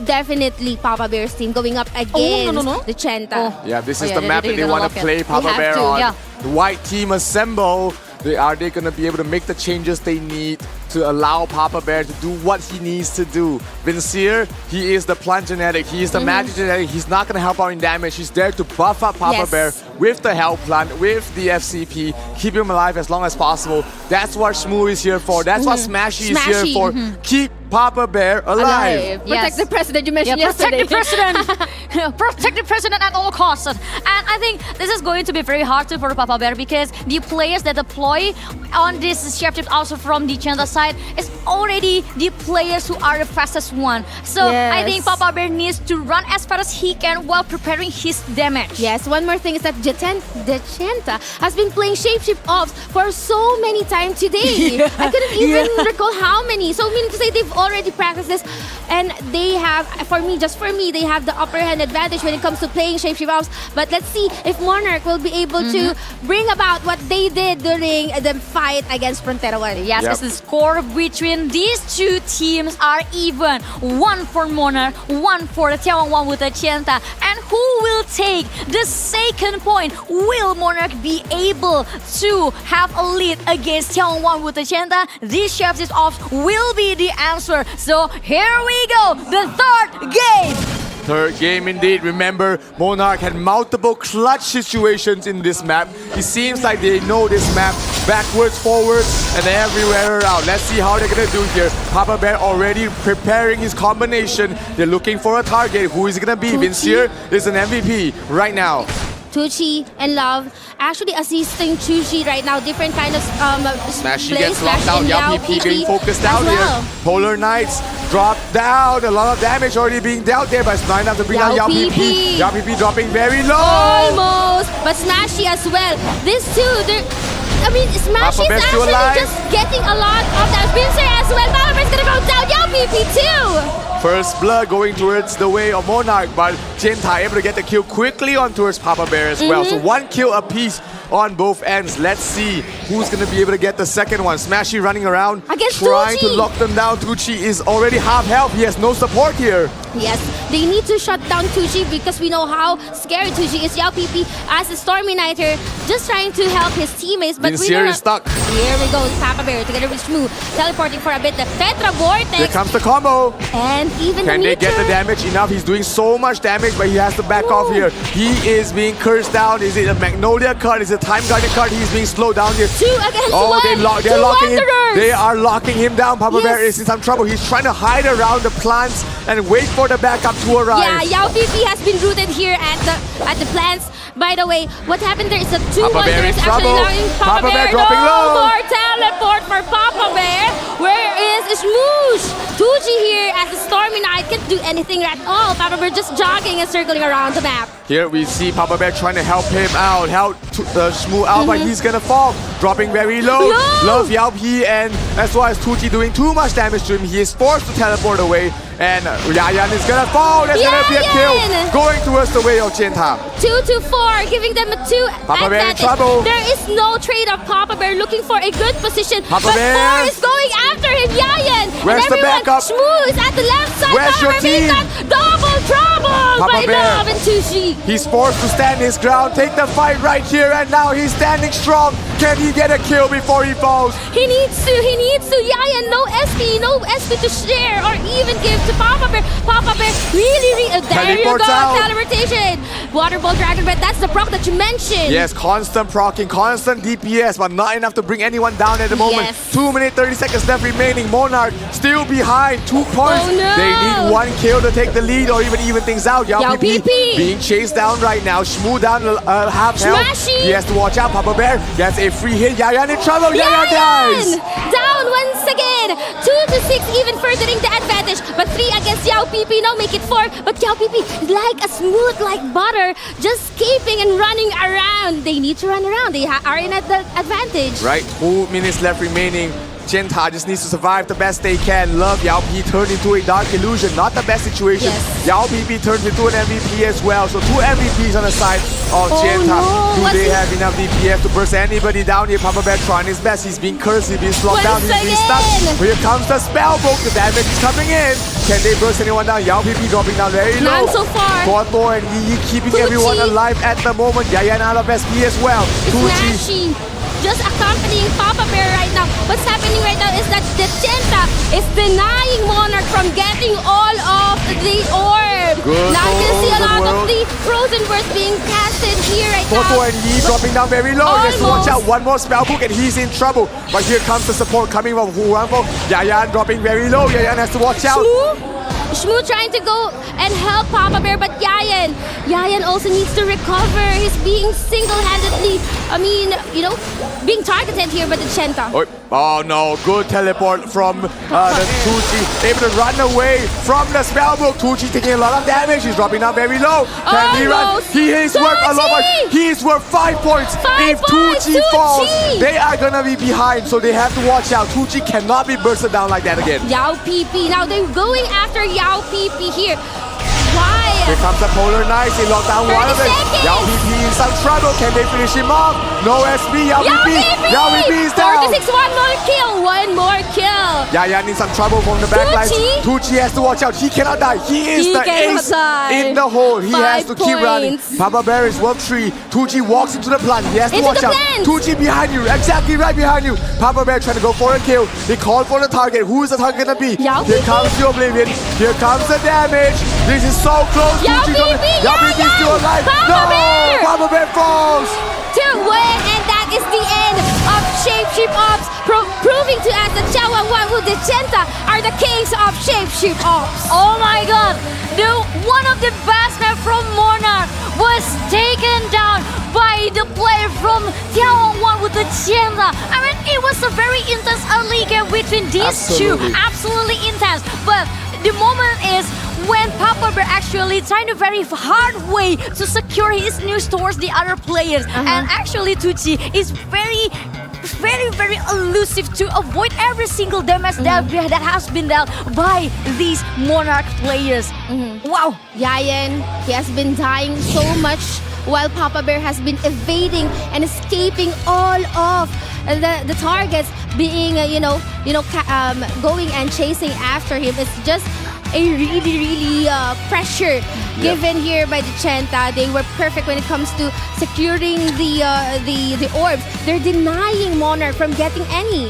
Definitely Papa Bear's team going up against the Chenta. Yeah, this is the map that they want to play Papa Bear on. The white team assemble. Are they going to be able to make the changes they need to allow Papa Bear to do what he needs to do? Vincier, he is the plant genetic, he is the magic genetic, he's not going to help out in damage, he's there to buff up Papa Bear with the health plant, with the FCP, keep him alive as long as possible. That's what Shmoo is here for, that's what Smashy is here for. Keep Papa Bear alive. Protect the president you mentioned yesterday. Protect the president at all costs. And I think this is going to be very hard for Papa Bear, because the players that deploy on this shapeshift also from the Chenta side is already the players who are the fastest one. So I think Papa Bear needs to run as fast as he can while preparing his damage. Yes, one more thing is that the Chenta has been playing shapeshift ops for so many times today. I couldn't even recall how many. So meaning to say they've already practiced this, and they have, for me, they have the upper hand advantage when it comes to playing shapeshift ops. But let's see if Monarch will be able to bring about what they did during the fight against Frontera 1. Yes, as the score between these two teams are even. 1 for Monarch, 1 for the眺望万物的尖塔. And who will take the second point? Will Monarch be able to have a lead against 眺望万物的尖塔? These shapeshift ops will be the answer. So here we go, the third game. Third game indeed. Remember, Monarch had multiple clutch situations in this map. It seems like they know this map backwards, forwards, and everywhere around. Let's see how they're gonna do here. Papa Bear already preparing his combination. They're looking for a target. Who is it gonna be? Vincier is an MVP right now. Tucci and Love actually assisting Tucci right now. Different kind of Smashy gets locked out. Yao PP getting focused out here. Polar Knights drop down. A lot of damage already being dealt there, but it's not enough to bring down Yao PP. Yao PP dropping very low. Almost, but Smashy as well. These two, Smashy is actually just getting a lot of that. Vincier as well. Papa Bear's gonna go down. Yao PP too. First blood going towards the way of Monarch, but Chenta able to get the kill quickly on towards Papa Bear as well. So 1 kill apiece on both ends. Let's see who's going to be able to get the second one. Smashy running around, trying to lock them down. Tucci is already half health. He has no support here. Yes, they need to shut down Tucci because we know how scary Tucci is. Yao PP as a Stormy Knighter just trying to help his teammates. But Vincier is stuck. Here we go, Papa Bear together with Shmoo teleporting for a bit. The Tetra Vortex. Here comes the combo. And even can they get the damage enough? He's doing so much damage, but he has to back off here. He is being cursed down. Is it a Magnolia card? Is it a Time Guardian card? He's being slowed down here. 2 against 1. They're locking him. They are locking him down. Papa Bear is in some trouble. He's trying to hide around the plants and wait for the backup to arrive. Yeah, Yao PP has been rooted here at the plants. By the way, what happened there is that 2 Wanderers actually allowing Papa Bear dropping low. More teleport for Papa Bear. Where is Smoosh? Tucci here as the Stormy Knight can't do anything at all. Papa Bear just jogging and circling around the map. Here we see Papa Bear trying to help him out, help Shmoo out, but he's gonna fall, dropping very low. Love Yao P, and as well as Tucci doing too much damage to him. He is forced to teleport away, and Yayan is gonna fall. There's gonna be a kill going towards the way of Chenta. 2-4, giving them a 2 Papa Bear in trouble. There is no trade of Papa Bear looking for a good position. Papa Bear 4 is going after him. Yayan. Where's the backup? Shmoo is at the left side. Where's your team? Double trouble by Love and Tucci. He's forced to stand his ground, take the fight right here, and now he's standing strong. Can he get a kill before he falls? He needs to. Yayan, no SP to share or even give to Papa Bear. Papa Bear, really, there you go, teleportation. Water Ball Dragon Breath, that's the proc that you mentioned. Yes, constant proccing, constant DPS, but not enough to bring anyone down at the moment. Yes. 2 minutes, 30 seconds left remaining. Monarch still behind, 2 points. Oh, no. They need 1 kill to take the lead or even things out. Yao PP being chased down right now. Shmoo down half health. He has to watch out. Papa Bear gets a free hit. Yayan in trouble. Yayan dies. Down once again. 2 to 6, even furthering the advantage. But 3 against Yao PP. Now make it 4. But Yao PP, like a smooth like butter, just escaping and running around. They need to run around. They are in at the advantage. Right, 2 minutes left remaining. Genta just needs to survive the best they can. Love Yao P turned into a dark illusion, not the best situation. Yao PP turns into an MVP as well. So 2 MVPs on the side of Genta. Do they have enough DPS to burst anybody down here? Papa Bear trying his best. He's being cursed, he's being slogged down, he's being stuck. Here comes the spell book. The damage is coming in. Can they burst anyone down? Yao PP dropping down very low. None so far. Toto and Yi keeping everyone alive at the moment. Yayan out of SP as well. Smashing. Just accompanying Papa Bear right now. What's happening right now is that the Genta is denying Monarch from getting all of the orb. Now you can see a lot of the frozen burst being casted here right now. Toto and Yi dropping down very low. He has to watch out. One more spell book and he's in trouble. But here comes the support coming from Huanfo. Yayan dropping very low. Yayan has to watch out. Shmoo trying to go and help Papa Bear, but Yayan also needs to recover. He's being single-handedly, being targeted here by the Genta. Oh no, good teleport from the Tucci. Able to run away from the spellbook. Tucci taking a lot of damage. He's dropping down very low. Can he run? He is worth a lot. He is worth 5 points. If Tucci falls, they are gonna be behind, so they have to watch out. Tucci cannot be bursted down like that again. Yao PP. Now they're going after Yao PP here. Why? Here comes the Polar Knights. They lock down one of them. Yao PP in some trouble. Can they finish him off? No SP. Yao PP is down. 4 to 6, one more kill. Yayan in some trouble from the backline. Tucci has to watch out. He cannot die. He is the ace in the hole. He has to keep running. Papa Bear is worth 3. Tucci walks into the plant. He has to watch out. Tucci behind you. Exactly right behind you. Papa Bear trying to go for a kill. They call for the target. Who is the target gonna be? Here comes the Oblivion. Here comes the damage. This is so close. Yao PP is still alive. Papa Bear falls. To win, and that is the end of Shapeshift Ops, proving to us that眺望万物的尖塔 are the kings of Shapeshift Ops. Oh my god, one of the best men from Monarch was taken down by the player from 眺望万物的尖塔. I mean, it was a very intense early game between these two. Absolutely intense. But the moment is when Papa Bear actually trying a very hard way to secure his news towards the other players. And actually Tucci is very elusive to avoid every single damage that has been dealt by these Monarch players. Wow. Yayan, he has been dying so much while Papa Bear has been evading and escaping all of the targets being, going and chasing after him. It's just a really pressure given here by the Genta. They were perfect when it comes to securing the orbs. They're denying Monarch from getting any.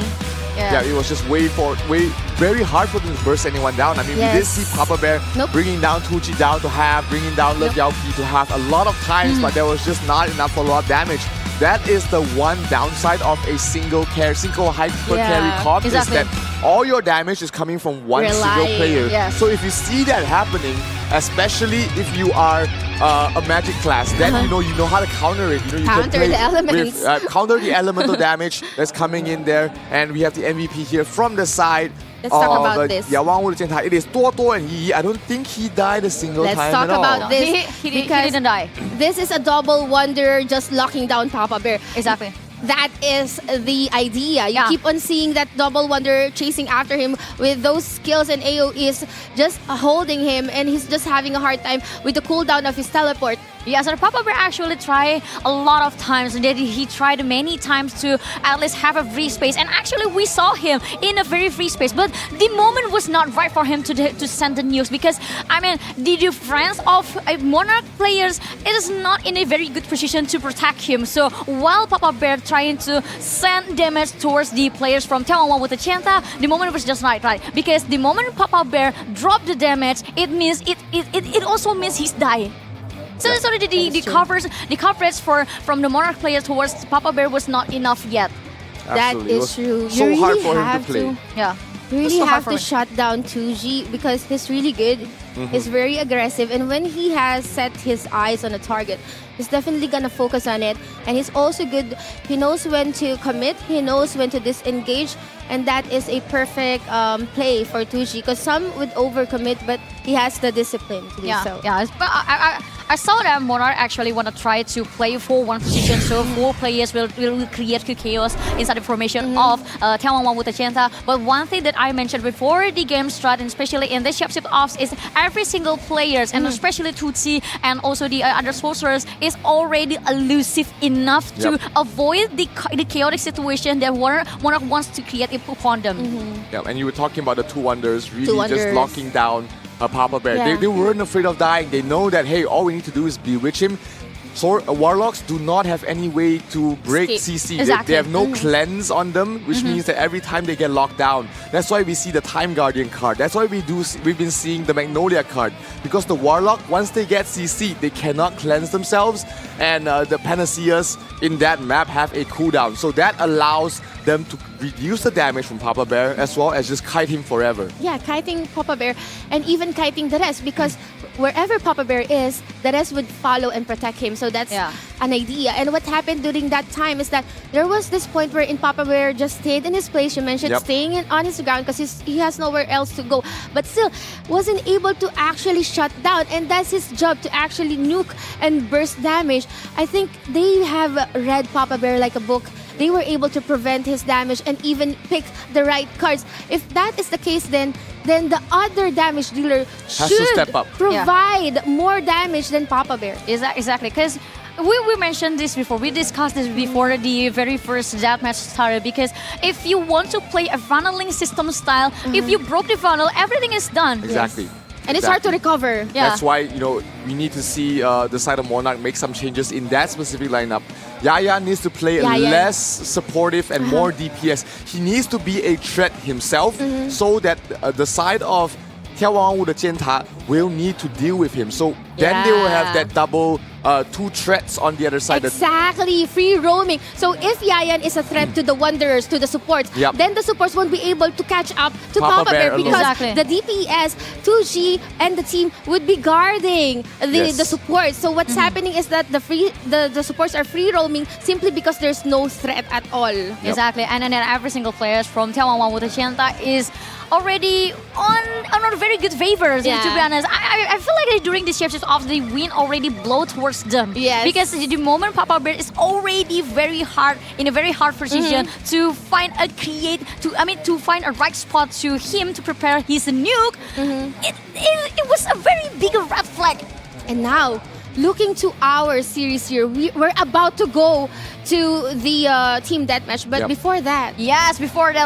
Yeah, it was just very hard for them to burst anyone down. I mean, we did see Papa Bear bringing down Tucci down to half, bringing down Love Yao P to half a lot of times, but there was just not enough follow-up damage. That is the one downside of a single hyper carry comp is that all your damage is coming from one single player. So if you see that happening, especially if you are a magic class, then you know how to counter it. You counter can play the elements. Counter the elemental damage that's coming in there, and we have the MVP here from the side. Let's talk about this. It is Toto and Yi. I don't think he died a single time Let's talk about this. He didn't die. This is a double Wanderer just locking down Papa Bear. Exactly. That is the idea. You keep on seeing that double Wanderer chasing after him with those skills, and AoEs just holding him, and he's just having a hard time with the cooldown of his teleport. Yes, and Papa Bear actually tried a lot of times, and he tried many times to at least have a free space. And actually, we saw him in a very free space, but the moment was not right for him to send the news, because I mean, the defense of Monarch players is not in a very good position to protect him. So while Papa Bear trying to send damage towards the players from Taiwan with the Chanta, the moment was just right? Because the moment Papa Bear dropped the damage, it means it also means he's dying. So the coverage from the Monarch players towards Papa Bear was not enough yet. That is true. So you hard really for him to have play. You really have to shut down 2G because he's really good. He's very aggressive, and when he has set his eyes on a target, he's definitely gonna focus on it. And he's also good. He knows when to commit. He knows when to disengage, and that is a perfect play for 2G. Because some would overcommit, but he has the discipline to do so. But I saw that Monarch actually want to try to play for one position, so 4 players will create chaos inside the formation of Taiwan with the Chanta. But one thing that I mentioned before the game start, and especially in the championship offs, is every single players, and especially Tutsi and also the other sorcerers, is already elusive enough to avoid the chaotic situation that Monarch wants to create upon them. Yeah, and you were talking about the 2 Wonders really just locking down Papa Bear. They weren't afraid of dying. They know that, hey, all we need to do is bewitch him. So Warlocks do not have any way to break CC. They have no cleanse on them, which means that every time they get locked down. That's why we see the Time Guardian card. That's why we've been seeing the Magnolia card. Because the Warlock, once they get CC, they cannot cleanse themselves. And the Panaceas in that map have a cooldown. So that allows them to reduce the damage from Papa Bear as well as just kite him forever. Yeah, kiting Papa Bear and even kiting the rest, because wherever Papa Bear is, the rest would follow and protect him. So that's an idea. And what happened during that time is that there was this point where Papa Bear just stayed in his place. You mentioned staying on his ground because he has nowhere else to go, but still wasn't able to actually shut down. And that's his job, to actually nuke and burst damage. I think they have read Papa Bear like a book. They were able to prevent his damage and even pick the right cards. If that is the case, then the other damage dealer should provide more damage than Papa Bear. Exactly, because we mentioned this before. We discussed this before the very first deathmatch started. Because if you want to play a funneling system style, if you broke the funnel, everything is done. Exactly. And it's hard to recover. That's why, we need to see the side of Monarch make some changes in that specific lineup. Yaya needs to play less supportive and more DPS. He needs to be a threat himself so that the side of眺望万物的尖塔 will need to deal with him. So then they will have that double 2 threats on the other side. Exactly, free roaming. So if Yayan is a threat to the Wanderers, to the supports, then the supports won't be able to catch up to Papa Bear because the DPS, 2G, and the team would be guarding the supports. So what's happening is that the supports are free roaming simply because there's no threat at all. Exactly, and then every single player from Taiwan with the Chanta is already on very good favors. To be honest, I feel like during this championship off, the win already blow towards them. Because the moment Papa Bear is already in a very hard position to find a right spot to him to prepare his nuke. It was a very big red flag. And now, looking to our series here, we're about to go to the team deathmatch. But before that,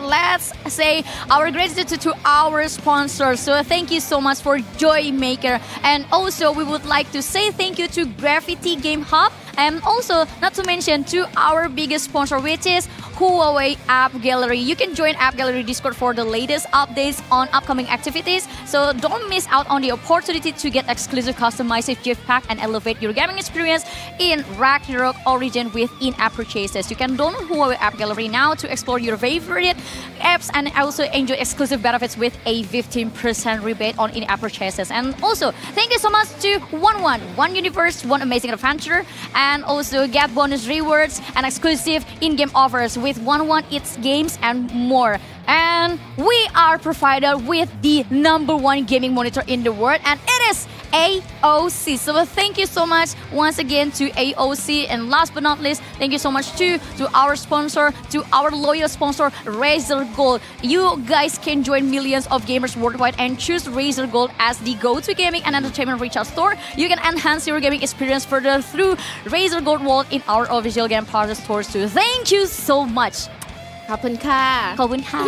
let's say our gratitude to our sponsors. So thank you so much for Joy Maker, and also we would like to say thank you to Graffiti Game Hub, and also not to mention to our biggest sponsor, which is Huawei App Gallery. You can join App Gallery Discord for the latest updates on upcoming activities. So don't miss out on the opportunity to get exclusive customized gift pack and elevate your gaming experience in Ragnarok Origin with in-app purchases. You can download Huawei App Gallery now to explore your favorite apps and also enjoy exclusive benefits with a 15% rebate on in-app purchases. And also, thank you so much to One Universe, One Amazing Adventure, and also get bonus rewards and exclusive in-game offers with 1 Eats Games and more. And we are provided with the #1 gaming monitor in the world, and it is AOC. So thank you so much once again to AOC. And last but not least, thank you so much to our sponsor, to our loyal sponsor, Razer Gold. You guys can join millions of gamers worldwide and choose Razer Gold as the go-to gaming and entertainment retail store. You can enhance your gaming experience further through Razer Gold Wallet in our official game partner stores too. Thank you so much. ขอบคุณค่ะ ขอบคุณค่ะ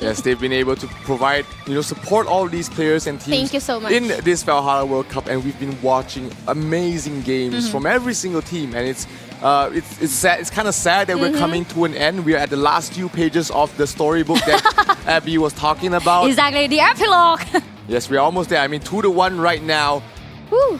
Yes, they've been able to provide, support all these players and teams Thank you so much. in this Valhalla World Cup, and we've been watching amazing games from every single team, and it's sad. It's kind of sad that we're coming to an end. We're at the last few pages of the storybook that Abby was talking about. Exactly, the epilogue. Yes, we're almost there. I mean, 2-1 right now.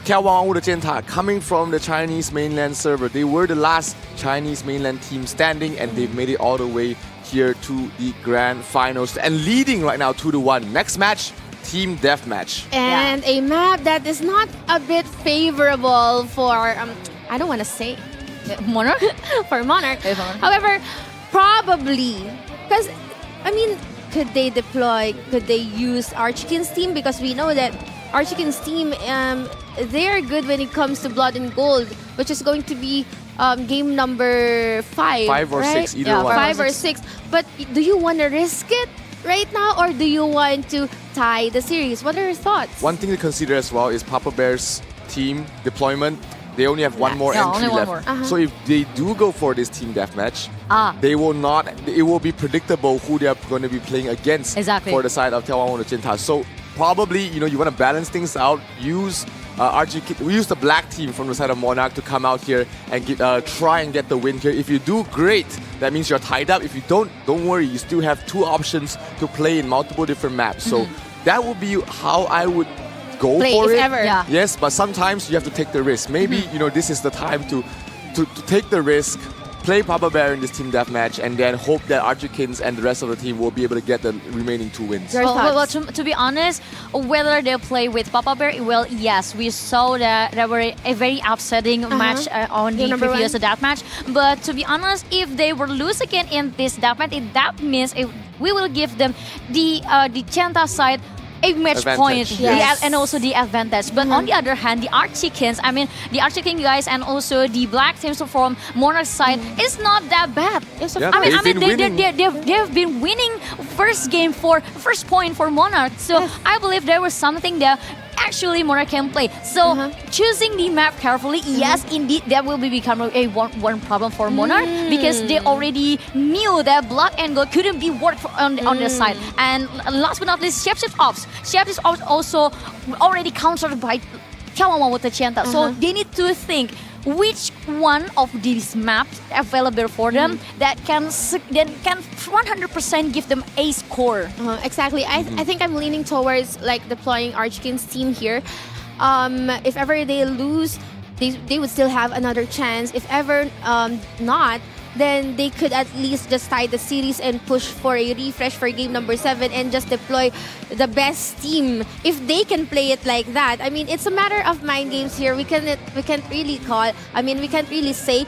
眺望万物的尖塔 coming from the Chinese mainland server. They were the last Chinese mainland team standing, and they've made it all the way here to the grand finals and leading right now 2-1. Next match, team deathmatch. And a map that is not a bit favorable for I don't want to say Monarch. For Monarch. However, probably because could they use Archkin's team, because we know that Archkin's team they're good when it comes to Blood and Gold, which is going to be game number 5. 5 or right? 6, either one. 5 or 6. But do you want to risk it right now, or do you want to tie the series? What are your thoughts? One thing to consider as well is Papa Bear's team deployment. They only have one more entry left. So if they do go for this team deathmatch, they will not. It will be predictable who they are going to be playing against for the side of眺望万物的尖塔. So probably, you want to balance things out. Use we use the black team from the side of Monarch to come out here and try and get the win here. If you do, great. That means you're tied up. If you don't worry. You still have 2 options to play in multiple different maps. So that would be how I would go for it. Ever. Yeah. Yes, but sometimes you have to take the risk. Maybe this is the time to take the risk, play Papa Bear in this team deathmatch, and then hope that Archikins and the rest of the team will be able to get the remaining 2 wins. Well, to be honest, whether they play with Papa Bear, well, yes, we saw that there were a very upsetting match on the previous deathmatch. But to be honest, if they were lose again in this deathmatch, that means we will give them the Chanta side a match point, and also the advantage. But on the other hand, the Archikins, the Archikin guys and also the black teams from Monarch side is not that bad. Yes, they've been winning first point for Monarch. So I believe there was something that actually Monarch can play. So choosing the map carefully, yes, indeed, that will become a one problem for Monarch, because they already knew that Blood and Gold couldn't be worked on their side. And last but not least, Shapeshift Ops also already countered by眺望万物的尖塔. So they need to think which one of these maps available for them that can 100% give them a score. Exactly. I think I'm leaning towards deploying Archkin's team here. If ever they lose, they would still have another chance. If ever not, then they could at least just tie the series and push for a refresh for game number 7 and just deploy the best team if they can play it like that. It's a matter of mind games here. We can't really call. We can't really say.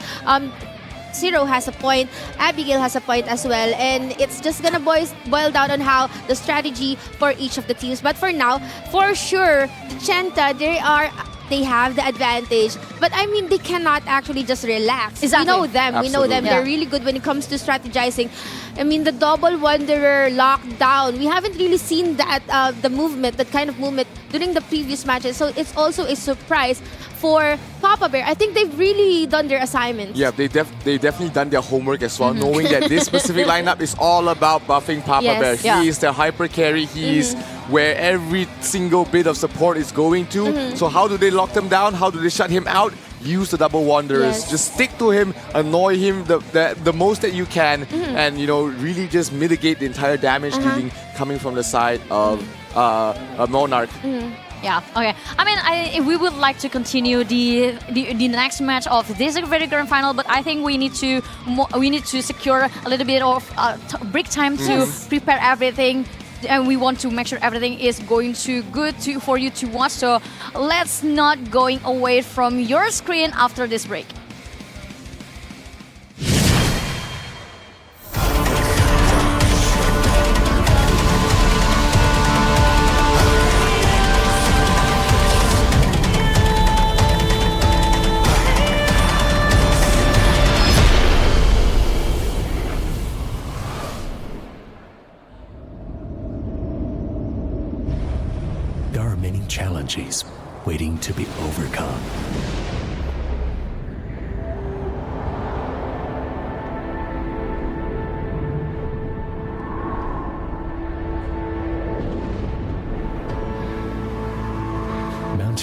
Zero has a point, Abigail has a point as well, and it's just gonna boil down on how the strategy for each of the teams. But for now, for sure, the Chanta, they have the advantage, but they cannot actually just relax. Exactly. We know them. Absolutely. We know them. They're really good when it comes to strategizing. The double Wanderer lockdown. We haven't really seen that that kind of movement during the previous matches. So it's also a surprise for Papa Bear. I think they've really done their assignments. Yeah, they definitely done their homework as well, knowing that this specific lineup is all about buffing Papa Bear. He is the hyper carry. He is where every single bit of support is going to. So how do they lock them down? How do they shut him out? Use the double Wanderers. Just stick to him, annoy him the most that you can, and really just mitigate the entire damage dealing coming from the side of Monarch. Yeah. Okay. We would like to continue the next match of this very grand final, but I think we need to secure a little bit of break time to prepare everything, and we want to make sure everything is going good for you to watch. So let's not going away from your screen after this break. Challenges waiting to be overcome.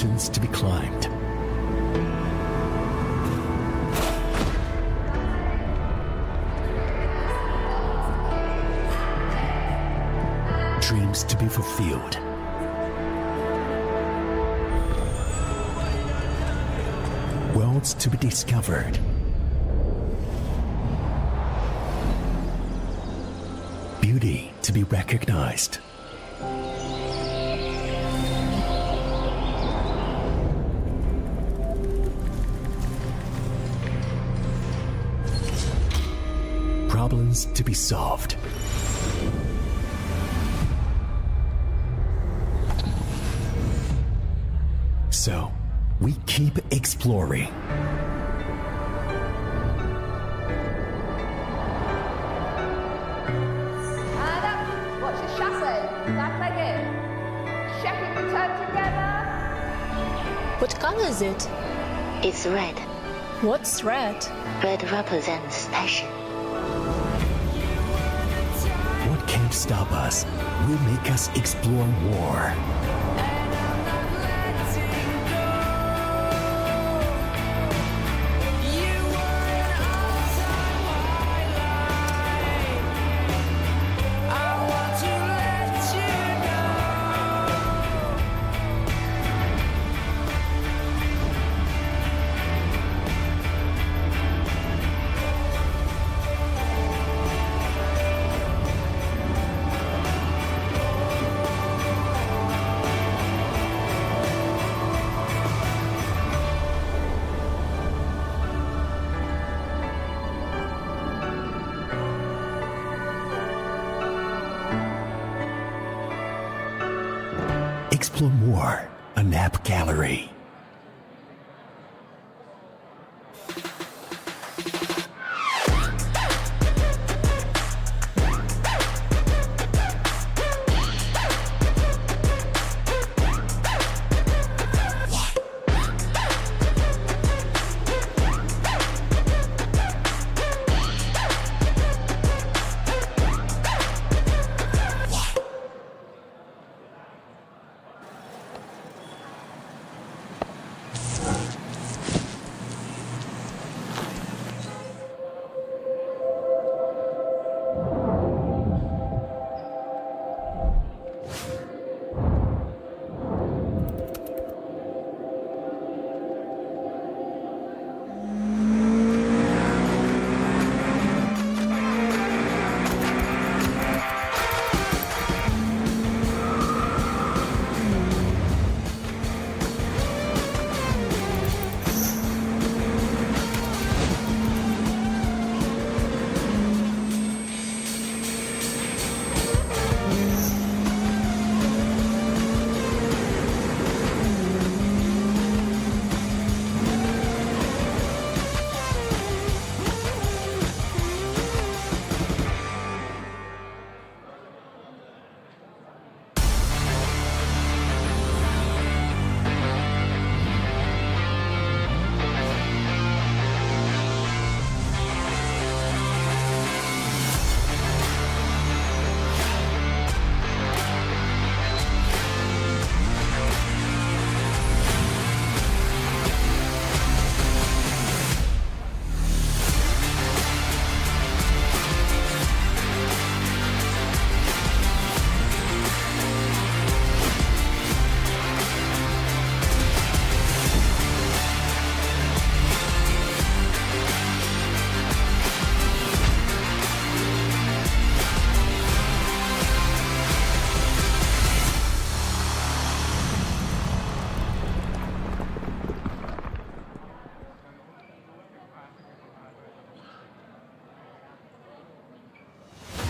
mountains to be climbed. Dreams to be fulfilled. Worlds to be discovered. Beauty to be recognized. Problems to be solved. So, we keep exploring. And up. Watch the chassis. Back leg in. Checking the turn together. What color is it? It's red. What's red? Red represents passion. What can't stop us will make us explore more. Explore more, a nap gallery.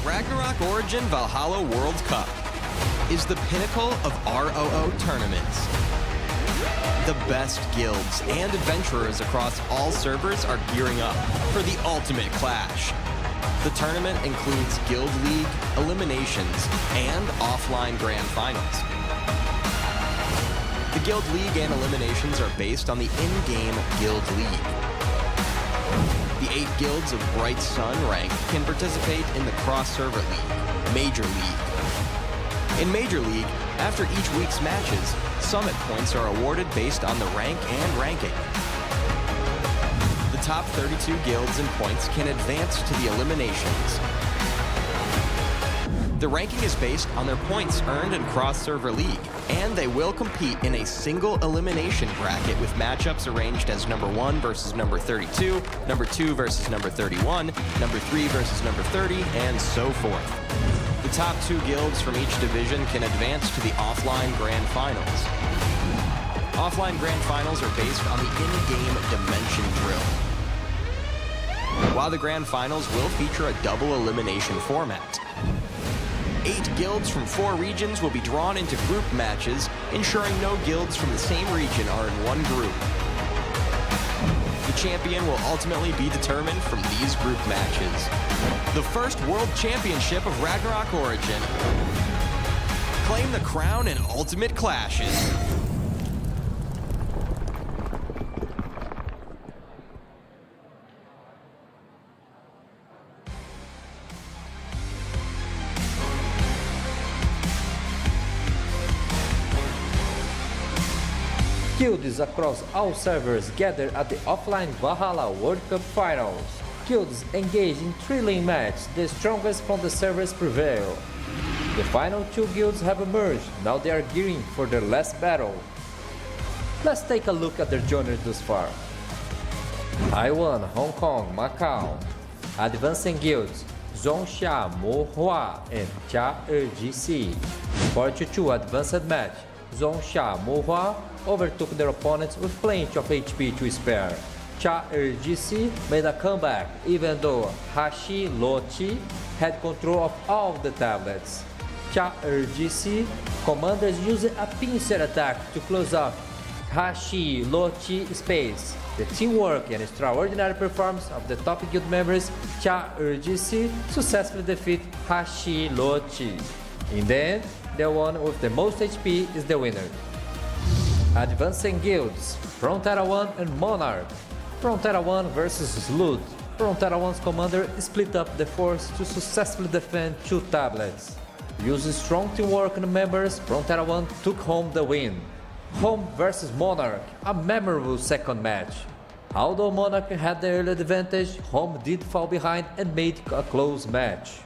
Ragnarok Origin Valhalla World Cup is the pinnacle of ROO tournaments. The best guilds and adventurers across all servers are gearing up for the ultimate clash. The tournament includes Guild League, eliminations, and offline grand finals. The Guild League and eliminations are based on the in-game Guild League. The 8 guilds of Bright Sun rank can participate in the Cross-Server League, Major League, In Major League, after each week's matches, Summit points are awarded based on the rank and ranking. The top 32 guilds and points can advance to the eliminations. The ranking is based on their points earned in cross-server league, and they will compete in a single elimination bracket with matchups arranged as number 1 versus number 32, number 2 versus number 31, number 3 versus number 30, and so forth. The top 2 guilds from each division can advance to the offline grand finals. Offline grand finals are based on the in-game dimension drill, while the grand finals will feature a double elimination format. 8 guilds from 4 regions will be drawn into group matches, ensuring no guilds from the same region are in one group. The champion will ultimately be determined from these group matches. The first World Championship of Ragnarok Origin. Claim the crown in Ultimate Clashes. Guilds across all servers gather at the offline Valhalla World Cup Finals. Guilds engage in thrilling matches, the strongest from the servers prevail. The final 2 guilds have emerged, now they are gearing for their last battle. Let's take a look at their journey thus far. Taiwan, Hong Kong, Macau. Advancing guilds,仲夏沫花and Char'er.GC. 4-2 advanced match.仲夏沫花overtook their opponents with plenty of HP to spare. Char'er.GC made a comeback even though Hashi Lochi had control of all the tablets. Char'er.GC commanders used a pincer attack to close off Hashi Lochi space. The teamwork and extraordinary performance of the top guild members, Char'er.GC successfully defeat Hashi Lochi. In the end, the one with the most HP is the winner. Advancing guilds, Frontera 1 and MONARCH. Frontera 1 versus Slud. Frontera 1's commander split up the force to successfully defend 2 tablets. Using strong teamwork and members, Frontera 1 took home the win. Home versus MONARCH, a memorable second match. Although MONARCH had the early advantage, Home did fall behind and made a close match.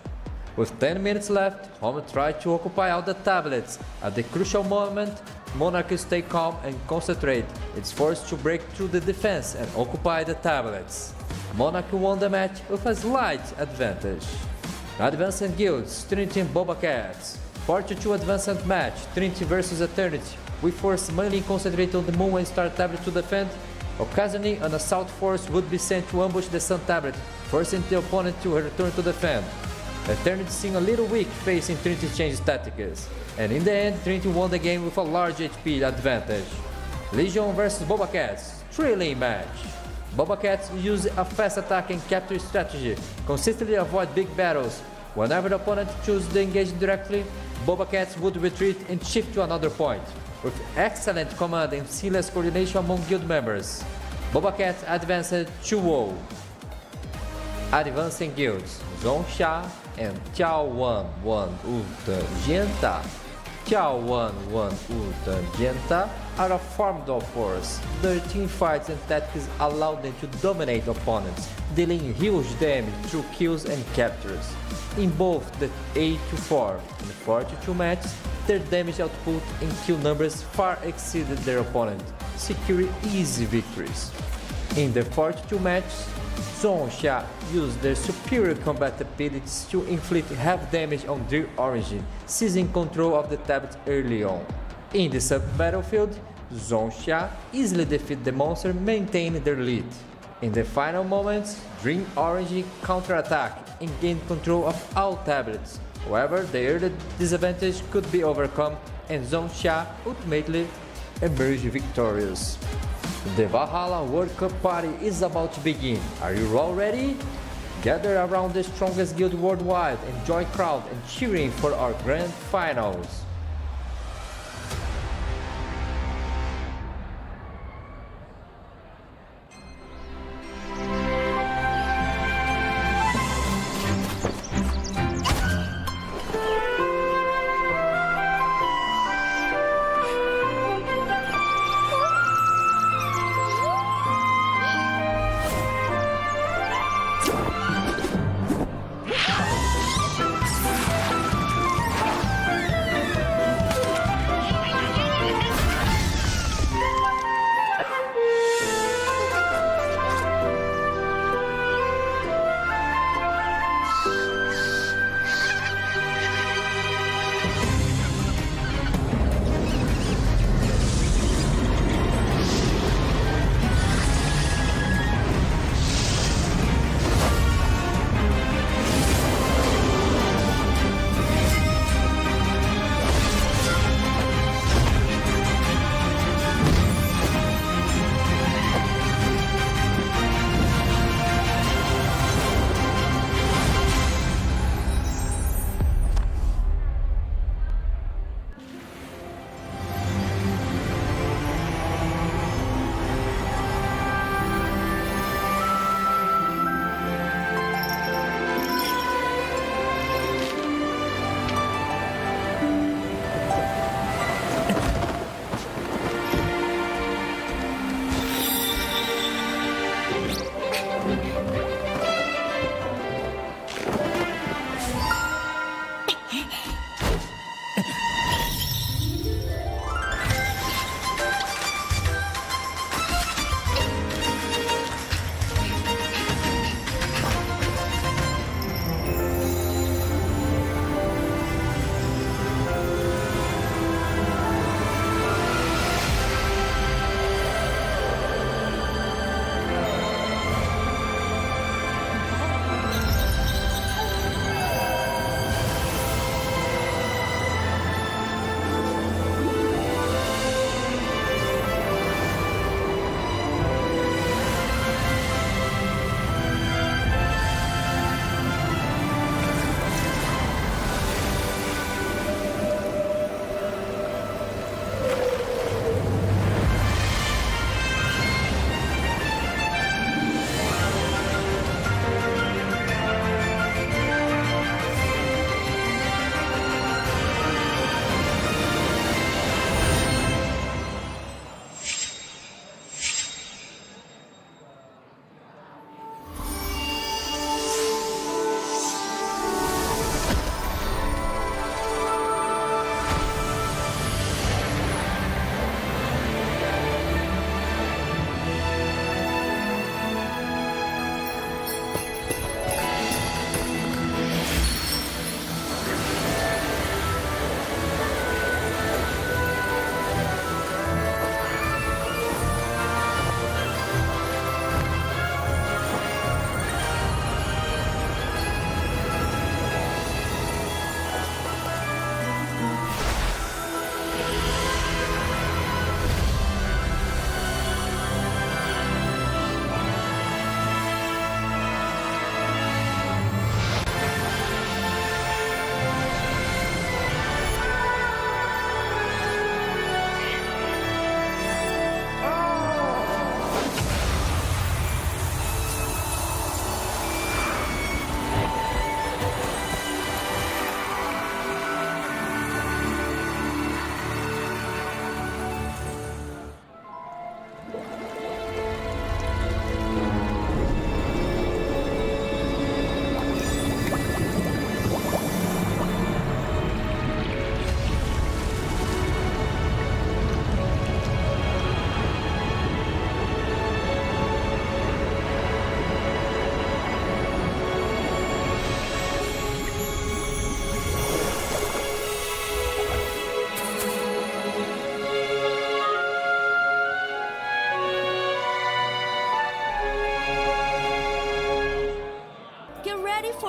With 10 minutes left, Home tried to occupy all the tablets. At the crucial moment, MONARCH stayed calm and concentrate. It's forced to break through the defense and occupy the tablets. MONARCH won the match with a slight advantage. Advancing guilds, Trinity and BobaCats. 4-2 advanced match, Trinity versus Eternity. We force mainly concentrate on the Moon and Star tablet to defend. Occasionally, an assault force would be sent to ambush the Sun tablet, forcing the opponent to return to defend. Eternity seemed a little weak facing Trinity's change tactics, and in the end, Trinity won the game with a large HP advantage. Legion vs BobaCats, thrilling match. BobaCats used a fast attack and capture strategy, consistently avoid big battles. Whenever the opponent chose to engage directly, BobaCats would retreat and shift to another point. With excellent command and seamless coordination among guild members, BobaCats advanced 2-0. Advancing guilds,仲夏and眺望万物的尖塔.眺望万物的尖塔 are a formidable force. Their team fights and tactics allow them to dominate opponents, dealing huge damage through kills and captures. In both the 8-4 and 4-2 matches, their damage output and kill numbers far exceeded their opponent, securing easy victories. In the 4-2 match,仲夏used their superior combat abilities to inflict half damage on their origin, seizing control of the tablet early on. In the sub-battlefield,仲夏easily defeated the monster, maintaining their lead. In the final moments, Dream Origin counterattacked and gained control of all tablets. However, the early disadvantage could be overcome, and仲夏ultimately emerged victorious. The Valhalla World Cup party is about to begin. Are you all ready? Gather around the strongest guild worldwide and join crowd and cheering for our grand finals.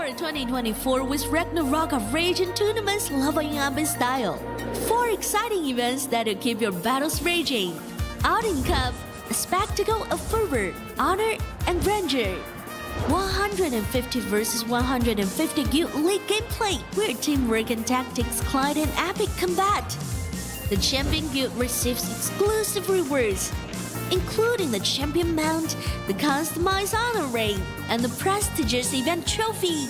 for 2024 with Ragnarok of Rage and tournaments leveling up in style. 4 exciting events that'll keep your battles raging. Outing Cup, a spectacle of fervor, honor, and grandeur. 150 versus 150 Guild League gameplay, where teamwork and tactics collide in epic combat. The Champion Guild receives exclusive rewards, including the Champion Mount, the customized honor ring, and the prestigious event trophy.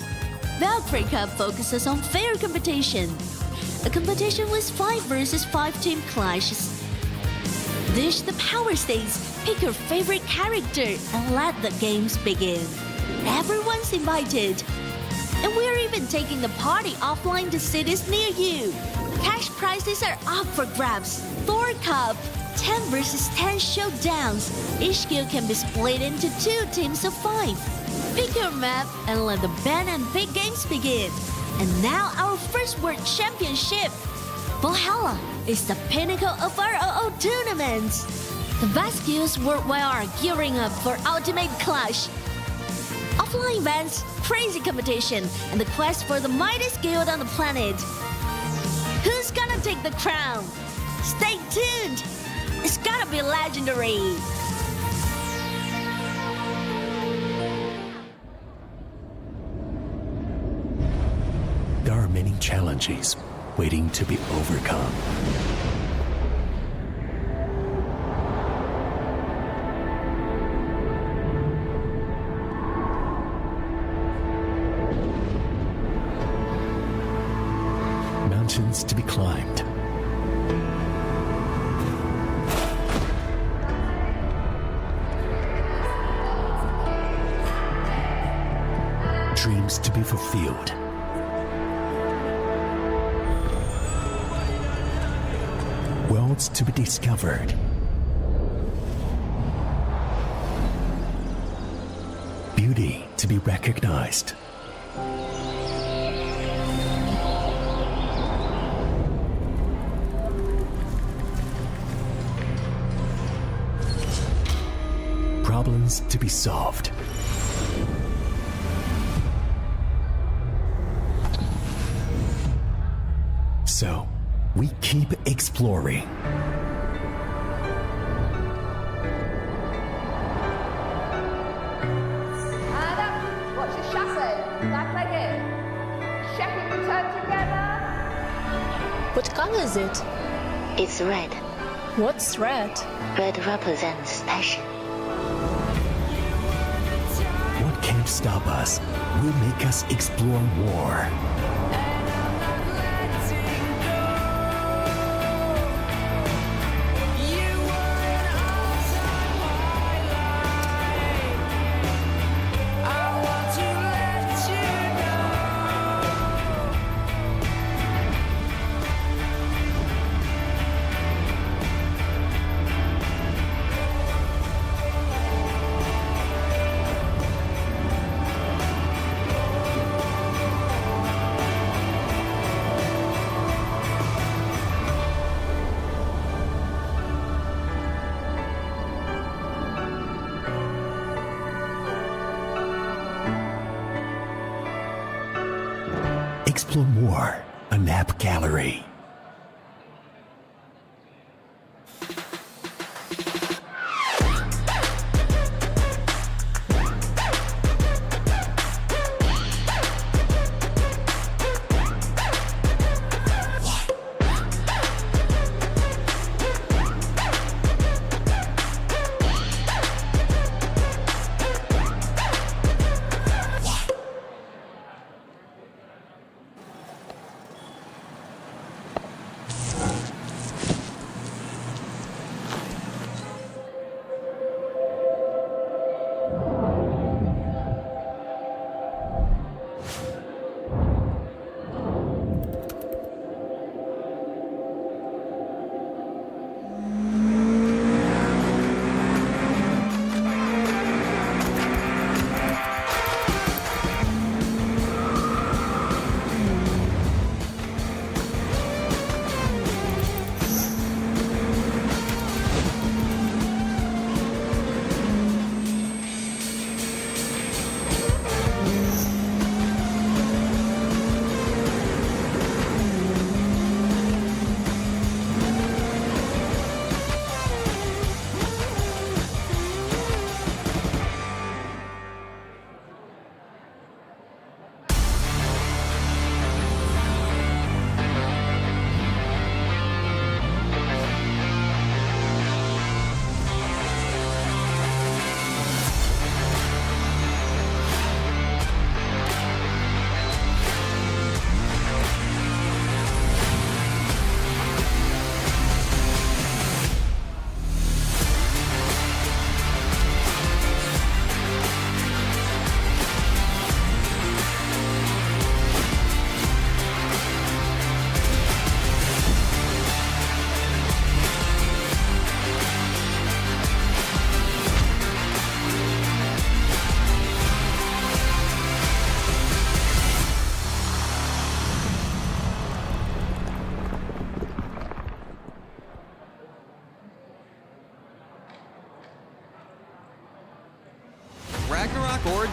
Valkyrie Cup focuses on fair competition, a competition with 5 versus 5 team clashes. Dish the power stakes, pick your favorite character, and let the games begin. Everyone's invited. And we're even taking the party offline to cities near you. Cash prizes are up for grabs. Thor Cup, 10 versus 10 showdowns. Each guild can be split into 2 teams of 5. Pick your map and let the ban and big games begin. And now our first World Championship. Valhalla is the pinnacle of ROO tournaments. The best guilds worldwide are gearing up for ultimate clash. Offline events, crazy competition, and the quest for the mightiest guild on the planet. Who's gonna take the crown? Stay tuned! It's gonna be legendary! There are many challenges waiting to be overcome. Mountains to be climbed. Dreams to be fulfilled. Worlds to be discovered. Beauty to be recognized. Problems to be solved. So, we keep exploring. And watch your chassis. Back-legged. Shepherd return together. What color is it? It's red. What's red? Red represents passion. What can't stop us will make us explore more. Explore more, a map gallery.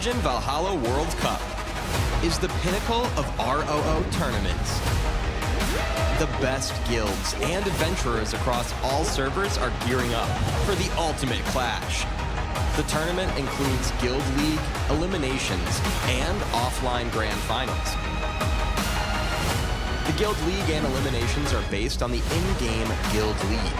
Origin Valhalla World Cup is the pinnacle of ROO tournaments. The best guilds and adventurers across all servers are gearing up for the ultimate clash. The tournament includes Guild League, eliminations, and offline grand finals. The Guild League and eliminations are based on the in-game Guild League.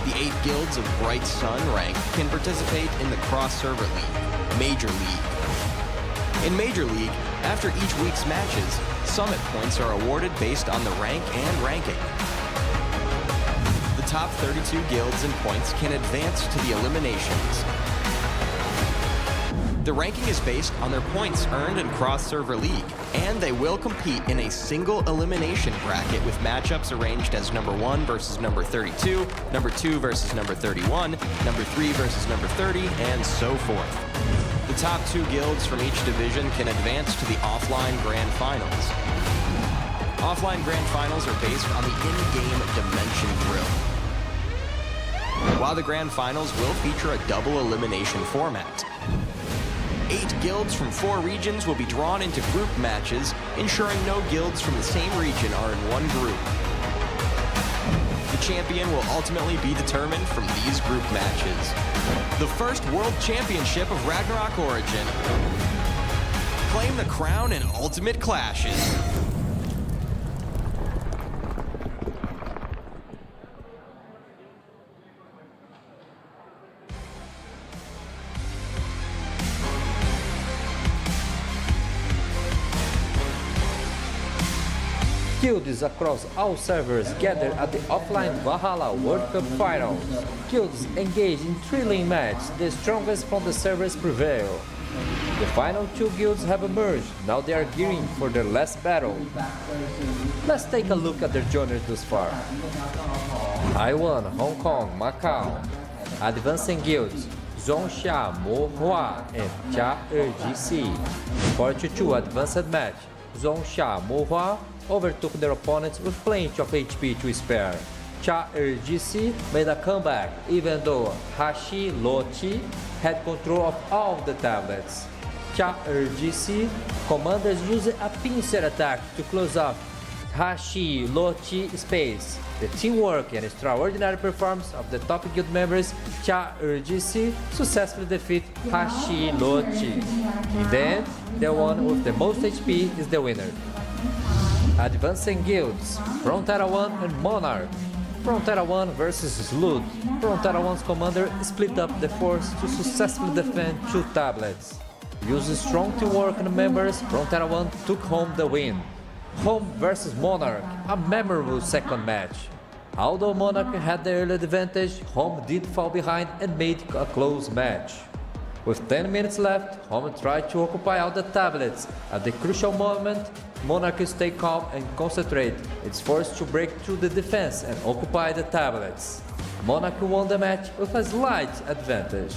The 8 guilds of Bright Sun rank can participate in the cross-server league, Major League. In Major League, after each week's matches, summit points are awarded based on the rank and ranking. The top 32 guilds and points can advance to the eliminations. The ranking is based on their points earned in cross-server league, and they will compete in a single elimination bracket with matchups arranged as number 1 versus number 32, number 2 versus number 31, number 3 versus number 30, and so forth. The top 2 guilds from each division can advance to the offline grand finals. Offline grand finals are based on the in-game dimension grill, while the grand finals will feature a double elimination format. 8 guilds from 4 regions will be drawn into group matches, ensuring no guilds from the same region are in one group. The champion will ultimately be determined from these group matches. The first World Championship of Ragnarok Origin. Claim the crown in Ultimate Clashes. Guilds across all servers gather at the offline Valhalla World Cup Finals. Guilds engage in thrilling matches, the strongest from the servers prevail. The final 2 guilds have emerged, now they are gearing for their last battle. Let's take a look at their journeys thus far. Taiwan, Hong Kong, Macau. Advancing guilds,仲夏沫花ธ์ and查尔济斯. 4-2 advanced match,仲夏沫花ธ์overtook their opponents with plenty of HP to spare.查尔济斯made a comeback even though Hashi Lochi had control of all of the tablets.查尔济斯commanders used a pincer attack to close off Hashi Lochi space. The teamwork and extraordinary performance of the top guild members,查尔济斯successfully defeat Hashi Lochi. In the end, the one with the most HP is the winner. Advancing guilds, Frontera 1 and MONARCH. Frontera 1 versus Slud. Frontera 1's commander split up the force to successfully defend 2 tablets. Using strong teamwork and members, Frontera 1 took home the win. Home versus MONARCH, a memorable second match. Although MONARCH had the early advantage, Home did fall behind and made a close match. With 10 minutes left, Home tried to occupy all the tablets. At the crucial moment, MONARCH stayed calm and concentrate. It's forced to break through the defense and occupy the tablets. MONARCH won the match with a slight advantage.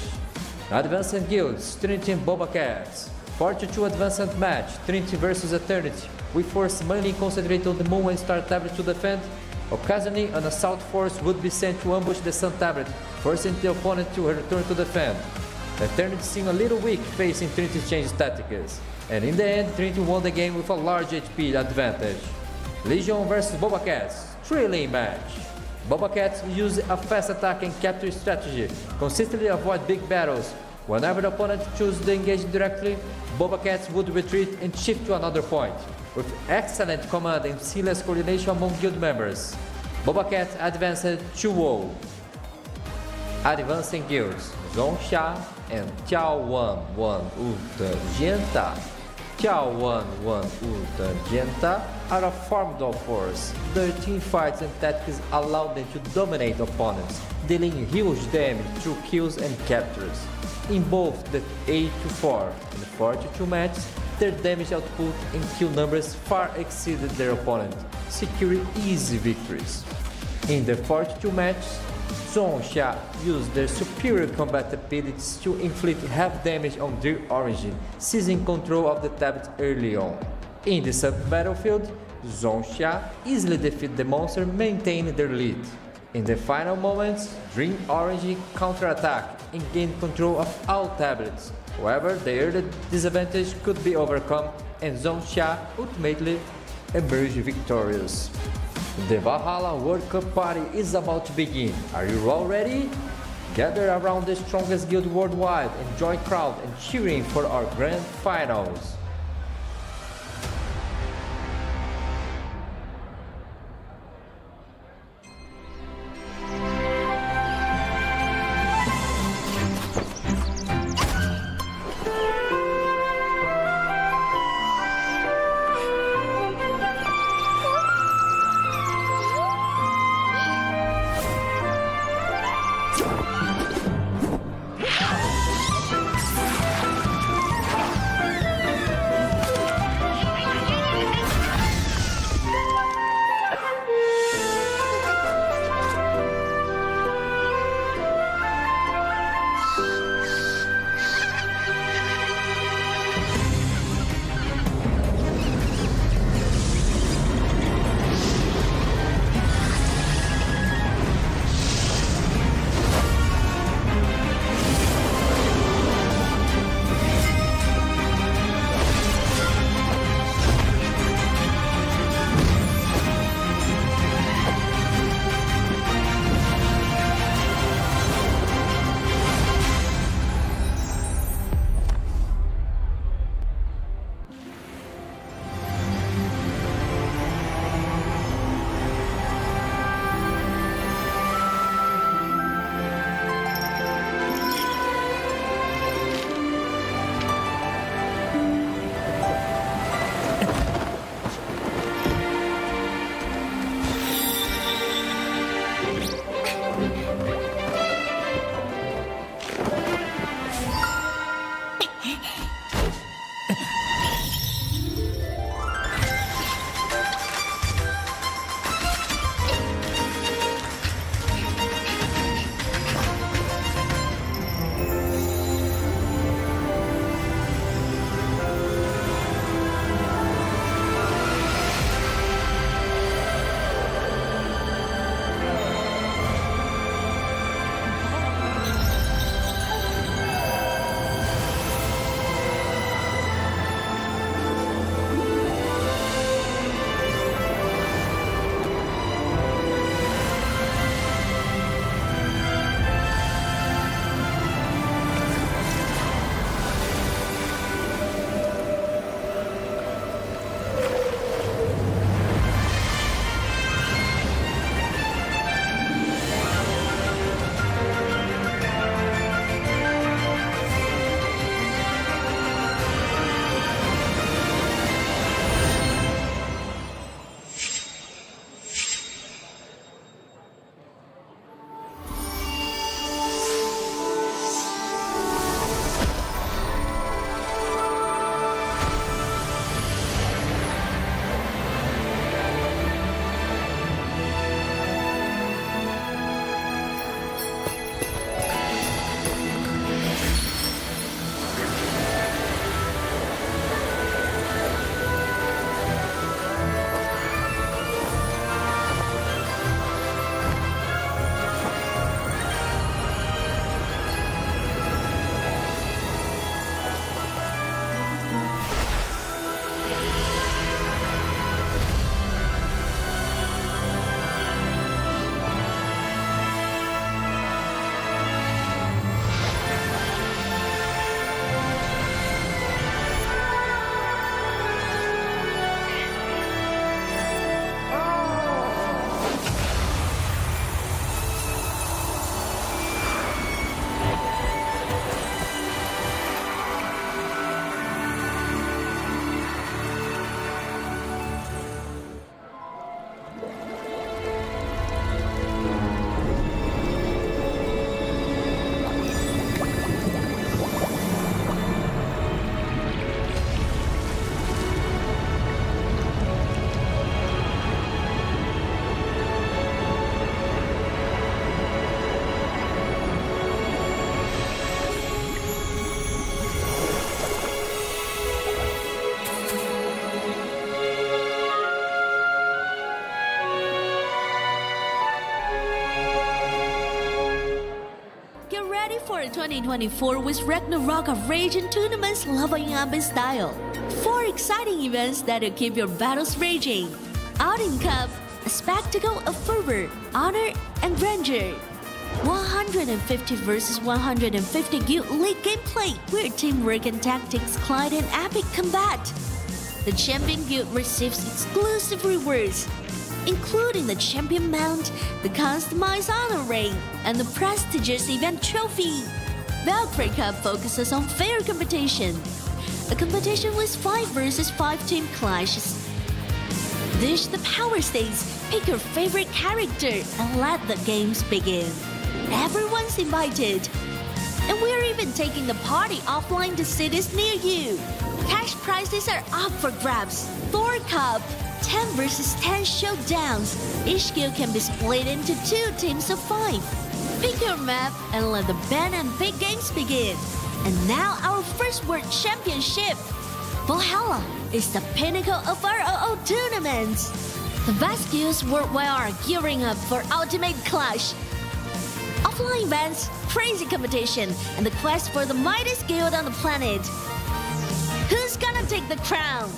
Advancing guilds, Trinity and BobaCats. 4-2 advanced match, Trinity versus Eternity. We force mainly concentrate on the Moon and Star tablet to defend. Occasionally, an assault force would be sent to ambush the Sun tablet, forcing the opponent to return to defend. Eternity seemed a little weak facing Trinity's change tactics, and in the end, Trinity won the game with a large HP advantage. Legion versus BobaCats, thrilling match. BobaCats use a fast attack and capture strategy, consistently avoid big battles. Whenever the opponent chooses to engage directly, BobaCats would retreat and shift to another point. With excellent command and seamless coordination among guild members, BobaCats advanced 2-0. Advancing guilds, Zhongsha and眺望万物的尖塔.眺望万物的尖塔 are a formidable force. Their team fights and tactics allow them to dominate opponents, dealing huge damage through kills and captures. In both the 8-4 and 4-2 matches, their damage output and kill numbers far exceeded their opponent, securing easy victories. In the 4-2 match, Zhongsha used their superior combat abilities to inflict half damage on their origin, seizing control of the tablet early on. In the sub-battlefield, Zhongsha easily defeated the monster, maintaining their lead. In the final moments, Dream Orange counterattacked and gained control of all tablets, However, their disadvantage could be overcome and Zhongxia ultimately emerged victorious. The Valhalla World Cup party is about to begin. Are you all ready? Gather around the strongest guild worldwide and join crowd and cheering for our grand finals. 2024 with Ragnarok of Rage and Tournaments leveling up in style. 4 exciting events that'll keep your battles raging. Outing Cup, a spectacle of fervor, honor, and grandeur. 150 versus 150 Guild League gameplay where teamwork and tactics collide in epic combat. The Champion Guild receives exclusive rewards, including the Champion Mount, the customized honor ring, and the prestigious event trophy. Valkyrie Cup focuses on fair competition, a competition with 5 versus 5 team clashes. Dish the power stage, pick your favorite character, and let the games begin. Everyone's invited. And we're even taking the party offline to cities near you. Cash prizes are up for grabs. Thor Cup, 10 versus 10 showdowns. Each guild can be split into 2 teams of 5. Pick your map and let the ban and pick games begin. And now our first World Championship. Valhalla is the pinnacle of ROO tournaments. The best guilds worldwide are gearing up for ultimate clash. Offline events, crazy competition, and the quest for the mightiest guild on the planet. Who's gonna take the crown?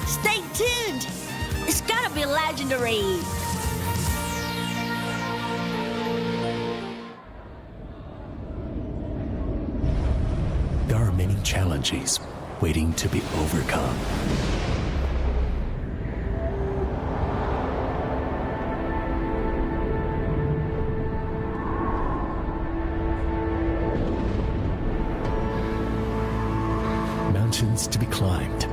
Stay tuned! It's gonna be legendary! There are many challenges waiting to be overcome. Mountains to be climbed.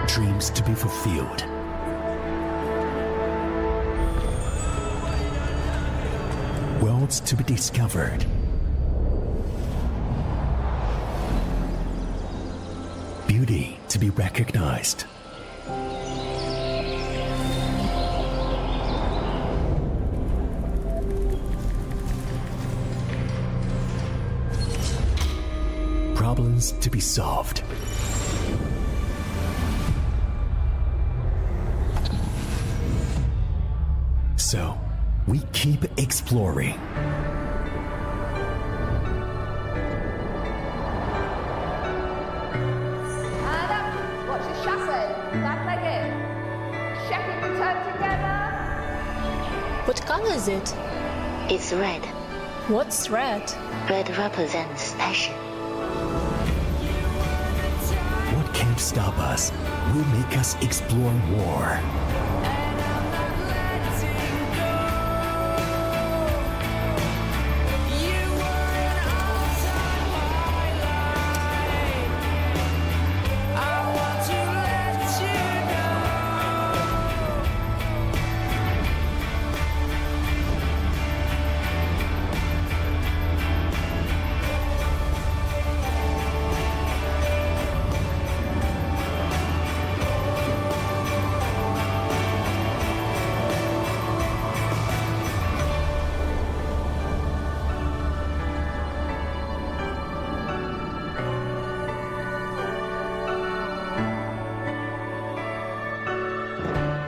Dreams to be fulfilled. Worlds to be discovered. Beauty to be recognized. Problems to be solved. So, we keep exploring. And up, watch the chassis, back-legged. Checking the turn together. What color is it? It's red. What's red? Red represents passion. What can't stop us will make us explore more.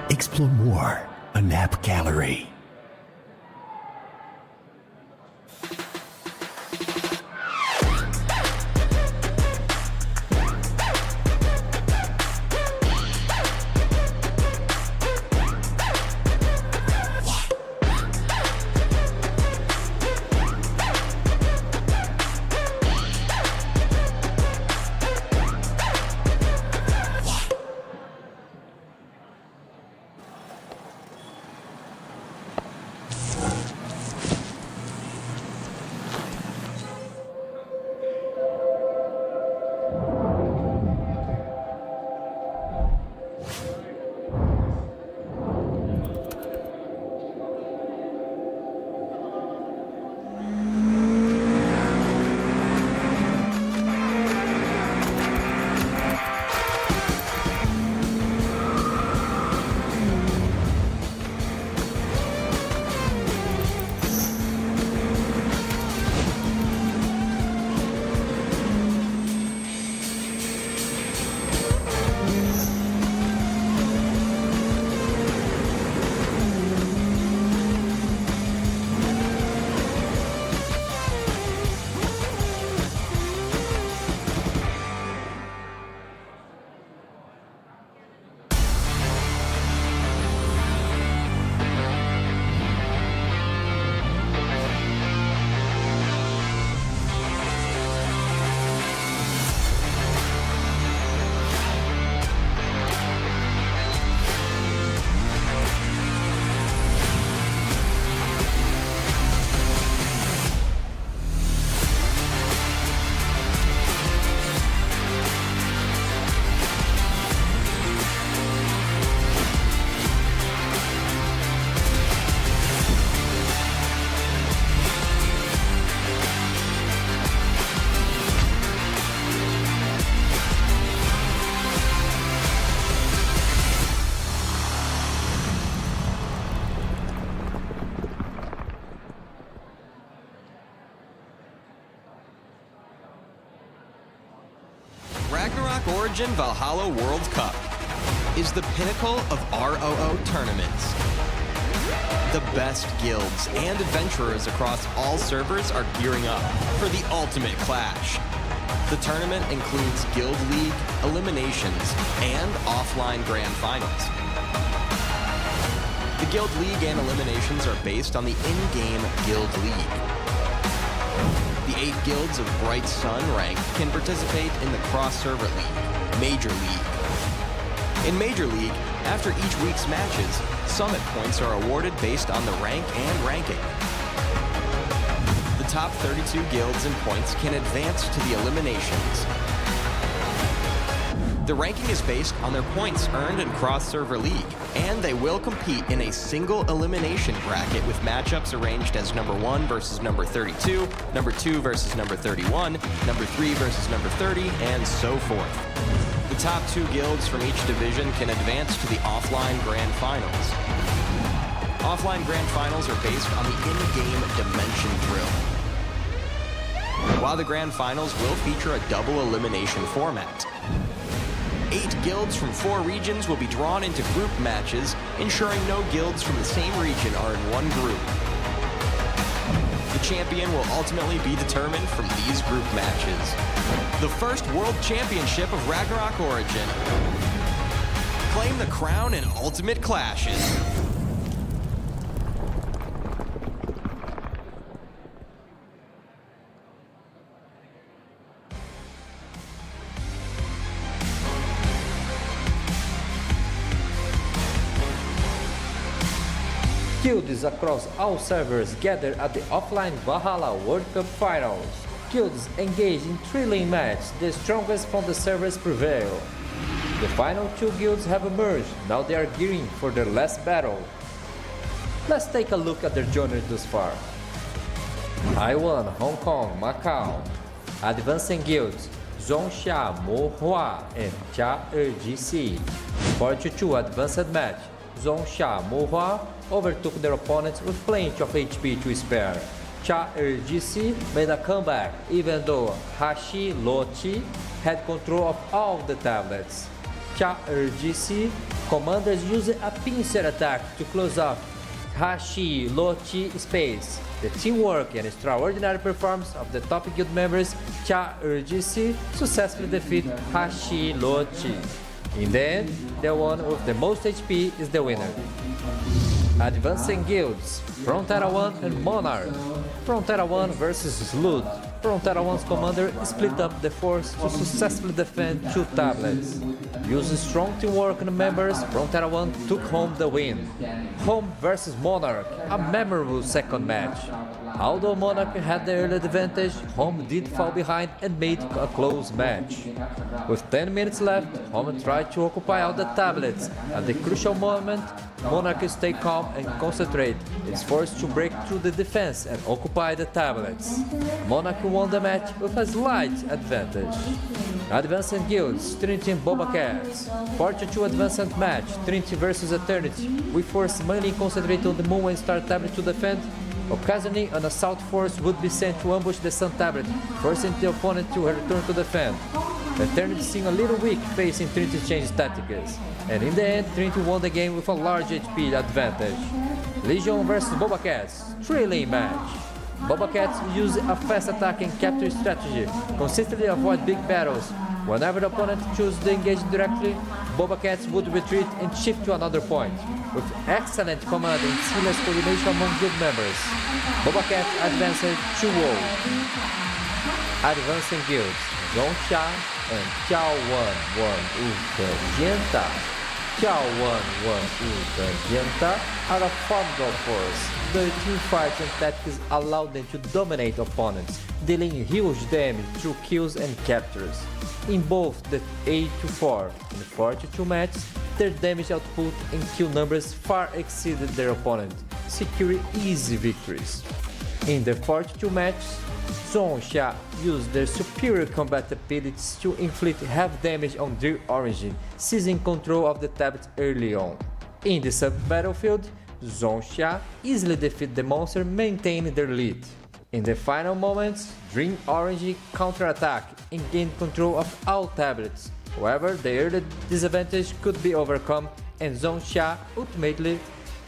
Explore more, a nap gallery. Origin Valhalla World Cup is the pinnacle of ROO tournaments. The best guilds and adventurers across all servers are gearing up for the ultimate clash. The tournament includes Guild League, eliminations, and offline grand finals. The Guild League and eliminations are based on the in-game Guild League. The 8 guilds of Bright Sun rank can participate in the cross-server league, Major League. In Major League, after each week's matches, summit points are awarded based on the rank and ranking. The top 32 guilds and points can advance to the eliminations. The ranking is based on their points earned in cross-server league, and they will compete in a single elimination bracket with matchups arranged as number 1 versus number 32, number 2 versus number 31, number 3 versus number 30, and so forth. The top 2 guilds from each division can advance to the offline grand finals. Offline grand finals are based on the in-game dimension drill, while the grand finals will feature a double elimination format. 8 guilds from 4 regions will be drawn into group matches, ensuring no guilds from the same region are in one group. The champion will ultimately be determined from these group matches. The first World Championship of Ragnarok Origin. Claim the crown in Ultimate Clashes. Guilds across all servers gather at the offline Valhalla World Cup Finals. Guilds engage in thrilling matches, the strongest from the servers prevail. The final 2 guilds have emerged, now they are gearing for their last battle. Let's take a look at their journey thus far. Taiwan, Hong Kong, Macau. Advancing guilds,仲夏沫花ธ์ and Char'er.gc. 42 advanced match.仲夏沫花ธ์overtook their opponents with plenty of HP to spare. Char'er.gc made a comeback even though Hashi Lochi had control of all the tablets. Char'er.gc commanders used a pincer attack to close off Hashi Lochi space. The teamwork and extraordinary performance of the top guild members, Char'er.gc successfully defeat Hashi Lochi. In the end, the one with the most HP is the winner. Advancing guilds, Frontera 1 and Monarch. Frontera 1 versus Slud. Frontera 1's commander split up the force to successfully defend 2 tablets. Using strong teamwork and members, Frontera 1 took home the win. Home versus Monarch, a memorable second match. Although Monarch had the early advantage, Home did fall behind and made a close match. With 10 minutes left, Home tried to occupy all the tablets. At the crucial moment, Monarch stayed calm and concentrate. It's forced to break through the defense and occupy the tablets. Monarch won the match with a slight advantage. Advancing guilds, Trinity and BobaCats. 42 advanced match, Trinity versus Eternity. We force mainly concentrate on the Moon and Star tablet to defend. Occasionally, an assault force would be sent to ambush the Sun tablet, forcing the opponent to return to defend. Eternity seemed a little weak facing Trinity's change tactics, and in the end, Trinity won the game with a large HP advantage. Legion vs BobaCats, thrilling match. BobaCats use a fast attack and capture strategy, consistently avoid big battles. Whenever the opponent chose to engage directly, BobaCats would retreat and shift to another point. With excellent command and seamless coordination among guild members, BobaCats advanced 2-0. Advancing guilds, Zhongsha and眺望万物的尖塔.眺望万物的尖塔 are a formidable force. Their teamfights and tactics allowed them to dominate opponents, dealing huge damage through kills and captures. In both the 8-4 and 42 matches, their damage output and kill numbers far exceeded their opponent, securing easy victories. In the 42 matches, Zhongsha used their superior combat abilities to inflict heavy damage on their origin, seizing control of the tablet early on. In the sub-battlefield, Zhongsha easily defeated the monster, maintaining their lead. In the final moments, Dream Orange counter-attacked and gained control of all tablets, However, the early disadvantage could be overcome and Zhongxia ultimately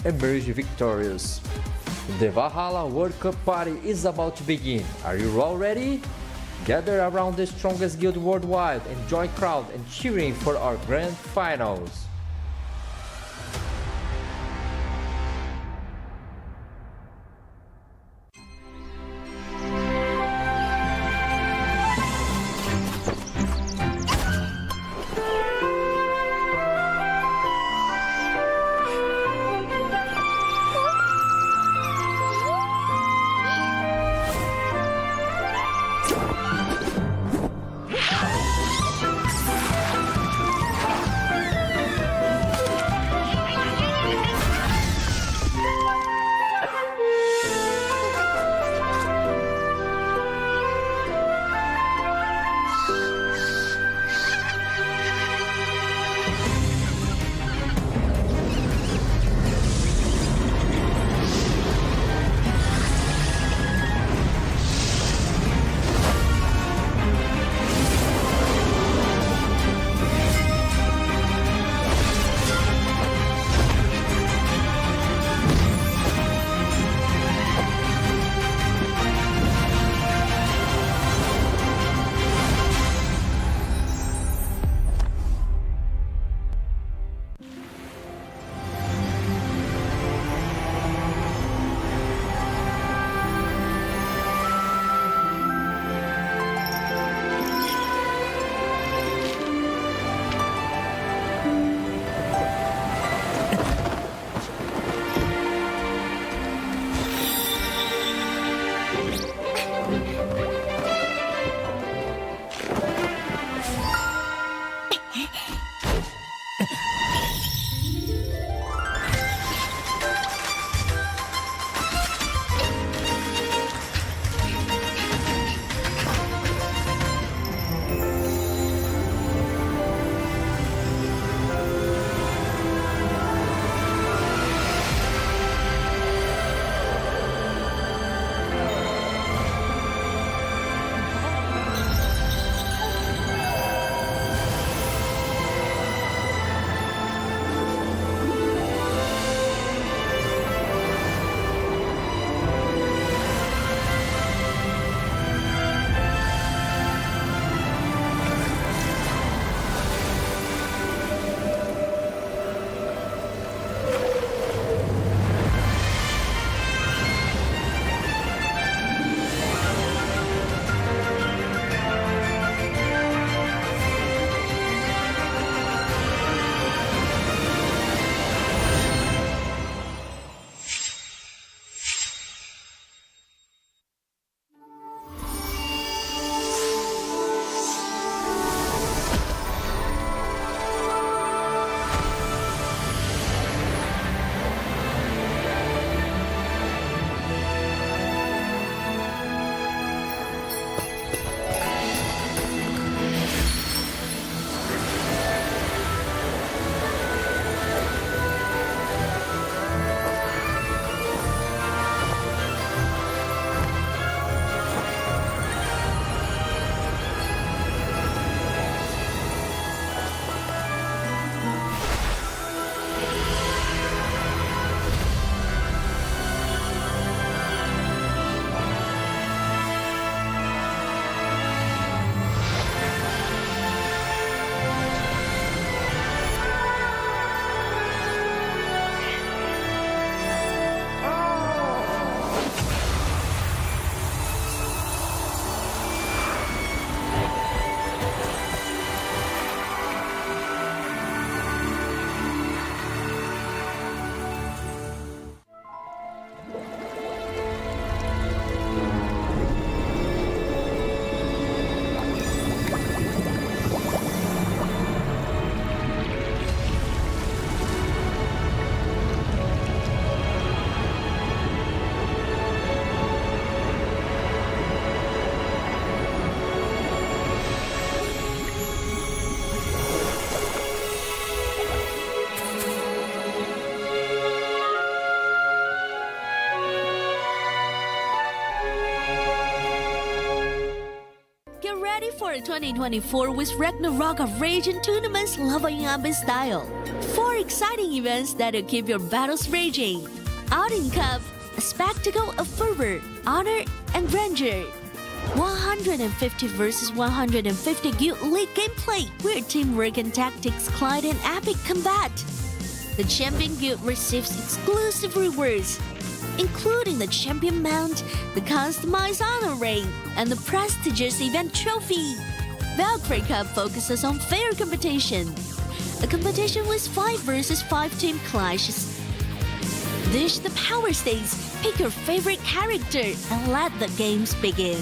emerged victorious. The Valhalla World Cup party is about to begin. Are you all ready? Gather around the strongest guild worldwide and join crowd and cheering for our grand finals. for 2024 with Ragnarok of Rage and Tournaments Leveling Up in Style. 4 exciting events that'll keep your battles raging. Outing Cup, a spectacle of fervor, honor, and grandeur. 150 versus 150 Guild League gameplay, where teamwork and tactics collide in epic combat. The Champion Guild receives exclusive rewards, including the Champion Mount, the customized honor ring, and the prestigious event trophy. Valkyrie Cup focuses on fair competition, a competition with 5 versus 5 team clashes. Dish the power stakes, pick your favorite character, and let the games begin.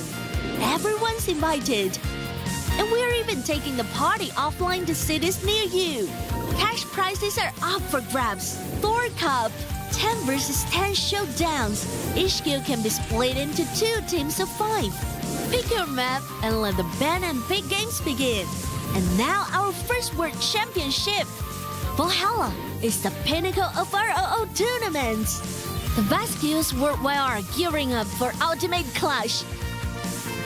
Everyone's invited. And we're even taking the party offline to cities near you. Cash prizes are up for grabs. Thor Cup, 10 versus 10 showdowns. Each guild can be split into 2 teams of 5. Pick your map and let the band and big games begin. And now our first World Championship. Valhalla is the pinnacle of ROO tournaments. The best guilds worldwide are gearing up for ultimate clash.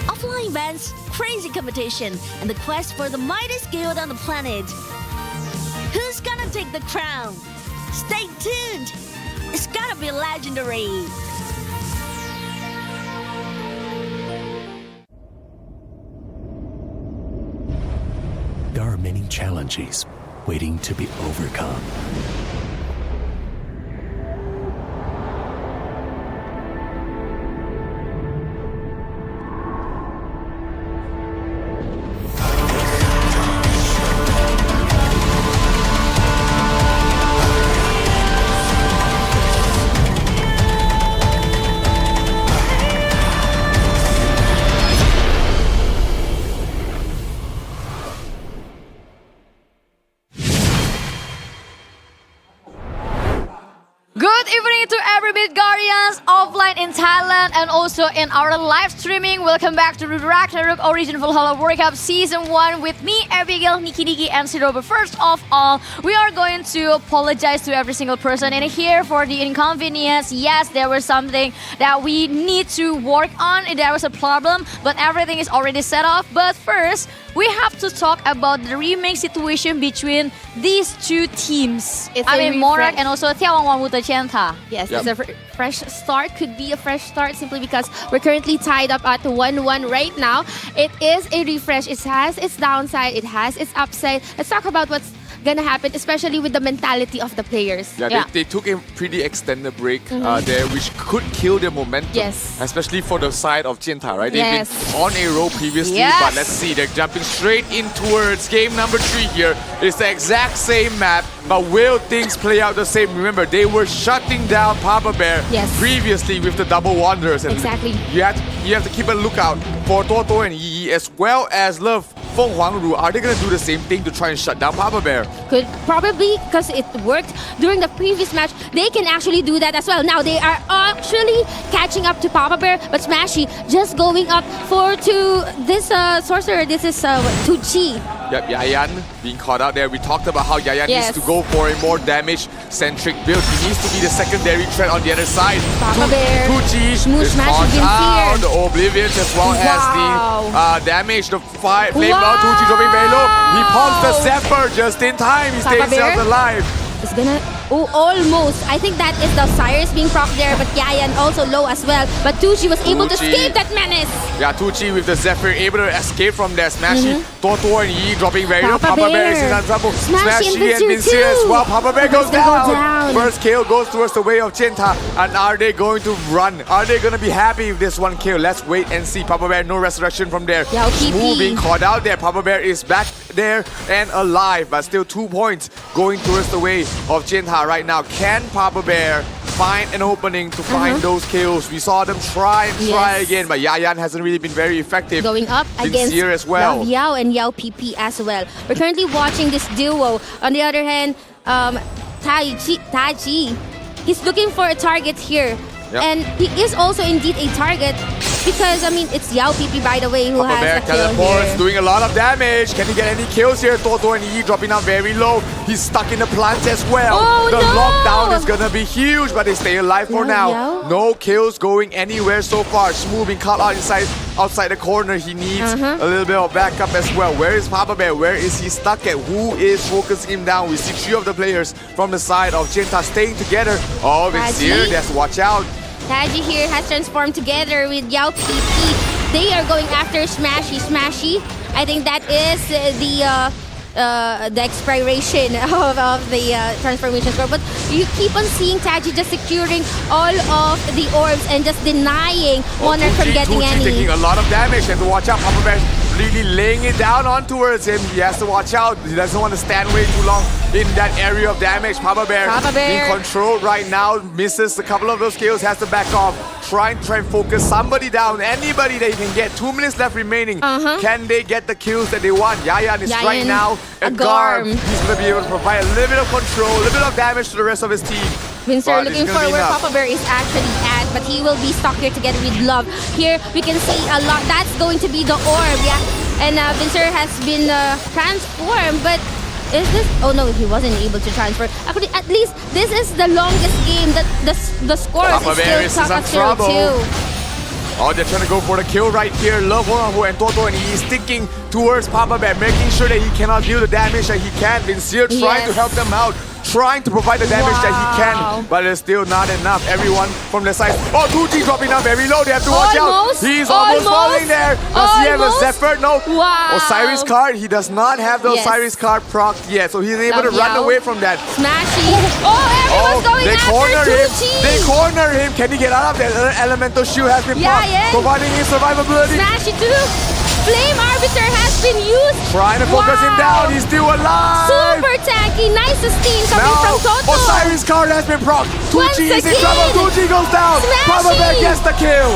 Offline events, crazy competition, and the quest for the mightiest guild on the planet. Who's gonna take the crown? Stay tuned! It's gonna be legendary! There are many challenges waiting to be overcome. Good evening to every Midgardians offline in Thailand and also in our live streaming. Welcome back to the Ragnarok Origin Valhalla World Cup Season 1 with me, Abigail, Niki, and Zero. But first of all, we are going to apologize to every single person in here for the inconvenience. Yes, there was something that we need to work on. There was a problem, but everything is already set off. But first, we have to talk about the remake situation between these 2 teams. MONARCH and also眺望万物的尖塔. Yes, it's a fresh start. Could be a fresh start simply because we're currently tied up at 1-1 right now. It is a refresh. It has its downside. It has its upside. Let's talk about what's gonna happen, especially with the mentality of the players. They took a pretty extended break there, which could kill their momentum. Yes. Especially for the side of Jinta, right? They've been on a roll previously, but let's see, they're jumping straight in towards game number 3 here. It's the exact same map, but will things play out the same? Remember, they were shutting down Papa Bear previously with the double wanderers. And exactly. You have to keep a lookout for Toto and Yi, as well as Love Feng Huangru. Are they going to do the same thing to try and shut down Papa Bear? Could probably, because it worked during the previous match, they can actually do that as well. Now they are actually catching up to Papa Bear, but Smashy just going up to this sorcerer. This is Tucci. Yep, Yayan being caught out there. We talked about how Yayan needs to go for a more damage-centric build. He needs to be the secondary threat on the other side. Papa Bear, Tucci is caught out. The Oblivion as well as the damage. The flame out. Tucci dropping very low. He pumps the Zephyr just in time. He stays alive. Is gonna almost. I think that is the Cyrus being proc there, but Yayan also low as well. But Tucci was able to escape that menace. Yeah, Tucci with the Zephyr able to escape from there. Smashy, Toto and Yi dropping very low. Papa Bear is in trouble. Smashy and Vincere as well. Papa Bear goes down. First kill goes towards the way of Jinta. And are they going to run? Are they going to be happy with this one kill? Let's wait and see. Papa Bear, no resurrection from there. Smooth being caught out there. Papa Bear is back there and alive, but still 2 points going towards the way of Jinta right now. Can Papa Bear find an opening to find those kills? We saw them try again, but Yayan hasn't really been very effective. Going up against here as well. Yao and Yao PP as well. We're currently watching this duo. On the other hand, Taiji, he's looking for a target here. And he is also indeed a target. because I mean it's Yao PP by the way who Papa Bear has the kill teleports, here. doing a lot of damage. Can he get any kills here? Toto and E dropping down very low. He's stuck in the plant as well. Oh, the no! lockdown is gonna be huge, but they stay alive for now. Yao. No kills going anywhere so far. Shmoo being caught out outside the corner. He needs a little bit of backup as well. Where is Papa Bear? Where is he stuck at? Who is focusing him down? We see 3 of the players from the side of Jinta staying together. Oh, Vizier, just watch out. Taji here has transformed together with Yao PP. They are going after Smashy. I think that is the expiration of the transformation score. But you keep on seeing Taji just securing all of the orbs and just denying Monarch from getting any. Taking a lot of damage, and to watch out. Papa Bear really laying it down on towards him. He has to watch out. He doesn't want to stand way too long in that area of damage. Papa Bear in control right now. Misses a couple of those kills. Has to back off. Try and focus somebody down. Anybody that he can get. 2 minutes left remaining. Can they get the kills that they want? Yayan is right now a Garm. He's going to be able to provide a little bit of control, a little bit of damage to the rest of his team. Vinsir looking for where Papa Bear is actually at, but he will be stuck here together with Love. Here we can see a lot. That's going to be the orb, yeah. And Vinsir has been transformed, but is this? Oh no, he wasn't able to transfer. Actually, at least this is the longest game. That the score is still Saka 0-2. Oh, they're trying to go for the kill right here. Love Wonahu and Toto, and he's sticking towards Papa Bear, making sure that he cannot deal the damage that he can. Vinsir trying to help them out, trying to provide the damage that he can, but it's still not enough. Everyone from the side. Oh, 2G dropping down very low. They have to watch out. He's almost falling there. Does he have a Zephyr? No. Osiris card. He does not have the Osiris card procced yet, so he's able to run away from that. Smashy. Everyone's going after 2G. They corner him. Can he get out of that? Elemental Shoe has been procced, providing his survivability. Smashy too. Flame Arbiter has been used. Trying to focus him down. He's still alive. Super tanky. Nice sustain coming from Toto. Osiris card has been procced. 2G is in trouble. 2G goes down. Papa Bear gets the kill.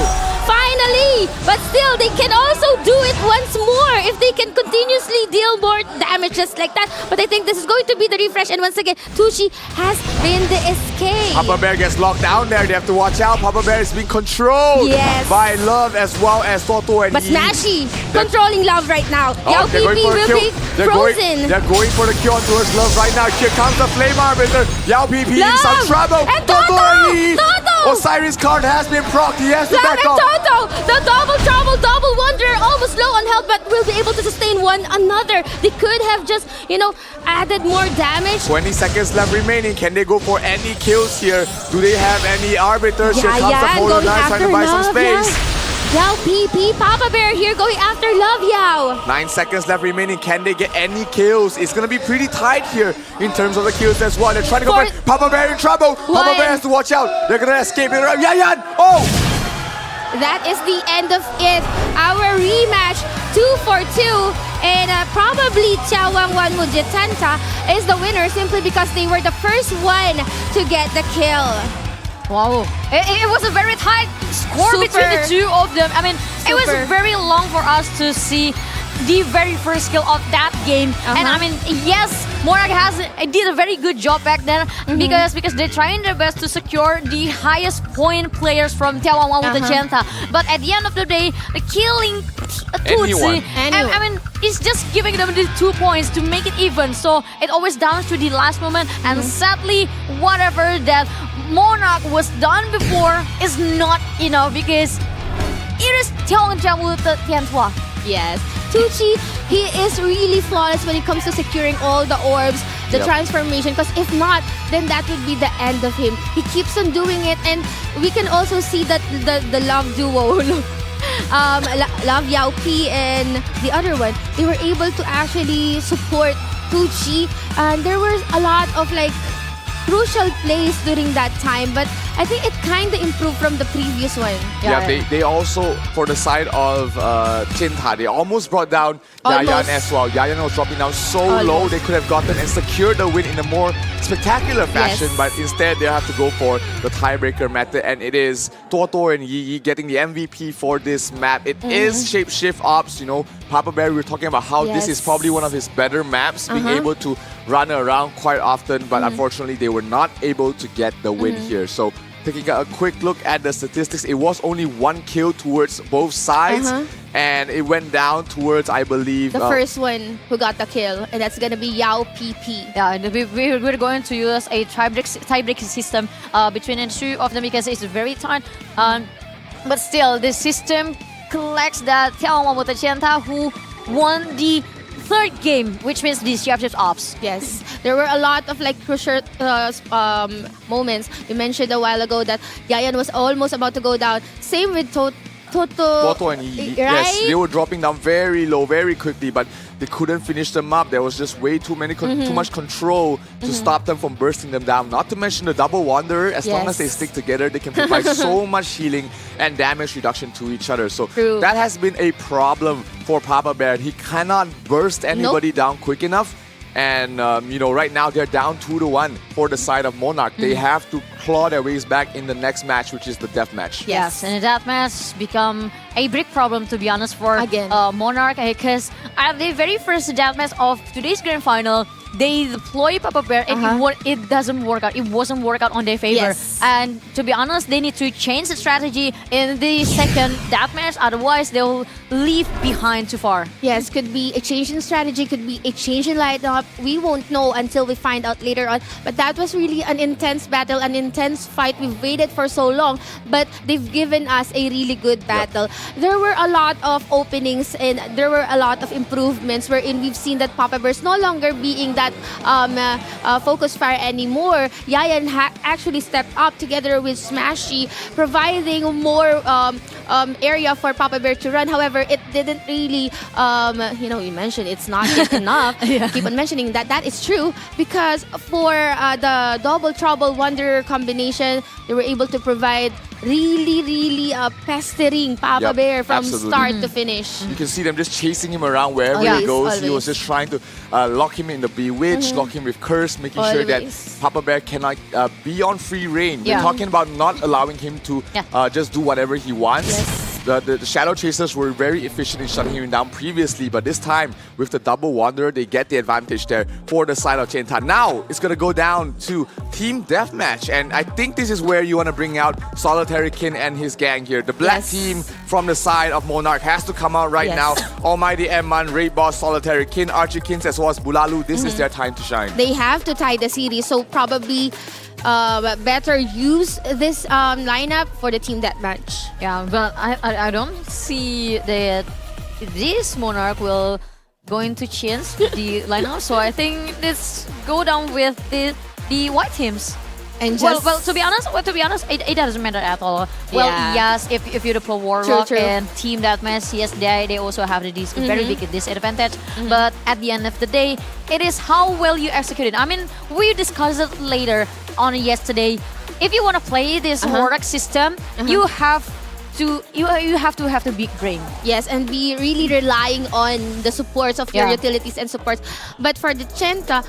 Finally! But still, they can also do it once more if they can continuously deal more damage just like that. But I think this is going to be the refresh. And once again, Tucci has been the escape. Papa Bear gets locked down there. They have to watch out. Papa Bear is being controlled by Love as well as Toto and But Smashy controlling Love right now. Yao PP will be frozen. They're going for the kill towards Love right now. Here comes the Flame Arbiter. Yao PP in some trouble. And Toto! Osiris card has been procced. He has to back off. Toto! The double trouble, double wonder, almost low on health, but will be able to sustain one another. They could have just, added more damage. 20 seconds left remaining. Can they go for any kills here? Do they have any arbiters? Here comes the Polar Knight trying to buy some space. Yao PP, Papa Bear here going after Love Yao. 9 seconds left remaining. Can they get any kills? It's going to be pretty tight here in terms of the kills as well. They're trying to go for Papa Bear in trouble. Papa Bear has to watch out. They're going to escape it. Yayan! Oh! That is the end of it. Our rematch, 2-for-2. And probably眺望万物的尖塔 is the winner simply because they were the first one to get the kill. Wow. It was a very tight score between the two of them. I mean, it was very long for us to see the very first skill of that game. And I mean, yes, MONARCH did a very good job back then because they're trying their best to secure the highest point players from眺望万物的尖塔. But at the end of the day, killing Tutsi, I mean, it's just giving them the 2 points to make it even. So it always down to the last moment. And sadly, whatever that MONARCH was done before is not enough because it is眺望万物的尖塔. Yes. Tucci, he is really flawless when it comes to securing all the orbs, the transformation, because if not, then that would be the end of him. He keeps on doing it, and we can also see that the Love duo, Love Yao P and the other one, they were able to actually support Tucci, and there was a lot of crucial plays during that time, but I think it kind of improved from the previous one. They also, for the side of Jinta, they almost brought down Yayan as well. Yayan was dropping down so low, they could have gotten and secured the win in a more spectacular fashion, but instead they have to go for the tiebreaker method, and it is Toto and Yi getting the MVP for this map. It is Shapeshift Ops, Papa Bear, we were talking about how this is probably one of his better maps, being able to run around quite often, but unfortunately they were not able to get the win here. So taking a quick look at the statistics, it was only 1 kill towards both sides. And it went down towards, I believe, the first one who got the kill, and that's gonna be Yao PP. Yeah, we're going to use a tiebreak system between the two of them because it's very tight. But still, the system collects that眺望万物的尖塔 who won the third game, which means the Shapeshift Ops. Yes, there were a lot of like crucial moments. You mentioned a while ago that Yayan was almost about to go down. Same with Toto and Yi. right? Yes, they were dropping down very low, very quickly, but they couldn't finish them up. There was just way too much control to stop them from bursting them down. Not to mention the double Wanderer. As long as they stick together, they can provide so much healing and damage reduction to each other. So that has been a problem for Papa Bear. He cannot burst anybody down quick enough. And right now they're down 2-1 for the side of Monarch. They have to claw their ways back in the next match, which is the death match. Yes, and the death match become a big problem, to be honest, for Monarch, because at the very first death match of today's grand final, they deploy Papa Bear and it doesn't work out. It wasn't work out on their favor. Yes. And to be honest, they need to change the strategy in the second deathmatch. Otherwise, they'll leave behind too far. Yes, could be a change in strategy, could be a change in lineup. We won't know until we find out later on. But that was really an intense battle, an intense fight. We've waited for so long, but they've given us a really good battle. There were a lot of openings and there were a lot of improvements wherein we've seen that Papa Bear's no longer being that focus fire anymore. Yayan actually stepped up together with Smashy, providing more area for Papa Bear to run. However, it didn't really, you mentioned it's not enough. Keep on mentioning that is true because for the double trouble Wanderer combination, they were able to provide really pestering Papa Bear from start to finish. You can see them just chasing him around wherever he goes. Always. He was just trying to lock him in the Bewitch, lock him with Curse, making sure that Papa Bear cannot be on free reign. We're talking about not allowing him to just do whatever he wants. The Shadow Chasers were very efficient in shutting him down previously, but this time, with the double Wanderer, they get the advantage there for the side of Chenta. Now, it's going to go down to Team Deathmatch, and I think this is where you want to bring out Solitary Kin and his gang here. The black team from the side of Monarch has to come out right now. Almighty M-Man, Raid Boss, Solitary Kin, Archie Kins, as well as Bulalu. This is their time to shine. They have to tie the series, so probably better use this lineup for the Team Deathmatch. Yeah, but I don't see that this Monarch will going to change the lineup. So I think let's go down with the white teams. And just well, to be honest, it doesn't matter at all. Well, yes, if you deploy Warlock and Team Deathmatch, yes, they also have this very big disadvantage. But at the end of the day, it is how well you execute it. I mean, we discussed it later on yesterday. If you want to play this Warlock system, you have to have the big brain. Yes, and be really relying on the supports of your utilities and supports. But for the Chenta,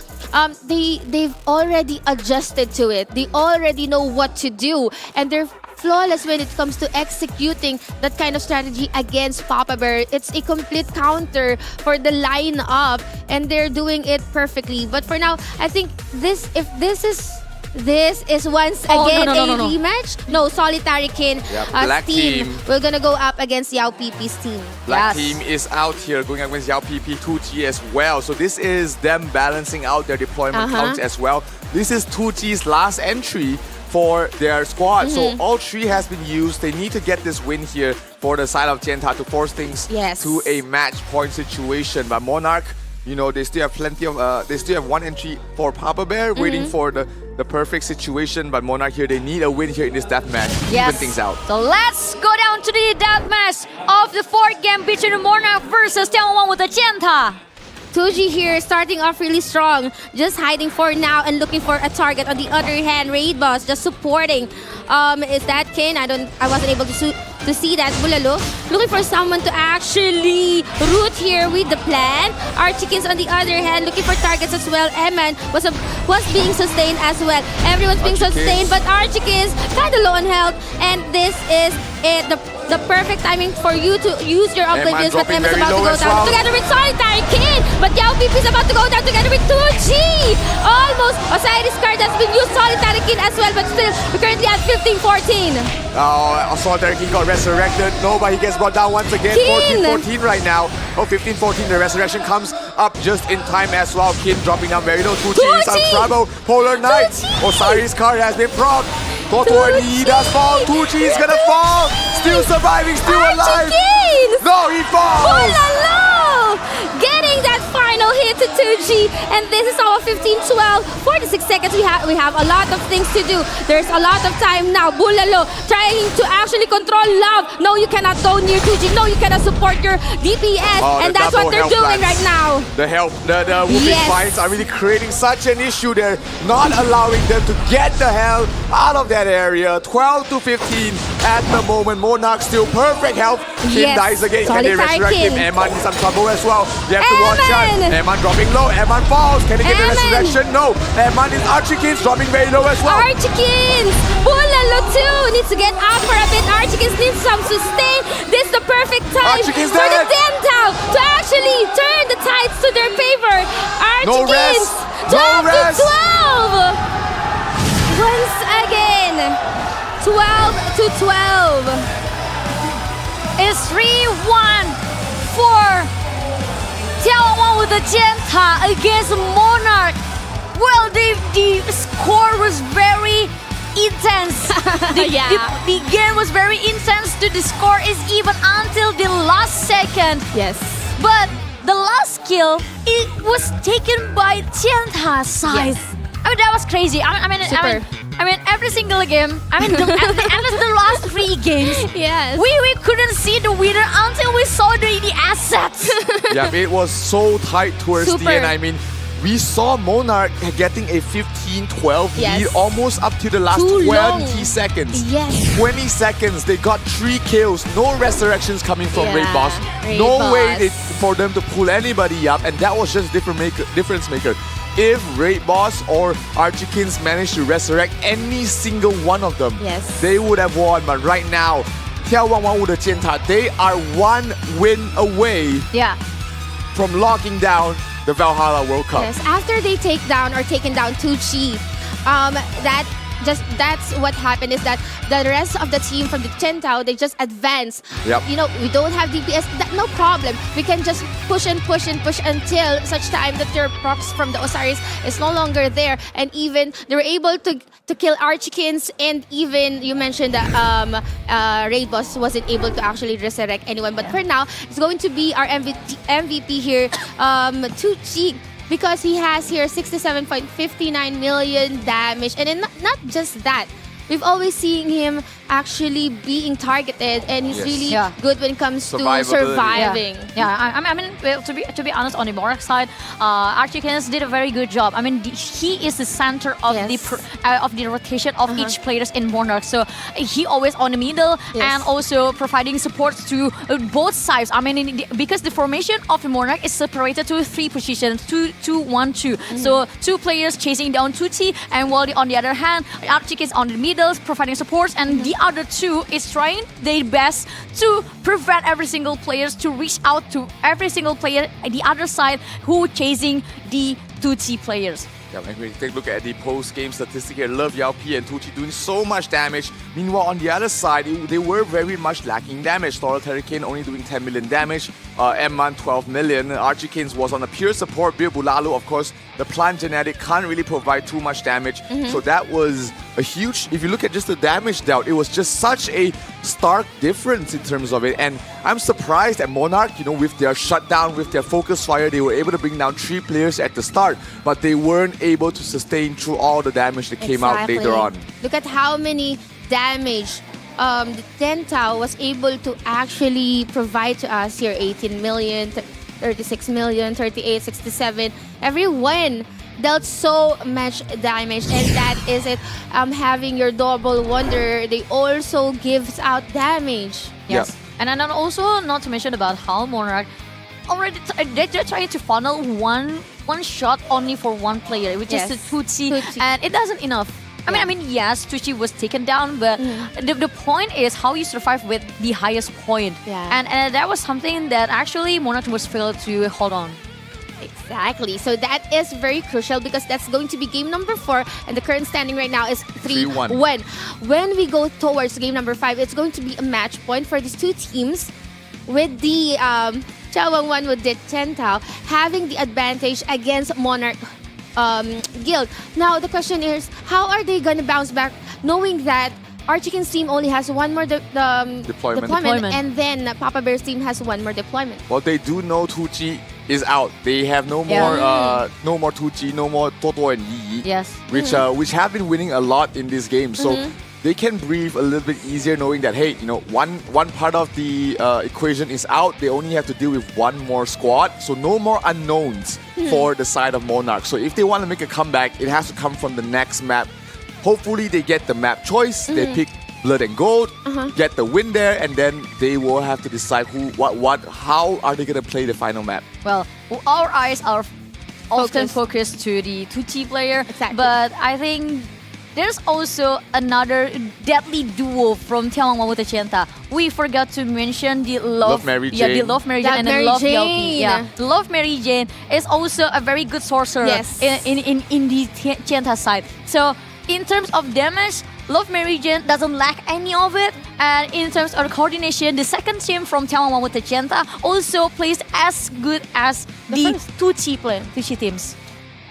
they've already adjusted to it. They already know what to do, and they're flawless when it comes to executing that kind of strategy against Papa Bear. It's a complete counter for the lineup, and they're doing it perfectly. But for now, I think this is once again a rematch. No, Solitary Kin Black team. We're gonna go up against Yao PP's team. Black team is out here going against Yao PP 2G as well. So this is them balancing out their deployment counts as well. This is 2G's last entry for their squad. So all three has been used. They need to get this win here for the side of Chenta to force things to a match point situation. But Monarch, they still have plenty of, they still have one entry for Papa Bear waiting for the perfect situation. But Monarch here, they need a win here in this death match to even things out. So let's go down to the death match of the fourth game between Monarch versus 眺望万物的尖塔. 2G here starting off really strong, just hiding for now and looking for a target. On the other hand, Raid Boss just supporting. Is that Kin? I wasn't able to to see that Bulalo looking for someone to actually root here with the plan. Archikins on the other hand looking for targets as well. Eman was being sustained as well. Everyone's being sustained, but Archikins kind of low on health, and this is it. The perfect timing for you to use your oblivions, but Emma's about to go down together with Solitary King. But Yao PP is about to go down together with 2G. Almost. Osiris card has been used, Solitary King as well, but still we're currently at 15-14. Solitary King got resurrected. No, but he gets brought down once again. 14-14 right now. 15-14. The resurrection comes up just in time as well. Kin dropping down very low. 2G is on trouble. Polar Knights. Osiris card has been proc. He does fall. 2G is gonna fall. Still surviving, still alive. No, he falls. Getting that final hit to 2G, and this is our 15-12. 46 seconds. We have a lot of things to do. There's a lot of time now. Bulalo trying to actually control Love. No, you cannot go near 2G. No, you cannot support your DPS, and that's what they're doing right now. The whooping fines are really creating such an issue. They're not allowing them to get the hell out of that area. 12-15 at the moment. Monarch still perfect health. Kin dies again. Can they resurrect him? Eman in some trouble as well. You have to watch out. Eman dropping low. Eman falls. Can they get the resurrection? No. Eman is Archikins dropping very low as well. Archikins! Bulalo too needs to get up for a bit. Archikins needs some sustain. This is the perfect time for the Dentao to actually turn the tides to their favor. Archikins! 12-12! Once again, 12-12. It's 3-1 for 眺望万物的尖塔 against Monarch. Well, the score was very intense. The game was very intense. The score is even until the last second. Yes. But the last kill, it was taken by 尖塔side. Yes. I mean, that was crazy. I mean, every single game. I mean, at the end of the last 3 games, yes, we couldn't see the winner until we saw the assets. Yeah, it was so tight towards the end. I mean, we saw Monarch getting a 15-12 lead almost up to the last 20 seconds. Yes. 20 seconds. They got 3 kills. No resurrections coming from Raid Boss. No way for them to pull anybody up, and that was just difference maker. If Raid Boss or Archikins managed to resurrect any single one of them, they would have won. But right now, 眺望万物的尖塔, they are 1 win away from locking down the Valhalla World Cup. Yes, after they taken down 2G, that's what happened is that the rest of the team from the Chentao, they just advance. You know, we don't have DPS, no problem. We can just push and push and push until such time that your procs from the Osiris is no longer there. And even they were able to kill Archikins, and even you mentioned that Raid Boss wasn't able to actually resurrect anyone. But for now, it's going to be our MVP here, 2G. Because he has here 67.59 million damage. And then not just that, we've always seen him actually being targeted, and he's really good when it comes to surviving. I mean, well, to be honest, on the Monarch side, Archikins did a very good job. I mean, he is the center of the rotation of each players in Monarch. So he always on the middle and also providing support to both sides. I mean, because the formation of the Monarch is separated to 3 positions, 2-1-2. So 2 players chasing down 2T, and while on the other hand, Archikins on the middle providing support, and the other 2 is trying their best to prevent every single player to reach out to every single player at the other side who chasing the 2T players. Yeah, when we take a look at the post-game statistic here, Love, Yao P, and 2T doing so much damage. Meanwhile, on the other side, they were very much lacking damage. Solitary King only doing 10 million damage. M1 12 million. Archikins was on a pure support build. Bulalo, of course, the plant genetic can't really provide too much damage. So that was a huge, if you look at just the damage dealt, it was just such a stark difference in terms of it. And I'm surprised that Monarch, you know, with their shutdown, with their focus fire, they were able to bring down 3 players at the start, but they weren't able to sustain through all the damage that came out later on. Look at how many damage the Dentao was able to actually provide to us here. 18 million, 36 million, 38, 67. Everyone dealt so much damage, and that is it. Having your double wonder, they also gives out damage. Yes. And then also not to mention about how Monarch already they're trying to funnel one shot only for one player, which is the Tutsi, and it doesn't enough. I mean, yes, Tutsi was taken down, but the point is how you survive with the highest point. And that was something that actually Monarch was failed to hold on. Exactly. So that is very crucial because that's going to be game number 4, and the current standing right now is 3-1. When we go towards game number 5, it's going to be a match point for these two teams, with the眺望万物的尖塔having the advantage against Monarch Guild. Now the question is, how are they going to bounce back knowing that Archicans team only has one more deployment, and then Papa Bear's team has one more deployment? Well, they do know Tucci is out. They have no more Tucci, no more Toto and Yi. Yes. Which have been winning a lot in this game. So they can breathe a little bit easier knowing that, hey, you know, one part of the equation is out. They only have to deal with one more squad. So no more unknowns for the side of Monarch. So if they want to make a comeback, it has to come from the next map. Hopefully they get the map choice. They pick Blood and Gold, get the win there, and then they will have to decide how are they going to play the final map. Well, our eyes are often focused to the Tutsi player, but I think there's also another deadly duo from眺望万物的尖塔. We forgot to mention the Love Mary Jane. The Love Mary Jane and the Love Yelpi. Yeah, the Love Mary Jane is also a very good sorcerer in the Chienta side. So in terms of damage, Love Mary Jane doesn't lack any of it. And in terms of coordination, the second team from眺望万物的尖塔also plays as good as the Tutsi teams.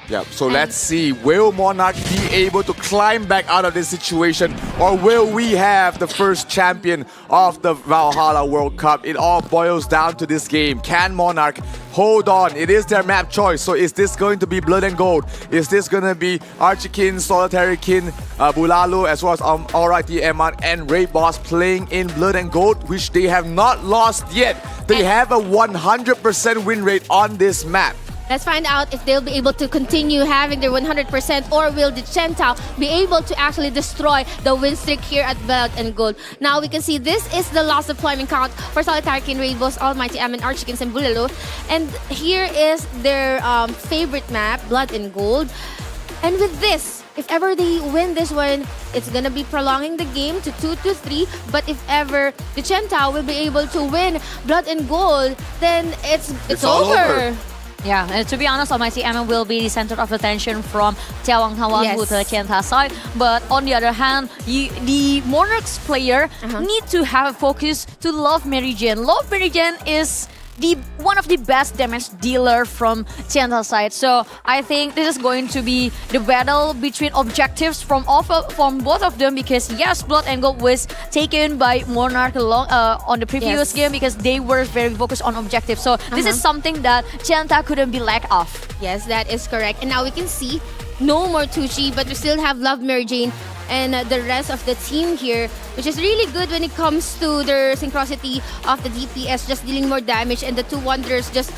Yeah, so let's see, will Monarch be able to climb back out of this situation, or will we have the first champion of the Valhalla World Cup? It all boils down to this game. Can Monarch hold on? It is their map choice. So is this going to be Blood and Gold? Is this going to be Archikin, Solitary Kin, Bulalu, as well as Alrighty Eman and Raid Boss playing in Blood and Gold, which they have not lost yet. They have a 100% win rate on this map. Let's find out if they'll be able to continue having their 100%, or will the Chienta be able to actually destroy the win streak here at Blood and Gold. Now we can see this is the last deployment count for Solitary Kin, Raid Boss, Almighty Amen, Archikins, and Bulalu. And here is their favorite map, Blood and Gold. And with this, if ever they win this one, it's gonna be prolonging the game to 2-3. But if ever the Chienta will be able to win Blood and Gold, then it's over. Yeah, and to be honest, Almighty Amen will be the center of attention from眺望万物的尖塔 side. But on the other hand, the Monarchs player need to have a focus to Love Mary Jane. Love Mary Jane is one of the best damage dealer from Chienta side. So I think this is going to be the battle between objectives from both of them, because yes, Blood and Gold was taken by Monarch on the previous game because they were very focused on objectives. So this is something that Chienta couldn't be lack of. Yes, that is correct. And now we can see no more Tucci, but we still have Love Mary Jane and the rest of the team here, which is really good when it comes to their synchronicity of the DPS, just dealing more damage, and the two Wanderers just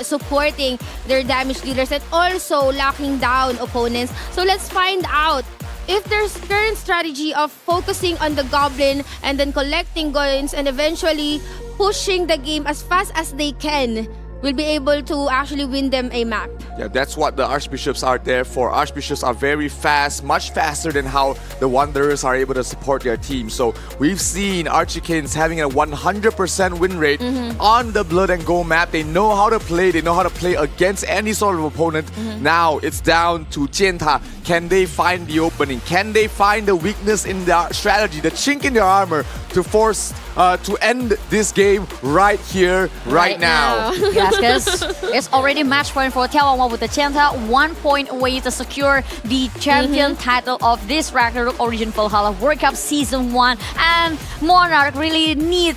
supporting their damage dealers and also locking down opponents. So let's find out if there's current strategy of focusing on the Goblin and then collecting coins and eventually pushing the game as fast as they can, will be able to actually win them a map. Yeah, that's what the Archbishops are there for. Archbishops are very fast, much faster than how the Wanderers are able to support their team. So we've seen Archikins having a 100% win rate on the Blood and Gold map. They know how to play. They know how to play against any sort of opponent. Now it's down to Chienta. Can they find the opening? Can they find the weakness in their strategy, the chink in their armor, to force to end this game right here, right now? Yes, because it's already match point for眺望万物的尖塔, 1 point away to secure the champion title of this Ragnarok Origin Valhalla World Cup Season 1. And Monarch really need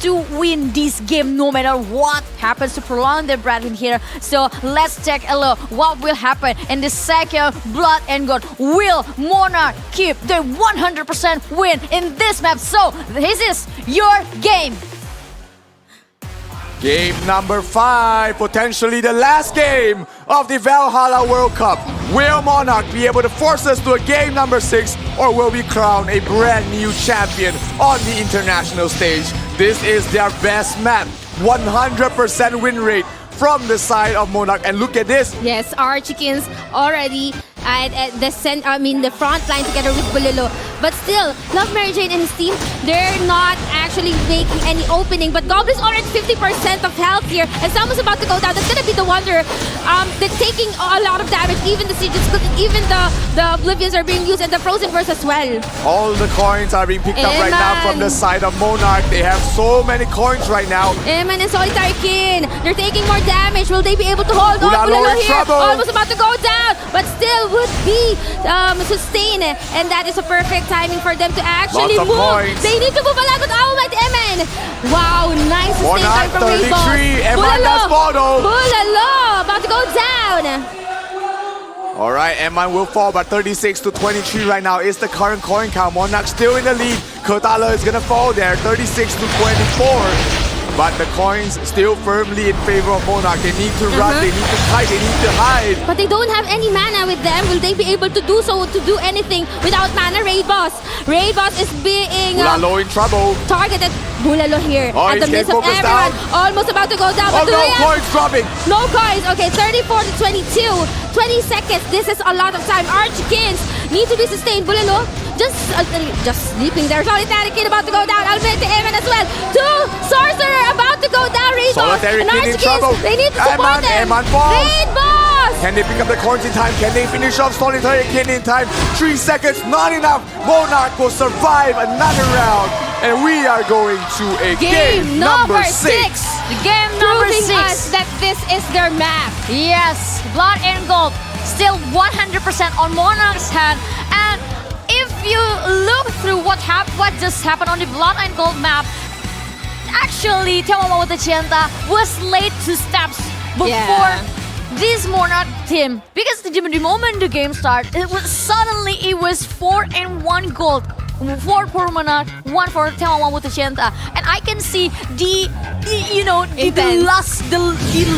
to win this game no matter what happens to prolong their breath here. So let's take a look what will happen in the second Blood and Gold. Will Monarch keep their 100% win in this map? So this is your game. Game number 5, potentially the last game of the Valhalla World Cup. Will Monarch be able to force us to a game number 6, or will we crown a brand new champion on the international stage? This is their best map, 100% win rate from the side of Monarch. And look at this. Yes, our chickens already at the front line together with Bulolo. But still, Love Mary Jane and his team, they're not actually making any opening. But Goblin's already 50% of health here, and someone's about to go down. That's gonna be the Wonder. They're taking a lot of damage. Even the Sieges, even the Oblivions are being used, and the Frozen Burst as well. All the coins are being picked up right now from the side of Monarch. They have so many coins right now. Eman and Solitary Kin, they're taking more damage. Will they be able to hold on? Bulolo here, trouble. almost about to go down, but still would be sustained. And that is a perfect timing for them to actually Lots of move. coins. They need to move a lot with All Might Eman. Wow, nice sustain time from Rainbow. 33, Eman does bottle. Bulolo, about to go down. All right, Eman will fall, but 36 to 23 right now is the current coin count. Monarch still in the lead. Kotala is gonna fall there, 36 to 24. But the coins still firmly in favor of Monarch. They need to run, they need to fight, they need to hide. But they don't have any mana with them. Will they be able to do so, to do anything without mana? Raid Boss. Raid Boss is being Bulalo in trouble. targeted. Bulalo here Oh, at the he's midst of getting everyone. focused Almost about to go down. Oh But do no, they have coins dropping. no coins? Okay, 34 to 22. 20 seconds. This is a lot of time. Archkins need to be sustained. Bulalo just sleeping there. Solitary Kid about to go down. Alvete Evan as well. 2 Sorcerer about to go down. Raid Boss Solitary and Kid in Archkins. trouble. They need to support them. Eman falls. Raid Boss. Can they pick up the coins in time? Can they finish off Solitary Kid in time? 3 seconds, not enough. Monarch will survive another round. And we are going to a game number 6. Game number Proving 6. us that this is their map. Yes, Blood and Gold still 100% on Monarch's hand. And if you look through what just happened on the Blood and Gold map, actually眺望万物的尖塔was late 2 steps before this Monarch team, because the moment the game started, it was 4 and 1 gold. 4 for Monarch, 1 for眺望万物的尖塔, and I can see the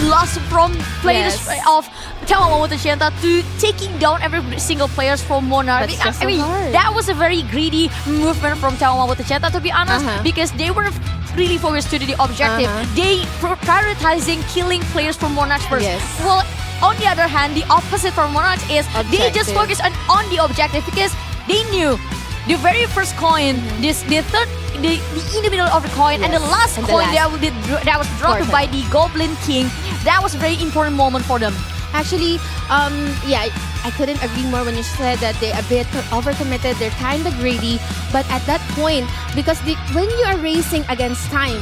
lust from players of眺望万物的尖塔 to taking down every single players from Monarch. I mean, that was a very greedy movement from眺望万物的尖塔, to be honest, because they were really focused to the objective. They prioritizing killing players from Monarch first. Well, on the other hand, the opposite from Monarch is they just focus on the objective, because they knew the very first coin, the in the middle of the coin, and the last coin that was dropped by the Goblin King, that was a very important moment for them. Actually, I couldn't agree more when you said that they're a bit overcommitted, they're kind of greedy. But at that point, because when you are racing against time,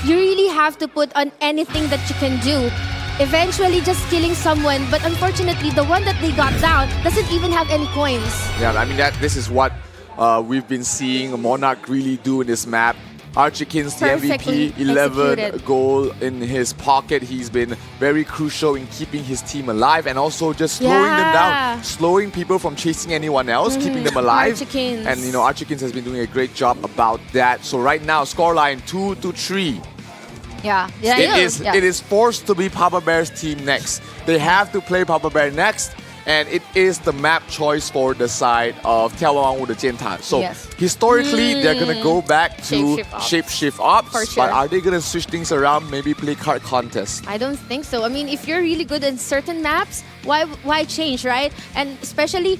you really have to put on anything that you can do. Eventually just killing someone, but unfortunately the one that they got down doesn't even have any coins. Yeah, I mean, this is what we've been seeing Monarch really do in this map. Archikins, the MVP, 11 goal in his pocket. He's been very crucial in keeping his team alive and also just slowing them down, slowing people from chasing anyone else, keeping them alive. Archikins. And Archikins has been doing a great job about that. So right now, scoreline 2-3. It is forced to be Papa Bear's team next. They have to play Papa Bear next. And it is the map choice for the side of 眺望万物的尖塔. So historically, they're going to go back to Shapeshift Ops. But are they going to switch things around, maybe play card contest? I don't think so. I mean, if you're really good in certain maps, why change, right? And especially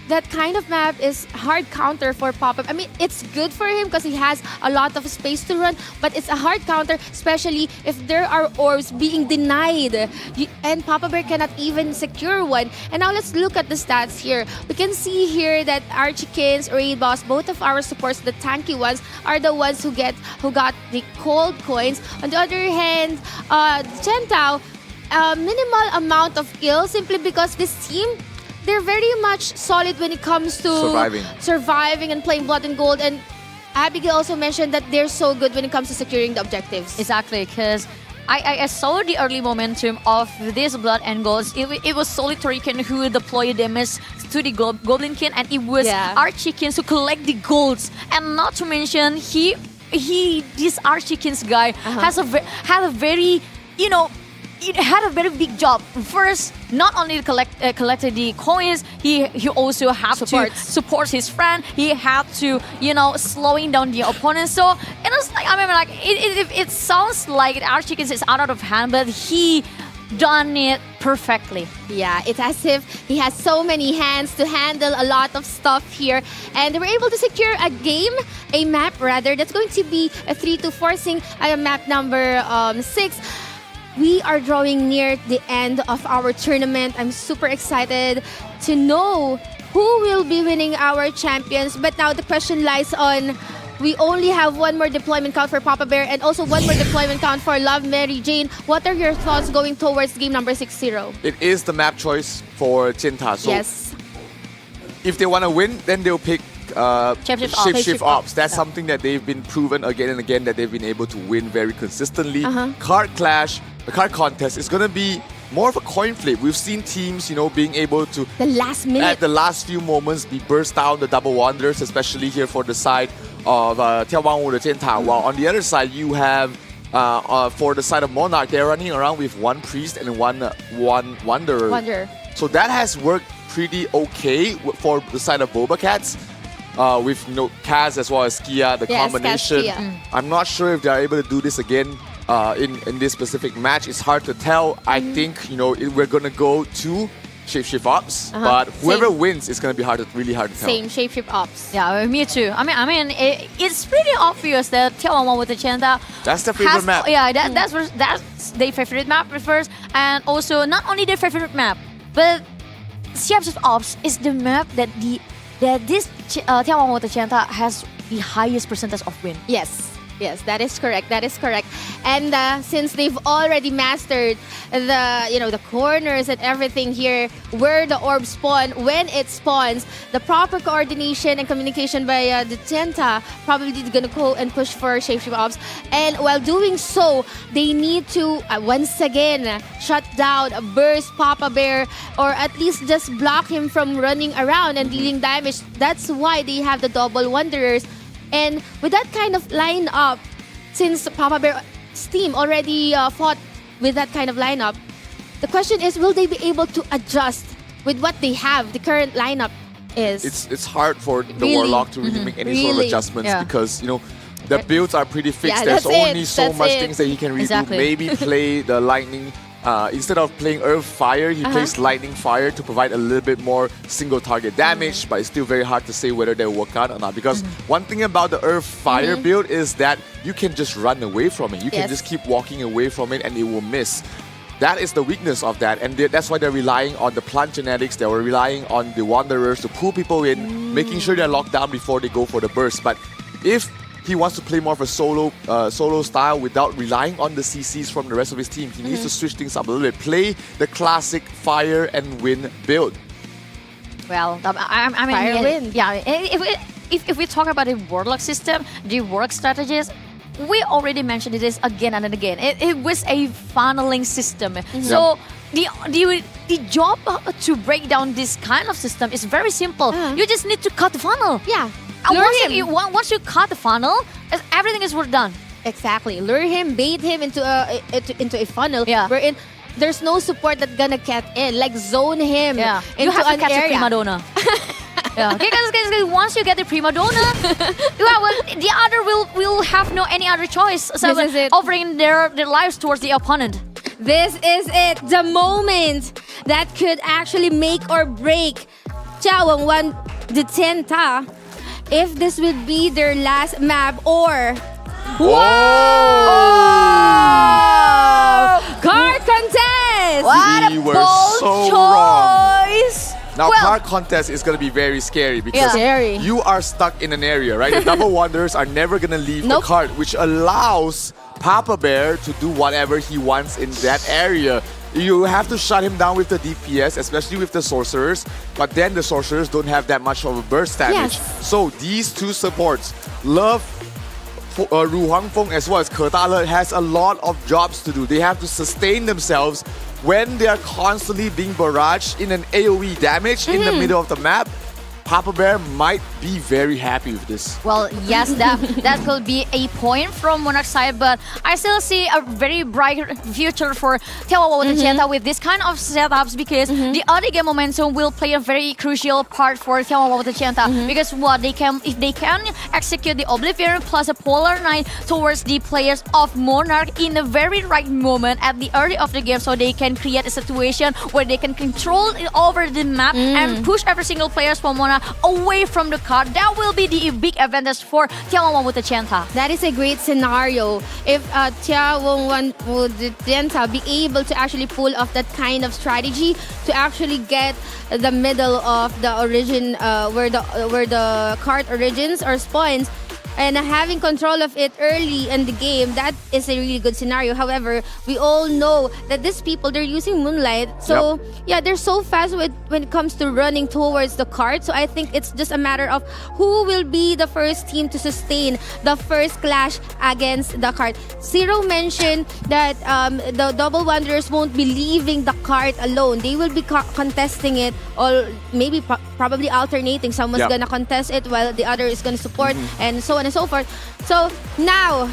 that kind of map is hard counter for Pop-Up. I mean, it's good for him because he has a lot of space to run, but it's a hard counter, especially if there are orbs being denied. And Papa Bear cannot even secure one. And now let's look at the stats here. We can see here that Archikins, Raid Boss, both of our supports, the tanky ones, are the ones who got the cold coins. On the other hand, Chentao, minimal amount of kills simply because this team, they're very much solid when it comes to surviving and playing Blood and Gold. And Abigail also mentioned that they're so good when it comes to securing the objectives. Exactly, because I saw the early momentum of this Blood and Gold. It was Solitary King who deployed damage to the Goblin King, and it was Archikins who collect the golds. And not to mention, he this Archikins guy had a very, it had a very big job. First, not only collected the coins, he also had to support his friend. He had to, slowing down the opponent. So it was like, it sounds like Archikins is out of hand, but he done it perfectly. Yeah, it's as if he has so many hands to handle a lot of stuff here, and they were able to secure a map rather. That's going to be a 3-2 forcing map number 6. We are drawing near the end of our tournament. I'm super excited to know who will be winning our champions. But now the question lies on, we only have one more deployment count for Papa Bear and also one more deployment count for Love Mary Jane. What are your thoughts going towards game number 6-0? It is the map choice for Jinta. So yes. If they want to win, then they'll pick Shapeshift Ops. That's Yeah. something that they've been proven again and again that they've been able to win very consistently. Card clash, the card contest is going to be more of a coin flip. We've seen teams, being able to the last minute, at the last few moments, be burst down the double wanderers, especially here for the side of 眺望物的尖塔. While on the other side, you have for the side of Monarch, they're running around with one priest and one wanderer. So that has worked pretty okay for the side of BobaCats. With Kaz as well as Kia, the combination. I'm not sure if they're able to do this again in this specific match. It's hard to tell. I think we're gonna go to Shapeshift Ops, but whoever wins is gonna be really hard to tell. Same Shapeshift Ops. Yeah, me too. It's pretty obvious that 眺望万物的尖塔 that's their favorite map. Yeah, that's their favorite map first, and also not only their favorite map, but Shapeshift Ops is the map that this 眺望我的尖塔 has the highest percentage of win. Yes, that is correct. And since they've already mastered the corners and everything here, where the orb spawn, when it spawns, the proper coordination and communication by the Tenta probably gonna go and push for Shapeshift Ops. And while doing so, they need to once again shut down, burst Papa Bear, or at least just block him from running around and dealing damage. That's why they have the double wanderers. And with that kind of lineup, since Papa Bear's team already fought with that kind of lineup, the question is, will they be able to adjust with what they have? The current lineup is. It's hard for the Warlock to really make any sort of adjustments because the builds are pretty fixed. There's only so much things that he can redo. Maybe play the lightning. Instead of playing Earth Fire, he plays Lightning Fire to provide a little bit more single target damage, but it's still very hard to say whether they'll work out or not. Because one thing about the Earth Fire build is that you can just run away from it. You can just keep walking away from it and it will miss. That is the weakness of that, and that's why they're relying on the plant genetics. They were relying on the Wanderers to pull people in, making sure they're locked down before they go for the burst. But if he wants to play more of a solo style without relying on the CCs from the rest of his team, he needs to switch things up a little bit. Play the classic fire and win build. Well, fire win. Yeah, if we talk about the Warlock system, the work strategies, we already mentioned this again and again. It was a funneling system. So the job to break down this kind of system is very simple. You just need to cut the funnel. Yeah. Once you cut the funnel, everything is done. Exactly. Lure him, bait him into a funnel. Wherein there's no support that's gonna get in. Like zone him into you have to an catch area. a prima donna. Because once you get the prima donna, the other will have any other choice. So This is it. offering their lives towards the opponent. This is it. The moment that could actually make or break 眺望万物的尖塔. If this would be their last map or card contest. What We a were bold so choice. Now, card contest is going to be very scary because you are stuck in an area, right? The double wanderers are never going to leave the card, which allows Papa Bear to do whatever he wants in that area. You have to shut him down with the DPS, especially with the sorcerers, but then the sorcerers don't have that much of a burst damage. So these two supports, Love, Ru Huangfeng as well as Ketale, has a lot of jobs to do. They have to sustain themselves when they are constantly being barraged in an AoE damage in the middle of the map. Papa Bear might be very happy with this. Well, yes, that could be a point from Monarch's side, but I still see a very bright future for眺望万物的尖塔with this kind of setups because the early game momentum will play a very crucial part for眺望万物的尖塔because if they can execute the Oblivion plus a Polar Knight towards the players of Monarch in the very right moment at the early of the game, so they can create a situation where they can control it over the map and push every single players from Monarch away from the card. That will be the big advantage for眺望万物的尖塔. That is a great scenario. If眺望万物的尖塔be able to actually pull off that kind of strategy to actually get the middle of the origin, where the card origins or spawns, and having control of it early in the game, that is a really good scenario. However, we all know that these people, they're using Moonlight. So, yeah, they're so fast when it comes to running towards the card. So I think it's just a matter of who will be the first team to sustain the first clash against the card. Zero mentioned that the Double Wanderers won't be leaving the card alone. They will be contesting it, or maybe probably alternating. Someone's gonna contest it while the other is gonna support, and so on and so forth. So now,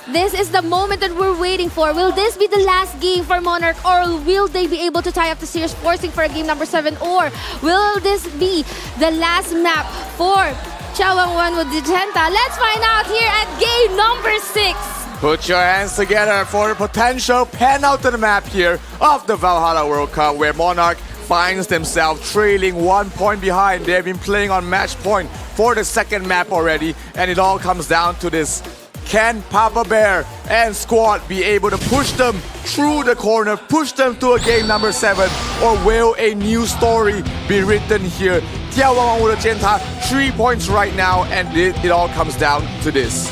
this is the moment that we're waiting for. Will this be the last game for Monarch, or will they be able to tie up the series, forcing for a game number 7, or will this be the last map for眺望万物的尖塔? Let's find out here at game number 6. Put your hands together for a potential penultimate map here of the Valhalla World Cup, where Monarch finds themselves trailing 1 point behind. They've been playing on match point for the second map already, and it all comes down to this. Can Papa Bear and squad be able to push them through the corner, push them to a game number 7, or will a new story be written here? 眺望万物的尖塔 3 points right now, and it all comes down to this.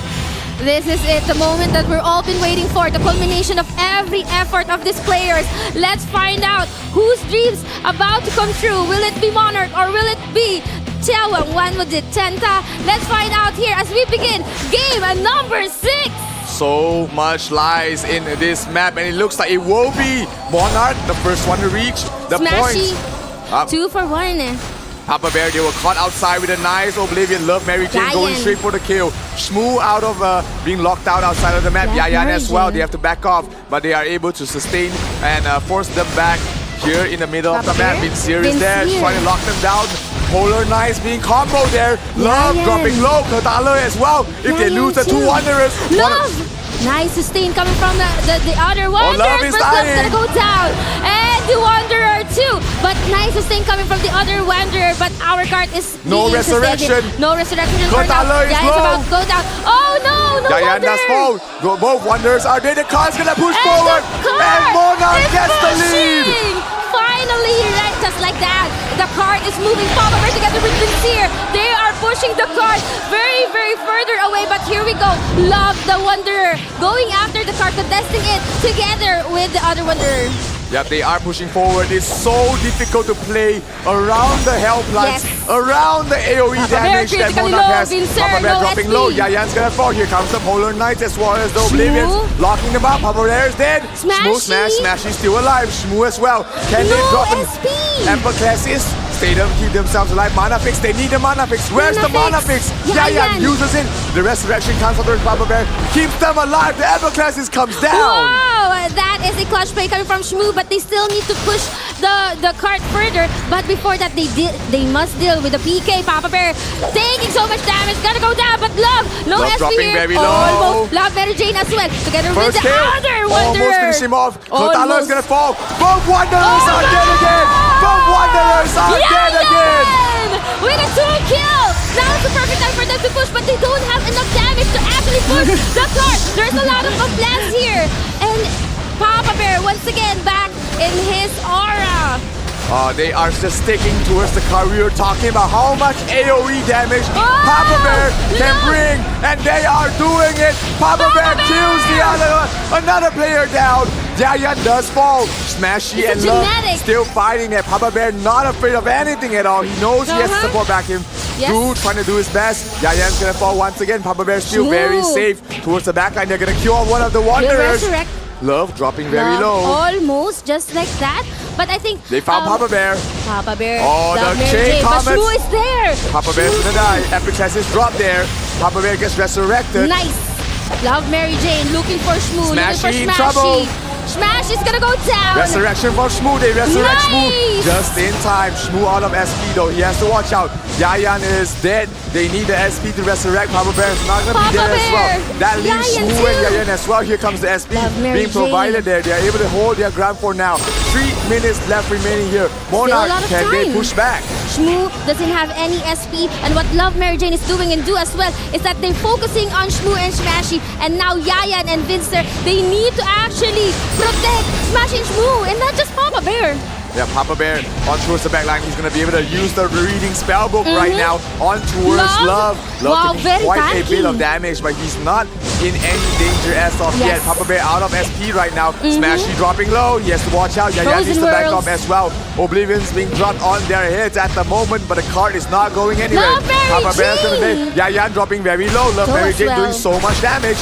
This is it, the moment that we've all been waiting for, the culmination of every effort of these players. Let's find out whose dreams about to come true. Will it be Monarch, or will it be 眺望万物的尖塔? Let's find out here as we begin game number 6. So much lies in this map, and it looks like it will be Monarch, the first one to reach the Smashy, points. 2 for 1. Papa Bear, they were caught outside with a nice Oblivion. Love Mary Jane going straight for the kill. Shmoo out of being locked out outside of the map. Yayan as well, they have to back off, but they are able to sustain and force them back here in the middle of the map. Vinsir is there, trying to lock them down. Polar Knights being comboed there. Love dropping low. Kotalo as well. If they lose the 2 Wanderers. Love! Nice sustain coming from the other Wanderers, but Love's gonna go down. And the Wanderer too. But nice sustain coming from the other Wanderer, but our card is no resurrection. No resurrection. Kotalo is low. About to go down. Oh no, no Yayan does fall. Both Wanderers are there. The card's gonna push forward. And Monarch gets the lead. Finally, right, just like that, the card is moving forward together with Vinsir. They are pushing the card very, very further away, but here we go. Love the Wanderer going after the card, contesting it together with the other Wanderer. Yep, they are pushing forward. It's so difficult to play around the Hell Plants, around the AoE damage that Monarch has. Papa Bear dropping low. Yayan's gonna fall. Here comes the Polar Knights as well as the Oblivions. Locking them up. Papa Bear is dead. Shmoo smash. Smashy's still alive. Shmoo as well. Can they drop him? Emperor Classes. Stay them, keep themselves alive. Mana Fix, they need the Mana Fix. Where's the Mana Fix? Yayan uses it. The resurrection comes from Papa Bear. Keeps them alive. The Emperor Classes comes down. Wow, that is a clutch play coming from Shmoo, but they still need to push the cart further. But before that, they must deal with the PK. Papa Bear taking so much damage, gonna go down, but Love dropping here. very low. Almost. Love Mary Jane as well, together with the other Wanderer. Almost finish him off. Kotalo is gonna fall. Both Wanderers are dead again. Both Wanderers are dead again. With a 2 kill. Now it's the perfect time for them to push, but they don't have enough damage to actually push the cart. There's a lot of plans here, and Papa Bear once again back in his aura. They are just sticking towards the car. We were talking about how much AoE damage Papa Bear can bring, and they are doing it. Papa Bear kills the another player down. Yayan does fall. Smashy and Love still fighting it. Papa Bear not afraid of anything at all. He knows he has to support back him. Dude trying to do his best. Yayan's gonna fall once again. Papa Bear still very safe towards the backline. They're gonna kill one of the Wanderers. Love dropping very low. Almost just like that. But I think They found Papa Bear. Papa Bear. Oh, Love the Mary chain Jane, but comets. Shmoo is there. Papa Bear's gonna die. Epic Chassis drop there. Papa Bear gets resurrected. Nice. Love Mary Jane looking for Shmoo. Smashy looking in for trouble. Smash is gonna go down. Resurrection for Shmoo. They resurrect Nice. Shmoo just in time. Shmoo out of SP though. He has to watch out. Yayan is dead. They need the SP to resurrect. Papa Bear is not gonna be dead as well. That leaves Yayan Shmoo and too. Yayan as well. Here comes the SP Mary being provided there. They are able to hold their ground for now. 3 minutes left remaining here. Monarch, lot of can they time. push back? Shmoo doesn't have any SP, and what Love Mary Jane is doing and do as well is that they're focusing on Shmoo and Smashy, and now Yayan and Vincer, they need to actually protect Smashy and Shmoo, and not just Papa Bear. Yeah, Papa Bear on towards the back line. He's going to be able to use the reading spellbook right now on towards Love. Wow, taking very quite a bit tanky. of damage, but he's not in any danger as of yet. Papa Bear out of SP right now. Smashy dropping low. He has to watch out. Yayan needs to back up as well. Oblivion's being dropped on their heads at the moment, but the card is not going anywhere. Love Mary Papa Bear's going to Jane. Yayan dropping very low. Love Mary as Jane well. doing so much damage.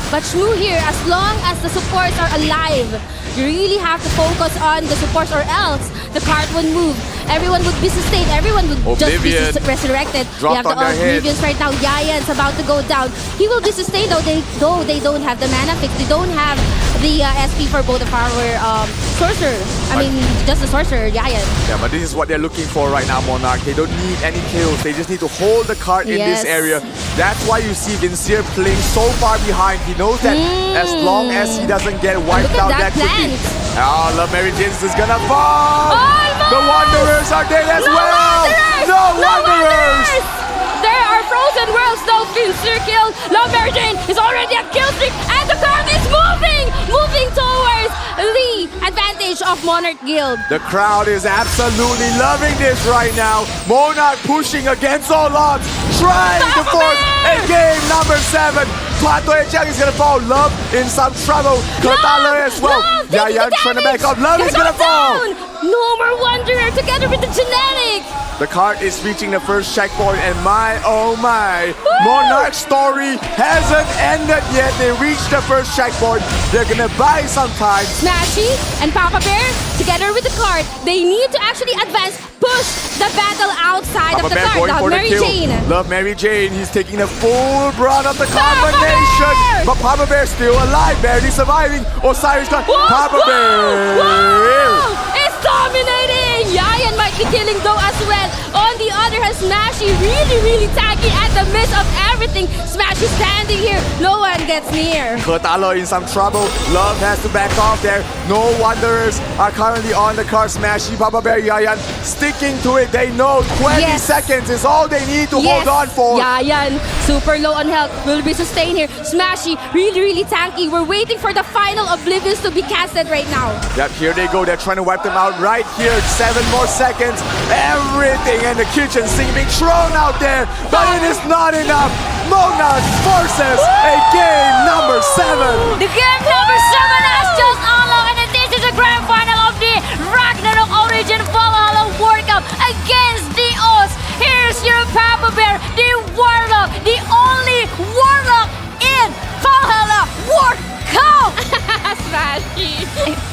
But Shmoo here, as long as the supports are alive, you really have to focus on the supports or else the card would move. Everyone would be sustained. Everyone would just be Oblivion. resurrected. Dropped We have the on their head. Oblivions right now. Yayan's about to go down. He will be sustained though they don't have the mana fix. They don't have the SP for both of our sorcerer. I mean, just the sorcerer, Yayan. Yeah, but this is what they're looking for right now, Monarch. They don't need any kills. They just need to hold the card in this Yes. area. That's why you see Vincier playing so far behind. He knows that as long as he doesn't get wiped Look at out that that quickly. plant. Oh, Love Mary Jane is gonna fall. Almost. The Wanderers are dead as well. No Wanderers. There are frozen worlds though. Vincer killed. Love Mary Jane is already at kill streak, and the card is moving towards the advantage of Monarch Guild. The crowd is absolutely loving this right now. Monarch pushing against all odds, trying to force a game number 7. Plato Echang is gonna fall. Love in some trouble. Katala as well. Yayan trying to back up. Love is gonna fall. No more Wanderer together with the genetic. The card is reaching the first checkpoint, and my oh my, Monarch's story hasn't ended yet. They reached the first checkpoint. They're gonna buy some time. Smashy and Papa Bear together with the card. They need to actually advance, push the battle outside Papa of the Bear card. going Love for the Mary kill. Jane. Love Mary Jane. He's taking the full brunt of the combination. But Papa Bear still alive, barely surviving. Osiris got Papa Bear. It's dominating! Yayan might be killing though as well. On the other hand, Smashy really tanky at the midst of everything. Smashy standing here. No one gets near. Kotalo in some trouble. Love has to back off there. No Wanderers are currently on the card. Smashy, Papa Bear, Yayan sticking to it. They know 20 seconds is all they need to hold on for. Yayan, super low on health, will be sustained here. Smashy, really tanky. We're waiting for the final Oblivions to be casted right now. Yep, here they go. They're trying to wipe them out right here. 7 more seconds. Everything in the kitchen sink being thrown out there, but it is not enough. Monarch forces a game number 7. The game number 7 has just unlocked, and this is the grand final of the Ragnarok Origin Valhalla World Cup against the Oz. Here's your Papa Bear, the Warlock, the only Warlock in Valhalla World Cup. Smashy.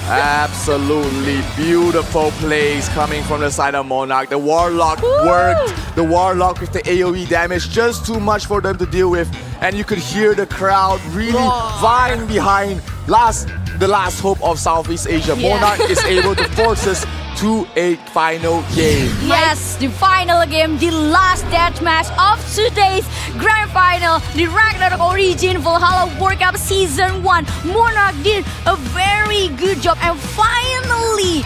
Absolutely beautiful plays coming from the side of Monarch. The Warlock worked. The Warlock with the AoE damage, just too much for them to deal with. And you could hear the crowd really vying behind the last hope of Southeast Asia. Monarch is able to force us to a final game. Yes, the final game, the last deathmatch of today's grand final, the Ragnarok Origin Valhalla World Cup Season 1. Monarch did a very good job, and finally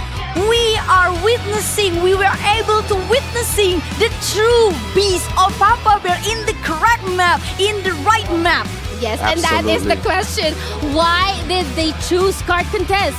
we were able to witnessing the true beast of Papa Bear in the correct map, in the right map. Yes, and that is the question. Why did they choose card contest?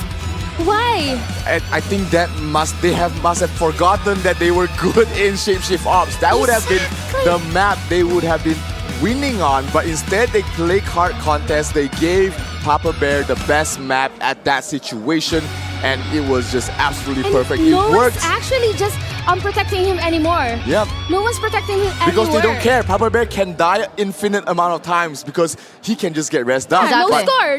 Why? I think that must have forgotten that they were good in Shapeshift Ops. That would have been the map they would have been winning on, but instead they play card contest. They gave Papa Bear the best map at that situation, and it was just absolutely perfect. It No worked. one's actually just protecting him anymore. Yep. No one's protecting him anymore. Because they don't care. Papa Bear can die infinite amount of times because he can just get rest done.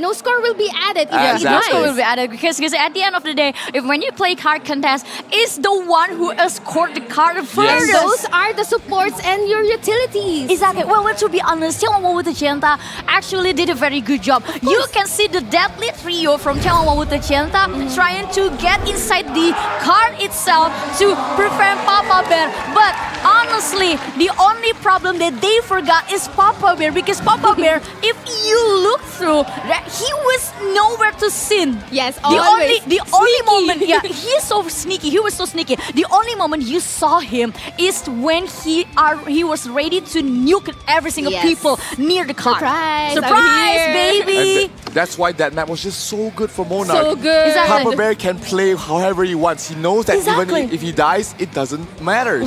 No score will be added. Exactly. No score will be added because at the end of the day, when you play card contest, it's the one who scored the card first. And those are the supports and your utilities. Exactly. Well, to be honest,眺望万物的尖塔 actually did a very good job. You can see the deadly trio from眺望万物的尖塔trying to get inside the card itself to prevent Papa Bear. But honestly, the only problem that they forgot is Papa Bear because Papa Bear, if you look through, he was nowhere to seen. Yes, the only moment, he's so sneaky. He was so sneaky. The only moment you saw him is when he was ready to nuke every single people near the car. Surprise, baby! That's why that map was just so good for Monarch. So good. Exactly. Papa Bear can play however he wants. He knows that even if he dies, it doesn't matter.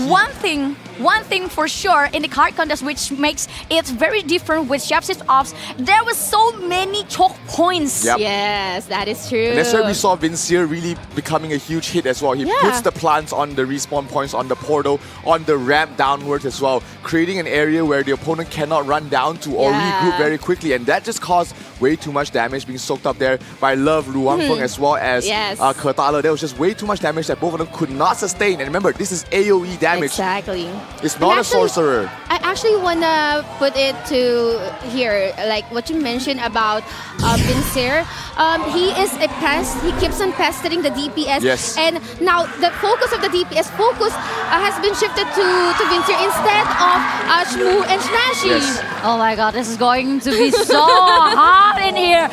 One thing for sure in the card contest which makes it very different with Chef's Ops, there was so many choke points. Yep. Yes, that is true. And that's where we saw Vincier really becoming a huge hit as well. He puts the plants on the respawn points, on the portal, on the ramp downwards as well, creating an area where the opponent cannot run down to or regroup very quickly. And that just caused way too much damage being soaked up there by Love, Lu Wangfeng as well as Kertala. There was just way too much damage that both of them could not sustain. And remember, this is AoE damage. Exactly. It's not a sorcerer. I actually want to put it to here, like what you mentioned about Vincier. He is a pest. He keeps on pestering the DPS. Yes. And now the focus of the DPS has been shifted to Vincier instead of Shmoo and Snashy. Yes. Oh my god, this is going to be so hot in here.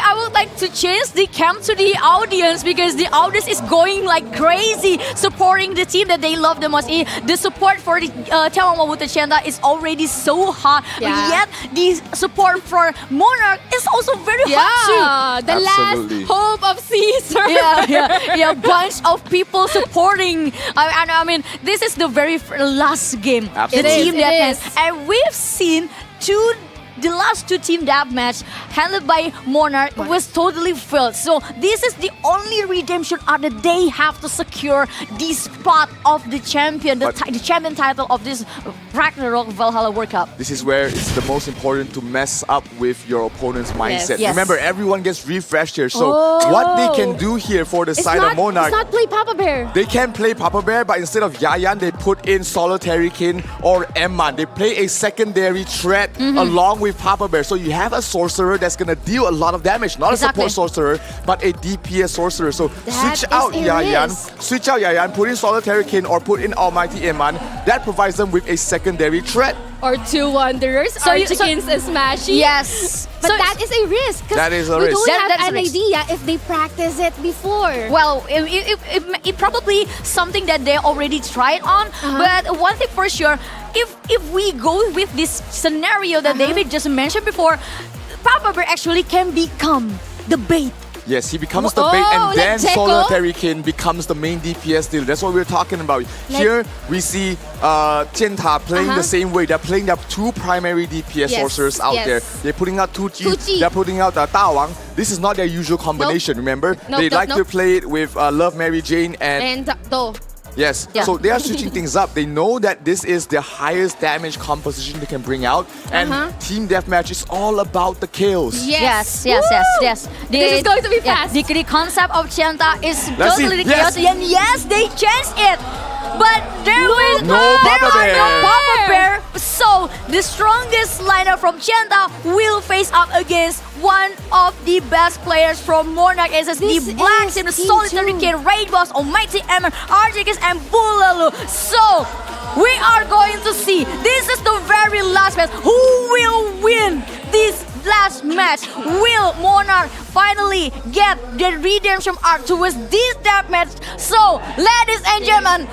I would like to change the cam to the audience because the audience is going like crazy supporting the team that they love the most. The support for the眺望万物的尖塔 is already so hot, but yet the support for Monarch is also very hot too. The last hope of Caesar. Bunch of people supporting. I mean, this is the very last game. Absolutely. The team deathmatch, and we've seen the last two team deathmatch handled by Monarch was totally failed. So this is the only redemption arc that they have to secure the spot of the champion, the champion title of this Ragnarok Valhalla World Cup. This is where it's the most important to mess up with your opponent's mindset. Yes. Remember, everyone gets refreshed here. So what they can do here for the side of Monarch, it's not play Papa Bear. They can play Papa Bear, but instead of Yayan, they put in Solitary Kin or Emman. They play a secondary threat along with Papa Bear. So you have a sorcerer that's going to deal a lot of damage. Not a support sorcerer, but a DPS sorcerer. So switch out Yayan, put in Solitary Kin or put in Almighty Emman. That provides them with a secondary threat. Or two Wanderers, Archikins and Smashy. Yes. But that is a risk. That is a we risk. We don't have an idea if they practice it before. Well, it probably something that they already tried on. But one thing for sure, if we go with this scenario that David just mentioned before, Papa Bear actually can become the bait. Yes, he becomes the bait, and then Solitary Kin becomes the main DPS deal. That's what we're talking about. Here, we see Jianta playing the same way. They're playing their two primary DPS sorcerers out there. They're putting out Tuji. They're putting out Dawang. This is not their usual combination, remember? They like to play it with Love, Mary Jane, and Do. Yes, so they are switching things up. They know that this is the highest damage composition they can bring out, and Team Deathmatch is all about the kills. Yes. This is going to be fast. The concept of Jianta is totally chaos, and yes, they changed it. But there are no Papa Bear. So the strongest lineup from Jianta will face up against one of the best players from Monarch. It's the Black Team, the Solitary Kin, Rainbows, Almighty Emmer, Archikins, and Bulalu. So we are going to see. This is the very last match. Who will win this last match? Will Monarch finally get the redemption arc towards this deathmatch? So, ladies and gentlemen,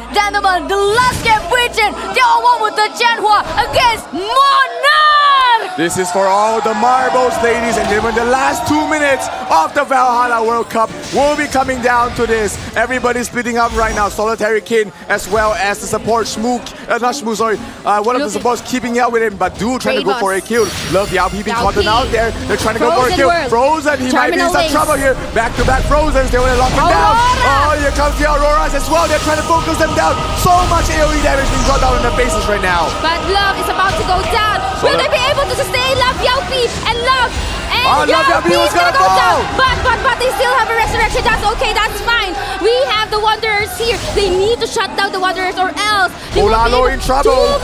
the last game between眺望万物的尖塔against Monarch! This is for all the marbles, ladies and gentlemen. The last 2 minutes of the Valhalla World Cup will be coming down to this. Everybody's splitting up right now. Solitary Kin as well as the support one of the supports keeping out with him, but dude trying to go for a kill. Love Yao Pi being caught out there. They're trying to go for a kill. Frozen, he might be in some trouble here. Back-to-back Frozens, they want to lock him down. Oh, here comes the Auroras as well. They're trying to focus them down. So much AoE damage being brought down in their faces right now. But Love is about to go down. Will they be able to sustain Love, Yao Pi, and Love? And Yao Pi is gonna go down. But they still have a resurrection. That's okay, that's fine. We have the Wanderers here. They need to shut down the Wanderers or else they will be in trouble.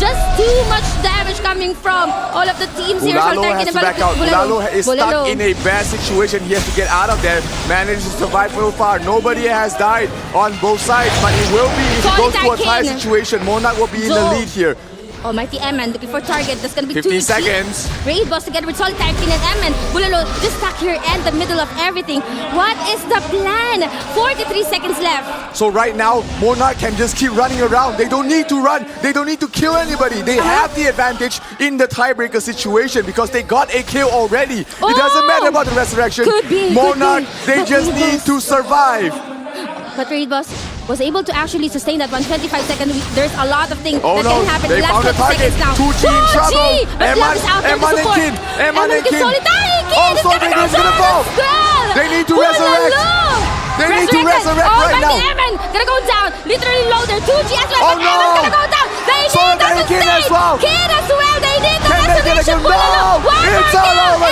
Just too much damage coming from all of the teams here. Ulalo has to back out. Ulalo is stuck in a bad situation. He has to get out of there. Managed to survive so far. Nobody has died on both sides, but it will be if it goes to a tie situation. Monarch will be in the lead here. Almighty Eman looking for target. That's gonna be 15 seconds. Raid boss together with Solitary Kin and Eman. Bulalo just stuck here in the middle of everything. What is the plan? 43 seconds left. So right now, Monarch can just keep running around. They don't need to run. They don't need to kill anybody. They have the advantage in the tiebreaker situation because they got a kill already. It doesn't matter about the resurrection. Monarch, they just need to survive. But Raid boss was able to actually sustain that 125 seconds. There's a lot of things that can happen. They found the target. 2G in trouble. Eman and Kin. Solitary Kin also, is gonna fall. They need to resurrect. They need to resurrect right now. Eman gonna go down. Literally loaded. 2G as well. But Eman's gonna go down. They need to sustain. Kin as well. They need the resurrection. It's all over.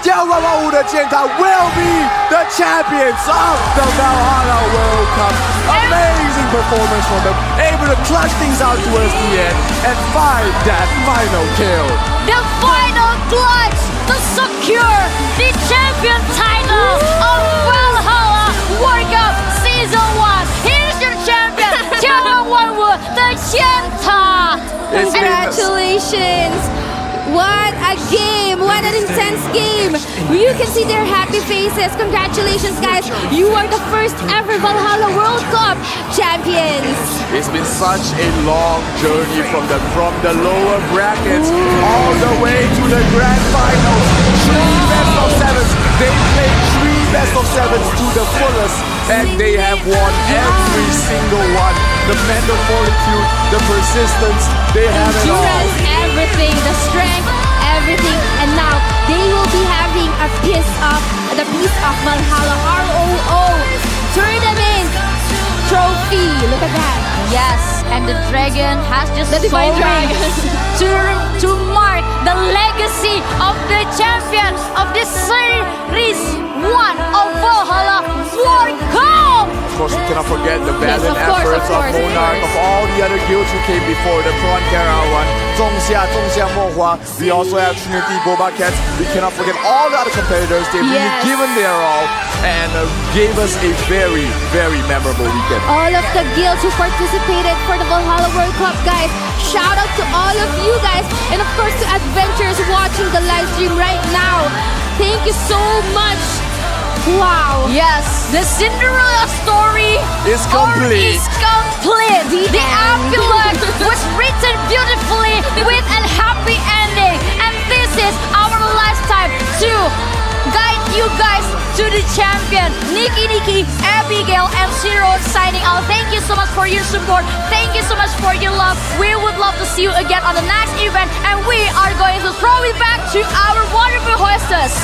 眺望万物的尖塔 will be the champions of the Valhalla World Cup. Amazing performance from them. Able to clutch things out towards the end and find that final kill. The final clutch to secure the champion title of Valhalla World Cup Season 1. Here's your champion, 眺望万物的尖塔. Congratulations. What a game! What an intense game! You can see their happy faces. Congratulations, guys! You are the first ever Valhalla World Cup champions. It's been such a long journey from the lower brackets all the way to the grand finals. 3 best of 7s. They played 3 best of 7s to the fullest, and they have won every single one. The mental fortitude, the persistence, they have it all. Everything, the strength, everything, and now they will be having a piece of Valhalla ROO tournament trophy. Look at that. Yes, and the dragon has just soared to mark the legacy of the champion of this Series 1 of Valhalla World Cup. Of course, we cannot forget the valiant efforts of Monarch, of all the other guilds who came before, the Frontera one,仲夏沫花. We also have Trinity, BobaCats. We cannot forget all the other competitors. They've really given their all and gave us a very, very memorable weekend. All of the guilds who participated for the Valhalla World Cup, guys. Shout out to all of you guys, and of course to Adventures watching the live stream right now. Thank you so much. Wow. Yes, the Cinderella story is complete. The epilogue was written beautifully with a happy ending. And this is our last time to guide you guys to the champion. Nikki, Abigail, and Zero signing out. Thank you so much for your support. Thank you so much for your love. We would love to see you again on the next event. And we are going to throw it back to our wonderful hostess.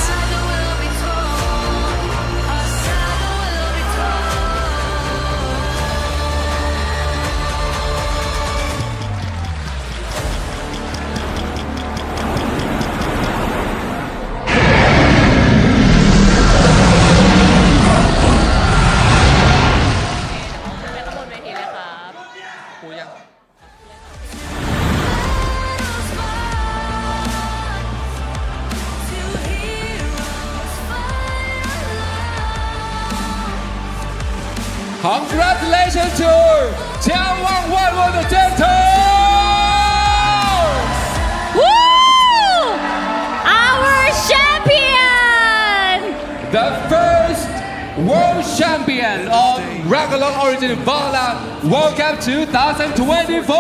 Congratulations to 眺望万物的尖塔 Woo! Our champion! The first world champion of Regular Origin Valhalla World Cup 2024!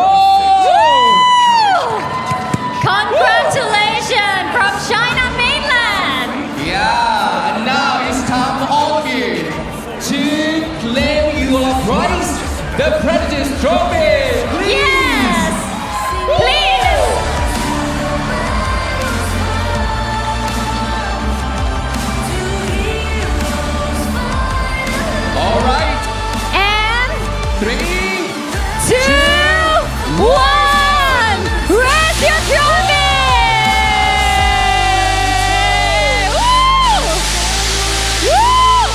Congratulations from China Mainland. Yeah, and now it's time for all of you to claim your prize, the Predators Trophy. Please. Yes, please. All right. And 3, 2, 1. Raise your trophy. Woo! Woo!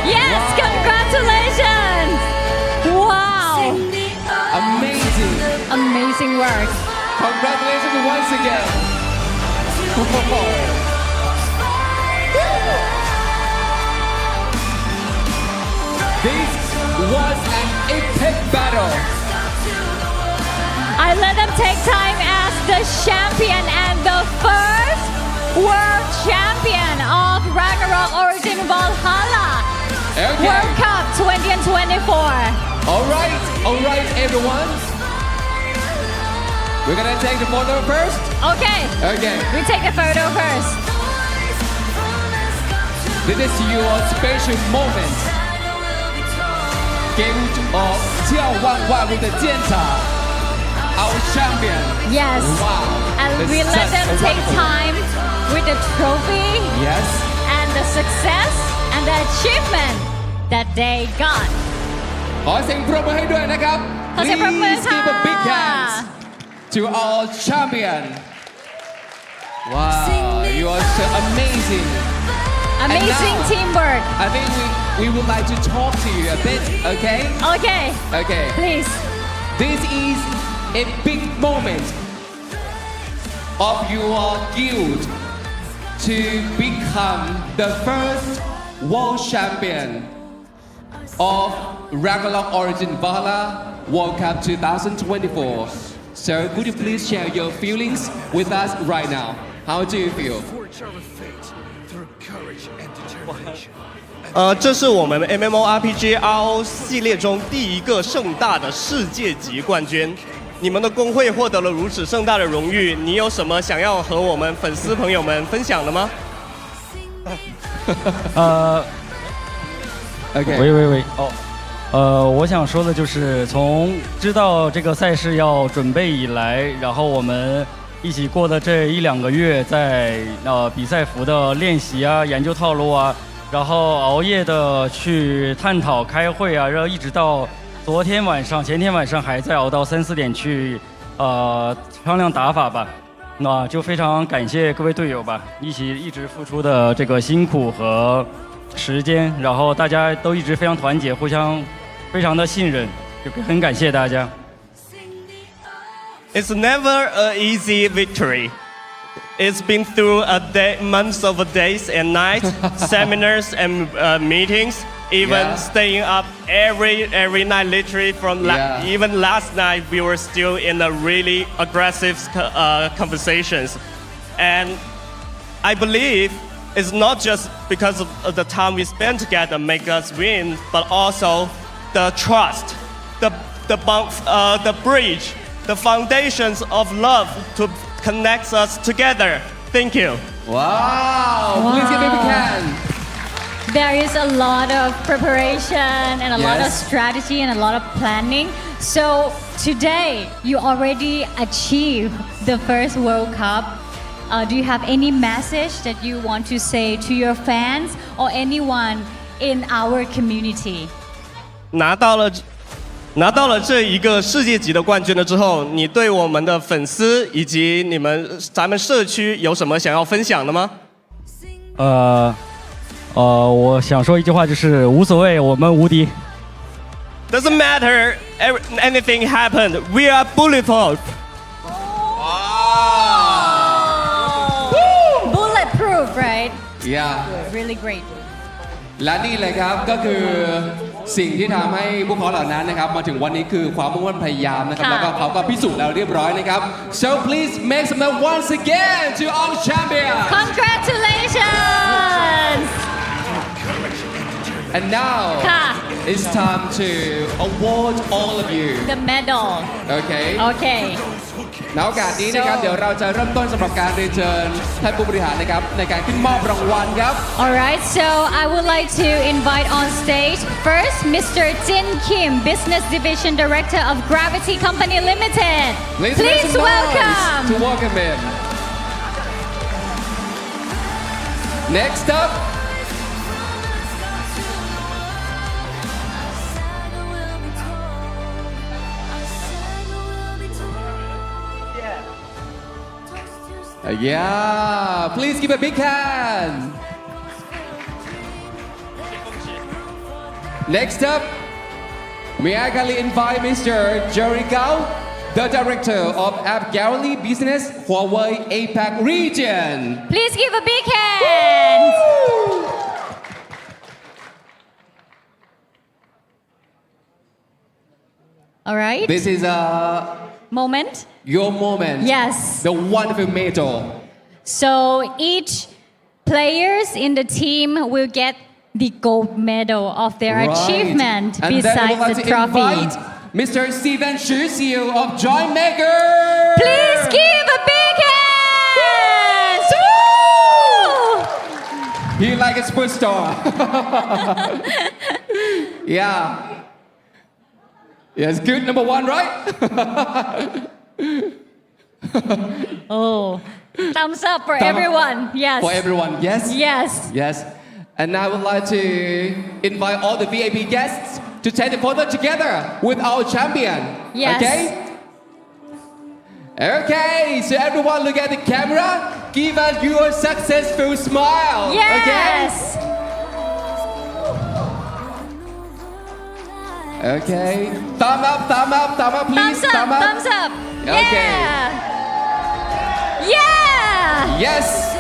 Yes, congratulations. Wow. Amazing. Amazing work. Congratulations once again. This was an epic battle. I let them take time as the champion and the first world champion of Ragnarok Origin Valhalla Okay. World Cup 2024. All right, everyone. We're gonna take the photo first. Okay. Okay. We take the photo first. This is your special moment. Gift of 眺望万物的尖塔 Our champion. Yes. Wow. And That's we let such them a take wonderful- time with the trophy Yes. and the success and the achievement that they got. ขอเสียงปรบมือให้ด้วยนะครับ ขอเสียงปรบมือ Please give a big ค่ะ hand to our champion. Wow, you are so amazing. Amazing now- teamwork. I think we would like to talk to you a bit, okay? Okay. Okay. Please. This is a big moment of your guild to become the first world champion of Ragnarok Origin Valhalla World Cup 2024. So could you please share your feelings with us right now? How do you feel? 这是我们 MMORPG RO 系列中第一个盛大的世界级冠军。你们的工会获得了如此盛大的荣誉，你有什么想要和我们粉丝朋友们分享的吗？ OK 喂，我想说的就是从知道这个赛事要准备以来，然后我们一起过的这1-2个月，在比赛服的练习啊、研究套路啊，然后熬夜的去探讨、开会啊，然后一直到昨天晚上、前天晚上还在熬到3、4点去商量打法吧。那就非常感谢各位队友吧，一直付出的这个辛苦和时间，然后大家都一直非常团结，互相非常的信任，就很感谢大家。 It's never an easy victory. It's been through months of days and nights, seminars and meetings, even staying up every night. Literally from even last night, we were still in a really aggressive conversations, and I believe it's not just because of the time we spend together make us win, but also the trust, the bridge, the foundations of love to connect us together. Thank you. Wow! Please give me a big hand. There is a lot of preparation and a lot of Yes. strategy and a lot of planning. So today you already achieved the first World Cup. Do you have any message that you want to say to your fans or anyone in our community? 拿到了这一个世界级的冠军了之后，你对我们的粉丝以及咱们社区有什么想要分享的吗？我想说一句话，就是无所谓，我们无敌。 Doesn't matter anything happened, we are bulletproof. Bulletproof, right? Yeah. Really great. และนี่เลยครับก็คือ สิ่งที่ทำให้พวกเขาเหล่านั้นนะครับมาถึงวันนี้คือความมุ่งมั่นพยายามนะครับแล้วก็เขาก็พิสูจน์แล้วเรียบร้อยนะครับ so please make some noise once again to our champion Congratulations and now it's time to award all of you the medal okay okay ในโอกาสนี้นะครับเดี๋ยวเราจะเริ่มต้นสำหรับการเรียนเชิญท่านผู้บริหารนะครับในการขึ้นมอบรางวัลครับ Alright, so I would like to invite on stage first Mr. Jin Kim, Business Division Director of Gravity Company Limited. Please welcome. To welcome him. Next up. Yeah, please give a big hand. Next up, may I kindly invite Mr. Jerry Gao, the Director of App Gallery Business, Huawei APAC Region. Please give a big hand. All right. This is moment. Your moment. Yes. The wonderful medal. So each players in the team will get the gold medal of their achievement and besides then the trophy. Mr. Steven Xu, CEO of Joint Maker. Please give a big hand. He like a superstar. Yeah. Yes, good. Number one, right? Oh, thumbs up for everyone. Yes. For everyone, yes? Yes. Yes. And I would like to invite all the VIP guests to take the photo together with our champion. Yes. Okay? Okay, so everyone look at the camera. Give us your successful smile. Yes. Okay? Okay. Thumb up, please. Thumbs up. Okay. Yeah. Yeah. Yes.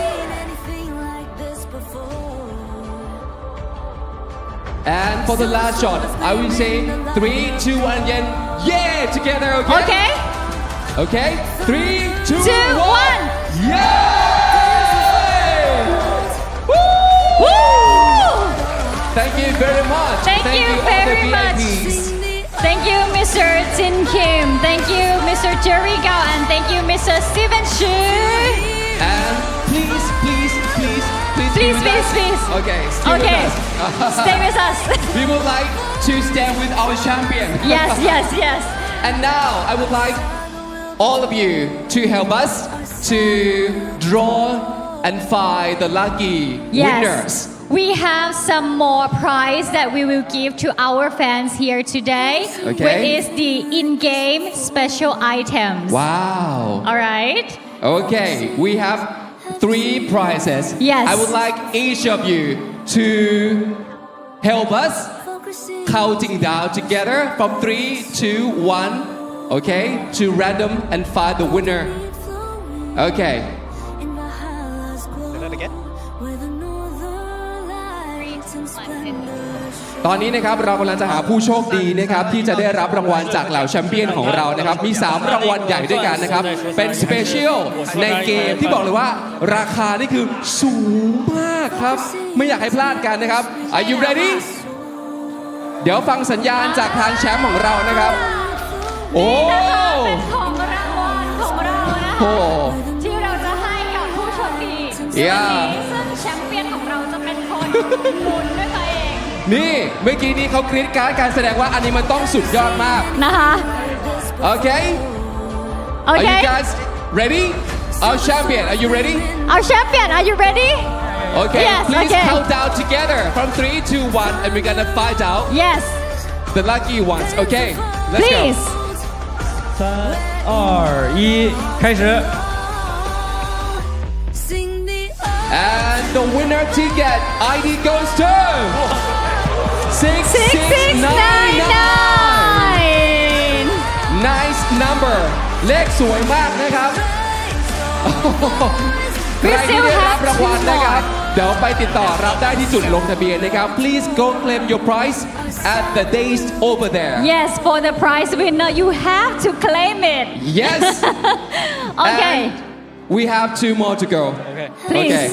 And for the last shot, I will say 3, 2, 1, then yeah together, okay? Okay. Okay? 3, 2, 1. Yeah! Woo! Thank you very much. Thank you very much. Thank you, Mr. Jin Kim. Thank you, Mr. Jerry Gao. And thank you, Mr. Steven Xu. And please. Please. Okay, stay with us. Stay with us. We would like to stand with our champion. Yes. And now I would like all of you to help us to draw and find the lucky winners. We have some more prize that we will give to our fans here today, Okay. which is the in-game special items. Wow. All right. Okay, we have 3 prizes. Yes. I would like each of you to help us counting down together from 3, 2, 1, okay, to random and find the winner. Okay. Say that again. ตอนนี้นะครับเรากำลังจะหาผู้โชคดีนะครับที่จะได้รับรางวัลจากเหล่าแชมเปี้ยนของเรานะครับมี3รางวัลใหญ่ด้วยกันนะครับเป็นสเปเชียลในเกมที่บอกเลยว่าราคานี่คือสูงมากครับไม่อยากให้พลาดกันนะครับ Are you ready เดี๋ยวฟังสัญญาณจากทางแชมป์ของเรานะครับโอ้ ของรางวัลของเรานะคะ โห ที่เราจะให้กับผู้โชคดี Yeah ซึ่งแชมเปี้ยนของเราจะเป็นคนหมุนด้วยตัวเอง นี่เมื่อกี้นี้เขากรี๊ดกราร์ดการแสดงว่าอันนี้มันต้องสุดยอดมาก นะคะ Okay Are you guys ready Our champion Are you ready Our champion Are you ready Okay Yes Please okay count down together from 3, 2, 1 and we're gonna find out Yes the lucky ones Okay Let's Please 3、2、1，开始。 And the winner ticket ID goes to 6699 Nice number เลขสวยมากนะครับใครที่ได้รับรางวัลนะครับเดี๋ยวไปติดต่อรับได้ที่จุดลงทะเบียนนะครับ Please go claim your prize at the days over there. Yes, for the prize winner, you have to claim it. Yes. Okay. And we have 2 more to go. Okay. Please. Okay.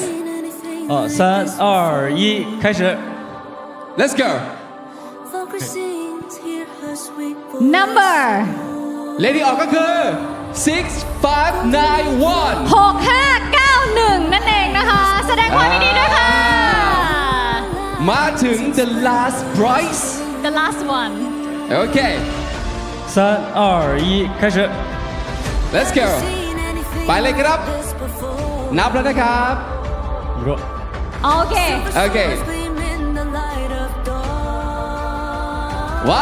3、2、1，开始。 Let's go. Number Lady ออกก็คือ 6591 6591 นั่นเองนะคะ แสดงความยินดีด้วยค่ะ มาถึง the last prize. The last one. Okay. 3、2、1，开始。 Let's go. ไปเลยครับ นับแล้วนะครับ โอเค Okay. Wow.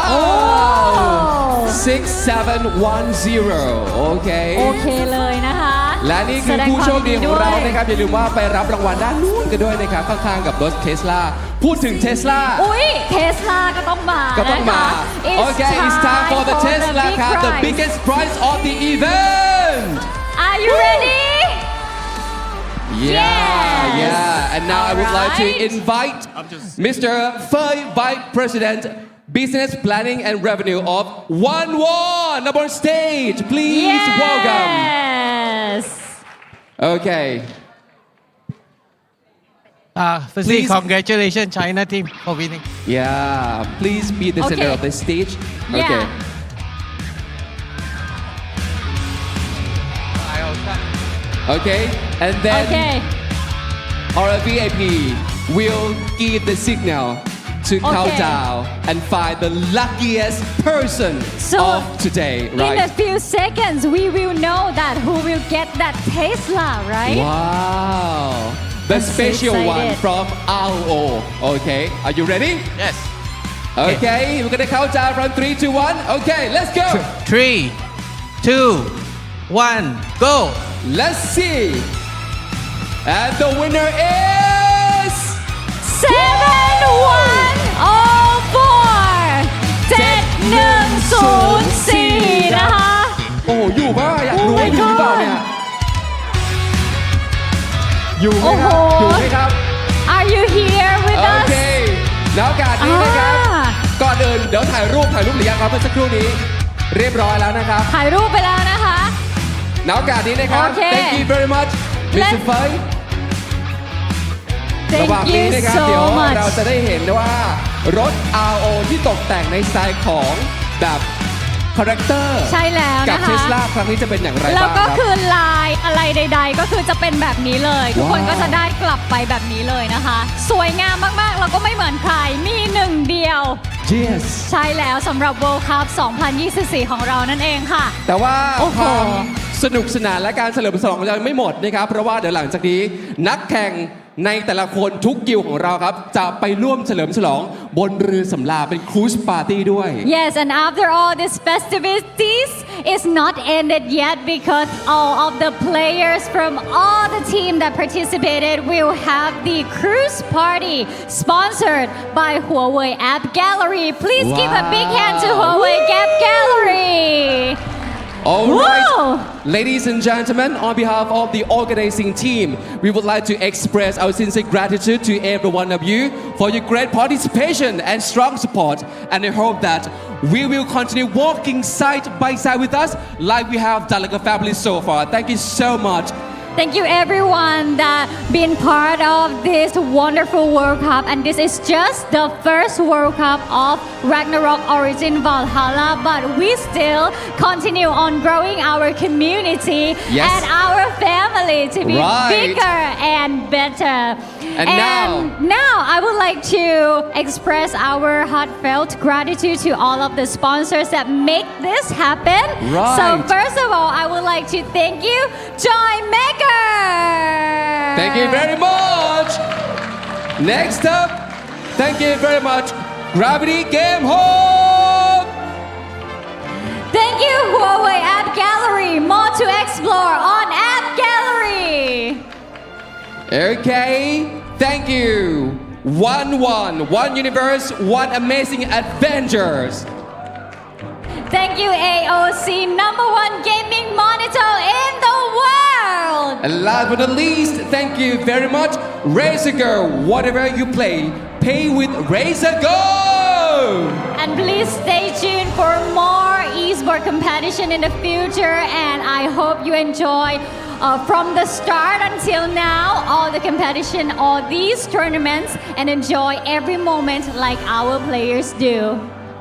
6710 โอเค โอเคเลยนะคะ และนี่คือผู้โชคดีของเรานะครับ อย่าลืมว่าไปรับรางวัลด้านนู้นกันด้วยนะครับ ข้างๆกับรถเทสลาพูดถึงเทสลา อุ้ยเทสลาก็ต้องมา ก็ต้องมา โอเค it's time for the Tesla ครับ the biggest prize of the event Are you ready? Yeah. And now I would like to invite Mr. Fei, Vice President, Business Planning and Revenue of One up on stage. Please welcome. Yes. Okay. Firstly, Please. congratulations, China team, for winning. Yeah. Please be the center Okay. of the stage. Yeah. Okay. Okay. And then Okay. our VIP will give the signal to count down and find the luckiest person of today, In right? a few seconds, we will know that who will get that Tesla, right? Wow. The I'm so special one excited. from RO. Okay. Are you ready? Yes. Okay. We're going to count down from 3 to 1. Okay. Let's go. 3, 2, 1, go. Let's see. And the winner is 7104 นะคะ โอ้อยู่ป่ะอยากรู้ว่าอยู่หรือเปล่าเนี่ย อยู่ไหมครับ อยู่ไหมครับ Are you here with โอ us? เคแล้วโอกาสนี้นะครับ ก่อนอื่นเดี๋ยวถ่ายรูปหรือยังครับเมื่อสักครู่นี้ เรียบร้อยแล้วนะครับ ถ่ายรูปไปแล้วนะคะ แล้วโอกาสนี้นะครับ โอเค Thank you very much Mr. Fei ระหว่าง Thank นี้ you นะครับ so เดี๋ยว much เราจะได้เห็นว่ารถ RO ที่ตกแต่งในสไตล์ของแบบคาแรคเตอร์ ใช่แล้วนะคะ กับเทสลาครั้งนี้จะเป็นอย่างไร แล้ว บ้างค ก็ รับ คือลายอะไรใด ๆ ก็คือจะเป็นแบบนี้เลย ทุกคน ว้าว ก็จะได้กลับไปแบบนี้เลยนะคะ สวยงามมากๆ แล้วก็ไม่เหมือนใคร มีหนึ่งเดียว Yes ใช่แล้วสำหรับ World Cup 2024 ของเรานั่นเองค่ะ แต่ว่า โอ้โห ความสนุกสนานและการเฉลิมฉลองยังไม่หมดนะครับ เพราะว่าเดี๋ยวหลังจากนี้นักแข่งในแต่ละคนทุกกิลด์ของเราครับ จะไปร่วมเฉลิมฉลองบนเรือสำราญเป็นครูซปาร์ตี้ด้วย Yes, and after all these festivities is not ended yet because all of the players from all the team that participated will have the cruise party sponsored by Huawei App Gallery. Please give a big hand to Huawei App Gallery. All right, Wow. ladies and gentlemen, on behalf of the organizing team, we would like to express our sincere gratitude to every one of you for your great participation and strong support. And I hope that we will continue walking side by side with us like we have done like a family so far. Thank you so much. Thank you everyone that been part of this wonderful World Cup, and this is just the first World Cup of Ragnarok Origin Valhalla, but we still continue on growing our community Yes. and our family to be Right. bigger and better. And now I would like to express our heartfelt gratitude to all of the sponsors that make this happen. Right. So first of all, I would like to thank you, Joy Maker. Thank you very much. Next up, thank you very much, Gravity Game Home. Thank you, Huawei App Gallery. More to explore on App Gallery. Okay, thank you. One universe, one amazing adventures. Thank you, AOC, #1 gaming monitor in the world. And last but not least, thank you very much, Razor Girl. Whatever you play, pay with Razor Gold. And please stay tuned for more esports competition in the future. And I hope you enjoy from the start until now all the competition, all these tournaments, and enjoy every moment like our players do.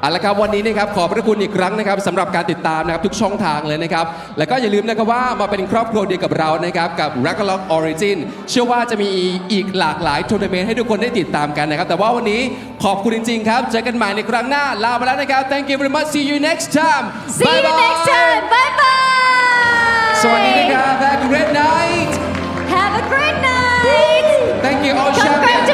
เอาละครับวันนี้นะครับขอบพระคุณอีกครั้งนะครับสำหรับการติดตามนะครับทุกช่องทางเลยนะครับแล้วก็อย่าลืมนะครับว่ามาเป็นครอบครัวเดียวกับเรานะครับกับ Ragnarok Origin เชื่อว่าจะมีอีกหลากหลายทัวร์นาเมนต์ให้ทุกคนได้ติดตามกันนะครับแต่ว่าวันนี้ขอบคุณจริงๆครับเจอกันใหม่ในครั้งหน้าลาไปแล้วนะครับ Thank you very much see you next time See you next time bye bye สวัสดีนะครับ Have a great night Have a great night Thank you all champions